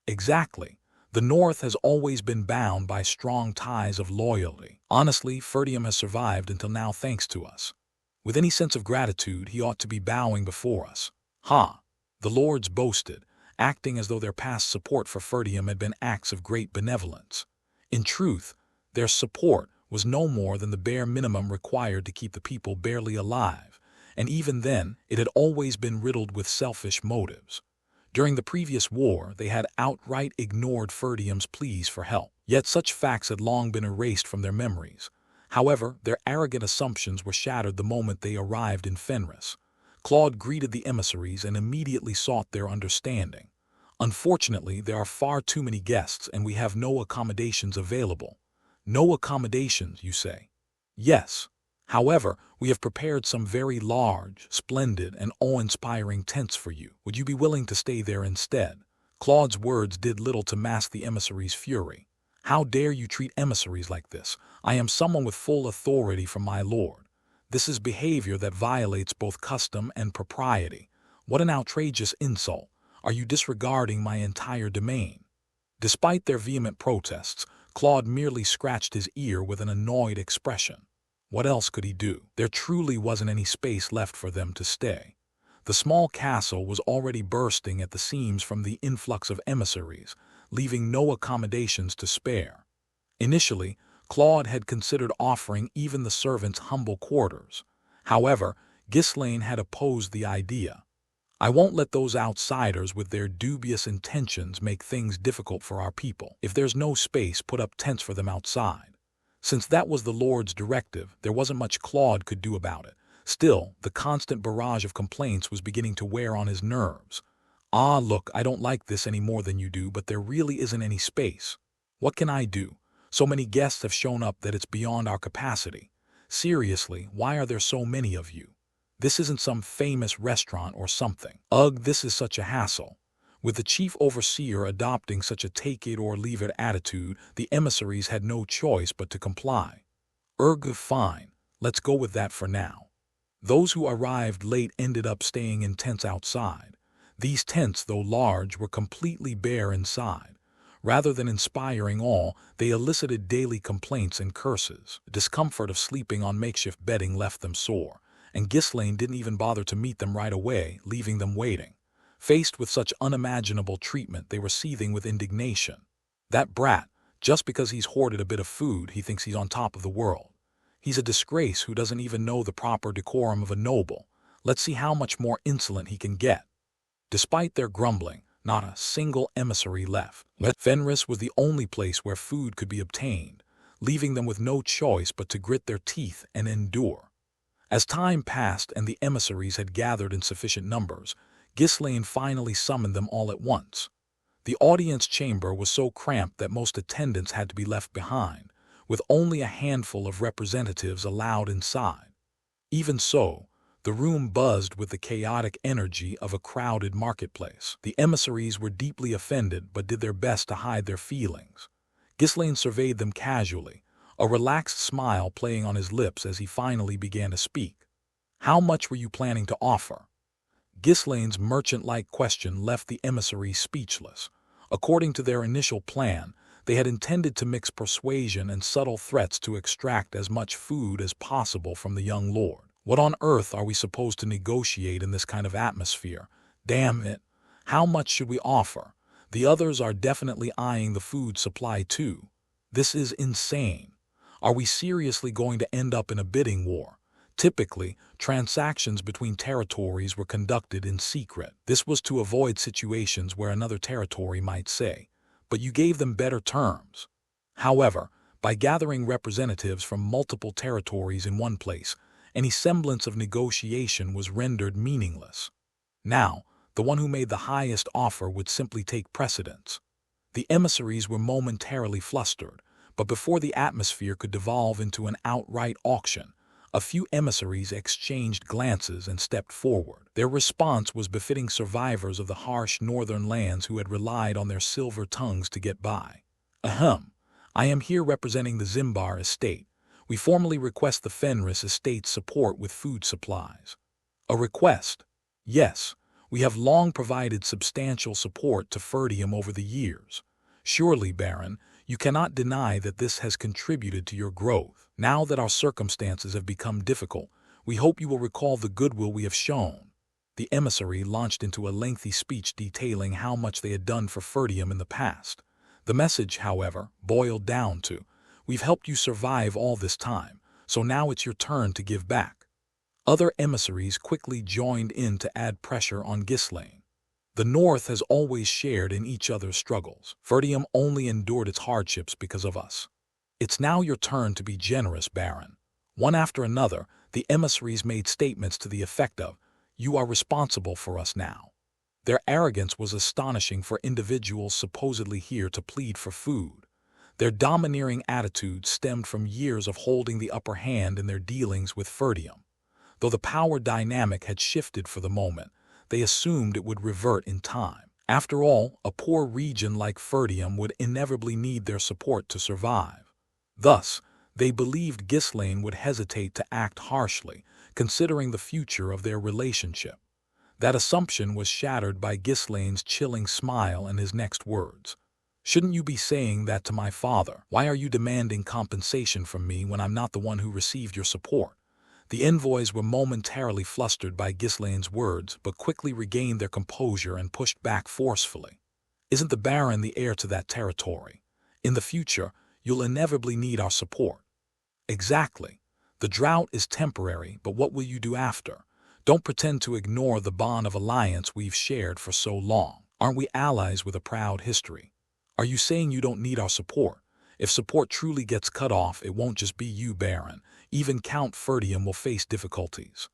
Exactly. The North has always been bound by strong ties of loyalty. Honestly, Ferdium has survived until now thanks to us. With any sense of gratitude, he ought to be bowing before us. Ha! The lords boasted, acting as though their past support for Ferdium had been acts of great benevolence. In truth, their support was no more than the bare minimum required to keep the people barely alive, and even then, it had always been riddled with selfish motives. During the previous war, they had outright ignored Ferdium's pleas for help, yet such facts had long been erased from their memories. However, their arrogant assumptions were shattered the moment they arrived in Fenris. Claude greeted the emissaries and immediately sought their understanding. Unfortunately, there are far too many guests and we have no accommodations available. No accommodations, you say? Yes. However, we have prepared some very large, splendid, and awe-inspiring tents for you. Would you be willing to stay there instead? Claude's words did little to mask the emissaries' fury. How dare you treat emissaries like this? I am someone with full authority from my lord. This is behavior that violates both custom and propriety. What an outrageous insult. Are you disregarding my entire domain? Despite their vehement protests, Claude merely scratched his ear with an annoyed expression. What else could he do? There truly wasn't any space left for them to stay. The small castle was already bursting at the seams from the influx of emissaries, leaving no accommodations to spare. Initially, Claude had considered offering even the servants humble quarters. However, Ghislaine had opposed the idea. I won't let those outsiders with their dubious intentions make things difficult for our people. If there's no space, put up tents for them outside. Since that was the Lord's directive, there wasn't much Claude could do about it. Still, the constant barrage of complaints was beginning to wear on his nerves. Ah, look, I don't like this any more than you do, but there really isn't any space. What can I do? So many guests have shown up that it's beyond our capacity. Seriously, why are there so many of you? This isn't some famous restaurant or something. Ugh, this is such a hassle. With the chief overseer adopting such a take-it-or-leave-it attitude, the emissaries had no choice but to comply. Fine, let's go with that for now. Those who arrived late ended up staying in tents outside. These tents, though large, were completely bare inside. Rather than inspiring awe, they elicited daily complaints and curses. The discomfort of sleeping on makeshift bedding left them sore, and Ghislaine didn't even bother to meet them right away, leaving them waiting. Faced with such unimaginable treatment, they were seething with indignation. That brat, just because he's hoarded a bit of food, he thinks he's on top of the world. He's a disgrace who doesn't even know the proper decorum of a noble. Let's see how much more insolent he can get. Despite their grumbling, not a single emissary left. Fenris was the only place where food could be obtained, leaving them with no choice but to grit their teeth and endure. As time passed and the emissaries had gathered in sufficient numbers, Ghislaine finally summoned them all at once. The audience chamber was so cramped that most attendants had to be left behind, with only a handful of representatives allowed inside. Even so, the room buzzed with the chaotic energy of a crowded marketplace. The emissaries were deeply offended but did their best to hide their feelings. Ghislaine surveyed them casually, a relaxed smile playing on his lips as he finally began to speak. How much were you planning to offer? Ghislaine's merchant-like question left the emissaries speechless. According to their initial plan, they had intended to mix persuasion and subtle threats to extract as much food as possible from the young lord. What on earth are we supposed to negotiate in this kind of atmosphere? Damn it! How much should we offer? The others are definitely eyeing the food supply too. This is insane. Are we seriously going to end up in a bidding war? Typically, transactions between territories were conducted in secret. This was to avoid situations where another territory might say, "But you gave them better terms." However, by gathering representatives from multiple territories in one place, any semblance of negotiation was rendered meaningless. Now, the one who made the highest offer would simply take precedence. The emissaries were momentarily flustered, but before the atmosphere could devolve into an outright auction, a few emissaries exchanged glances and stepped forward. Their response was befitting survivors of the harsh northern lands who had relied on their silver tongues to get by. Ahem. I am here representing the Zimbar estate. We formally request the Fenris estate's support with food supplies. A request? Yes. We have long provided substantial support to Ferdium over the years. Surely, Baron, you cannot deny that this has contributed to your growth. Now that our circumstances have become difficult, we hope you will recall the goodwill we have shown. The emissary launched into a lengthy speech detailing how much they had done for Ferdium in the past. The message, however, boiled down to, "We've helped you survive all this time, so now it's your turn to give back." Other emissaries quickly joined in to add pressure on Ghislaine. The North has always shared in each other's struggles. Ferdium only endured its hardships because of us. It's now your turn to be generous, Baron. One after another, the emissaries made statements to the effect of, "You are responsible for us now." Their arrogance was astonishing for individuals supposedly here to plead for food. Their domineering attitude stemmed from years of holding the upper hand in their dealings with Ferdium. Though the power dynamic had shifted for the moment, they assumed it would revert in time. After all, a poor region like Ferdium would inevitably need their support to survive. Thus, they believed Ghislaine would hesitate to act harshly, considering the future of their relationship. That assumption was shattered by Ghislaine's chilling smile and his next words. "Shouldn't you be saying that to my father? Why are you demanding compensation from me when I'm not the one who received your support?" The envoys were momentarily flustered by Ghislaine's words, but quickly regained their composure and pushed back forcefully. "Isn't the Baron the heir to that territory? In the future, you'll inevitably need our support." "Exactly. The drought is temporary, but what will you do after? Don't pretend to ignore the bond of alliance we've shared for so long. Aren't we allies with a proud history? Are you saying you don't need our support? If support truly gets cut off, it won't just be you, Baron. Even Count Ferdium will face difficulties."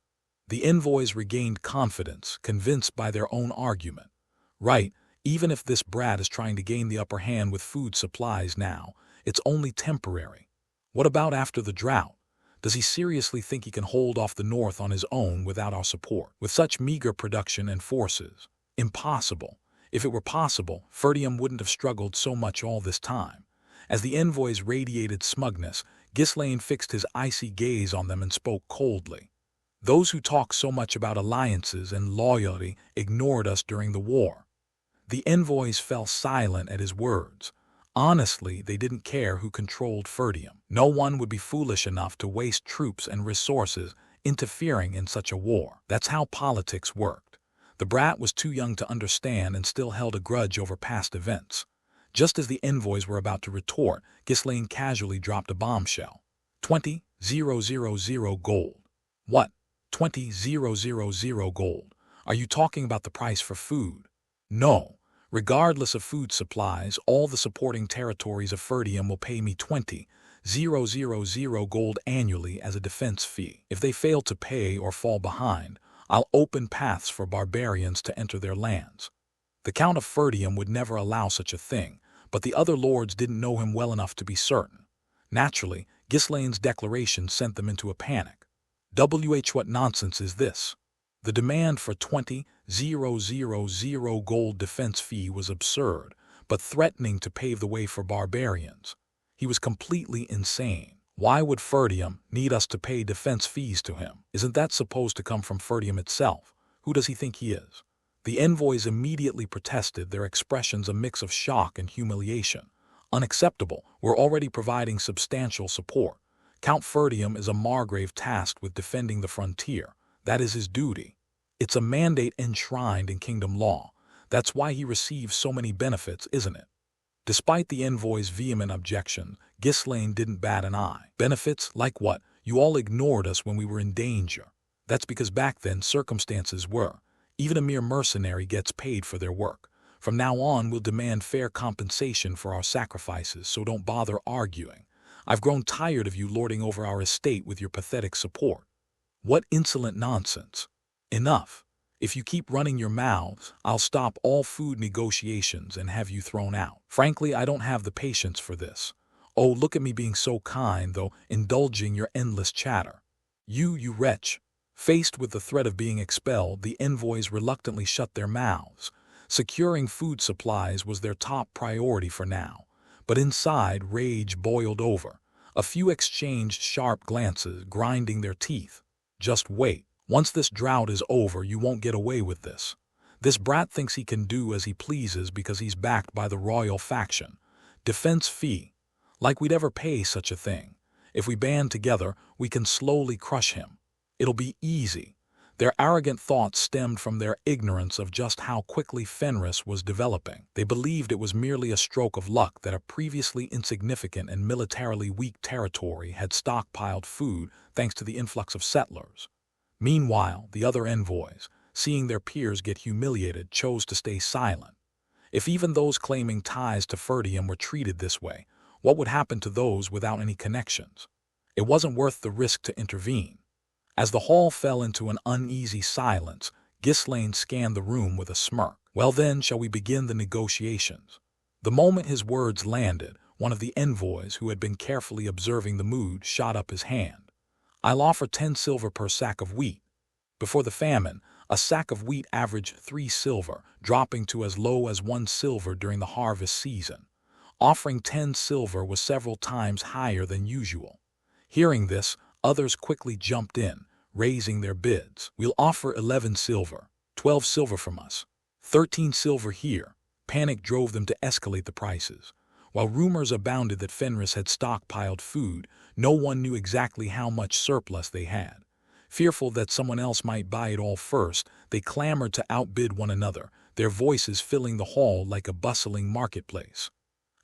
The envoys regained confidence, convinced by their own argument. Right, even if this brat is trying to gain the upper hand with food supplies now, it's only temporary. What about after the drought? Does he seriously think he can hold off the North on his own without our support? With such meager production and forces? Impossible. If it were possible, Ferdium wouldn't have struggled so much all this time. As the envoys radiated smugness, Ghislaine fixed his icy gaze on them and spoke coldly. "Those who talk so much about alliances and loyalty ignored us during the war." The envoys fell silent at his words. Honestly, they didn't care who controlled Ferdium. No one would be foolish enough to waste troops and resources interfering in such a war. That's how politics worked. The brat was too young to understand and still held a grudge over past events. Just as the envoys were about to retort, Ghislaine casually dropped a bombshell. 20,000 gold. What? 20,000 gold? Are you talking about the price for food? No. Regardless of food supplies, all the supporting territories of Ferdium will pay me 20,000 gold annually as a defense fee. If they fail to pay or fall behind, I'll open paths for barbarians to enter their lands. The Count of Ferdium would never allow such a thing, but the other lords didn't know him well enough to be certain. Naturally, Ghislaine's declaration sent them into a panic. What nonsense is this? The demand for 20,000 gold defense fee was absurd, but threatening to pave the way for barbarians. He was completely insane. Why would Ferdium need us to pay defense fees to him? Isn't that supposed to come from Ferdium itself? Who does he think he is? The envoys immediately protested, their expressions a mix of shock and humiliation. Unacceptable. We're already providing substantial support. Count Ferdium is a margrave tasked with defending the frontier. That is his duty. It's a mandate enshrined in kingdom law. That's why he receives so many benefits, isn't it? Despite the envoy's vehement objection, Ghislaine didn't bat an eye. Benefits? Like what? You all ignored us when we were in danger. That's because back then circumstances were. Even a mere mercenary gets paid for their work. From now on, we'll demand fair compensation for our sacrifices, so don't bother arguing. I've grown tired of you lording over our estate with your pathetic support. What insolent nonsense. Enough. If you keep running your mouths, I'll stop all food negotiations and have you thrown out. Frankly, I don't have the patience for this. Oh, look at me being so kind, though, indulging your endless chatter. You wretch. Faced with the threat of being expelled, the envoys reluctantly shut their mouths. Securing food supplies was their top priority for now. But inside, rage boiled over. A few exchanged sharp glances, grinding their teeth. Just wait. Once this drought is over, you won't get away with this. This brat thinks he can do as he pleases because he's backed by the royal faction. Defense fee. Like we'd ever pay such a thing. If we band together, we can slowly crush him. It'll be easy. Their arrogant thoughts stemmed from their ignorance of just how quickly Fenris was developing. They believed it was merely a stroke of luck that a previously insignificant and militarily weak territory had stockpiled food thanks to the influx of settlers. Meanwhile, the other envoys, seeing their peers get humiliated, chose to stay silent. If even those claiming ties to Ferdium were treated this way, what would happen to those without any connections? It wasn't worth the risk to intervene. As the hall fell into an uneasy silence, Ghislaine scanned the room with a smirk. Well then, shall we begin the negotiations? The moment his words landed, one of the envoys, who had been carefully observing the mood, shot up his hand. I'll offer 10 silver per sack of wheat. Before the famine, a sack of wheat averaged 3 silver, dropping to as low as 1 silver during the harvest season. Offering 10 silver was several times higher than usual. Hearing this, others quickly jumped in, raising their bids. We'll offer 11 silver, 12 silver from us, 13 silver here. Panic drove them to escalate the prices. While rumors abounded that Fenris had stockpiled food, no one knew exactly how much surplus they had. Fearful that someone else might buy it all first, they clamored to outbid one another, their voices filling the hall like a bustling marketplace.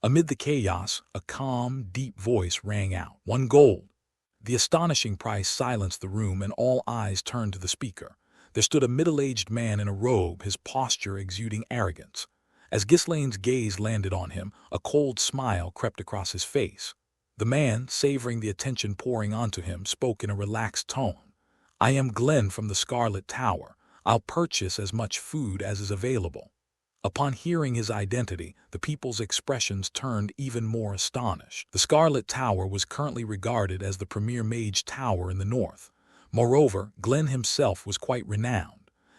Amid the chaos, a calm, deep voice rang out. 1 gold. The astonishing price silenced the room, and all eyes turned to the speaker. There stood a middle-aged man in a robe, his posture exuding arrogance. As Ghislaine's gaze landed on him, a cold smile crept across his face. The man, savoring the attention pouring onto him, spoke in a relaxed tone. I am Glenn from the Scarlet Tower. I'll purchase as much food as is available. Upon hearing his identity, the people's expressions turned even more astonished. The Scarlet Tower was currently regarded as the premier mage tower in the north. Moreover, Glenn himself was quite renowned.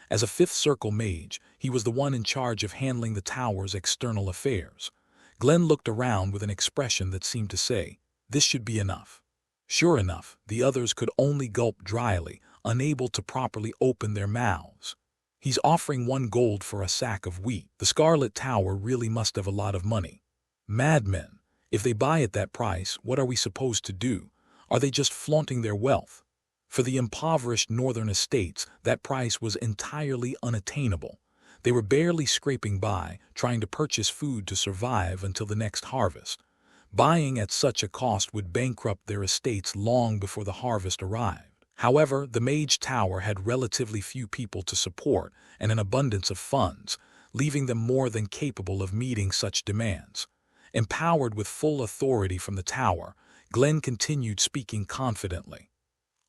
As a fifth circle mage, he was the one in charge of handling the tower's external affairs. Glenn looked around with an expression that seemed to say, this should be enough. Sure enough, the others could only gulp dryly, unable to properly open their mouths. He's offering 1 gold for a sack of wheat. The Scarlet Tower really must have a lot of money. Madmen. If they buy at that price, what are we supposed to do? Are they just flaunting their wealth? For the impoverished northern estates, that price was entirely unattainable. They were barely scraping by, trying to purchase food to survive until the next harvest. Buying at such a cost would bankrupt their estates long before the harvest arrived. However, the Mage Tower had relatively few people to support and an abundance of funds, leaving them more than capable of meeting such demands. Empowered with full authority from the tower, Glenn continued speaking confidently.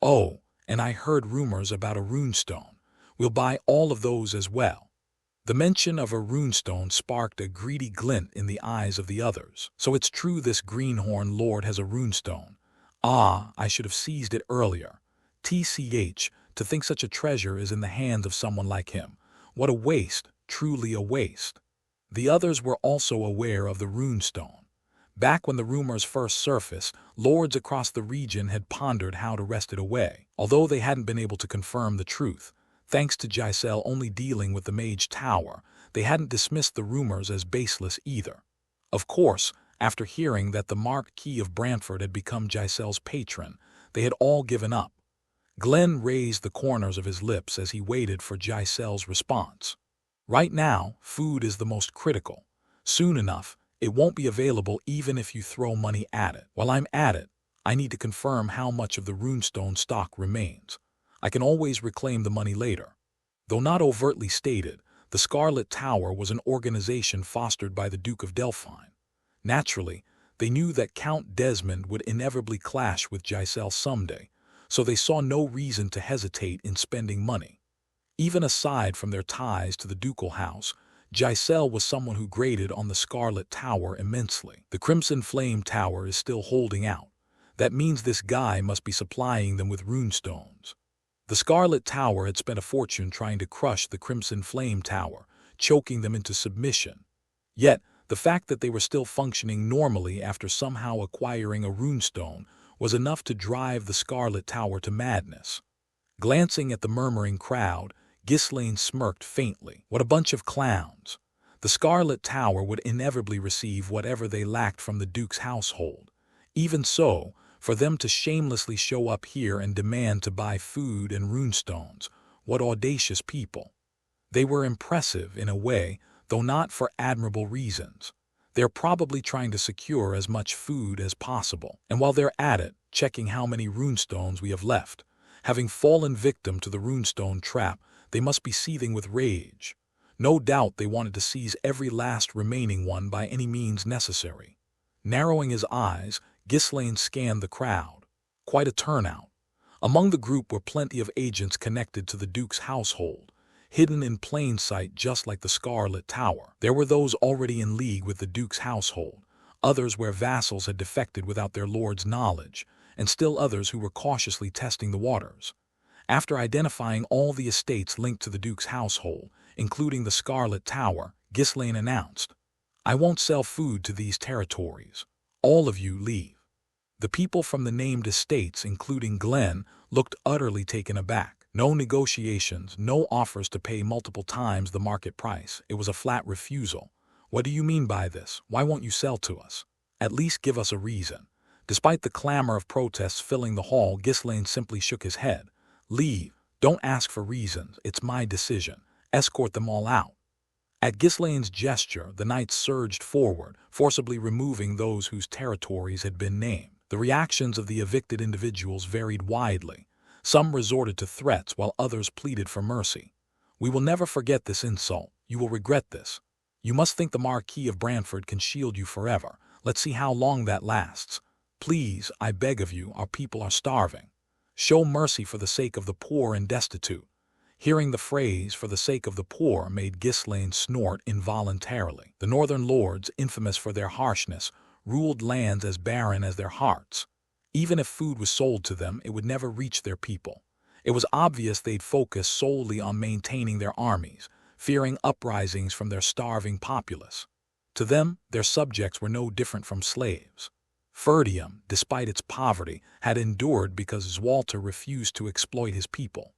Oh, and I heard rumors about a runestone. We'll buy all of those as well. The mention of a runestone sparked a greedy glint in the eyes of the others. So it's true this greenhorn lord has a runestone. Ah, I should have seized it earlier. TCH, to think such a treasure is in the hands of someone like him. What a waste, truly a waste. The others were also aware of the runestone. Back when the rumors first surfaced, lords across the region had pondered how to wrest it away, although they hadn't been able to confirm the truth. Thanks to Giselle only dealing with the Mage Tower, they hadn't dismissed the rumors as baseless either. Of course, after hearing that the Marquis of Brantford had become Giselle's patron, they had all given up. Glenn raised the corners of his lips as he waited for Giselle's response. Right now, food is the most critical. Soon enough, it won't be available even if you throw money at it. While I'm at it, I need to confirm how much of the runestone stock remains. I can always reclaim the money later. Though not overtly stated, the Scarlet Tower was an organization fostered by the Duke of Delphine. Naturally, they knew that Count Desmond would inevitably clash with Giselle someday, so they saw no reason to hesitate in spending money. Even aside from their ties to the ducal house, Giselle was someone who grated on the Scarlet Tower immensely. The Crimson Flame Tower is still holding out. That means this guy must be supplying them with runestones. The Scarlet Tower had spent a fortune trying to crush the Crimson Flame Tower, choking them into submission. Yet, the fact that they were still functioning normally after somehow acquiring a runestone was enough to drive the Scarlet Tower to madness. Glancing at the murmuring crowd, Ghislaine smirked faintly. What a bunch of clowns. The Scarlet Tower would inevitably receive whatever they lacked from the Duke's household. Even so, for them to shamelessly show up here and demand to buy food and runestones, what audacious people. They were impressive in a way, though not for admirable reasons. They're probably trying to secure as much food as possible. And while they're at it, checking how many runestones we have left, having fallen victim to the runestone trap, they must be seething with rage. No doubt they wanted to seize every last remaining one by any means necessary. Narrowing his eyes, Ghislaine scanned the crowd. Quite a turnout. Among the group were plenty of agents connected to the Duke's household, hidden in plain sight just like the Scarlet Tower. There were those already in league with the Duke's household, others where vassals had defected without their lord's knowledge, and still others who were cautiously testing the waters. After identifying all the estates linked to the Duke's household, including the Scarlet Tower, Ghislaine announced, "I won't sell food to these territories. All of you leave." The people from the named estates, including Glenn, looked utterly taken aback. No negotiations, no offers to pay multiple times the market price. It was a flat refusal. "What do you mean by this? Why won't you sell to us? At least give us a reason." Despite the clamor of protests filling the hall, Ghislaine simply shook his head. "Leave. Don't ask for reasons. It's my decision. Escort them all out." At Ghislaine's gesture, the knights surged forward, forcibly removing those whose territories had been named. The reactions of the evicted individuals varied widely. Some resorted to threats while others pleaded for mercy. "We will never forget this insult. You will regret this. You must think the Marquis of Brantford can shield you forever. Let's see how long that lasts. Please, I beg of you, our people are starving. Show mercy for the sake of the poor and destitute." Hearing the phrase "for the sake of the poor" made Ghislaine snort involuntarily. The northern lords, infamous for their harshness, ruled lands as barren as their hearts. Even if food was sold to them, it would never reach their people. It was obvious they'd focus solely on maintaining their armies, fearing uprisings from their starving populace. To them, their subjects were no different from slaves. Ferdium, despite its poverty, had endured because Zwalter refused to exploit his people.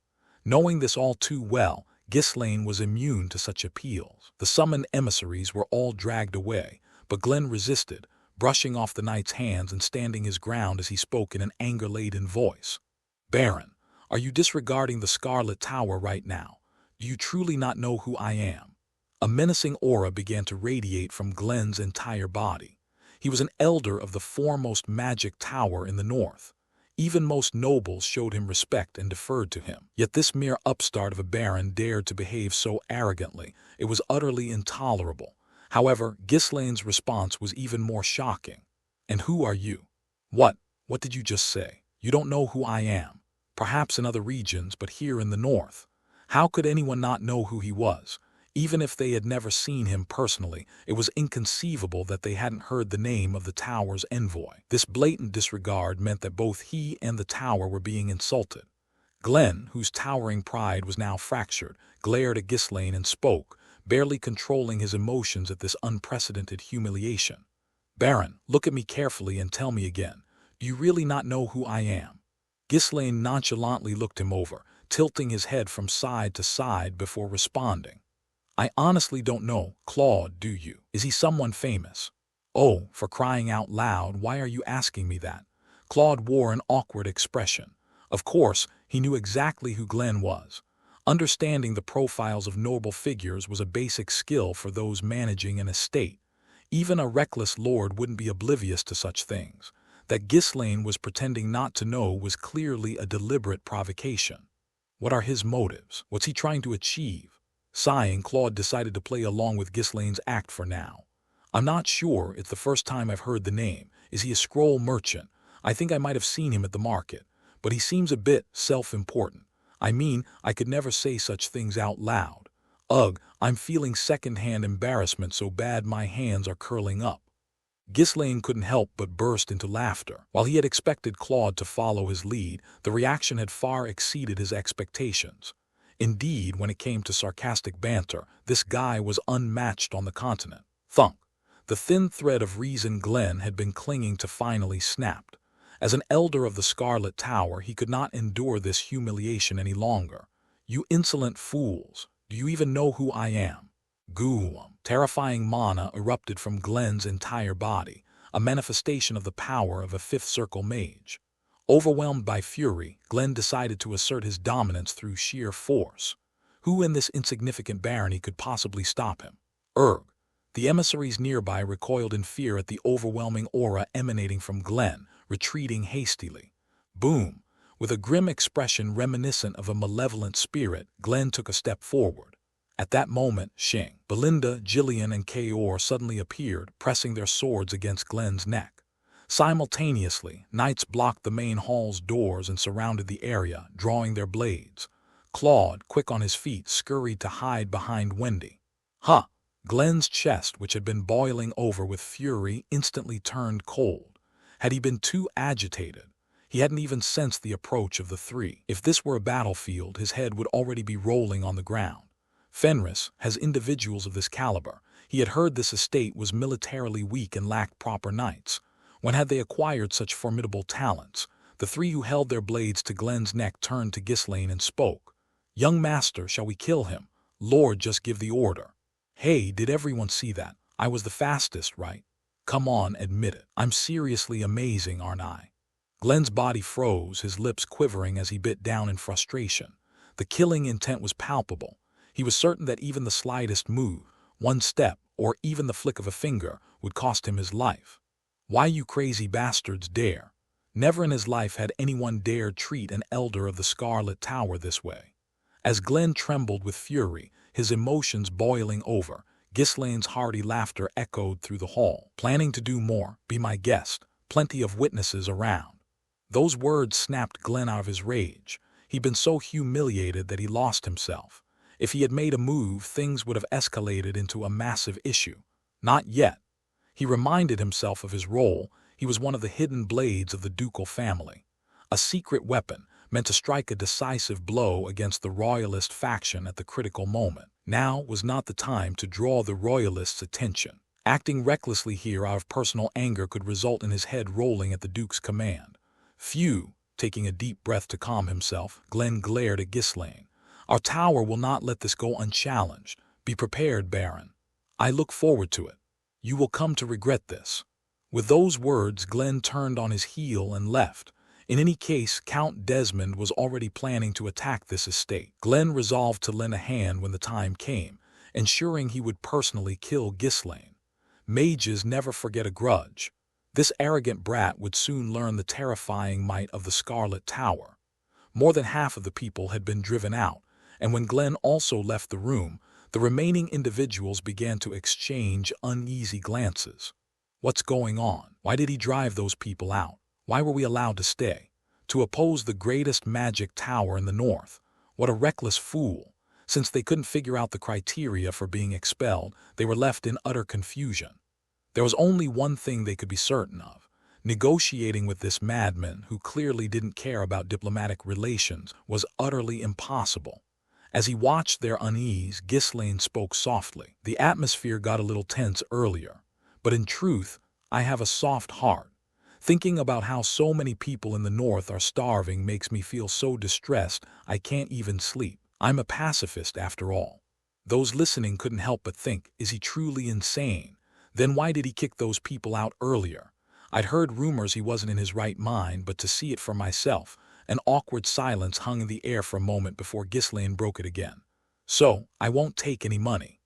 Knowing this all too well, Ghislaine was immune to such appeals. The summoned emissaries were all dragged away, but Glenn resisted, brushing off the knight's hands and standing his ground as he spoke in an anger-laden voice. "Baron, are you disregarding the Scarlet Tower right now? Do you truly not know who I am?" A menacing aura began to radiate from Glenn's entire body. He was an elder of the foremost magic tower in the north. Even most nobles showed him respect and deferred to him. Yet this mere upstart of a baron dared to behave so arrogantly. It was utterly intolerable. However, Ghislaine's response was even more shocking. "And who are you?" What did you just say? You don't know who I am. Perhaps in other regions, but here in the north. How could anyone not know who he was? Even if they had never seen him personally, it was inconceivable that they hadn't heard the name of the tower's envoy. This blatant disregard meant that both he and the tower were being insulted. Glenn, whose towering pride was now fractured, glared at Ghislaine and spoke, barely controlling his emotions at this unprecedented humiliation. "Baron, look at me carefully and tell me again. Do you really not know who I am?" Ghislaine nonchalantly looked him over, tilting his head from side to side before responding. "I honestly don't know, Claude, do you? Is he someone famous?" "Oh, for crying out loud, why are you asking me that?" Claude wore an awkward expression. Of course, he knew exactly who Glenn was. Understanding the profiles of noble figures was a basic skill for those managing an estate. Even a reckless lord wouldn't be oblivious to such things. That Ghislaine was pretending not to know was clearly a deliberate provocation. What are his motives? What's he trying to achieve? Sighing, Claude decided to play along with Ghislaine's act for now. "I'm not sure. It's the first time I've heard the name. Is he a scroll merchant? I think I might have seen him at the market. But he seems a bit self-important. I mean, I could never say such things out loud. Ugh, I'm feeling second-hand embarrassment so bad my hands are curling up." Ghislaine couldn't help but burst into laughter. While he had expected Claude to follow his lead, the reaction had far exceeded his expectations. Indeed, when it came to sarcastic banter, this guy was unmatched on the continent. Thunk. The thin thread of reason Glenn had been clinging to finally snapped. As an elder of the Scarlet Tower, he could not endure this humiliation any longer. "You insolent fools! Do you even know who I am?" Goom! Terrifying mana erupted from Glenn's entire body, a manifestation of the power of a fifth circle mage. Overwhelmed by fury, Glenn decided to assert his dominance through sheer force. Who in this insignificant barony could possibly stop him? Erg! The emissaries nearby recoiled in fear at the overwhelming aura emanating from Glenn, retreating hastily. Boom! With a grim expression reminiscent of a malevolent spirit, Glenn took a step forward. At that moment, Shing, Belinda, Jillian, and Kaor suddenly appeared, pressing their swords against Glenn's neck. Simultaneously, knights blocked the main hall's doors and surrounded the area, drawing their blades. Claude, quick on his feet, scurried to hide behind Wendy. "Huh!" Glenn's chest, which had been boiling over with fury, instantly turned cold. Had he been too agitated? He hadn't even sensed the approach of the three. If this were a battlefield, his head would already be rolling on the ground. Fenris has individuals of this caliber. He had heard this estate was militarily weak and lacked proper knights. When had they acquired such formidable talents? The three who held their blades to Glenn's neck turned to Ghislaine and spoke. "Young master, shall we kill him? Lord, just give the order." "Hey, did everyone see that? I was the fastest, right? Come on, admit it. I'm seriously amazing, aren't I?" Glenn's body froze, his lips quivering as he bit down in frustration. The killing intent was palpable. He was certain that even the slightest move, one step, or even the flick of a finger, would cost him his life. Why you crazy bastards dare? Never in his life had anyone dared treat an elder of the Scarlet Tower this way. As Glenn trembled with fury, his emotions boiling over, Ghislaine's hearty laughter echoed through the hall. "Planning to do more? Be my guest. Plenty of witnesses around." Those words snapped Glenn out of his rage. He'd been so humiliated that he lost himself. If he had made a move, things would have escalated into a massive issue. Not yet. He reminded himself of his role. He was one of the hidden blades of the ducal family. A secret weapon, meant to strike a decisive blow against the royalist faction at the critical moment. Now was not the time to draw the royalists' attention. Acting recklessly here out of personal anger could result in his head rolling at the Duke's command. Phew! Taking a deep breath to calm himself, Glenn glared at Ghislaine. "Our tower will not let this go unchallenged. Be prepared, Baron. I look forward to it. You will come to regret this." With those words, Glenn turned on his heel and left. In any case, Count Desmond was already planning to attack this estate. Glenn resolved to lend a hand when the time came, ensuring he would personally kill Ghislaine. Mages never forget a grudge. This arrogant brat would soon learn the terrifying might of the Scarlet Tower. More than half of the people had been driven out, and when Glenn also left the room, the remaining individuals began to exchange uneasy glances. What's going on? Why did he drive those people out? Why were we allowed to stay? To oppose the greatest magic tower in the north? What a reckless fool! Since they couldn't figure out the criteria for being expelled, they were left in utter confusion. There was only one thing they could be certain of. Negotiating with this madman, who clearly didn't care about diplomatic relations, was utterly impossible. As he watched their unease, Ghislaine spoke softly. The atmosphere got a little tense earlier, but in truth, I have a soft heart. Thinking about how so many people in the north are starving makes me feel so distressed I can't even sleep. I'm a pacifist after all. Those listening couldn't help but think, is he truly insane? Then why did he kick those people out earlier? I'd heard rumors he wasn't in his right mind, but to see it for myself, an awkward silence hung in the air for a moment before Ghislaine broke it again. So, I won't take any money.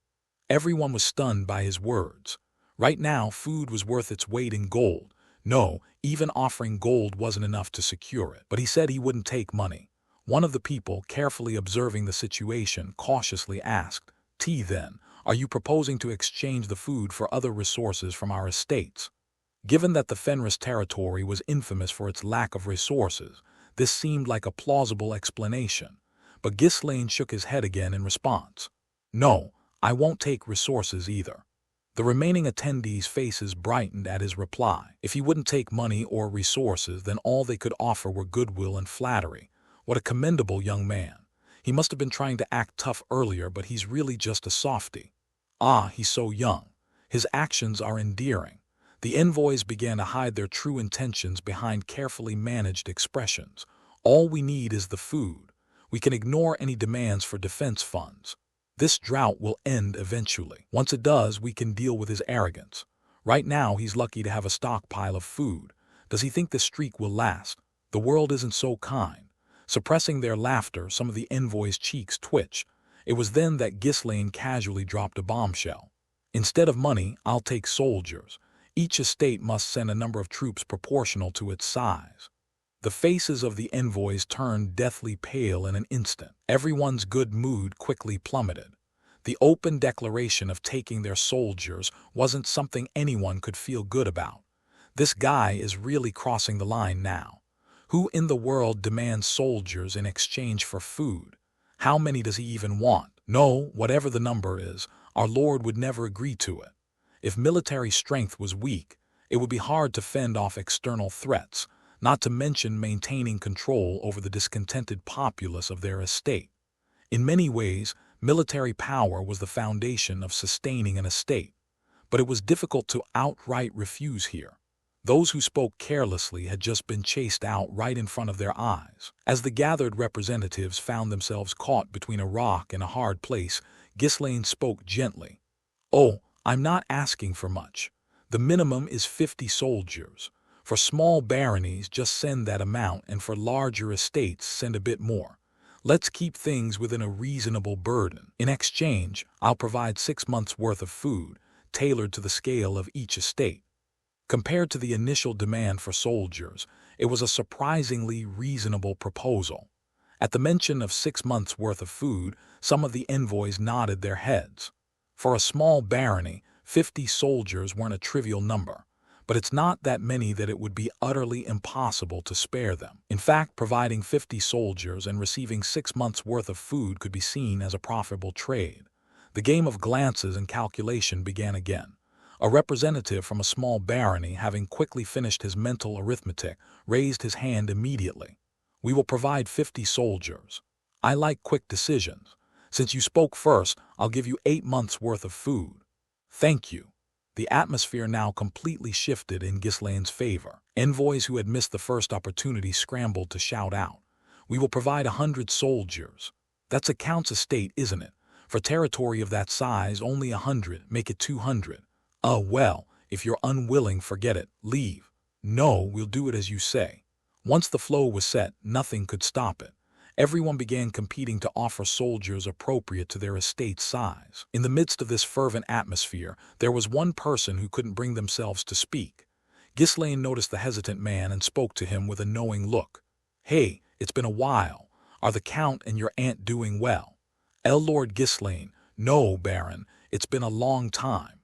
Everyone was stunned by his words. Right now, food was worth its weight in gold. No, even offering gold wasn't enough to secure it. But he said he wouldn't take money. One of the people, carefully observing the situation, cautiously asked, "T then, are you proposing to exchange the food for other resources from our estates?" Given that the Fenris territory was infamous for its lack of resources, this seemed like a plausible explanation. But Ghislaine shook his head again in response. "No, I won't take resources either." The remaining attendees' faces brightened at his reply. If he wouldn't take money or resources, then all they could offer were goodwill and flattery. What a commendable young man. He must have been trying to act tough earlier, but he's really just a softy. Ah, he's so young. His actions are endearing. The envoys began to hide their true intentions behind carefully managed expressions. All we need is the food. We can ignore any demands for defense funds. This drought will end eventually. Once it does, we can deal with his arrogance. Right now, he's lucky to have a stockpile of food. Does he think this streak will last? The world isn't so kind. Suppressing their laughter, some of the envoys' cheeks twitched. It was then that Ghislaine casually dropped a bombshell. "Instead of money, I'll take soldiers. Each estate must send a number of troops proportional to its size." The faces of the envoys turned deathly pale in an instant. Everyone's good mood quickly plummeted. The open declaration of taking their soldiers wasn't something anyone could feel good about. This guy is really crossing the line now. Who in the world demands soldiers in exchange for food? How many does he even want? No, whatever the number is, our Lord would never agree to it. If military strength was weak, it would be hard to fend off external threats, not to mention maintaining control over the discontented populace of their estate. In many ways, military power was the foundation of sustaining an estate, but it was difficult to outright refuse here. Those who spoke carelessly had just been chased out right in front of their eyes. As the gathered representatives found themselves caught between a rock and a hard place, Ghislaine spoke gently. "Oh, I'm not asking for much. The minimum is 50 soldiers. For small baronies, just send that amount, and for larger estates, send a bit more. Let's keep things within a reasonable burden. In exchange, I'll provide 6 months' worth of food, tailored to the scale of each estate." Compared to the initial demand for soldiers, it was a surprisingly reasonable proposal. At the mention of 6 months' worth of food, some of the envoys nodded their heads. For a small barony, 50 soldiers weren't a trivial number. But it's not that many that it would be utterly impossible to spare them. In fact, providing 50 soldiers and receiving 6 months' worth of food could be seen as a profitable trade. The game of glances and calculation began again. A representative from a small barony, having quickly finished his mental arithmetic, raised his hand immediately. "We will provide 50 soldiers. I like quick decisions. Since you spoke first, I'll give you 8 months' worth of food." "Thank you." The atmosphere now completely shifted in Ghislaine's favor. Envoys who had missed the first opportunity scrambled to shout out. "We will provide 100 soldiers." "That's a count's estate, isn't it? For territory of that size, only 100, make it 200. Well, if you're unwilling, forget it, leave." "No, we'll do it as you say." Once the flow was set, nothing could stop it. Everyone began competing to offer soldiers appropriate to their estate's size. In the midst of this fervent atmosphere, there was one person who couldn't bring themselves to speak. Ghislaine noticed the hesitant man and spoke to him with a knowing look. "Hey, it's been a while. Are the Count and your aunt doing well?" Lord Ghislaine, "No, Baron, it's been a long time."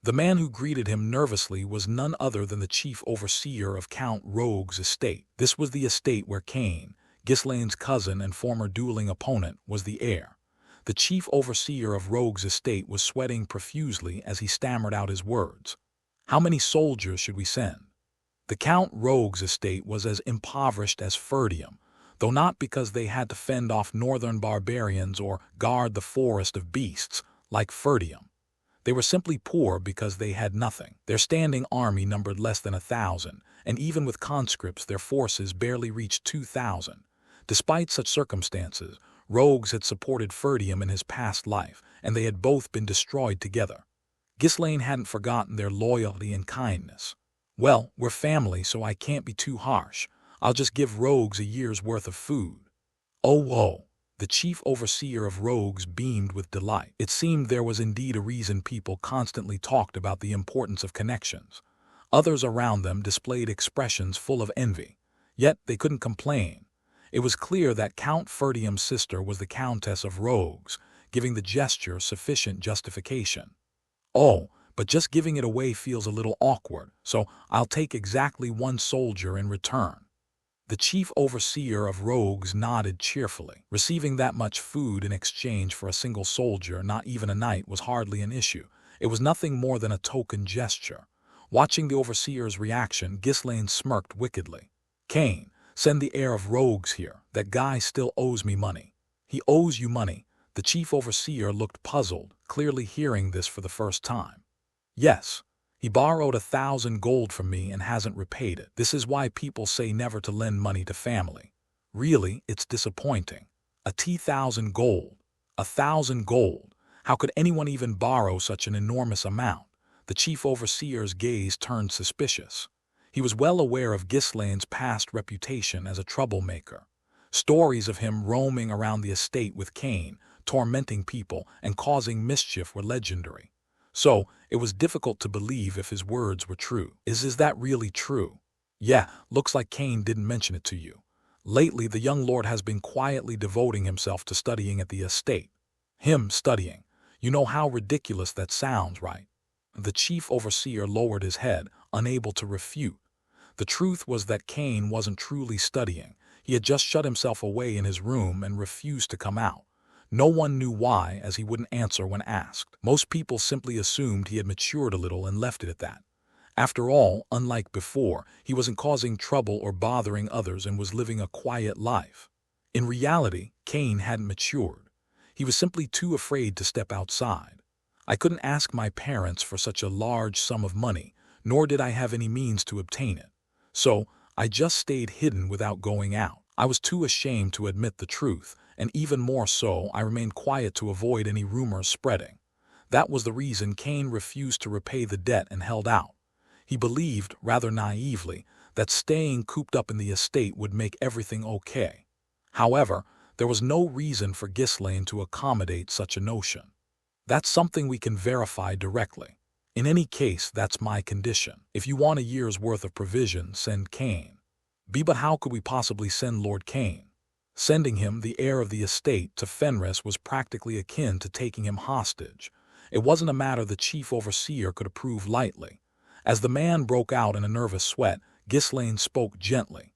The man who greeted him nervously was none other than the chief overseer of Count Rogue's estate. This was the estate where Cain, Ghislaine's cousin and former dueling opponent, was the heir. The chief overseer of Rogue's estate was sweating profusely as he stammered out his words. "How many soldiers should we send?" The Count Rogue's estate was as impoverished as Ferdium. though not because they had to fend off northern barbarians or guard the forest of beasts like Ferdium. They were simply poor because they had nothing. Their standing army numbered less than 1,000, and even with conscripts their forces barely reached 2,000. Despite such circumstances, rogues had supported Ferdium in his past life, and they had both been destroyed together. Ghislaine hadn't forgotten their loyalty and kindness. "Well, we're family, so I can't be too harsh. I'll just give rogues a year's worth of food." "Oh, whoa." The chief overseer of rogues beamed with delight. It seemed there was indeed a reason people constantly talked about the importance of connections. Others around them displayed expressions full of envy. Yet they couldn't complain. It was clear that Count Ferdium's sister was the Countess of Rogues, giving the gesture sufficient justification. "Oh, but just giving it away feels a little awkward, so I'll take exactly one soldier in return." The chief overseer of rogues nodded cheerfully. Receiving that much food in exchange for a single soldier, not even a knight, was hardly an issue. It was nothing more than a token gesture. Watching the overseer's reaction, Ghislaine smirked wickedly. "Cain, send the heir of rogues here. That guy still owes me money." "He owes you money?" The chief overseer looked puzzled, clearly hearing this for the first time. "Yes. He borrowed 1,000 gold from me and hasn't repaid it. This is why people say never to lend money to family. Really, it's disappointing. 1,000 gold. 1,000 gold. How could anyone even borrow such an enormous amount?" The chief overseer's gaze turned suspicious. He was well aware of Ghislaine's past reputation as a troublemaker. Stories of him roaming around the estate with Cain, tormenting people and causing mischief were legendary. So, it was difficult to believe if his words were true. Is that really true?" "Yeah, looks like Cain didn't mention it to you. Lately, the young lord has been quietly devoting himself to studying at the estate." "Him studying? You know how ridiculous that sounds, right?" The chief overseer lowered his head, unable to refute. The truth was that Cain wasn't truly studying. He had just shut himself away in his room and refused to come out. No one knew why, as he wouldn't answer when asked. Most people simply assumed he had matured a little and left it at that. After all, unlike before, he wasn't causing trouble or bothering others and was living a quiet life. In reality, Cain hadn't matured. He was simply too afraid to step outside. "I couldn't ask my parents for such a large sum of money, nor did I have any means to obtain it. So, I just stayed hidden without going out. I was too ashamed to admit the truth, and even more so, I remained quiet to avoid any rumors spreading. That was the reason Cain refused to repay the debt and held out. He believed, rather naively, that staying cooped up in the estate would make everything okay. However, there was no reason for Ghislaine to accommodate such a notion. "That's something we can verify directly. In any case, that's my condition. If you want a year's worth of provisions, send Cain." But how could we possibly send Lord Cain? Sending him, the heir of the estate, to Fenris was practically akin to taking him hostage. It wasn't a matter the chief overseer could approve lightly. As the man broke out in a nervous sweat, Ghislaine spoke gently.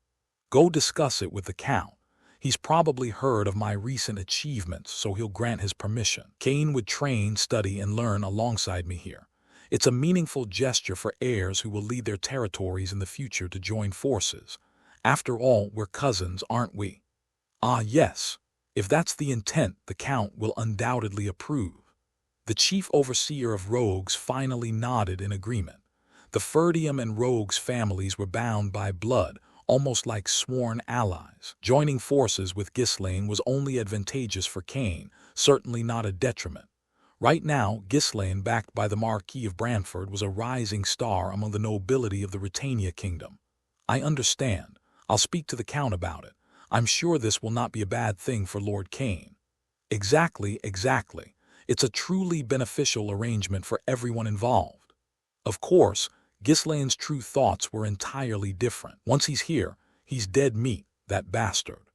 "Go discuss it with the Count. He's probably heard of my recent achievements, so he'll grant his permission. Cain would train, study, and learn alongside me here. It's a meaningful gesture for heirs who will lead their territories in the future to join forces. After all, we're cousins, aren't we?" "Ah, yes. If that's the intent, the Count will undoubtedly approve." The chief overseer of rogues finally nodded in agreement. The Ferdium and rogues families were bound by blood, almost like sworn allies. Joining forces with Ghislaine was only advantageous for Cain, certainly not a detriment. Right now, Ghislaine, backed by the Marquis of Branford, was a rising star among the nobility of the Rutania kingdom. "I understand. I'll speak to the Count about it. I'm sure this will not be a bad thing for Lord Cain." Exactly. It's a truly beneficial arrangement for everyone involved. Of course, Ghislaine's true thoughts were entirely different. Once he's here, he's dead meat, that bastard.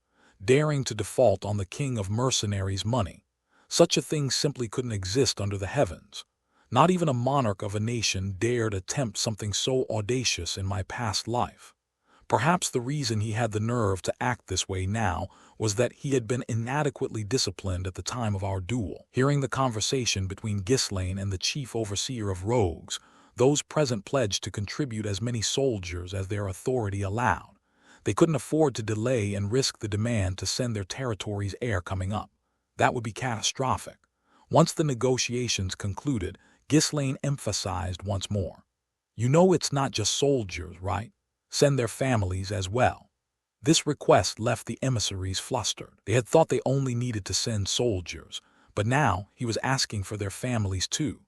Daring to default on the King of Mercenaries' money. Such a thing simply couldn't exist under the heavens. Not even a monarch of a nation dared attempt something so audacious in my past life. Perhaps the reason he had the nerve to act this way now was that he had been inadequately disciplined at the time of our duel. Hearing the conversation between Ghislaine and the chief overseer of rogues, those present pledged to contribute as many soldiers as their authority allowed. They couldn't afford to delay and risk the demand to send their territory's heir coming up. That would be catastrophic. Once the negotiations concluded, Ghislaine emphasized once more. You know it's not just soldiers, right? Send their families as well. This request left the emissaries flustered. They had thought they only needed to send soldiers, but now he was asking for their families too.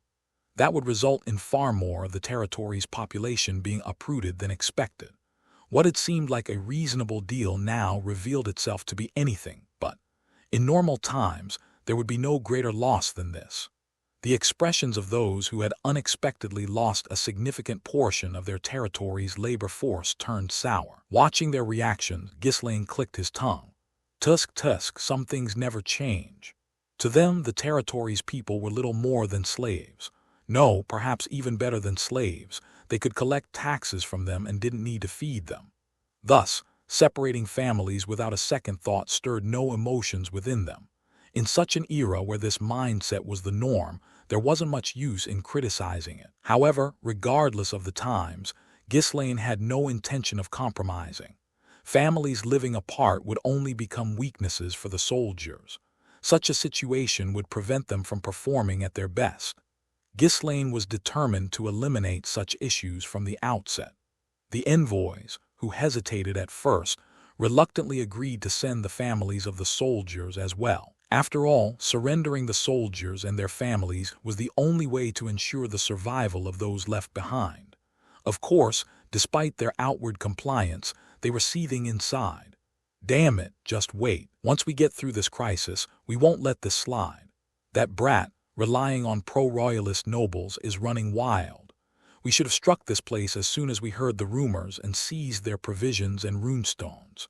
That would result in far more of the territory's population being uprooted than expected. What had seemed like a reasonable deal now revealed itself to be anything but. In normal times, there would be no greater loss than this. The expressions of those who had unexpectedly lost a significant portion of their territory's labor force turned sour. Watching their reactions, Ghislaine clicked his tongue. Tusk, some things never change. To them, the territory's people were little more than slaves. No, perhaps even better than slaves. They could collect taxes from them and didn't need to feed them. Thus, separating families without a second thought stirred no emotions within them. In such an era where this mindset was the norm, there wasn't much use in criticizing it. However, regardless of the times, Ghislaine had no intention of compromising. Families living apart would only become weaknesses for the soldiers. Such a situation would prevent them from performing at their best. Ghislaine was determined to eliminate such issues from the outset. The envoys, who hesitated at first, reluctantly agreed to send the families of the soldiers as well. After all, surrendering the soldiers and their families was the only way to ensure the survival of those left behind. Of course, despite their outward compliance, they were seething inside. Damn it, just wait. Once we get through this crisis, we won't let this slide. That brat, relying on pro-royalist nobles, is running wild. We should have struck this place as soon as we heard the rumors and seized their provisions and runestones.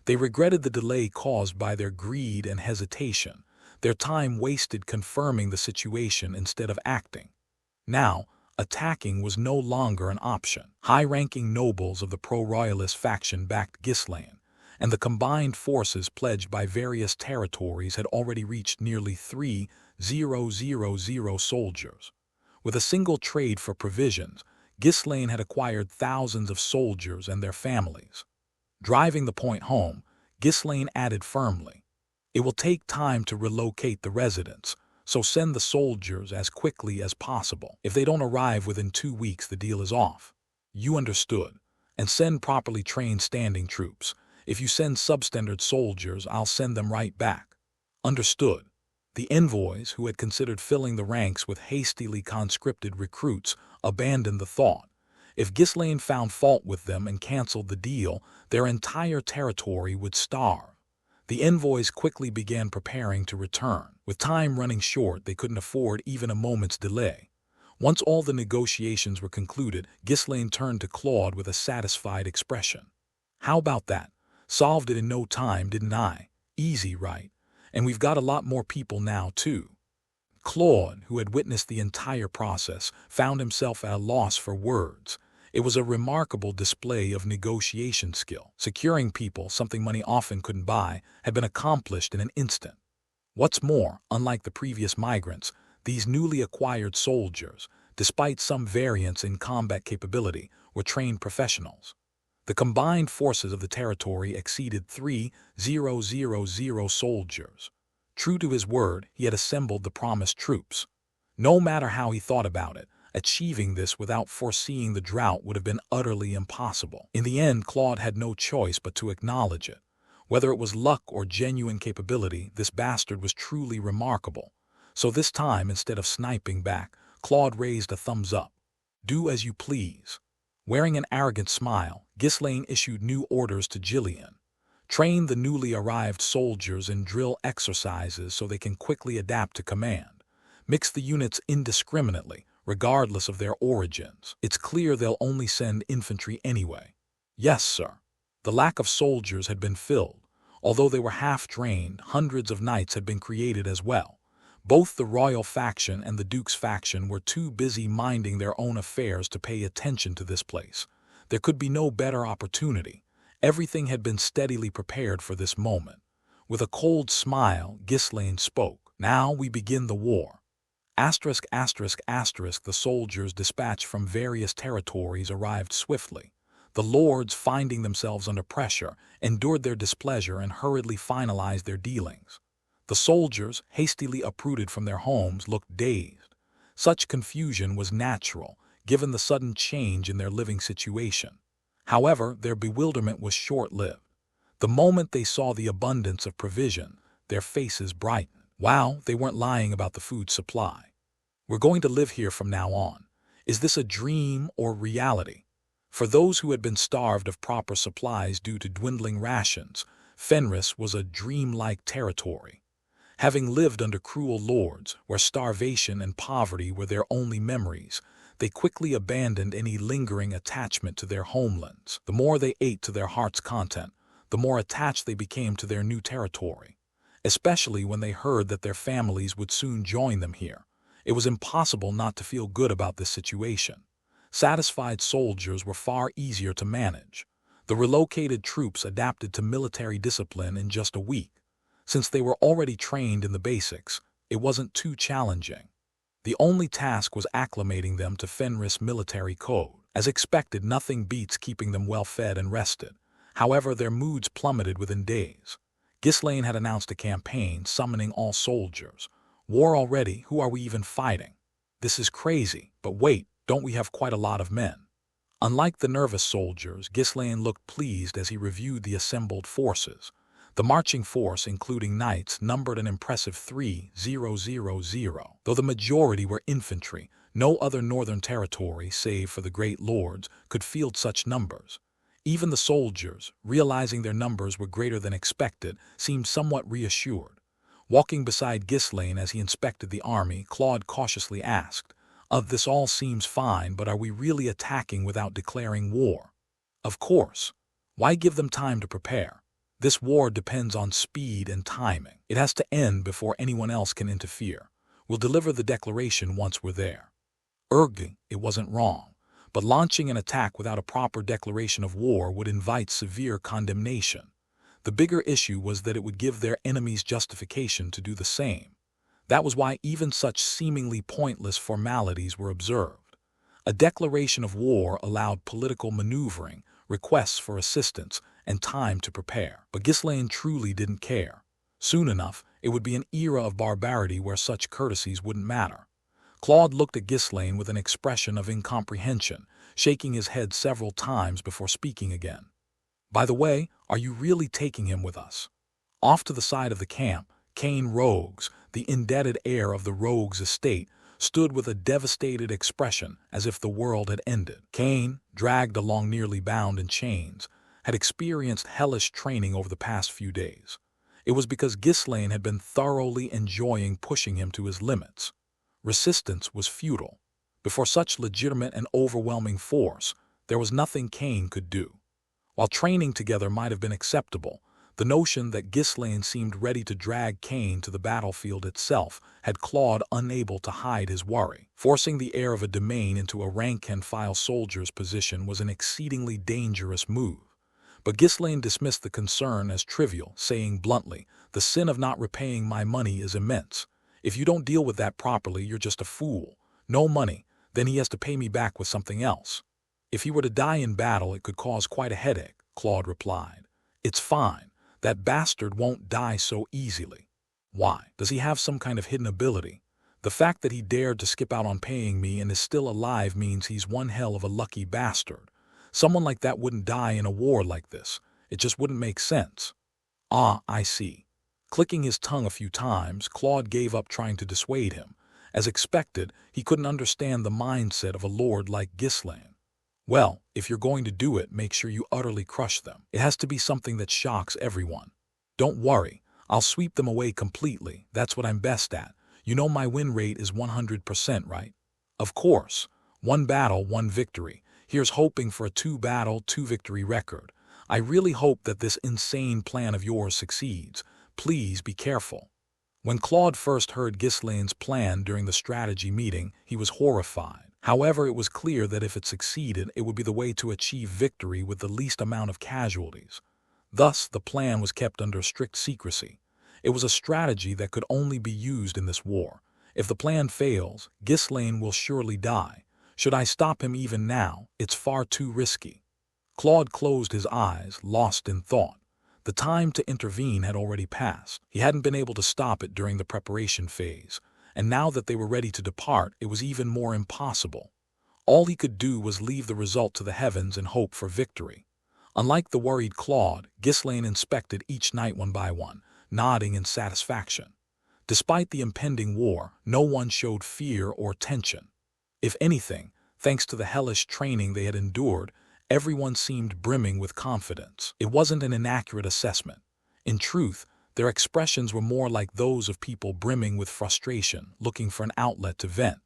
They regretted the delay caused by their greed and hesitation, their time wasted confirming the situation instead of acting. Now, attacking was no longer an option. High-ranking nobles of the pro-royalist faction backed Ghislaine, and the combined forces pledged by various territories had already reached nearly 3,000 soldiers. With a single trade for provisions, Ghislaine had acquired thousands of soldiers and their families. Driving the point home, Ghislaine added firmly, "It will take time to relocate the residents, so send the soldiers as quickly as possible. If they don't arrive within 2 weeks, the deal is off." You understood. And send properly trained standing troops. If you send substandard soldiers, I'll send them right back. Understood. The envoys, who had considered filling the ranks with hastily conscripted recruits, abandoned the thought. If Ghislaine found fault with them and canceled the deal, their entire territory would starve. The envoys quickly began preparing to return. With time running short, they couldn't afford even a moment's delay. Once all the negotiations were concluded, Ghislaine turned to Claude with a satisfied expression. "How about that? Solved it in no time, didn't I? Easy, right? And we've got a lot more people now, too." Claude, who had witnessed the entire process, found himself at a loss for words. It was a remarkable display of negotiation skill. Securing people, something money often couldn't buy, had been accomplished in an instant. What's more, unlike the previous migrants, these newly acquired soldiers, despite some variance in combat capability, were trained professionals. The combined forces of the territory exceeded 3,000 soldiers. True to his word, he had assembled the promised troops. No matter how he thought about it, achieving this without foreseeing the drought would have been utterly impossible. In the end, Claude had no choice but to acknowledge it. Whether it was luck or genuine capability, this bastard was truly remarkable. So this time, instead of sniping back, Claude raised a thumbs up. "Do as you please." Wearing an arrogant smile, Ghislaine issued new orders to Jillian. "Train the newly arrived soldiers in drill exercises so they can quickly adapt to command. Mix the units indiscriminately, regardless of their origins. It's clear they'll only send infantry anyway." "Yes, sir." The lack of soldiers had been filled. Although they were half-trained, hundreds of knights had been created as well. Both the royal faction and the duke's faction were too busy minding their own affairs to pay attention to this place. There could be no better opportunity. Everything had been steadily prepared for this moment. With a cold smile, Ghislaine spoke. "Now we begin the war." ****, the soldiers dispatched from various territories arrived swiftly. The lords, finding themselves under pressure, endured their displeasure and hurriedly finalized their dealings. The soldiers, hastily uprooted from their homes, looked dazed. Such confusion was natural, given the sudden change in their living situation. However, their bewilderment was short-lived. The moment they saw the abundance of provision, their faces brightened. Wow, they weren't lying about the food supply. We're going to live here from now on. Is this a dream or reality? For those who had been starved of proper supplies due to dwindling rations, Fenris was a dream-like territory. Having lived under cruel lords, where starvation and poverty were their only memories, they quickly abandoned any lingering attachment to their homelands. The more they ate to their heart's content, the more attached they became to their new territory, especially when they heard that their families would soon join them here. It was impossible not to feel good about this situation. Satisfied soldiers were far easier to manage. The relocated troops adapted to military discipline in just a week. Since they were already trained in the basics, it wasn't too challenging. The only task was acclimating them to Fenris military code. As expected, nothing beats keeping them well-fed and rested. However, their moods plummeted within days. Ghislaine had announced a campaign summoning all soldiers. War already? Who are we even fighting? This is crazy, but wait. Don't we have quite a lot of men? Unlike the nervous soldiers, Ghislaine looked pleased as he reviewed the assembled forces. The marching force, including knights, numbered an impressive 3,000. Though the majority were infantry, no other northern territory, save for the great lords, could field such numbers. Even the soldiers, realizing their numbers were greater than expected, seemed somewhat reassured. Walking beside Ghislaine as he inspected the army, Claude cautiously asked, "This all seems fine, but are we really attacking without declaring war?" "Of course. Why give them time to prepare? This war depends on speed and timing. It has to end before anyone else can interfere. We'll deliver the declaration once we're there." It wasn't wrong, but launching an attack without a proper declaration of war would invite severe condemnation. The bigger issue was that it would give their enemies justification to do the same. That was why even such seemingly pointless formalities were observed. A declaration of war allowed political maneuvering, requests for assistance, and time to prepare. But Ghislaine truly didn't care. Soon enough, it would be an era of barbarity where such courtesies wouldn't matter. Claude looked at Ghislaine with an expression of incomprehension, shaking his head several times before speaking again. "By the way, are you really taking him with us?" Off to the side of the camp, Cain Rogues, the indebted heir of the Rogues estate, stood with a devastated expression as if the world had ended. Cain, dragged along nearly bound in chains, had experienced hellish training over the past few days. It was because Ghislaine had been thoroughly enjoying pushing him to his limits. Resistance was futile. Before such legitimate and overwhelming force, there was nothing Cain could do. While training together might have been acceptable, the notion that Ghislaine seemed ready to drag Cain to the battlefield itself had Claude unable to hide his worry. Forcing the heir of a domain into a rank-and-file soldier's position was an exceedingly dangerous move. But Ghislaine dismissed the concern as trivial, saying bluntly, "The sin of not repaying my money is immense. If you don't deal with that properly, you're just a fool. No money, then he has to pay me back with something else." "If he were to die in battle, it could cause quite a headache," Claude replied. "It's fine. That bastard won't die so easily." "Why? Does he have some kind of hidden ability? The fact that he dared to skip out on paying me and is still alive means he's one hell of a lucky bastard. Someone like that wouldn't die in a war like this. It just wouldn't make sense." "Ah, I see." Clicking his tongue a few times, Claude gave up trying to dissuade him. As expected, he couldn't understand the mindset of a lord like Ghislaine. "Well, if you're going to do it, make sure you utterly crush them. It has to be something that shocks everyone." "Don't worry, I'll sweep them away completely. That's what I'm best at. You know my win rate is 100%, right?" "Of course. One battle, one victory. Here's hoping for a 2-battle, 2-victory record. I really hope that this insane plan of yours succeeds. Please be careful." When Claude first heard Ghislaine's plan during the strategy meeting, he was horrified. However, it was clear that if it succeeded, it would be the way to achieve victory with the least amount of casualties. Thus, the plan was kept under strict secrecy. It was a strategy that could only be used in this war. If the plan fails, Ghislaine will surely die. Should I stop him even now? It's far too risky. Claude closed his eyes, lost in thought. The time to intervene had already passed. He hadn't been able to stop it during the preparation phase, and now that they were ready to depart, it was even more impossible. All he could do was leave the result to the heavens and hope for victory. Unlike the worried Claude, Ghislaine inspected each knight one by one, nodding in satisfaction. Despite the impending war, no one showed fear or tension. If anything, thanks to the hellish training they had endured, everyone seemed brimming with confidence. It wasn't an inaccurate assessment. In truth, their expressions were more like those of people brimming with frustration, looking for an outlet to vent.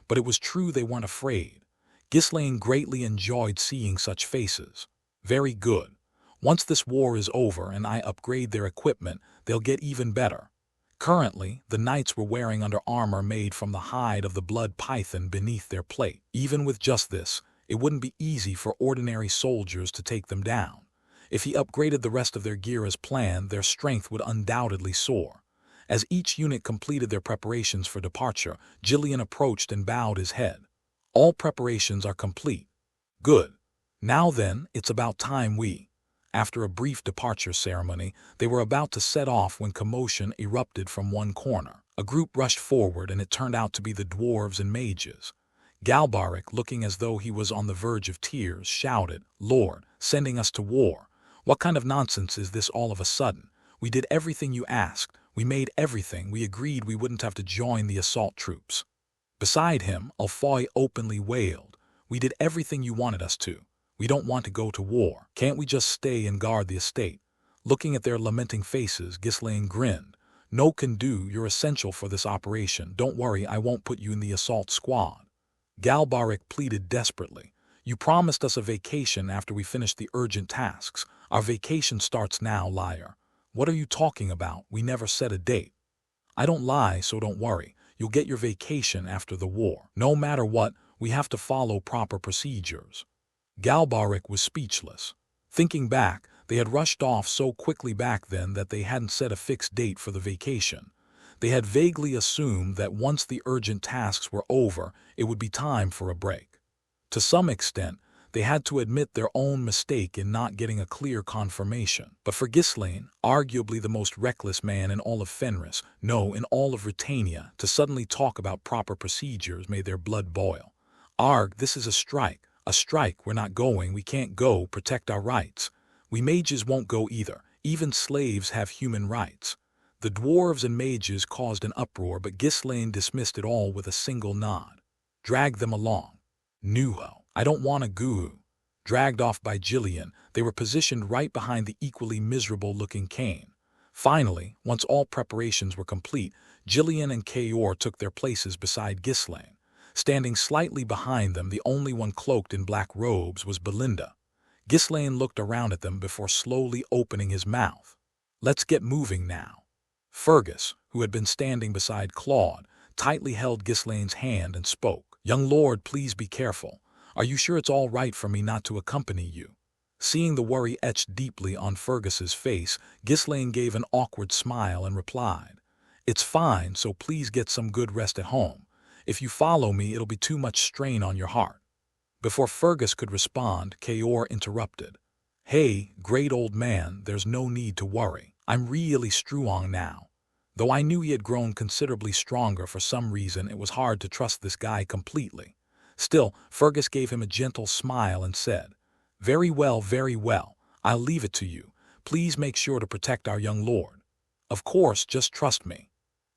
But it was true they weren't afraid. Ghislaine greatly enjoyed seeing such faces. Very good. Once this war is over and I upgrade their equipment, they'll get even better. Currently, the knights were wearing under armor made from the hide of the blood python beneath their plate. Even with just this, it wouldn't be easy for ordinary soldiers to take them down. If he upgraded the rest of their gear as planned, their strength would undoubtedly soar. As each unit completed their preparations for departure, Gillian approached and bowed his head. All preparations are complete. Good. Now then, it's about time we... After a brief departure ceremony, they were about to set off when commotion erupted from one corner. A group rushed forward, and it turned out to be the dwarves and mages. Galbaric, looking as though he was on the verge of tears, shouted, "Lord, sending us to war. What kind of nonsense is this all of a sudden? We did everything you asked. We made everything. We agreed we wouldn't have to join the assault troops." Beside him, Alfoy openly wailed, "We did everything you wanted us to. We don't want to go to war. Can't we just stay and guard the estate?" Looking at their lamenting faces, Ghislaine grinned. "No can do. You're essential for this operation. Don't worry, I won't put you in the assault squad." Galbaric pleaded desperately. "You promised us a vacation after we finished the urgent tasks. Our vacation starts now, liar." "What are you talking about? We never set a date." "I don't lie, so don't worry. You'll get your vacation after the war. No matter what, we have to follow proper procedures." Galbaric was speechless. Thinking back, they had rushed off so quickly back then that they hadn't set a fixed date for the vacation. They had vaguely assumed that once the urgent tasks were over, it would be time for a break. To some extent, they had to admit their own mistake in not getting a clear confirmation. But for Ghislaine, arguably the most reckless man in all of Fenris, no, in all of Britannia, to suddenly talk about proper procedures made their blood boil. "Arg, this is a strike. A strike, we're not going, we can't go, protect our rights. We mages won't go either, even slaves have human rights." The dwarves and mages caused an uproar, but Ghislaine dismissed it all with a single nod. "Drag them along." "Nuho, I don't want a guru." Dragged off by Gillian, they were positioned right behind the equally miserable-looking Cain. Finally, once all preparations were complete, Gillian and Kaor took their places beside Ghislaine. Standing slightly behind them, the only one cloaked in black robes, was Belinda. Ghislaine looked around at them before slowly opening his mouth. "Let's get moving now." Fergus, who had been standing beside Claude, tightly held Ghislaine's hand and spoke. "Young lord, please be careful. Are you sure it's all right for me not to accompany you?" Seeing the worry etched deeply on Fergus's face, Ghislaine gave an awkward smile and replied, "It's fine, so please get some good rest at home. If you follow me, it'll be too much strain on your heart." Before Fergus could respond, Kaor interrupted. "Hey, great old man, there's no need to worry. I'm really strong now." Though I knew he had grown considerably stronger, for some reason it was hard to trust this guy completely. Still, Fergus gave him a gentle smile and said, very well, I'll leave it to you. Please make sure to protect our young lord." "Of course, just trust me."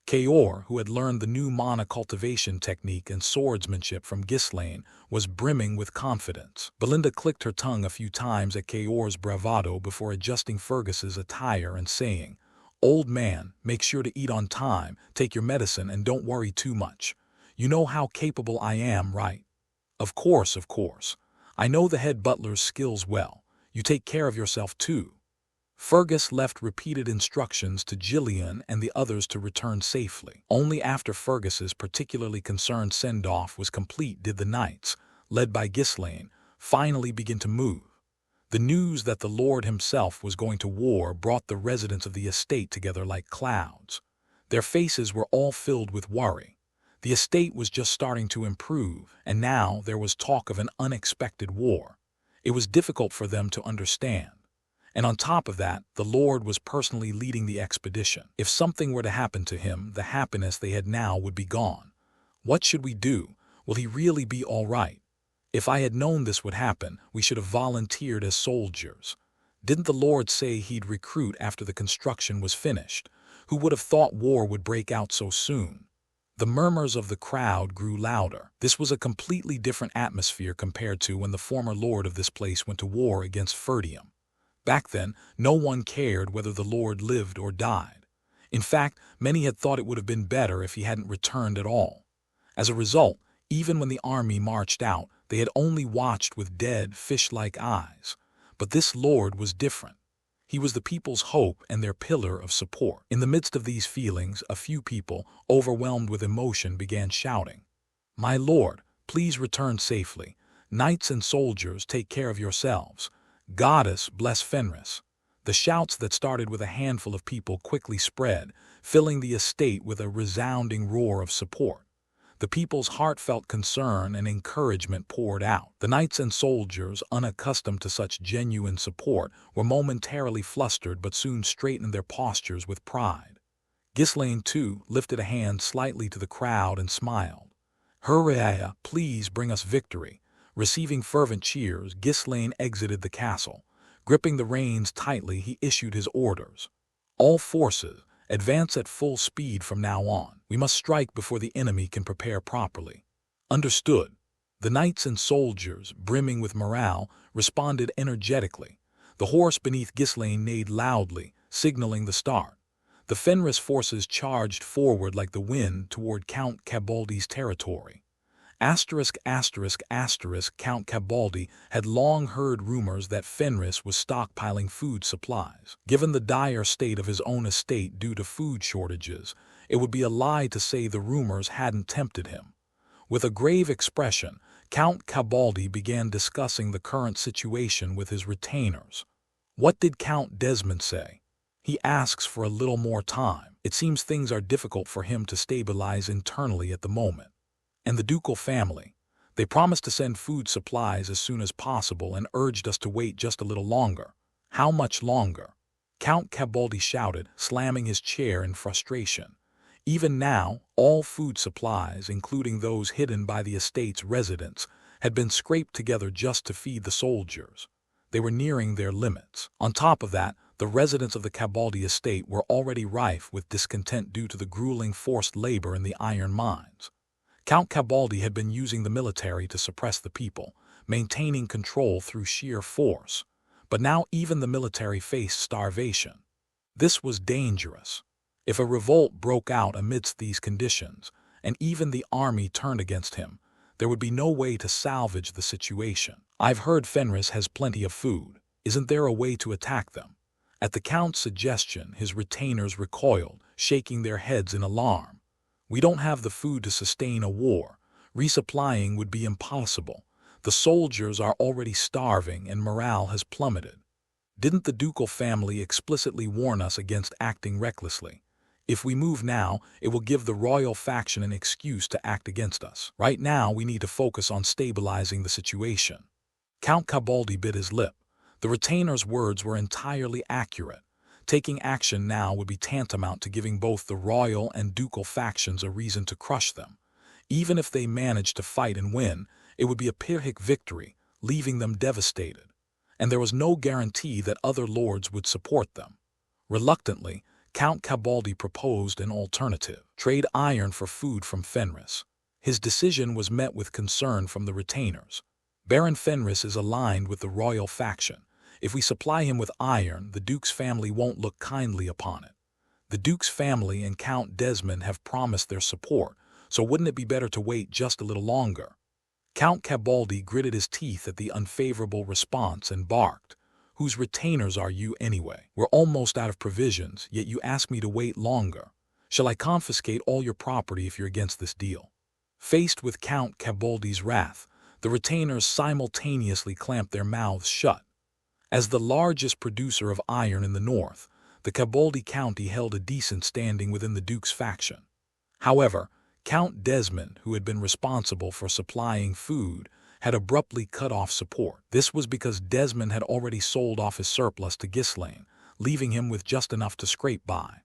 Kaor, who had learned the new mana cultivation technique and swordsmanship from Ghislaine, was brimming with confidence. Belinda clicked her tongue a few times at Kaor's bravado before adjusting Fergus's attire and saying, "Old man, make sure to eat on time, take your medicine, and don't worry too much. You know how capable I am, right?" Of course. I know the head butler's skills well. You take care of yourself too." Fergus left repeated instructions to Gillian and the others to return safely. Only after Fergus's particularly concerned send-off was complete did the knights, led by Ghislaine, finally begin to move. The news that the Lord himself was going to war brought the residents of the estate together like clouds. Their faces were all filled with worry. The estate was just starting to improve, and now there was talk of an unexpected war. It was difficult for them to understand. And on top of that, the Lord was personally leading the expedition. If something were to happen to him, the happiness they had now would be gone. What should we do? Will he really be all right? If I had known this would happen, we should have volunteered as soldiers. Didn't the Lord say he'd recruit after the construction was finished? Who would have thought war would break out so soon? The murmurs of the crowd grew louder. This was a completely different atmosphere compared to when the former lord of this place went to war against Ferdium. Back then, no one cared whether the Lord lived or died. In fact, many had thought it would have been better if he hadn't returned at all. As a result, even when the army marched out, they had only watched with dead, fish-like eyes. But this Lord was different. He was the people's hope and their pillar of support. In the midst of these feelings, a few people, overwhelmed with emotion, began shouting, "My Lord, please return safely. Knights and soldiers, take care of yourselves. Goddess, bless Fenris." The shouts that started with a handful of people quickly spread, filling the estate with a resounding roar of support. The people's heartfelt concern and encouragement poured out. The knights and soldiers, unaccustomed to such genuine support, were momentarily flustered but soon straightened their postures with pride. Ghislaine, too, lifted a hand slightly to the crowd and smiled. "Hurrah, please bring us victory." Receiving fervent cheers, Ghislaine exited the castle. Gripping the reins tightly, he issued his orders. "All forces, advance at full speed from now on. We must strike before the enemy can prepare properly." "Understood." The knights and soldiers, brimming with morale, responded energetically. The horse beneath Ghislaine neighed loudly, signaling the start. The Fenris forces charged forward like the wind toward Count Cabaldi's territory. Count Cabaldi had long heard rumors that Fenris was stockpiling food supplies. Given the dire state of his own estate due to food shortages, it would be a lie to say the rumors hadn't tempted him. With a grave expression, Count Cabaldi began discussing the current situation with his retainers. What did Count Desmond say? "He asks for a little more time. It seems things are difficult for him to stabilize internally at the moment." And the ducal family. They promised to send food supplies as soon as possible and urged us to wait just a little longer. How much longer? Count Cabaldi shouted, slamming his chair in frustration. Even now, all food supplies, including those hidden by the estate's residents, had been scraped together just to feed the soldiers. They were nearing their limits. On top of that, the residents of the Cabaldi estate were already rife with discontent due to the grueling forced labor in the iron mines. Count Cabaldi had been using the military to suppress the people, maintaining control through sheer force. But now even the military faced starvation. This was dangerous. If a revolt broke out amidst these conditions, and even the army turned against him, there would be no way to salvage the situation. "I've heard Fenris has plenty of food. Isn't there a way to attack them?" At the Count's suggestion, his retainers recoiled, shaking their heads in alarm. "We don't have the food to sustain a war. Resupplying would be impossible. The soldiers are already starving and morale has plummeted. Didn't the ducal family explicitly warn us against acting recklessly? If we move now, it will give the royal faction an excuse to act against us. Right now, we need to focus on stabilizing the situation." Count Cabaldi bit his lip. The retainer's words were entirely accurate. Taking action now would be tantamount to giving both the royal and ducal factions a reason to crush them. Even if they managed to fight and win, it would be a Pyrrhic victory, leaving them devastated. And there was no guarantee that other lords would support them. Reluctantly, Count Cabaldi proposed an alternative: trade iron for food from Fenris. His decision was met with concern from the retainers. Baron Fenris is aligned with the royal faction. If we supply him with iron, the Duke's family won't look kindly upon it. The Duke's family and Count Desmond have promised their support, so wouldn't it be better to wait just a little longer? Count Cabaldi gritted his teeth at the unfavorable response and barked, "Whose retainers are you anyway? We're almost out of provisions, yet you ask me to wait longer. Shall I confiscate all your property if you're against this deal?" Faced with Count Cabaldi's wrath, the retainers simultaneously clamped their mouths shut. As the largest producer of iron in the north, the Cabaldi County held a decent standing within the Duke's faction. However, Count Desmond, who had been responsible for supplying food, had abruptly cut off support. This was because Desmond had already sold off his surplus to Ghislaine, leaving him with just enough to scrape by.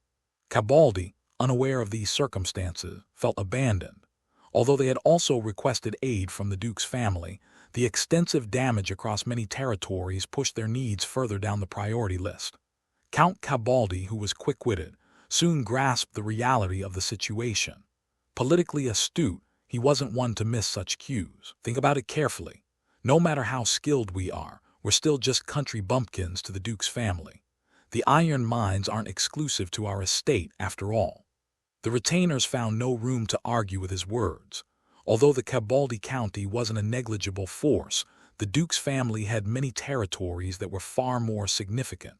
Cabaldi, unaware of these circumstances, felt abandoned. Although they had also requested aid from the Duke's family, the extensive damage across many territories pushed their needs further down the priority list. Count Cabaldi, who was quick-witted, soon grasped the reality of the situation. Politically astute, he wasn't one to miss such cues. Think about it carefully. No matter how skilled we are, we're still just country bumpkins to the Duke's family. The iron mines aren't exclusive to our estate after all. The retainers found no room to argue with his words. Although the Cabaldi County wasn't a negligible force, the Duke's family had many territories that were far more significant.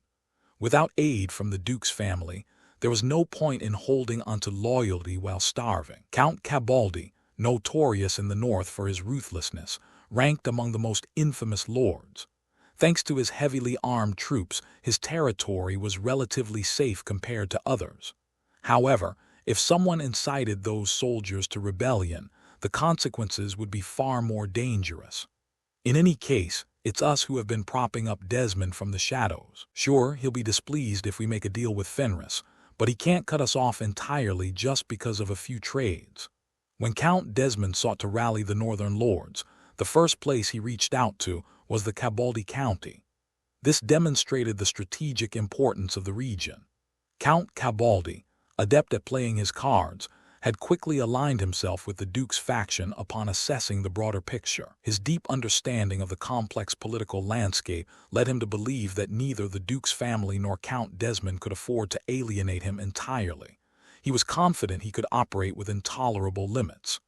Without aid from the Duke's family, there was no point in holding onto loyalty while starving. Count Cabaldi, notorious in the north for his ruthlessness, ranked among the most infamous lords. Thanks to his heavily armed troops, his territory was relatively safe compared to others. However, if someone incited those soldiers to rebellion, the consequences would be far more dangerous. In any case, it's us who have been propping up Desmond from the shadows. Sure, he'll be displeased if we make a deal with Fenris, but he can't cut us off entirely just because of a few trades. When Count Desmond sought to rally the northern lords, the first place he reached out to was the Cabaldi County. This demonstrated the strategic importance of the region. Count Cabaldi, adept at playing his cards, had quickly aligned himself with the Duke's faction upon assessing the broader picture. His deep understanding of the complex political landscape led him to believe that neither the Duke's family nor Count Desmond could afford to alienate him entirely. He was confident he could operate within tolerable limits.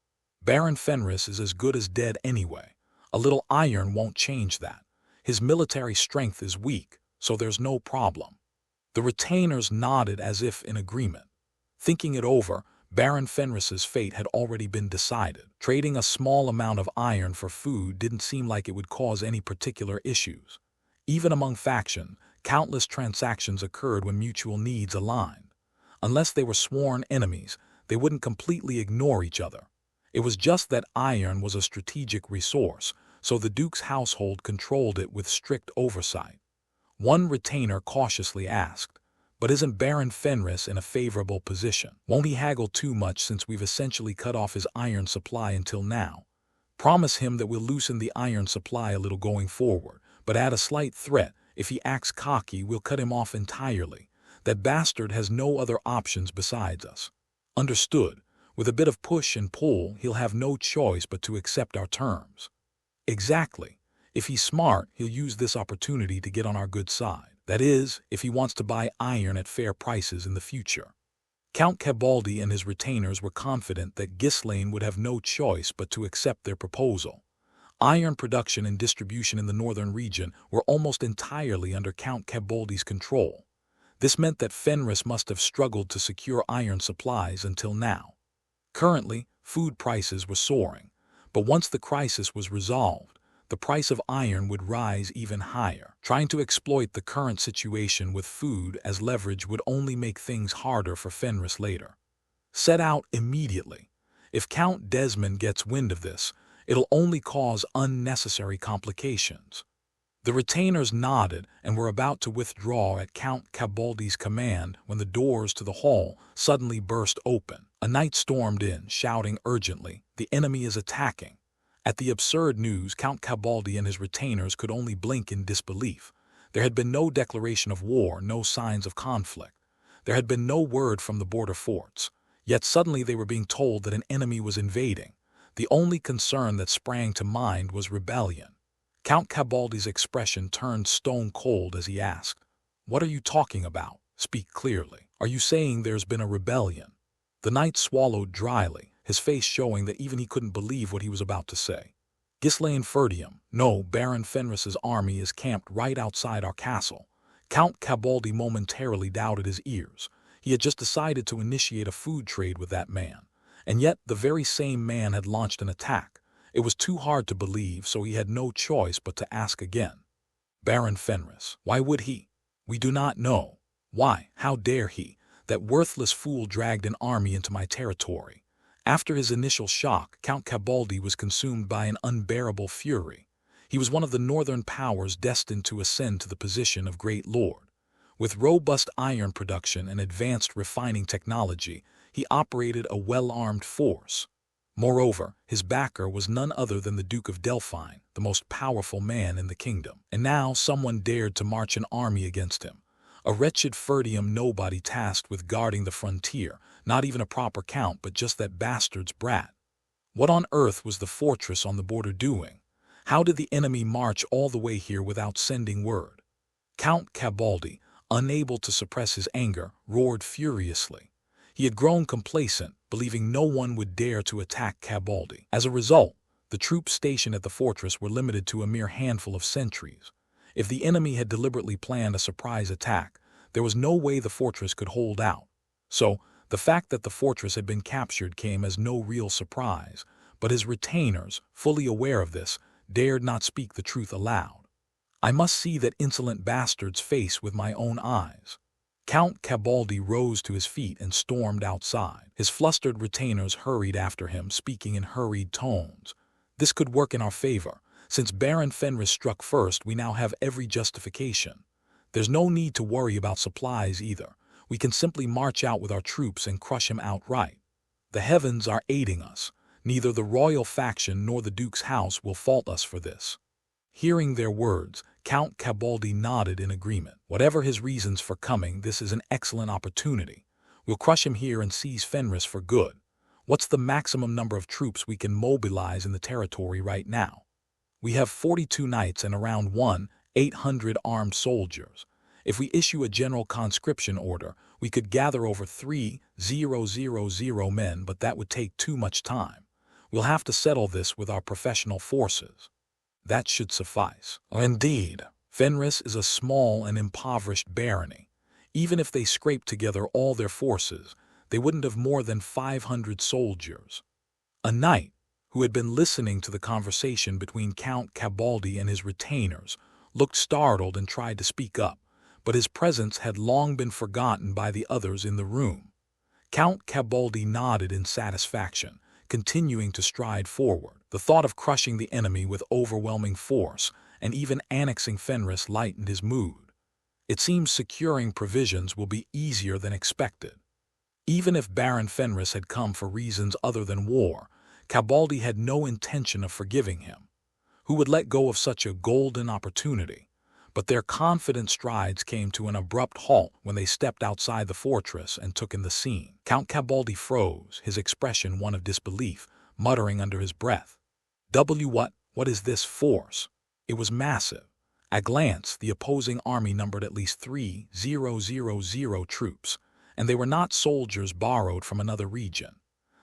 Baron Fenris is as good as dead anyway. A little iron won't change that. His military strength is weak, so there's no problem. The retainers nodded as if in agreement. Thinking it over, Baron Fenris's fate had already been decided. Trading a small amount of iron for food didn't seem like it would cause any particular issues. Even among factions, countless transactions occurred when mutual needs aligned. Unless they were sworn enemies, they wouldn't completely ignore each other. It was just that iron was a strategic resource, so the Duke's household controlled it with strict oversight. One retainer cautiously asked, "But isn't Baron Fenris in a favorable position? Won't he haggle too much since we've essentially cut off his iron supply until now? Promise him that we'll loosen the iron supply a little going forward, but add a slight threat. If he acts cocky, we'll cut him off entirely. That bastard has no other options besides us." "Understood. With a bit of push and pull, he'll have no choice but to accept our terms." "Exactly. If he's smart, he'll use this opportunity to get on our good side. That is, if he wants to buy iron at fair prices in the future." Count Cabaldi and his retainers were confident that Ghislaine would have no choice but to accept their proposal. Iron production and distribution in the northern region were almost entirely under Count Cabaldi's control. This meant that Fenris must have struggled to secure iron supplies until now. Currently, food prices were soaring, but once the crisis was resolved, the price of iron would rise even higher. Trying to exploit the current situation with food as leverage would only make things harder for Fenris later. Set out immediately. If Count Desmond gets wind of this, it'll only cause unnecessary complications. The retainers nodded and were about to withdraw at Count Cabaldi's command when the doors to the hall suddenly burst open. A knight stormed in, shouting urgently, "The enemy is attacking." At the absurd news, Count Cabaldi and his retainers could only blink in disbelief. There had been no declaration of war, no signs of conflict. There had been no word from the border forts. Yet suddenly they were being told that an enemy was invading. The only concern that sprang to mind was rebellion. Count Cabaldi's expression turned stone cold as he asked, "What are you talking about? Speak clearly. Are you saying there's been a rebellion?" The knight swallowed dryly, his face showing that even he couldn't believe what he was about to say. "Ghislaine Ferdium, no, Baron Fenris's army is camped right outside our castle." Count Cabaldi momentarily doubted his ears. He had just decided to initiate a food trade with that man, and yet the very same man had launched an attack. It was too hard to believe, so he had no choice but to ask again. "Baron Fenris, why would he?" "We do not know." "Why? How dare he? That worthless fool dragged an army into my territory." After his initial shock, Count Cabaldi was consumed by an unbearable fury. He was one of the northern powers destined to ascend to the position of great lord. With robust iron production and advanced refining technology, he operated a well-armed force. Moreover, his backer was none other than the Duke of Delphine, the most powerful man in the kingdom. And now someone dared to march an army against him. A wretched Ferdium nobody tasked with guarding the frontier, not even a proper count but just that bastard's brat. What on earth was the fortress on the border doing? How did the enemy march all the way here without sending word? Count Cabaldi, unable to suppress his anger, roared furiously. He had grown complacent, believing no one would dare to attack Cabaldi. As a result, the troops stationed at the fortress were limited to a mere handful of sentries. If the enemy had deliberately planned a surprise attack, there was no way the fortress could hold out. So, the fact that the fortress had been captured came as no real surprise, but his retainers, fully aware of this, dared not speak the truth aloud. I must see that insolent bastard's face with my own eyes. Count Cabaldi rose to his feet and stormed outside. His flustered retainers hurried after him, speaking in hurried tones. This could work in our favor. Since Baron Fenris struck first, we now have every justification. There's no need to worry about supplies either. We can simply march out with our troops and crush him outright. The heavens are aiding us. Neither the royal faction nor the Duke's house will fault us for this. Hearing their words, Count Cabaldi nodded in agreement. Whatever his reasons for coming, this is an excellent opportunity. We'll crush him here and seize Fenris for good. What's the maximum number of troops we can mobilize in the territory right now? We have 42 knights and around 1,800 armed soldiers. If we issue a general conscription order, we could gather over 3,000 men, but that would take too much time. We'll have to settle this with our professional forces. That should suffice. Indeed, Fenris is a small and impoverished barony. Even if they scraped together all their forces, they wouldn't have more than 500 soldiers. A knight, who had been listening to the conversation between Count Cabaldi and his retainers, looked startled and tried to speak up, but his presence had long been forgotten by the others in the room. Count Cabaldi nodded in satisfaction, continuing to stride forward. The thought of crushing the enemy with overwhelming force and even annexing Fenris lightened his mood. It seems securing provisions will be easier than expected. Even if Baron Fenris had come for reasons other than war, Cabaldi had no intention of forgiving him. Who would let go of such a golden opportunity? But their confident strides came to an abrupt halt when they stepped outside the fortress and took in the scene. Count Cabaldi froze, his expression one of disbelief, muttering under his breath. What is this force? It was massive. At a glance, the opposing army numbered at least 3,000 troops, and they were not soldiers borrowed from another region.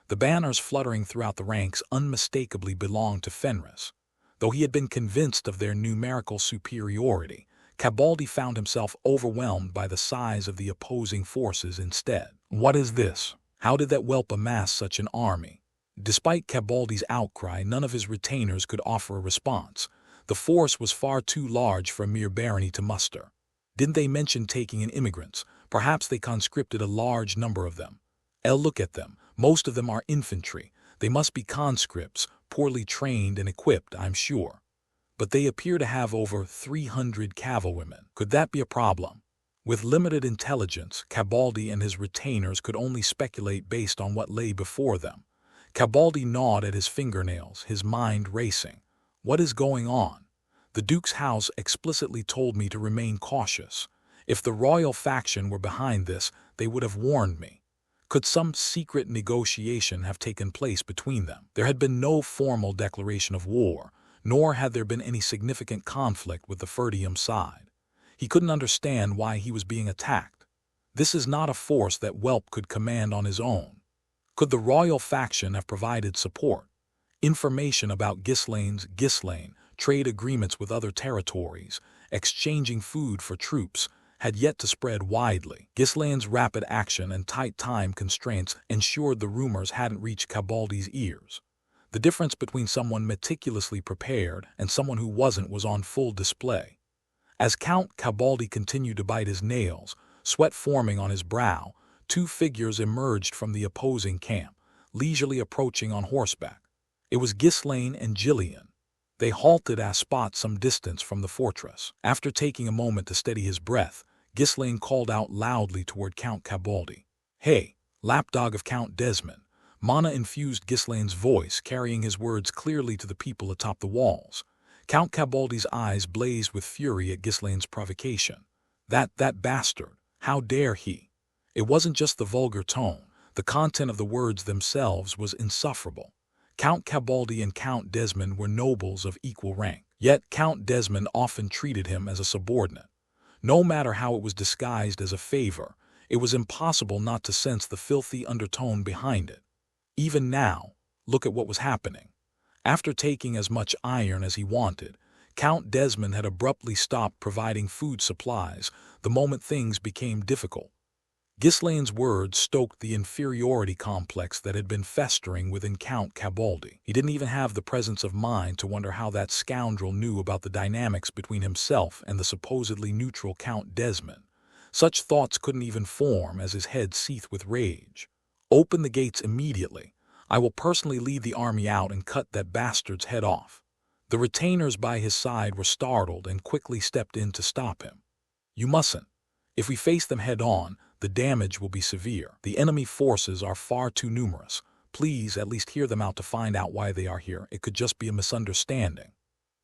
The banners fluttering throughout the ranks unmistakably belonged to Fenris. Though he had been convinced of their numerical superiority, Cabaldi found himself overwhelmed by the size of the opposing forces instead. What is this? How did that whelp amass such an army? Despite Cabaldi's outcry, none of his retainers could offer a response. The force was far too large for a mere barony to muster. Didn't they mention taking in immigrants? Perhaps they conscripted a large number of them. Look at them. Most of them are infantry. They must be conscripts, poorly trained and equipped, I'm sure. But they appear to have over 300 cavalrymen. Could that be a problem? With limited intelligence, Cabaldi and his retainers could only speculate based on what lay before them. Cabaldi gnawed at his fingernails, his mind racing. What is going on? The Duke's house explicitly told me to remain cautious. If the royal faction were behind this, they would have warned me. Could some secret negotiation have taken place between them? There had been no formal declaration of war, nor had there been any significant conflict with the Ferdium side. He couldn't understand why he was being attacked. This is not a force that Whelp could command on his own. Could the royal faction have provided support? Information about Gislane's trade agreements with other territories, exchanging food for troops, had yet to spread widely. Gislane's rapid action and tight time constraints ensured the rumors hadn't reached Cabaldi's ears. The difference between someone meticulously prepared and someone who wasn't was on full display. As Count Cabaldi continued to bite his nails, sweat forming on his brow, two figures emerged from the opposing camp, leisurely approaching on horseback. It was Ghislaine and Gillian. They halted at a spot some distance from the fortress. After taking a moment to steady his breath, Ghislaine called out loudly toward Count Cabaldi. "Hey, lapdog of Count Desmond." Mana infused Ghislaine's voice, carrying his words clearly to the people atop the walls. Count Cabaldi's eyes blazed with fury at Ghislaine's provocation. That bastard! How dare he? It wasn't just the vulgar tone. The content of the words themselves was insufferable. Count Cabaldi and Count Desmond were nobles of equal rank, yet Count Desmond often treated him as a subordinate. No matter how it was disguised as a favor, it was impossible not to sense the filthy undertone behind it. Even now, look at what was happening. After taking as much iron as he wanted, Count Desmond had abruptly stopped providing food supplies the moment things became difficult. Ghislaine's words stoked the inferiority complex that had been festering within Count Cabaldi. He didn't even have the presence of mind to wonder how that scoundrel knew about the dynamics between himself and the supposedly neutral Count Desmond. Such thoughts couldn't even form as his head seethed with rage. "Open the gates immediately. I will personally lead the army out and cut that bastard's head off." The retainers by his side were startled and quickly stepped in to stop him. "You mustn't. If we face them head-on, the damage will be severe. The enemy forces are far too numerous. Please at least hear them out to find out why they are here. It could just be a misunderstanding."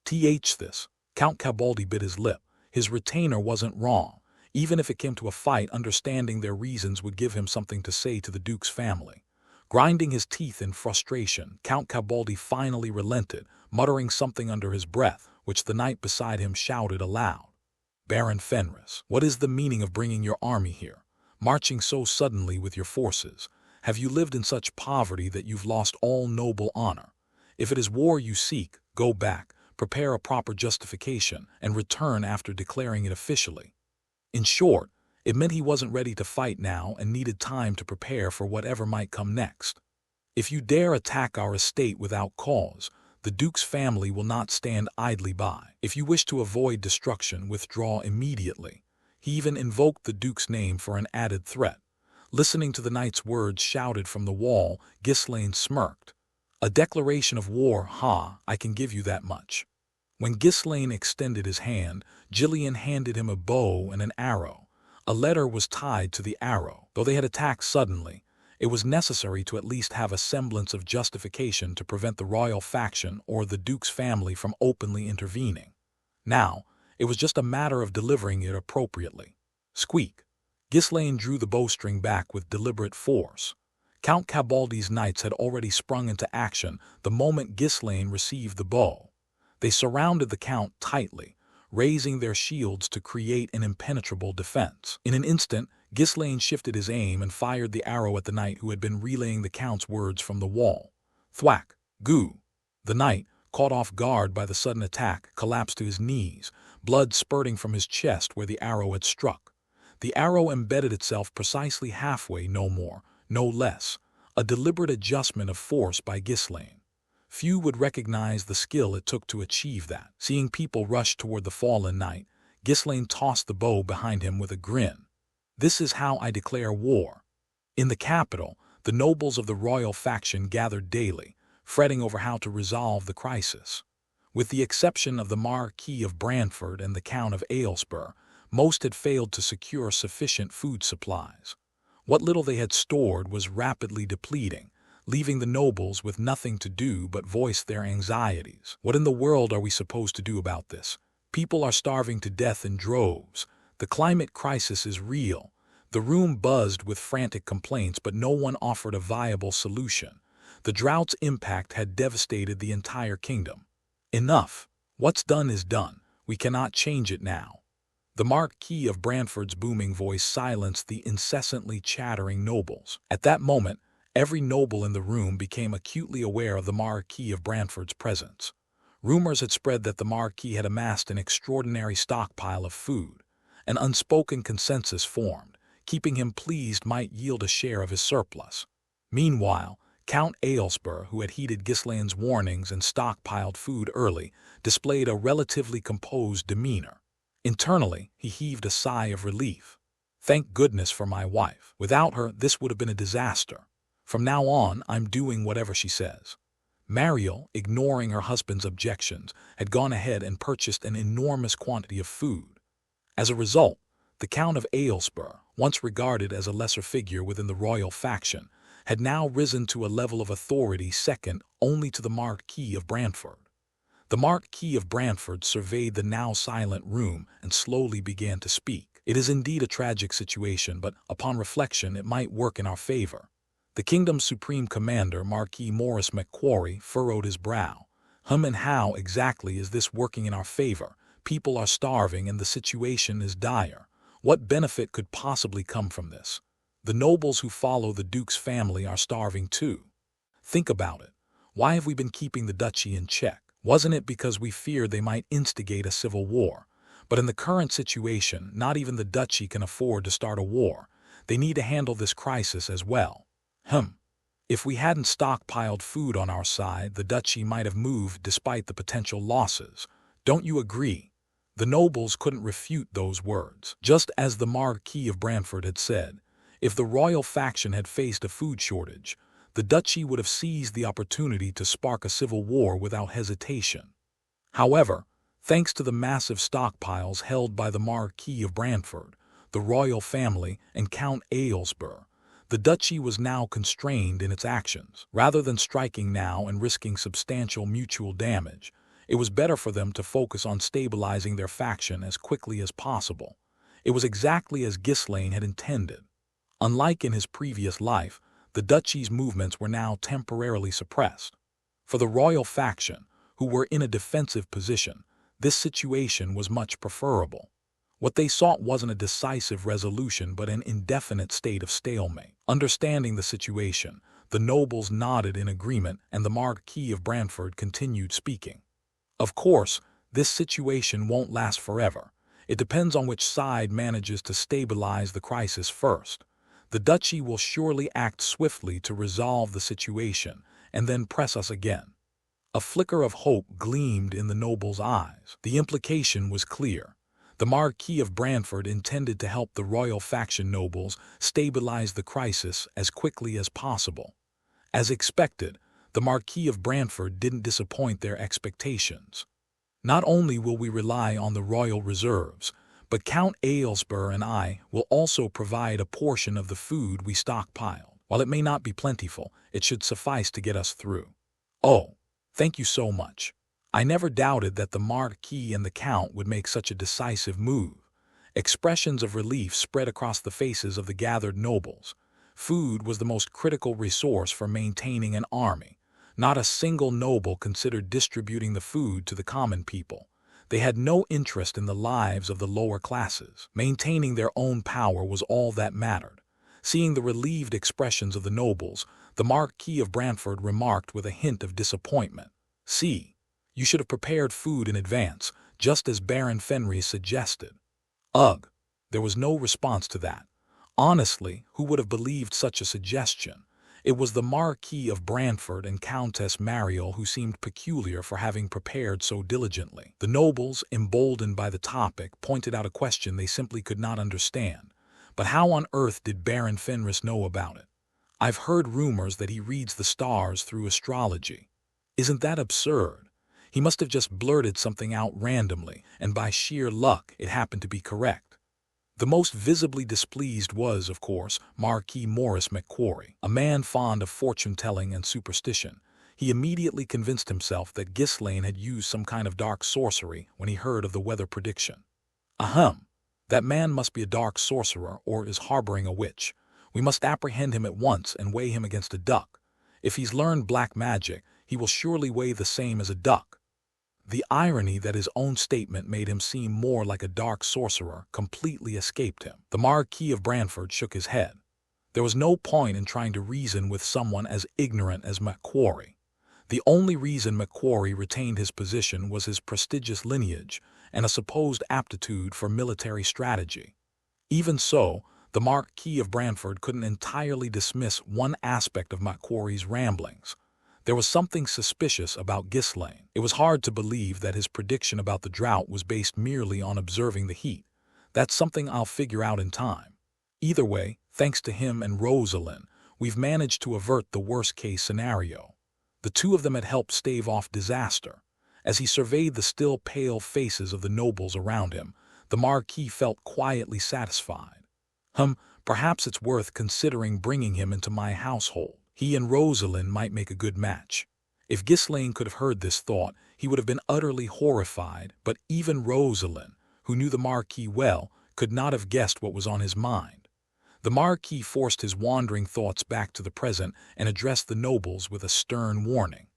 This. Count Cabaldi bit his lip. His retainer wasn't wrong. Even if it came to a fight, understanding their reasons would give him something to say to the Duke's family. Grinding his teeth in frustration, Count Cabaldi finally relented, muttering something under his breath, which the knight beside him shouted aloud. "Baron Fenris, what is the meaning of bringing your army here? Marching so suddenly with your forces? Have you lived in such poverty that you've lost all noble honor? If it is war you seek, go back, prepare a proper justification, and return after declaring it officially." In short, it meant he wasn't ready to fight now and needed time to prepare for whatever might come next. "If you dare attack our estate without cause, the Duke's family will not stand idly by. If you wish to avoid destruction, withdraw immediately." He even invoked the Duke's name for an added threat. Listening to the knight's words shouted from the wall, Ghislaine smirked. "A declaration of war, ha, I can give you that much." When Ghislaine extended his hand, Gillian handed him a bow and an arrow. A letter was tied to the arrow. Though they had attacked suddenly, it was necessary to at least have a semblance of justification to prevent the royal faction or the Duke's family from openly intervening. Now, it was just a matter of delivering it appropriately. Squeak! Ghislaine drew the bowstring back with deliberate force. Count Cabaldi's knights had already sprung into action the moment Ghislaine received the bow. They surrounded the Count tightly, raising their shields to create an impenetrable defense. In an instant, Ghislaine shifted his aim and fired the arrow at the knight who had been relaying the Count's words from the wall. Thwack! Goo! The knight, caught off guard by the sudden attack, collapsed to his knees, blood spurting from his chest where the arrow had struck. The arrow embedded itself precisely halfway, no more, no less, a deliberate adjustment of force by Ghislaine. Few would recognize the skill it took to achieve that. Seeing people rush toward the fallen knight, Ghislaine tossed the bow behind him with a grin. "This is how I declare war." In the capital, the nobles of the royal faction gathered daily, fretting over how to resolve the crisis. With the exception of the Marquis of Brantford and the Count of Aylesbury, most had failed to secure sufficient food supplies. What little they had stored was rapidly depleting, leaving the nobles with nothing to do but voice their anxieties. "What in the world are we supposed to do about this? People are starving to death in droves. The climate crisis is real." The room buzzed with frantic complaints, but no one offered a viable solution. The drought's impact had devastated the entire kingdom. "Enough. What's done is done. We cannot change it now." The Marquis of Brantford's booming voice silenced the incessantly chattering nobles. At that moment, every noble in the room became acutely aware of the Marquis of Brantford's presence. Rumors had spread that the Marquis had amassed an extraordinary stockpile of food. An unspoken consensus formed. Keeping him pleased might yield a share of his surplus. Meanwhile, Count Aylesbury, who had heeded Ghislaine's warnings and stockpiled food early, displayed a relatively composed demeanor. Internally, he heaved a sigh of relief. "Thank goodness for my wife. Without her, this would have been a disaster." From now on, I'm doing whatever she says." Mariel, ignoring her husband's objections, had gone ahead and purchased an enormous quantity of food. As a result, the Count of Aylesbury, once regarded as a lesser figure within the royal faction, had now risen to a level of authority second only to the Marquis of Brantford. The Marquis of Brantford surveyed the now silent room and slowly began to speak. "It is indeed a tragic situation, but upon reflection it might work in our favor." The kingdom's supreme commander, Marquis Maurice Macquarie, furrowed his brow. And how exactly is this working in our favor? People are starving and the situation is dire. What benefit could possibly come from this? The nobles who follow the Duke's family are starving too. Think about it. Why have we been keeping the duchy in check? Wasn't it because we feared they might instigate a civil war? But in the current situation, not even the duchy can afford to start a war. They need to handle this crisis as well. If we hadn't stockpiled food on our side, the duchy might have moved despite the potential losses. Don't you agree? The nobles couldn't refute those words. Just as the Marquis of Brantford had said, if the royal faction had faced a food shortage, the duchy would have seized the opportunity to spark a civil war without hesitation. However, thanks to the massive stockpiles held by the Marquis of Brantford, the royal family, and Count Aylesbury, the duchy was now constrained in its actions. Rather than striking now and risking substantial mutual damage, it was better for them to focus on stabilizing their faction as quickly as possible. It was exactly as Ghislaine had intended. Unlike in his previous life, the duchy's movements were now temporarily suppressed. For the royal faction, who were in a defensive position, this situation was much preferable. What they sought wasn't a decisive resolution but an indefinite state of stalemate. Understanding the situation, the nobles nodded in agreement and the Marquis of Brantford continued speaking. "Of course, this situation won't last forever. It depends on which side manages to stabilize the crisis first. The duchy will surely act swiftly to resolve the situation and then press us again." A flicker of hope gleamed in the noble's eyes. The implication was clear. The Marquis of Brantford intended to help the royal faction nobles stabilize the crisis as quickly as possible. As expected, the Marquis of Brantford didn't disappoint their expectations. "Not only will we rely on the royal reserves, but Count Aylesbury and I will also provide a portion of the food we stockpiled. While it may not be plentiful, it should suffice to get us through." "Oh, thank you so much. I never doubted that the Marquis and the Count would make such a decisive move." Expressions of relief spread across the faces of the gathered nobles. Food was the most critical resource for maintaining an army. Not a single noble considered distributing the food to the common people. They had no interest in the lives of the lower classes. Maintaining their own power was all that mattered. Seeing the relieved expressions of the nobles, the Marquis of Brantford remarked with a hint of disappointment, "See, you should have prepared food in advance, just as Baron Fenris suggested." Ugh, there was no response to that. Honestly, who would have believed such a suggestion? It was the Marquis of Brantford and Countess Mariel who seemed peculiar for having prepared so diligently. The nobles, emboldened by the topic, pointed out a question they simply could not understand. But how on earth did Baron Fenris know about it? "I've heard rumors that he reads the stars through astrology." Isn't that absurd? He must have just blurted something out randomly, and by sheer luck it happened to be correct. The most visibly displeased was, of course, Marquis Maurice Macquarie, a man fond of fortune-telling and superstition. He immediately convinced himself that Ghislaine had used some kind of dark sorcery when he heard of the weather prediction. That man must be a dark sorcerer or is harboring a witch. We must apprehend him at once and weigh him against a duck. If he's learned black magic, he will surely weigh the same as a duck. The irony that his own statement made him seem more like a dark sorcerer completely escaped him. The Marquis of Brantford shook his head. There was no point in trying to reason with someone as ignorant as Macquarie. The only reason Macquarie retained his position was his prestigious lineage and a supposed aptitude for military strategy. Even so, the Marquis of Brantford couldn't entirely dismiss one aspect of Macquarie's ramblings. There was something suspicious about Ghislaine. It was hard to believe that his prediction about the drought was based merely on observing the heat. "That's something I'll figure out in time. Either way, thanks to him and Rosalind, We've managed to avert the worst-case scenario. The two of them had helped stave off disaster. As he surveyed the still pale faces of the nobles around him, the Marquis felt quietly satisfied. Perhaps it's worth considering bringing him into my household. He and Rosalind might make a good match. If Ghislaine could have heard this thought, he would have been utterly horrified, but even Rosalind, who knew the Marquis well, could not have guessed what was on his mind. The Marquis forced his wandering thoughts back to the present and addressed the nobles with a stern warning.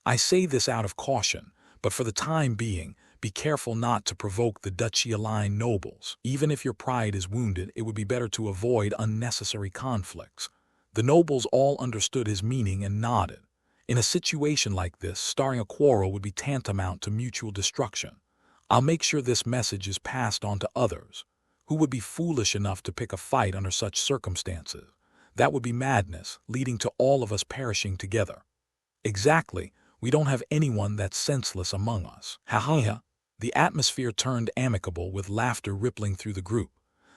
I say this out of caution, but for the time being, be careful not to provoke the duchy-aligned nobles. Even if your pride is wounded, it would be better to avoid unnecessary conflicts. The nobles all understood his meaning and nodded. In a situation like this, starting a quarrel would be tantamount to mutual destruction. I'll make sure this message is passed on to others. Who would be foolish enough to pick a fight under such circumstances? That would be madness, leading to all of us perishing together. Exactly. We don't have anyone that's senseless among us. Ha ha ha. The atmosphere turned amicable with laughter rippling through the group.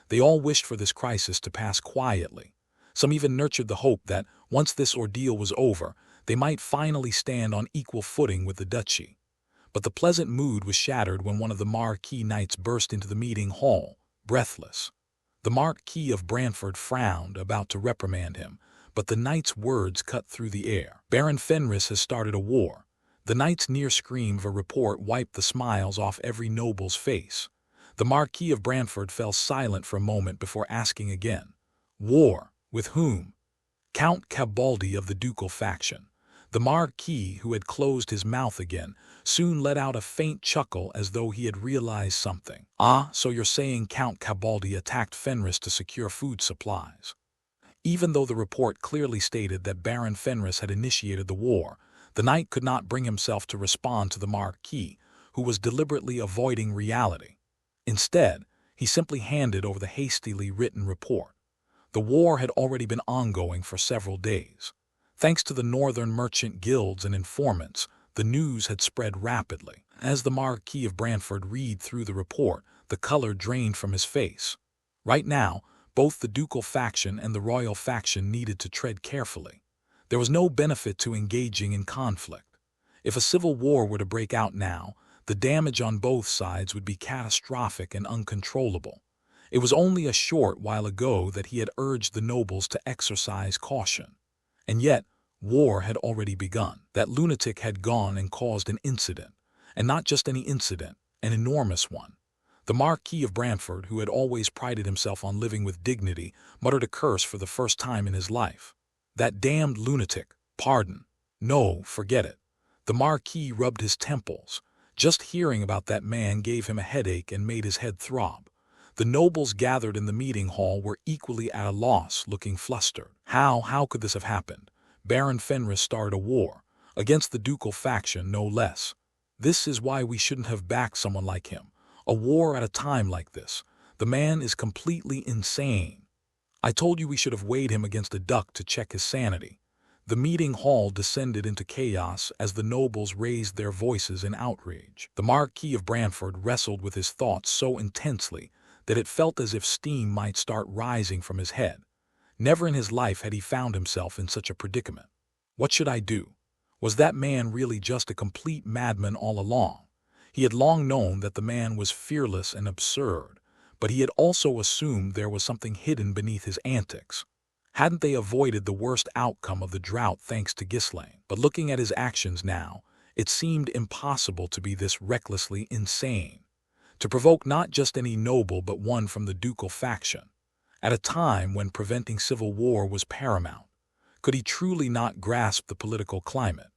They all wished for this crisis to pass quietly. Some even nurtured the hope that, once this ordeal was over, they might finally stand on equal footing with the duchy. But the pleasant mood was shattered when one of the Marquis knights burst into the meeting hall, breathless. The Marquis of Brantford frowned, about to reprimand him, but the knight's words cut through the air. Baron Fenris has started a war. The knight's near scream of a report wiped the smiles off every noble's face. The Marquis of Brantford fell silent for a moment before asking again. War? With whom? Count Cabaldi of the ducal faction. The Marquis, who had closed his mouth again, soon let out a faint chuckle as though he had realized something. Ah, so you're saying Count Cabaldi attacked Fenris to secure food supplies. Even though the report clearly stated that Baron Fenris had initiated the war, the knight could not bring himself to respond to the Marquis, who was deliberately avoiding reality. Instead, he simply handed over the hastily written report. The war had already been ongoing for several days. Thanks to the northern merchant guilds and informants, the news had spread rapidly. As the Marquis of Brantford read through the report, the color drained from his face. Right now, both the ducal faction and the royal faction needed to tread carefully. There was no benefit to engaging in conflict. If a civil war were to break out now, the damage on both sides would be catastrophic and uncontrollable. It was only a short while ago that he had urged the nobles to exercise caution. And yet, war had already begun. That lunatic had gone and caused an incident. And not just any incident, an enormous one. The Marquis of Brantford, who had always prided himself on living with dignity, muttered a curse for the first time in his life. That damned lunatic. Pardon. No, forget it. The Marquis rubbed his temples. Just hearing about that man gave him a headache and made his head throb. The nobles gathered in the meeting hall were equally at a loss, looking flustered. How could this have happened? Baron Fenris started a war, against the ducal faction no less. This is why we shouldn't have backed someone like him. A war at a time like this. The man is completely insane. I told you we should have weighed him against a duck to check his sanity. The meeting hall descended into chaos as the nobles raised their voices in outrage. The Marquis of Brantford wrestled with his thoughts so intensely that it felt as if steam might start rising from his head. Never in his life had he found himself in such a predicament. What should I do? Was that man really just a complete madman all along? He had long known that the man was fearless and absurd, but he had also assumed there was something hidden beneath his antics. Hadn't they avoided the worst outcome of the drought thanks to Ghislaine? But looking at his actions now, it seemed impossible to be this recklessly insane. To provoke not just any noble but one from the ducal faction, at a time when preventing civil war was paramount. Could he truly not grasp the political climate?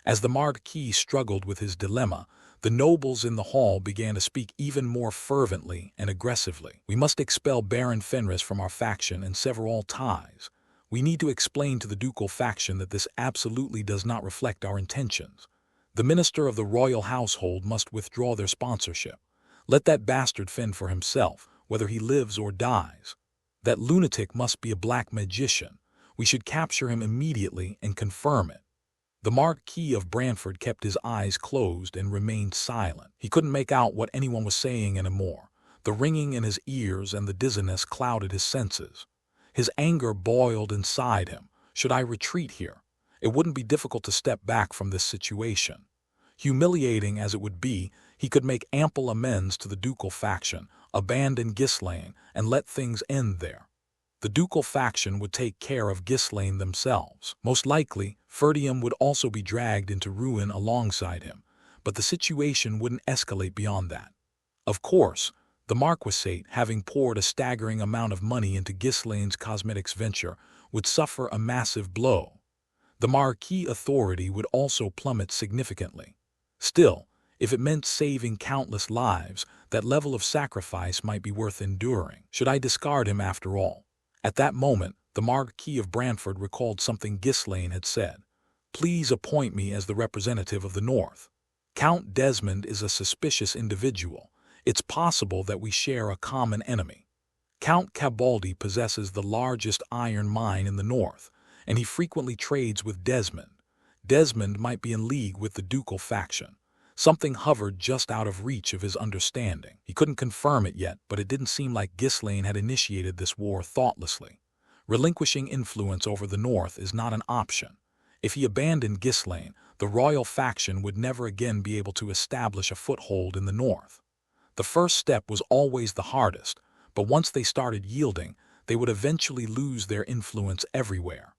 As the Marquis struggled with his dilemma, the nobles in the hall began to speak even more fervently and aggressively. We must expel Baron Fenris from our faction and sever all ties. We need to explain to the ducal faction that this absolutely does not reflect our intentions. The minister of the royal household must withdraw their sponsorship. Let that bastard fend for himself, whether he lives or dies. That lunatic must be a black magician. We should capture him immediately and confirm it. The Marquis of Brantford kept his eyes closed and remained silent. He couldn't make out what anyone was saying anymore. The ringing in his ears and the dizziness clouded his senses. His anger boiled inside him, Should I retreat here? It wouldn't be difficult to step back from this situation. Humiliating as it would be, he could make ample amends to the ducal faction, abandon Ghislaine, and let things end there. The ducal faction would take care of Ghislaine themselves. Most likely, Ferdium would also be dragged into ruin alongside him, but the situation wouldn't escalate beyond that. Of course, the Marquisate, having poured a staggering amount of money into Ghislaine's cosmetics venture, would suffer a massive blow. The Marquis authority would also plummet significantly. Still, if it meant saving countless lives, that level of sacrifice might be worth enduring. Should I discard him after all? At that moment, the Marquis of Brantford recalled something Ghislaine had said. Please appoint me as the representative of the North. Count Desmond is a suspicious individual. It's possible that we share a common enemy. Count Cabaldi possesses the largest iron mine in the north, and he frequently trades with Desmond. Desmond might be in league with the ducal faction. Something hovered just out of reach of his understanding. He couldn't confirm it yet, but it didn't seem like Ghislaine had initiated this war thoughtlessly. Relinquishing influence over the north is not an option. If he abandoned Ghislaine, the royal faction would never again be able to establish a foothold in the north. The first step was always the hardest, but once they started yielding, they would eventually lose their influence everywhere.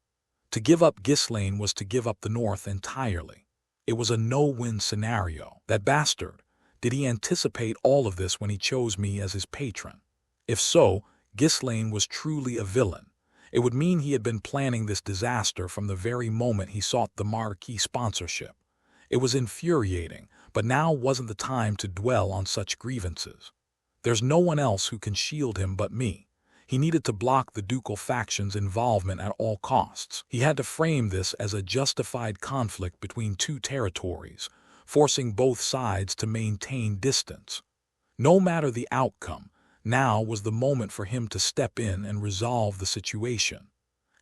To give up Ghislaine was to give up the north entirely. It was a no-win scenario. That bastard, did he anticipate all of this when he chose me as his patron? If so, Ghislaine was truly a villain. It would mean he had been planning this disaster from the very moment he sought the Marquis sponsorship. It was infuriating, but now wasn't the time to dwell on such grievances. There's no one else who can shield him but me. He needed to block the ducal faction's involvement at all costs. He had to frame this as a justified conflict between two territories, forcing both sides to maintain distance. No matter the outcome, now was the moment for him to step in and resolve the situation.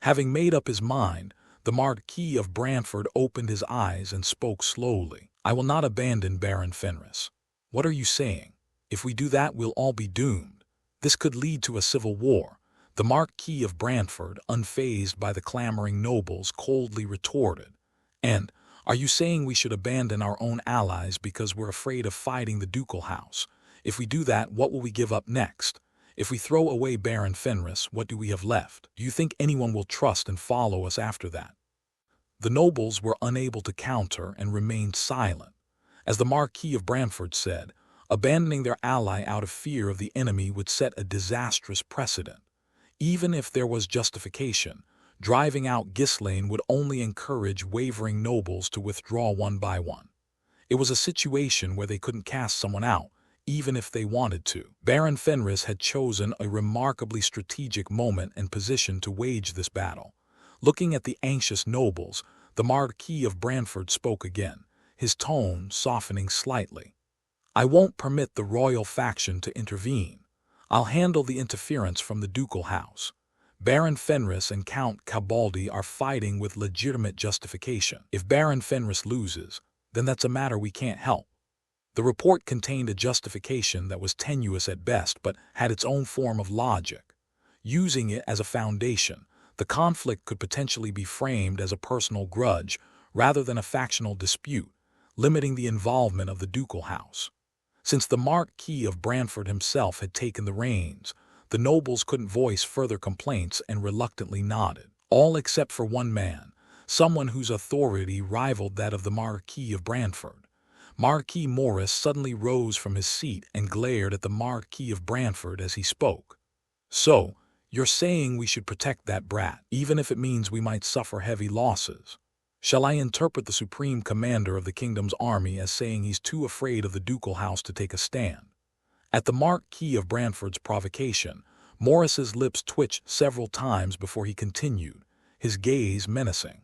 Having made up his mind, the Marquis of Brantford opened his eyes and spoke slowly. I will not abandon Baron Fenris. What are you saying? If we do that, we'll all be doomed. This could lead to a civil war. The Marquis of Brantford, unfazed by the clamoring nobles, coldly retorted. And, are you saying we should abandon our own allies because we're afraid of fighting the ducal house? If we do that, what will we give up next? If we throw away Baron Fenris, what do we have left? Do you think anyone will trust and follow us after that? The nobles were unable to counter and remained silent. As the Marquis of Brantford said, abandoning their ally out of fear of the enemy would set a disastrous precedent. Even if there was justification, driving out Ghislaine would only encourage wavering nobles to withdraw one by one. It was a situation where they couldn't cast someone out, even if they wanted to. Baron Fenris had chosen a remarkably strategic moment and position to wage this battle. Looking at the anxious nobles, the Marquis of Brantford spoke again, his tone softening slightly. I won't permit the royal faction to intervene. I'll handle the interference from the ducal house. Baron Fenris and Count Cabaldi are fighting with legitimate justification. If Baron Fenris loses, then that's a matter we can't help. The report contained a justification that was tenuous at best but had its own form of logic. Using it as a foundation, the conflict could potentially be framed as a personal grudge rather than a factional dispute, limiting the involvement of the ducal house. Since the Marquis of Brantford himself had taken the reins, the nobles couldn't voice further complaints and reluctantly nodded, all except for one man, someone whose authority rivaled that of the Marquis of Brantford. Marquis Morris suddenly rose from his seat and glared at the Marquis of Brantford as he spoke. So, you're saying we should protect that brat, even if it means we might suffer heavy losses? Shall I interpret the supreme commander of the kingdom's army as saying he's too afraid of the ducal house to take a stand? At the Marquis of Brantford's provocation, Morris's lips twitched several times before he continued, his gaze menacing.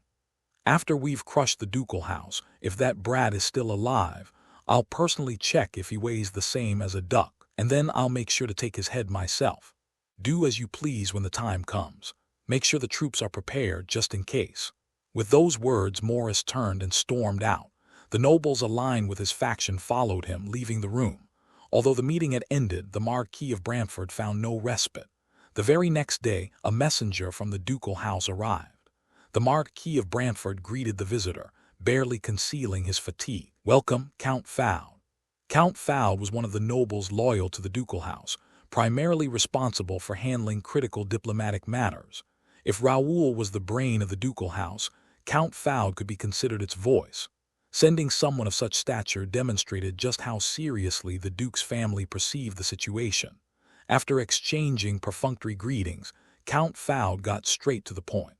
After we've crushed the ducal house, if that brat is still alive, I'll personally check if he weighs the same as a duck, and then I'll make sure to take his head myself. Do as you please when the time comes. Make sure the troops are prepared just in case. With those words, Morris turned and stormed out. The nobles aligned with his faction followed him, leaving the room. Although the meeting had ended, the Marquis of Brantford found no respite. The very next day, a messenger from the ducal house arrived. The Marquis of Brantford greeted the visitor, barely concealing his fatigue. "Welcome, Count Fowd." Count Fowd was one of the nobles loyal to the ducal house, primarily responsible for handling critical diplomatic matters. If Raoul was the brain of the ducal house, Count Fowd could be considered its voice. Sending someone of such stature demonstrated just how seriously the Duke's family perceived the situation. After exchanging perfunctory greetings, Count Fowd got straight to the point.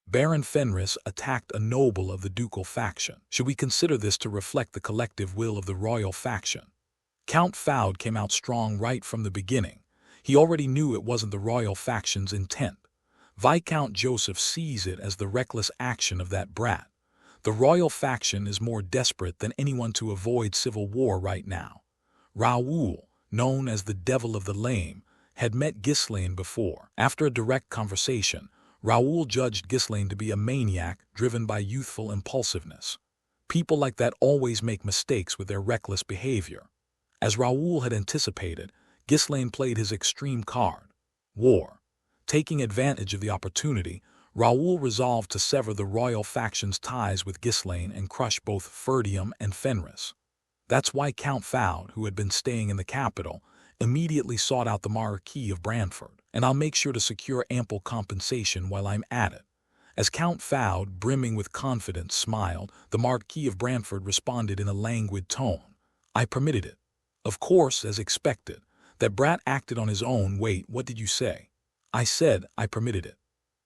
Baron Fenris attacked a noble of the ducal faction. Should we consider this to reflect the collective will of the royal faction? Count Fowd came out strong right from the beginning. He already knew it wasn't the royal faction's intent. Viscount Joseph sees it as the reckless action of that brat. The royal faction is more desperate than anyone to avoid civil war right now. Raoul, known as the Devil of the Lame, had met Ghislaine before. After a direct conversation, Raoul judged Ghislaine to be a maniac driven by youthful impulsiveness. People like that always make mistakes with their reckless behavior. As Raoul had anticipated, Ghislaine played his extreme card, war. Taking advantage of the opportunity, Raoul resolved to sever the royal faction's ties with Ghislaine and crush both Ferdium and Fenris. That's why Count Fowd, who had been staying in the capital, immediately sought out the Marquis of Brantford. "And I'll make sure to secure ample compensation while I'm at it." As Count Fowd, brimming with confidence, smiled, the Marquis of Brantford responded in a languid tone. "I permitted it." "Of course, as expected. That brat acted on his own. Wait, what did you say?" "I said I permitted it."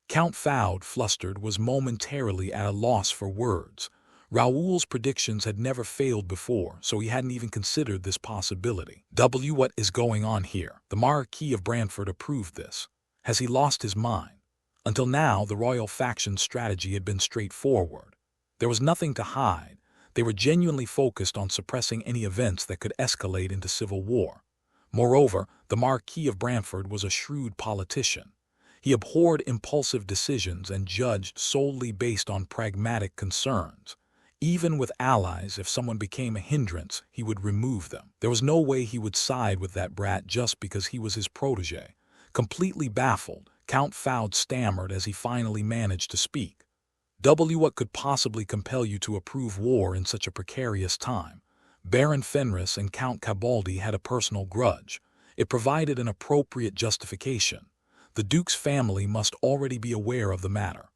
Count Fowd, flustered, was momentarily at a loss for words. Raoul's predictions had never failed before, so he hadn't even considered this possibility. What is going on here? The Marquis of Brantford approved this. Has he lost his mind? Until now, the royal faction's strategy had been straightforward. There was nothing to hide. They were genuinely focused on suppressing any events that could escalate into civil war. Moreover, the Marquis of Brantford was a shrewd politician. He abhorred impulsive decisions and judged solely based on pragmatic concerns. Even with allies, if someone became a hindrance, he would remove them. There was no way he would side with that brat just because he was his protege. Completely baffled, Count Fowd stammered as he finally managed to speak. What could possibly compel you to approve war in such a precarious time? Baron Fenris and Count Cabaldi had a personal grudge. It provided an appropriate justification. The Duke's family must already be aware of the matter.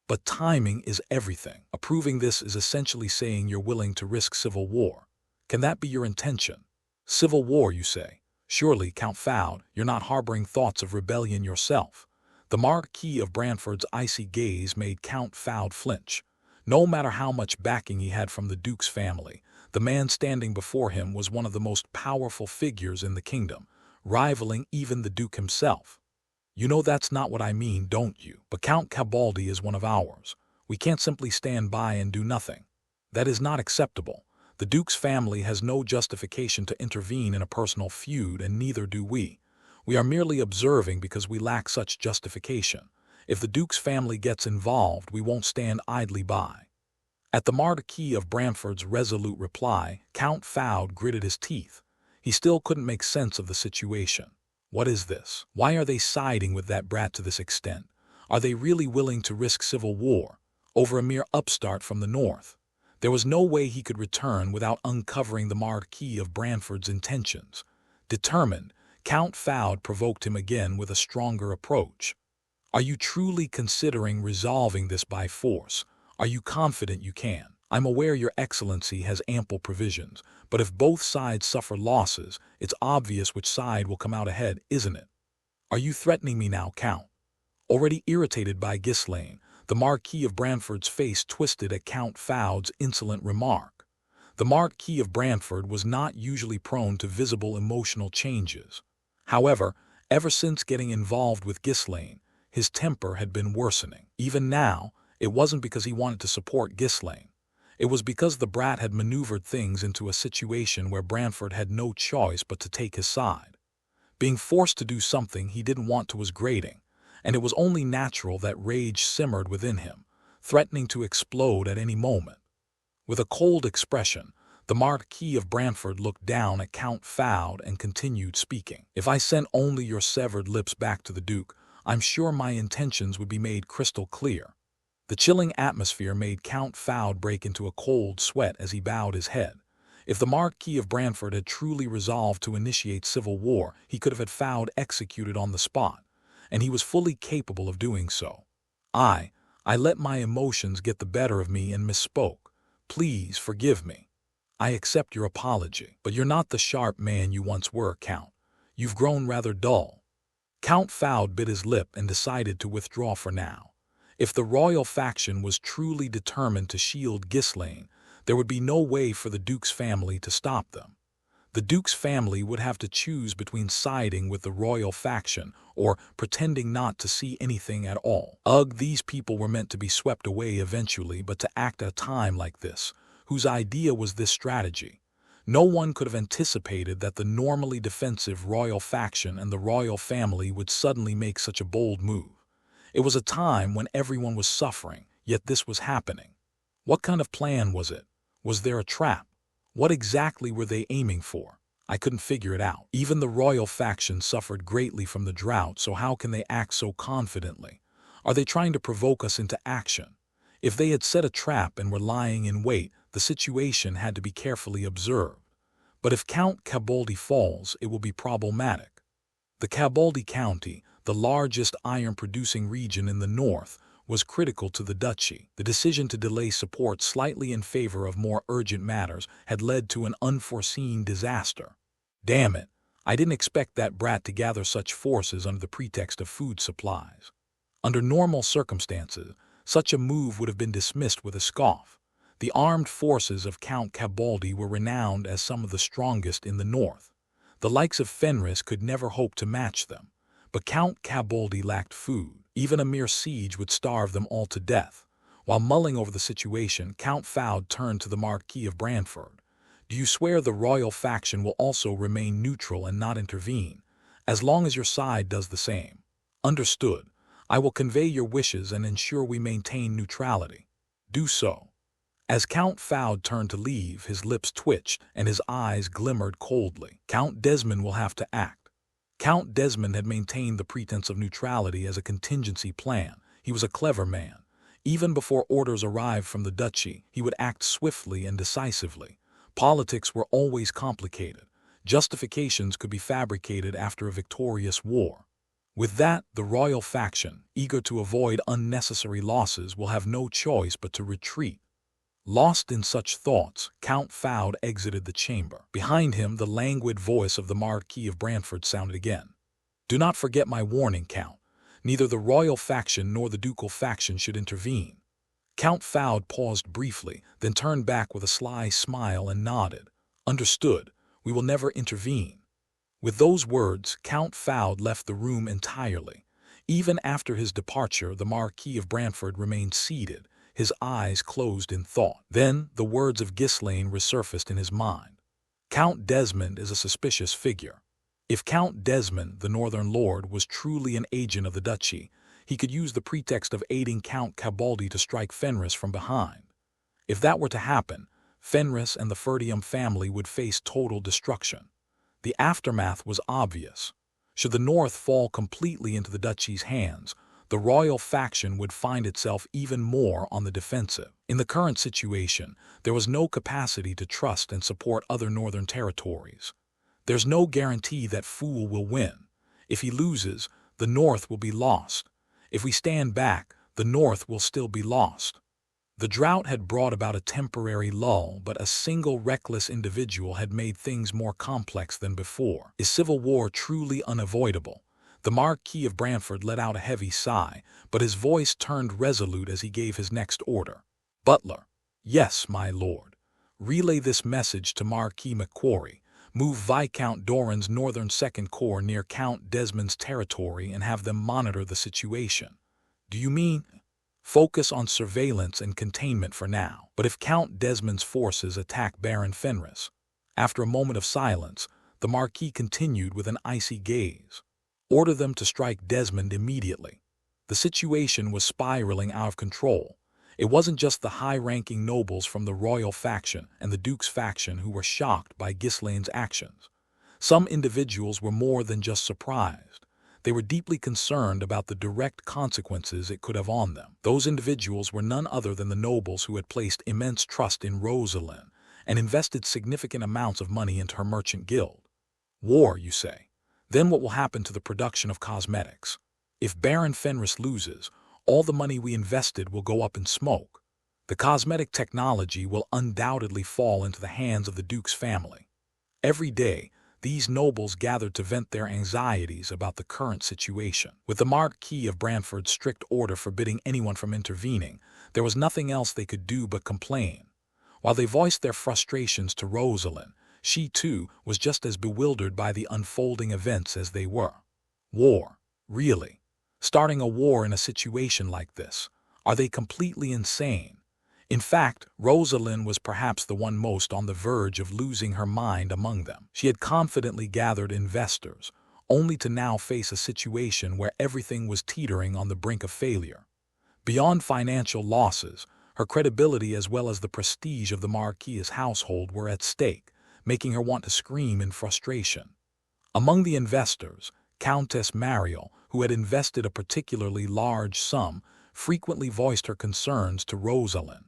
But timing is everything. Approving this is essentially saying you're willing to risk civil war. Can that be your intention? Civil war, you say? Surely, Count Fowd, you're not harboring thoughts of rebellion yourself. The Marquis of Brantford's icy gaze made Count Fowd flinch. No matter how much backing he had from the Duke's family, the man standing before him was one of the most powerful figures in the kingdom, rivaling even the Duke himself. "You know that's not what I mean, don't you? But Count Cabaldi is one of ours. We can't simply stand by and do nothing. That is not acceptable. The Duke's family has no justification to intervene in a personal feud, and neither do we. We are merely observing because we lack such justification. If the Duke's family gets involved, we won't stand idly by." At the Marquis of Brantford's resolute reply, Count Fowd gritted his teeth. He still couldn't make sense of the situation. What is this? Why are they siding with that brat to this extent? Are they really willing to risk civil war over a mere upstart from the north? There was no way he could return without uncovering the Marquis of Brantford's intentions. Determined, Count Fowd provoked him again with a stronger approach. "Are you truly considering resolving this by force? Are you confident you can? I'm aware your excellency has ample provisions, but if both sides suffer losses, it's obvious which side will come out ahead, isn't it? Are you threatening me now, Count?" Already irritated by Ghislaine, the Marquis of Brantford's face twisted at Count Fowd's insolent remark. The Marquis of Brantford was not usually prone to visible emotional changes. However, ever since getting involved with Ghislaine, his temper had been worsening. Even now, it wasn't because he wanted to support Ghislaine. It was because the brat had maneuvered things into a situation where Brantford had no choice but to take his side. Being forced to do something he didn't want to was grating, and it was only natural that rage simmered within him, threatening to explode at any moment. With a cold expression, the Marquis of Brantford looked down at Count Fowd and continued speaking. "If I sent only your severed lips back to the Duke, I'm sure my intentions would be made crystal clear. The chilling atmosphere made Count Fowd break into a cold sweat as he bowed his head. If the Marquis of Brantford had truly resolved to initiate civil war, he could have had Fowd executed on the spot, and he was fully capable of doing so. I let my emotions get the better of me and misspoke. Please forgive me. I accept your apology, but you're not the sharp man you once were, Count. You've grown rather dull. Count Fowd bit his lip and decided to withdraw for now. If the royal faction was truly determined to shield Ghislaine, there would be no way for the Duke's family to stop them. The Duke's family would have to choose between siding with the royal faction or pretending not to see anything at all. Ugh, these people were meant to be swept away eventually, but to act at a time like this, whose idea was this strategy? No one could have anticipated that the normally defensive royal faction and the royal family would suddenly make such a bold move. It was a time when everyone was suffering, yet this was happening. What kind of plan was it? Was there a trap? What exactly were they aiming for? I couldn't figure it out. Even the royal faction suffered greatly from the drought, so how can they act so confidently? Are they trying to provoke us into action? If they had set a trap and were lying in wait, the situation had to be carefully observed. But if Count Cabaldi falls, it will be problematic. The Cabaldi County, the largest iron-producing region in the north, was critical to the duchy. The decision to delay support slightly in favor of more urgent matters had led to an unforeseen disaster. Damn it, I didn't expect that brat to gather such forces under the pretext of food supplies. Under normal circumstances, such a move would have been dismissed with a scoff. The armed forces of Count Cabaldi were renowned as some of the strongest in the north. The likes of Fenris could never hope to match them. But Count Cabaldi lacked food. Even a mere siege would starve them all to death. While mulling over the situation, Count Fowd turned to the Marquis of Brantford. Do you swear the royal faction will also remain neutral and not intervene, as long as your side does the same? Understood. I will convey your wishes and ensure we maintain neutrality. Do so. As Count Fowd turned to leave, his lips twitched and his eyes glimmered coldly. Count Desmond will have to act. Count Desmond had maintained the pretense of neutrality as a contingency plan. He was a clever man. Even before orders arrived from the duchy, he would act swiftly and decisively. Politics were always complicated. Justifications could be fabricated after a victorious war. With that, the royal faction, eager to avoid unnecessary losses, will have no choice but to retreat. Lost in such thoughts, Count Fowd exited the chamber. Behind him, the languid voice of the Marquis of Brantford sounded again. Do not forget my warning, Count. Neither the royal faction nor the ducal faction should intervene. Count Fowd paused briefly, then turned back with a sly smile and nodded. Understood. We will never intervene. With those words, Count Fowd left the room entirely. Even after his departure, the Marquis of Brantford remained seated, his eyes closed in thought. Then the words of Ghislaine resurfaced in his mind. Count Desmond is a suspicious figure. If Count Desmond, the Northern Lord, was truly an agent of the duchy, he could use the pretext of aiding Count Cabaldi to strike Fenris from behind. If that were to happen, Fenris and the Ferdium family would face total destruction. The aftermath was obvious. Should the North fall completely into the duchy's hands, the royal faction would find itself even more on the defensive. In the current situation, there was no capacity to trust and support other northern territories. There's no guarantee that Fool will win. If he loses, the North will be lost. If we stand back, the North will still be lost. The drought had brought about a temporary lull, but a single reckless individual had made things more complex than before. Is civil war truly unavoidable? The Marquis of Brantford let out a heavy sigh, but his voice turned resolute as he gave his next order. Butler. Yes, my lord. Relay this message to Marquis Macquarie. Move Viscount Doran's Northern Second Corps near Count Desmond's territory and have them monitor the situation. Do you mean? Focus on surveillance and containment for now. But if Count Desmond's forces attack Baron Fenris? After a moment of silence, the Marquis continued with an icy gaze. Order them to strike Desmond immediately. The situation was spiraling out of control. It wasn't just the high-ranking nobles from the royal faction and the Duke's faction who were shocked by Ghislaine's actions. Some individuals were more than just surprised. They were deeply concerned about the direct consequences it could have on them. Those individuals were none other than the nobles who had placed immense trust in Rosalind and invested significant amounts of money into her merchant guild. War, you say? Then what will happen to the production of cosmetics? If Baron Fenris loses, all the money we invested will go up in smoke. The cosmetic technology will undoubtedly fall into the hands of the Duke's family. Every day, these nobles gathered to vent their anxieties about the current situation. With the Marquis of Brantford's strict order forbidding anyone from intervening, there was nothing else they could do but complain. While they voiced their frustrations to Rosalind, she too was just as bewildered by the unfolding events as they were. War, really? Starting a war in a situation like this? Are they completely insane? In fact, Rosalind was perhaps the one most on the verge of losing her mind among them. She had confidently gathered investors, only to now face a situation where everything was teetering on the brink of failure. Beyond financial losses, her credibility as well as the prestige of the Marquis's household were at stake, making her want to scream in frustration. Among the investors, Countess Mariel, who had invested a particularly large sum, frequently voiced her concerns to Rosalind.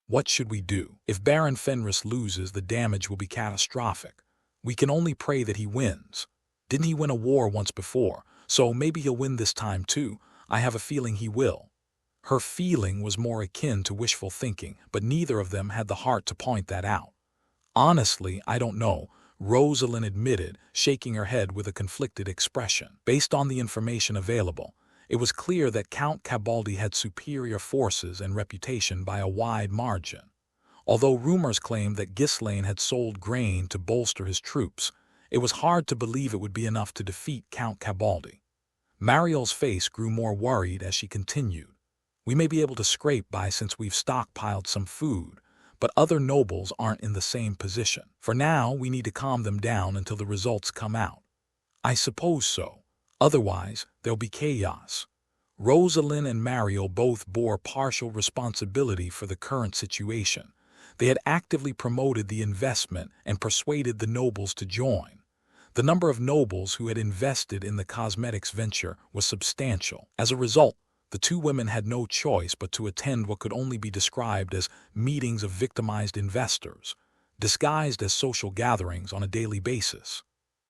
What should we do? If Baron Fenris loses, the damage will be catastrophic. We can only pray that he wins. Didn't he win a war once before? So maybe he'll win this time too. I have a feeling he will. Her feeling was more akin to wishful thinking, but neither of them had the heart to point that out. Honestly, I don't know, Rosalind admitted, shaking her head with a conflicted expression. Based on the information available, it was clear that Count Cabaldi had superior forces and reputation by a wide margin. Although rumors claimed that Ghislaine had sold grain to bolster his troops, it was hard to believe it would be enough to defeat Count Cabaldi. Mariel's face grew more worried as she continued. We may be able to scrape by since we've stockpiled some food, but other nobles aren't in the same position. For now, we need to calm them down until the results come out. I suppose so. Otherwise, there'll be chaos. Rosalind and Mariel both bore partial responsibility for the current situation. They had actively promoted the investment and persuaded the nobles to join. The number of nobles who had invested in the cosmetics venture was substantial. As a result, the two women had no choice but to attend what could only be described as meetings of victimized investors, disguised as social gatherings on a daily basis.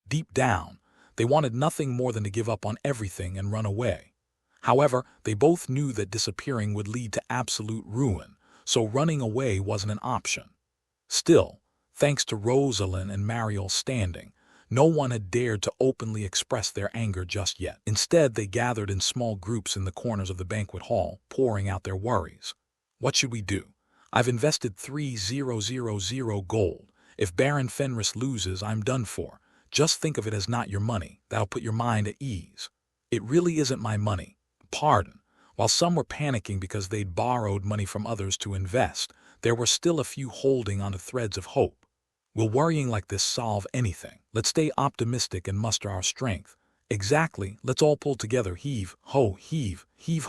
Deep down, they wanted nothing more than to give up on everything and run away. However, they both knew that disappearing would lead to absolute ruin, so running away wasn't an option. Still, thanks to Rosalind and Mariel's standing, no one had dared to openly express their anger just yet. Instead, they gathered in small groups in the corners of the banquet hall, pouring out their worries. What should we do? I've invested 3,000 gold. If Baron Fenris loses, I'm done for. Just think of it as not your money. That'll put your mind at ease. It really isn't my money. Pardon. While some were panicking because they'd borrowed money from others to invest, there were still a few holding onto threads of hope. Will worrying like this solve anything? Let's stay optimistic and muster our strength. Exactly. Let's all pull together. Heave ho,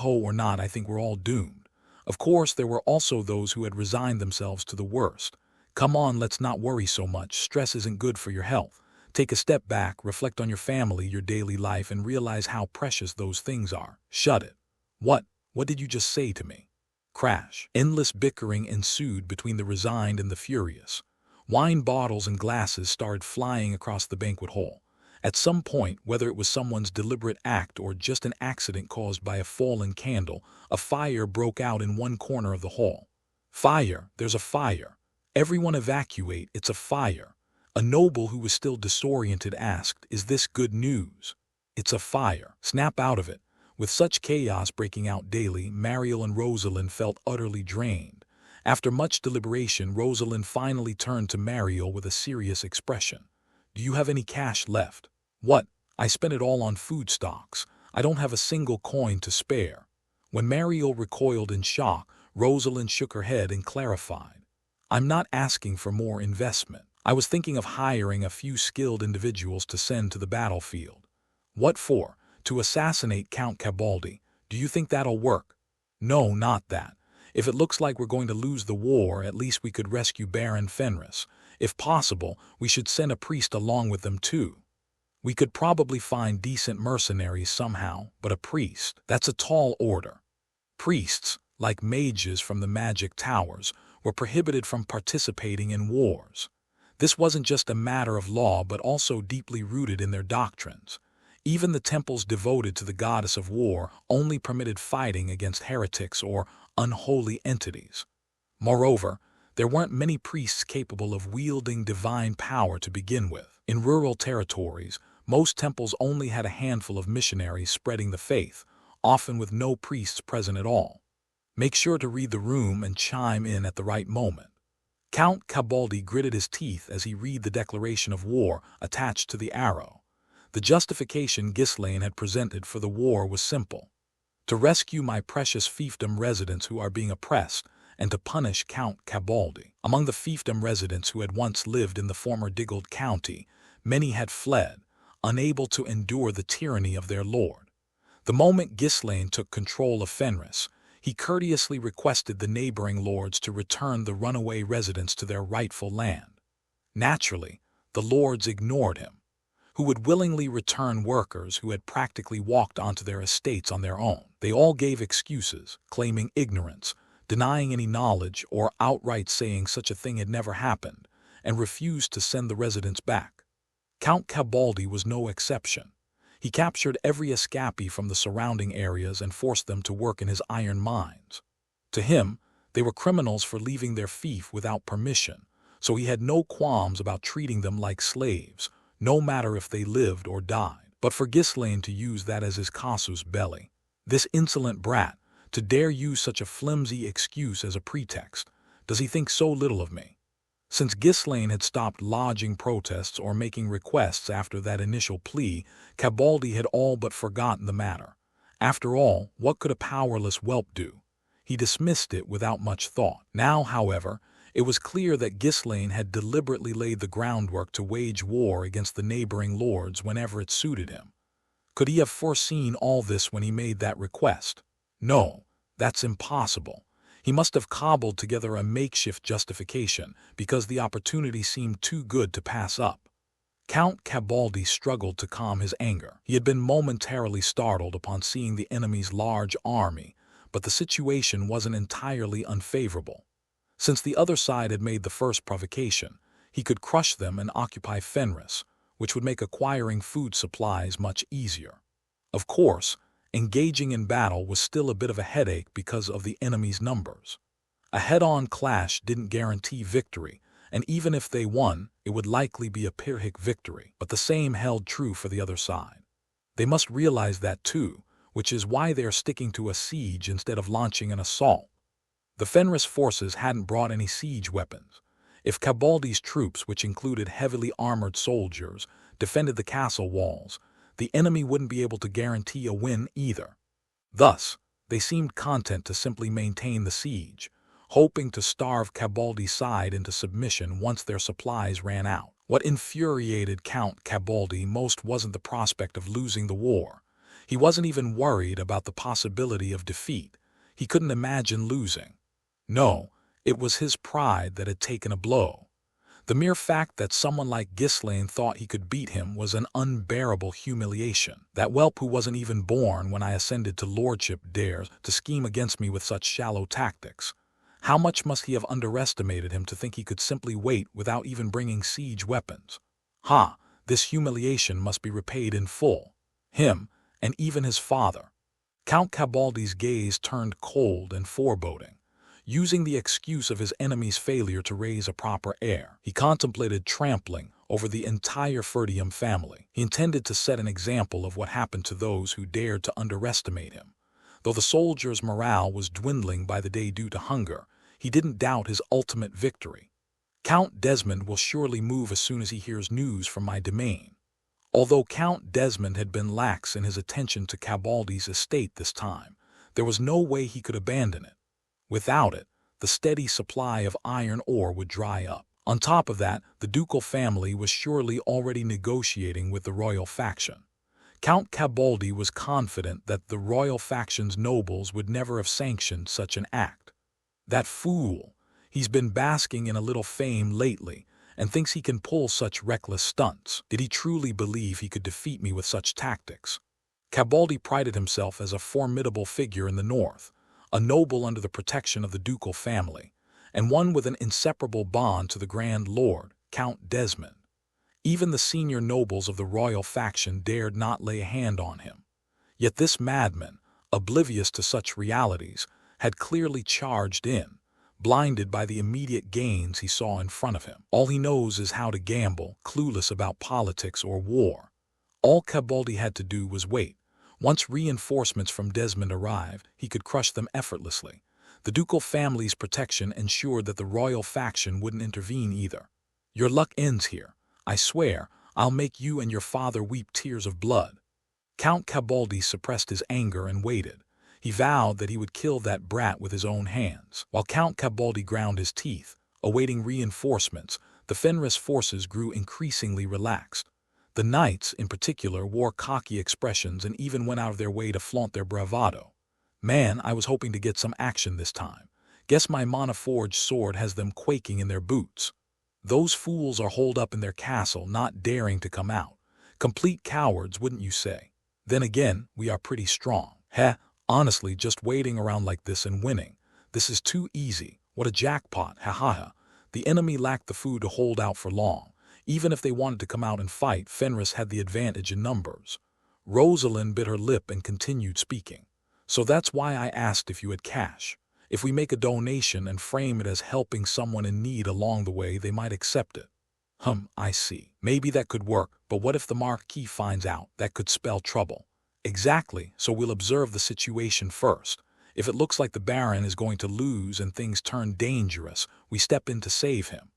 or not, I think we're all doomed. Of course, there were also those who had resigned themselves to the worst. Come on, let's not worry so much. Stress isn't good for your health. Take a step back, reflect on your family, your daily life, and realize how precious those things are. Shut it. What did you just say to me? Crash. Endless bickering ensued between the resigned and the furious. Wine bottles and glasses started flying across the banquet hall. At some point, whether it was someone's deliberate act or just an accident caused by a fallen candle, a fire broke out in one corner of the hall. Fire! There's a fire! Everyone evacuate, it's a fire! A noble who was still disoriented asked, "Is this good news?" It's a fire. Snap out of it. With such chaos breaking out daily, Mariel and Rosalind felt utterly drained. After much deliberation, Rosalind finally turned to Mariel with a serious expression. Do you have any cash left? What? I spent it all on food stocks. I don't have a single coin to spare. When Mariel recoiled in shock, Rosalind shook her head and clarified. I'm not asking for more investment. I was thinking of hiring a few skilled individuals to send to the battlefield. What for? To assassinate Count Cabaldi. Do you think that'll work? No, not that. If it looks like we're going to lose the war, at least we could rescue Baron Fenris. If possible, we should send a priest along with them too. We could probably find decent mercenaries somehow, but a priest, that's a tall order. Priests, like mages from the magic towers, were prohibited from participating in wars. This wasn't just a matter of law but also deeply rooted in their doctrines. Even the temples devoted to the goddess of war only permitted fighting against heretics or unholy entities. Moreover, there weren't many priests capable of wielding divine power to begin with. In rural territories, most temples only had a handful of missionaries spreading the faith, often with no priests present at all. Make sure to read the room and chime in at the right moment. Count Cabaldi gritted his teeth as he read the declaration of war attached to the arrow. The justification Ghislaine had presented for the war was simple: to rescue my precious fiefdom residents who are being oppressed, and to punish Count Cabaldi. Among the fiefdom residents who had once lived in the former Diggold County, many had fled, unable to endure the tyranny of their lord. The moment Ghislaine took control of Fenris, he courteously requested the neighboring lords to return the runaway residents to their rightful land. Naturally, the lords ignored him. Who would willingly return workers who had practically walked onto their estates on their own? They all gave excuses, claiming ignorance, denying any knowledge, or outright saying such a thing had never happened, and refused to send the residents back. Count Cabaldi was no exception. He captured every escapee from the surrounding areas and forced them to work in his iron mines. To him, they were criminals for leaving their fief without permission, so he had no qualms about treating them like slaves, no matter if they lived or died. But for Ghislaine to use that as his casus belli, this insolent brat, to dare use such a flimsy excuse as a pretext, does he think so little of me? Since Ghislaine had stopped lodging protests or making requests after that initial plea, Cabaldi had all but forgotten the matter. After all, what could a powerless whelp do? He dismissed it without much thought. Now, however, it was clear that Ghislaine had deliberately laid the groundwork to wage war against the neighboring lords whenever it suited him. Could he have foreseen all this when he made that request? No, that's impossible. He must have cobbled together a makeshift justification because the opportunity seemed too good to pass up. Count Cabaldi struggled to calm his anger. He had been momentarily startled upon seeing the enemy's large army, but the situation wasn't entirely unfavorable. Since the other side had made the first provocation, he could crush them and occupy Fenris, which would make acquiring food supplies much easier. Of course, engaging in battle was still a bit of a headache because of the enemy's numbers. A head-on clash didn't guarantee victory, and even if they won, it would likely be a Pyrrhic victory. But the same held true for the other side. They must realize that too, which is why they are sticking to a siege instead of launching an assault. The Fenris forces hadn't brought any siege weapons. If Cabaldi's troops, which included heavily armored soldiers, defended the castle walls, the enemy wouldn't be able to guarantee a win either. Thus, they seemed content to simply maintain the siege, hoping to starve Cabaldi's side into submission once their supplies ran out. What infuriated Count Cabaldi most wasn't the prospect of losing the war. He wasn't even worried about the possibility of defeat. He couldn't imagine losing. No, it was his pride that had taken a blow. The mere fact that someone like Ghislaine thought he could beat him was an unbearable humiliation. That whelp who wasn't even born when I ascended to lordship dares to scheme against me with such shallow tactics. How much must he have underestimated him to think he could simply wait without even bringing siege weapons? This humiliation must be repaid in full. Him, and even his father. Count Cabaldi's gaze turned cold and foreboding. Using the excuse of his enemy's failure to raise a proper heir, he contemplated trampling over the entire Ferdium family. He intended to set an example of what happened to those who dared to underestimate him. Though the soldiers' morale was dwindling by the day due to hunger, he didn't doubt his ultimate victory. Count Desmond will surely move as soon as he hears news from my domain. Although Count Desmond had been lax in his attention to Cabaldi's estate this time, there was no way he could abandon it. Without it, the steady supply of iron ore would dry up. On top of that, the ducal family was surely already negotiating with the royal faction. Count Cabaldi was confident that the royal faction's nobles would never have sanctioned such an act. That fool! He's been basking in a little fame lately, and thinks he can pull such reckless stunts. Did he truly believe he could defeat me with such tactics? Cabaldi prided himself as a formidable figure in the north, a noble under the protection of the ducal family, and one with an inseparable bond to the Grand Lord, Count Desmond. Even the senior nobles of the royal faction dared not lay a hand on him. Yet this madman, oblivious to such realities, had clearly charged in, blinded by the immediate gains he saw in front of him. All he knows is how to gamble, clueless about politics or war. All Cabaldi had to do was wait. Once reinforcements from Desmond arrived, he could crush them effortlessly. The ducal family's protection ensured that the royal faction wouldn't intervene either. Your luck ends here. I swear, I'll make you and your father weep tears of blood. Count Cabaldi suppressed his anger and waited. He vowed that he would kill that brat with his own hands. While Count Cabaldi ground his teeth, awaiting reinforcements, the Fenris forces grew increasingly relaxed. The knights, in particular, wore cocky expressions and even went out of their way to flaunt their bravado. Man, I was hoping to get some action this time. Guess my mana-forged sword has them quaking in their boots. Those fools are holed up in their castle, not daring to come out. Complete cowards, wouldn't you say? Then again, we are pretty strong. Honestly, just waiting around like this and winning. This is too easy. What a jackpot, ha ha ha. The enemy lacked the food to hold out for long. Even if they wanted to come out and fight, Fenris had the advantage in numbers. Rosalind bit her lip and continued speaking. So that's why I asked if you had cash. If we make a donation and frame it as helping someone in need along the way, they might accept it. I see. Maybe that could work, but what if the Marquis finds out? That could spell trouble. Exactly, so we'll observe the situation first. If it looks like the Baron is going to lose and things turn dangerous, we step in to save him.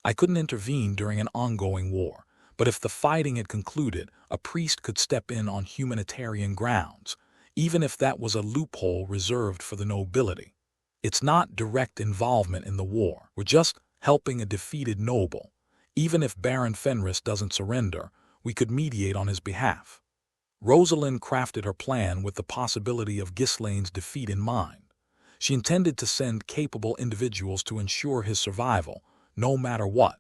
I couldn't intervene during an ongoing war, but if the fighting had concluded, a priest could step in on humanitarian grounds, even if that was a loophole reserved for the nobility. It's not direct involvement in the war. We're just helping a defeated noble. Even if Baron Fenris doesn't surrender, we could mediate on his behalf. Rosalind crafted her plan with the possibility of Ghislaine's defeat in mind. She intended to send capable individuals to ensure his survival, no matter what.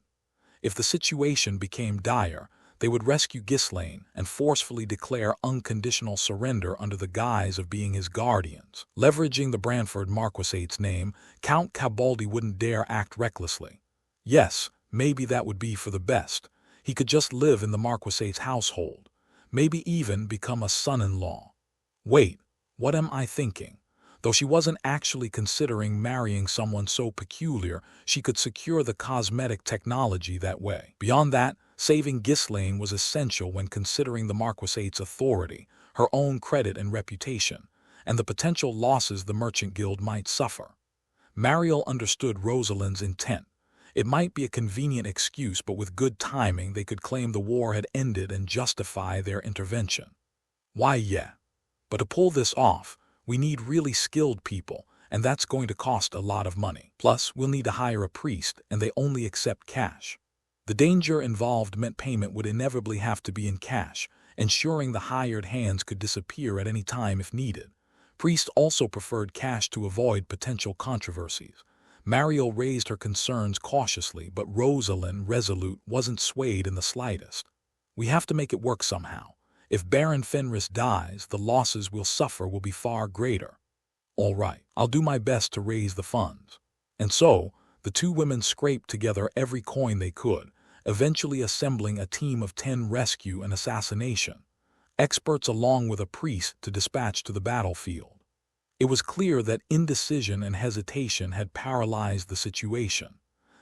If the situation became dire, they would rescue Ghislaine and forcefully declare unconditional surrender under the guise of being his guardians. Leveraging the Branford Marquisate's name, Count Cabaldi wouldn't dare act recklessly. Yes, maybe that would be for the best. He could just live in the Marquisate's household. Maybe even become a son-in-law. Wait, what am I thinking? Though she wasn't actually considering marrying someone so peculiar, she could secure the cosmetic technology that way. Beyond that, saving Ghislaine was essential when considering the Marquisate's authority, her own credit and reputation, and the potential losses the Merchant Guild might suffer. Mariel understood Rosalind's intent. It might be a convenient excuse, but with good timing they could claim the war had ended and justify their intervention. Why, yeah. But to pull this off, we need really skilled people, and that's going to cost a lot of money. Plus, we'll need to hire a priest, and they only accept cash. The danger involved meant payment would inevitably have to be in cash, ensuring the hired hands could disappear at any time if needed. Priests also preferred cash to avoid potential controversies. Mariel raised her concerns cautiously, but Rosalind, resolute, wasn't swayed in the slightest. We have to make it work somehow. If Baron Fenris dies, the losses we'll suffer will be far greater. All right, I'll do my best to raise the funds. And so, the two women scraped together every coin they could, eventually assembling a team of 10 rescue and assassination experts along with a priest to dispatch to the battlefield. It was clear that indecision and hesitation had paralyzed the situation.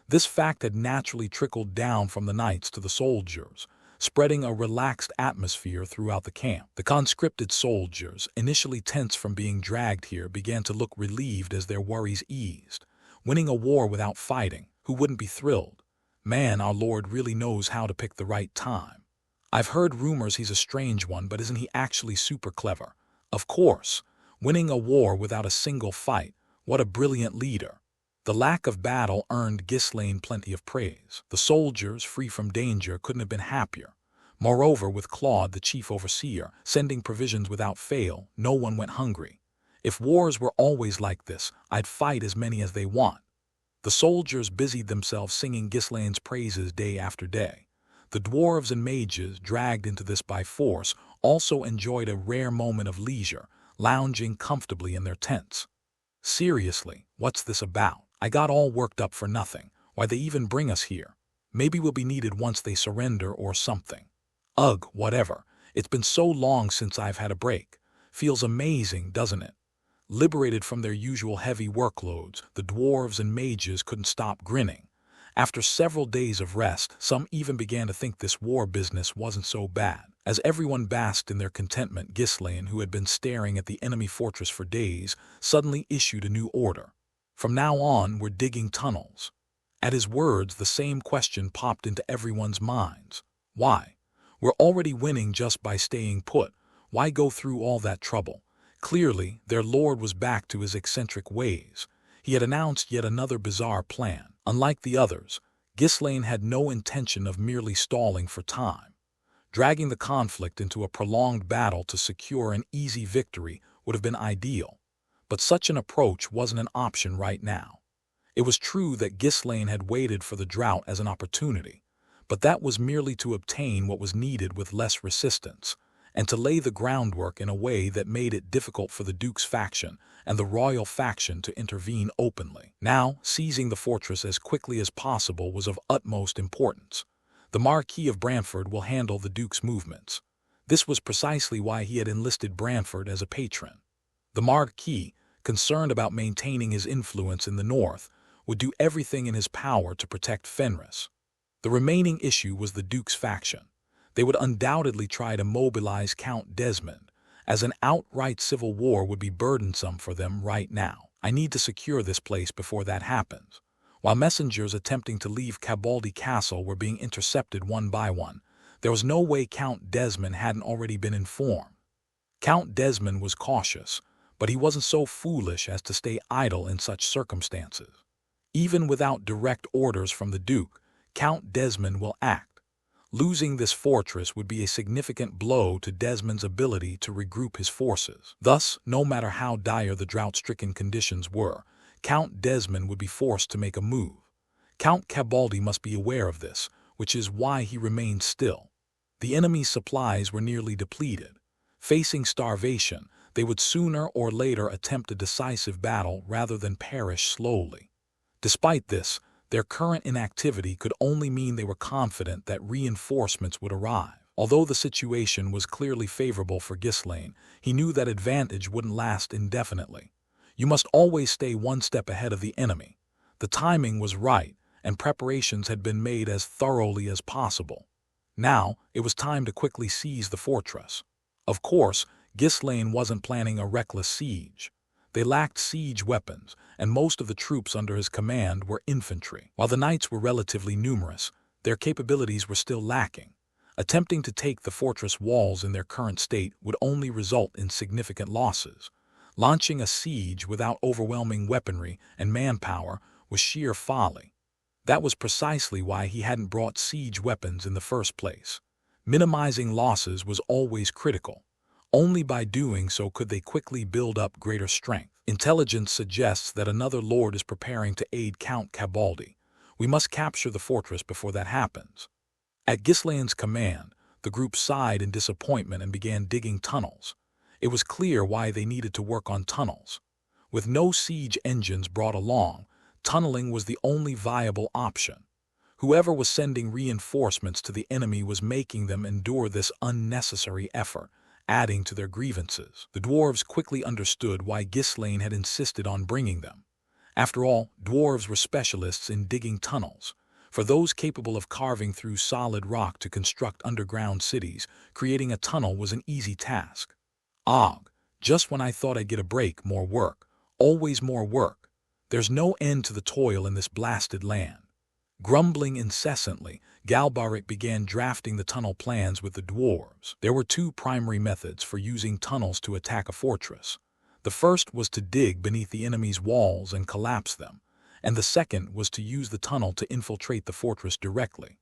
This fact had naturally trickled down from the knights to the soldiers, spreading a relaxed atmosphere throughout the camp. The conscripted soldiers, initially tense from being dragged here, began to look relieved as their worries eased. Winning a war without fighting, who wouldn't be thrilled? Man, our Lord really knows how to pick the right time. I've heard rumors he's a strange one, but isn't he actually super clever? Of course. Winning a war without a single fight, what a brilliant leader. The lack of battle earned Ghislaine plenty of praise. The soldiers, free from danger, couldn't have been happier. Moreover, with Claude, the chief overseer, sending provisions without fail, no one went hungry. If wars were always like this, I'd fight as many as they want. The soldiers busied themselves singing Ghislaine's praises day after day. The dwarves and mages, dragged into this by force, also enjoyed a rare moment of leisure, lounging comfortably in their tents. Seriously, what's this about? I got all worked up for nothing. Why they even bring us here? Maybe we'll be needed once they surrender or something. Ugh, whatever. It's been so long since I've had a break. Feels amazing, doesn't it? Liberated from their usual heavy workloads, the dwarves and mages couldn't stop grinning. After several days of rest, some even began to think this war business wasn't so bad. As everyone basked in their contentment, Ghislaine, who had been staring at the enemy fortress for days, suddenly issued a new order. From now on, we're digging tunnels. At his words, the same question popped into everyone's minds. Why? We're already winning just by staying put. Why go through all that trouble? Clearly, their lord was back to his eccentric ways. He had announced yet another bizarre plan. Unlike the others, Ghislaine had no intention of merely stalling for time. Dragging the conflict into a prolonged battle to secure an easy victory would have been ideal. But such an approach wasn't an option right now. It was true that Ghislaine had waited for the drought as an opportunity, but that was merely to obtain what was needed with less resistance, and to lay the groundwork in a way that made it difficult for the Duke's faction and the royal faction to intervene openly. Now, seizing the fortress as quickly as possible was of utmost importance. The Marquis of Brantford will handle the Duke's movements. This was precisely why he had enlisted Brantford as a patron. The Marquis, concerned about maintaining his influence in the north, would do everything in his power to protect Fenris. The remaining issue was the Duke's faction. They would undoubtedly try to mobilize Count Desmond, as an outright civil war would be burdensome for them right now. I need to secure this place before that happens. While messengers attempting to leave Cabaldi Castle were being intercepted one by one, there was no way Count Desmond hadn't already been informed. Count Desmond was cautious, but he wasn't so foolish as to stay idle in such circumstances. Even without direct orders from the Duke, Count Desmond will act. Losing this fortress would be a significant blow to Desmond's ability to regroup his forces. Thus, no matter how dire the drought-stricken conditions were, Count Desmond would be forced to make a move. Count Cabaldi must be aware of this, which is why he remained still. The enemy's supplies were nearly depleted. Facing starvation, they would sooner or later attempt a decisive battle rather than perish slowly. Despite this, their current inactivity could only mean they were confident that reinforcements would arrive. Although the situation was clearly favorable for Ghislaine, he knew that advantage wouldn't last indefinitely. You must always stay one step ahead of the enemy. The timing was right, and preparations had been made as thoroughly as possible. Now, it was time to quickly seize the fortress. Of course, Ghislaine wasn't planning a reckless siege. They lacked siege weapons, and most of the troops under his command were infantry. While the knights were relatively numerous, their capabilities were still lacking. Attempting to take the fortress walls in their current state would only result in significant losses. Launching a siege without overwhelming weaponry and manpower was sheer folly. That was precisely why he hadn't brought siege weapons in the first place. Minimizing losses was always critical. Only by doing so could they quickly build up greater strength. Intelligence suggests that another lord is preparing to aid Count Cabaldi. We must capture the fortress before that happens. At Ghislaine's command, the group sighed in disappointment and began digging tunnels. It was clear why they needed to work on tunnels. With no siege engines brought along, tunneling was the only viable option. Whoever was sending reinforcements to the enemy was making them endure this unnecessary effort, adding to their grievances. The dwarves quickly understood why Ghislaine had insisted on bringing them. After all, dwarves were specialists in digging tunnels. For those capable of carving through solid rock to construct underground cities, creating a tunnel was an easy task. Og, just when I thought I'd get a break, more work. Always more work. There's no end to the toil in this blasted land. Grumbling incessantly, Galbaric began drafting the tunnel plans with the dwarves. There were two primary methods for using tunnels to attack a fortress. The first was to dig beneath the enemy's walls and collapse them, and the second was to use the tunnel to infiltrate the fortress directly.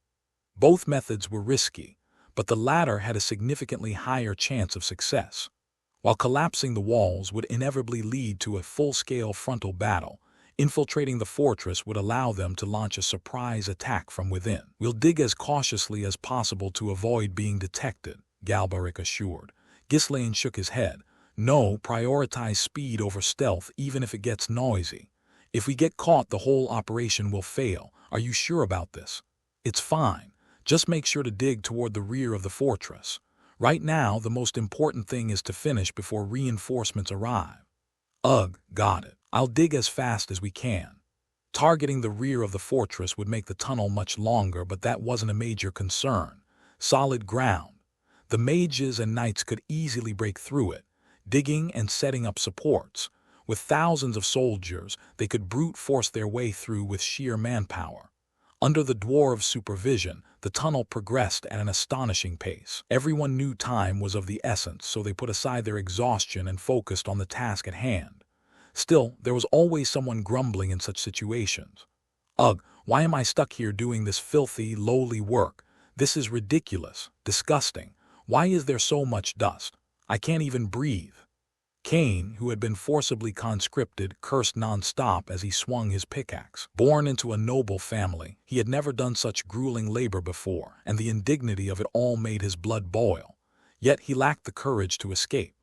Both methods were risky, but the latter had a significantly higher chance of success. While collapsing the walls would inevitably lead to a full-scale frontal battle, Infiltrating the fortress would allow them to launch a surprise attack from within. We'll dig as cautiously as possible to avoid being detected, Galbaric assured. Ghislaine shook his head. No, prioritize speed over stealth even if it gets noisy. If we get caught, the whole operation will fail. Are you sure about this? It's fine. Just make sure to dig toward the rear of the fortress. Right now, the most important thing is to finish before reinforcements arrive. Ugh, got it. I'll dig as fast as we can. Targeting the rear of the fortress would make the tunnel much longer, but that wasn't a major concern. Solid ground. The mages and knights could easily break through it, digging and setting up supports. With thousands of soldiers, they could brute force their way through with sheer manpower. Under the dwarves' supervision, the tunnel progressed at an astonishing pace. Everyone knew time was of the essence, so they put aside their exhaustion and focused on the task at hand. Still, there was always someone grumbling in such situations. Ugh, why am I stuck here doing this filthy, lowly work? This is ridiculous, disgusting. Why is there so much dust? I can't even breathe. Cain, who had been forcibly conscripted, cursed non-stop as he swung his pickaxe. Born into a noble family, he had never done such grueling labor before, and the indignity of it all made his blood boil. Yet he lacked the courage to escape.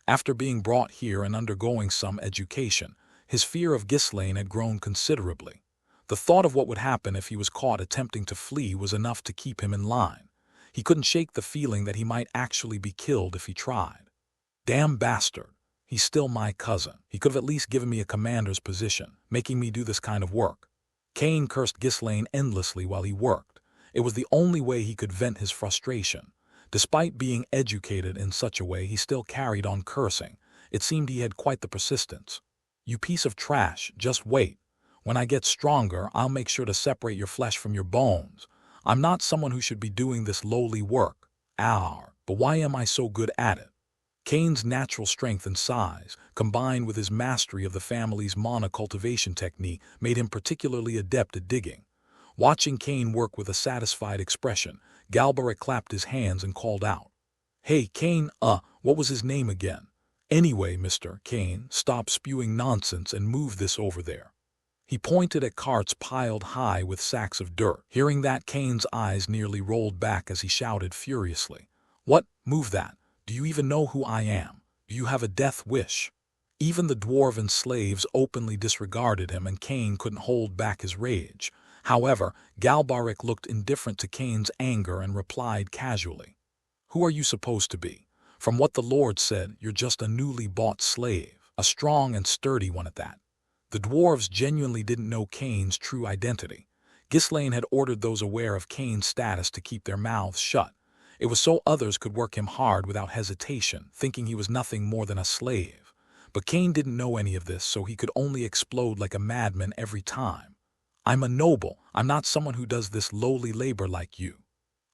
After being brought here and undergoing some education, his fear of Ghislaine had grown considerably. The thought of what would happen if he was caught attempting to flee was enough to keep him in line. He couldn't shake the feeling that he might actually be killed if he tried. Damn bastard. He's still my cousin. He could have at least given me a commander's position, making me do this kind of work. Cain cursed Ghislaine endlessly while he worked. It was the only way he could vent his frustration. Despite being educated in such a way, he still carried on cursing. It seemed he had quite the persistence. You piece of trash, just wait. When I get stronger, I'll make sure to separate your flesh from your bones. I'm not someone who should be doing this lowly work. Ow, but why am I so good at it? Cain's natural strength and size, combined with his mastery of the family's monocultivation technique, made him particularly adept at digging. Watching Cain work with a satisfied expression, Galbaric clapped his hands and called out. Hey, Cain, what was his name again? Anyway, Mr. Cain, stop spewing nonsense and move this over there. He pointed at carts piled high with sacks of dirt. Hearing that, Cain's eyes nearly rolled back as he shouted furiously. What? Move that. Do you even know who I am? Do you have a death wish? Even the dwarven slaves openly disregarded him, and Cain couldn't hold back his rage. However, Galbaric looked indifferent to Cain's anger and replied casually. Who are you supposed to be? From what the Lord said, you're just a newly bought slave, a strong and sturdy one at that. The dwarves genuinely didn't know Cain's true identity. Ghislaine had ordered those aware of Cain's status to keep their mouths shut. It was so others could work him hard without hesitation, thinking he was nothing more than a slave. But Cain didn't know any of this, so he could only explode like a madman every time. I'm a noble. I'm not someone who does this lowly labor like you.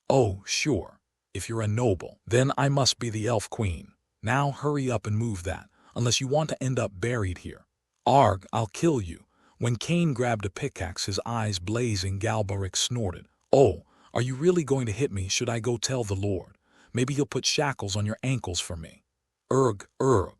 Oh, sure. If you're a noble, then I must be the elf queen. Now hurry up and move that, unless you want to end up buried here. Arg, I'll kill you. When Cain grabbed a pickaxe, his eyes blazing, Galbaric snorted. Oh, are you really going to hit me? Should I go tell the Lord? Maybe he'll put shackles on your ankles for me. Urg, urg.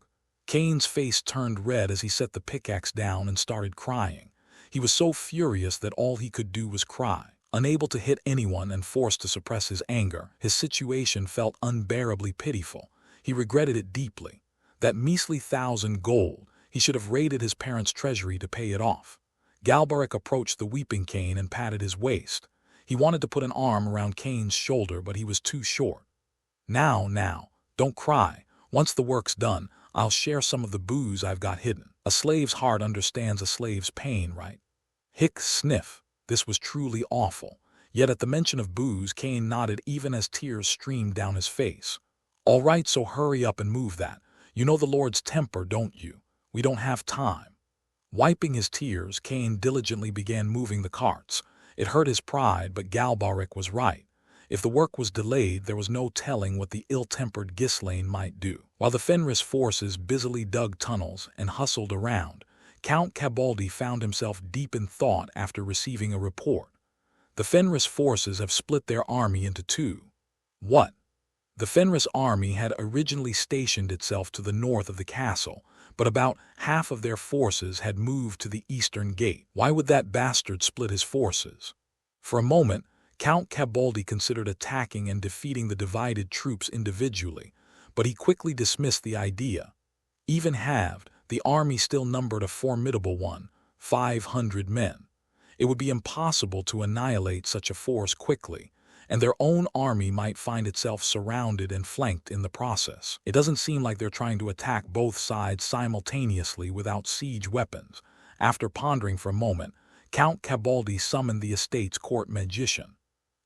Cain's face turned red as he set the pickaxe down and started crying. He was so furious that all he could do was cry. Unable to hit anyone and forced to suppress his anger, his situation felt unbearably pitiful. He regretted it deeply. That measly 1,000 gold, he should have raided his parents' treasury to pay it off. Galbaric approached the weeping Cain and patted his waist. He wanted to put an arm around Cain's shoulder, but he was too short. Now, don't cry. Once the work's done, I'll share some of the booze I've got hidden. A slave's heart understands a slave's pain, right? Hick, sniff. This was truly awful. Yet at the mention of booze, Cain nodded even as tears streamed down his face. All right, so hurry up and move that. You know the Lord's temper, don't you? We don't have time. Wiping his tears, Cain diligently began moving the carts. It hurt his pride, but Galbaric was right. If the work was delayed, there was no telling what the ill-tempered Ghislaine might do. While the Fenris forces busily dug tunnels and hustled around, Count Cabaldi found himself deep in thought after receiving a report. The Fenris forces have split their army into two. What? The Fenris army had originally stationed itself to the north of the castle, but about half of their forces had moved to the eastern gate. Why would that bastard split his forces? For a moment, Count Cabaldi considered attacking and defeating the divided troops individually, but he quickly dismissed the idea. Even halved, the army still numbered a formidable one, 500 men. It would be impossible to annihilate such a force quickly, and their own army might find itself surrounded and flanked in the process. It doesn't seem like they're trying to attack both sides simultaneously without siege weapons. After pondering for a moment, Count Cabaldi summoned the estate's court magician.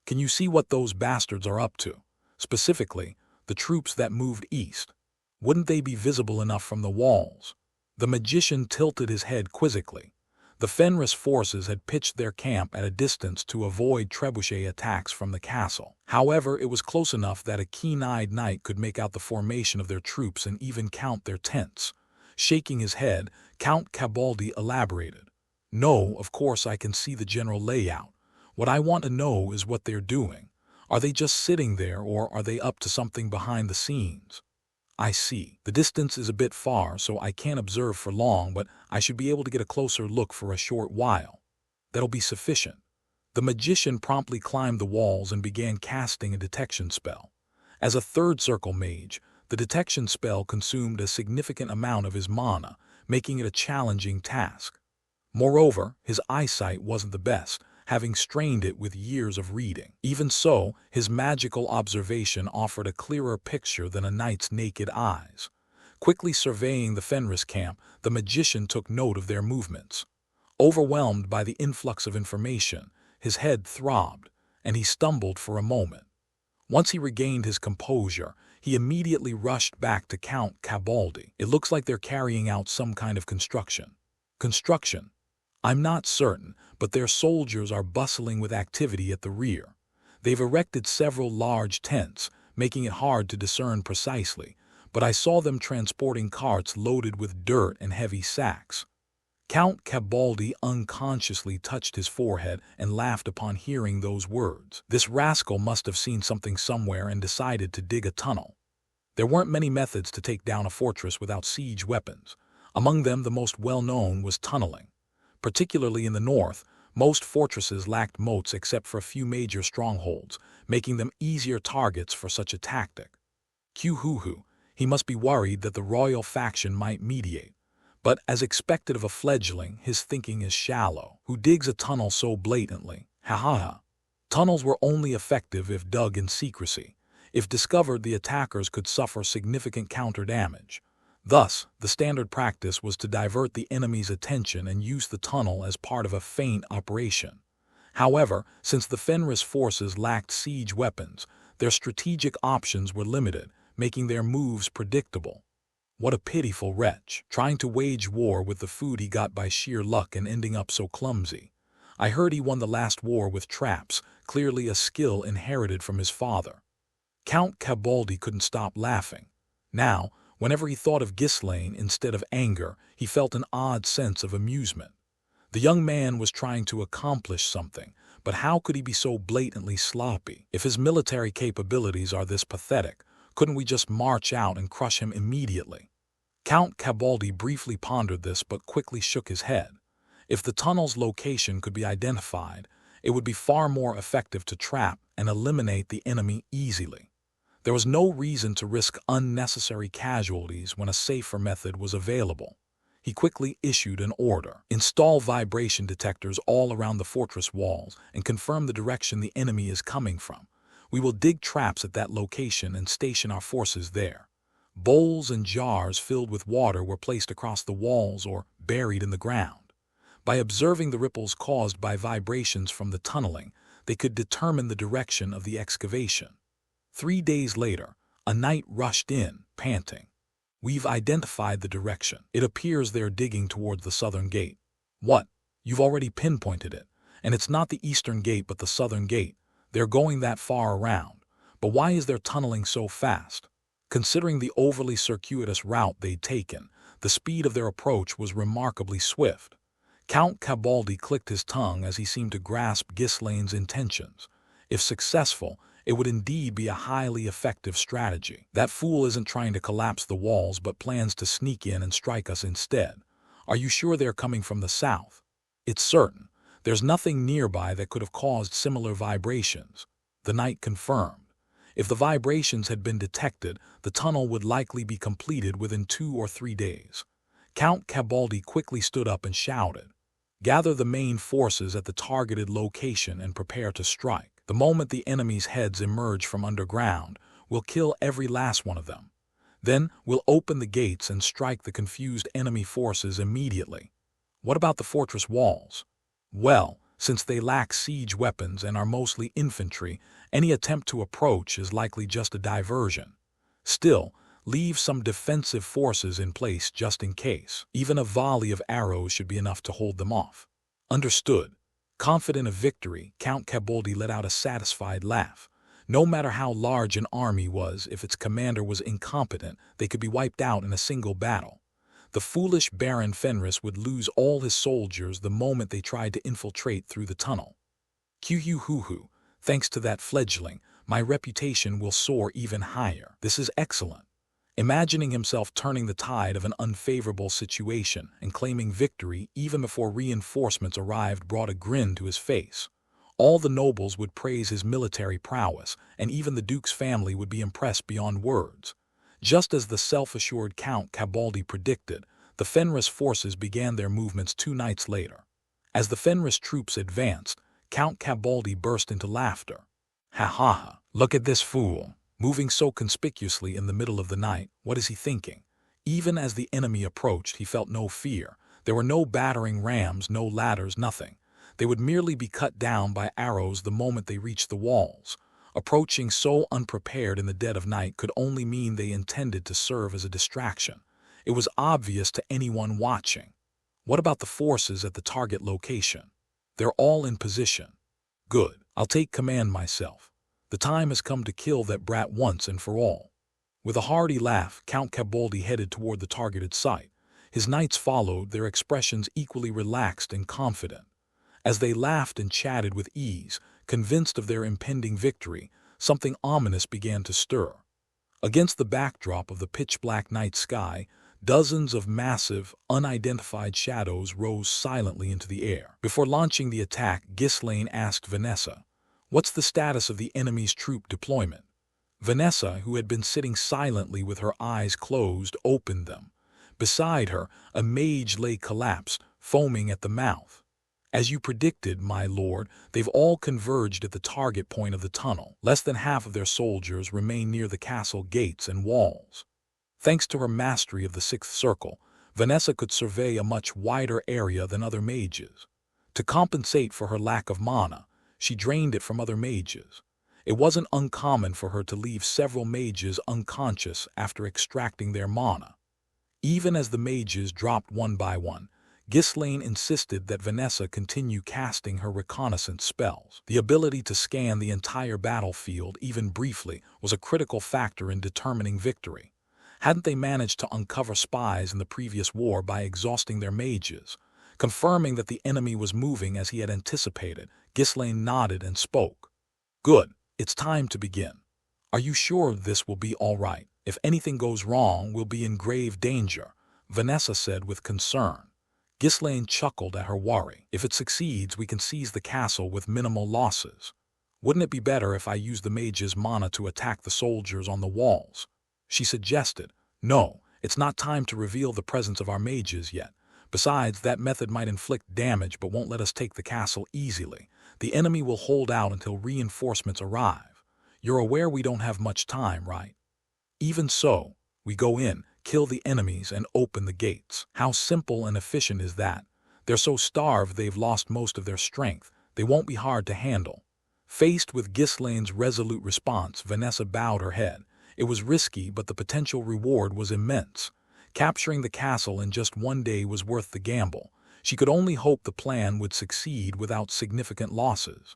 Can you see what those bastards are up to? Specifically, the troops that moved east. Wouldn't they be visible enough from the walls? The magician tilted his head quizzically. The Fenris forces had pitched their camp at a distance to avoid trebuchet attacks from the castle. However, it was close enough that a keen-eyed knight could make out the formation of their troops and even count their tents. Shaking his head, Count Cabaldi elaborated. No, of course I can see the general layout. What I want to know is what they're doing. Are they just sitting there, or are they up to something behind the scenes? I see. The distance is a bit far, so I can't observe for long, but I should be able to get a closer look for a short while. That'll be sufficient. The magician promptly climbed the walls and began casting a detection spell. As a third circle mage, the detection spell consumed a significant amount of his mana, making it a challenging task. Moreover, his eyesight wasn't the best, having strained it with years of reading. Even so, his magical observation offered a clearer picture than a knight's naked eyes. Quickly surveying the Fenris camp, the magician took note of their movements. Overwhelmed by the influx of information, his head throbbed, and he stumbled for a moment. Once he regained his composure, he immediately rushed back to Count Cabaldi. It looks like they're carrying out some kind of construction. Construction? I'm not certain, but their soldiers are bustling with activity at the rear. They've erected several large tents, making it hard to discern precisely, but I saw them transporting carts loaded with dirt and heavy sacks. Count Cabaldi unconsciously touched his forehead and laughed upon hearing those words. This rascal must have seen something somewhere and decided to dig a tunnel. There weren't many methods to take down a fortress without siege weapons. Among them, the most well-known was tunneling. Particularly in the north, most fortresses lacked moats except for a few major strongholds, making them easier targets for such a tactic. Q-hoo-hoo, he must be worried that the royal faction might mediate. But as expected of a fledgling, his thinking is shallow. Who digs a tunnel so blatantly? Ha-ha-ha. Tunnels were only effective if dug in secrecy. If discovered, the attackers could suffer significant counter-damage. Thus, the standard practice was to divert the enemy's attention and use the tunnel as part of a feint operation. However, since the Fenris forces lacked siege weapons, their strategic options were limited, making their moves predictable. What a pitiful wretch, trying to wage war with the food he got by sheer luck and ending up so clumsy. I heard he won the last war with traps, clearly a skill inherited from his father. Count Cabaldi couldn't stop laughing. Now, whenever he thought of Ghislaine instead of anger, he felt an odd sense of amusement. The young man was trying to accomplish something, but how could he be so blatantly sloppy? If his military capabilities are this pathetic, couldn't we just march out and crush him immediately? Count Cabaldi briefly pondered this but quickly shook his head. If the tunnel's location could be identified, it would be far more effective to trap and eliminate the enemy easily. There was no reason to risk unnecessary casualties when a safer method was available. He quickly issued an order. Install vibration detectors all around the fortress walls and confirm the direction the enemy is coming from. We will dig traps at that location and station our forces there. Bowls and jars filled with water were placed across the walls or buried in the ground. By observing the ripples caused by vibrations from the tunneling, they could determine the direction of the excavation. 3 days later, a knight rushed in, panting. We've identified the direction. It appears they're digging towards the southern gate. What? You've already pinpointed it. And it's not the eastern gate but the southern gate. They're going that far around. But why is their tunneling so fast? Considering the overly circuitous route they'd taken, the speed of their approach was remarkably swift. Count Cabaldi clicked his tongue as he seemed to grasp Ghislaine's intentions. If successful, it would indeed be a highly effective strategy. That fool isn't trying to collapse the walls but plans to sneak in and strike us instead. Are you sure they're coming from the south? It's certain. There's nothing nearby that could have caused similar vibrations. The knight confirmed. If the vibrations had been detected, the tunnel would likely be completed within 2 or 3 days. Count Cabaldi quickly stood up and shouted, "Gather the main forces at the targeted location and prepare to strike. The moment the enemy's heads emerge from underground, we'll kill every last one of them. Then we'll open the gates and strike the confused enemy forces immediately." What about the fortress walls? Well, since they lack siege weapons and are mostly infantry, any attempt to approach is likely just a diversion. Still, leave some defensive forces in place just in case. Even a volley of arrows should be enough to hold them off. Understood. Confident of victory, Count Cabaldi let out a satisfied laugh. No matter how large an army was, if its commander was incompetent, they could be wiped out in a single battle. The foolish Baron Fenris would lose all his soldiers the moment they tried to infiltrate through the tunnel. Hoo-hoo-hoo-hoo. Thanks to that fledgling, my reputation will soar even higher. This is excellent. Imagining himself turning the tide of an unfavorable situation and claiming victory even before reinforcements arrived brought a grin to his face. All the nobles would praise his military prowess, and even the Duke's family would be impressed beyond words. Just as the self-assured Count Cabaldi predicted, the Fenris forces began their movements 2 nights later. As the Fenris troops advanced, Count Cabaldi burst into laughter. "Ha ha ha, look at this fool, moving so conspicuously in the middle of the night. What is he thinking?" Even as the enemy approached, he felt no fear. There were no battering rams, no ladders, nothing. They would merely be cut down by arrows the moment they reached the walls. Approaching so unprepared in the dead of night could only mean they intended to serve as a distraction. It was obvious to anyone watching. What about the forces at the target location? They're all in position. Good. I'll take command myself. The time has come to kill that brat once and for all. With a hearty laugh, Count Cabaldi headed toward the targeted site. His knights followed, their expressions equally relaxed and confident. As they laughed and chatted with ease, convinced of their impending victory, something ominous began to stir. Against the backdrop of the pitch-black night sky, dozens of massive, unidentified shadows rose silently into the air. Before launching the attack, Ghislaine asked Vanessa, "What's the status of the enemy's troop deployment?" Vanessa, who had been sitting silently with her eyes closed, opened them. Beside her, a mage lay collapsed, foaming at the mouth. "As you predicted, my lord, they've all converged at the target point of the tunnel. Less than half of their soldiers remain near the castle gates and walls." Thanks to her mastery of the sixth circle, Vanessa could survey a much wider area than other mages. To compensate for her lack of mana, she drained it from other mages. It wasn't uncommon for her to leave several mages unconscious after extracting their mana. Even as the mages dropped one by one, Ghislaine insisted that Vanessa continue casting her reconnaissance spells. The ability to scan the entire battlefield, even briefly, was a critical factor in determining victory. Hadn't they managed to uncover spies in the previous war by exhausting their mages? Confirming that the enemy was moving as he had anticipated, Ghislaine nodded and spoke. "Good. It's time to begin. Are you sure this will be all right? If anything goes wrong, we'll be in grave danger," Vanessa said with concern. Ghislaine chuckled at her worry. "If it succeeds, we can seize the castle with minimal losses. Wouldn't it be better if I used the mage's mana to attack the soldiers on the walls?" She suggested. "No, it's not time to reveal the presence of our mages yet. Besides, that method might inflict damage but won't let us take the castle easily. The enemy will hold out until reinforcements arrive. You're aware we don't have much time, right?" "Even so, we go in, kill the enemies, and open the gates." How simple and efficient is that? They're so starved they've lost most of their strength. They won't be hard to handle. Faced with Ghislaine's resolute response, Vanessa bowed her head. It was risky, but the potential reward was immense. Capturing the castle in just 1 day was worth the gamble. She could only hope the plan would succeed without significant losses.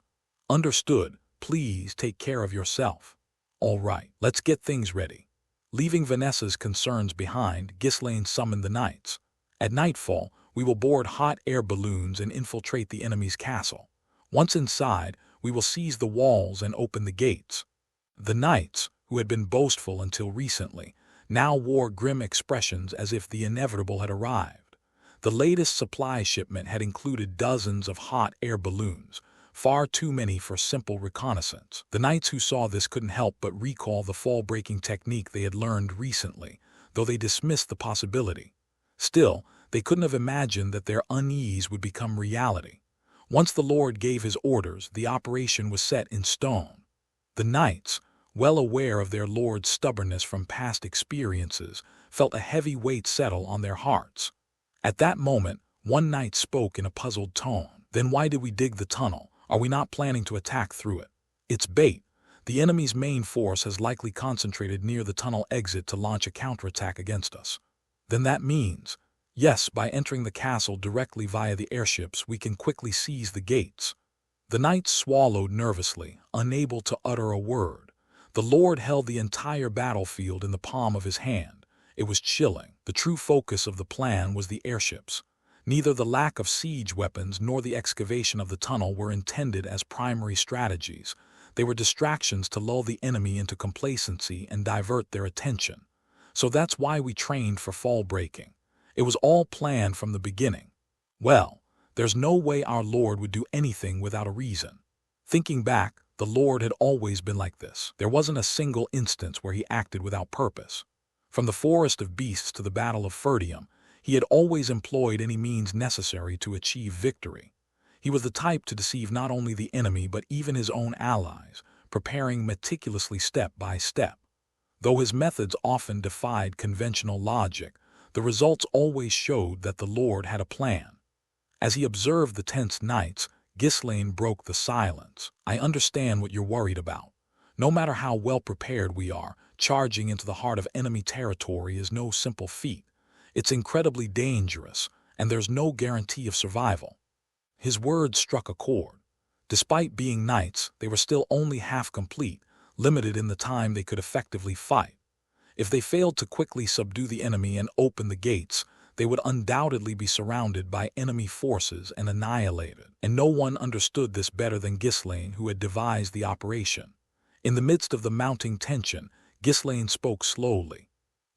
"Understood. Please take care of yourself." "All right, let's get things ready." Leaving Vanessa's concerns behind, Ghislaine summoned the knights. "At nightfall, we will board hot air balloons and infiltrate the enemy's castle. Once inside, we will seize the walls and open the gates." The knights, who had been boastful until recently, now wore grim expressions as if the inevitable had arrived. The latest supply shipment had included dozens of hot air balloons, far too many for simple reconnaissance. The knights who saw this couldn't help but recall the fall-breaking technique they had learned recently, though they dismissed the possibility. Still, they couldn't have imagined that their unease would become reality. Once the Lord gave his orders, the operation was set in stone. The knights, well aware of their Lord's stubbornness from past experiences, felt a heavy weight settle on their hearts. At that moment, one knight spoke in a puzzled tone. "Then why did we dig the tunnel? Are we not planning to attack through it? It's bait. The enemy's main force has likely concentrated near the tunnel exit to launch a counterattack against us." "Then that means, yes, by entering the castle directly via the airships, we can quickly seize the gates." The knights swallowed nervously, unable to utter a word. The Lord held the entire battlefield in the palm of his hand. It was chilling. The true focus of the plan was the airships. Neither the lack of siege weapons nor the excavation of the tunnel were intended as primary strategies. They were distractions to lull the enemy into complacency and divert their attention. So that's why we trained for fall breaking. It was all planned from the beginning. Well, there's no way our Lord would do anything without a reason. Thinking back, the Lord had always been like this. There wasn't a single instance where he acted without purpose. From the forest of beasts to the battle of Ferdium, he had always employed any means necessary to achieve victory. He was the type to deceive not only the enemy but even his own allies, preparing meticulously step by step. Though his methods often defied conventional logic, the results always showed that the Lord had a plan. As he observed the tense knights, Ghislaine broke the silence. "I understand what you're worried about. No matter how well prepared we are, charging into the heart of enemy territory is no simple feat. It's incredibly dangerous, and there's no guarantee of survival." His words struck a chord. Despite being knights, they were still only half complete, limited in the time they could effectively fight. If they failed to quickly subdue the enemy and open the gates, they would undoubtedly be surrounded by enemy forces and annihilated. And no one understood this better than Ghislaine, who had devised the operation. In the midst of the mounting tension, Ghislaine spoke slowly.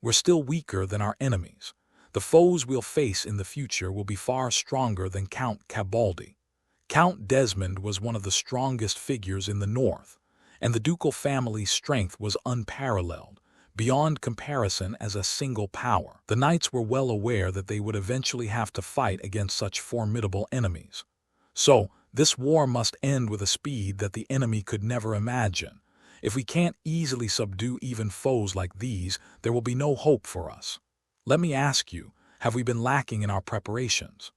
"We're still weaker than our enemies. The foes we'll face in the future will be far stronger than Count Cabaldi. Count Desmond was one of the strongest figures in the north, and the ducal family's strength was unparalleled, beyond comparison as a single power. The knights were well aware that they would eventually have to fight against such formidable enemies. So, this war must end with a speed that the enemy could never imagine. If we can't easily subdue even foes like these, there will be no hope for us. Let me ask you, have we been lacking in our preparations?"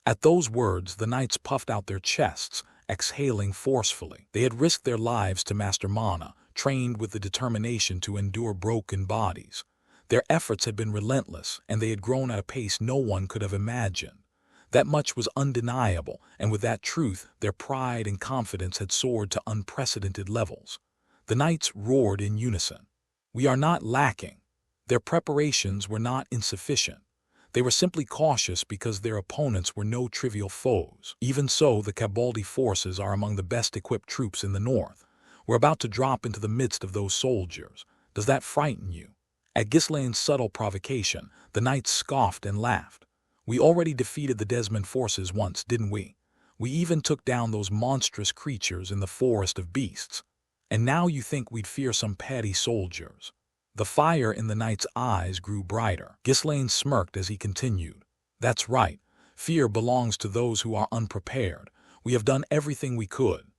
At those words, the knights puffed out their chests, exhaling forcefully. They had risked their lives to master mana, trained with the determination to endure broken bodies. Their efforts had been relentless, and they had grown at a pace no one could have imagined. That much was undeniable, and with that truth, their pride and confidence had soared to unprecedented levels. The knights roared in unison. "We are not lacking." Their preparations were not insufficient. They were simply cautious because their opponents were no trivial foes. Even so, the Cabaldi forces are among the best-equipped troops in the north. We're about to drop into the midst of those soldiers. Does that frighten you?" At Ghislaine's subtle provocation, the knights scoffed and laughed. "We already defeated the Desmond forces once, didn't we? We even took down those monstrous creatures in the forest of beasts. And now you think we'd fear some petty soldiers?" The fire in the knight's eyes grew brighter. Ghislaine smirked as he continued. "That's right. Fear belongs to those who are unprepared. We have done everything we could.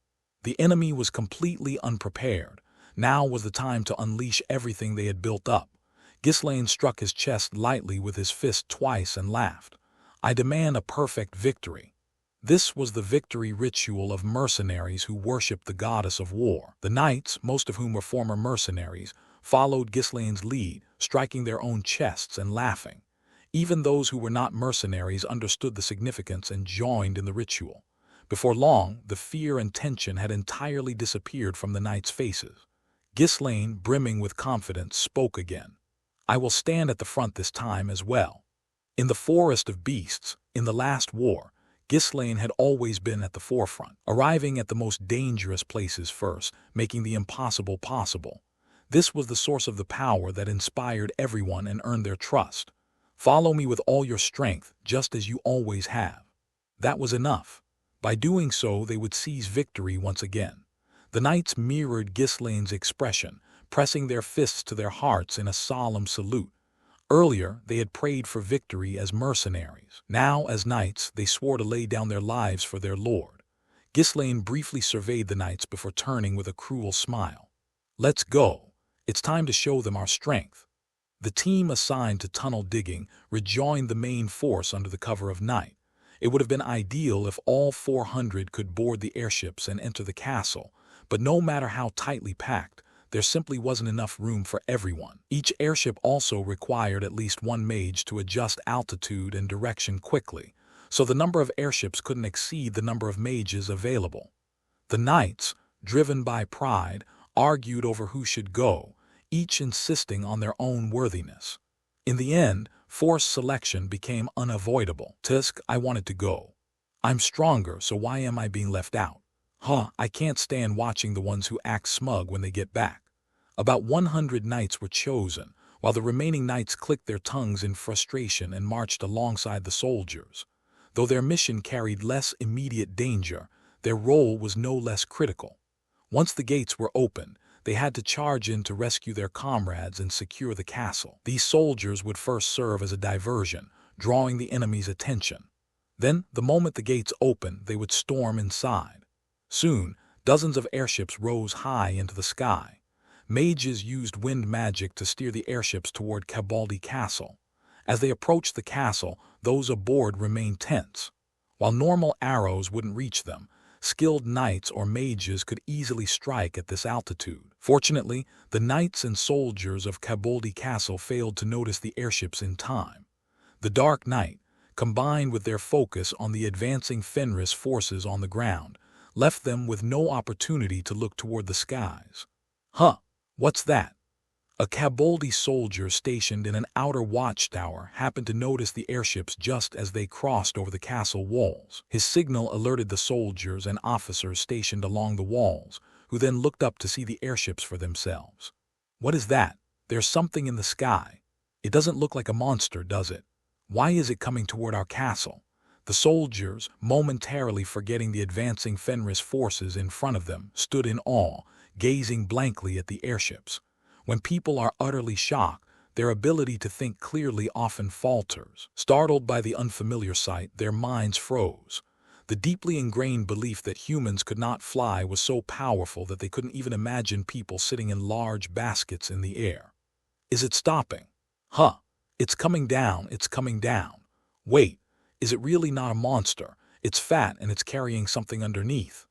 The enemy was completely unprepared. Now was the time to unleash everything they had built up." Ghislaine struck his chest lightly with his fist twice and laughed. "I demand a perfect victory." This was the victory ritual of mercenaries who worshipped the goddess of war. The knights, most of whom were former mercenaries, followed Ghislaine's lead, striking their own chests and laughing. Even those who were not mercenaries understood the significance and joined in the ritual. Before long, the fear and tension had entirely disappeared from the knights' faces. Ghislaine, brimming with confidence, spoke again. "I will stand at the front this time as well." In the forest of beasts, in the last war, Ghislaine had always been at the forefront, arriving at the most dangerous places first, making the impossible possible. This was the source of the power that inspired everyone and earned their trust. Follow me with all your strength, just as you always have. That was enough. By doing so, they would seize victory once again. The knights mirrored Ghislaine's expression, pressing their fists to their hearts in a solemn salute. Earlier, they had prayed for victory as mercenaries. Now, as knights, they swore to lay down their lives for their lord. Ghislaine briefly surveyed the knights before turning with a cruel smile. Let's go. It's time to show them our strength. The team assigned to tunnel digging rejoined the main force under the cover of night. It would have been ideal if all 400 could board the airships and enter the castle, but no matter how tightly packed, there simply wasn't enough room for everyone. Each airship also required at least one mage to adjust altitude and direction quickly, so the number of airships couldn't exceed the number of mages available. The knights, driven by pride, argued over who should go, each insisting on their own worthiness. In the end, forced selection became unavoidable. Tisk, I wanted to go. I'm stronger, so why am I being left out? I can't stand watching the ones who act smug when they get back. About 100 knights were chosen, while the remaining knights clicked their tongues in frustration and marched alongside the soldiers. Though their mission carried less immediate danger, their role was no less critical. Once the gates were opened, they had to charge in to rescue their comrades and secure the castle. These soldiers would first serve as a diversion, drawing the enemy's attention. Then, the moment the gates opened, they would storm inside. Soon, dozens of airships rose high into the sky. Mages used wind magic to steer the airships toward Cabaldi Castle. As they approached the castle, those aboard remained tense. While normal arrows wouldn't reach them, skilled knights or mages could easily strike at this altitude. Fortunately, the knights and soldiers of Cabaldi Castle failed to notice the airships in time. The dark night, combined with their focus on the advancing Fenris forces on the ground, left them with no opportunity to look toward the skies. What's that? A Cabaldi soldier stationed in an outer watchtower happened to notice the airships just as they crossed over the castle walls. His signal alerted the soldiers and officers stationed along the walls, who then looked up to see the airships for themselves. What is that? There's something in the sky. It doesn't look like a monster, does it? Why is it coming toward our castle? The soldiers, momentarily forgetting the advancing Fenris forces in front of them, stood in awe, gazing blankly at the airships. When people are utterly shocked, their ability to think clearly often falters. Startled by the unfamiliar sight, their minds froze. The deeply ingrained belief that humans could not fly was so powerful that they couldn't even imagine people sitting in large baskets in the air. Is it stopping? It's coming down, it's coming down. Wait. Is it really not a monster? It's fat and it's carrying something underneath.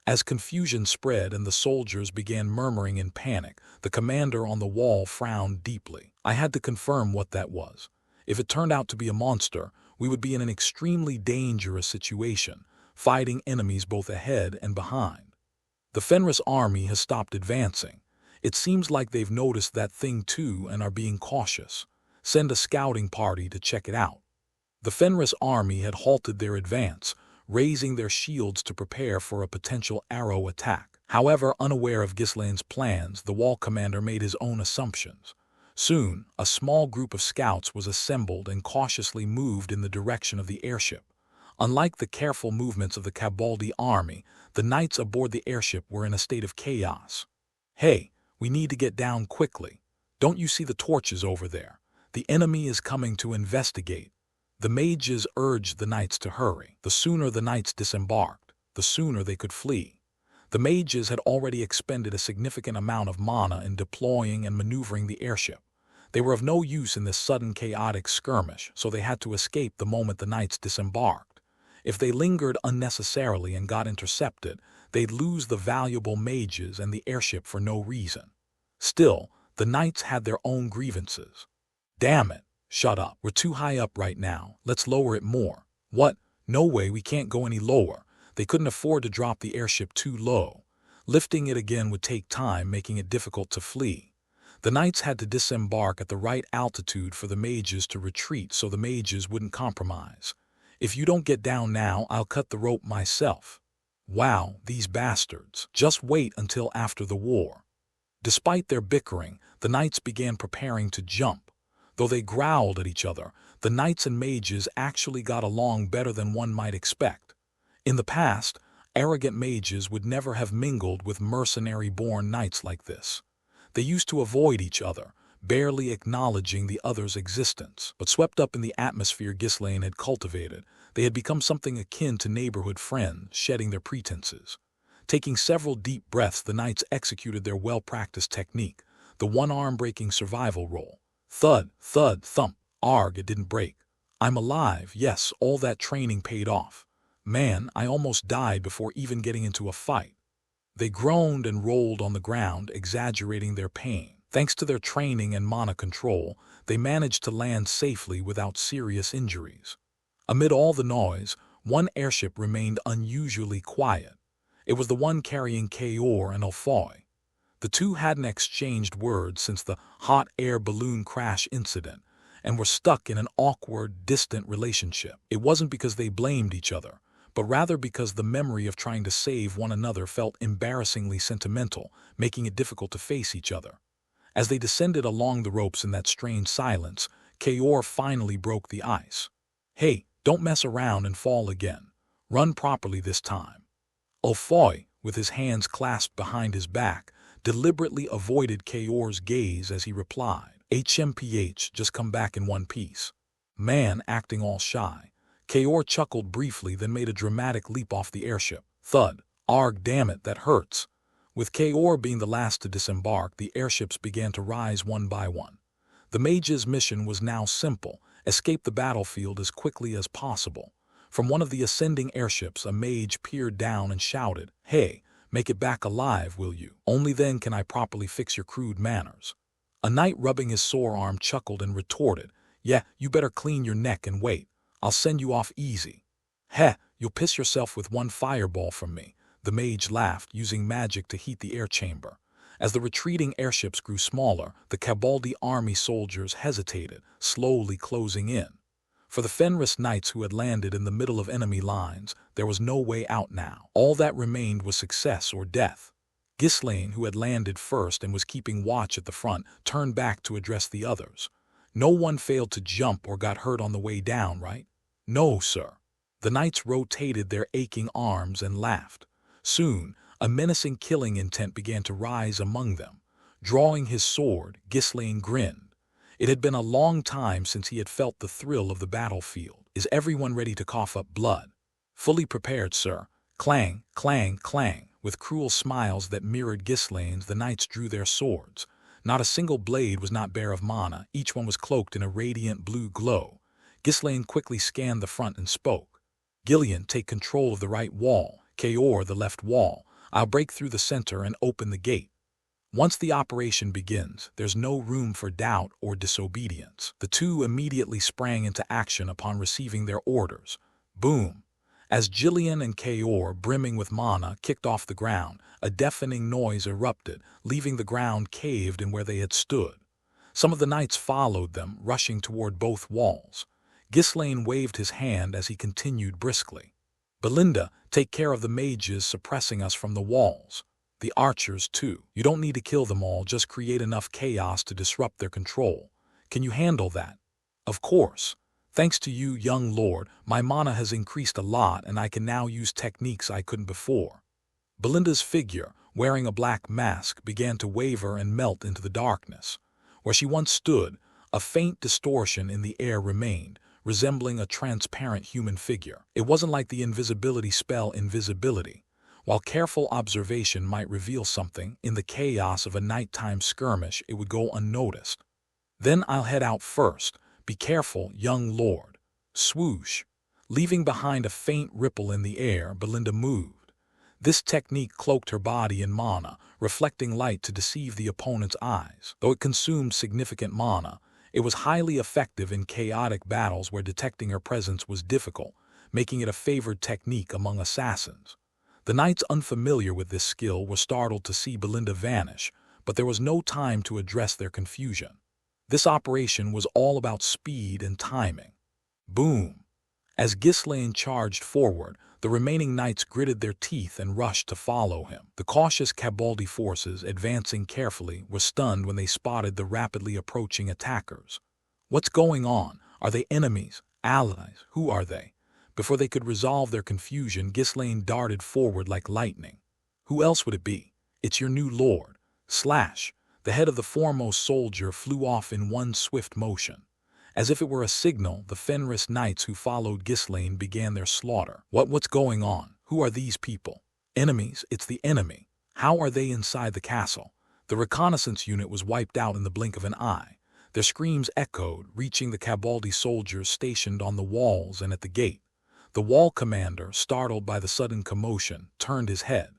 As confusion spread and the soldiers began murmuring in panic, the commander on the wall frowned deeply. I had to confirm what that was. If it turned out to be a monster, we would be in an extremely dangerous situation, fighting enemies both ahead and behind. The Fenris army has stopped advancing. It seems like they've noticed that thing too and are being cautious. Send a scouting party to check it out. The Fenris army had halted their advance, raising their shields to prepare for a potential arrow attack. However, unaware of Ghislaine's plans, the wall commander made his own assumptions. Soon, a small group of scouts was assembled and cautiously moved in the direction of the airship. Unlike the careful movements of the Cabaldi army, the knights aboard the airship were in a state of chaos. Hey, we need to get down quickly. Don't you see the torches over there? The enemy is coming to investigate. The mages urged the knights to hurry. The sooner the knights disembarked, the sooner they could flee. The mages had already expended a significant amount of mana in deploying and maneuvering the airship. They were of no use in this sudden chaotic skirmish, so they had to escape the moment the knights disembarked. If they lingered unnecessarily and got intercepted, they'd lose the valuable mages and the airship for no reason. Still, the knights had their own grievances. Damn it! Shut up. We're too high up right now. Let's lower it more. What? No way, we can't go any lower. They couldn't afford to drop the airship too low. Lifting it again would take time, making it difficult to flee. The knights had to disembark at the right altitude for the mages to retreat so the mages wouldn't compromise. If you don't get down now, I'll cut the rope myself. Wow, these bastards. Just wait until after the war. Despite their bickering, the knights began preparing to jump. Though they growled at each other, the knights and mages actually got along better than one might expect. In the past, arrogant mages would never have mingled with mercenary-born knights like this. They used to avoid each other, barely acknowledging the other's existence. But swept up in the atmosphere Ghislaine had cultivated, they had become something akin to neighborhood friends, shedding their pretenses. Taking several deep breaths, the knights executed their well-practiced technique, the one-arm-breaking survival roll. Thud, thud, thump. Arg, it didn't break. I'm alive, yes, all that training paid off. Man, I almost died before even getting into a fight. They groaned and rolled on the ground, exaggerating their pain. Thanks to their training and mana control, they managed to land safely without serious injuries. Amid all the noise, one airship remained unusually quiet. It was the one carrying Kaor and Alfoy. The two hadn't exchanged words since the hot air balloon crash incident, and were stuck in an awkward, distant relationship. It wasn't because they blamed each other, but rather because the memory of trying to save one another felt embarrassingly sentimental, making it difficult to face each other. As they descended along the ropes in that strange silence, Kaor finally broke the ice. Hey, don't mess around and fall again. Run properly this time. Alfoy, with his hands clasped behind his back, deliberately avoided Kaor's gaze as he replied, HMPH, just come back in one piece. Man, acting all shy. Kaor chuckled briefly, then made a dramatic leap off the airship. Thud. Arg, damn it, that hurts. With Kaor being the last to disembark, the airships began to rise one by one. The mage's mission was now simple: escape the battlefield as quickly as possible. From one of the ascending airships, a mage peered down and shouted, Hey, make it back alive, will you? Only then can I properly fix your crude manners. A knight rubbing his sore arm chuckled and retorted, Yeah, you better clean your neck and wait. I'll send you off easy. Heh, you'll piss yourself with one fireball from me. The mage laughed, using magic to heat the air chamber. As the retreating airships grew smaller, the Cabaldi army soldiers hesitated, slowly closing in. For the Fenris knights who had landed in the middle of enemy lines, there was no way out now. All that remained was success or death. Ghislaine, who had landed first and was keeping watch at the front, turned back to address the others. No one failed to jump or got hurt on the way down, right? No, sir. The knights rotated their aching arms and laughed. Soon, a menacing killing intent began to rise among them. Drawing his sword, Ghislaine grinned. It had been a long time since he had felt the thrill of the battlefield. Is everyone ready to cough up blood? Fully prepared, sir. Clang, clang, clang. With cruel smiles that mirrored Ghislaine's, the knights drew their swords. Not a single blade was not bare of mana. Each one was cloaked in a radiant blue glow. Ghislaine quickly scanned the front and spoke. Gillian, take control of the right wall. Kaor, the left wall. I'll break through the center and open the gate. Once the operation begins, there's no room for doubt or disobedience. The two immediately sprang into action upon receiving their orders. Boom! As Gillian and Kaor, brimming with mana, kicked off the ground, a deafening noise erupted, leaving the ground caved in where they had stood. Some of the knights followed them, rushing toward both walls. Ghislaine waved his hand as he continued briskly. Belinda, take care of the mages suppressing us from the walls. The archers, too. You don't need to kill them all, just create enough chaos to disrupt their control. Can you handle that? Of course. Thanks to you, young lord, my mana has increased a lot and I can now use techniques I couldn't before. Belinda's figure, wearing a black mask, began to waver and melt into the darkness. Where she once stood, a faint distortion in the air remained, resembling a transparent human figure. It wasn't like the invisibility spell Invisibility. While careful observation might reveal something, in the chaos of a nighttime skirmish it would go unnoticed. Then I'll head out first. Be careful, young lord. Swoosh. Leaving behind a faint ripple in the air, Belinda moved. This technique cloaked her body in mana, reflecting light to deceive the opponent's eyes. Though it consumed significant mana, it was highly effective in chaotic battles where detecting her presence was difficult, making it a favored technique among assassins. The knights unfamiliar with this skill were startled to see Belinda vanish, but there was no time to address their confusion. This operation was all about speed and timing. Boom! As Ghislaine charged forward, the remaining knights gritted their teeth and rushed to follow him. The cautious Cabaldi forces, advancing carefully, were stunned when they spotted the rapidly approaching attackers. What's going on? Are they enemies? Allies? Who are they? Before they could resolve their confusion, Ghislaine darted forward like lightning. Who else would it be? It's your new lord. Slash! The head of the foremost soldier flew off in one swift motion. As if it were a signal, the Fenris knights who followed Ghislaine began their slaughter. What's going on? Who are these people? Enemies? It's the enemy. How are they inside the castle? The reconnaissance unit was wiped out in the blink of an eye. Their screams echoed, reaching the Cabaldi soldiers stationed on the walls and at the gate. The wall commander, startled by the sudden commotion, turned his head.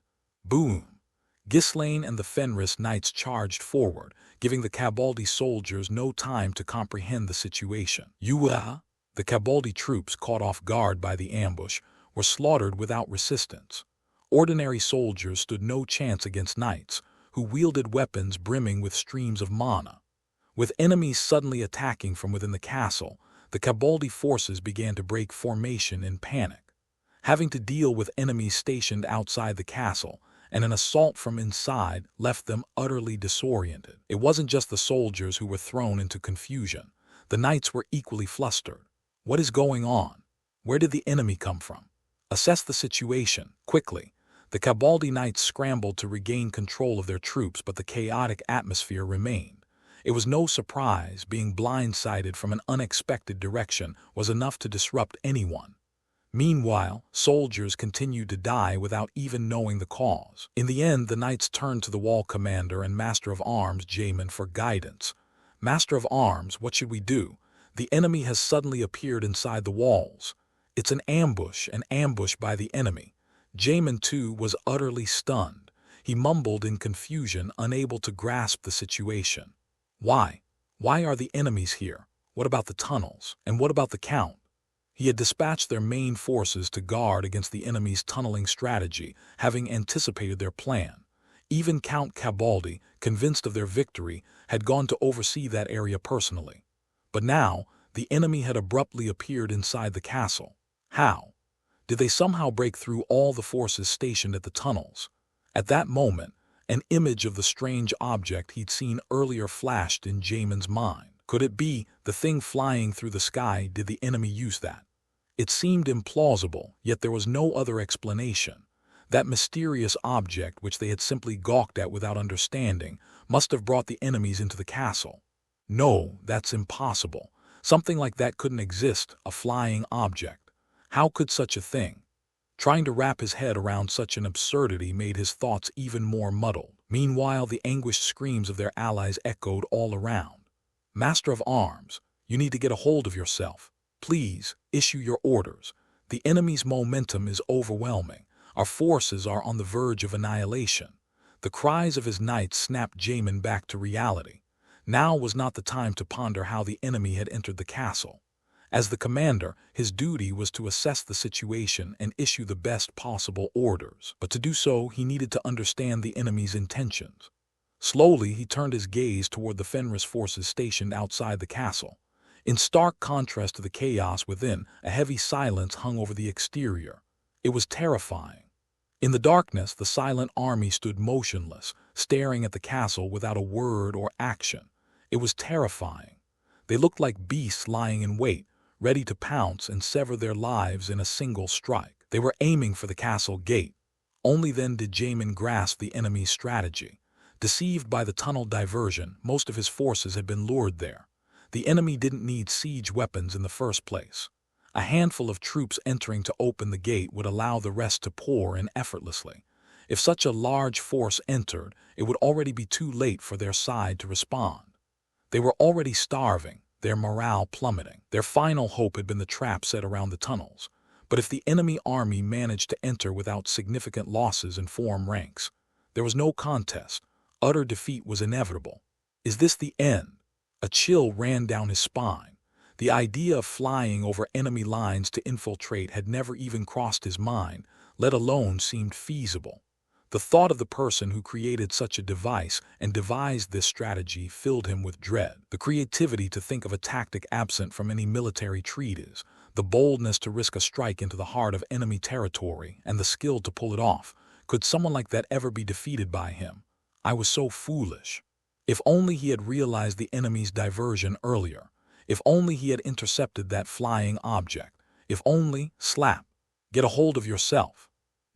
Boom! Ghislaine and the Fenris knights charged forward, giving the Cabaldi soldiers no time to comprehend the situation. The Cabaldi troops, caught off guard by the ambush, were slaughtered without resistance. Ordinary soldiers stood no chance against knights, who wielded weapons brimming with streams of mana. With enemies suddenly attacking from within the castle, the Cabaldi forces began to break formation in panic. Having to deal with enemies stationed outside the castle, and an assault from inside left them utterly disoriented. It wasn't just the soldiers who were thrown into confusion. The knights were equally flustered. What is going on? Where did the enemy come from? Assess the situation, quickly. The Cabaldi knights scrambled to regain control of their troops, but the chaotic atmosphere remained. It was no surprise. Being blindsided from an unexpected direction was enough to disrupt anyone. Meanwhile, soldiers continued to die without even knowing the cause. In the end, the knights turned to the wall commander and Master of Arms Jamin for guidance. Master of Arms, what should we do? The enemy has suddenly appeared inside the walls. It's an ambush by the enemy. Jamin, too, was utterly stunned. He mumbled in confusion, unable to grasp the situation. Why? Why are the enemies here? What about the tunnels? And what about the Count? He had dispatched their main forces to guard against the enemy's tunneling strategy, having anticipated their plan. Even Count Cabaldi, convinced of their victory, had gone to oversee that area personally. But now, the enemy had abruptly appeared inside the castle. How? Did they somehow break through all the forces stationed at the tunnels? At that moment, an image of the strange object he'd seen earlier flashed in Jamin's mind. Could it be the thing flying through the sky? Did the enemy use that? It seemed implausible, yet there was no other explanation. That mysterious object, which they had simply gawked at without understanding, must have brought the enemies into the castle. No, that's impossible. Something like that couldn't exist, a flying object. How could such a thing? Trying to wrap his head around such an absurdity made his thoughts even more muddled. Meanwhile, the anguished screams of their allies echoed all around. Master of Arms, you need to get a hold of yourself. Please, issue your orders. The enemy's momentum is overwhelming. Our forces are on the verge of annihilation. The cries of his knights snapped Jamin back to reality. Now was not the time to ponder how the enemy had entered the castle. As the commander, his duty was to assess the situation and issue the best possible orders. But to do so, he needed to understand the enemy's intentions. Slowly, he turned his gaze toward the Fenris forces stationed outside the castle. In stark contrast to the chaos within, a heavy silence hung over the exterior. It was terrifying. In the darkness, the silent army stood motionless, staring at the castle without a word or action. It was terrifying. They looked like beasts lying in wait, ready to pounce and sever their lives in a single strike. They were aiming for the castle gate. Only then did Jamin grasp the enemy's strategy. Deceived by the tunnel diversion, most of his forces had been lured there. The enemy didn't need siege weapons in the first place. A handful of troops entering to open the gate would allow the rest to pour in effortlessly. If such a large force entered, it would already be too late for their side to respond. They were already starving, their morale plummeting. Their final hope had been the trap set around the tunnels. But if the enemy army managed to enter without significant losses and form ranks, there was no contest. Utter defeat was inevitable. Is this the end? A chill ran down his spine. The idea of flying over enemy lines to infiltrate had never even crossed his mind, let alone seemed feasible. The thought of the person who created such a device and devised this strategy filled him with dread. The creativity to think of a tactic absent from any military treatise, The boldness to risk a strike into the heart of enemy territory and the skill to pull it off. Could someone like that ever be defeated by him? I was so foolish. If only he had realized the enemy's diversion earlier. If only he had intercepted that flying object. If only, slap. Get a hold of yourself.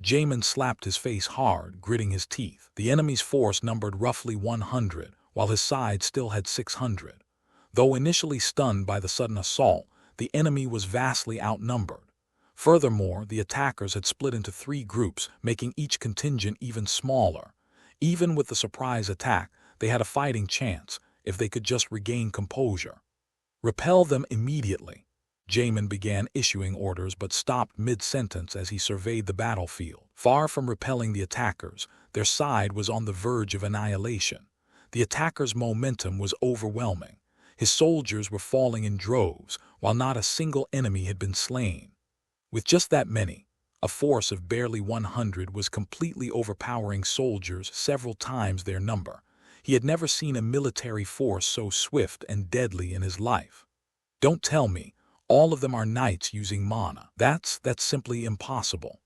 Jamin slapped his face hard, gritting his teeth. The enemy's force numbered roughly 100, while his side still had 600. Though initially stunned by the sudden assault, the enemy was vastly outnumbered. Furthermore, the attackers had split into 3 groups, making each contingent even smaller. Even with the surprise attack, they had a fighting chance if they could just regain composure. Repel them immediately. Jamin began issuing orders but stopped mid-sentence as he surveyed the battlefield. Far from repelling the attackers, their side was on the verge of annihilation. The attackers' momentum was overwhelming. His soldiers were falling in droves, while not a single enemy had been slain. With just that many, a force of barely 100 was completely overpowering soldiers several times their number. He had never seen a military force so swift and deadly in his life. Don't tell me, all of them are knights using mana. That's simply impossible.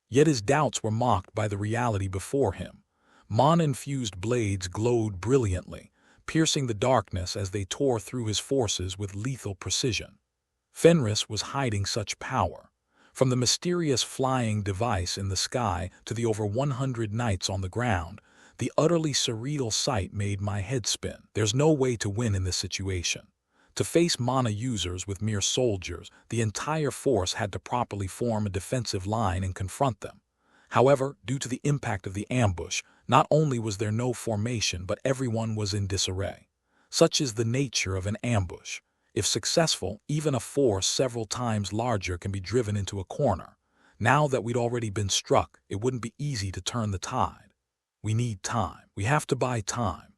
Yet his doubts were mocked by the reality before him. Mana-infused blades glowed brilliantly, piercing the darkness as they tore through his forces with lethal precision. Fenris was hiding such power. From the mysterious flying device in the sky to the over 100 knights on the ground, the utterly surreal sight made my head spin. There's no way to win in this situation. To face mana users with mere soldiers, the entire force had to properly form a defensive line and confront them. However, due to the impact of the ambush, not only was there no formation but everyone was in disarray. Such is the nature of an ambush. If successful, even a force several times larger can be driven into a corner. Now that we'd already been struck, it wouldn't be easy to turn the tide. We need time. We have to buy time.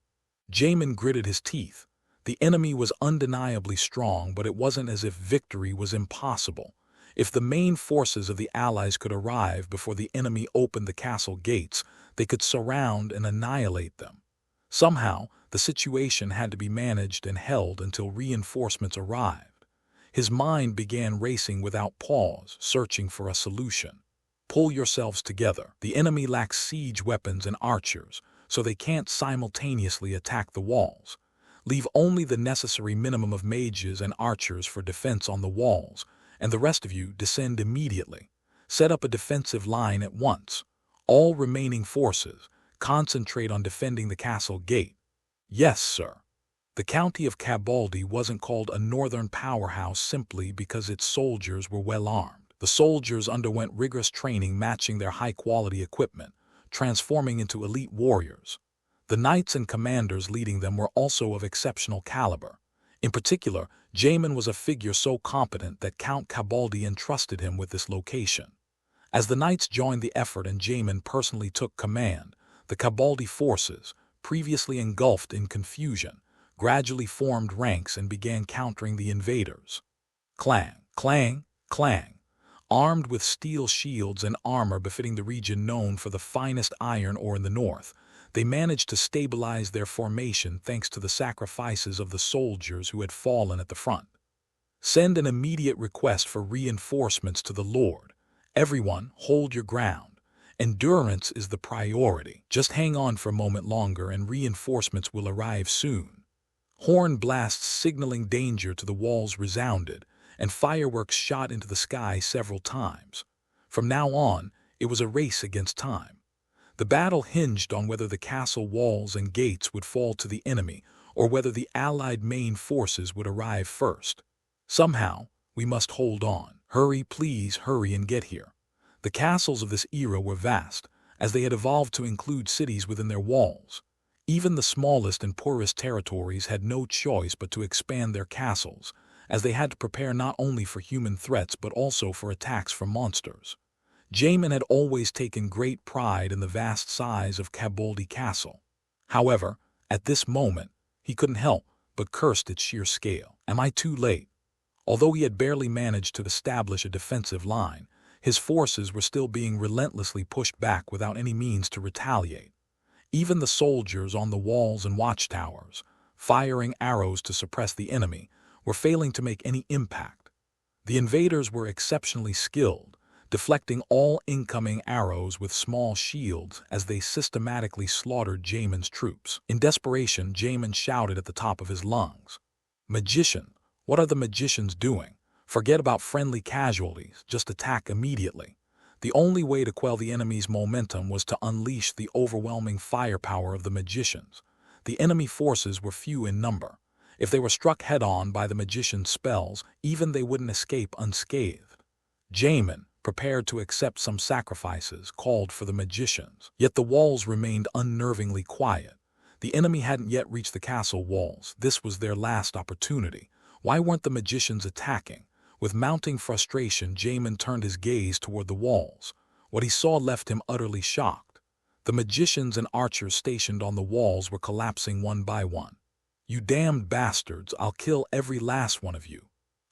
Jamin gritted his teeth. The enemy was undeniably strong, but it wasn't as if victory was impossible. If the main forces of the Allies could arrive before the enemy opened the castle gates, they could surround and annihilate them. Somehow, the situation had to be managed and held until reinforcements arrived. His mind began racing without pause, searching for a solution. Pull yourselves together. The enemy lacks siege weapons and archers, so they can't simultaneously attack the walls. Leave only the necessary minimum of mages and archers for defense on the walls, and the rest of you descend immediately. Set up a defensive line at once. All remaining forces, concentrate on defending the castle gate. Yes, sir. The county of Cabaldi wasn't called a northern powerhouse simply because its soldiers were well armed. The soldiers underwent rigorous training matching their high-quality equipment, transforming into elite warriors. The knights and commanders leading them were also of exceptional caliber. In particular, Jamin was a figure so competent that Count Cabaldi entrusted him with this location. As the knights joined the effort and Jamin personally took command, the Cabaldi forces, previously engulfed in confusion, gradually formed ranks and began countering the invaders. Clang, clang, clang. Armed with steel shields and armor befitting the region known for the finest iron ore in the north, they managed to stabilize their formation thanks to the sacrifices of the soldiers who had fallen at the front. Send an immediate request for reinforcements to the Lord. Everyone, hold your ground. Endurance is the priority. Just hang on for a moment longer and reinforcements will arrive soon. Horn blasts signaling danger to the walls resounded, and fireworks shot into the sky several times. From now on, it was a race against time. The battle hinged on whether the castle walls and gates would fall to the enemy or whether the Allied main forces would arrive first. Somehow, we must hold on. Hurry, please hurry and get here. The castles of this era were vast, as they had evolved to include cities within their walls. Even the smallest and poorest territories had no choice but to expand their castles, as they had to prepare not only for human threats but also for attacks from monsters. Jamin had always taken great pride in the vast size of Cabaldi Castle. However, at this moment, he couldn't help but curse its sheer scale. Am I too late? Although he had barely managed to establish a defensive line, his forces were still being relentlessly pushed back without any means to retaliate. Even the soldiers on the walls and watchtowers, firing arrows to suppress the enemy, were failing to make any impact. The invaders were exceptionally skilled, deflecting all incoming arrows with small shields as they systematically slaughtered Jamin's troops. In desperation, Jamin shouted at the top of his lungs, "Magician, what are the magicians doing? Forget about friendly casualties, just attack immediately." The only way to quell the enemy's momentum was to unleash the overwhelming firepower of the magicians. The enemy forces were few in number. If they were struck head-on by the magician's spells, even they wouldn't escape unscathed. Jamin, prepared to accept some sacrifices, called for the magicians. Yet the walls remained unnervingly quiet. The enemy hadn't yet reached the castle walls. This was their last opportunity. Why weren't the magicians attacking? With mounting frustration, Jamin turned his gaze toward the walls. What he saw left him utterly shocked. The magicians and archers stationed on the walls were collapsing one by one. "You damned bastards, I'll kill every last one of you."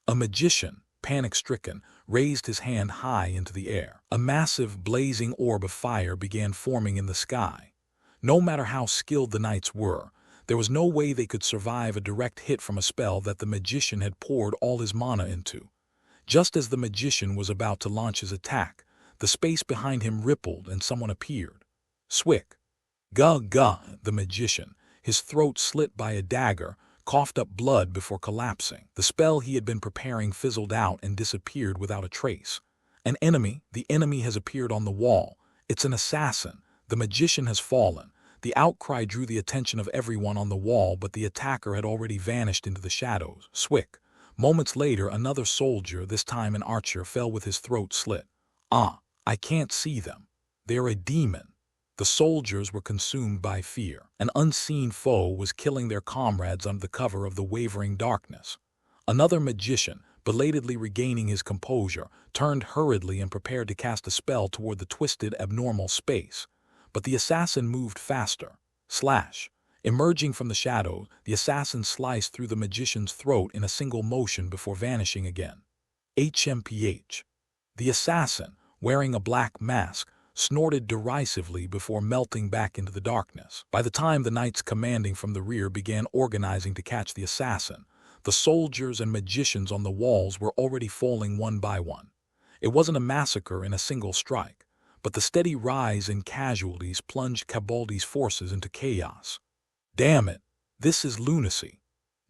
A magician, panic-stricken, raised his hand high into the air. A massive, blazing orb of fire began forming in the sky. No matter how skilled the knights were, there was no way they could survive a direct hit from a spell that the magician had poured all his mana into. Just as the magician was about to launch his attack, the space behind him rippled and someone appeared. Swick. Gah, the magician, his throat slit by a dagger, coughed up blood before collapsing. The spell he had been preparing fizzled out and disappeared without a trace. The enemy has appeared on the wall. It's an assassin. The magician has fallen. The outcry drew the attention of everyone on the wall, but the attacker had already vanished into the shadows. Swick. Moments later, another soldier, this time an archer, fell with his throat slit. I can't see them. They're a demon. The soldiers were consumed by fear. An unseen foe was killing their comrades under the cover of the wavering darkness. Another magician, belatedly regaining his composure, turned hurriedly and prepared to cast a spell toward the twisted, abnormal space. But the assassin moved faster. Slash. Emerging from the shadows, the assassin sliced through the magician's throat in a single motion before vanishing again. HMPH. The assassin, wearing a black mask, snorted derisively before melting back into the darkness. By the time the knights commanding from the rear began organizing to catch the assassin, the soldiers and magicians on the walls were already falling one by one. It wasn't a massacre in a single strike, but the steady rise in casualties plunged Cabaldi's forces into chaos. "Damn it, this is lunacy."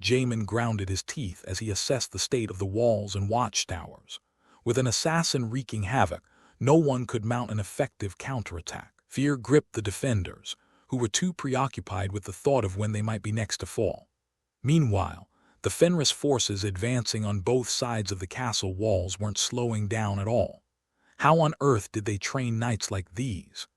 Jamin grounded his teeth as he assessed the state of the walls and watchtowers. With an assassin wreaking havoc, no one could mount an effective counterattack. Fear gripped the defenders, who were too preoccupied with the thought of when they might be next to fall. Meanwhile, the Fenris forces advancing on both sides of the castle walls weren't slowing down at all. How on earth did they train knights like these?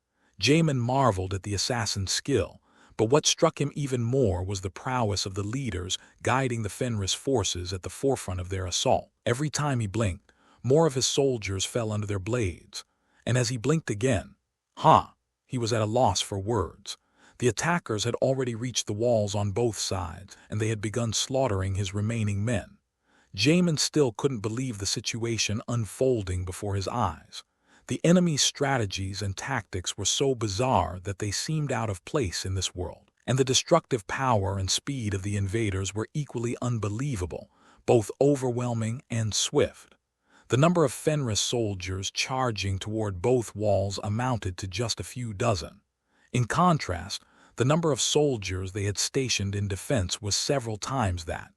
Jamin marveled at the assassin's skill, but what struck him even more was the prowess of the leaders guiding the Fenris forces at the forefront of their assault. Every time he blinked, more of his soldiers fell under their blades. And as he blinked again, he was at a loss for words. The attackers had already reached the walls on both sides, and they had begun slaughtering his remaining men. Jamin still couldn't believe the situation unfolding before his eyes. The enemy's strategies and tactics were so bizarre that they seemed out of place in this world. And the destructive power and speed of the invaders were equally unbelievable, both overwhelming and swift. The number of Fenris soldiers charging toward both walls amounted to just a few dozen. In contrast, the number of soldiers they had stationed in defense was several times that.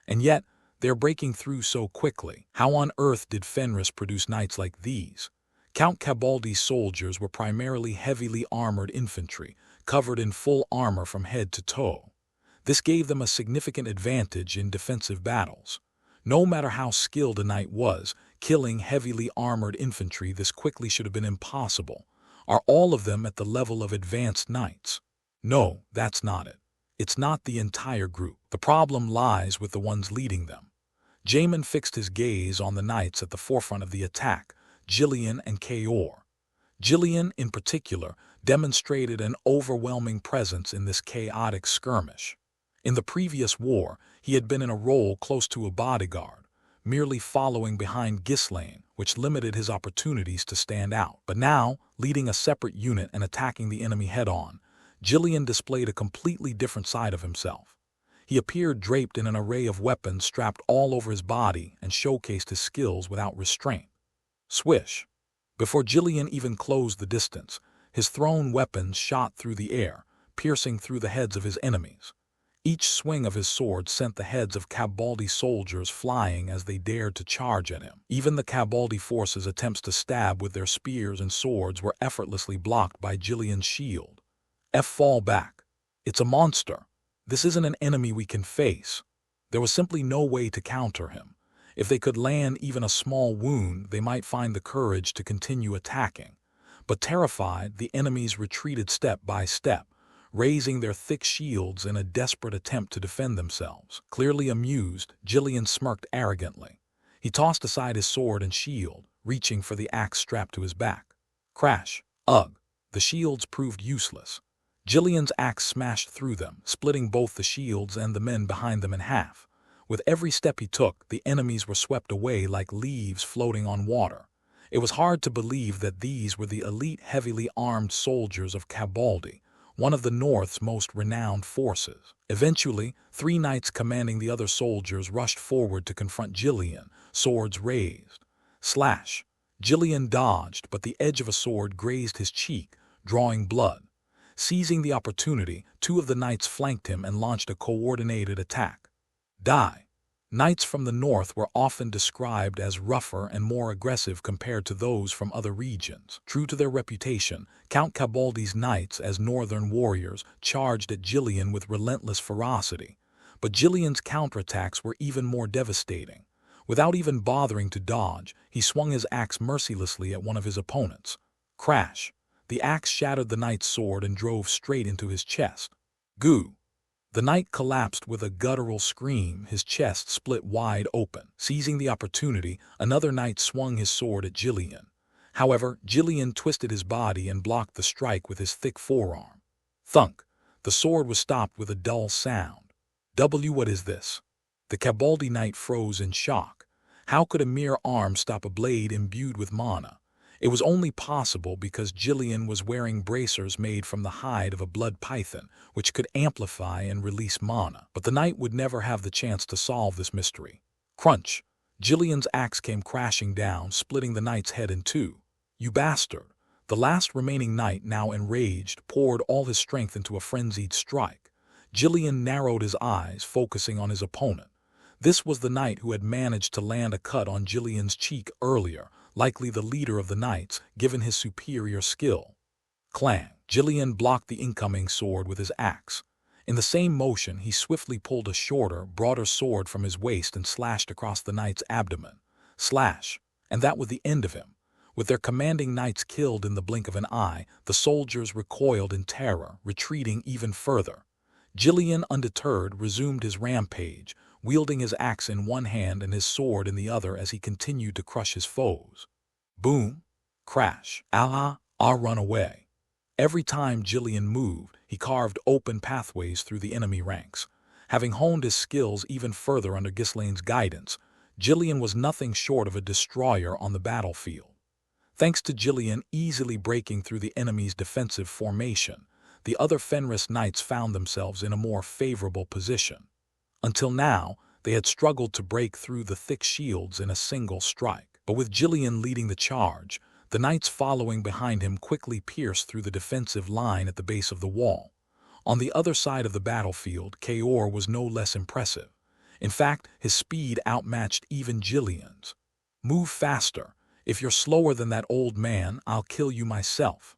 And yet, they're breaking through so quickly. How on earth did Fenris produce knights like these? Count Cabaldi's soldiers were primarily heavily armored infantry, covered in full armor from head to toe. This gave them a significant advantage in defensive battles. No matter how skilled a knight was, killing heavily armored infantry this quickly should have been impossible. Are all of them at the level of advanced knights? No, that's not it. It's not the entire group. The problem lies with the ones leading them. Jamin fixed his gaze on the knights at the forefront of the attack, Jillian and Kaor. Jillian, in particular, demonstrated an overwhelming presence in this chaotic skirmish. In the previous war, he had been in a role close to a bodyguard, merely following behind Ghislaine, which limited his opportunities to stand out. But now, leading a separate unit and attacking the enemy head-on, Jillian displayed a completely different side of himself. He appeared draped in an array of weapons strapped all over his body and showcased his skills without restraint. Swish! Before Gillian even closed the distance, his thrown weapons shot through the air, piercing through the heads of his enemies. Each swing of his sword sent the heads of Cabaldi's soldiers flying as they dared to charge at him. Even the Cabaldi forces' attempts to stab with their spears and swords were effortlessly blocked by Gillian's shield. Fall back. It's a monster. This isn't an enemy we can face. There was simply no way to counter him. If they could land even a small wound, they might find the courage to continue attacking. But terrified, the enemies retreated step by step, raising their thick shields in a desperate attempt to defend themselves. Clearly amused, Gillian smirked arrogantly. He tossed aside his sword and shield, reaching for the axe strapped to his back. Crash! Ugh! The shields proved useless. Gillian's axe smashed through them, splitting both the shields and the men behind them in half. With every step he took, the enemies were swept away like leaves floating on water. It was hard to believe that these were the elite heavily armed soldiers of Cabaldi, one of the North's most renowned forces. Eventually, 3 knights commanding the other soldiers rushed forward to confront Gillian, swords raised. Slash! Gillian dodged, but the edge of a sword grazed his cheek, drawing blood. Seizing the opportunity, 2 of the knights flanked him and launched a coordinated attack. Die! Knights from the north were often described as rougher and more aggressive compared to those from other regions. True to their reputation, Count Cabaldi's knights as northern warriors charged at Gillian with relentless ferocity. But Gillian's counterattacks were even more devastating. Without even bothering to dodge, he swung his axe mercilessly at one of his opponents. Crash! The axe shattered the knight's sword and drove straight into his chest. Goo! The knight collapsed with a guttural scream, his chest split wide open. Seizing the opportunity, another knight swung his sword at Gillian. However, Gillian twisted his body and blocked the strike with his thick forearm. Thunk! The sword was stopped with a dull sound. What is this? The Cabaldi knight froze in shock. How could a mere arm stop a blade imbued with mana? It was only possible because Gillian was wearing bracers made from the hide of a blood python, which could amplify and release mana. But the knight would never have the chance to solve this mystery. Crunch! Gillian's axe came crashing down, splitting the knight's head in 2. You bastard! The last remaining knight, now enraged, poured all his strength into a frenzied strike. Gillian narrowed his eyes, focusing on his opponent. This was the knight who had managed to land a cut on Gillian's cheek earlier, likely the leader of the knights, given his superior skill. Clang! Gillian blocked the incoming sword with his axe. In the same motion, he swiftly pulled a shorter, broader sword from his waist and slashed across the knight's abdomen. Slash! And that was the end of him. With their commanding knights killed in the blink of an eye, the soldiers recoiled in terror, retreating even further. Gillian, undeterred, resumed his rampage, wielding his axe in one hand and his sword in the other as he continued to crush his foes. Boom! Crash! Run away! Every time Gillian moved, he carved open pathways through the enemy ranks. Having honed his skills even further under Ghislaine's guidance, Gillian was nothing short of a destroyer on the battlefield. Thanks to Gillian easily breaking through the enemy's defensive formation, the other Fenris knights found themselves in a more favorable position. Until now, they had struggled to break through the thick shields in a single strike. But with Gillian leading the charge, the knights following behind him quickly pierced through the defensive line at the base of the wall. On the other side of the battlefield, Kaor was no less impressive. In fact, his speed outmatched even Gillian's. Move faster. If you're slower than that old man, I'll kill you myself.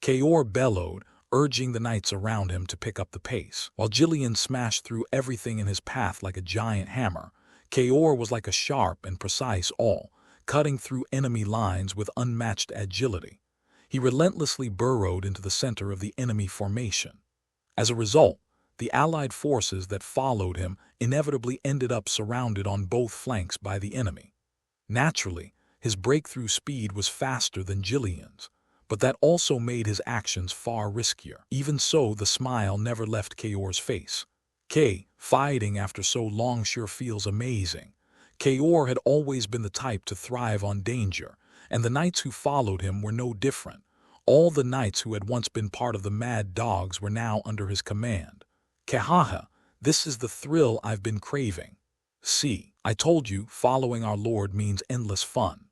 Kaor bellowed, urging the knights around him to pick up the pace. While Gillian smashed through everything in his path like a giant hammer, Kaor was like a sharp and precise awl, cutting through enemy lines with unmatched agility. He relentlessly burrowed into the center of the enemy formation. As a result, the allied forces that followed him inevitably ended up surrounded on both flanks by the enemy. Naturally, his breakthrough speed was faster than Gillian's, but that also made his actions far riskier. Even so, the smile never left Kaor's face. Fighting after so long sure feels amazing. Kaor had always been the type to thrive on danger, and the knights who followed him were no different. All the knights who had once been part of the Mad Dogs were now under his command. Kahaha, This is the thrill I've been craving. See, I told you, following our Lord means endless fun.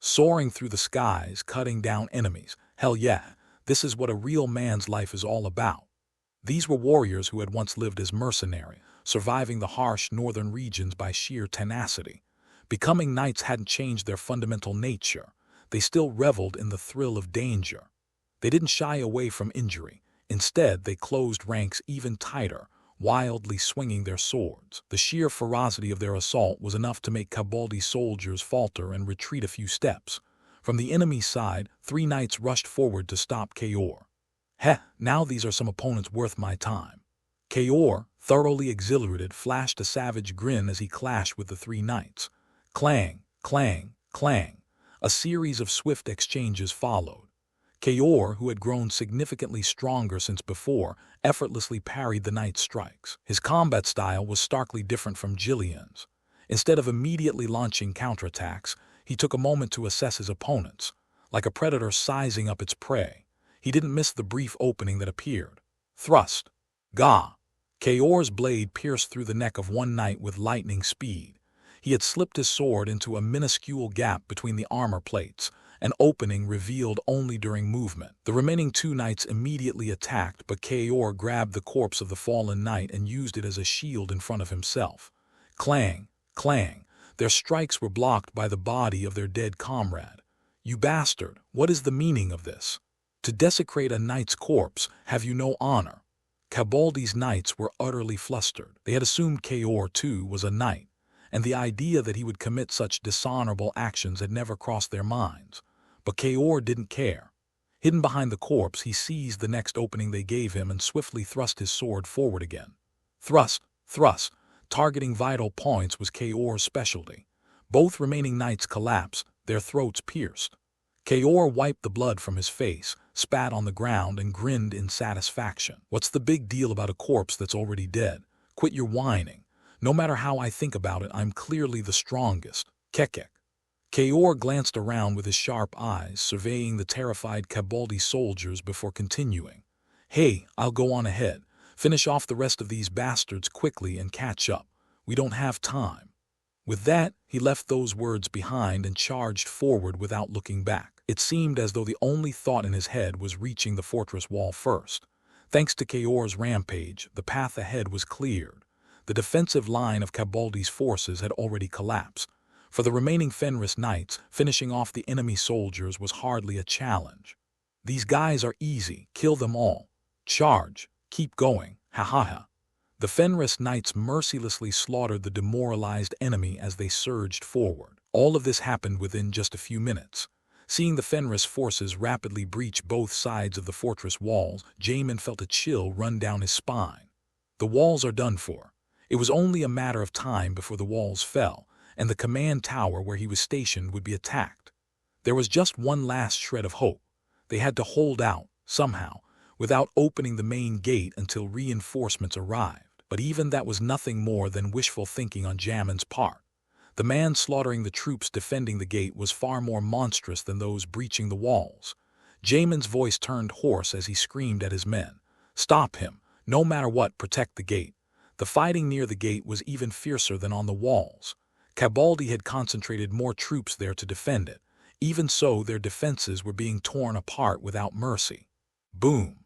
Soaring through the skies, cutting down enemies. Hell yeah, this is what a real man's life is all about. These were warriors who had once lived as mercenary, surviving the harsh northern regions by sheer tenacity. Becoming knights hadn't changed their fundamental nature. They still reveled in the thrill of danger. They didn't shy away from injury. Instead, they closed ranks even tighter, wildly swinging their swords. The sheer ferocity of their assault was enough to make Cabaldi's soldiers falter and retreat a few steps. From the enemy's side, 3 knights rushed forward to stop Kaor. Heh, now these are some opponents worth my time. Kaor, thoroughly exhilarated, flashed a savage grin as he clashed with the 3 knights. Clang, clang, clang. A series of swift exchanges followed. Kaor, who had grown significantly stronger since before, effortlessly parried the knight's strikes. His combat style was starkly different from Jillian's. Instead of immediately launching counterattacks, he took a moment to assess his opponents, like a predator sizing up its prey. He didn't miss the brief opening that appeared. Thrust. Gah! Kaor's blade pierced through the neck of one knight with lightning speed. He had slipped his sword into a minuscule gap between the armor plates, an opening revealed only during movement. The remaining 2 knights immediately attacked, but Kaor grabbed the corpse of the fallen knight and used it as a shield in front of himself. Clang, clang. Their strikes were blocked by the body of their dead comrade. You bastard, what is the meaning of this? To desecrate a knight's corpse, have you no honor? Cabaldi's knights were utterly flustered. They had assumed Kaor, too, was a knight, and the idea that he would commit such dishonorable actions had never crossed their minds. But Kaor didn't care. Hidden behind the corpse, he seized the next opening they gave him and swiftly thrust his sword forward again. Thrust, thrust. Targeting vital points was Kaor's specialty. Both remaining knights collapsed, their throats pierced. Kaor wiped the blood from his face, spat on the ground, and grinned in satisfaction. What's the big deal about a corpse that's already dead? Quit your whining. No matter how I think about it, I'm clearly the strongest. Kekek. Kaor glanced around with his sharp eyes, surveying the terrified Cabaldi soldiers before continuing. Hey, I'll go on ahead. Finish off the rest of these bastards quickly and catch up. We don't have time. With that, he left those words behind and charged forward without looking back. It seemed as though the only thought in his head was reaching the fortress wall first. Thanks to Kaor's rampage, the path ahead was cleared. The defensive line of Cabaldi's forces had already collapsed. For the remaining Fenris knights, finishing off the enemy soldiers was hardly a challenge. These guys are easy, kill them all. Charge, keep going, ha ha ha. The Fenris knights mercilessly slaughtered the demoralized enemy as they surged forward. All of this happened within just a few minutes. Seeing the Fenris forces rapidly breach both sides of the fortress walls, Jamin felt a chill run down his spine. The walls are done for. It was only a matter of time before the walls fell, and the command tower where he was stationed would be attacked. There was just one last shred of hope. They had to hold out, somehow, without opening the main gate until reinforcements arrived. But even that was nothing more than wishful thinking on Jamin's part. The man slaughtering the troops defending the gate was far more monstrous than those breaching the walls. Jamin's voice turned hoarse as he screamed at his men. Stop him. No matter what, protect the gate. The fighting near the gate was even fiercer than on the walls. Cabaldi had concentrated more troops there to defend it. Even so, their defenses were being torn apart without mercy. Boom.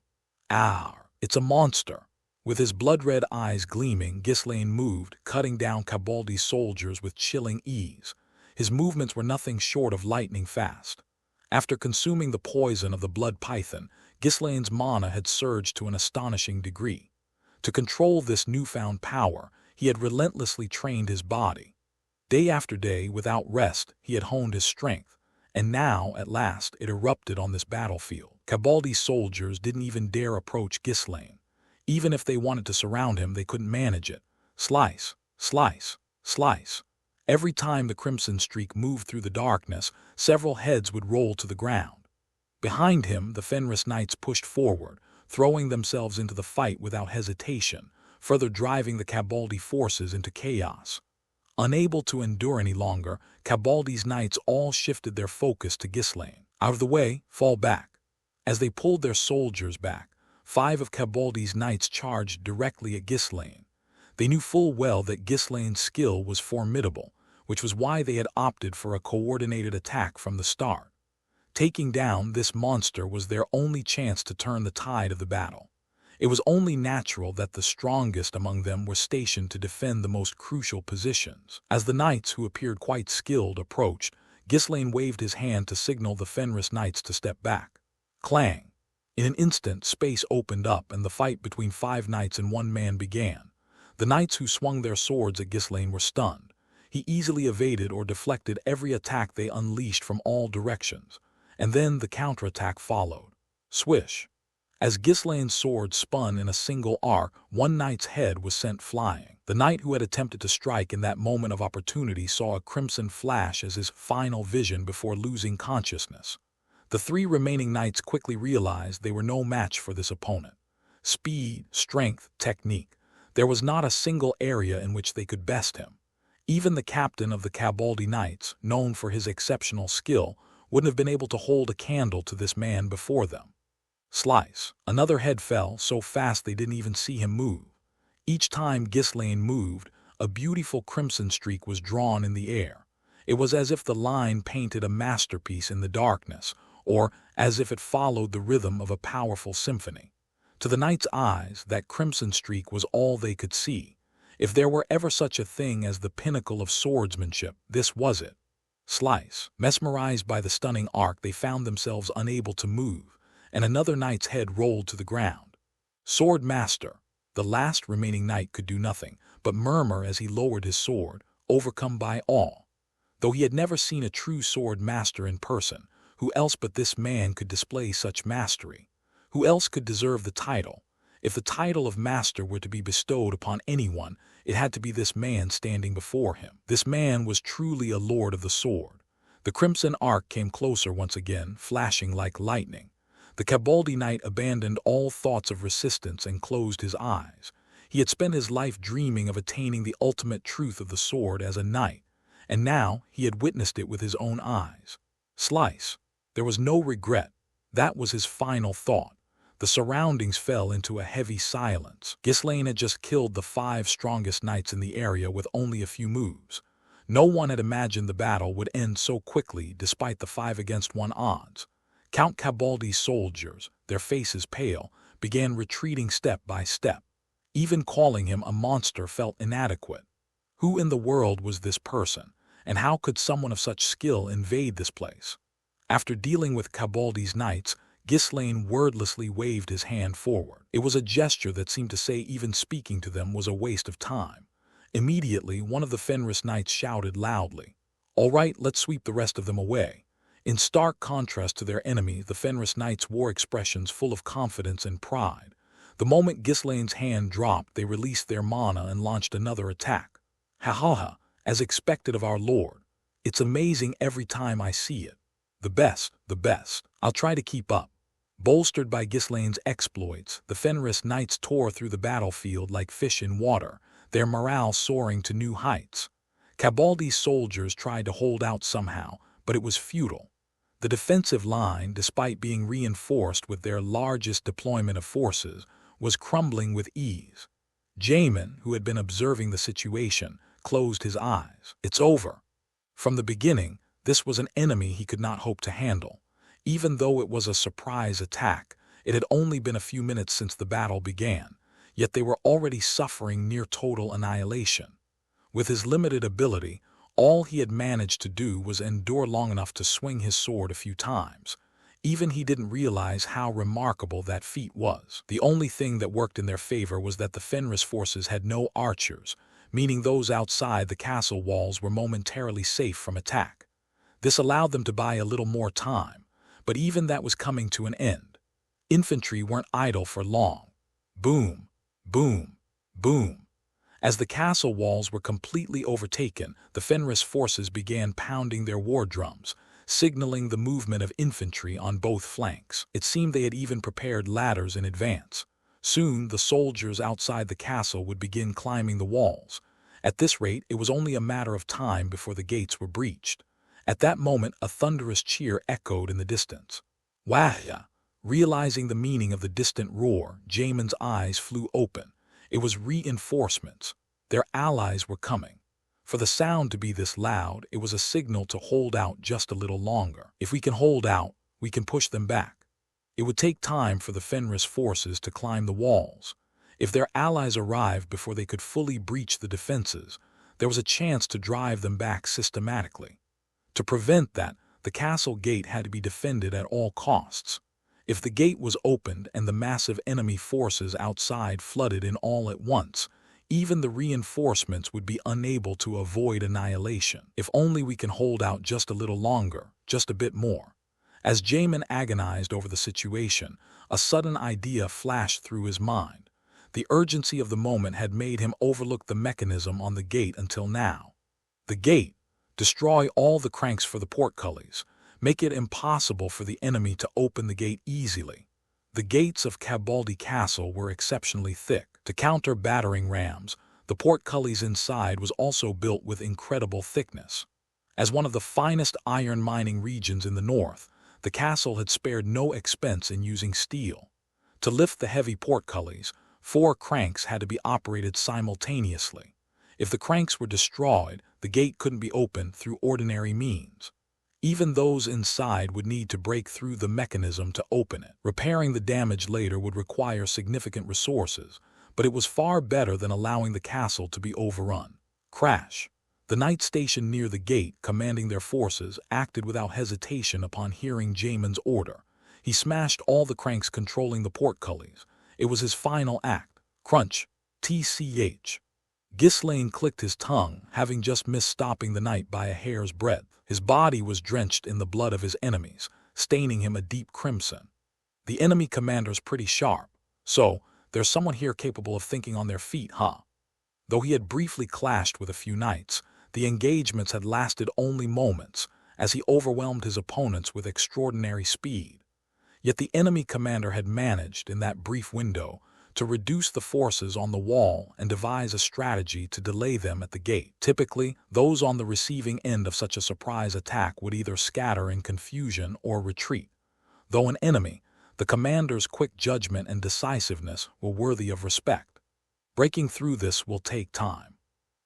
Arr, it's a monster. With his blood-red eyes gleaming, Ghislaine moved, cutting down Cabaldi's soldiers with chilling ease. His movements were nothing short of lightning fast. After consuming the poison of the blood python, Ghislaine's mana had surged to an astonishing degree. To control this newfound power, he had relentlessly trained his body. Day after day, without rest, he had honed his strength, and now, at last, it erupted on this battlefield. Cabaldi's soldiers didn't even dare approach Ghislaine. Even if they wanted to surround him, they couldn't manage it. Slice, slice, slice. Every time the crimson streak moved through the darkness, several heads would roll to the ground. Behind him, the Fenris knights pushed forward, throwing themselves into the fight without hesitation, further driving the Cabaldi forces into chaos. Unable to endure any longer, Cabaldi's knights all shifted their focus to Ghislaine. Out of the way, fall back. As they pulled their soldiers back, 5 of Cabaldi's knights charged directly at Ghislaine. They knew full well that Ghislaine's skill was formidable, which was why they had opted for a coordinated attack from the start. Taking down this monster was their only chance to turn the tide of the battle. It was only natural that the strongest among them were stationed to defend the most crucial positions. As the knights, who appeared quite skilled, approached, Ghislaine waved his hand to signal the Fenris knights to step back. Clang! In an instant, space opened up and the fight between 5 knights and 1 man began. The knights who swung their swords at Ghislaine were stunned. He easily evaded or deflected every attack they unleashed from all directions, and then the counterattack followed. Swish! As Ghislaine's sword spun in a single arc, 1 knight's head was sent flying. The knight who had attempted to strike in that moment of opportunity saw a crimson flash as his final vision before losing consciousness. The 3 remaining knights quickly realized they were no match for this opponent. Speed, strength, technique. There was not a single area in which they could best him. Even the captain of the Cabaldi Knights, known for his exceptional skill, wouldn't have been able to hold a candle to this man before them. Slice. Another head fell so fast they didn't even see him move. Each time Ghislaine moved, a beautiful crimson streak was drawn in the air. It was as if the line painted a masterpiece in the darkness, or as if it followed the rhythm of a powerful symphony. To the knight's eyes, that crimson streak was all they could see. If there were ever such a thing as the pinnacle of swordsmanship, this was it. Slice. Mesmerized by the stunning arc, they found themselves unable to move, and another knight's head rolled to the ground. Sword Master. The last remaining knight could do nothing but murmur as he lowered his sword, overcome by awe. Though he had never seen a true sword master in person, who else but this man could display such mastery? Who else could deserve the title? If the title of master were to be bestowed upon anyone, it had to be this man standing before him. This man was truly a lord of the sword. The crimson arc came closer once again, flashing like lightning. The Cabaldi knight abandoned all thoughts of resistance and closed his eyes. He had spent his life dreaming of attaining the ultimate truth of the sword as a knight, and now he had witnessed it with his own eyes. Slice. There was no regret. That was his final thought. The surroundings fell into a heavy silence. Ghislaine had just killed the 5 strongest knights in the area with only a few moves. No one had imagined the battle would end so quickly despite the 5-against-1 odds. Count Cabaldi's soldiers, their faces pale, began retreating step by step. Even calling him a monster felt inadequate. Who in the world was this person, and how could someone of such skill invade this place? After dealing with Cabaldi's knights, Ghislaine wordlessly waved his hand forward. It was a gesture that seemed to say even speaking to them was a waste of time. Immediately, one of the Fenris knights shouted loudly, "All right, let's sweep the rest of them away." In stark contrast to their enemy, the Fenris knights wore expressions full of confidence and pride. The moment Ghislaine's hand dropped, they released their mana and launched another attack. Ha ha ha, as expected of our lord. It's amazing every time I see it. The best, the best. I'll try to keep up. Bolstered by Ghislaine's exploits, the Fenris knights tore through the battlefield like fish in water, their morale soaring to new heights. Cabaldi's soldiers tried to hold out somehow, but it was futile. The defensive line, despite being reinforced with their largest deployment of forces, was crumbling with ease. Jamin, who had been observing the situation, closed his eyes. It's over. From the beginning, this was an enemy he could not hope to handle. Even though it was a surprise attack, it had only been a few minutes since the battle began, yet they were already suffering near total annihilation. With his limited ability, all he had managed to do was endure long enough to swing his sword a few times. Even he didn't realize how remarkable that feat was. The only thing that worked in their favor was that the Fenris forces had no archers, meaning those outside the castle walls were momentarily safe from attack. This allowed them to buy a little more time, but even that was coming to an end. Infantry weren't idle for long. Boom, boom, boom. As the castle walls were completely overtaken, the Fenris forces began pounding their war drums, signaling the movement of infantry on both flanks. It seemed they had even prepared ladders in advance. Soon, the soldiers outside the castle would begin climbing the walls. At this rate, it was only a matter of time before the gates were breached. At that moment, a thunderous cheer echoed in the distance. Wahya! Realizing the meaning of the distant roar, Jamin's eyes flew open. It was reinforcements. Their allies were coming. For the sound to be this loud, it was a signal to hold out just a little longer. If we can hold out, we can push them back. It would take time for the Fenris forces to climb the walls. If their allies arrived before they could fully breach the defenses, there was a chance to drive them back systematically. To prevent that, the castle gate had to be defended at all costs. If the gate was opened and the massive enemy forces outside flooded in all at once, even the reinforcements would be unable to avoid annihilation. If only we can hold out just a little longer, just a bit more. As Jamin agonized over the situation, a sudden idea flashed through his mind. The urgency of the moment had made him overlook the mechanism on the gate until now. The gate. Destroy all the cranks for the portcullis. Make it impossible for the enemy to open the gate easily. The gates of Cabaldi Castle were exceptionally thick. To counter battering rams, the portcullis inside was also built with incredible thickness. As one of the finest iron mining regions in the north, the castle had spared no expense in using steel. To lift the heavy portcullis, 4 cranks had to be operated simultaneously. If the cranks were destroyed, the gate couldn't be opened through ordinary means. Even those inside would need to break through the mechanism to open it. Repairing the damage later would require significant resources, but it was far better than allowing the castle to be overrun. Crash. The knight stationed near the gate, commanding their forces, acted without hesitation upon hearing Jamin's order. He smashed all the cranks controlling the portcullis. It was his final act. Crunch. TCH. Ghislaine clicked his tongue, having just missed stopping the knight by a hair's breadth. His body was drenched in the blood of his enemies, staining him a deep crimson. The enemy commander's pretty sharp, so there's someone here capable of thinking on their feet, huh? Though he had briefly clashed with a few knights, the engagements had lasted only moments, as he overwhelmed his opponents with extraordinary speed. Yet the enemy commander had managed, in that brief window, to reduce the forces on the wall and devise a strategy to delay them at the gate. Typically, those on the receiving end of such a surprise attack would either scatter in confusion or retreat. Though an enemy, the commander's quick judgment and decisiveness were worthy of respect. Breaking through this will take time.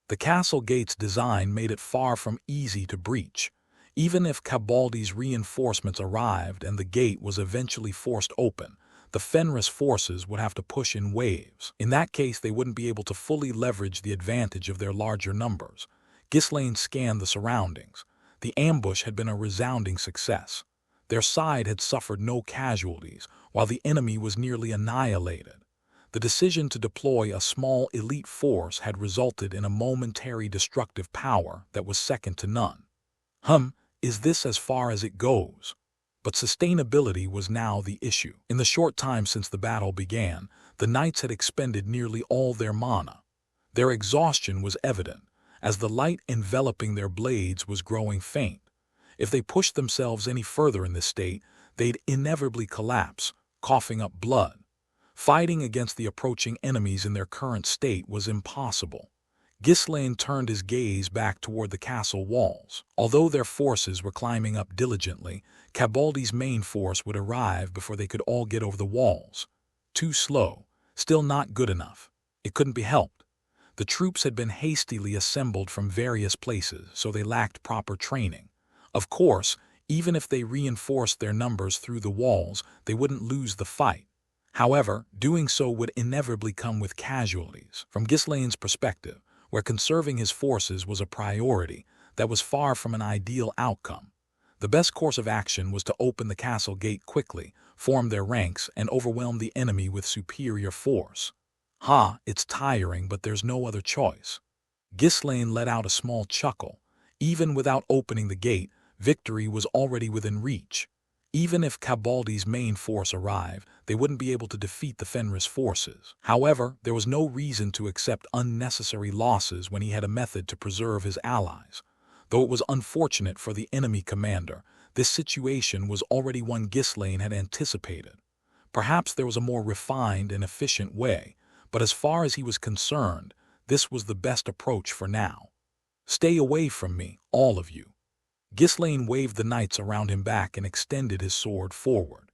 The castle gate's design made it far from easy to breach. Even if Cabaldi's reinforcements arrived and the gate was eventually forced open, the Fenris forces would have to push in waves. In that case, they wouldn't be able to fully leverage the advantage of their larger numbers. Ghislaine scanned the surroundings. The ambush had been a resounding success. Their side had suffered no casualties, while the enemy was nearly annihilated. The decision to deploy a small elite force had resulted in a momentary destructive power that was second to none. Is this as far as it goes? But sustainability was now the issue. In the short time since the battle began, the knights had expended nearly all their mana. Their exhaustion was evident, as the light enveloping their blades was growing faint. If they pushed themselves any further in this state, they'd inevitably collapse, coughing up blood. Fighting against the approaching enemies in their current state was impossible. Ghislaine turned his gaze back toward the castle walls. Although their forces were climbing up diligently, Cabaldi's main force would arrive before they could all get over the walls. Too slow, still not good enough. It couldn't be helped. The troops had been hastily assembled from various places, so they lacked proper training. Of course, even if they reinforced their numbers through the walls, they wouldn't lose the fight. However, doing so would inevitably come with casualties. From Ghislaine's perspective, where conserving his forces was a priority, that was far from an ideal outcome. The best course of action was to open the castle gate quickly, form their ranks, and overwhelm the enemy with superior force. It's tiring, but there's no other choice. Ghislaine let out a small chuckle. Even without opening the gate, victory was already within reach. Even if Cabaldi's main force arrived, they wouldn't be able to defeat the Fenris forces. However, there was no reason to accept unnecessary losses when he had a method to preserve his allies. Though it was unfortunate for the enemy commander, this situation was already one Ghislaine had anticipated. Perhaps there was a more refined and efficient way, but as far as he was concerned, this was the best approach for now. Stay away from me, all of you. Ghislaine waved the knights around him back and extended his sword forward.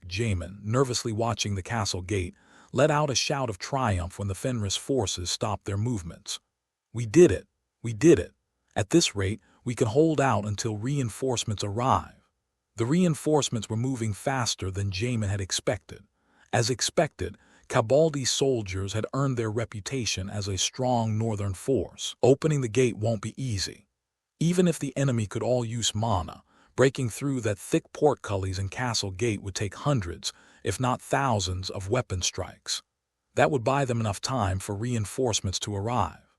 Jamin, nervously watching the castle gate, let out a shout of triumph when the Fenris forces stopped their movements. "We did it! We did it! At this rate, we can hold out until reinforcements arrive." The reinforcements were moving faster than Jamin had expected. As expected, Cabaldi's soldiers had earned their reputation as a strong northern force. Opening the gate won't be easy. Even if the enemy could all use mana, breaking through that thick portcullis and castle gate would take hundreds, if not thousands, of weapon strikes. That would buy them enough time for reinforcements to arrive.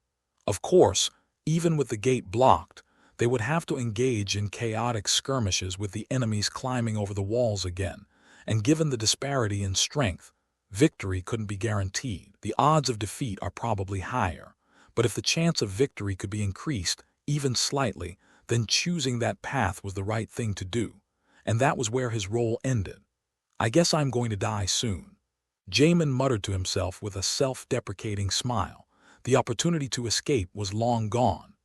Of course, even with the gate blocked, they would have to engage in chaotic skirmishes with the enemies climbing over the walls again, and given the disparity in strength, victory couldn't be guaranteed. The odds of defeat are probably higher, but if the chance of victory could be increased, even slightly, then choosing that path was the right thing to do, and that was where his role ended. "I guess I'm going to die soon," Jamin muttered to himself with a self-deprecating smile. The opportunity to escape was long gone.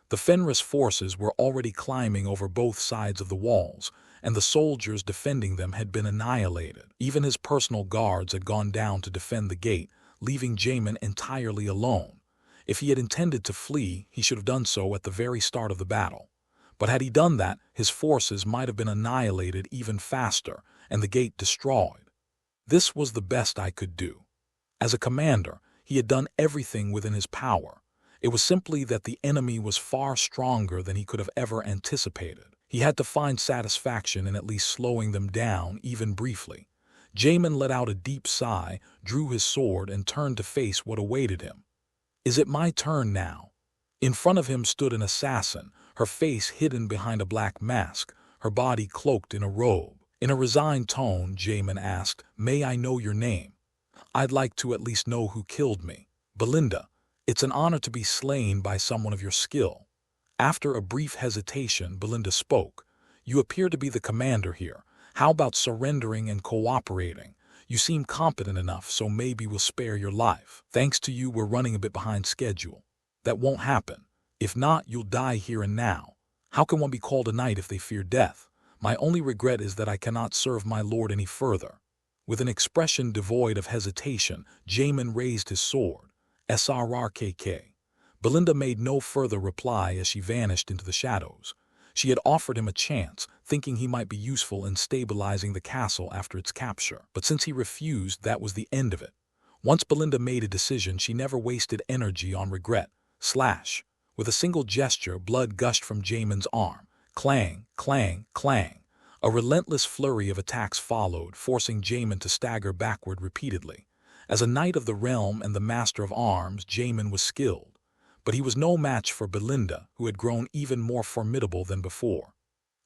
The Fenris forces were already climbing over both sides of the walls, and the soldiers defending them had been annihilated. Even his personal guards had gone down to defend the gate, leaving Jamin entirely alone. If he had intended to flee, he should have done so at the very start of the battle. But had he done that, his forces might have been annihilated even faster, and the gate destroyed. This was the best I could do. As a commander, he had done everything within his power. It was simply that the enemy was far stronger than he could have ever anticipated. He had to find satisfaction in at least slowing them down, even briefly. Jamin let out a deep sigh, drew his sword, and turned to face what awaited him. "Is it my turn now?" In front of him stood an assassin, her face hidden behind a black mask, her body cloaked in a robe. In a resigned tone, Jamin asked, "May I know your name? I'd like to at least know who killed me." "Belinda. It's an honor to be slain by someone of your skill." After a brief hesitation, Belinda spoke. "You appear to be the commander here. How about surrendering and cooperating? You seem competent enough, so maybe we'll spare your life. Thanks to you, we're running a bit behind schedule." "That won't happen. If not, you'll die here and now. How can one be called a knight if they fear death? My only regret is that I cannot serve my lord any further." With an expression devoid of hesitation, Jamin raised his sword. "Srrkk." Belinda made no further reply as she vanished into the shadows. She had offered him a chance, thinking he might be useful in stabilizing the castle after its capture. But since he refused, that was the end of it. Once Belinda made a decision, she never wasted energy on regret. Slash! With a single gesture, blood gushed from Jamin's arm. Clang, clang, clang. A relentless flurry of attacks followed, forcing Jamin to stagger backward repeatedly. As a knight of the realm and the master of arms, Jamin was skilled. But he was no match for Belinda, who had grown even more formidable than before.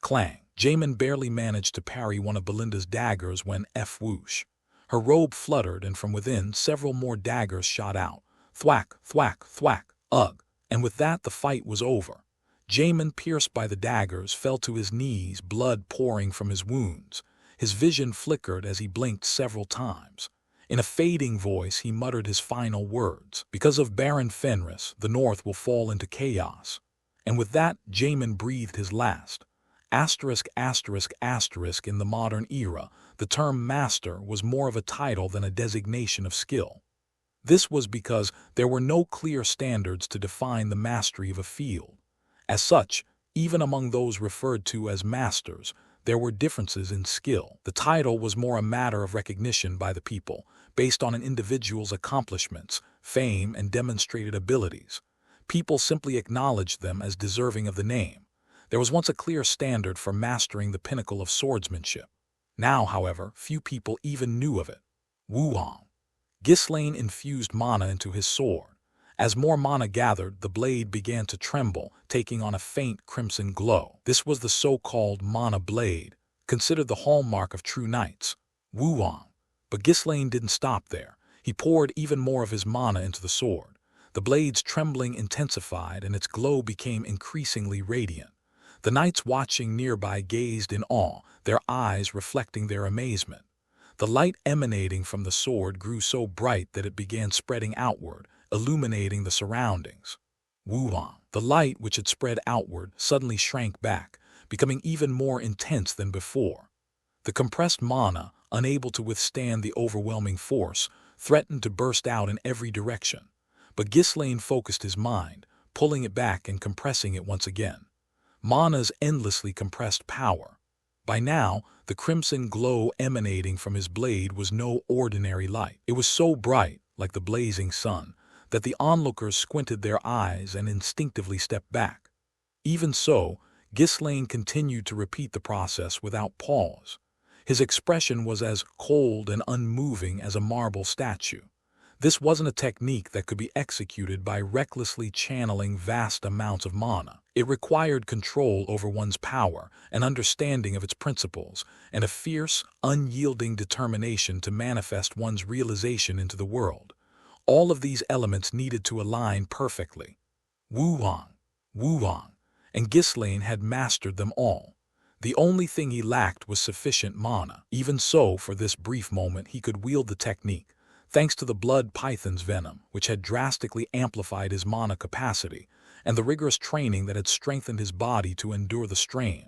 Clang! Jamin barely managed to parry one of Belinda's daggers when whoosh. Her robe fluttered, and from within, several more daggers shot out. Thwack, thwack, thwack, ugh. And with that, the fight was over. Jamin, pierced by the daggers, fell to his knees, blood pouring from his wounds. His vision flickered as he blinked several times. In a fading voice, he muttered his final words. "Because of Baron Fenris, the North will fall into chaos." And with that, Jamin breathed his last. Asterisk, asterisk, asterisk. In the modern era, the term master was more of a title than a designation of skill. This was because there were no clear standards to define the mastery of a field. As such, even among those referred to as masters, there were differences in skill. The title was more a matter of recognition by the people, based on an individual's accomplishments, fame, and demonstrated abilities. People simply acknowledged them as deserving of the name. There was once a clear standard for mastering the pinnacle of swordsmanship. Now, however, few people even knew of it. Wuhong. Ghislaine infused mana into his sword. As more mana gathered, the blade began to tremble, taking on a faint crimson glow. This was the so-called mana blade, considered the hallmark of true knights. Wuhong. But Ghislaine didn't stop there. He poured even more of his mana into the sword. The blade's trembling intensified, and its glow became increasingly radiant. The knights watching nearby gazed in awe, their eyes reflecting their amazement. The light emanating from the sword grew so bright that it began spreading outward, illuminating the surroundings. Wuhong. The light, which had spread outward, suddenly shrank back, becoming even more intense than before. The compressed mana, unable to withstand the overwhelming force, threatened to burst out in every direction. But Ghislaine focused his mind, pulling it back and compressing it once again. Mana's endlessly compressed power. By now, the crimson glow emanating from his blade was no ordinary light. It was so bright, like the blazing sun, that the onlookers squinted their eyes and instinctively stepped back. Even so, Ghislaine continued to repeat the process without pause. His expression was as cold and unmoving as a marble statue. This wasn't a technique that could be executed by recklessly channeling vast amounts of mana. It required control over one's power, an understanding of its principles, and a fierce, unyielding determination to manifest one's realization into the world. All of these elements needed to align perfectly. Wuang, Wuang, and Ghislaine had mastered them all. The only thing he lacked was sufficient mana. Even so, for this brief moment, he could wield the technique, thanks to the blood python's venom, which had drastically amplified his mana capacity, and the rigorous training that had strengthened his body to endure the strain.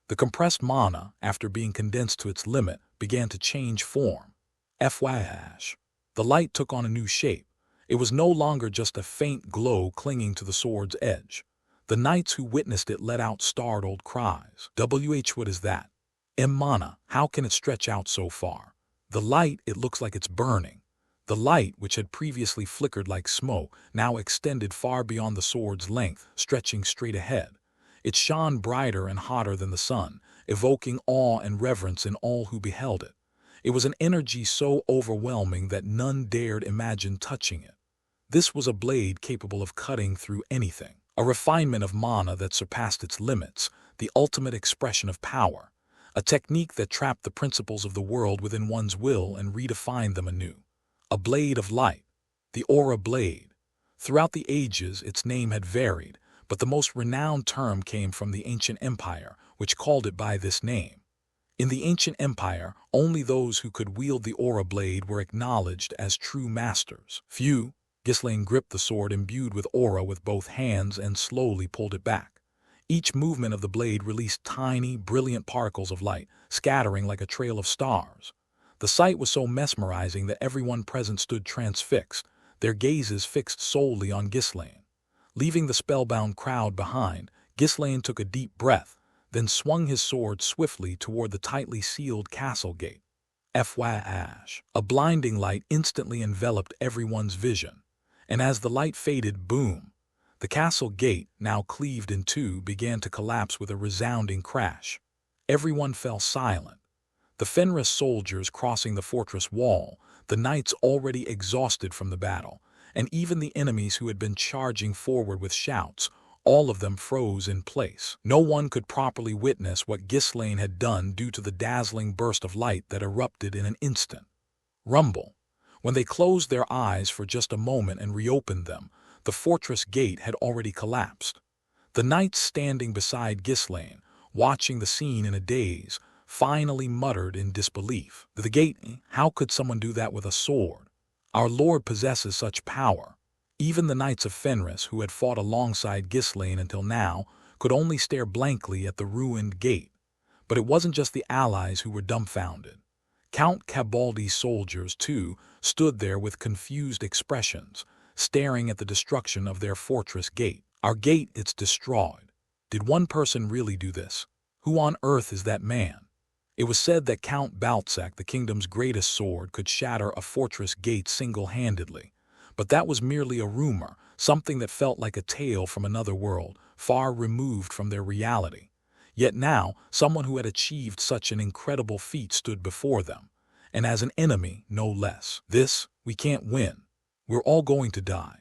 The compressed mana, after being condensed to its limit, began to change form. FYI. The light took on a new shape. It was no longer just a faint glow clinging to the sword's edge. The knights who witnessed it let out startled cries. What is that? Mana, how can it stretch out so far? The light, it looks like it's burning. The light, which had previously flickered like smoke, now extended far beyond the sword's length, stretching straight ahead. It shone brighter and hotter than the sun, evoking awe and reverence in all who beheld it. It was an energy so overwhelming that none dared imagine touching it. This was a blade capable of cutting through anything. A refinement of mana that surpassed its limits, the ultimate expression of power. A technique that trapped the principles of the world within one's will and redefined them anew. A blade of light. The Aura Blade. Throughout the ages, its name had varied, but the most renowned term came from the ancient empire, which called it by this name. In the ancient empire, only those who could wield the Aura Blade were acknowledged as true masters. Few. Ghislaine gripped the sword imbued with aura with both hands and slowly pulled it back. Each movement of the blade released tiny, brilliant particles of light, scattering like a trail of stars. The sight was so mesmerizing that everyone present stood transfixed, their gazes fixed solely on Ghislaine. Leaving the spellbound crowd behind, Ghislaine took a deep breath, then swung his sword swiftly toward the tightly sealed castle gate. FYI. A blinding light instantly enveloped everyone's vision. And as the light faded, boom, the castle gate, now cleaved in two, began to collapse with a resounding crash. Everyone fell silent. The Fenris soldiers crossing the fortress wall, the knights already exhausted from the battle, and even the enemies who had been charging forward with shouts, all of them froze in place. No one could properly witness what Ghislaine had done due to the dazzling burst of light that erupted in an instant. Rumble. When they closed their eyes for just a moment and reopened them, the fortress gate had already collapsed. The knights standing beside Ghislaine, watching the scene in a daze, finally muttered in disbelief. The gate? How could someone do that with a sword? Our lord possesses such power. Even the knights of Fenris, who had fought alongside Ghislaine until now, could only stare blankly at the ruined gate. But it wasn't just the allies who were dumbfounded. Count Cabaldi's soldiers, too, stood there with confused expressions, staring at the destruction of their fortress gate. Our gate, it's destroyed. Did one person really do this? Who on earth is that man? It was said that Count Baltzac, the kingdom's greatest sword, could shatter a fortress gate single-handedly. But that was merely a rumor, something that felt like a tale from another world, far removed from their reality. Yet now, someone who had achieved such an incredible feat stood before them, and as an enemy, no less. We can't win. We're all going to die.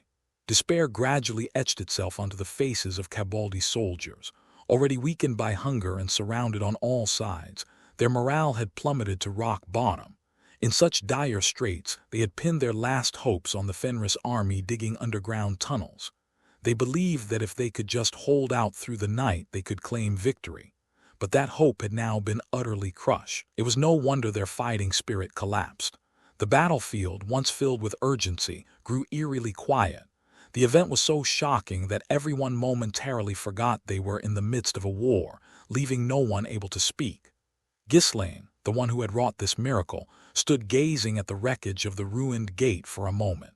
Despair gradually etched itself onto the faces of Cabaldi's soldiers. Already weakened by hunger and surrounded on all sides, their morale had plummeted to rock bottom. In such dire straits, they had pinned their last hopes on the Fenris army digging underground tunnels. They believed that if they could just hold out through the night, they could claim victory. But that hope had now been utterly crushed. It was no wonder their fighting spirit collapsed. The battlefield, once filled with urgency, grew eerily quiet. The event was so shocking that everyone momentarily forgot they were in the midst of a war, leaving no one able to speak. Ghislaine, the one who had wrought this miracle, stood gazing at the wreckage of the ruined gate for a moment.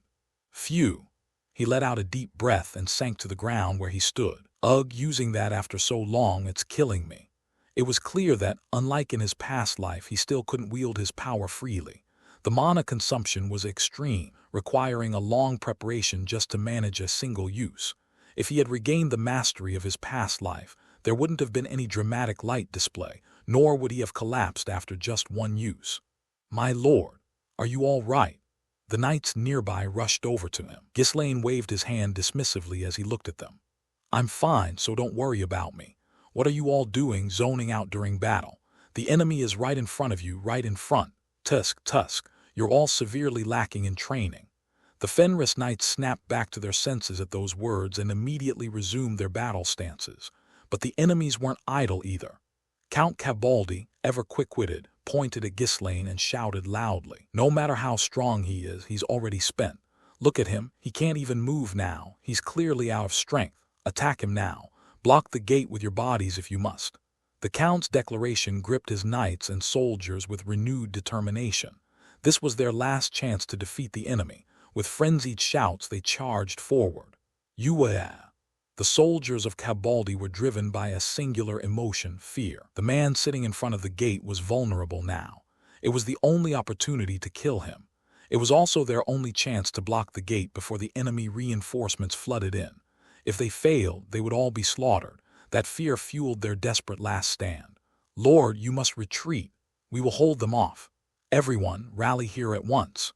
Phew! He let out a deep breath and sank to the ground where he stood. Ugh, using that after so long, it's killing me. It was clear that, unlike in his past life, he still couldn't wield his power freely. The mana consumption was extreme, requiring a long preparation just to manage a single use. If he had regained the mastery of his past life, there wouldn't have been any dramatic light display, nor would he have collapsed after just one use. My lord, are you all right? The knights nearby rushed over to him. Ghislaine waved his hand dismissively as he looked at them. I'm fine, so don't worry about me. What are you all doing zoning out during battle? The enemy is right in front of you, right in front. Tusk, you're all severely lacking in training. The Fenris knights snapped back to their senses at those words and immediately resumed their battle stances. But the enemies weren't idle either. Count Cabaldi, ever quick-witted, pointed at Ghislaine and shouted loudly. No matter how strong he is, he's already spent. Look at him, he can't even move now. He's clearly out of strength. Attack him now. Block the gate with your bodies if you must. The Count's declaration gripped his knights and soldiers with renewed determination. This was their last chance to defeat the enemy. With frenzied shouts, they charged forward. The soldiers of Cabaldi were driven by a singular emotion, fear. The man sitting in front of the gate was vulnerable now. It was the only opportunity to kill him. It was also their only chance to block the gate before the enemy reinforcements flooded in. If they failed, they would all be slaughtered. That fear fueled their desperate last stand. Lord, you must retreat. We will hold them off. Everyone, rally here at once.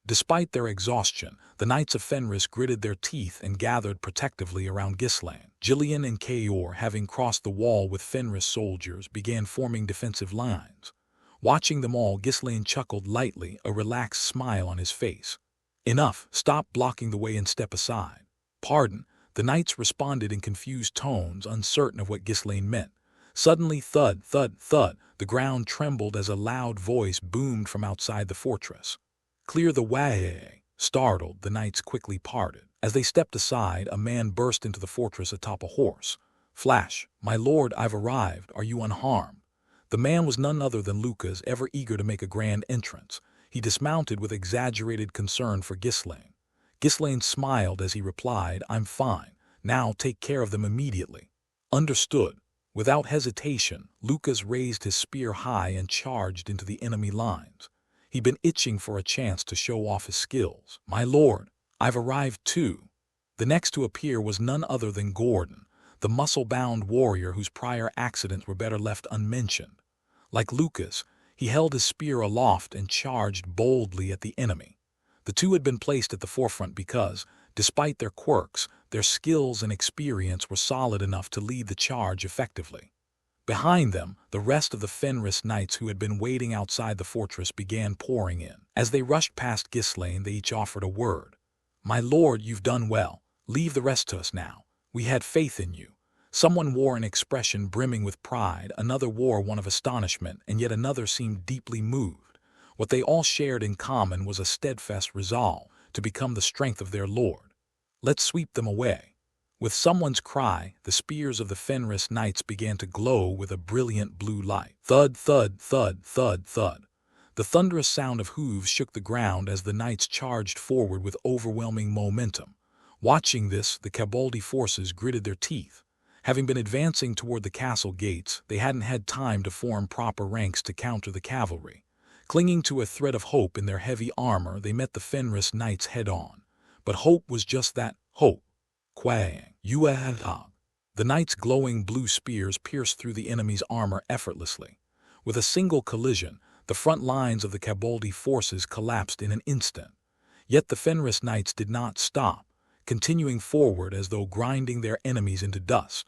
Despite their exhaustion, the Knights of Fenris gritted their teeth and gathered protectively around Ghislaine. Gillian and Kaor, having crossed the wall with Fenris soldiers, began forming defensive lines. Watching them all, Ghislaine chuckled lightly, a relaxed smile on his face. Enough, stop blocking the way and step aside. Pardon. The knights responded in confused tones, uncertain of what Ghislaine meant. Suddenly, thud, thud, thud, the ground trembled as a loud voice boomed from outside the fortress. Clear the way. Startled, the knights quickly parted. As they stepped aside, a man burst into the fortress atop a horse. Flash, my lord, I've arrived. Are you unharmed? The man was none other than Lucas, ever eager to make a grand entrance. He dismounted with exaggerated concern for Ghislaine. Ghislaine smiled as he replied, I'm fine. Now take care of them immediately. Understood. Without hesitation, Lucas raised his spear high and charged into the enemy lines. He'd been itching for a chance to show off his skills. My lord, I've arrived too. The next to appear was none other than Gordon, the muscle-bound warrior whose prior accidents were better left unmentioned. Like Lucas, he held his spear aloft and charged boldly at the enemy. The two had been placed at the forefront because, despite their quirks, their skills and experience were solid enough to lead the charge effectively. Behind them, the rest of the Fenris knights who had been waiting outside the fortress began pouring in. As they rushed past Ghislaine, they each offered a word. My lord, you've done well. Leave the rest to us now. We had faith in you. Someone wore an expression brimming with pride, another wore one of astonishment, and yet another seemed deeply moved. What they all shared in common was a steadfast resolve to become the strength of their lord. Let's sweep them away. With someone's cry, the spears of the Fenris knights began to glow with a brilliant blue light. Thud, thud, thud, thud, thud. The thunderous sound of hooves shook the ground as the knights charged forward with overwhelming momentum. Watching this, the Cabaldi forces gritted their teeth. Having been advancing toward the castle gates, they hadn't had time to form proper ranks to counter the cavalry. Clinging to a thread of hope in their heavy armor, they met the Fenris knights head-on. But hope was just that, hope. Quang. The knights' glowing blue spears pierced through the enemy's armor effortlessly. With a single collision, the front lines of the Cabaldi forces collapsed in an instant. Yet the Fenris knights did not stop, continuing forward as though grinding their enemies into dust.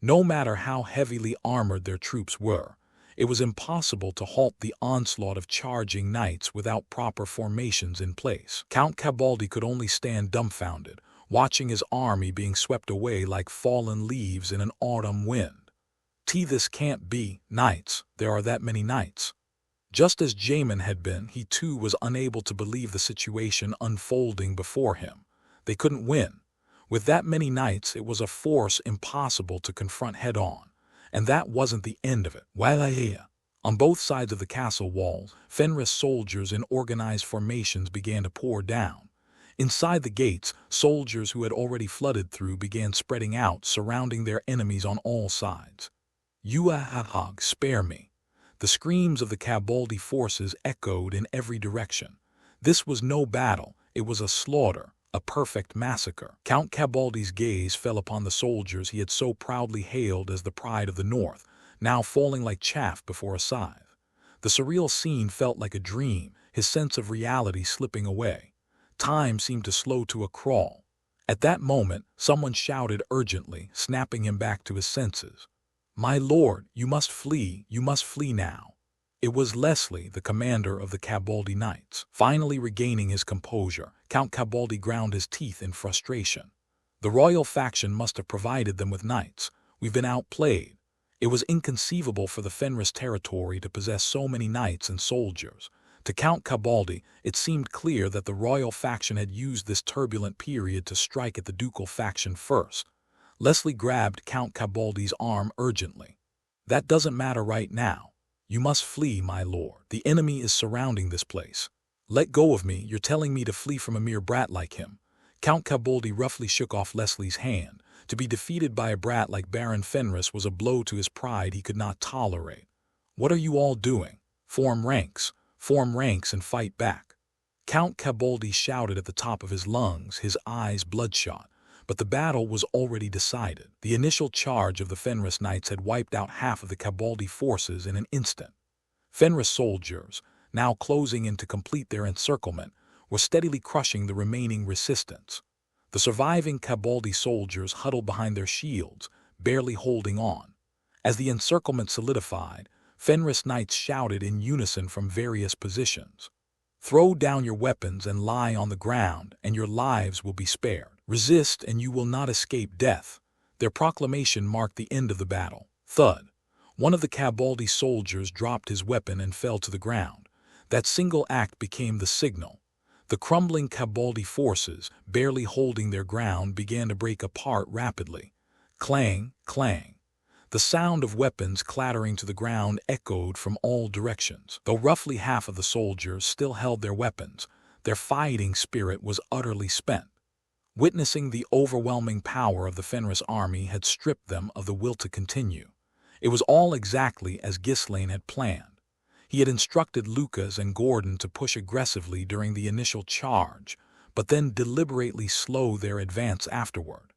No matter how heavily armored their troops were, it was impossible to halt the onslaught of charging knights without proper formations in place. Count Cabaldi could only stand dumbfounded, watching his army being swept away like fallen leaves in an autumn wind. This can't be, knights, there are that many knights. Just as Jamin had been, he too was unable to believe the situation unfolding before him. They couldn't win. With that many knights, it was a force impossible to confront head-on. And that wasn't the end of it. On both sides of the castle walls, Fenris soldiers in organized formations began to pour down. Inside the gates, soldiers who had already flooded through began spreading out, surrounding their enemies on all sides. Uahahag, spare me. The screams of the Cabaldi forces echoed in every direction. This was no battle, it was a slaughter, a perfect massacre. Count Cabaldi's gaze fell upon the soldiers he had so proudly hailed as the pride of the North, now falling like chaff before a scythe. The surreal scene felt like a dream, his sense of reality slipping away. Time seemed to slow to a crawl. At that moment, someone shouted urgently, snapping him back to his senses. "My lord, you must flee now." It was Leslie, the commander of the Cabaldi Knights. Finally regaining his composure, Count Cabaldi ground his teeth in frustration. The royal faction must have provided them with knights. We've been outplayed. It was inconceivable for the Fenris territory to possess so many knights and soldiers. To Count Cabaldi, it seemed clear that the royal faction had used this turbulent period to strike at the ducal faction first. Leslie grabbed Count Cabaldi's arm urgently. "That doesn't matter right now. You must flee, my lord. The enemy is surrounding this place. Let go of me, you're telling me to flee from a mere brat like him." Count Cabaldi roughly shook off Leslie's hand. To be defeated by a brat like Baron Fenris was a blow to his pride he could not tolerate. "What are you all doing? Form ranks and fight back." Count Cabaldi shouted at the top of his lungs, his eyes bloodshot. But the battle was already decided. The initial charge of the Fenris Knights had wiped out half of the Cabaldi forces in an instant. Fenris soldiers, now closing in to complete their encirclement, were steadily crushing the remaining resistance. The surviving Cabaldi soldiers huddled behind their shields, barely holding on. As the encirclement solidified, Fenris Knights shouted in unison from various positions. "Throw down your weapons and lie on the ground, and your lives will be spared. Resist, and you will not escape death." Their proclamation marked the end of the battle. Thud. One of the Cabaldi soldiers dropped his weapon and fell to the ground. That single act became the signal. The crumbling Cabaldi forces, barely holding their ground, began to break apart rapidly. Clang, clang. The sound of weapons clattering to the ground echoed from all directions. Though roughly half of the soldiers still held their weapons, their fighting spirit was utterly spent. Witnessing the overwhelming power of the Fenris army had stripped them of the will to continue. It was all exactly as Ghislaine had planned. He had instructed Lucas and Gordon to push aggressively during the initial charge, but then deliberately slow their advance afterward.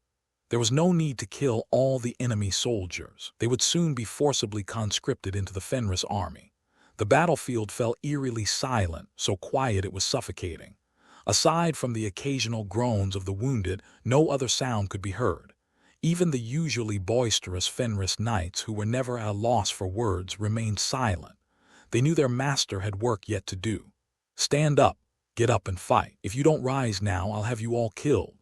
There was no need to kill all the enemy soldiers. They would soon be forcibly conscripted into the Fenris army. The battlefield fell eerily silent, so quiet it was suffocating. Aside from the occasional groans of the wounded, no other sound could be heard. Even the usually boisterous Fenris Knights, who were never at a loss for words, remained silent. They knew their master had work yet to do. "Stand up, get up and fight. If you don't rise now, I'll have you all killed."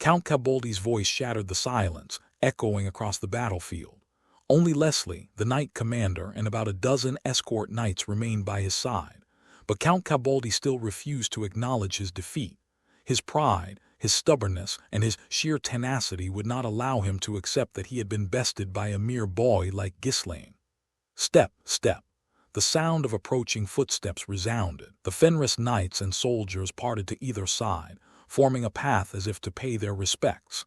Count Cabaldi's voice shattered the silence, echoing across the battlefield. Only Leslie, the knight commander, and about a dozen escort knights remained by his side. But Count Cabaldi still refused to acknowledge his defeat. His pride, his stubbornness, and his sheer tenacity would not allow him to accept that he had been bested by a mere boy like Ghislaine. Step, step. The sound of approaching footsteps resounded. The Fenris knights and soldiers parted to either side, forming a path as if to pay their respects.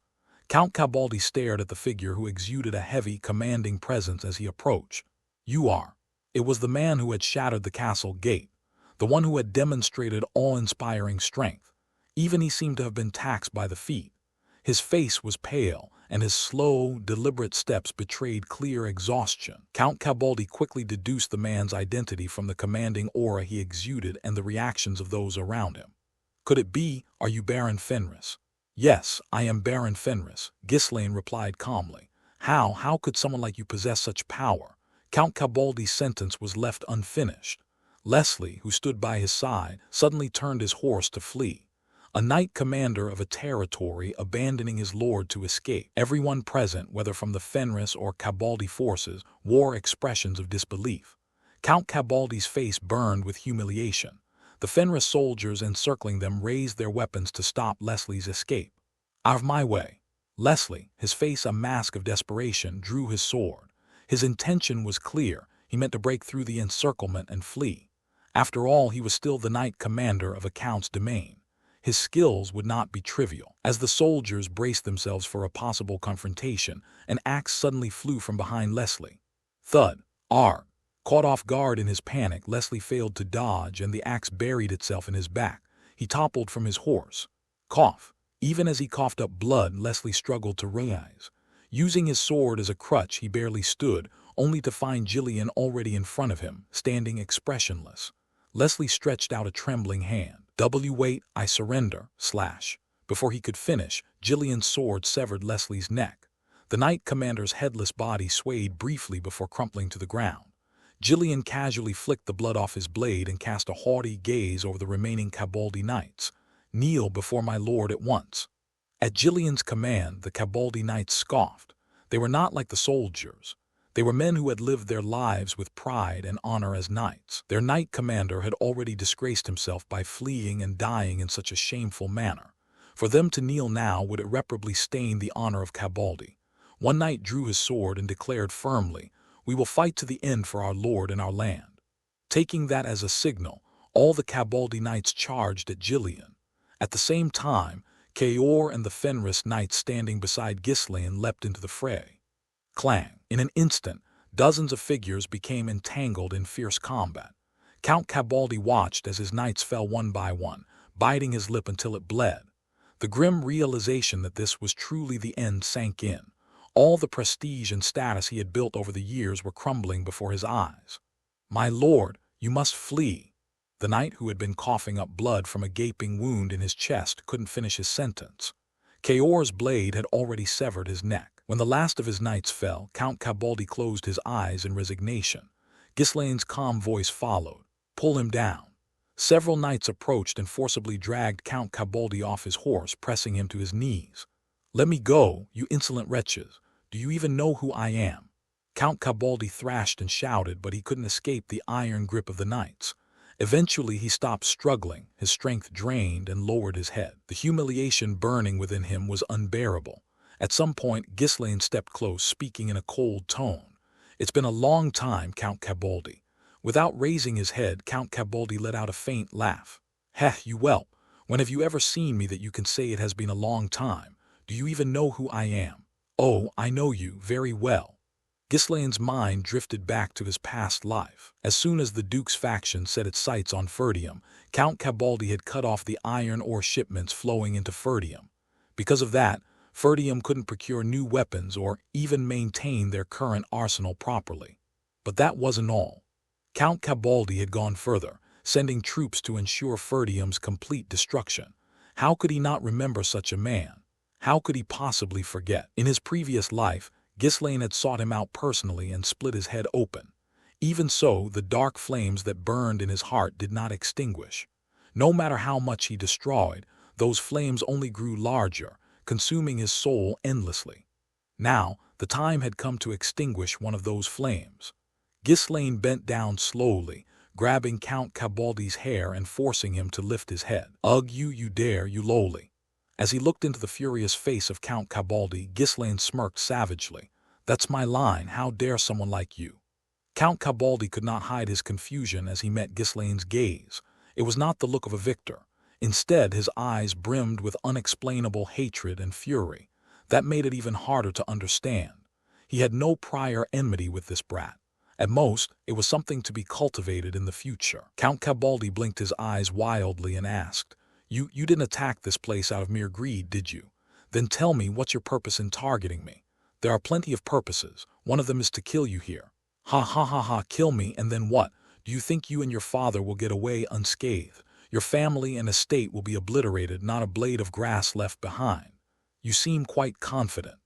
Count Cabaldi stared at the figure who exuded a heavy, commanding presence as he approached. "You are." It was the man who had shattered the castle gate, the one who had demonstrated awe-inspiring strength. Even he seemed to have been taxed by the feat. His face was pale, and his slow, deliberate steps betrayed clear exhaustion. Count Cabaldi quickly deduced the man's identity from the commanding aura he exuded and the reactions of those around him. "Could it be, are you Baron Fenris?" "Yes, I am Baron Fenris," Ghislaine replied calmly. How could someone like you possess such power?" Count Cabaldi's sentence was left unfinished. Leslie, who stood by his side, suddenly turned his horse to flee. A knight commander of a territory abandoning his lord to escape. Everyone present, whether from the Fenris or Cabaldi forces, wore expressions of disbelief. Count Cabaldi's face burned with humiliation. The Fenris soldiers encircling them raised their weapons to stop Leslie's escape. "Out of my way!" Leslie, his face a mask of desperation, drew his sword. His intention was clear. He meant to break through the encirclement and flee. After all, he was still the knight commander of a count's domain. His skills would not be trivial. As the soldiers braced themselves for a possible confrontation, an axe suddenly flew from behind Leslie. Thud. Arg. Caught off guard in his panic, Leslie failed to dodge and the axe buried itself in his back. He toppled from his horse. Cough. Even as he coughed up blood, Leslie struggled to rise. Using his sword as a crutch, he barely stood, only to find Jillian already in front of him, standing expressionless. Leslie stretched out a trembling hand. Wait, I surrender, slash. Before he could finish, Jillian's sword severed Leslie's neck. The knight commander's headless body swayed briefly before crumpling to the ground. Jillian casually flicked the blood off his blade and cast a haughty gaze over the remaining Cabaldi knights. Kneel before my lord at once. At Jillian's command, the Cabaldi knights scoffed. They were not like the soldiers. They were men who had lived their lives with pride and honor as knights. Their knight commander had already disgraced himself by fleeing and dying in such a shameful manner. For them to kneel now would irreparably stain the honor of Cabaldi. One knight drew his sword and declared firmly, "We will fight to the end for our lord and our land." Taking that as a signal, all the Cabaldi knights charged at Jillian. At the same time, Caor and the Fenris knights standing beside Ghislaine leapt into the fray. Clang! In an instant, dozens of figures became entangled in fierce combat. Count Cabaldi watched as his knights fell one by one, biting his lip until it bled. The grim realization that this was truly the end sank in. All the prestige and status he had built over the years were crumbling before his eyes. "My lord, you must flee." The knight who had been coughing up blood from a gaping wound in his chest couldn't finish his sentence. Caor's blade had already severed his neck. When the last of his knights fell, Count Cabaldi closed his eyes in resignation. Ghislaine's calm voice followed. "Pull him down." Several knights approached and forcibly dragged Count Cabaldi off his horse, pressing him to his knees. "Let me go, you insolent wretches. Do you even know who I am?" Count Cabaldi thrashed and shouted, but he couldn't escape the iron grip of the knights. Eventually he stopped struggling, his strength drained, and lowered his head. The humiliation burning within him was unbearable. At some point, Ghislaine stepped close, speaking in a cold tone. "It's been a long time, Count Cabaldi." Without raising his head, Count Cabaldi let out a faint laugh. "Heh, you whelp. When have you ever seen me that you can say it has been a long time? Do you even know who I am?" "Oh, I know you very well." Ghislaine's mind drifted back to his past life. As soon as the Duke's faction set its sights on Ferdium, Count Cabaldi had cut off the iron ore shipments flowing into Ferdium. Because of that, Ferdium couldn't procure new weapons or even maintain their current arsenal properly. But that wasn't all. Count Cabaldi had gone further, sending troops to ensure Ferdium's complete destruction. How could he not remember such a man? How could he possibly forget? In his previous life, Ghislaine had sought him out personally and split his head open. Even so, the dark flames that burned in his heart did not extinguish. No matter how much he destroyed, those flames only grew larger, consuming his soul endlessly. Now, the time had come to extinguish one of those flames. Ghislaine bent down slowly, grabbing Count Cabaldi's hair and forcing him to lift his head. "Ugh, you dare, you lowly." As he looked into the furious face of Count Cabaldi, Ghislaine smirked savagely. "That's my line, how dare someone like you?" Count Cabaldi could not hide his confusion as he met Ghislaine's gaze. It was not the look of a victor. Instead, his eyes brimmed with unexplainable hatred and fury. That made it even harder to understand. He had no prior enmity with this brat. At most, it was something to be cultivated in the future. Count Cabaldi blinked his eyes wildly and asked, You didn't attack this place out of mere greed, did you? Then tell me, what's your purpose in targeting me? There are plenty of purposes. One of them is to kill you here." "Ha ha ha ha, kill me, and then what? Do you think you and your father will get away unscathed? Your family and estate will be obliterated, not a blade of grass left behind. You seem quite confident."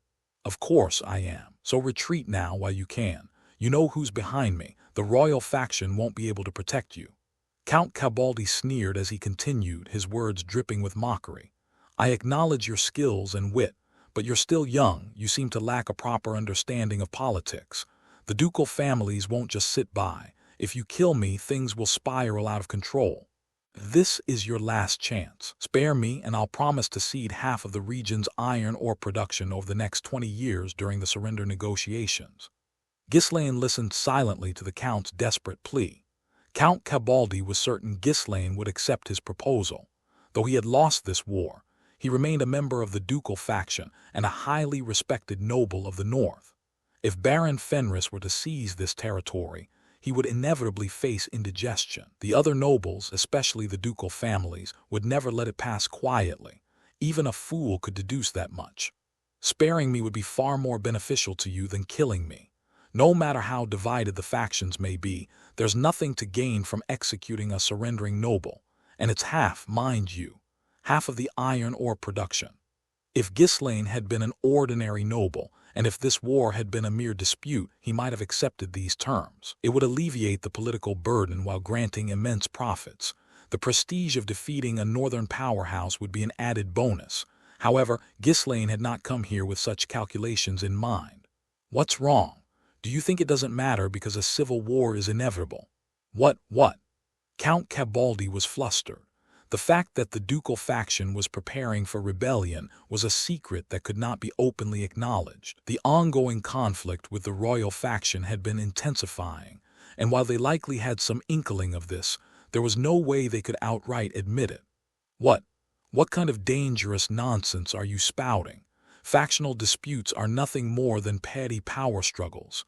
"Of course I am. So retreat now while you can. You know who's behind me. The royal faction won't be able to protect you." Count Cabaldi sneered as he continued, his words dripping with mockery. "I acknowledge your skills and wit, but you're still young. You seem to lack a proper understanding of politics. The ducal families won't just sit by. If you kill me, things will spiral out of control. This is your last chance. Spare me, and I'll promise to cede half of the region's iron ore production over the next 20 years during the surrender negotiations." Ghislaine listened silently to the Count's desperate plea. Count Cabaldi was certain Ghislaine would accept his proposal. Though he had lost this war, he remained a member of the ducal faction and a highly respected noble of the north. If Baron Fenris were to seize this territory, he would inevitably face indigestion. The other nobles, especially the ducal families, would never let it pass quietly. Even a fool could deduce that much. Sparing me would be far more beneficial to you than killing me. No matter how divided the factions may be, there's nothing to gain from executing a surrendering noble, and it's half, mind you, half of the iron ore production. If Ghislaine had been an ordinary noble, and if this war had been a mere dispute, he might have accepted these terms. It would alleviate the political burden while granting immense profits. The prestige of defeating a northern powerhouse would be an added bonus. However, Ghislaine had not come here with such calculations in mind. What's wrong? Do you think it doesn't matter because a civil war is inevitable? What? Count Cabaldi was flustered. The fact that the ducal faction was preparing for rebellion was a secret that could not be openly acknowledged. The ongoing conflict with the royal faction had been intensifying, and while they likely had some inkling of this, there was no way they could outright admit it. What kind of dangerous nonsense are you spouting? Factional disputes are nothing more than petty power struggles.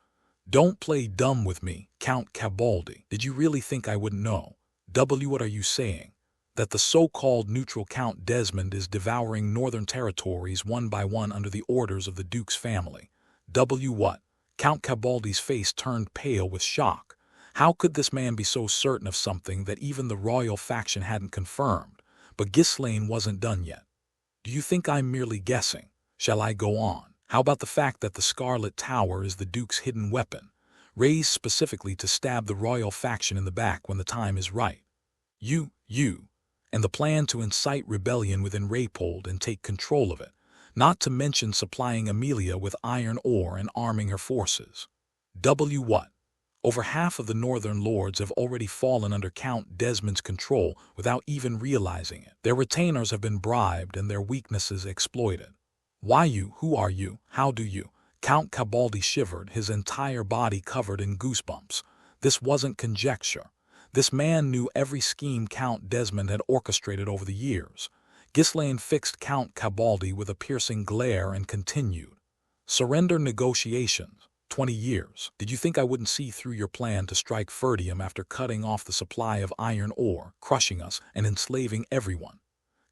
Don't play dumb with me, Count Cabaldi. Did you really think I wouldn't know? What are you saying? That the so-called neutral Count Desmond is devouring northern territories one by one under the orders of the Duke's family. What? Count Cabaldi's face turned pale with shock. How could this man be so certain of something that even the royal faction hadn't confirmed? But Ghislaine wasn't done yet. Do you think I'm merely guessing? Shall I go on? How about the fact that the Scarlet Tower is the Duke's hidden weapon, raised specifically to stab the royal faction in the back when the time is right? And the plan to incite rebellion within Raypold and take control of it, not to mention supplying Amelia with iron ore and arming her forces. What? Over half of the northern lords have already fallen under Count Desmond's control without even realizing it. Their retainers have been bribed and their weaknesses exploited. Why you? Who are you? How do you? Count Cabaldi shivered, his entire body covered in goosebumps. This wasn't conjecture. This man knew every scheme Count Desmond had orchestrated over the years. Ghislaine fixed Count Cabaldi with a piercing glare and continued. Surrender negotiations. 20 years. Did you think I wouldn't see through your plan to strike Ferdium after cutting off the supply of iron ore, crushing us, and enslaving everyone?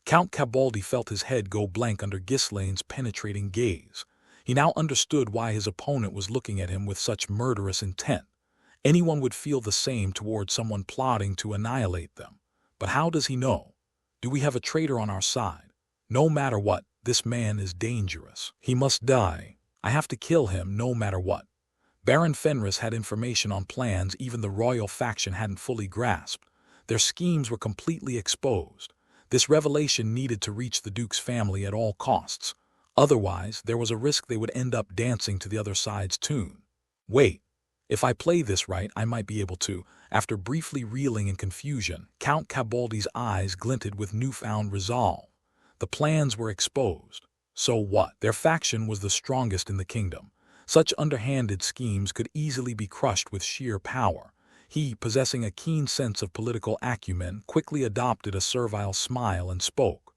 Count Cabaldi felt his head go blank under Ghislaine's penetrating gaze. He now understood why his opponent was looking at him with such murderous intent. Anyone would feel the same towards someone plotting to annihilate them. But how does he know? Do we have a traitor on our side? No matter what, this man is dangerous. He must die. I have to kill him no matter what. Baron Fenris had information on plans even the royal faction hadn't fully grasped. Their schemes were completely exposed. This revelation needed to reach the Duke's family at all costs. Otherwise, there was a risk they would end up dancing to the other side's tune. Wait. If I play this right, I might be able to. After briefly reeling in confusion, Count Cabaldi's eyes glinted with newfound resolve. The plans were exposed. So what? Their faction was the strongest in the kingdom. Such underhanded schemes could easily be crushed with sheer power. He, possessing a keen sense of political acumen, quickly adopted a servile smile and spoke.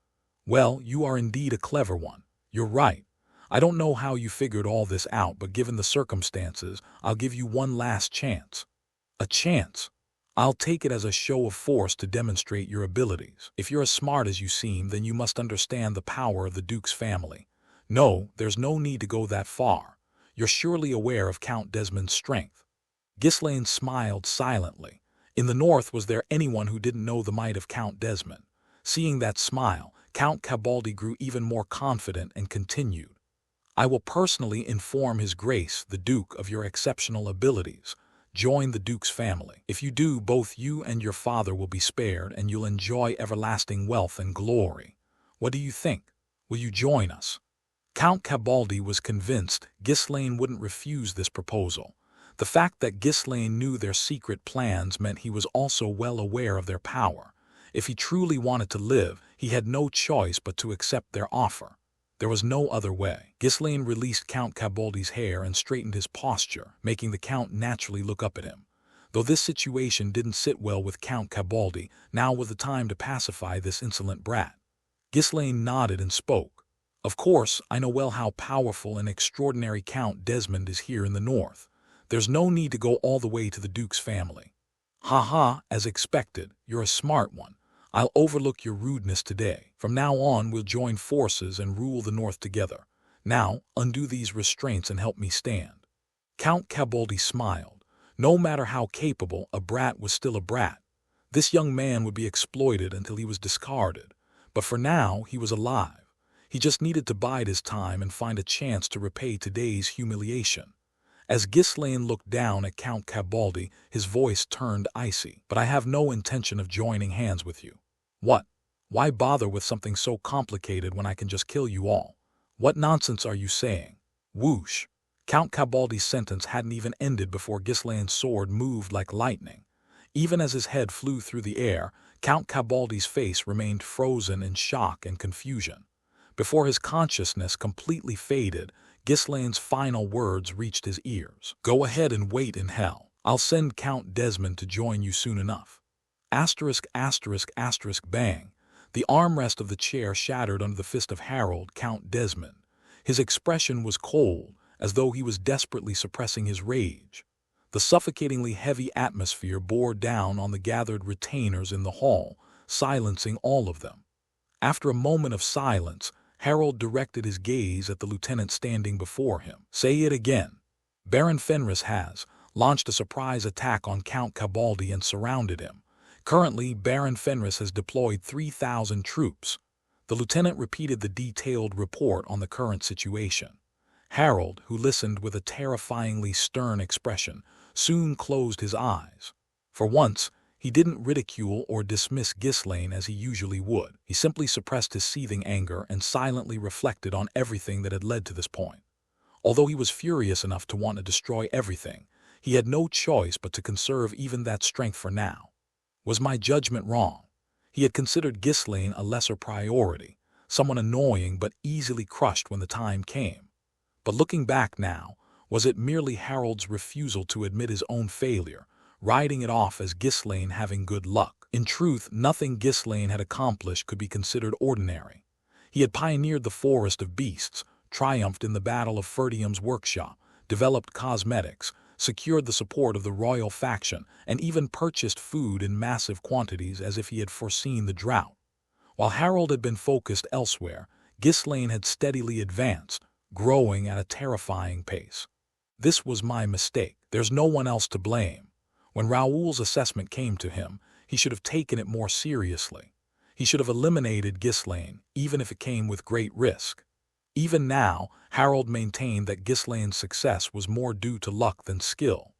Well, you are indeed a clever one. You're right. I don't know how you figured all this out, but given the circumstances, I'll give you one last chance. A chance? I'll take it as a show of force to demonstrate your abilities. If you're as smart as you seem, then you must understand the power of the Duke's family. No, there's no need to go that far. You're surely aware of Count Desmond's strength. Ghislaine smiled silently. In the north, was there anyone who didn't know the might of Count Desmond? Seeing that smile, Count Cabaldi grew even more confident and continued. I will personally inform His Grace, the Duke, of your exceptional abilities. Join the Duke's family. If you do, both you and your father will be spared, and you'll enjoy everlasting wealth and glory. What do you think? Will you join us? Count Cabaldi was convinced Ghislaine wouldn't refuse this proposal. The fact that Ghislaine knew their secret plans meant he was also well aware of their power. If he truly wanted to live, he had no choice but to accept their offer. There was no other way. Ghislaine released Count Cabaldi's hair and straightened his posture, making the Count naturally look up at him. Though this situation didn't sit well with Count Cabaldi, now was the time to pacify this insolent brat. Ghislaine nodded and spoke. Of course, I know well how powerful and extraordinary Count Desmond is here in the north. There's no need to go all the way to the Duke's family. Ha, as expected, you're a smart one. I'll overlook your rudeness today. From now on, we'll join forces and rule the north together. Now, undo these restraints and help me stand. Count Cabaldi smiled. No matter how capable, a brat was still a brat. This young man would be exploited until he was discarded. But for now, he was alive. He just needed to bide his time and find a chance to repay today's humiliation. As Ghislaine looked down at Count Cabaldi, his voice turned icy. But I have no intention of joining hands with you. What? Why bother with something so complicated when I can just kill you all? What nonsense are you saying? Whoosh! Count Cabaldi's sentence hadn't even ended before Ghislaine's sword moved like lightning. Even as his head flew through the air, Count Cabaldi's face remained frozen in shock and confusion. Before his consciousness completely faded, Ghislaine's final words reached his ears. Go ahead and wait in hell. I'll send Count Desmond to join you soon enough. Asterisk, asterisk, asterisk, bang. The armrest of the chair shattered under the fist of Harold, Count Desmond. His expression was cold, as though he was desperately suppressing his rage. The suffocatingly heavy atmosphere bore down on the gathered retainers in the hall, silencing all of them. After a moment of silence, Harold directed his gaze at the lieutenant standing before him. Say it again. Baron Fenris has launched a surprise attack on Count Cabaldi and surrounded him. Currently, Baron Fenris has deployed 3,000 troops. The lieutenant repeated the detailed report on the current situation. Harold, who listened with a terrifyingly stern expression, soon closed his eyes. For once, he didn't ridicule or dismiss Ghislaine as he usually would. He simply suppressed his seething anger and silently reflected on everything that had led to this point. Although he was furious enough to want to destroy everything, he had no choice but to conserve even that strength for now. Was my judgment wrong? He had considered Ghislaine a lesser priority, someone annoying but easily crushed when the time came. But looking back now, was it merely Harold's refusal to admit his own failure, writing it off as Ghislaine having good luck? In truth, nothing Ghislaine had accomplished could be considered ordinary. He had pioneered the forest of beasts, triumphed in the Battle of Ferdium's workshop, developed cosmetics, secured the support of the royal faction, and even purchased food in massive quantities as if he had foreseen the drought. While Harold had been focused elsewhere, Ghislaine had steadily advanced, growing at a terrifying pace. This was my mistake. There's no one else to blame. When Raoul's assessment came to him, he should have taken it more seriously. He should have eliminated Ghislaine, even if it came with great risk. Even now, Harold maintained that Ghislaine's success was more due to luck than skill.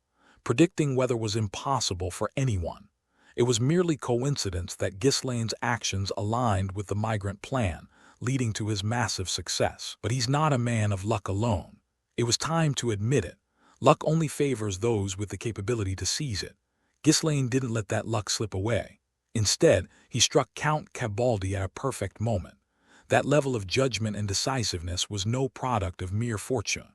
Predicting weather was impossible for anyone. It was merely coincidence that Ghislaine's actions aligned with the migrant plan, leading to his massive success. But he's not a man of luck alone. It was time to admit it. Luck only favors those with the capability to seize it. Ghislaine didn't let that luck slip away. Instead, he struck Count Cabaldi at a perfect moment. That level of judgment and decisiveness was no product of mere fortune.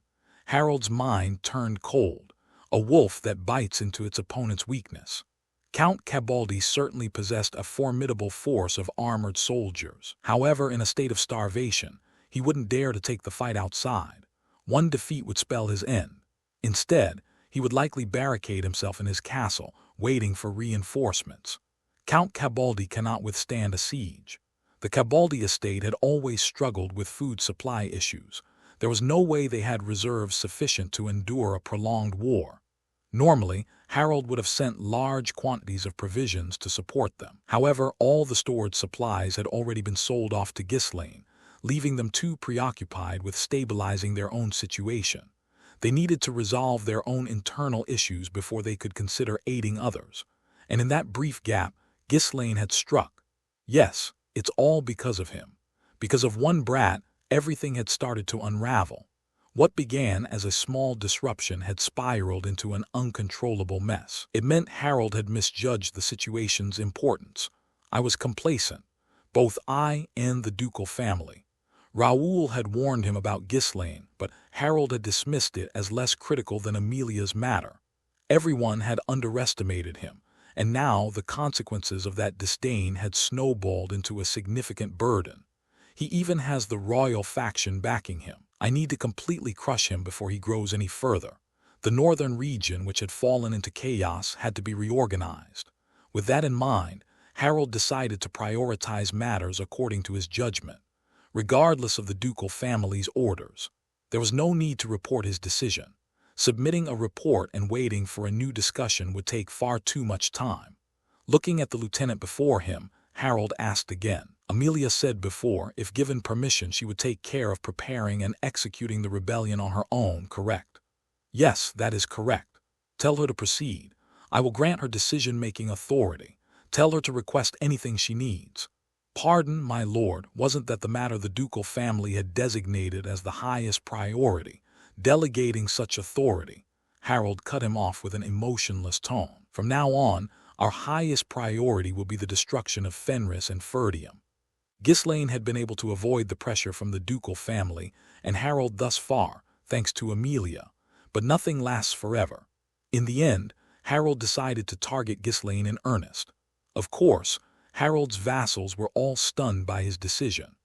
Harold's mind turned cold, a wolf that bites into its opponent's weakness. Count Cabaldi certainly possessed a formidable force of armored soldiers. However, in a state of starvation, he wouldn't dare to take the fight outside. One defeat would spell his end. Instead, he would likely barricade himself in his castle, waiting for reinforcements. Count Cabaldi cannot withstand a siege. The Cabaldi estate had always struggled with food supply issues. There was no way they had reserves sufficient to endure a prolonged war. Normally, Harold would have sent large quantities of provisions to support them. However, all the stored supplies had already been sold off to Ghislaine, leaving them too preoccupied with stabilizing their own situation. They needed to resolve their own internal issues before they could consider aiding others. And in that brief gap, Ghislaine had struck. Yes, it's all because of him. Because of one brat, everything had started to unravel. What began as a small disruption had spiraled into an uncontrollable mess. It meant Harold had misjudged the situation's importance. I was complacent, both I and the ducal family. Raoul had warned him about Ghislaine, but Harold had dismissed it as less critical than Amelia's matter. Everyone had underestimated him, and now the consequences of that disdain had snowballed into a significant burden. He even has the royal faction backing him. I need to completely crush him before he grows any further. The northern region, which had fallen into chaos, had to be reorganized. With that in mind, Harold decided to prioritize matters according to his judgment, regardless of the ducal family's orders. There was no need to report his decision. Submitting a report and waiting for a new discussion would take far too much time. Looking at the lieutenant before him, Harold asked again. Amelia said before, if given permission, she would take care of preparing and executing the rebellion on her own, correct? Yes, that is correct. Tell her to proceed. I will grant her decision-making authority. Tell her to request anything she needs. Pardon, my lord, wasn't that the matter the ducal family had designated as the highest priority? Delegating such authority. Harold cut him off with an emotionless tone. From now on, our highest priority will be the destruction of Fenris and Ferdium. Ghislaine had been able to avoid the pressure from the ducal family, and Harold thus far, thanks to Amelia. But nothing lasts forever. In the end, Harold decided to target Ghislaine in earnest. Of course, Harold's vassals were all stunned by his decision.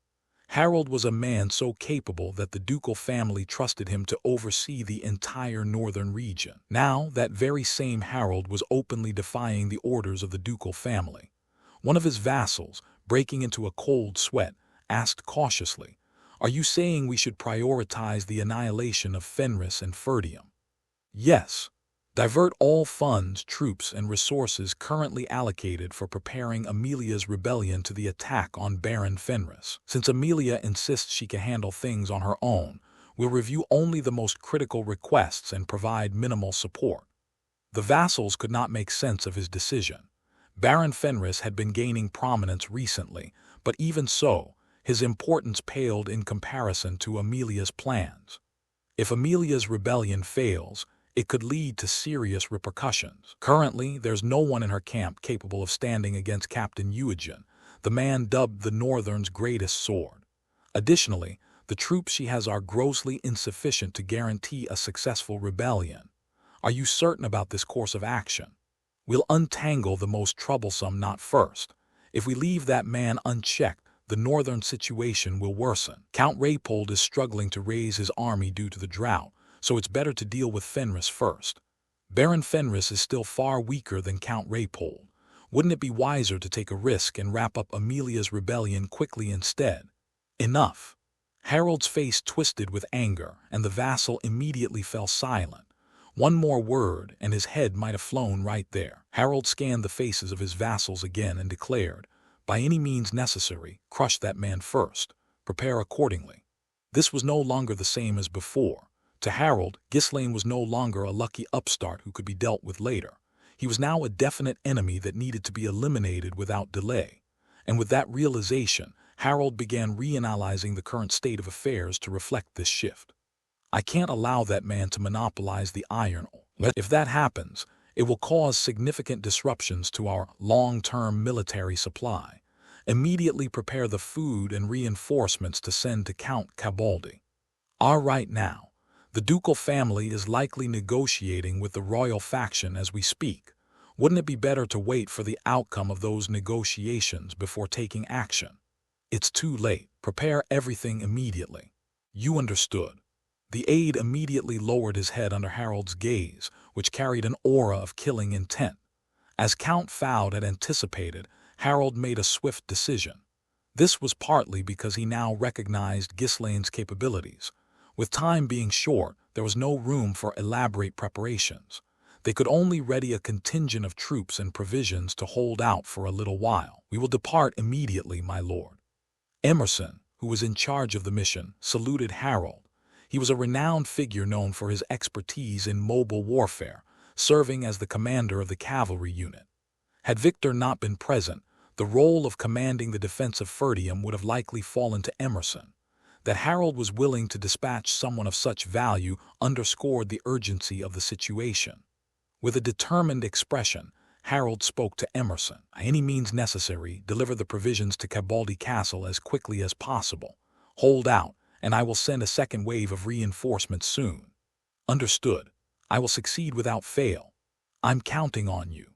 Harold was a man so capable that the ducal family trusted him to oversee the entire northern region. Now, that very same Harold was openly defying the orders of the ducal family. One of his vassals, breaking into a cold sweat, asked cautiously, "Are you saying we should prioritize the annihilation of Fenris and Ferdium?" "Yes. Divert all funds, troops, and resources currently allocated for preparing Amelia's rebellion to the attack on Baron Fenris. Since Amelia insists she can handle things on her own, we'll review only the most critical requests and provide minimal support." The vassals could not make sense of his decision. Baron Fenris had been gaining prominence recently, but even so, his importance paled in comparison to Amelia's plans. If Amelia's rebellion fails, it could lead to serious repercussions. Currently, there's no one in her camp capable of standing against Captain Eugen, the man dubbed the Northern's greatest sword. Additionally, the troops she has are grossly insufficient to guarantee a successful rebellion. Are you certain about this course of action? We'll untangle the most troublesome knot first. If we leave that man unchecked, the northern situation will worsen. Count Raypold is struggling to raise his army due to the drought, so it's better to deal with Fenris first. Baron Fenris is still far weaker than Count Raypold. Wouldn't it be wiser to take a risk and wrap up Amelia's rebellion quickly instead? Enough. Harold's face twisted with anger, and the vassal immediately fell silent. One more word, and his head might have flown right there. Harold scanned the faces of his vassals again and declared, "By any means necessary, crush that man first. Prepare accordingly." This was no longer the same as before. To Harold, Ghislaine was no longer a lucky upstart who could be dealt with later. He was now a definite enemy that needed to be eliminated without delay. And with that realization, Harold began reanalyzing the current state of affairs to reflect this shift. I can't allow that man to monopolize the iron ore. If that happens, it will cause significant disruptions to our long-term military supply. Immediately prepare the food and reinforcements to send to Count Cabaldi. All right now. The ducal family is likely negotiating with the royal faction as we speak. Wouldn't it be better to wait for the outcome of those negotiations before taking action? It's too late. Prepare everything immediately. You understood. The aide immediately lowered his head under Harold's gaze, which carried an aura of killing intent. As Count Fowd had anticipated, Harold made a swift decision. This was partly because he now recognized Ghislaine's capabilities. With time being short, there was no room for elaborate preparations. They could only ready a contingent of troops and provisions to hold out for a little while. "We will depart immediately, my lord." Emerson, who was in charge of the mission, saluted Harold. He was a renowned figure known for his expertise in mobile warfare, serving as the commander of the cavalry unit. Had Victor not been present, the role of commanding the defense of Ferdium would have likely fallen to Emerson. That Harold was willing to dispatch someone of such value underscored the urgency of the situation. With a determined expression, Harold spoke to Emerson. "By any means necessary, deliver the provisions to Cabaldi Castle as quickly as possible. Hold out, and I will send a second wave of reinforcements soon. Understood. I will succeed without fail. I'm counting on you.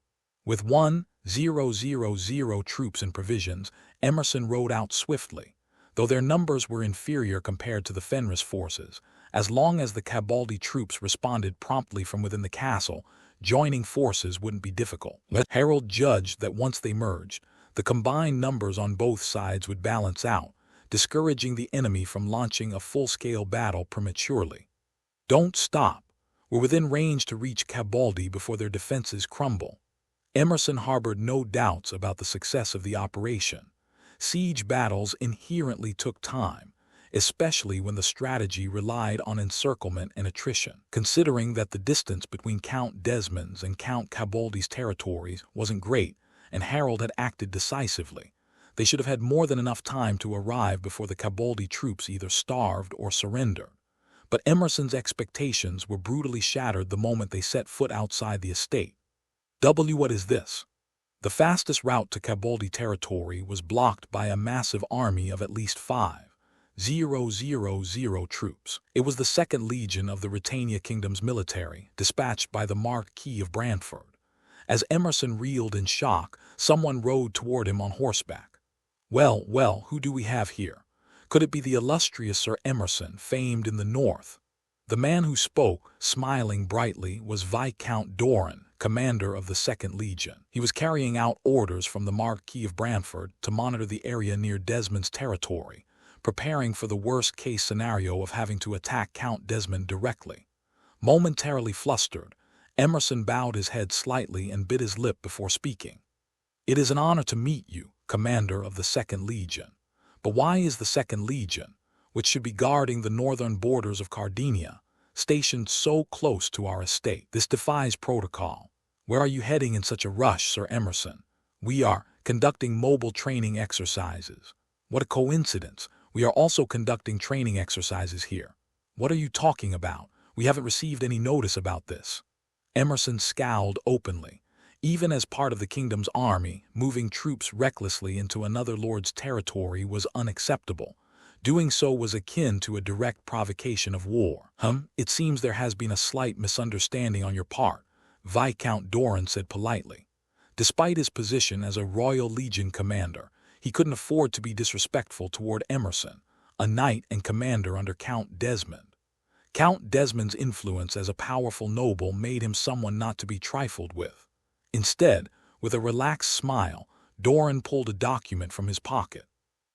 With 1,000 troops and provisions, Emerson rode out swiftly. Though their numbers were inferior compared to the Fenris forces, as long as the Cabaldi troops responded promptly from within the castle, joining forces wouldn't be difficult. Harold judged that once they merged, the combined numbers on both sides would balance out, discouraging the enemy from launching a full-scale battle prematurely. Don't stop. We're within range to reach Cabaldi before their defenses crumble. Emerson harbored no doubts about the success of the operation. Siege battles inherently took time, especially when the strategy relied on encirclement and attrition. Considering that the distance between Count Desmond's and Count Cabaldi's territories wasn't great, and Harold had acted decisively, they should have had more than enough time to arrive before the Cabaldi troops either starved or surrendered. But Emerson's expectations were brutally shattered the moment they set foot outside the estate. What is this? The fastest route to Cabaldi territory was blocked by a massive army of at least 5,000 troops. It was the 2nd Legion of the Britannia Kingdom's military, dispatched by the Marquis of Brantford. As Emerson reeled in shock, someone rode toward him on horseback. Well, who do we have here? Could it be the illustrious Sir Emerson, famed in the north? The man who spoke, smiling brightly, was Viscount Doran, commander of the 2nd Legion. He was carrying out orders from the Marquis of Brantford to monitor the area near Desmond's territory, preparing for the worst-case scenario of having to attack Count Desmond directly. Momentarily flustered, Emerson bowed his head slightly and bit his lip before speaking. "It is an honor to meet you, commander of the 2nd Legion. But why is the 2nd Legion, which should be guarding the northern borders of Sardinia, stationed so close to our estate? This defies protocol. Where are you heading in such a rush, Sir Emerson?" "We are conducting mobile training exercises." "What a coincidence. We are also conducting training exercises here." "What are you talking about? We haven't received any notice about this." Emerson scowled openly. Even as part of the kingdom's army, moving troops recklessly into another lord's territory was unacceptable. Doing so was akin to a direct provocation of war. It seems there has been a slight misunderstanding on your part," Viscount Doran said politely. Despite his position as a Royal Legion commander, he couldn't afford to be disrespectful toward Emerson, a knight and commander under Count Desmond. Count Desmond's influence as a powerful noble made him someone not to be trifled with. Instead, with a relaxed smile, Doran pulled a document from his pocket.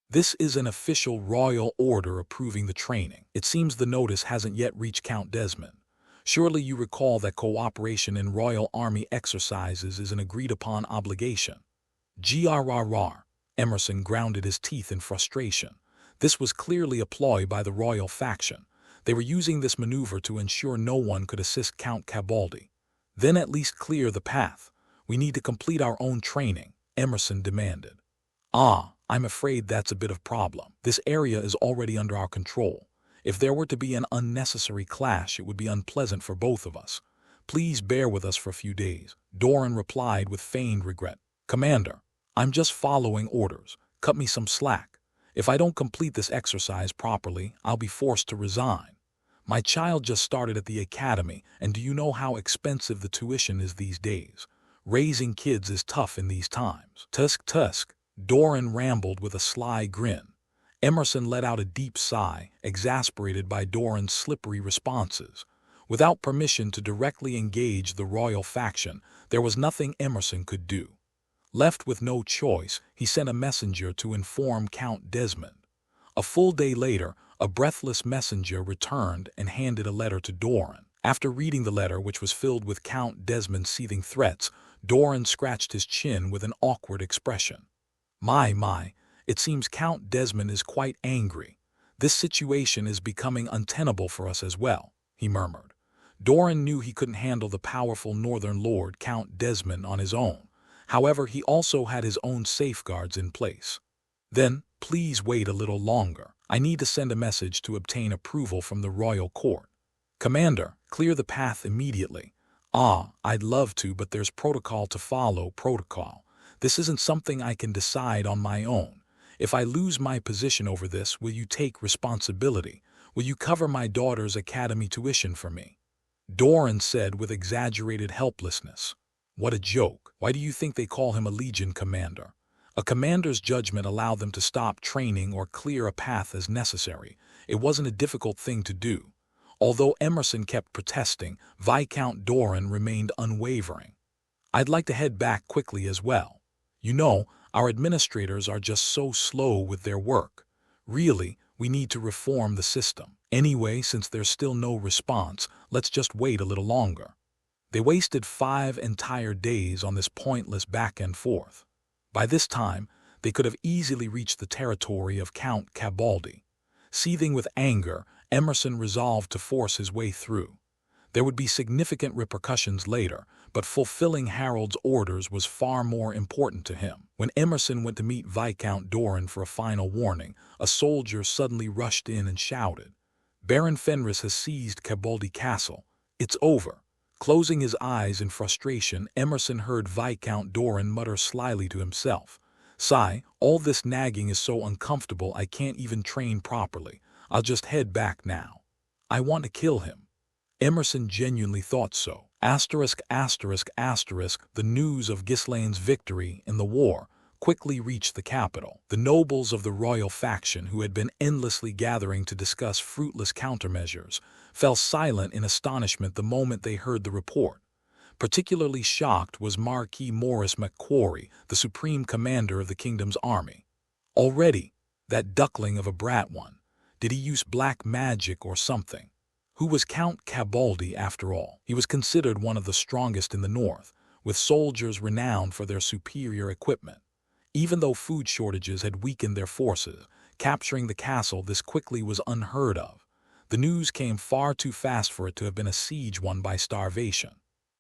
"This is an official royal order approving the training. It seems the notice hasn't yet reached Count Desmond. Surely you recall that cooperation in Royal Army exercises is an agreed-upon obligation." "Grrr." Emerson grounded his teeth in frustration. This was clearly a ploy by the royal faction. They were using this maneuver to ensure no one could assist Count Cabaldi. "Then at least clear the path. We need to complete our own training," Emerson demanded. "I'm afraid that's a bit of a problem. This area is already under our control. If there were to be an unnecessary clash, it would be unpleasant for both of us. Please bear with us for a few days," Doran replied with feigned regret. "Commander, I'm just following orders. Cut me some slack. If I don't complete this exercise properly, I'll be forced to resign. My child just started at the academy, and do you know how expensive the tuition is these days? Raising kids is tough in these times." Tusk, Doran rambled with a sly grin. Emerson let out a deep sigh, exasperated by Doran's slippery responses. Without permission to directly engage the royal faction, there was nothing Emerson could do. Left with no choice, he sent a messenger to inform Count Desmond. A full day later, a breathless messenger returned and handed a letter to Doran. After reading the letter, which was filled with Count Desmond's seething threats, Doran scratched his chin with an awkward expression. My, it seems Count Desmond is quite angry. This situation is becoming untenable for us as well," he murmured. Doran knew he couldn't handle the powerful northern lord Count Desmond on his own. However, he also had his own safeguards in place. "Then, please wait a little longer. I need to send a message to obtain approval from the royal court." "Commander, clear the path immediately." "I'd love to, but there's protocol to follow, protocol. This isn't something I can decide on my own. If I lose my position over this, will you take responsibility? Will you cover my daughter's academy tuition for me?" Doran said with exaggerated helplessness. "What a joke. Why do you think they call him a legion commander? A commander's judgment allowed them to stop training or clear a path as necessary. It wasn't a difficult thing to do." Although Emerson kept protesting, Viscount Doran remained unwavering. "I'd like to head back quickly as well. You know, our administrators are just so slow with their work. Really, we need to reform the system. Anyway, since there's still no response, let's just wait a little longer." They wasted 5 entire days on this pointless back and forth. By this time, they could have easily reached the territory of Count Cabaldi. Seething with anger, Emerson resolved to force his way through. There would be significant repercussions later, but fulfilling Harold's orders was far more important to him. When Emerson went to meet Viscount Doran for a final warning, a soldier suddenly rushed in and shouted, "Baron Fenris has seized Cabaldi Castle. It's over." Closing his eyes in frustration, Emerson heard Viscount Doran mutter slyly to himself, "Sigh, all this nagging is so uncomfortable I can't even train properly. I'll just head back now. I want to kill him." Emerson genuinely thought so. The news of Ghislaine's victory in the war quickly reached the capital. The nobles of the royal faction, who had been endlessly gathering to discuss fruitless countermeasures, fell silent in astonishment the moment they heard the report. Particularly shocked was Marquis Maurice Macquarie, the supreme commander of the kingdom's army. Already, that duckling of a brat one. Did he use black magic or something? Who was Count Cabaldi after all? He was considered one of the strongest in the north, with soldiers renowned for their superior equipment. Even though food shortages had weakened their forces, capturing the castle this quickly was unheard of. The news came far too fast for it to have been a siege won by starvation.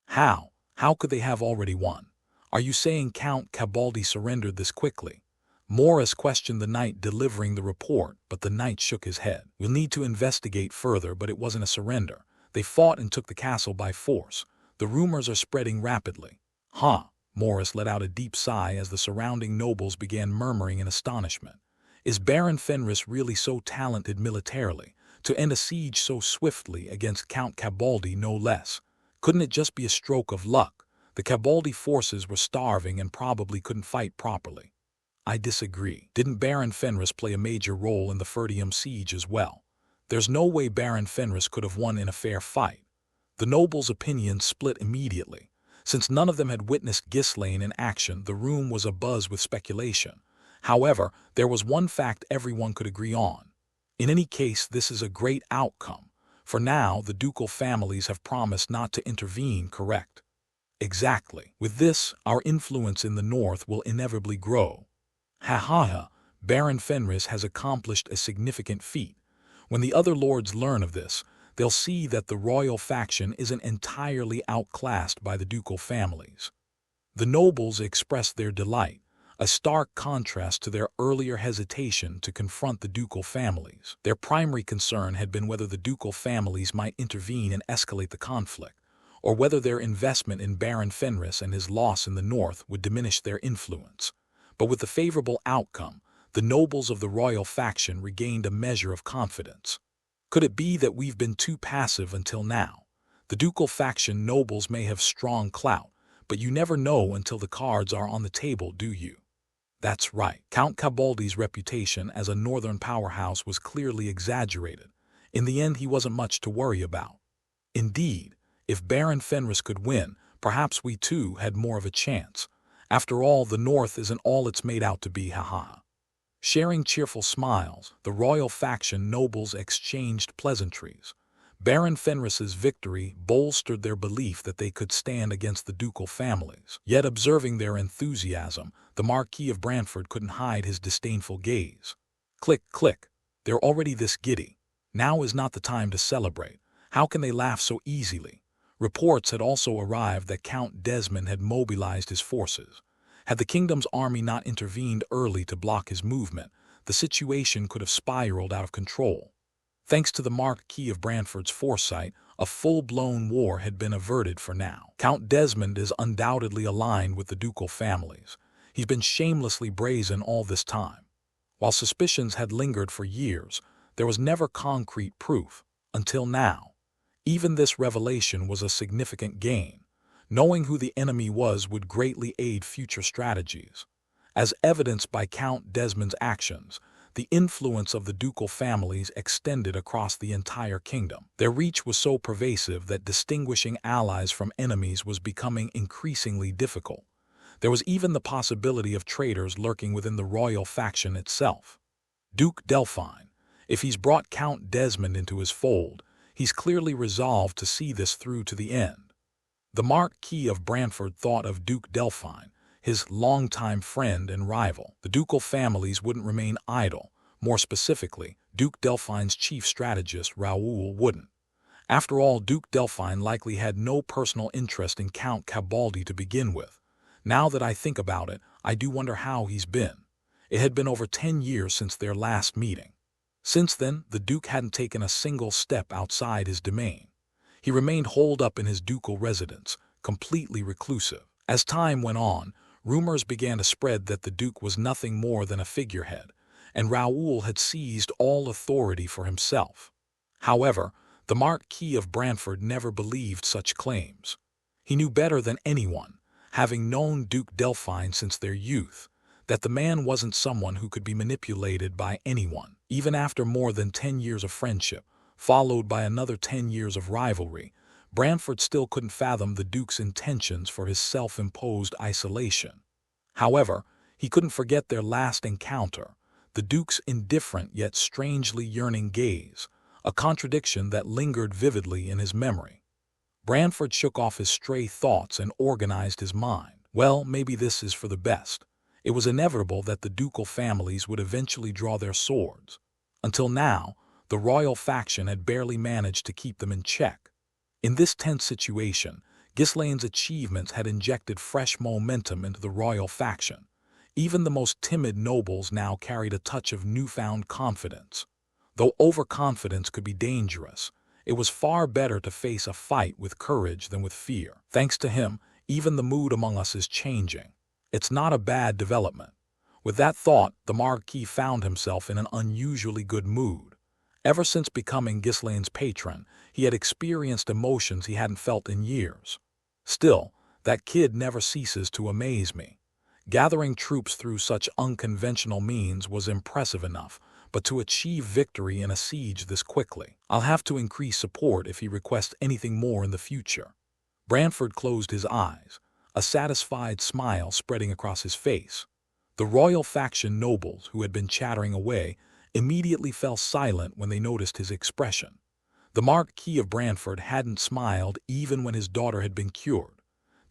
How? How could they have already won? Are you saying Count Cabaldi surrendered this quickly? Morris questioned the knight delivering the report, but the knight shook his head. "We'll need to investigate further, but it wasn't a surrender. They fought and took the castle by force. The rumors are spreading rapidly." "Huh." Morris let out a deep sigh as the surrounding nobles began murmuring in astonishment. "Is Baron Fenris really so talented militarily, to end a siege so swiftly against Count Cabaldi no less? Couldn't it just be a stroke of luck? The Cabaldi forces were starving and probably couldn't fight properly." "I disagree. Didn't Baron Fenris play a major role in the Ferdium siege as well? There's no way Baron Fenris could have won in a fair fight." The nobles' opinions split immediately. Since none of them had witnessed Ghislaine in action, the room was abuzz with speculation. However, there was one fact everyone could agree on. In any case, this is a great outcome. For now, the ducal families have promised not to intervene, correct? Exactly. With this, our influence in the north will inevitably grow. Ha ha ha, Baron Fenris has accomplished a significant feat. When the other lords learn of this, they'll see that the royal faction isn't entirely outclassed by the ducal families. The nobles expressed their delight, a stark contrast to their earlier hesitation to confront the ducal families. Their primary concern had been whether the ducal families might intervene and escalate the conflict, or whether their investment in Baron Fenris and his loss in the north would diminish their influence. But with the favorable outcome, the nobles of the royal faction regained a measure of confidence. Could it be that we've been too passive until now? The ducal faction nobles may have strong clout, but you never know until the cards are on the table, do you? That's right. Count Cabaldi's reputation as a northern powerhouse was clearly exaggerated. In the end, he wasn't much to worry about. Indeed, if Baron Fenris could win, perhaps we too had more of a chance. After all, the north isn't all it's made out to be, haha. Sharing cheerful smiles, the royal faction nobles exchanged pleasantries. Baron Fenris's victory bolstered their belief that they could stand against the ducal families. Yet observing their enthusiasm, the Marquis of Brantford couldn't hide his disdainful gaze. Click, click. They're already this giddy. Now is not the time to celebrate. How can they laugh so easily? Reports had also arrived that Count Desmond had mobilized his forces. Had the kingdom's army not intervened early to block his movement, the situation could have spiraled out of control. Thanks to the Marquis of Brantford's foresight, a full-blown war had been averted for now. Count Desmond is undoubtedly aligned with the ducal families. He's been shamelessly brazen all this time. While suspicions had lingered for years, there was never concrete proof, until now. Even this revelation was a significant gain. Knowing who the enemy was would greatly aid future strategies. As evidenced by Count Desmond's actions, the influence of the ducal families extended across the entire kingdom. Their reach was so pervasive that distinguishing allies from enemies was becoming increasingly difficult. There was even the possibility of traitors lurking within the royal faction itself. Duke Delphine, if he's brought Count Desmond into his fold, he's clearly resolved to see this through to the end. The Marquis of Brantford thought of Duke Delphine, his longtime friend and rival. The ducal families wouldn't remain idle. More specifically, Duke Delphine's chief strategist, Raoul, wouldn't. After all, Duke Delphine likely had no personal interest in Count Cabaldi to begin with. Now that I think about it, I do wonder how he's been. It had been over 10 years since their last meeting. Since then, the Duke hadn't taken a single step outside his domain. He remained holed up in his ducal residence, completely reclusive. As time went on, rumors began to spread that the Duke was nothing more than a figurehead, and Raoul had seized all authority for himself. However, the Marquis of Brantford never believed such claims. He knew better than anyone, having known Duke Delphine since their youth, that the man wasn't someone who could be manipulated by anyone. Even after more than 10 years of friendship, followed by another 10 years of rivalry, Brantford still couldn't fathom the Duke's intentions for his self-imposed isolation. However, he couldn't forget their last encounter, the Duke's indifferent yet strangely yearning gaze, a contradiction that lingered vividly in his memory. Brantford shook off his stray thoughts and organized his mind. Well, maybe this is for the best. It was inevitable that the ducal families would eventually draw their swords. Until now, the royal faction had barely managed to keep them in check. In this tense situation, Ghislaine's achievements had injected fresh momentum into the royal faction. Even the most timid nobles now carried a touch of newfound confidence. Though overconfidence could be dangerous, it was far better to face a fight with courage than with fear. Thanks to him, even the mood among us is changing. It's not a bad development. With that thought, the Marquis found himself in an unusually good mood. Ever since becoming Ghislaine's patron, he had experienced emotions he hadn't felt in years. Still, that kid never ceases to amaze me. Gathering troops through such unconventional means was impressive enough, but to achieve victory in a siege this quickly, I'll have to increase support if he requests anything more in the future. Brantford closed his eyes, a satisfied smile spreading across his face. The royal faction nobles, who had been chattering away, immediately fell silent when they noticed his expression. The Marquis of Brantford hadn't smiled even when his daughter had been cured.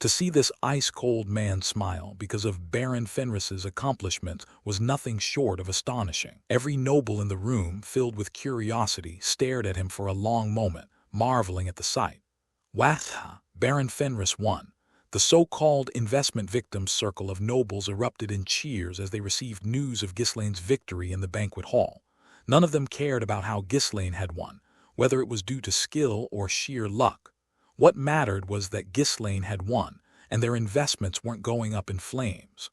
To see this ice-cold man smile because of Baron Fenris's accomplishments was nothing short of astonishing. Every noble in the room, filled with curiosity, stared at him for a long moment, marveling at the sight. Watha, Baron Fenris won. The so-called investment victims circle of nobles erupted in cheers as they received news of Ghislaine's victory in the banquet hall. None of them cared about how Ghislaine had won, whether it was due to skill or sheer luck. What mattered was that Ghislaine had won, and their investments weren't going up in flames.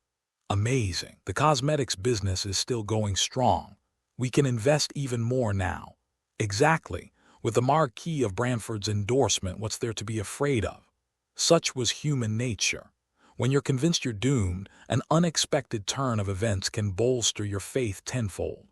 Amazing. The cosmetics business is still going strong. We can invest even more now. Exactly. With the Marquis of Brantford's endorsement, what's there to be afraid of? Such was human nature. When you're convinced you're doomed, an unexpected turn of events can bolster your faith tenfold.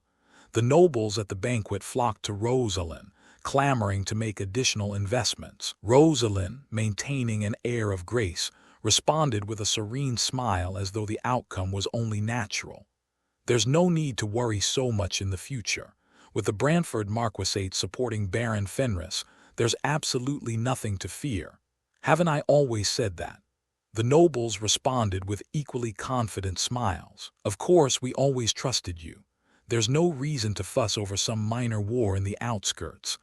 The nobles at the banquet flocked to Rosalind, clamoring to make additional investments. Rosalind, maintaining an air of grace, responded with a serene smile as though the outcome was only natural. There's no need to worry so much in the future. With the Brantford Marquisate supporting Baron Fenris, there's absolutely nothing to fear. Haven't I always said that? The nobles responded with equally confident smiles. Of course, we always trusted you. There's no reason to fuss over some minor war in the outskirts.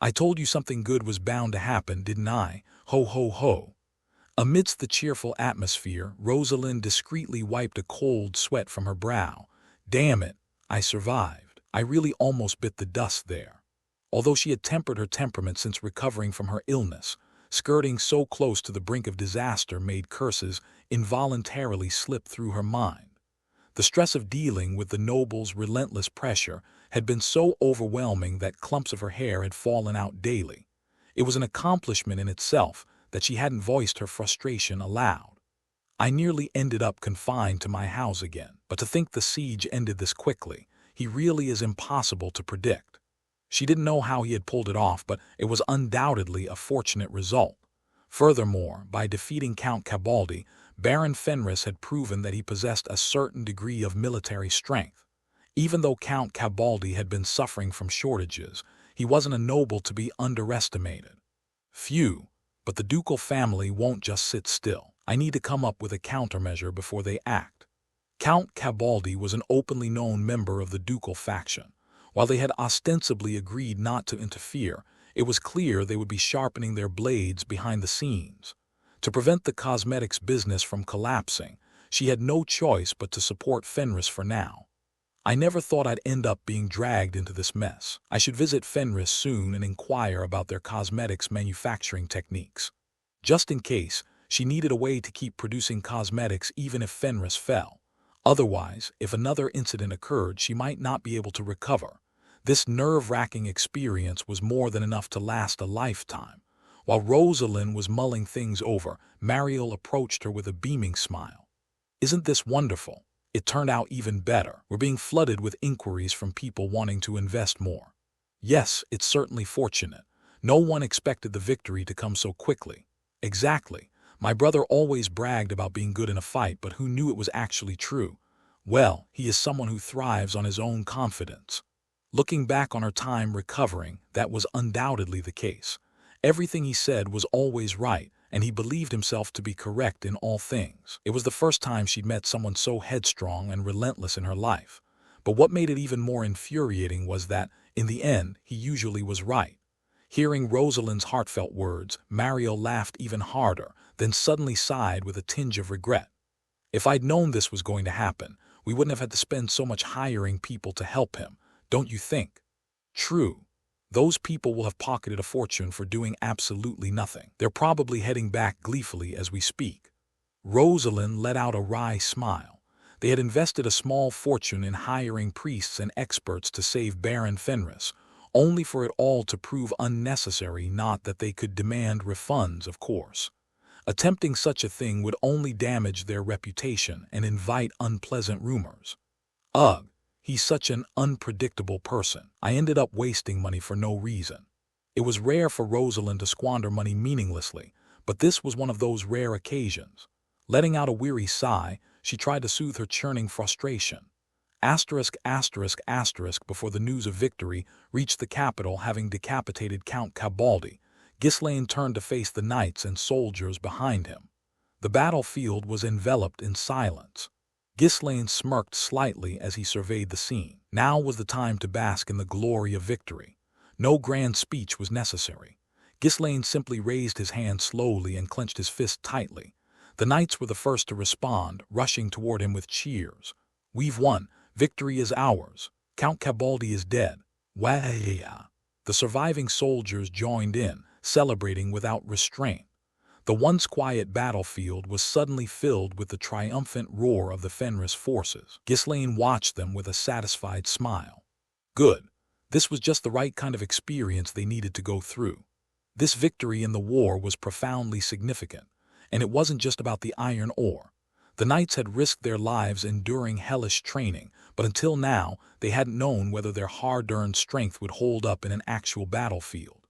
I told you something good was bound to happen, didn't I? Ho ho ho. Amidst the cheerful atmosphere, Rosalind discreetly wiped a cold sweat from her brow. Damn it, I survived. I really almost bit the dust there. Although she had tempered her temperament since recovering from her illness, skirting so close to the brink of disaster made curses involuntarily slip through her mind. The stress of dealing with the noble's relentless pressure had been so overwhelming that clumps of her hair had fallen out daily. It was an accomplishment in itself that she hadn't voiced her frustration aloud. I nearly ended up confined to my house again, but to think the siege ended this quickly, he really is impossible to predict. She didn't know how he had pulled it off, but it was undoubtedly a fortunate result. Furthermore, by defeating Count Cabaldi, Baron Fenris had proven that he possessed a certain degree of military strength. Even though Count Cabaldi had been suffering from shortages, he wasn't a noble to be underestimated. Phew, but the ducal family won't just sit still. I need to come up with a countermeasure before they act. Count Cabaldi was an openly known member of the ducal faction. While they had ostensibly agreed not to interfere, it was clear they would be sharpening their blades behind the scenes. To prevent the cosmetics business from collapsing, she had no choice but to support Fenris for now. I never thought I'd end up being dragged into this mess. I should visit Fenris soon and inquire about their cosmetics manufacturing techniques. Just in case, she needed a way to keep producing cosmetics even if Fenris fell. Otherwise, if another incident occurred, she might not be able to recover. This nerve-wracking experience was more than enough to last a lifetime. While Rosalind was mulling things over, Mariel approached her with a beaming smile. "Isn't this wonderful? It turned out even better. We're being flooded with inquiries from people wanting to invest more." "Yes, it's certainly fortunate. No one expected the victory to come so quickly." "Exactly. My brother always bragged about being good in a fight, but who knew it was actually true? Well, he is someone who thrives on his own confidence." Looking back on her time recovering, that was undoubtedly the case. Everything he said was always right, and he believed himself to be correct in all things. It was the first time she'd met someone so headstrong and relentless in her life. But what made it even more infuriating was that, in the end, he usually was right. Hearing Rosalind's heartfelt words, Mariel laughed even harder, then suddenly sighed with a tinge of regret. "If I'd known this was going to happen, we wouldn't have had to spend so much hiring people to help him, don't you think?" "True. Those people will have pocketed a fortune for doing absolutely nothing. They're probably heading back gleefully as we speak." Rosalind let out a wry smile. They had invested a small fortune in hiring priests and experts to save Baron Fenris, only for it all to prove unnecessary. Not that they could demand refunds, of course. Attempting such a thing would only damage their reputation and invite unpleasant rumors. Ugh, he's such an unpredictable person. I ended up wasting money for no reason. It was rare for Rosalind to squander money meaninglessly, but this was one of those rare occasions. Letting out a weary sigh, she tried to soothe her churning frustration. Before the news of victory reached the capital, having decapitated Count Cabaldi, Ghislaine turned to face the knights and soldiers behind him. The battlefield was enveloped in silence. Ghislaine smirked slightly as he surveyed the scene. Now was the time to bask in the glory of victory. No grand speech was necessary. Ghislaine simply raised his hand slowly and clenched his fist tightly. The knights were the first to respond, rushing toward him with cheers. "We've won! Victory is ours! Count Cabaldi is dead! Wah!" The surviving soldiers joined in, celebrating without restraint. The once quiet battlefield was suddenly filled with the triumphant roar of the Fenris forces. Ghislaine watched them with a satisfied smile. Good. This was just the right kind of experience they needed to go through. This victory in the war was profoundly significant, and it wasn't just about the iron ore. The knights had risked their lives enduring hellish training, but until now they hadn't known whether their hard-earned strength would hold up in an actual battlefield.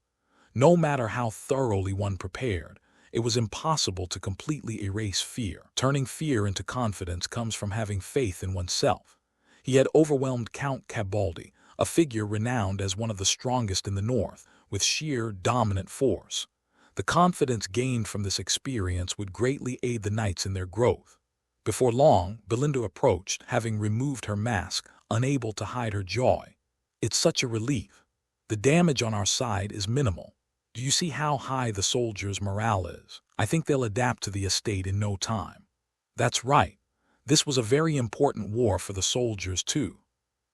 No matter how thoroughly one prepared, it was impossible to completely erase fear. Turning fear into confidence comes from having faith in oneself. He had overwhelmed Count Cabaldi, a figure renowned as one of the strongest in the north, with sheer dominant force. The confidence gained from this experience would greatly aid the knights in their growth. Before long, Belinda approached, having removed her mask, unable to hide her joy. "It's such a relief. The damage on our side is minimal. Do you see how high the soldiers' morale is? I think they'll adapt to the estate in no time." "That's right. This was a very important war for the soldiers, too."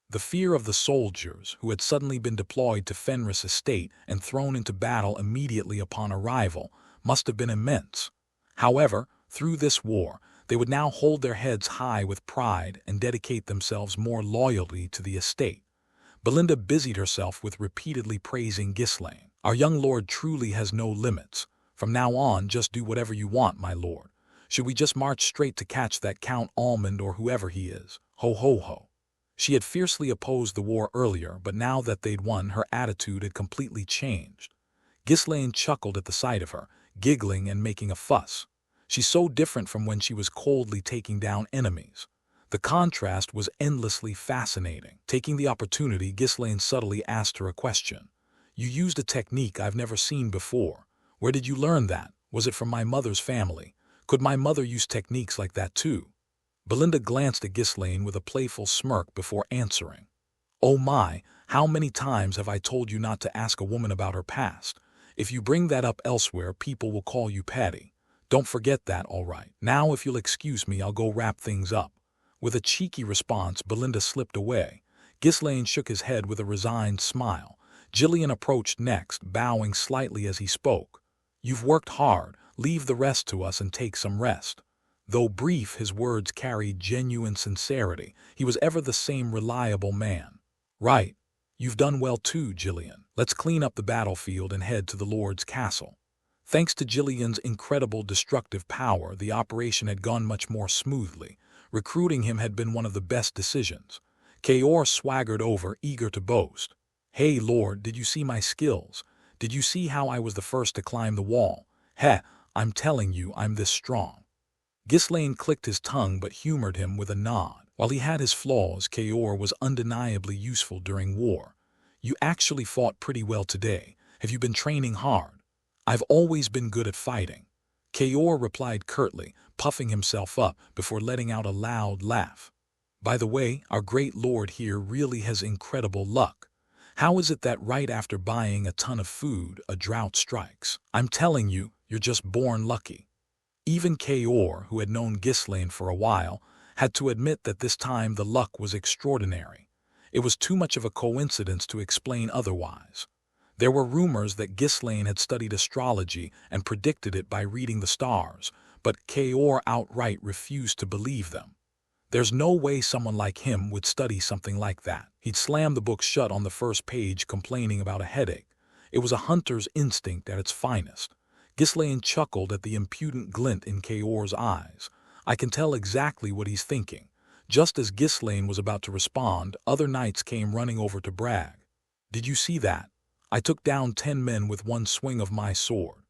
The fear of the soldiers, who had suddenly been deployed to Fenris estate and thrown into battle immediately upon arrival, must have been immense. However, through this war, They would now hold their heads high with pride and dedicate themselves more loyally to the estate. Belinda busied herself with repeatedly praising Ghislaine. "Our young lord truly has no limits. From now on, just do whatever you want, my lord. Should we just march straight to catch that Count Almond or whoever he is? Ho ho ho." She had fiercely opposed the war earlier, but now that they'd won, her attitude had completely changed. Ghislaine chuckled at the sight of her, giggling and making a fuss. She's so different from when she was coldly taking down enemies. The contrast was endlessly fascinating. Taking the opportunity, Ghislaine subtly asked her a question. "You used a technique I've never seen before. Where did you learn that? Was it from my mother's family? Could my mother use techniques like that too?" Belinda glanced at Ghislaine with a playful smirk before answering. "Oh my, how many times have I told you not to ask a woman about her past? If you bring that up elsewhere, people will call you petty. Don't forget that, all right. Now, if you'll excuse me, I'll go wrap things up." With a cheeky response, Belinda slipped away. Ghislaine shook his head with a resigned smile. Gillian approached next, bowing slightly as he spoke. "You've worked hard. Leave the rest to us and take some rest." Though brief, his words carried genuine sincerity. He was ever the same reliable man. "Right. You've done well too, Gillian. Let's clean up the battlefield and head to the Lord's castle." Thanks to Gillian's incredible destructive power, the operation had gone much more smoothly. Recruiting him had been one of the best decisions. Kaor swaggered over, eager to boast. "Hey, Lord, did you see my skills? Did you see how I was the first to climb the wall? Heh, I'm telling you, I'm this strong." Ghislaine clicked his tongue but humored him with a nod. While he had his flaws, Kaor was undeniably useful during war. "You actually fought pretty well today. Have you been training hard?" "I've always been good at fighting." Kaor replied curtly, puffing himself up before letting out a loud laugh. "By the way, our great lord here really has incredible luck. How is it that right after buying a ton of food, a drought strikes? I'm telling you, you're just born lucky." Even Kaor, who had known Ghislaine for a while, had to admit that this time the luck was extraordinary. It was too much of a coincidence to explain otherwise. There were rumors that Ghislaine had studied astrology and predicted it by reading the stars, but Kaor outright refused to believe them. There's no way someone like him would study something like that. He'd slammed the book shut on the first page, complaining about a headache. It was a hunter's instinct at its finest. Ghislaine chuckled at the impudent glint in Kaor's eyes. "I can tell exactly what he's thinking." Just as Ghislaine was about to respond, other knights came running over to brag. "Did you see that? I took down 10 men with one swing of my sword."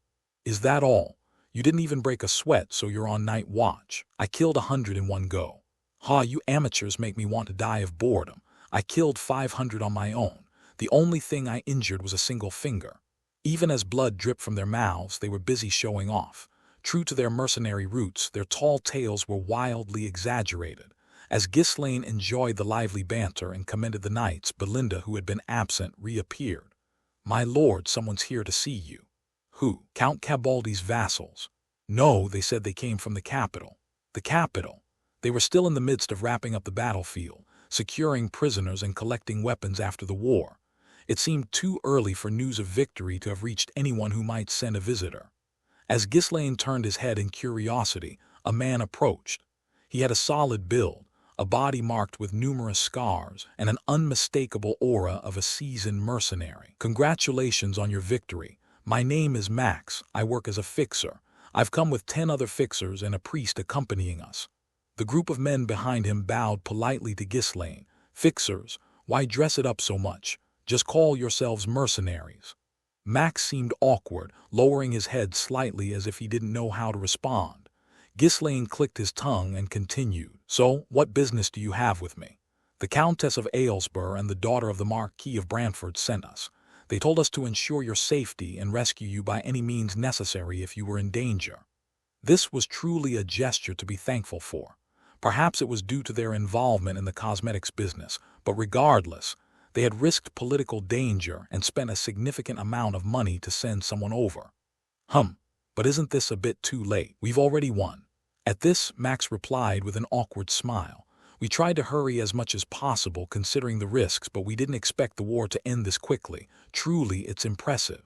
"Is that all? You didn't even break a sweat, so you're on night watch." "I killed 100 in one go." "Ha, you amateurs make me want to die of boredom. I killed 500 on my own. The only thing I injured was a single finger." Even as blood dripped from their mouths, they were busy showing off. True to their mercenary roots, their tall tales were wildly exaggerated. As Ghislaine enjoyed the lively banter and commended the knights, Belinda, who had been absent, reappeared. "My lord, someone's here to see you." "Who? Count Cabaldi's vassals?" "No, they said they came from the capital." "The capital?" They were still in the midst of wrapping up the battlefield, securing prisoners and collecting weapons after the war. It seemed too early for news of victory to have reached anyone who might send a visitor. As Ghislaine turned his head in curiosity, a man approached. He had a solid build, a body marked with numerous scars, and an unmistakable aura of a seasoned mercenary. "Congratulations on your victory. My name is Max. I work as a fixer. I've come with 10 other fixers and a priest accompanying us." The group of men behind him bowed politely to Ghislaine. "Fixers? Why dress it up so much? Just call yourselves mercenaries." Max seemed awkward, lowering his head slightly as if he didn't know how to respond. Ghislaine clicked his tongue and continued. "So, what business do you have with me? The Countess of Aylesbury and the daughter of the Marquis of Brantford sent us. They told us to ensure your safety and rescue you by any means necessary if you were in danger." This was truly a gesture to be thankful for. Perhaps it was due to their involvement in the cosmetics business, but regardless, they had risked political danger and spent a significant amount of money to send someone over. But isn't this a bit too late? We've already won." At this, Max replied with an awkward smile. "We tried to hurry as much as possible considering the risks, but we didn't expect the war to end this quickly. Truly, it's impressive.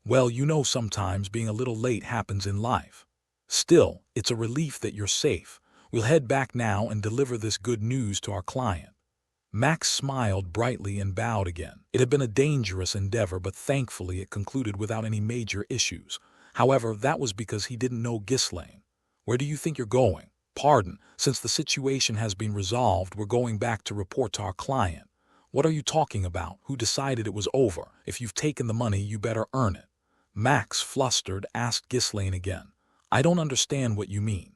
Well, you know, sometimes being a little late happens in life. Still, it's a relief that you're safe. We'll head back now and deliver this good news to our client." Max smiled brightly and bowed again. It had been a dangerous endeavor, but thankfully it concluded without any major issues. However, that was because he didn't know Ghislaine. "Where do you think you're going?" "Pardon, since the situation has been resolved, we're going back to report to our client." "What are you talking about? Who decided it was over? If you've taken the money, you better earn it." Max, flustered, asked Ghislaine again. "I don't understand what you mean."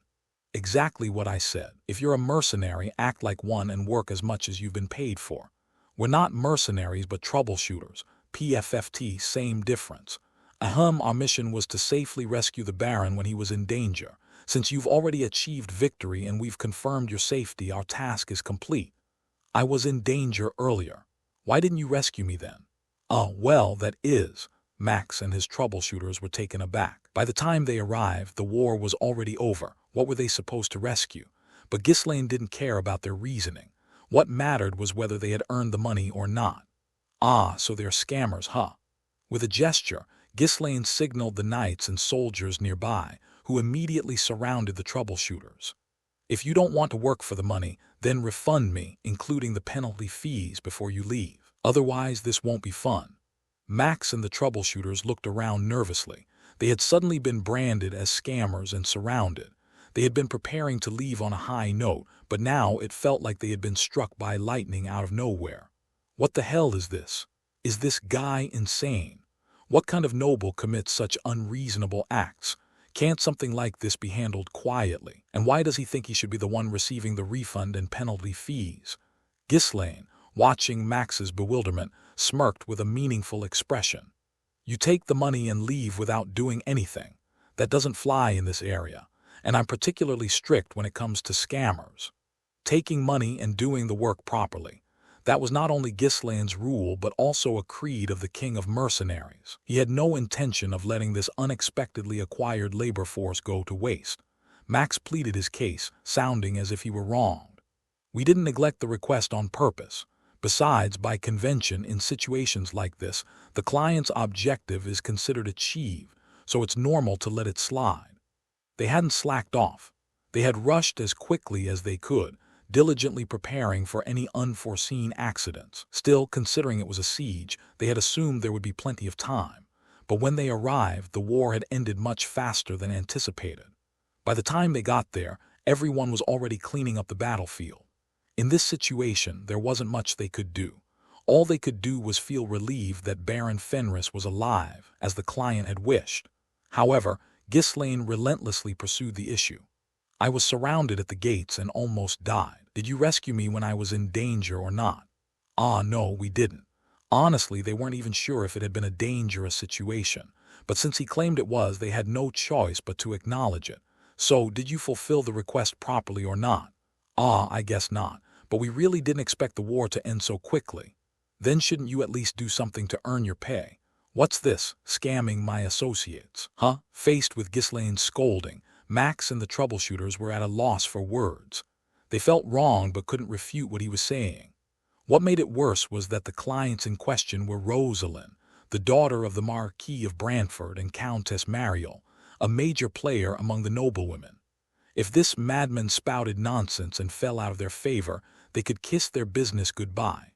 "Exactly what I said. If you're a mercenary, act like one and work as much as you've been paid for." "We're not mercenaries but troubleshooters. PFFT, same difference." Our mission was to safely rescue the Baron when he was in danger. Since you've already achieved victory and we've confirmed your safety, our task is complete." "I was in danger earlier. Why didn't you rescue me then?" "Oh, well, that is." Max and his troubleshooters were taken aback. By the time they arrived, the war was already over. What were they supposed to rescue? But Ghislaine didn't care about their reasoning. What mattered was whether they had earned the money or not. "Ah, so they're scammers, huh?" With a gesture, Ghislaine signaled the knights and soldiers nearby, who immediately surrounded the troubleshooters. "If you don't want to work for the money, then refund me, including the penalty fees, before you leave. Otherwise, this won't be fun." Max and the troubleshooters looked around nervously. They had suddenly been branded as scammers and surrounded. They had been preparing to leave on a high note, but now it felt like they had been struck by lightning out of nowhere. "What the hell is this? Is this guy insane? What kind of noble commits such unreasonable acts? Can't something like this be handled quietly? And why does he think he should be the one receiving the refund and penalty fees?" Ghislaine, watching Max's bewilderment, smirked with a meaningful expression. "You take the money and leave without doing anything. That doesn't fly in this area, and I'm particularly strict when it comes to scammers. Taking money and doing the work properly. That was not only Ghislaine's rule but also a creed of the King of Mercenaries. He had no intention of letting this unexpectedly acquired labor force go to waste." Max pleaded his case, sounding as if he were wronged. "We didn't neglect the request on purpose. Besides, by convention, in situations like this, the client's objective is considered achieved, so it's normal to let it slide." They hadn't slacked off. They had rushed as quickly as they could, diligently preparing for any unforeseen accidents. Still, considering it was a siege, they had assumed there would be plenty of time. But when they arrived, the war had ended much faster than anticipated. By the time they got there, everyone was already cleaning up the battlefield. In this situation, there wasn't much they could do. All they could do was feel relieved that Baron Fenris was alive, as the client had wished. However, Ghislaine relentlessly pursued the issue. "I was surrounded at the gates and almost died. Did you rescue me when I was in danger or not?" "Ah, no, we didn't." Honestly, they weren't even sure if it had been a dangerous situation, but since he claimed it was, they had no choice but to acknowledge it. "So, did you fulfill the request properly or not?" "Ah, I guess not, but we really didn't expect the war to end so quickly." "Then shouldn't you at least do something to earn your pay?" "What's this, scamming my associates, huh?" Faced with Ghislaine's scolding, Max and the troubleshooters were at a loss for words. They felt wronged but couldn't refute what he was saying. What made it worse was that the clients in question were Rosalind, the daughter of the Marquis of Brantford and Countess Mariel, a major player among the noblewomen. If this madman spouted nonsense and fell out of their favor, they could kiss their business goodbye.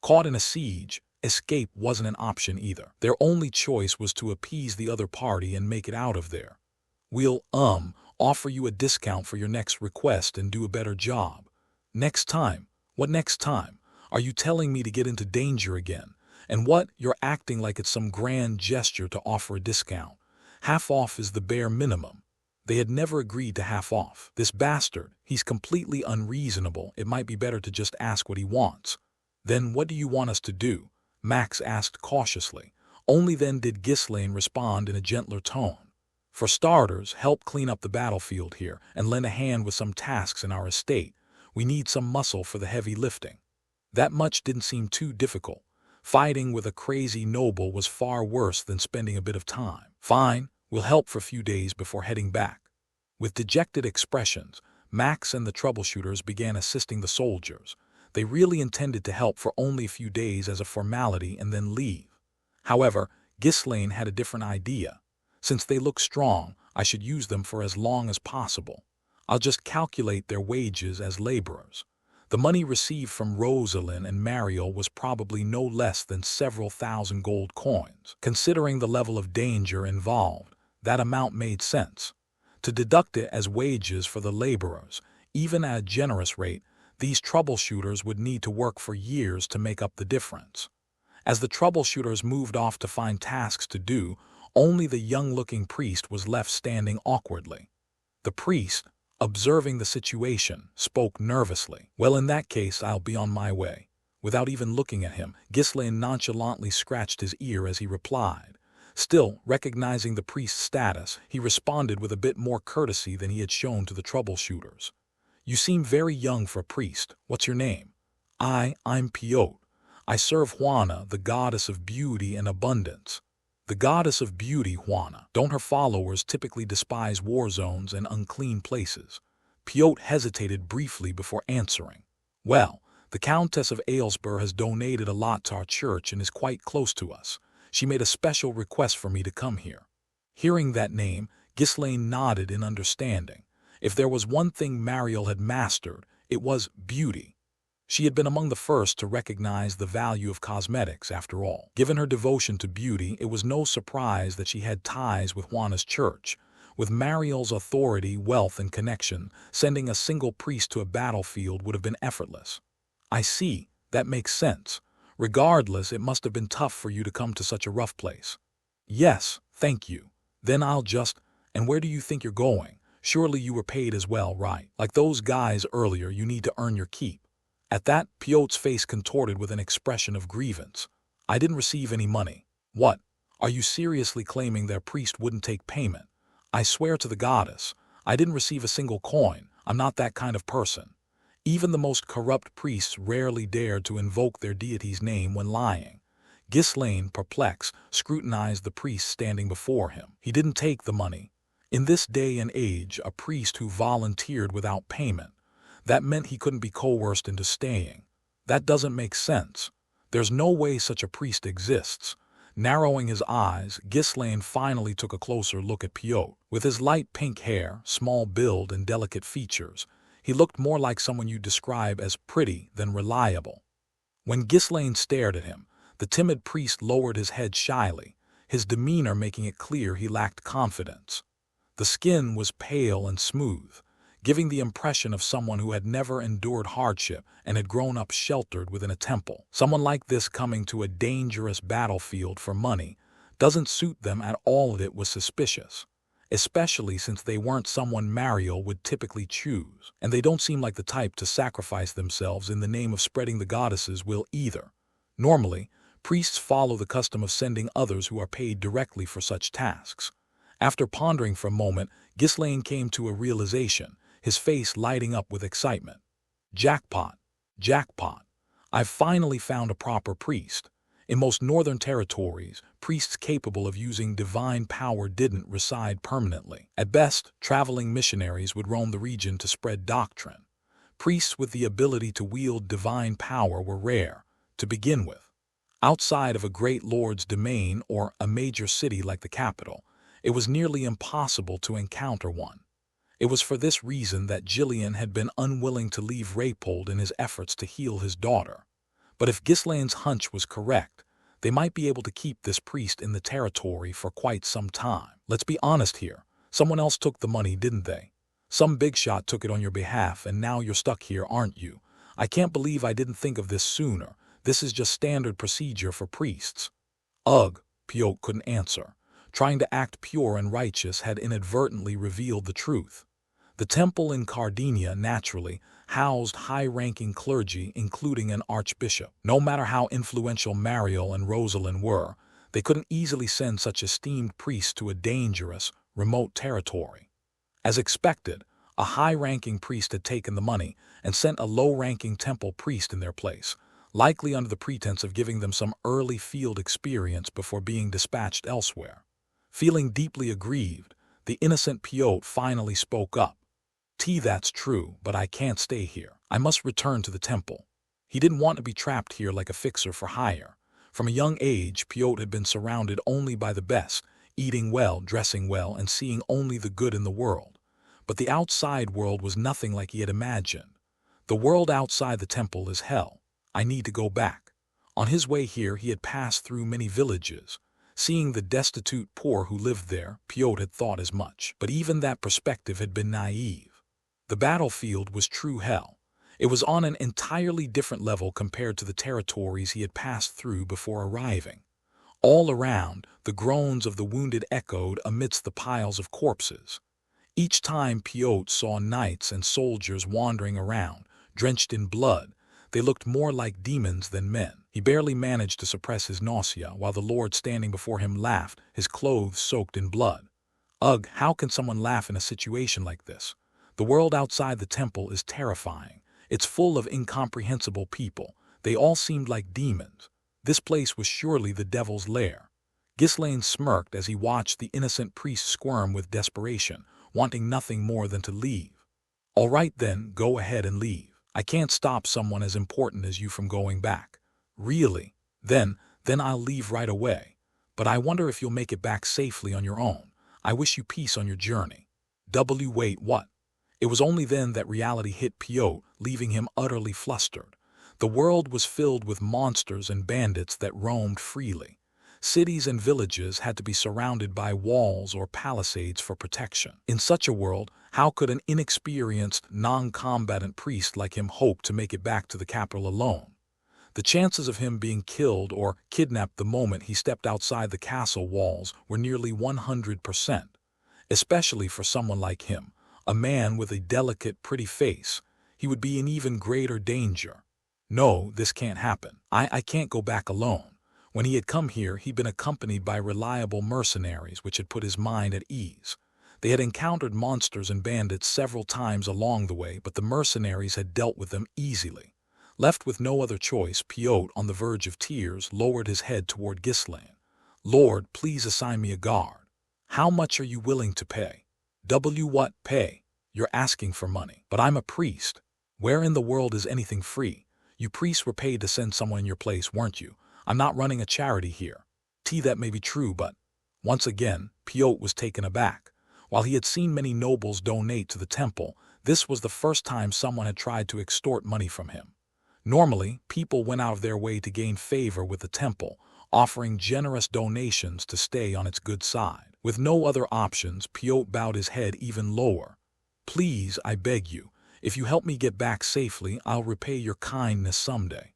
Caught in a siege, escape wasn't an option either. Their only choice was to appease the other party and make it out of there. "We'll, offer you a discount for your next request and do a better job." "Next time? What next time? Are you telling me to get into danger again? And what, you're acting like it's some grand gesture to offer a discount. Half off is the bare minimum." They had never agreed to half off. "This bastard, he's completely unreasonable. It might be better to just ask what he wants." "Then what do you want us to do?" Max asked cautiously. Only then did Ghislaine respond in a gentler tone. "For starters, help clean up the battlefield here and lend a hand with some tasks in our estate. We need some muscle for the heavy lifting." That much didn't seem too difficult. Fighting with a crazy noble was far worse than spending a bit of time. "Fine, we'll help for a few days before heading back." With dejected expressions, Max and the troubleshooters began assisting the soldiers. They really intended to help for only a few days as a formality and then leave. However, Ghislaine had a different idea. "Since they look strong, I should use them for as long as possible. I'll just calculate their wages as laborers. The money received from Rosalind and Mariel was probably no less than several thousand gold coins. Considering the level of danger involved, that amount made sense. To deduct it as wages for the laborers, even at a generous rate, these troubleshooters would need to work for years to make up the difference. As the troubleshooters moved off to find tasks to do, only the young-looking priest was left standing awkwardly. The priest, observing the situation, spoke nervously. "Well, in that case, I'll be on my way." Without even looking at him, Ghislaine nonchalantly scratched his ear as he replied. Still, recognizing the priest's status, he responded with a bit more courtesy than he had shown to the troubleshooters. "You seem very young for a priest. What's your name?" I'm Piotr. I serve Juana, the goddess of beauty and abundance." The goddess of beauty, Juana. Don't her followers typically despise war zones and unclean places? Piotr hesitated briefly before answering. "Well, the Countess of Aylesbury has donated a lot to our church and is quite close to us. She made a special request for me to come here." Hearing that name, Ghislaine nodded in understanding. If there was one thing Mariel had mastered, it was beauty. She had been among the first to recognize the value of cosmetics, after all. Given her devotion to beauty, it was no surprise that she had ties with Juana's church. With Mariel's authority, wealth, and connection, sending a single priest to a battlefield would have been effortless. "I see. That makes sense. Regardless, it must have been tough for you to come to such a rough place." "Yes, thank you. Then I'll just— And where do you think you're going? Surely you were paid as well, right? Like those guys earlier, you need to earn your keep." At that, Piotr's face contorted with an expression of grievance. "I didn't receive any money." "What? Are you seriously claiming their priest wouldn't take payment?" "I swear to the goddess, I didn't receive a single coin. I'm not that kind of person." Even the most corrupt priests rarely dared to invoke their deity's name when lying. Ghislaine, perplexed, scrutinized the priest standing before him. He didn't take the money. In this day and age, a priest who volunteered without payment, that meant he couldn't be coerced into staying. That doesn't make sense. There's no way such a priest exists. Narrowing his eyes, Ghislaine finally took a closer look at Piotr. With his light pink hair, small build, and delicate features, he looked more like someone you'd describe as pretty than reliable. When Ghislaine stared at him, the timid priest lowered his head shyly, his demeanor making it clear he lacked confidence. The skin was pale and smooth, giving the impression of someone who had never endured hardship and had grown up sheltered within a temple. Someone like this coming to a dangerous battlefield for money doesn't suit them at all. It was suspicious, especially since they weren't someone Mariel would typically choose, and they don't seem like the type to sacrifice themselves in the name of spreading the goddess's will either. Normally, priests follow the custom of sending others who are paid directly for such tasks. After pondering for a moment, Ghislaine came to a realization, his face lighting up with excitement. "Jackpot! Jackpot! I've finally found a proper priest." In most northern territories, priests capable of using divine power didn't reside permanently. At best, traveling missionaries would roam the region to spread doctrine. Priests with the ability to wield divine power were rare, to begin with. Outside of a great lord's domain or a major city like the capital, it was nearly impossible to encounter one. It was for this reason that Gillian had been unwilling to leave Raypold in his efforts to heal his daughter. But if Ghislaine's hunch was correct, they might be able to keep this priest in the territory for quite some time. Let's be honest here. Someone else took the money, didn't they? Some big shot took it on your behalf, and now you're stuck here, aren't you? I can't believe I didn't think of this sooner. This is just standard procedure for priests. Ugh, Piotr couldn't answer. Trying to act pure and righteous had inadvertently revealed the truth. The temple in Cardinia naturally housed high-ranking clergy, including an archbishop. No matter how influential Mariel and Rosalind were, they couldn't easily send such esteemed priests to a dangerous, remote territory. As expected, a high-ranking priest had taken the money and sent a low-ranking temple priest in their place, likely under the pretense of giving them some early field experience before being dispatched elsewhere. Feeling deeply aggrieved, the innocent Piotr finally spoke up. "That's true, but I can't stay here. I must return to the temple." He didn't want to be trapped here like a fixer for hire. From a young age, Piotr had been surrounded only by the best, eating well, dressing well, and seeing only the good in the world. But the outside world was nothing like he had imagined. The world outside the temple is hell. I need to go back. On his way here, he had passed through many villages. Seeing the destitute poor who lived there, Piotr had thought as much. But even that perspective had been naive. The battlefield was true hell. It was on an entirely different level compared to the territories he had passed through before arriving. All around, the groans of the wounded echoed amidst the piles of corpses. Each time Piotr saw knights and soldiers wandering around, drenched in blood, they looked more like demons than men. He barely managed to suppress his nausea while the Lord standing before him laughed, his clothes soaked in blood. Ugh, how can someone laugh in a situation like this? The world outside the temple is terrifying. It's full of incomprehensible people. They all seemed like demons. This place was surely the devil's lair. Ghislaine smirked as he watched the innocent priest squirm with desperation, wanting nothing more than to leave. All right then, go ahead and leave. I can't stop someone as important as you from going back. Really? Then I'll leave right away. But I wonder if you'll make it back safely on your own. I wish you peace on your journey. Wait, what? It was only then that reality hit Piotr, leaving him utterly flustered. The world was filled with monsters and bandits that roamed freely. Cities and villages had to be surrounded by walls or palisades for protection. In such a world, how could an inexperienced, non-combatant priest like him hope to make it back to the capital alone? The chances of him being killed or kidnapped the moment he stepped outside the castle walls were nearly 100%, especially for someone like him, a man with a delicate, pretty face. He would be in even greater danger. No, this can't happen. I can't go back alone. When he had come here, he'd been accompanied by reliable mercenaries, which had put his mind at ease. They had encountered monsters and bandits several times along the way, but the mercenaries had dealt with them easily. Left with no other choice, Piotr, on the verge of tears, lowered his head toward Ghislaine. Lord, please assign me a guard. How much are you willing to pay? What pay? You're asking for money. But I'm a priest. Where in the world is anything free? You priests were paid to send someone in your place, weren't you? I'm not running a charity here. That may be true, but... Once again, Piotr was taken aback. While he had seen many nobles donate to the temple, this was the first time someone had tried to extort money from him. Normally, people went out of their way to gain favor with the temple, offering generous donations to stay on its good side. With no other options, Piotr bowed his head even lower. Please, I beg you, if you help me get back safely, I'll repay your kindness someday.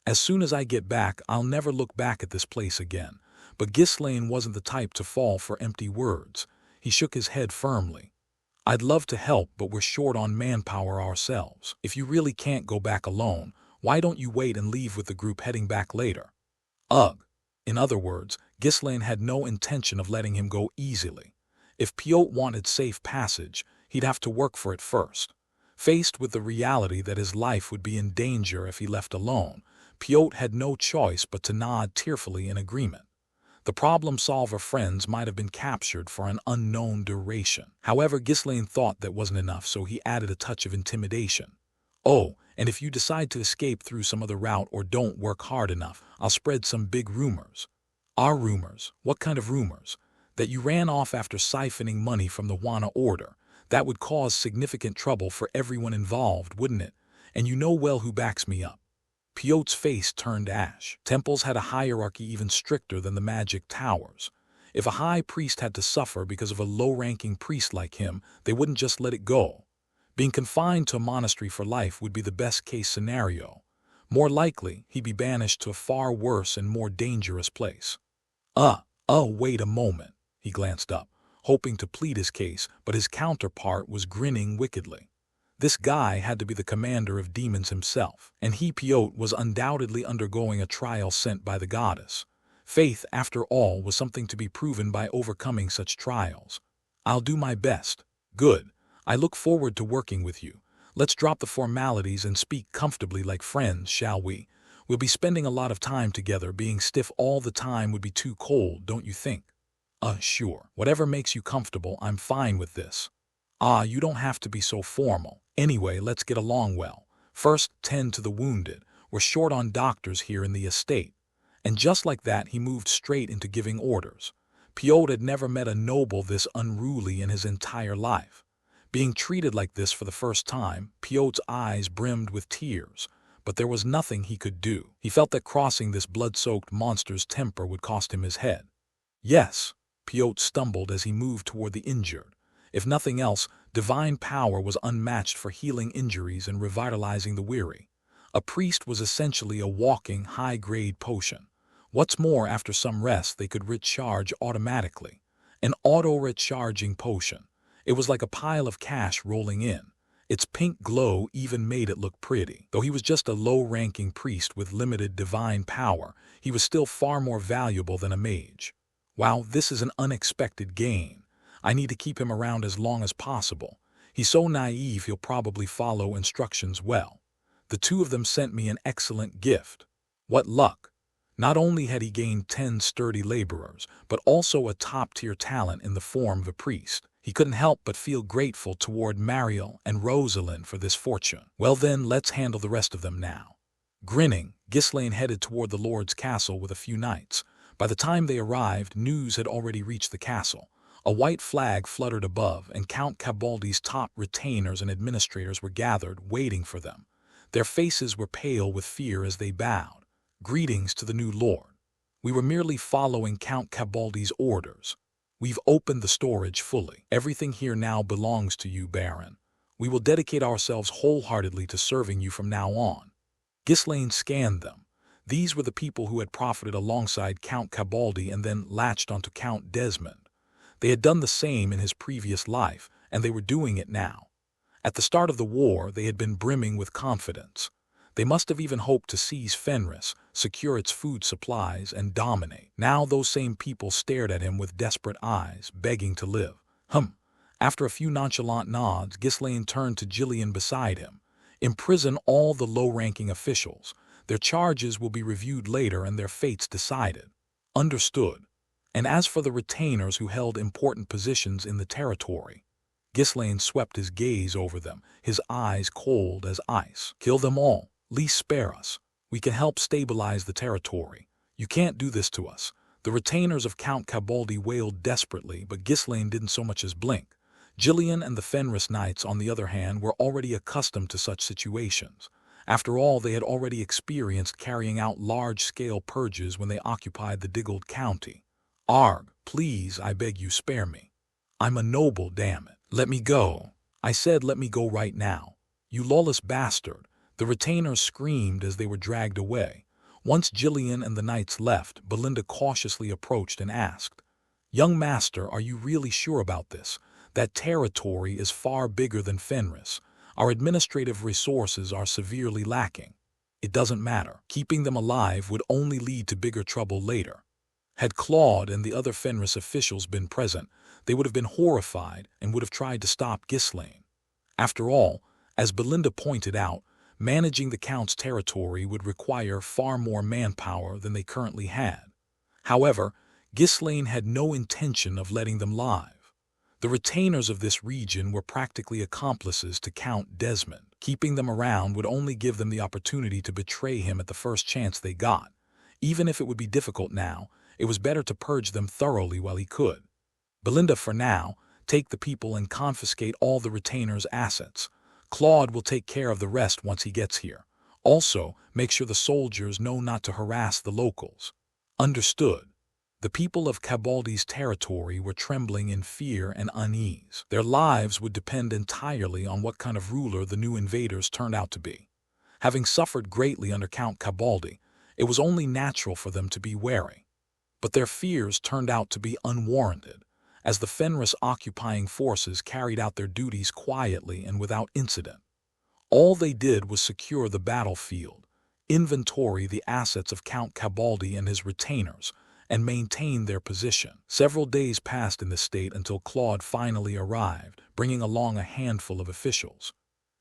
As soon as I get back, I'll never look back at this place again. But Ghislaine wasn't the type to fall for empty words. He shook his head firmly. I'd love to help, but we're short on manpower ourselves. If you really can't go back alone, why don't you wait and leave with the group heading back later? Ugh. In other words, Ghislaine had no intention of letting him go easily. If Piotr wanted safe passage, he'd have to work for it first. Faced with the reality that his life would be in danger if he left alone, Piotr had no choice but to nod tearfully in agreement. The problem-solver friends might have been captured for an unknown duration. However, Ghislaine thought that wasn't enough, so he added a touch of intimidation. Oh, and if you decide to escape through some other route or don't work hard enough, I'll spread some big rumors. Our rumors? What kind of rumors? That you ran off after siphoning money from the Wana order. That would cause significant trouble for everyone involved, wouldn't it? And you know well who backs me up. Piotr's face turned ash. Temples had a hierarchy even stricter than the magic towers. If a high priest had to suffer because of a low-ranking priest like him, they wouldn't just let it go. Being confined to a monastery for life would be the best-case scenario. More likely, he'd be banished to a far worse and more dangerous place. Wait a moment. He glanced up, hoping to plead his case, but his counterpart was grinning wickedly. This guy had to be the commander of demons himself, and he, Piotr, was undoubtedly undergoing a trial sent by the goddess. Faith, after all, was something to be proven by overcoming such trials. I'll do my best. Good. I look forward to working with you. Let's drop the formalities and speak comfortably like friends, shall we? We'll be spending a lot of time together. Being stiff all the time would be too cold, don't you think? Sure. Whatever makes you comfortable, I'm fine with this. You don't have to be so formal. Anyway, let's get along well. First, tend to the wounded. We're short on doctors here in the estate. And just like that, he moved straight into giving orders. Piotr had never met a noble this unruly in his entire life. Being treated like this for the first time, Piot's eyes brimmed with tears, but there was nothing he could do. He felt that crossing this blood-soaked monster's temper would cost him his head. Yes, Piot stumbled as he moved toward the injured. If nothing else, divine power was unmatched for healing injuries and revitalizing the weary. A priest was essentially a walking, high-grade potion. What's more, after some rest, they could recharge automatically. An auto-recharging potion. It was like a pile of cash rolling in. Its pink glow even made it look pretty. Though he was just a low-ranking priest with limited divine power, he was still far more valuable than a mage. Wow, this is an unexpected gain. I need to keep him around as long as possible. He's so naive he'll probably follow instructions well. The two of them sent me an excellent gift. What luck! Not only had he gained 10 sturdy laborers, but also a top-tier talent in the form of a priest. He couldn't help but feel grateful toward Mariel and Rosalind for this fortune. Well then, let's handle the rest of them now. Grinning, Ghislaine headed toward the Lord's castle with a few knights. By the time they arrived, news had already reached the castle. A white flag fluttered above, and Count Cabaldi's top retainers and administrators were gathered, waiting for them. Their faces were pale with fear as they bowed. Greetings to the new lord. We were merely following Count Cabaldi's orders. We've opened the storage fully. Everything here now belongs to you, Baron. We will dedicate ourselves wholeheartedly to serving you from now on. Ghislaine scanned them. These were the people who had profited alongside Count Cabaldi and then latched onto Count Desmond. They had done the same in his previous life, and they were doing it now. At the start of the war, they had been brimming with confidence. They must have even hoped to seize Fenris, secure its food supplies, and dominate. Now those same people stared at him with desperate eyes, begging to live. After a few nonchalant nods, Ghislaine turned to Jillian beside him. Imprison all the low-ranking officials. Their charges will be reviewed later and their fates decided. Understood. And as for the retainers who held important positions in the territory, Ghislaine swept his gaze over them, his eyes cold as ice. Kill them all. Least spare us. We can help stabilize the territory. You can't do this to us. The retainers of Count Cabaldi wailed desperately, but Ghislaine didn't so much as blink. Jillian and the Fenris Knights, on the other hand, were already accustomed to such situations. After all, they had already experienced carrying out large-scale purges when they occupied the Diggold County. Arg, please, I beg you, spare me. I'm a noble, damn it. Let me go. I said let me go right now. You lawless bastard. The retainers screamed as they were dragged away. Once Jillian and the knights left, Belinda cautiously approached and asked, "Young master, are you really sure about this? That territory is far bigger than Fenris. Our administrative resources are severely lacking. It doesn't matter. Keeping them alive would only lead to bigger trouble later." Had Claude and the other Fenris officials been present, they would have been horrified and would have tried to stop Ghislaine. After all, as Belinda pointed out, managing the Count's territory would require far more manpower than they currently had. However, Ghislaine had no intention of letting them live. The retainers of this region were practically accomplices to Count Desmond. Keeping them around would only give them the opportunity to betray him at the first chance they got. Even if it would be difficult now, it was better to purge them thoroughly while he could. Belinda, for now, take the people and confiscate all the retainers' assets. Claude will take care of the rest once he gets here. Also, make sure the soldiers know not to harass the locals. Understood. The people of Cabaldi's territory were trembling in fear and unease. Their lives would depend entirely on what kind of ruler the new invaders turned out to be. Having suffered greatly under Count Cabaldi, it was only natural for them to be wary. But their fears turned out to be unwarranted, as the Fenris occupying forces carried out their duties quietly and without incident. All they did was secure the battlefield, inventory the assets of Count Cabaldi and his retainers, and maintain their position. Several days passed in this state until Claude finally arrived, bringing along a handful of officials.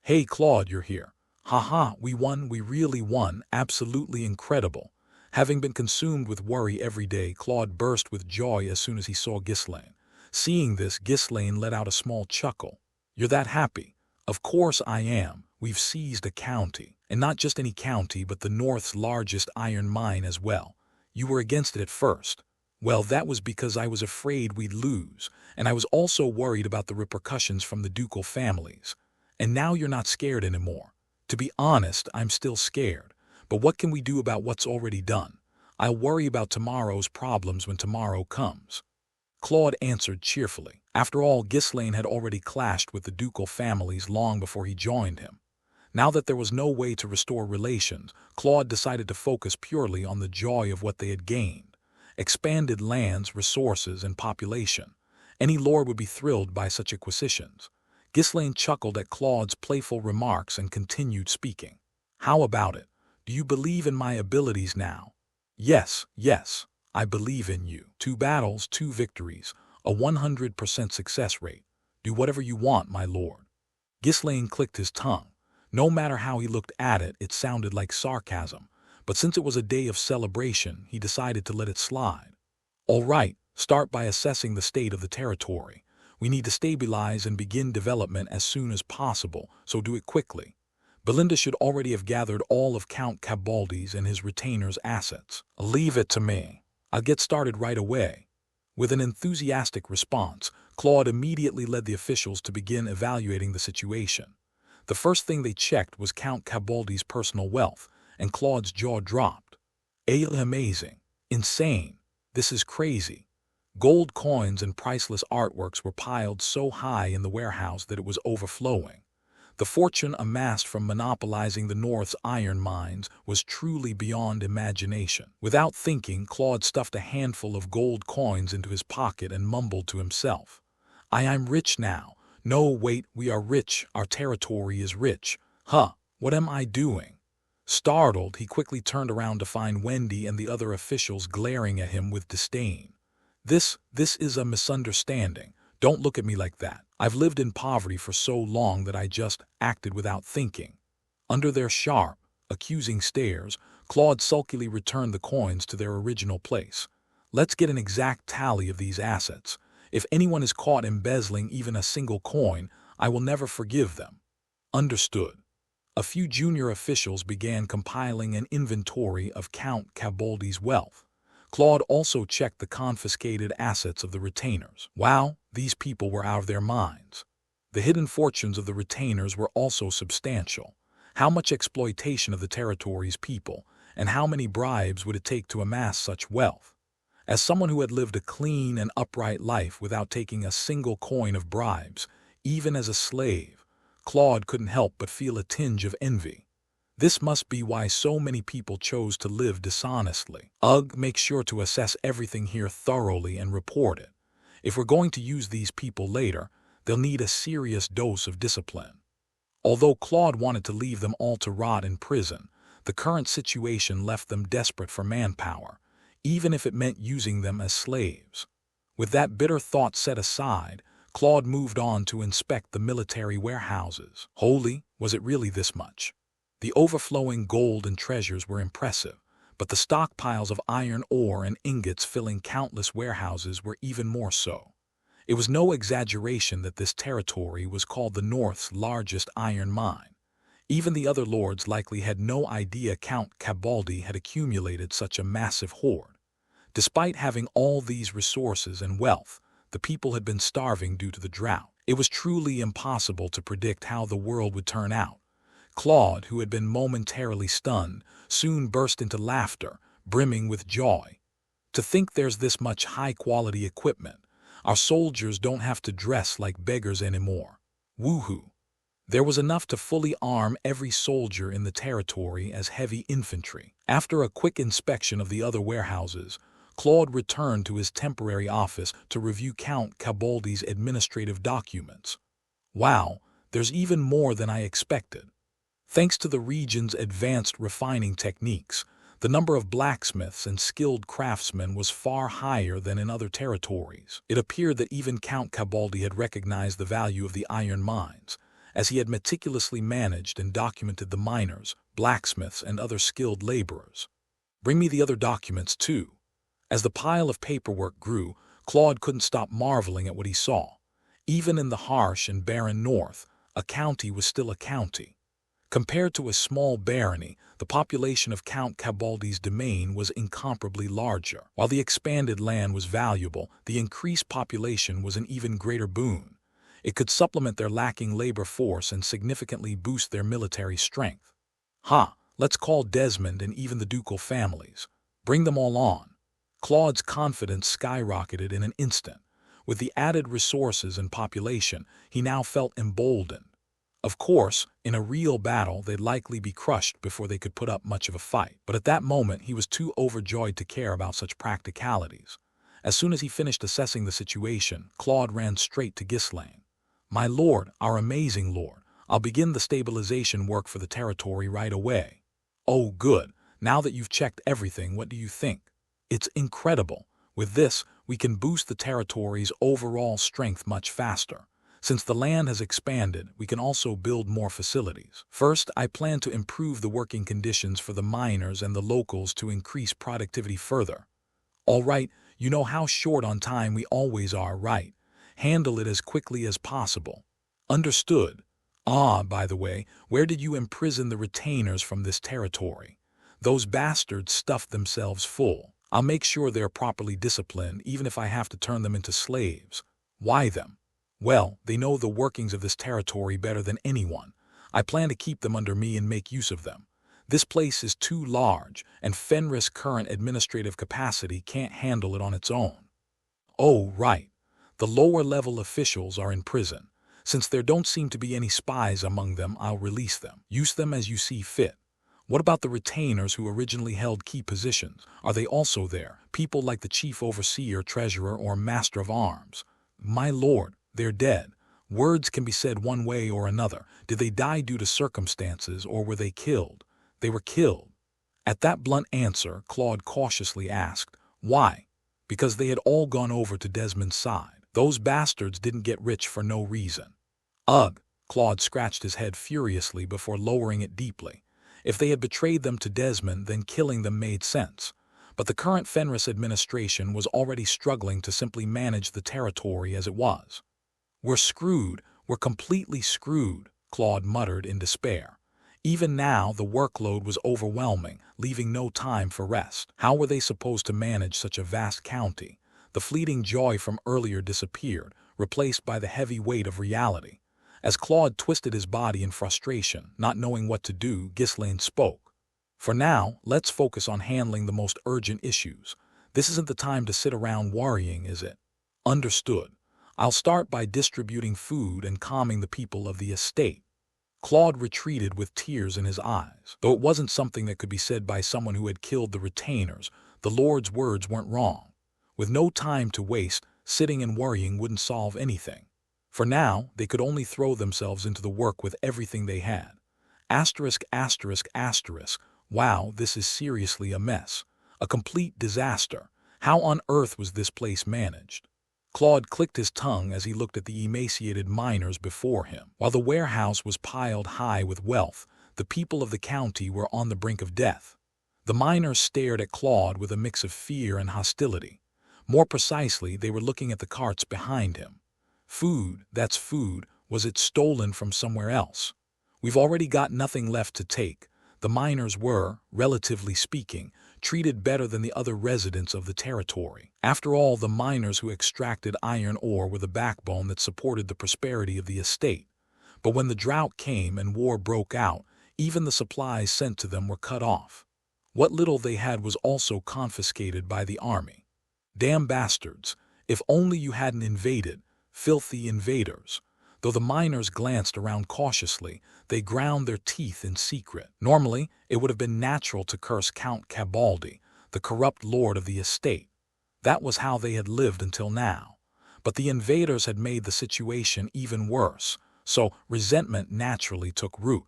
"Hey Claude, you're here. Haha, we won, we really won, absolutely incredible." Having been consumed with worry every day, Claude burst with joy as soon as he saw Ghislaine. Seeing this, Ghislaine let out a small chuckle. "You're that happy?" "Of course I am. We've seized a county. And not just any county, but the North's largest iron mine as well. You were against it at first. Well, that was because I was afraid we'd lose, and I was also worried about the repercussions from the ducal families. And now you're not scared anymore. To be honest, I'm still scared. But what can we do about what's already done? I'll worry about tomorrow's problems when tomorrow comes. Claude answered cheerfully. After all, Ghislaine had already clashed with the ducal families long before he joined him. Now that there was no way to restore relations, Claude decided to focus purely on the joy of what they had gained. Expanded lands, resources, and population. Any lord would be thrilled by such acquisitions. Ghislaine chuckled at Claude's playful remarks and continued speaking. How about it? Do you believe in my abilities now? Yes, yes, I believe in you. 2 battles, 2 victories, a 100% success rate. Do whatever you want, my lord. Ghislaine clicked his tongue. No matter how he looked at it, it sounded like sarcasm. But since it was a day of celebration, he decided to let it slide. All right, start by assessing the state of the territory. We need to stabilize and begin development as soon as possible, so do it quickly. Belinda should already have gathered all of Count Cabaldi's and his retainers' assets. Leave it to me. I'll get started right away. With an enthusiastic response, Claude immediately led the officials to begin evaluating the situation. The first thing they checked was Count Cabaldi's personal wealth, and Claude's jaw dropped. Amazing. Insane. This is crazy. Gold coins and priceless artworks were piled so high in the warehouse that it was overflowing. The fortune amassed from monopolizing the North's iron mines was truly beyond imagination. Without thinking, Claude stuffed a handful of gold coins into his pocket and mumbled to himself. I'm rich now. No, wait, we are rich. Our territory is rich. Huh, what am I doing? Startled, he quickly turned around to find Wendy and the other officials glaring at him with disdain. This is a misunderstanding. Don't look at me like that. I've lived in poverty for so long that I just acted without thinking. Under their sharp, accusing stares, Claude sulkily returned the coins to their original place. Let's get an exact tally of these assets. If anyone is caught embezzling even a single coin, I will never forgive them. Understood. A few junior officials began compiling an inventory of Count Cabaldi's wealth. Claude also checked the confiscated assets of the retainers. Wow, these people were out of their minds. The hidden fortunes of the retainers were also substantial. How much exploitation of the territory's people, and how many bribes would it take to amass such wealth? As someone who had lived a clean and upright life without taking a single coin of bribes, even as a slave, Claude couldn't help but feel a tinge of envy. This must be why so many people chose to live dishonestly. Ugh, make sure to assess everything here thoroughly and report it. If we're going to use these people later, they'll need a serious dose of discipline. Although Claude wanted to leave them all to rot in prison, the current situation left them desperate for manpower, even if it meant using them as slaves. With that bitter thought set aside, Claude moved on to inspect the military warehouses. Holy, was it really this much? The overflowing gold and treasures were impressive, but the stockpiles of iron ore and ingots filling countless warehouses were even more so. It was no exaggeration that this territory was called the North's largest iron mine. Even the other lords likely had no idea Count Cabaldi had accumulated such a massive hoard. Despite having all these resources and wealth, the people had been starving due to the drought. It was truly impossible to predict how the world would turn out. Claude, who had been momentarily stunned, soon burst into laughter, brimming with joy. To think there's this much high-quality equipment. Our soldiers don't have to dress like beggars anymore. Woohoo! There was enough to fully arm every soldier in the territory as heavy infantry. After a quick inspection of the other warehouses, Claude returned to his temporary office to review Count Cabaldi's administrative documents. Wow, there's even more than I expected. Thanks to the region's advanced refining techniques, the number of blacksmiths and skilled craftsmen was far higher than in other territories. It appeared that even Count Cabaldi had recognized the value of the iron mines, as he had meticulously managed and documented the miners, blacksmiths, and other skilled laborers. Bring me the other documents, too. As the pile of paperwork grew, Claude couldn't stop marveling at what he saw. Even in the harsh and barren North, a county was still a county. Compared to a small barony, the population of Count Cabaldi's domain was incomparably larger. While the expanded land was valuable, the increased population was an even greater boon. It could supplement their lacking labor force and significantly boost their military strength. Let's call Desmond and even the ducal families. Bring them all on. Claude's confidence skyrocketed in an instant. With the added resources and population, he now felt emboldened. Of course, in a real battle, they'd likely be crushed before they could put up much of a fight. But at that moment, he was too overjoyed to care about such practicalities. As soon as he finished assessing the situation, Claude ran straight to Ghislaine. "My lord, our amazing lord, I'll begin the stabilization work for the territory right away." "Oh, good. Now that you've checked everything, what do you think?" "It's incredible. With this, we can boost the territory's overall strength much faster. Since the land has expanded, we can also build more facilities. First, I plan to improve the working conditions for the miners and the locals to increase productivity further." "All right, you know how short on time we always are, right? Handle it as quickly as possible." "Understood." By the way, where did you imprison the retainers from this territory? Those bastards stuffed themselves full. I'll make sure they're properly disciplined, even if I have to turn them into slaves." "Why them?" "Well, they know the workings of this territory better than anyone. I plan to keep them under me and make use of them. This place is too large, and Fenris' current administrative capacity can't handle it on its own." "Oh, right. The lower-level officials are in prison. Since there don't seem to be any spies among them, I'll release them. Use them as you see fit. What about the retainers who originally held key positions? Are they also there? People like the chief overseer, treasurer, or master of arms?" "My lord, they're dead. Words can be said one way or another. Did they die due to circumstances, or were they killed?" "They were killed." At that blunt answer, Claude cautiously asked, "Why?" "Because they had all gone over to Desmond's side. Those bastards didn't get rich for no reason." "Ugh!" Claude scratched his head furiously before lowering it deeply. If they had betrayed them to Desmond, then killing them made sense. But the current Fenris administration was already struggling to simply manage the territory as it was. "We're screwed. We're completely screwed," Claude muttered in despair. Even now, the workload was overwhelming, leaving no time for rest. How were they supposed to manage such a vast county? The fleeting joy from earlier disappeared, replaced by the heavy weight of reality. As Claude twisted his body in frustration, not knowing what to do, Ghislaine spoke. "For now, let's focus on handling the most urgent issues. This isn't the time to sit around worrying, is it?" "Understood. I'll start by distributing food and calming the people of the estate." Claude retreated with tears in his eyes. Though it wasn't something that could be said by someone who had killed the retainers, the Lord's words weren't wrong. With no time to waste, sitting and worrying wouldn't solve anything. For now, they could only throw themselves into the work with everything they had. Asterisk, asterisk, asterisk. Wow, this is seriously a mess. A complete disaster. How on earth was this place managed? Claude clicked his tongue as he looked at the emaciated miners before him. While the warehouse was piled high with wealth, the people of the county were on the brink of death. The miners stared at Claude with a mix of fear and hostility. More precisely, they were looking at the carts behind him. Food, that's food, was it stolen from somewhere else? "We've already got nothing left to take." The miners were, relatively speaking, treated better than the other residents of the territory. After all, the miners who extracted iron ore were the backbone that supported the prosperity of the estate. But when the drought came and war broke out, even the supplies sent to them were cut off. What little they had was also confiscated by the army. Damn bastards! If only you hadn't invaded. Filthy invaders. Though the miners glanced around cautiously, they ground their teeth in secret. Normally, it would have been natural to curse Count Cabaldi, the corrupt lord of the estate. That was how they had lived until now. But the invaders had made the situation even worse, so resentment naturally took root.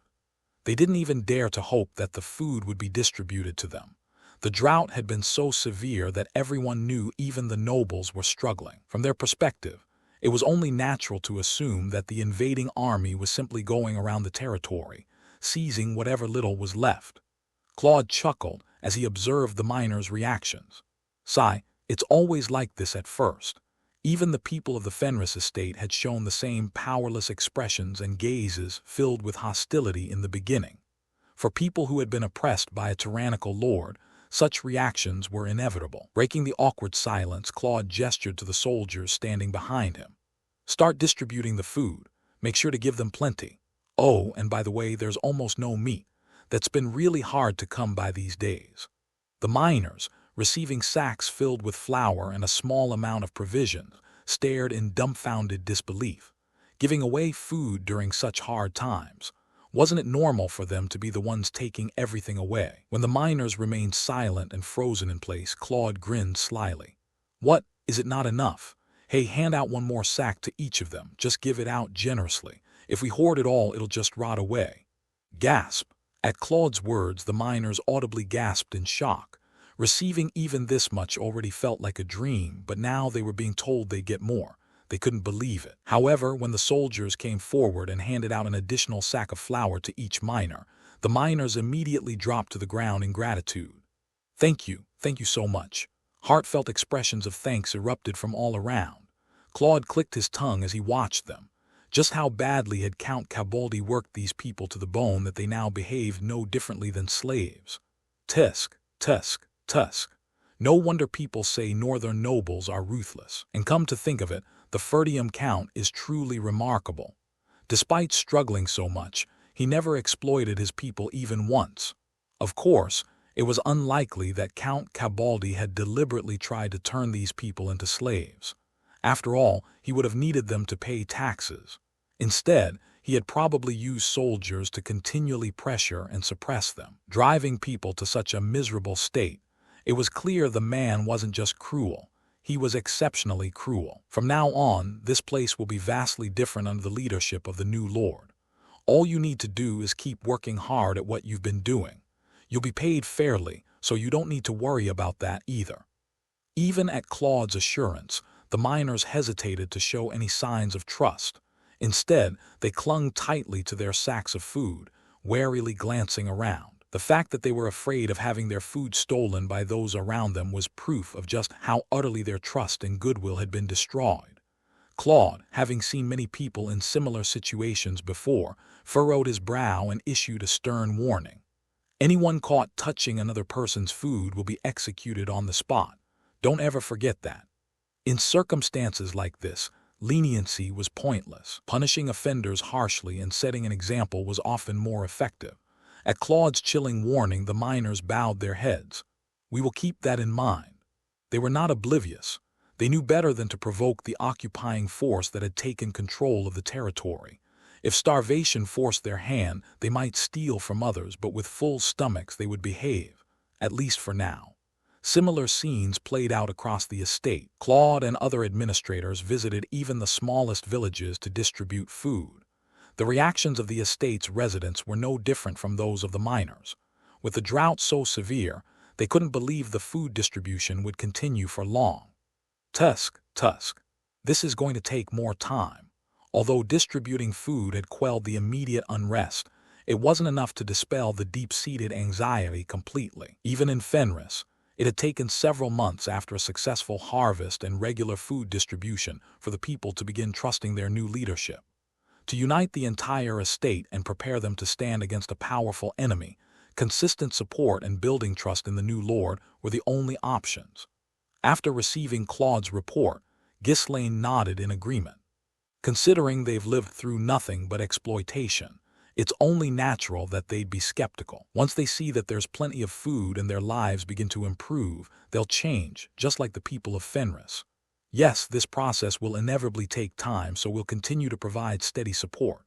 They didn't even dare to hope that the food would be distributed to them. The drought had been so severe that everyone knew even the nobles were struggling. From their perspective, it was only natural to assume that the invading army was simply going around the territory, seizing whatever little was left. Claude chuckled as he observed the miners' reactions. "Sigh, it's always like this at first. Even the people of the Fenris estate had shown the same powerless expressions and gazes filled with hostility in the beginning. For people who had been oppressed by a tyrannical lord, such reactions were inevitable. Breaking the awkward silence, Claude gestured to the soldiers standing behind him. "Start distributing the food. Make sure to give them plenty. Oh, and by the way, there's almost no meat. That's been really hard to come by these days." The miners, receiving sacks filled with flour and a small amount of provisions, stared in dumbfounded disbelief. Giving away food during such hard times. Wasn't it normal for them to be the ones taking everything away? When the miners remained silent and frozen in place, Claude grinned slyly. "What, is it not enough? Hey, hand out one more sack to each of them. Just give it out generously. If we hoard it all, it'll just rot away." Gasp. At Claude's words, the miners audibly gasped in shock. Receiving even this much already felt like a dream, but now they were being told they'd get more. They couldn't believe it. However, when the soldiers came forward and handed out an additional sack of flour to each miner, the miners immediately dropped to the ground in gratitude. Thank you so much." Heartfelt expressions of thanks erupted from all around. Claude clicked his tongue as he watched them. Just how badly had Count Cabaldi worked these people to the bone that they now behaved no differently than slaves. Tusk, tusk, tusk. No wonder people say northern nobles are ruthless. And come to think of it, the Ferdium Count is truly remarkable. Despite struggling so much, he never exploited his people even once. Of course, it was unlikely that Count Cabaldi had deliberately tried to turn these people into slaves. After all, he would have needed them to pay taxes. Instead, he had probably used soldiers to continually pressure and suppress them, driving people to such a miserable state. It was clear the man wasn't just cruel. He was exceptionally cruel. From now on, this place will be vastly different under the leadership of the new lord. All you need to do is keep working hard at what you've been doing. You'll be paid fairly, so you don't need to worry about that either. Even at Claude's assurance, the miners hesitated to show any signs of trust. Instead, they clung tightly to their sacks of food, warily glancing around. The fact that they were afraid of having their food stolen by those around them was proof of just how utterly their trust and goodwill had been destroyed. Claude, having seen many people in similar situations before, furrowed his brow and issued a stern warning. Anyone caught touching another person's food will be executed on the spot. Don't ever forget that. In circumstances like this, leniency was pointless. Punishing offenders harshly and setting an example was often more effective. At Claude's chilling warning, the miners bowed their heads. "We will keep that in mind." They were not oblivious. They knew better than to provoke the occupying force that had taken control of the territory. If starvation forced their hand, they might steal from others, but with full stomachs they would behave, at least for now. Similar scenes played out across the estate. Claude and other administrators visited even the smallest villages to distribute food. The reactions of the estate's residents were no different from those of the miners. With the drought so severe, they couldn't believe the food distribution would continue for long. Tusk, tusk. This is going to take more time. Although distributing food had quelled the immediate unrest, it wasn't enough to dispel the deep-seated anxiety completely. Even in Fenris, it had taken several months after a successful harvest and regular food distribution for the people to begin trusting their new leadership. To unite the entire estate and prepare them to stand against a powerful enemy, consistent support and building trust in the new lord were the only options. After receiving Claude's report, Ghislaine nodded in agreement. Considering they've lived through nothing but exploitation, it's only natural that they'd be skeptical. Once they see that there's plenty of food and their lives begin to improve, they'll change, just like the people of Fenris. Yes, this process will inevitably take time, so we'll continue to provide steady support.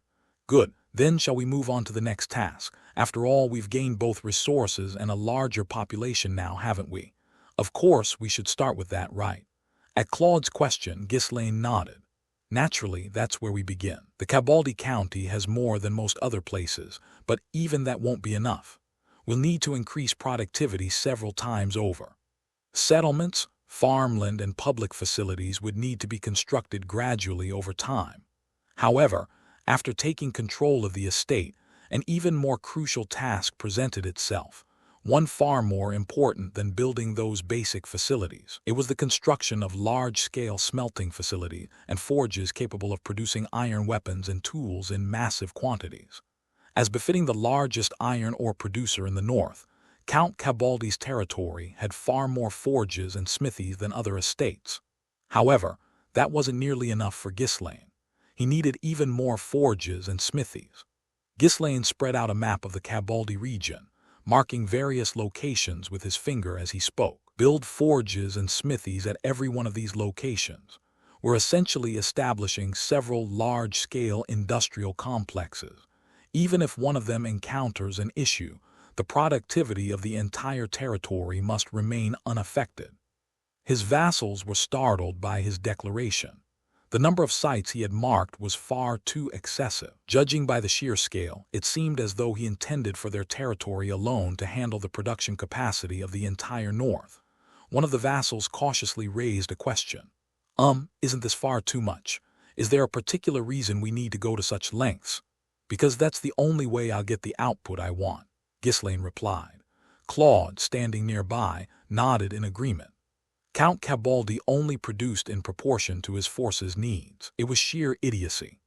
Good, then shall we move on to the next task? After all, we've gained both resources and a larger population now, haven't we? Of course, we should start with that, right? At Claude's question, Ghislaine nodded. Naturally, that's where we begin. The Cabaldi County has more than most other places, but even that won't be enough. We'll need to increase productivity several times over. Settlements, farmland, and public facilities would need to be constructed gradually over time. However, after taking control of the estate, an even more crucial task presented itself. one far more important than building those basic facilities. It was the construction of large-scale smelting facilities and forges capable of producing iron weapons and tools in massive quantities. As befitting the largest iron ore producer in the north, Count Cabaldi's territory had far more forges and smithies than other estates. However, that wasn't nearly enough for Ghislaine. He needed even more forges and smithies. Ghislaine spread out a map of the Cabaldi region, marking various locations with his finger as he spoke. Build forges and smithies at every one of these locations. We're essentially establishing several large-scale industrial complexes. Even if one of them encounters an issue, the productivity of the entire territory must remain unaffected. His vassals were startled by his declaration. The number of sites he had marked was far too excessive. Judging by the sheer scale, it seemed as though he intended for their territory alone to handle the production capacity of the entire north. One of the vassals cautiously raised a question. Isn't this far too much? Is there a particular reason we need to go to such lengths? Because that's the only way I'll get the output I want, Ghislaine replied. Claude, standing nearby, nodded in agreement. Count Cabaldi only produced in proportion to his force's needs. It was sheer idiocy.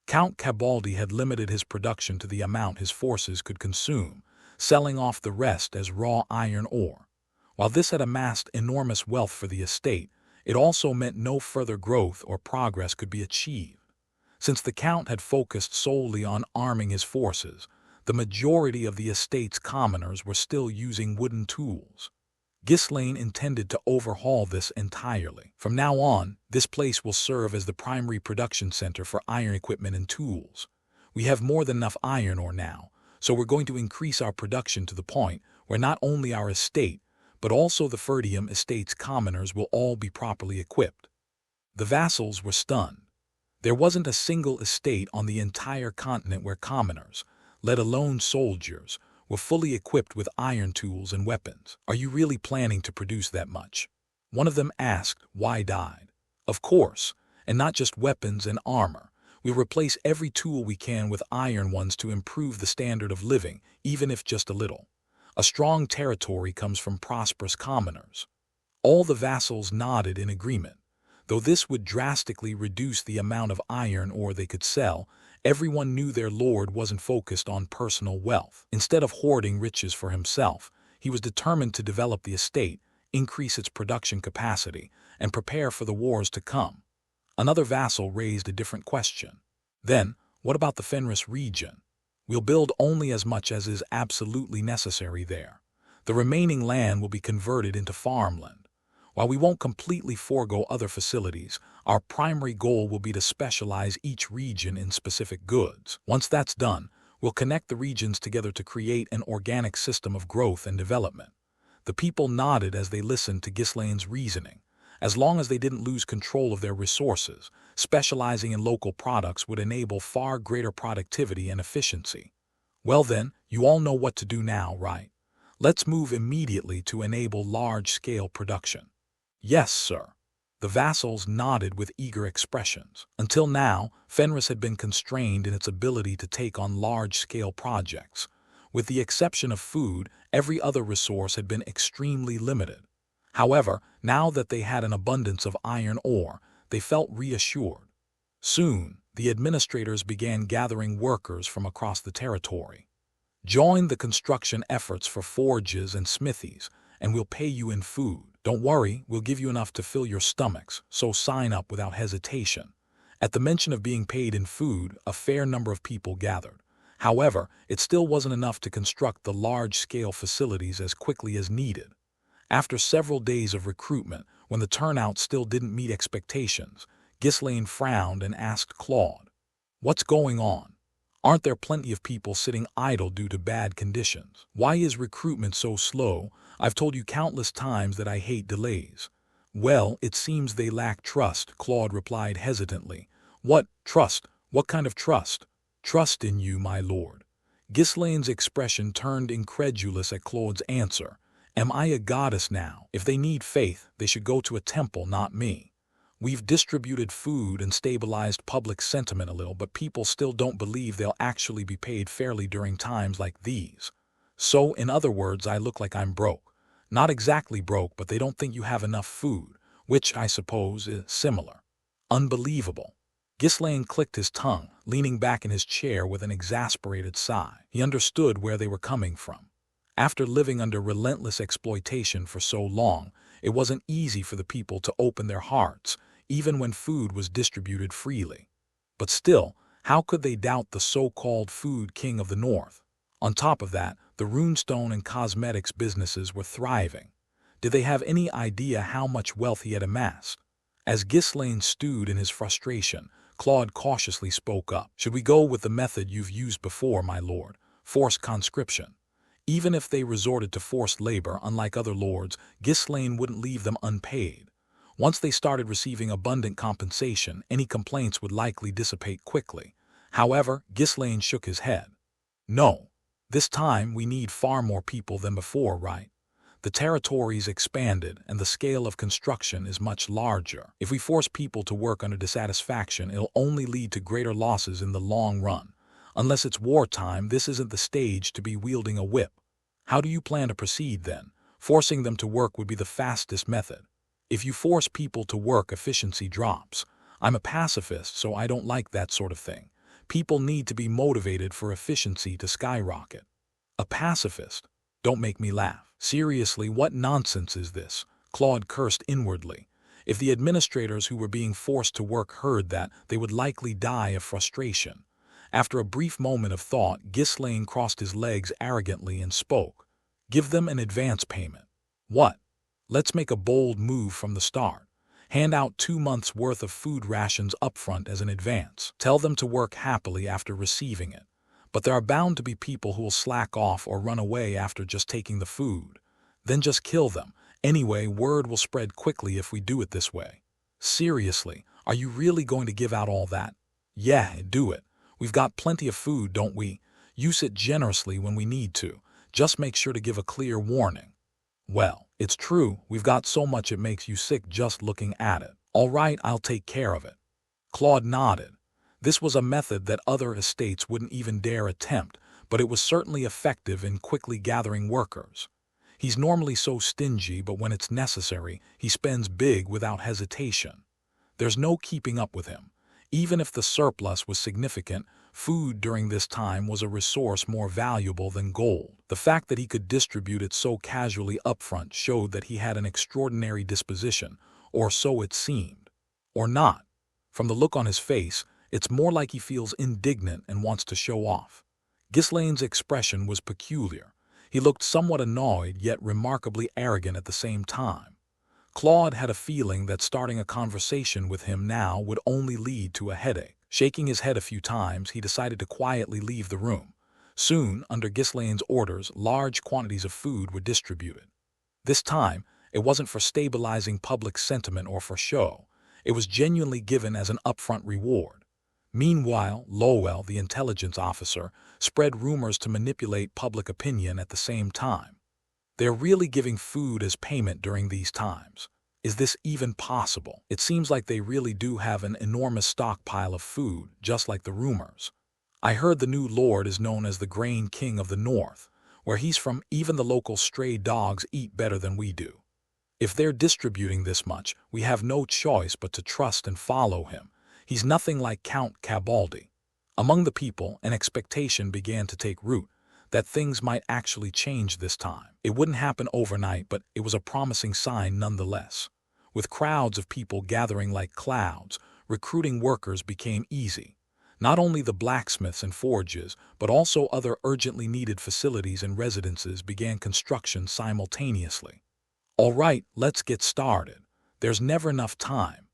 Count Cabaldi had limited his production to the amount his forces could consume, selling off the rest as raw iron ore. While this had amassed enormous wealth for the estate, it also meant no further growth or progress could be achieved. Since the Count had focused solely on arming his forces, the majority of the estate's commoners were still using wooden tools. Ghislaine intended to overhaul this entirely. From now on, this place will serve as the primary production center for iron equipment and tools. We have more than enough iron ore now, so we're going to increase our production to the point where not only our estate, but also the Ferdium estate's commoners will all be properly equipped. The vassals were stunned. There wasn't a single estate on the entire continent where commoners, let alone soldiers, were fully equipped with iron tools and weapons. Are you really planning to produce that much? One of them asked, wide-eyed. Of course, and not just weapons and armor. We'll replace every tool we can with iron ones to improve the standard of living, even if just a little. A strong territory comes from prosperous commoners. All the vassals nodded in agreement. Though this would drastically reduce the amount of iron ore they could sell, everyone knew their lord wasn't focused on personal wealth. Instead of hoarding riches for himself, he was determined to develop the estate, increase its production capacity, and prepare for the wars to come. Another vassal raised a different question. Then, what about the Fenris region? We'll build only as much as is absolutely necessary there. The remaining land will be converted into farmland. While we won't completely forego other facilities, our primary goal will be to specialize each region in specific goods. Once that's done, we'll connect the regions together to create an organic system of growth and development. The people nodded as they listened to Ghislaine's reasoning. As long as they didn't lose control of their resources, specializing in local products would enable far greater productivity and efficiency. Well then, you all know what to do now, right? Let's move immediately to enable large-scale production. Yes, sir. The vassals nodded with eager expressions. Until now, Fenris had been constrained in its ability to take on large-scale projects. With the exception of food, every other resource had been extremely limited. However, now that they had an abundance of iron ore, they felt reassured. Soon, the administrators began gathering workers from across the territory. Join the construction efforts for forges and smithies, and we'll pay you in food. Don't worry, we'll give you enough to fill your stomachs, so sign up without hesitation. At the mention of being paid in food, a fair number of people gathered. However, it still wasn't enough to construct the large-scale facilities as quickly as needed. After several days of recruitment, when the turnout still didn't meet expectations, Ghislaine frowned and asked Claude, "What's going on? Aren't there plenty of people sitting idle due to bad conditions? Why is recruitment so slow? I've told you countless times that I hate delays." "Well, it seems they lack trust," Claude replied hesitantly. "What trust? What kind of trust?" "Trust in you, my lord." Ghislaine's expression turned incredulous at Claude's answer. "Am I a goddess now? If they need faith, they should go to a temple, not me. We've distributed food and stabilized public sentiment a little, but people still don't believe they'll actually be paid fairly during times like these. So, in other words, I look like I'm broke. Not exactly broke, but they don't think you have enough food, which I suppose is similar. Unbelievable. Ghislaine clicked his tongue, leaning back in his chair with an exasperated sigh. He understood where they were coming from. After living under relentless exploitation for so long, it wasn't easy for the people to open their hearts, even when food was distributed freely. But still, how could they doubt the so-called food king of the North? On top of that, the runestone and cosmetics businesses were thriving. Did they have any idea how much wealth he had amassed? As Ghislaine stewed in his frustration, Claude cautiously spoke up. "Should we go with the method you've used before, my lord? Forced conscription." Even if they resorted to forced labor, unlike other lords, Ghislaine wouldn't leave them unpaid. Once they started receiving abundant compensation, any complaints would likely dissipate quickly. However, Ghislaine shook his head. "No. This time we need far more people than before, right? The territory's expanded and the scale of construction is much larger. If we force people to work under dissatisfaction, it'll only lead to greater losses in the long run. Unless it's wartime, this isn't the stage to be wielding a whip. How do you plan to proceed then? Forcing them to work would be the fastest method. If you force people to work, efficiency drops. I'm a pacifist, so I don't like that sort of thing. People need to be motivated for efficiency to skyrocket." A pacifist? Don't make me laugh. Seriously, what nonsense is this? Claude cursed inwardly. If the administrators who were being forced to work heard that, they would likely die of frustration. After a brief moment of thought, Ghislaine crossed his legs arrogantly and spoke. "Give them an advance payment." "What? Let's make a bold move from the start. Hand out 2 months' worth of food rations upfront as an advance. Tell them to work happily after receiving it. But there are bound to be people who will slack off or run away after just taking the food. Then just kill them. Anyway, word will spread quickly if we do it this way." "Seriously, are you really going to give out all that?" "Yeah, do it. We've got plenty of food, don't we? Use it generously when we need to. Just make sure to give a clear warning." "Well, it's true, we've got so much it makes you sick just looking at it." "All right, I'll take care of it." Claude nodded. This was a method that other estates wouldn't even dare attempt, but it was certainly effective in quickly gathering workers. He's normally so stingy, but when it's necessary, he spends big without hesitation. There's no keeping up with him. Even if the surplus was significant, food during this time was a resource more valuable than gold. The fact that he could distribute it so casually upfront showed that he had an extraordinary disposition, or so it seemed. Or not. From the look on his face, it's more like he feels indignant and wants to show off. Ghislaine's expression was peculiar. He looked somewhat annoyed, yet remarkably arrogant at the same time. Claude had a feeling that starting a conversation with him now would only lead to a headache. Shaking his head a few times, he decided to quietly leave the room. Soon, under Ghislaine's orders, large quantities of food were distributed. This time, it wasn't for stabilizing public sentiment or for show. It was genuinely given as an upfront reward. Meanwhile, Lowell, the intelligence officer, spread rumors to manipulate public opinion at the same time. They're really giving food as payment during these times. Is this even possible? It seems like they really do have an enormous stockpile of food, just like the rumors. I heard the new lord is known as the Grain King of the North. Where he's from, even the local stray dogs eat better than we do. If they're distributing this much, we have no choice but to trust and follow him. He's nothing like Count Cabaldi. Among the people, an expectation began to take root, that things might actually change this time. It wouldn't happen overnight, but it was a promising sign nonetheless. With crowds of people gathering like clouds, recruiting workers became easy. Not only the blacksmiths and forges, but also other urgently needed facilities and residences began construction simultaneously. "All right, let's get started. There's never enough time."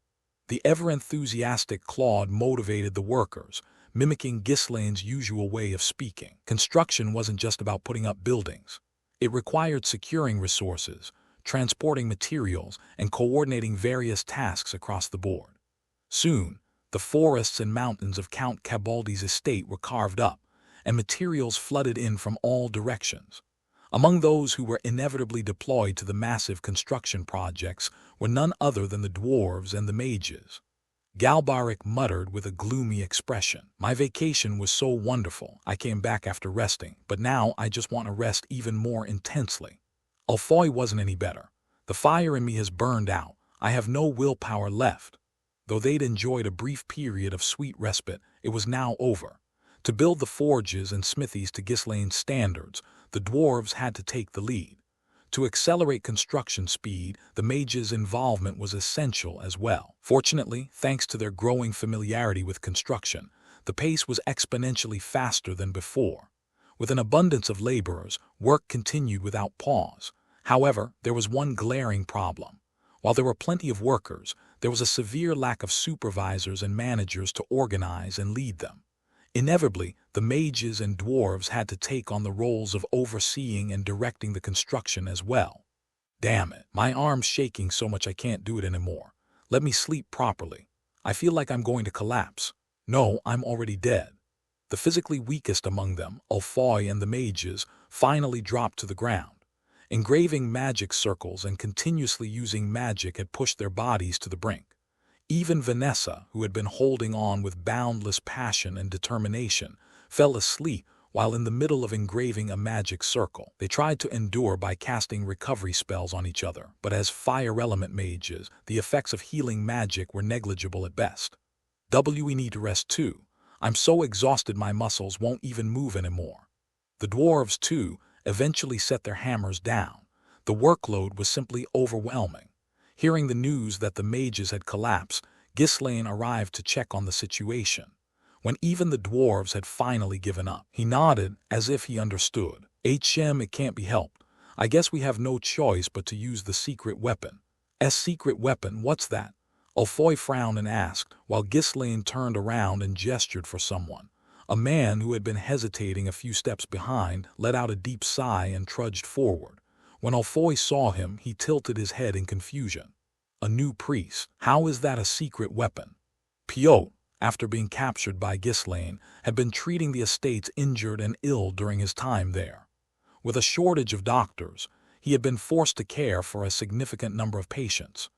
The ever-enthusiastic Claude motivated the workers, mimicking Ghislaine's usual way of speaking. Construction wasn't just about putting up buildings. It required securing resources, transporting materials, and coordinating various tasks across the board. Soon, the forests and mountains of Count Cabaldi's estate were carved up, and materials flooded in from all directions. Among those who were inevitably deployed to the massive construction projects were none other than the dwarves and the mages. Galbaric muttered with a gloomy expression. My vacation was so wonderful. I came back after resting, but now I just want to rest even more intensely. Ulfoy wasn't any better. The fire in me has burned out. I have no willpower left. Though they'd enjoyed a brief period of sweet respite, it was now over. To build the forges and smithies to Ghislaine's standards, the dwarves had to take the lead. To accelerate construction speed, the mages' involvement was essential as well. Fortunately, thanks to their growing familiarity with construction, the pace was exponentially faster than before. With an abundance of laborers, work continued without pause. However, there was one glaring problem. While there were plenty of workers, there was a severe lack of supervisors and managers to organize and lead them. Inevitably, the mages and dwarves had to take on the roles of overseeing and directing the construction as well. Damn it, my arm's shaking so much I can't do it anymore. Let me sleep properly. I feel like I'm going to collapse. No, I'm already dead. The physically weakest among them, Ulfoy and the mages, finally dropped to the ground. Engraving magic circles and continuously using magic had pushed their bodies to the brink. Even Vanessa, who had been holding on with boundless passion and determination, fell asleep while in the middle of engraving a magic circle. They tried to endure by casting recovery spells on each other, but as fire element mages, the effects of healing magic were negligible at best. We need to rest too. I'm so exhausted my muscles won't even move anymore. The dwarves, too, eventually set their hammers down. The workload was simply overwhelming. Hearing the news that the mages had collapsed, Ghislaine arrived to check on the situation. When even the dwarves had finally given up, he nodded as if he understood. It can't be helped. I guess we have no choice but to use the secret weapon. Secret weapon, what's that? Ulfoy frowned and asked, while Ghislaine turned around and gestured for someone. A man who had been hesitating a few steps behind let out a deep sigh and trudged forward. When Ulfoy saw him, he tilted his head in confusion. A new priest. How is that a secret weapon? Piot, after being captured by Ghislaine, had been treating the estate's injured and ill during his time there. With a shortage of doctors, he had been forced to care for a significant number of patients.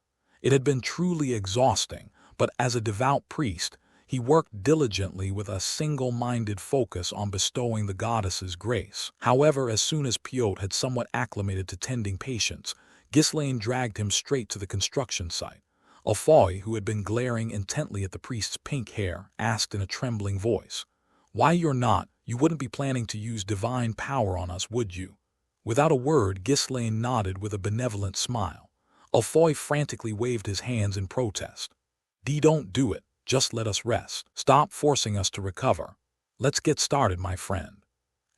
It had been truly exhausting, but as a devout priest, he worked diligently with a single-minded focus on bestowing the goddess's grace. However, as soon as Piot had somewhat acclimated to tending patients, Ghislaine dragged him straight to the construction site. Ulfoy, who had been glaring intently at the priest's pink hair, asked in a trembling voice, "Why you're not? You wouldn't be planning to use divine power on us, would you?" Without a word, Ghislaine nodded with a benevolent smile. Ulfoy frantically waved his hands in protest. Don't do it. Just let us rest. Stop forcing us to recover. Let's get started, my friend."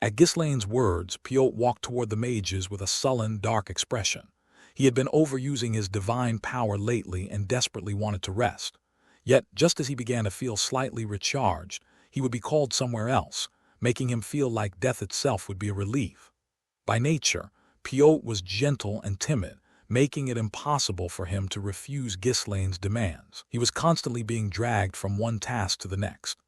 At Ghislaine's words, Piot walked toward the mages with a sullen, dark expression. He had been overusing his divine power lately and desperately wanted to rest. Yet, just as he began to feel slightly recharged, he would be called somewhere else, making him feel like death itself would be a relief. By nature, Piot was gentle and timid, making it impossible for him to refuse Ghislaine's demands. He was constantly being dragged from one task to the next.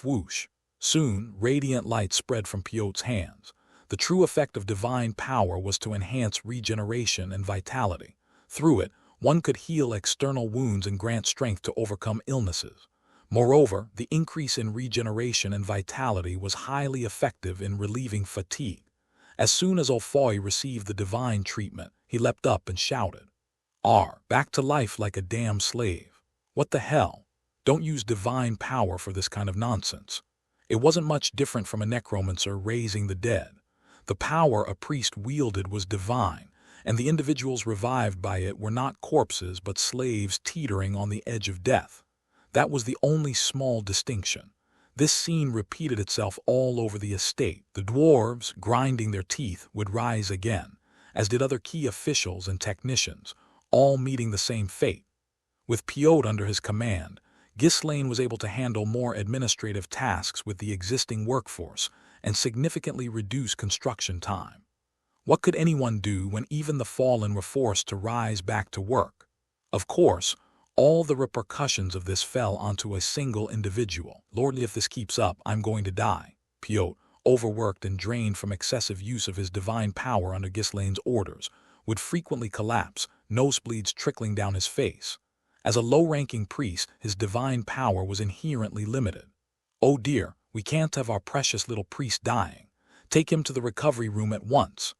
Whoosh. Soon, radiant light spread from Piot's hands. The true effect of divine power was to enhance regeneration and vitality. Through it, one could heal external wounds and grant strength to overcome illnesses. Moreover, the increase in regeneration and vitality was highly effective in relieving fatigue. As soon as Ulfoy received the divine treatment, he leapt up and shouted, back to life like a damn slave. What the hell? Don't use divine power for this kind of nonsense." It wasn't much different from a necromancer raising the dead. The power a priest wielded was divine, and the individuals revived by it were not corpses but slaves teetering on the edge of death. That was the only small distinction. This scene repeated itself all over the estate. The dwarves, grinding their teeth, would rise again, as did other key officials and technicians, all meeting the same fate. With Piot under his command, Ghislaine was able to handle more administrative tasks with the existing workforce and significantly reduce construction time. What could anyone do when even the fallen were forced to rise back to work? Of course, all the repercussions of this fell onto a single individual. "Lord, if this keeps up, I'm going to die." Piot, overworked and drained from excessive use of his divine power under Ghislaine's orders, would frequently collapse, nosebleeds trickling down his face. As a low-ranking priest, his divine power was inherently limited. "Oh dear, we can't have our precious little priest dying. Take him to the recovery room at once."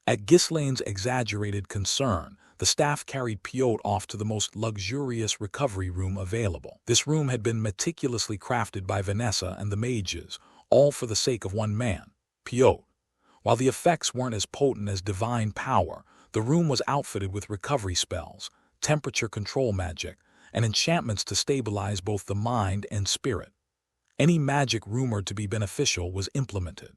At Ghislaine's exaggerated concern, the staff carried Piotr off to the most luxurious recovery room available. This room had been meticulously crafted by Vanessa and the mages, all for the sake of one man, Piotr. While the effects weren't as potent as divine power, the room was outfitted with recovery spells, temperature control magic, and enchantments to stabilize both the mind and spirit. Any magic rumored to be beneficial was implemented.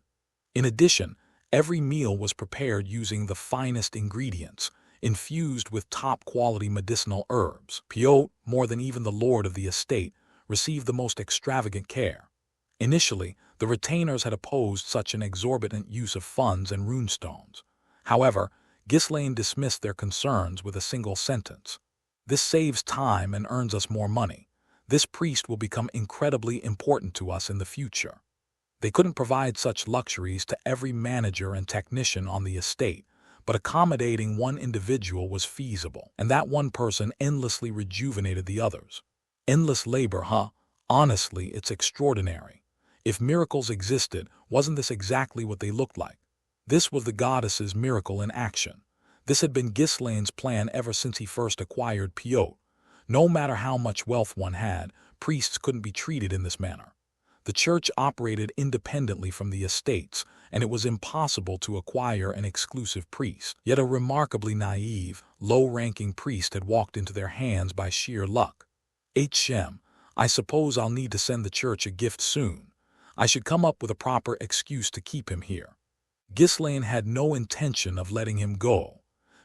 In addition, every meal was prepared using the finest ingredients, infused with top-quality medicinal herbs. Piotr, more than even the lord of the estate, received the most extravagant care. Initially, the retainers had opposed such an exorbitant use of funds and runestones. However, Ghislaine dismissed their concerns with a single sentence. "This saves time and earns us more money. This priest will become incredibly important to us in the future." They couldn't provide such luxuries to every manager and technician on the estate, but accommodating one individual was feasible, and that one person endlessly rejuvenated the others. Endless labor, huh? Honestly, it's extraordinary. If miracles existed, wasn't this exactly what they looked like? This was the goddess's miracle in action. This had been Ghislaine's plan ever since he first acquired Piotr. No matter how much wealth one had, priests couldn't be treated in this manner. The church operated independently from the estates, and it was impossible to acquire an exclusive priest. Yet a remarkably naive, low-ranking priest had walked into their hands by sheer luck. I suppose I'll need to send the church a gift soon. I should come up with a proper excuse to keep him here." Ghislaine had no intention of letting him go.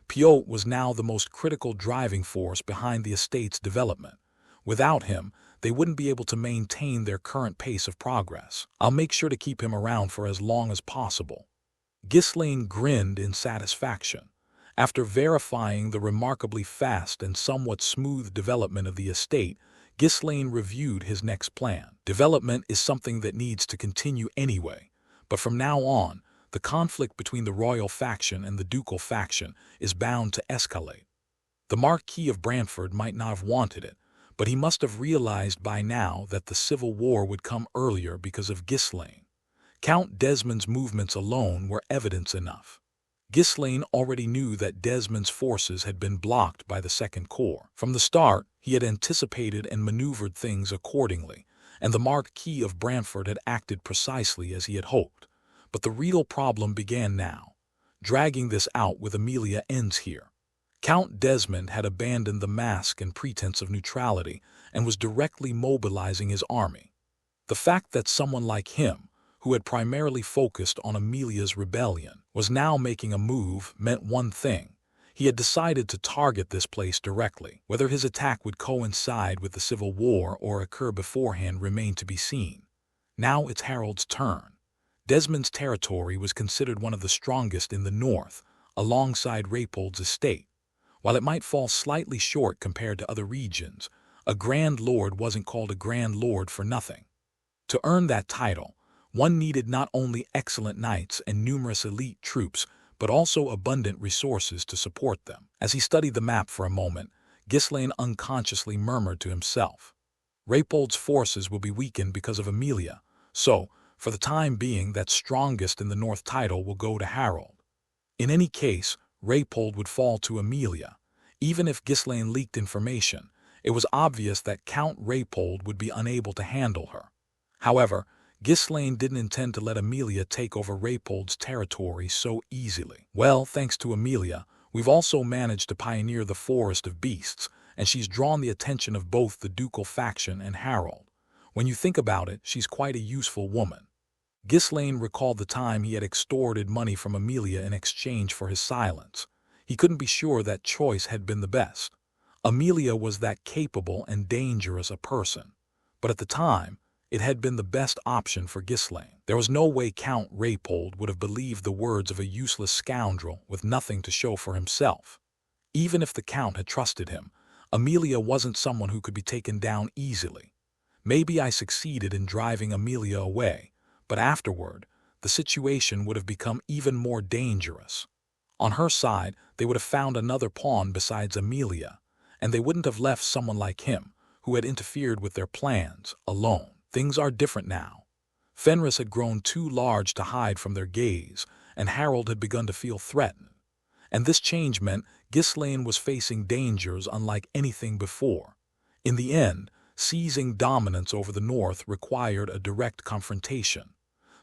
Piotr was now the most critical driving force behind the estate's development. Without him, they wouldn't be able to maintain their current pace of progress. "I'll make sure to keep him around for as long as possible." Ghislaine grinned in satisfaction. After verifying the remarkably fast and somewhat smooth development of the estate, Ghislaine reviewed his next plan. "Development is something that needs to continue anyway, but from now on, the conflict between the royal faction and the ducal faction is bound to escalate. The Marquis of Brantford might not have wanted it, but he must have realized by now that the civil war would come earlier because of Ghislaine. Count Desmond's movements alone were evidence enough. Ghislaine already knew that Desmond's forces had been blocked by the Second Corps. From the start, he had anticipated and maneuvered things accordingly, and the Marquis of Brantford had acted precisely as he had hoped. But the real problem began now. Dragging this out with Amelia ends here. Count Desmond had abandoned the mask and pretense of neutrality and was directly mobilizing his army. The fact that someone like him, who had primarily focused on Amelia's rebellion, was now making a move meant one thing. He had decided to target this place directly. Whether his attack would coincide with the civil war or occur beforehand remained to be seen. Now it's Harold's turn. Desmond's territory was considered one of the strongest in the north, alongside Rapolde's estate. While it might fall slightly short compared to other regions, a Grand Lord wasn't called a Grand Lord for nothing. To earn that title, one needed not only excellent knights and numerous elite troops, but also abundant resources to support them. As he studied the map for a moment, Ghislaine unconsciously murmured to himself, "Rapolde's forces will be weakened because of Amelia, so, for the time being, that strongest in the north title will go to Harold." In any case, Rapolde would fall to Amelia. Even if Ghislaine leaked information, it was obvious that Count Rapolde would be unable to handle her. However, Ghislaine didn't intend to let Amelia take over Rapolde's territory so easily. "Well, thanks to Amelia, we've also managed to pioneer the Forest of Beasts, and she's drawn the attention of both the ducal faction and Harold. When you think about it, she's quite a useful woman." Ghislaine recalled the time he had extorted money from Amelia in exchange for his silence. He couldn't be sure that choice had been the best. Amelia was that capable and dangerous a person, but at the time, it had been the best option for Ghislaine. There was no way Count Rapolde would have believed the words of a useless scoundrel with nothing to show for himself. Even if the Count had trusted him, Amelia wasn't someone who could be taken down easily. Maybe I succeeded in driving Amelia away, but afterward, the situation would have become even more dangerous. On her side, they would have found another pawn besides Amelia, and they wouldn't have left someone like him, who had interfered with their plans, alone. Things are different now. Fenris had grown too large to hide from their gaze, and Harold had begun to feel threatened. And this change meant Ghislaine was facing dangers unlike anything before. In the end, seizing dominance over the north required a direct confrontation.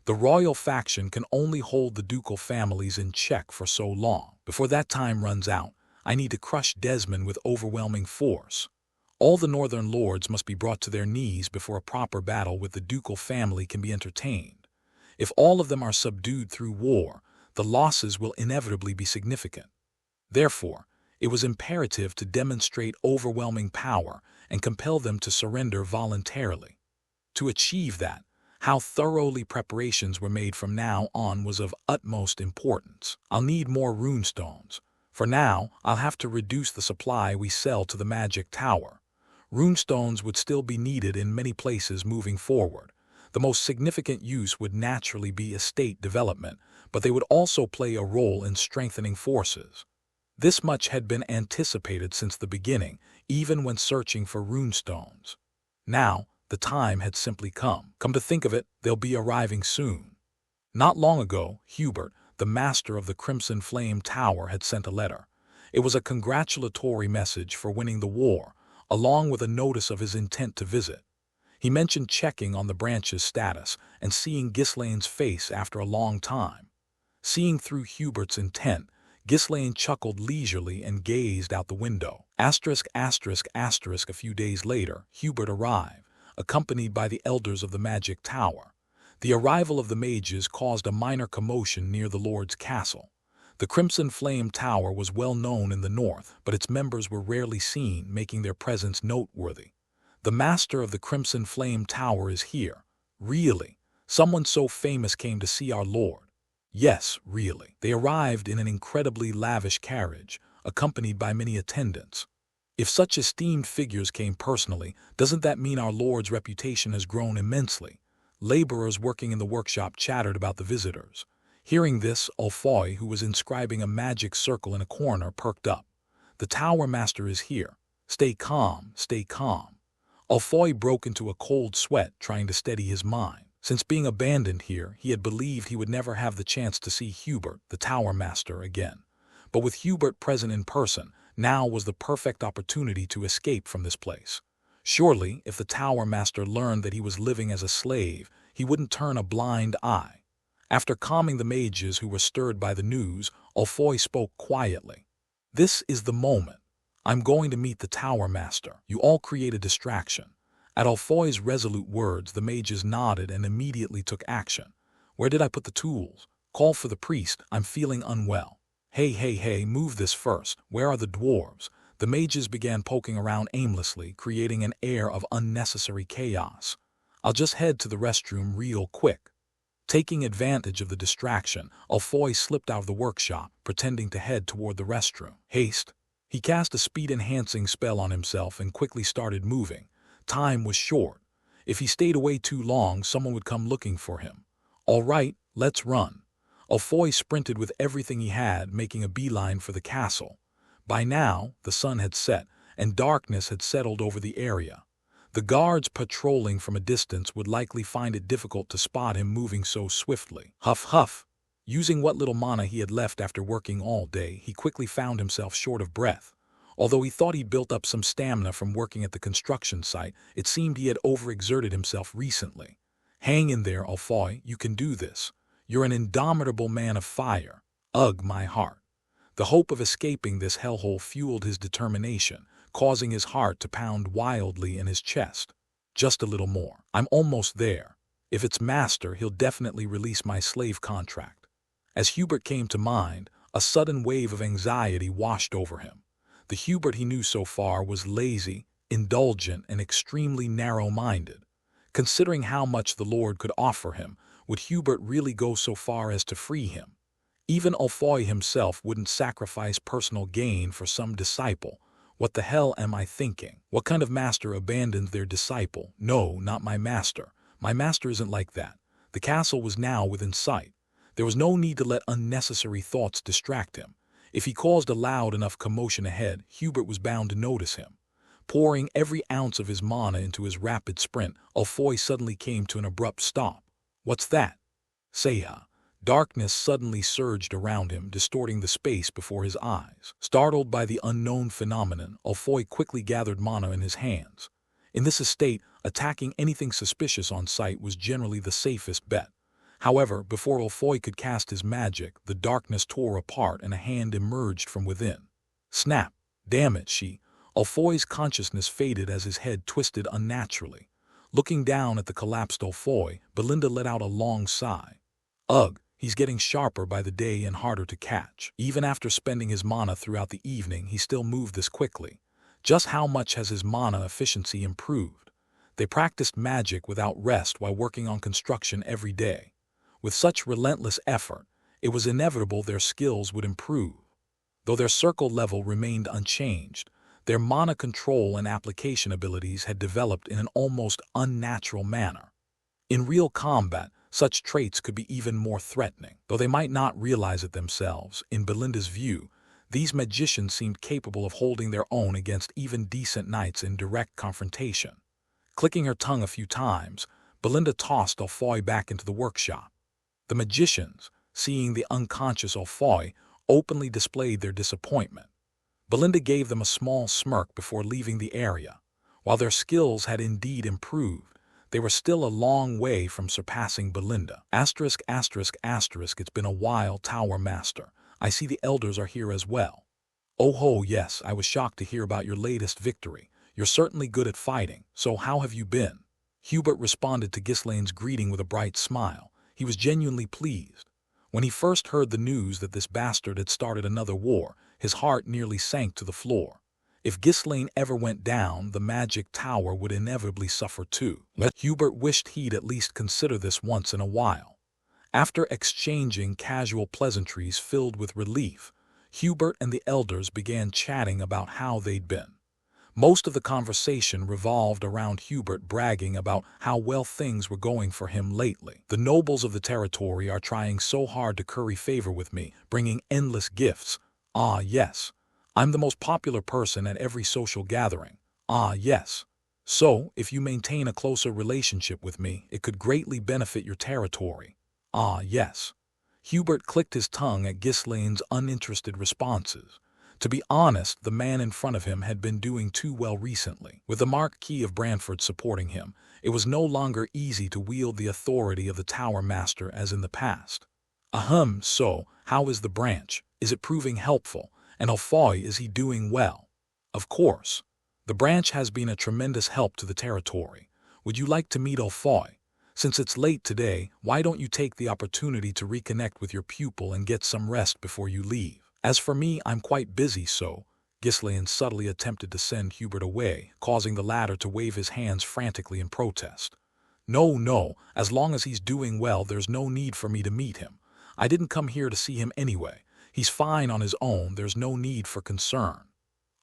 The royal faction can only hold the ducal families in check for so long. Before that time runs out, I need to crush Desmond with overwhelming force. All the northern lords must be brought to their knees before a proper battle with the ducal family can be entertained. If all of them are subdued through war, the losses will inevitably be significant. Therefore, it was imperative to demonstrate overwhelming power and compel them to surrender voluntarily. To achieve that, how thoroughly preparations were made from now on was of utmost importance. I'll need more runestones. For now, I'll have to reduce the supply we sell to the magic tower. Runestones would still be needed in many places moving forward. The most significant use would naturally be estate development, but they would also play a role in strengthening forces. This much had been anticipated since the beginning, even when searching for runestones. Now, the time had simply come. Come to think of it, they'll be arriving soon. Not long ago, Hubert, the master of the Crimson Flame Tower, had sent a letter. It was a congratulatory message for winning the war, along with a notice of his intent to visit. He mentioned checking on the branch's status and seeing Ghislaine's face after a long time. Seeing through Hubert's intent, Ghislaine chuckled leisurely and gazed out the window. ******. A few days later, Hubert arrived, accompanied by the elders of the magic tower. The arrival of the mages caused a minor commotion near the Lord's castle. The Crimson Flame Tower was well known in the north, but its members were rarely seen, making their presence noteworthy. The master of the Crimson Flame Tower is here. Really? Someone so famous came to see our Lord? Yes, really. They arrived in an incredibly lavish carriage, accompanied by many attendants. If such esteemed figures came personally, doesn't that mean our Lord's reputation has grown immensely? Laborers working in the workshop chattered about the visitors. Hearing this, Ulfoy, who was inscribing a magic circle in a corner, perked up. The tower master is here. Stay calm, stay calm. Ulfoy broke into a cold sweat, trying to steady his mind. Since being abandoned here, he had believed he would never have the chance to see Hubert, the tower master, again. But with Hubert present in person, now was the perfect opportunity to escape from this place. Surely, if the tower master learned that he was living as a slave, he wouldn't turn a blind eye. After calming the mages who were stirred by the news, Ulfoy spoke quietly. "This is the moment. I'm going to meet the tower master. You all create a distraction." At Ulfoy's resolute words, the mages nodded and immediately took action. "Where did I put the tools? Call for the priest. I'm feeling unwell." Hey, move this first. Where are the dwarves?" The mages began poking around aimlessly, creating an air of unnecessary chaos. "I'll just head to the restroom real quick." Taking advantage of the distraction, Ulfoy slipped out of the workshop, pretending to head toward the restroom. Haste. He cast a speed-enhancing spell on himself and quickly started moving. Time was short. If he stayed away too long, someone would come looking for him. "All right, let's run." Ulfoy sprinted with everything he had, making a beeline for the castle. By now, the sun had set, and darkness had settled over the area. The guards patrolling from a distance would likely find it difficult to spot him moving so swiftly. Huff, huff. Using what little mana he had left after working all day, he quickly found himself short of breath. Although he thought he'd built up some stamina from working at the construction site, it seemed he had overexerted himself recently. "Hang in there, Ulfoy, you can do this. You're an indomitable man of fire." Ugh, my heart. The hope of escaping this hellhole fueled his determination, causing his heart to pound wildly in his chest. Just a little more. I'm almost there. If it's master, he'll definitely release my slave contract. As Hubert came to mind, a sudden wave of anxiety washed over him. The Hubert he knew so far was lazy, indulgent, and extremely narrow-minded. Considering how much the Lord could offer him, would Hubert really go so far as to free him? Even Ulfoy himself wouldn't sacrifice personal gain for some disciple. What the hell am I thinking? What kind of master abandons their disciple? No, not my master. My master isn't like that. The castle was now within sight. There was no need to let unnecessary thoughts distract him. If he caused a loud enough commotion ahead, Hubert was bound to notice him. Pouring every ounce of his mana into his rapid sprint, Ulfoy suddenly came to an abrupt stop. "What's that?" Seha. Darkness suddenly surged around him, distorting the space before his eyes. Startled by the unknown phenomenon, Ulfoy quickly gathered mana in his hands. In this estate, attacking anything suspicious on sight was generally the safest bet. However, before Ulfoy could cast his magic, the darkness tore apart and a hand emerged from within. Snap! Damn it, Ulfoy's consciousness faded as his head twisted unnaturally. Looking down at the collapsed Ulfoy, Belinda let out a long sigh. Ugh, he's getting sharper by the day and harder to catch. Even after spending his mana throughout the evening, he still moved this quickly. Just how much has his mana efficiency improved? They practiced magic without rest while working on construction every day. With such relentless effort, it was inevitable their skills would improve. Though their circle level remained unchanged, their mana control and application abilities had developed in an almost unnatural manner. In real combat, such traits could be even more threatening. Though they might not realize it themselves, in Belinda's view, these magicians seemed capable of holding their own against even decent knights in direct confrontation. Clicking her tongue a few times, Belinda tossed Ulfoy back into the workshop. The magicians, seeing the unconscious Ulfoy, openly displayed their disappointment. Belinda gave them a small smirk before leaving the area. While their skills had indeed improved, they were still a long way from surpassing Belinda. It's been a while, Tower Master. I see the elders are here as well. Oh ho, yes, I was shocked to hear about your latest victory. You're certainly good at fighting, so how have you been? Hubert responded to Ghislaine's greeting with a bright smile. He was genuinely pleased. When he first heard the news that this bastard had started another war, his heart nearly sank to the floor. If Ghislaine ever went down, the magic tower would inevitably suffer too. Hubert wished he'd at least consider this once in a while. After exchanging casual pleasantries filled with relief, Hubert and the elders began chatting about how they'd been. Most of the conversation revolved around Hubert bragging about how well things were going for him lately. The nobles of the territory are trying so hard to curry favor with me, bringing endless gifts. Ah, yes. I'm the most popular person at every social gathering. Ah, yes. So, if you maintain a closer relationship with me, it could greatly benefit your territory. Ah, yes. Hubert clicked his tongue at Ghislaine's uninterested responses. To be honest, the man in front of him had been doing too well recently. With the Marquis of Brantford supporting him, it was no longer easy to wield the authority of the Tower Master as in the past. Ahem, so, how is the branch? Is it proving helpful? And Ulfoy, is he doing well? Of course. The branch has been a tremendous help to the territory. Would you like to meet Ulfoy? Since it's late today, why don't you take the opportunity to reconnect with your pupil and get some rest before you leave? As for me, I'm quite busy, so... Ghislaine subtly attempted to send Hubert away, causing the latter to wave his hands frantically in protest. No, as long as he's doing well, there's no need for me to meet him. I didn't come here to see him anyway. He's fine on his own, there's no need for concern.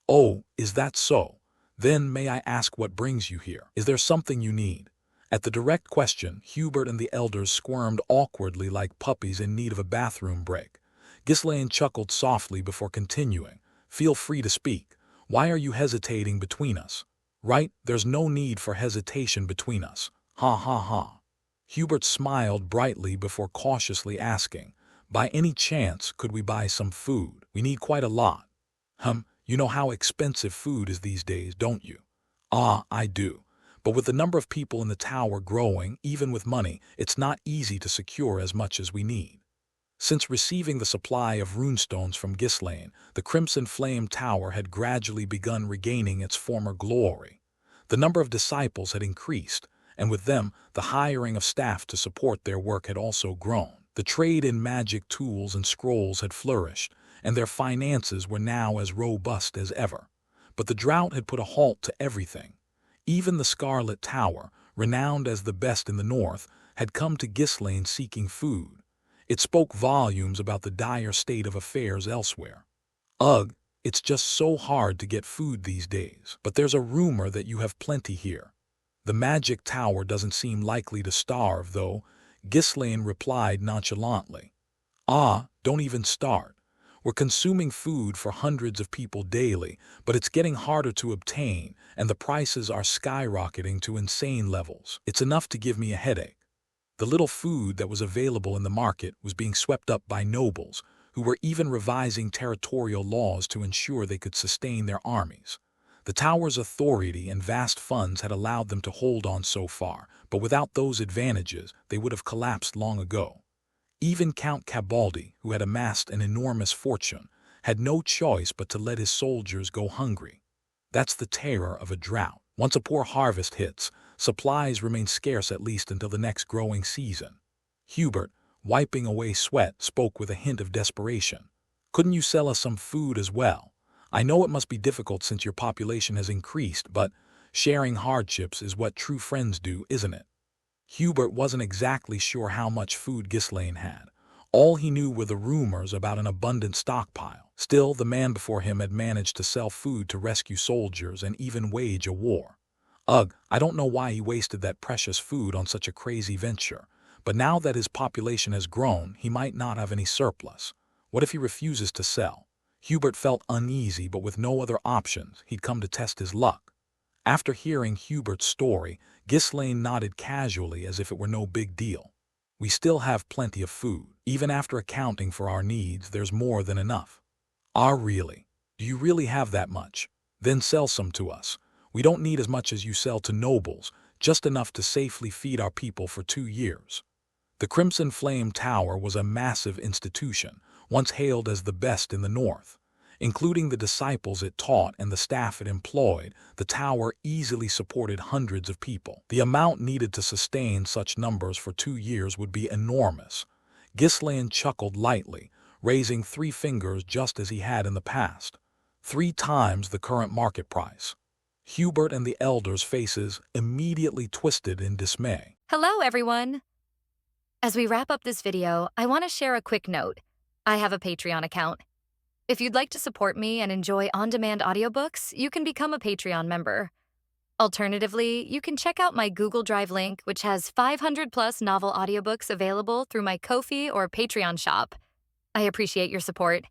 Oh, is that so? Then may I ask what brings you here? Is there something you need? At the direct question, Hubert and the elders squirmed awkwardly like puppies in need of a bathroom break. Ghislaine chuckled softly before continuing. Feel free to speak. Why are you hesitating between us? Right, there's no need for hesitation between us. Ha ha ha. Hubert smiled brightly before cautiously asking, by any chance, could we buy some food? We need quite a lot. You know how expensive food is these days, don't you? Ah, I do. But with the number of people in the tower growing, even with money, it's not easy to secure as much as we need. Since receiving the supply of runestones from Ghislaine, the Crimson Flame Tower had gradually begun regaining its former glory. The number of disciples had increased, and with them, the hiring of staff to support their work had also grown. The trade in magic tools and scrolls had flourished, and their finances were now as robust as ever. But the drought had put a halt to everything. Even the Scarlet Tower, renowned as the best in the north, had come to Ghislaine seeking food. It spoke volumes about the dire state of affairs elsewhere. Ugh, it's just so hard to get food these days. But there's a rumor that you have plenty here. The magic tower doesn't seem likely to starve, though, Ghislaine replied nonchalantly. Ah, don't even start. We're consuming food for hundreds of people daily, but it's getting harder to obtain, and the prices are skyrocketing to insane levels. It's enough to give me a headache. The little food that was available in the market was being swept up by nobles, who were even revising territorial laws to ensure they could sustain their armies. The tower's authority and vast funds had allowed them to hold on so far, but without those advantages, they would have collapsed long ago. Even Count Cabaldi, who had amassed an enormous fortune, had no choice but to let his soldiers go hungry. That's the terror of a drought. Once a poor harvest hits, supplies remain scarce at least until the next growing season. Hubert, wiping away sweat, spoke with a hint of desperation. Couldn't you sell us some food as well? I know it must be difficult since your population has increased, but sharing hardships is what true friends do, isn't it? Hubert wasn't exactly sure how much food Ghislaine had. All he knew were the rumors about an abundant stockpile. Still, the man before him had managed to sell food to rescue soldiers and even wage a war. Ugh, I don't know why he wasted that precious food on such a crazy venture. But now that his population has grown, he might not have any surplus. What if he refuses to sell? Hubert felt uneasy, but with no other options, he'd come to test his luck. After hearing Hubert's story, Ghislaine nodded casually as if it were no big deal. We still have plenty of food. Even after accounting for our needs, there's more than enough. Ah, really? Do you really have that much? Then sell some to us. We don't need as much as you sell to nobles, just enough to safely feed our people for 2 years. The Crimson Flame Tower was a massive institution, once hailed as the best in the north. Including the disciples it taught and the staff it employed, the tower easily supported hundreds of people. The amount needed to sustain such numbers for 2 years would be enormous. Ghislaine chuckled lightly, raising 3 fingers just as he had in the past. 3 times the current market price. Hubert and the elders' faces immediately twisted in dismay. Hello, everyone. As we wrap up this video, I want to share a quick note. I have a Patreon account. If you'd like to support me and enjoy on-demand audiobooks, you can become a Patreon member. Alternatively, you can check out my Google Drive link, which has 500+ novel audiobooks available through my Ko-fi or Patreon shop. I appreciate your support.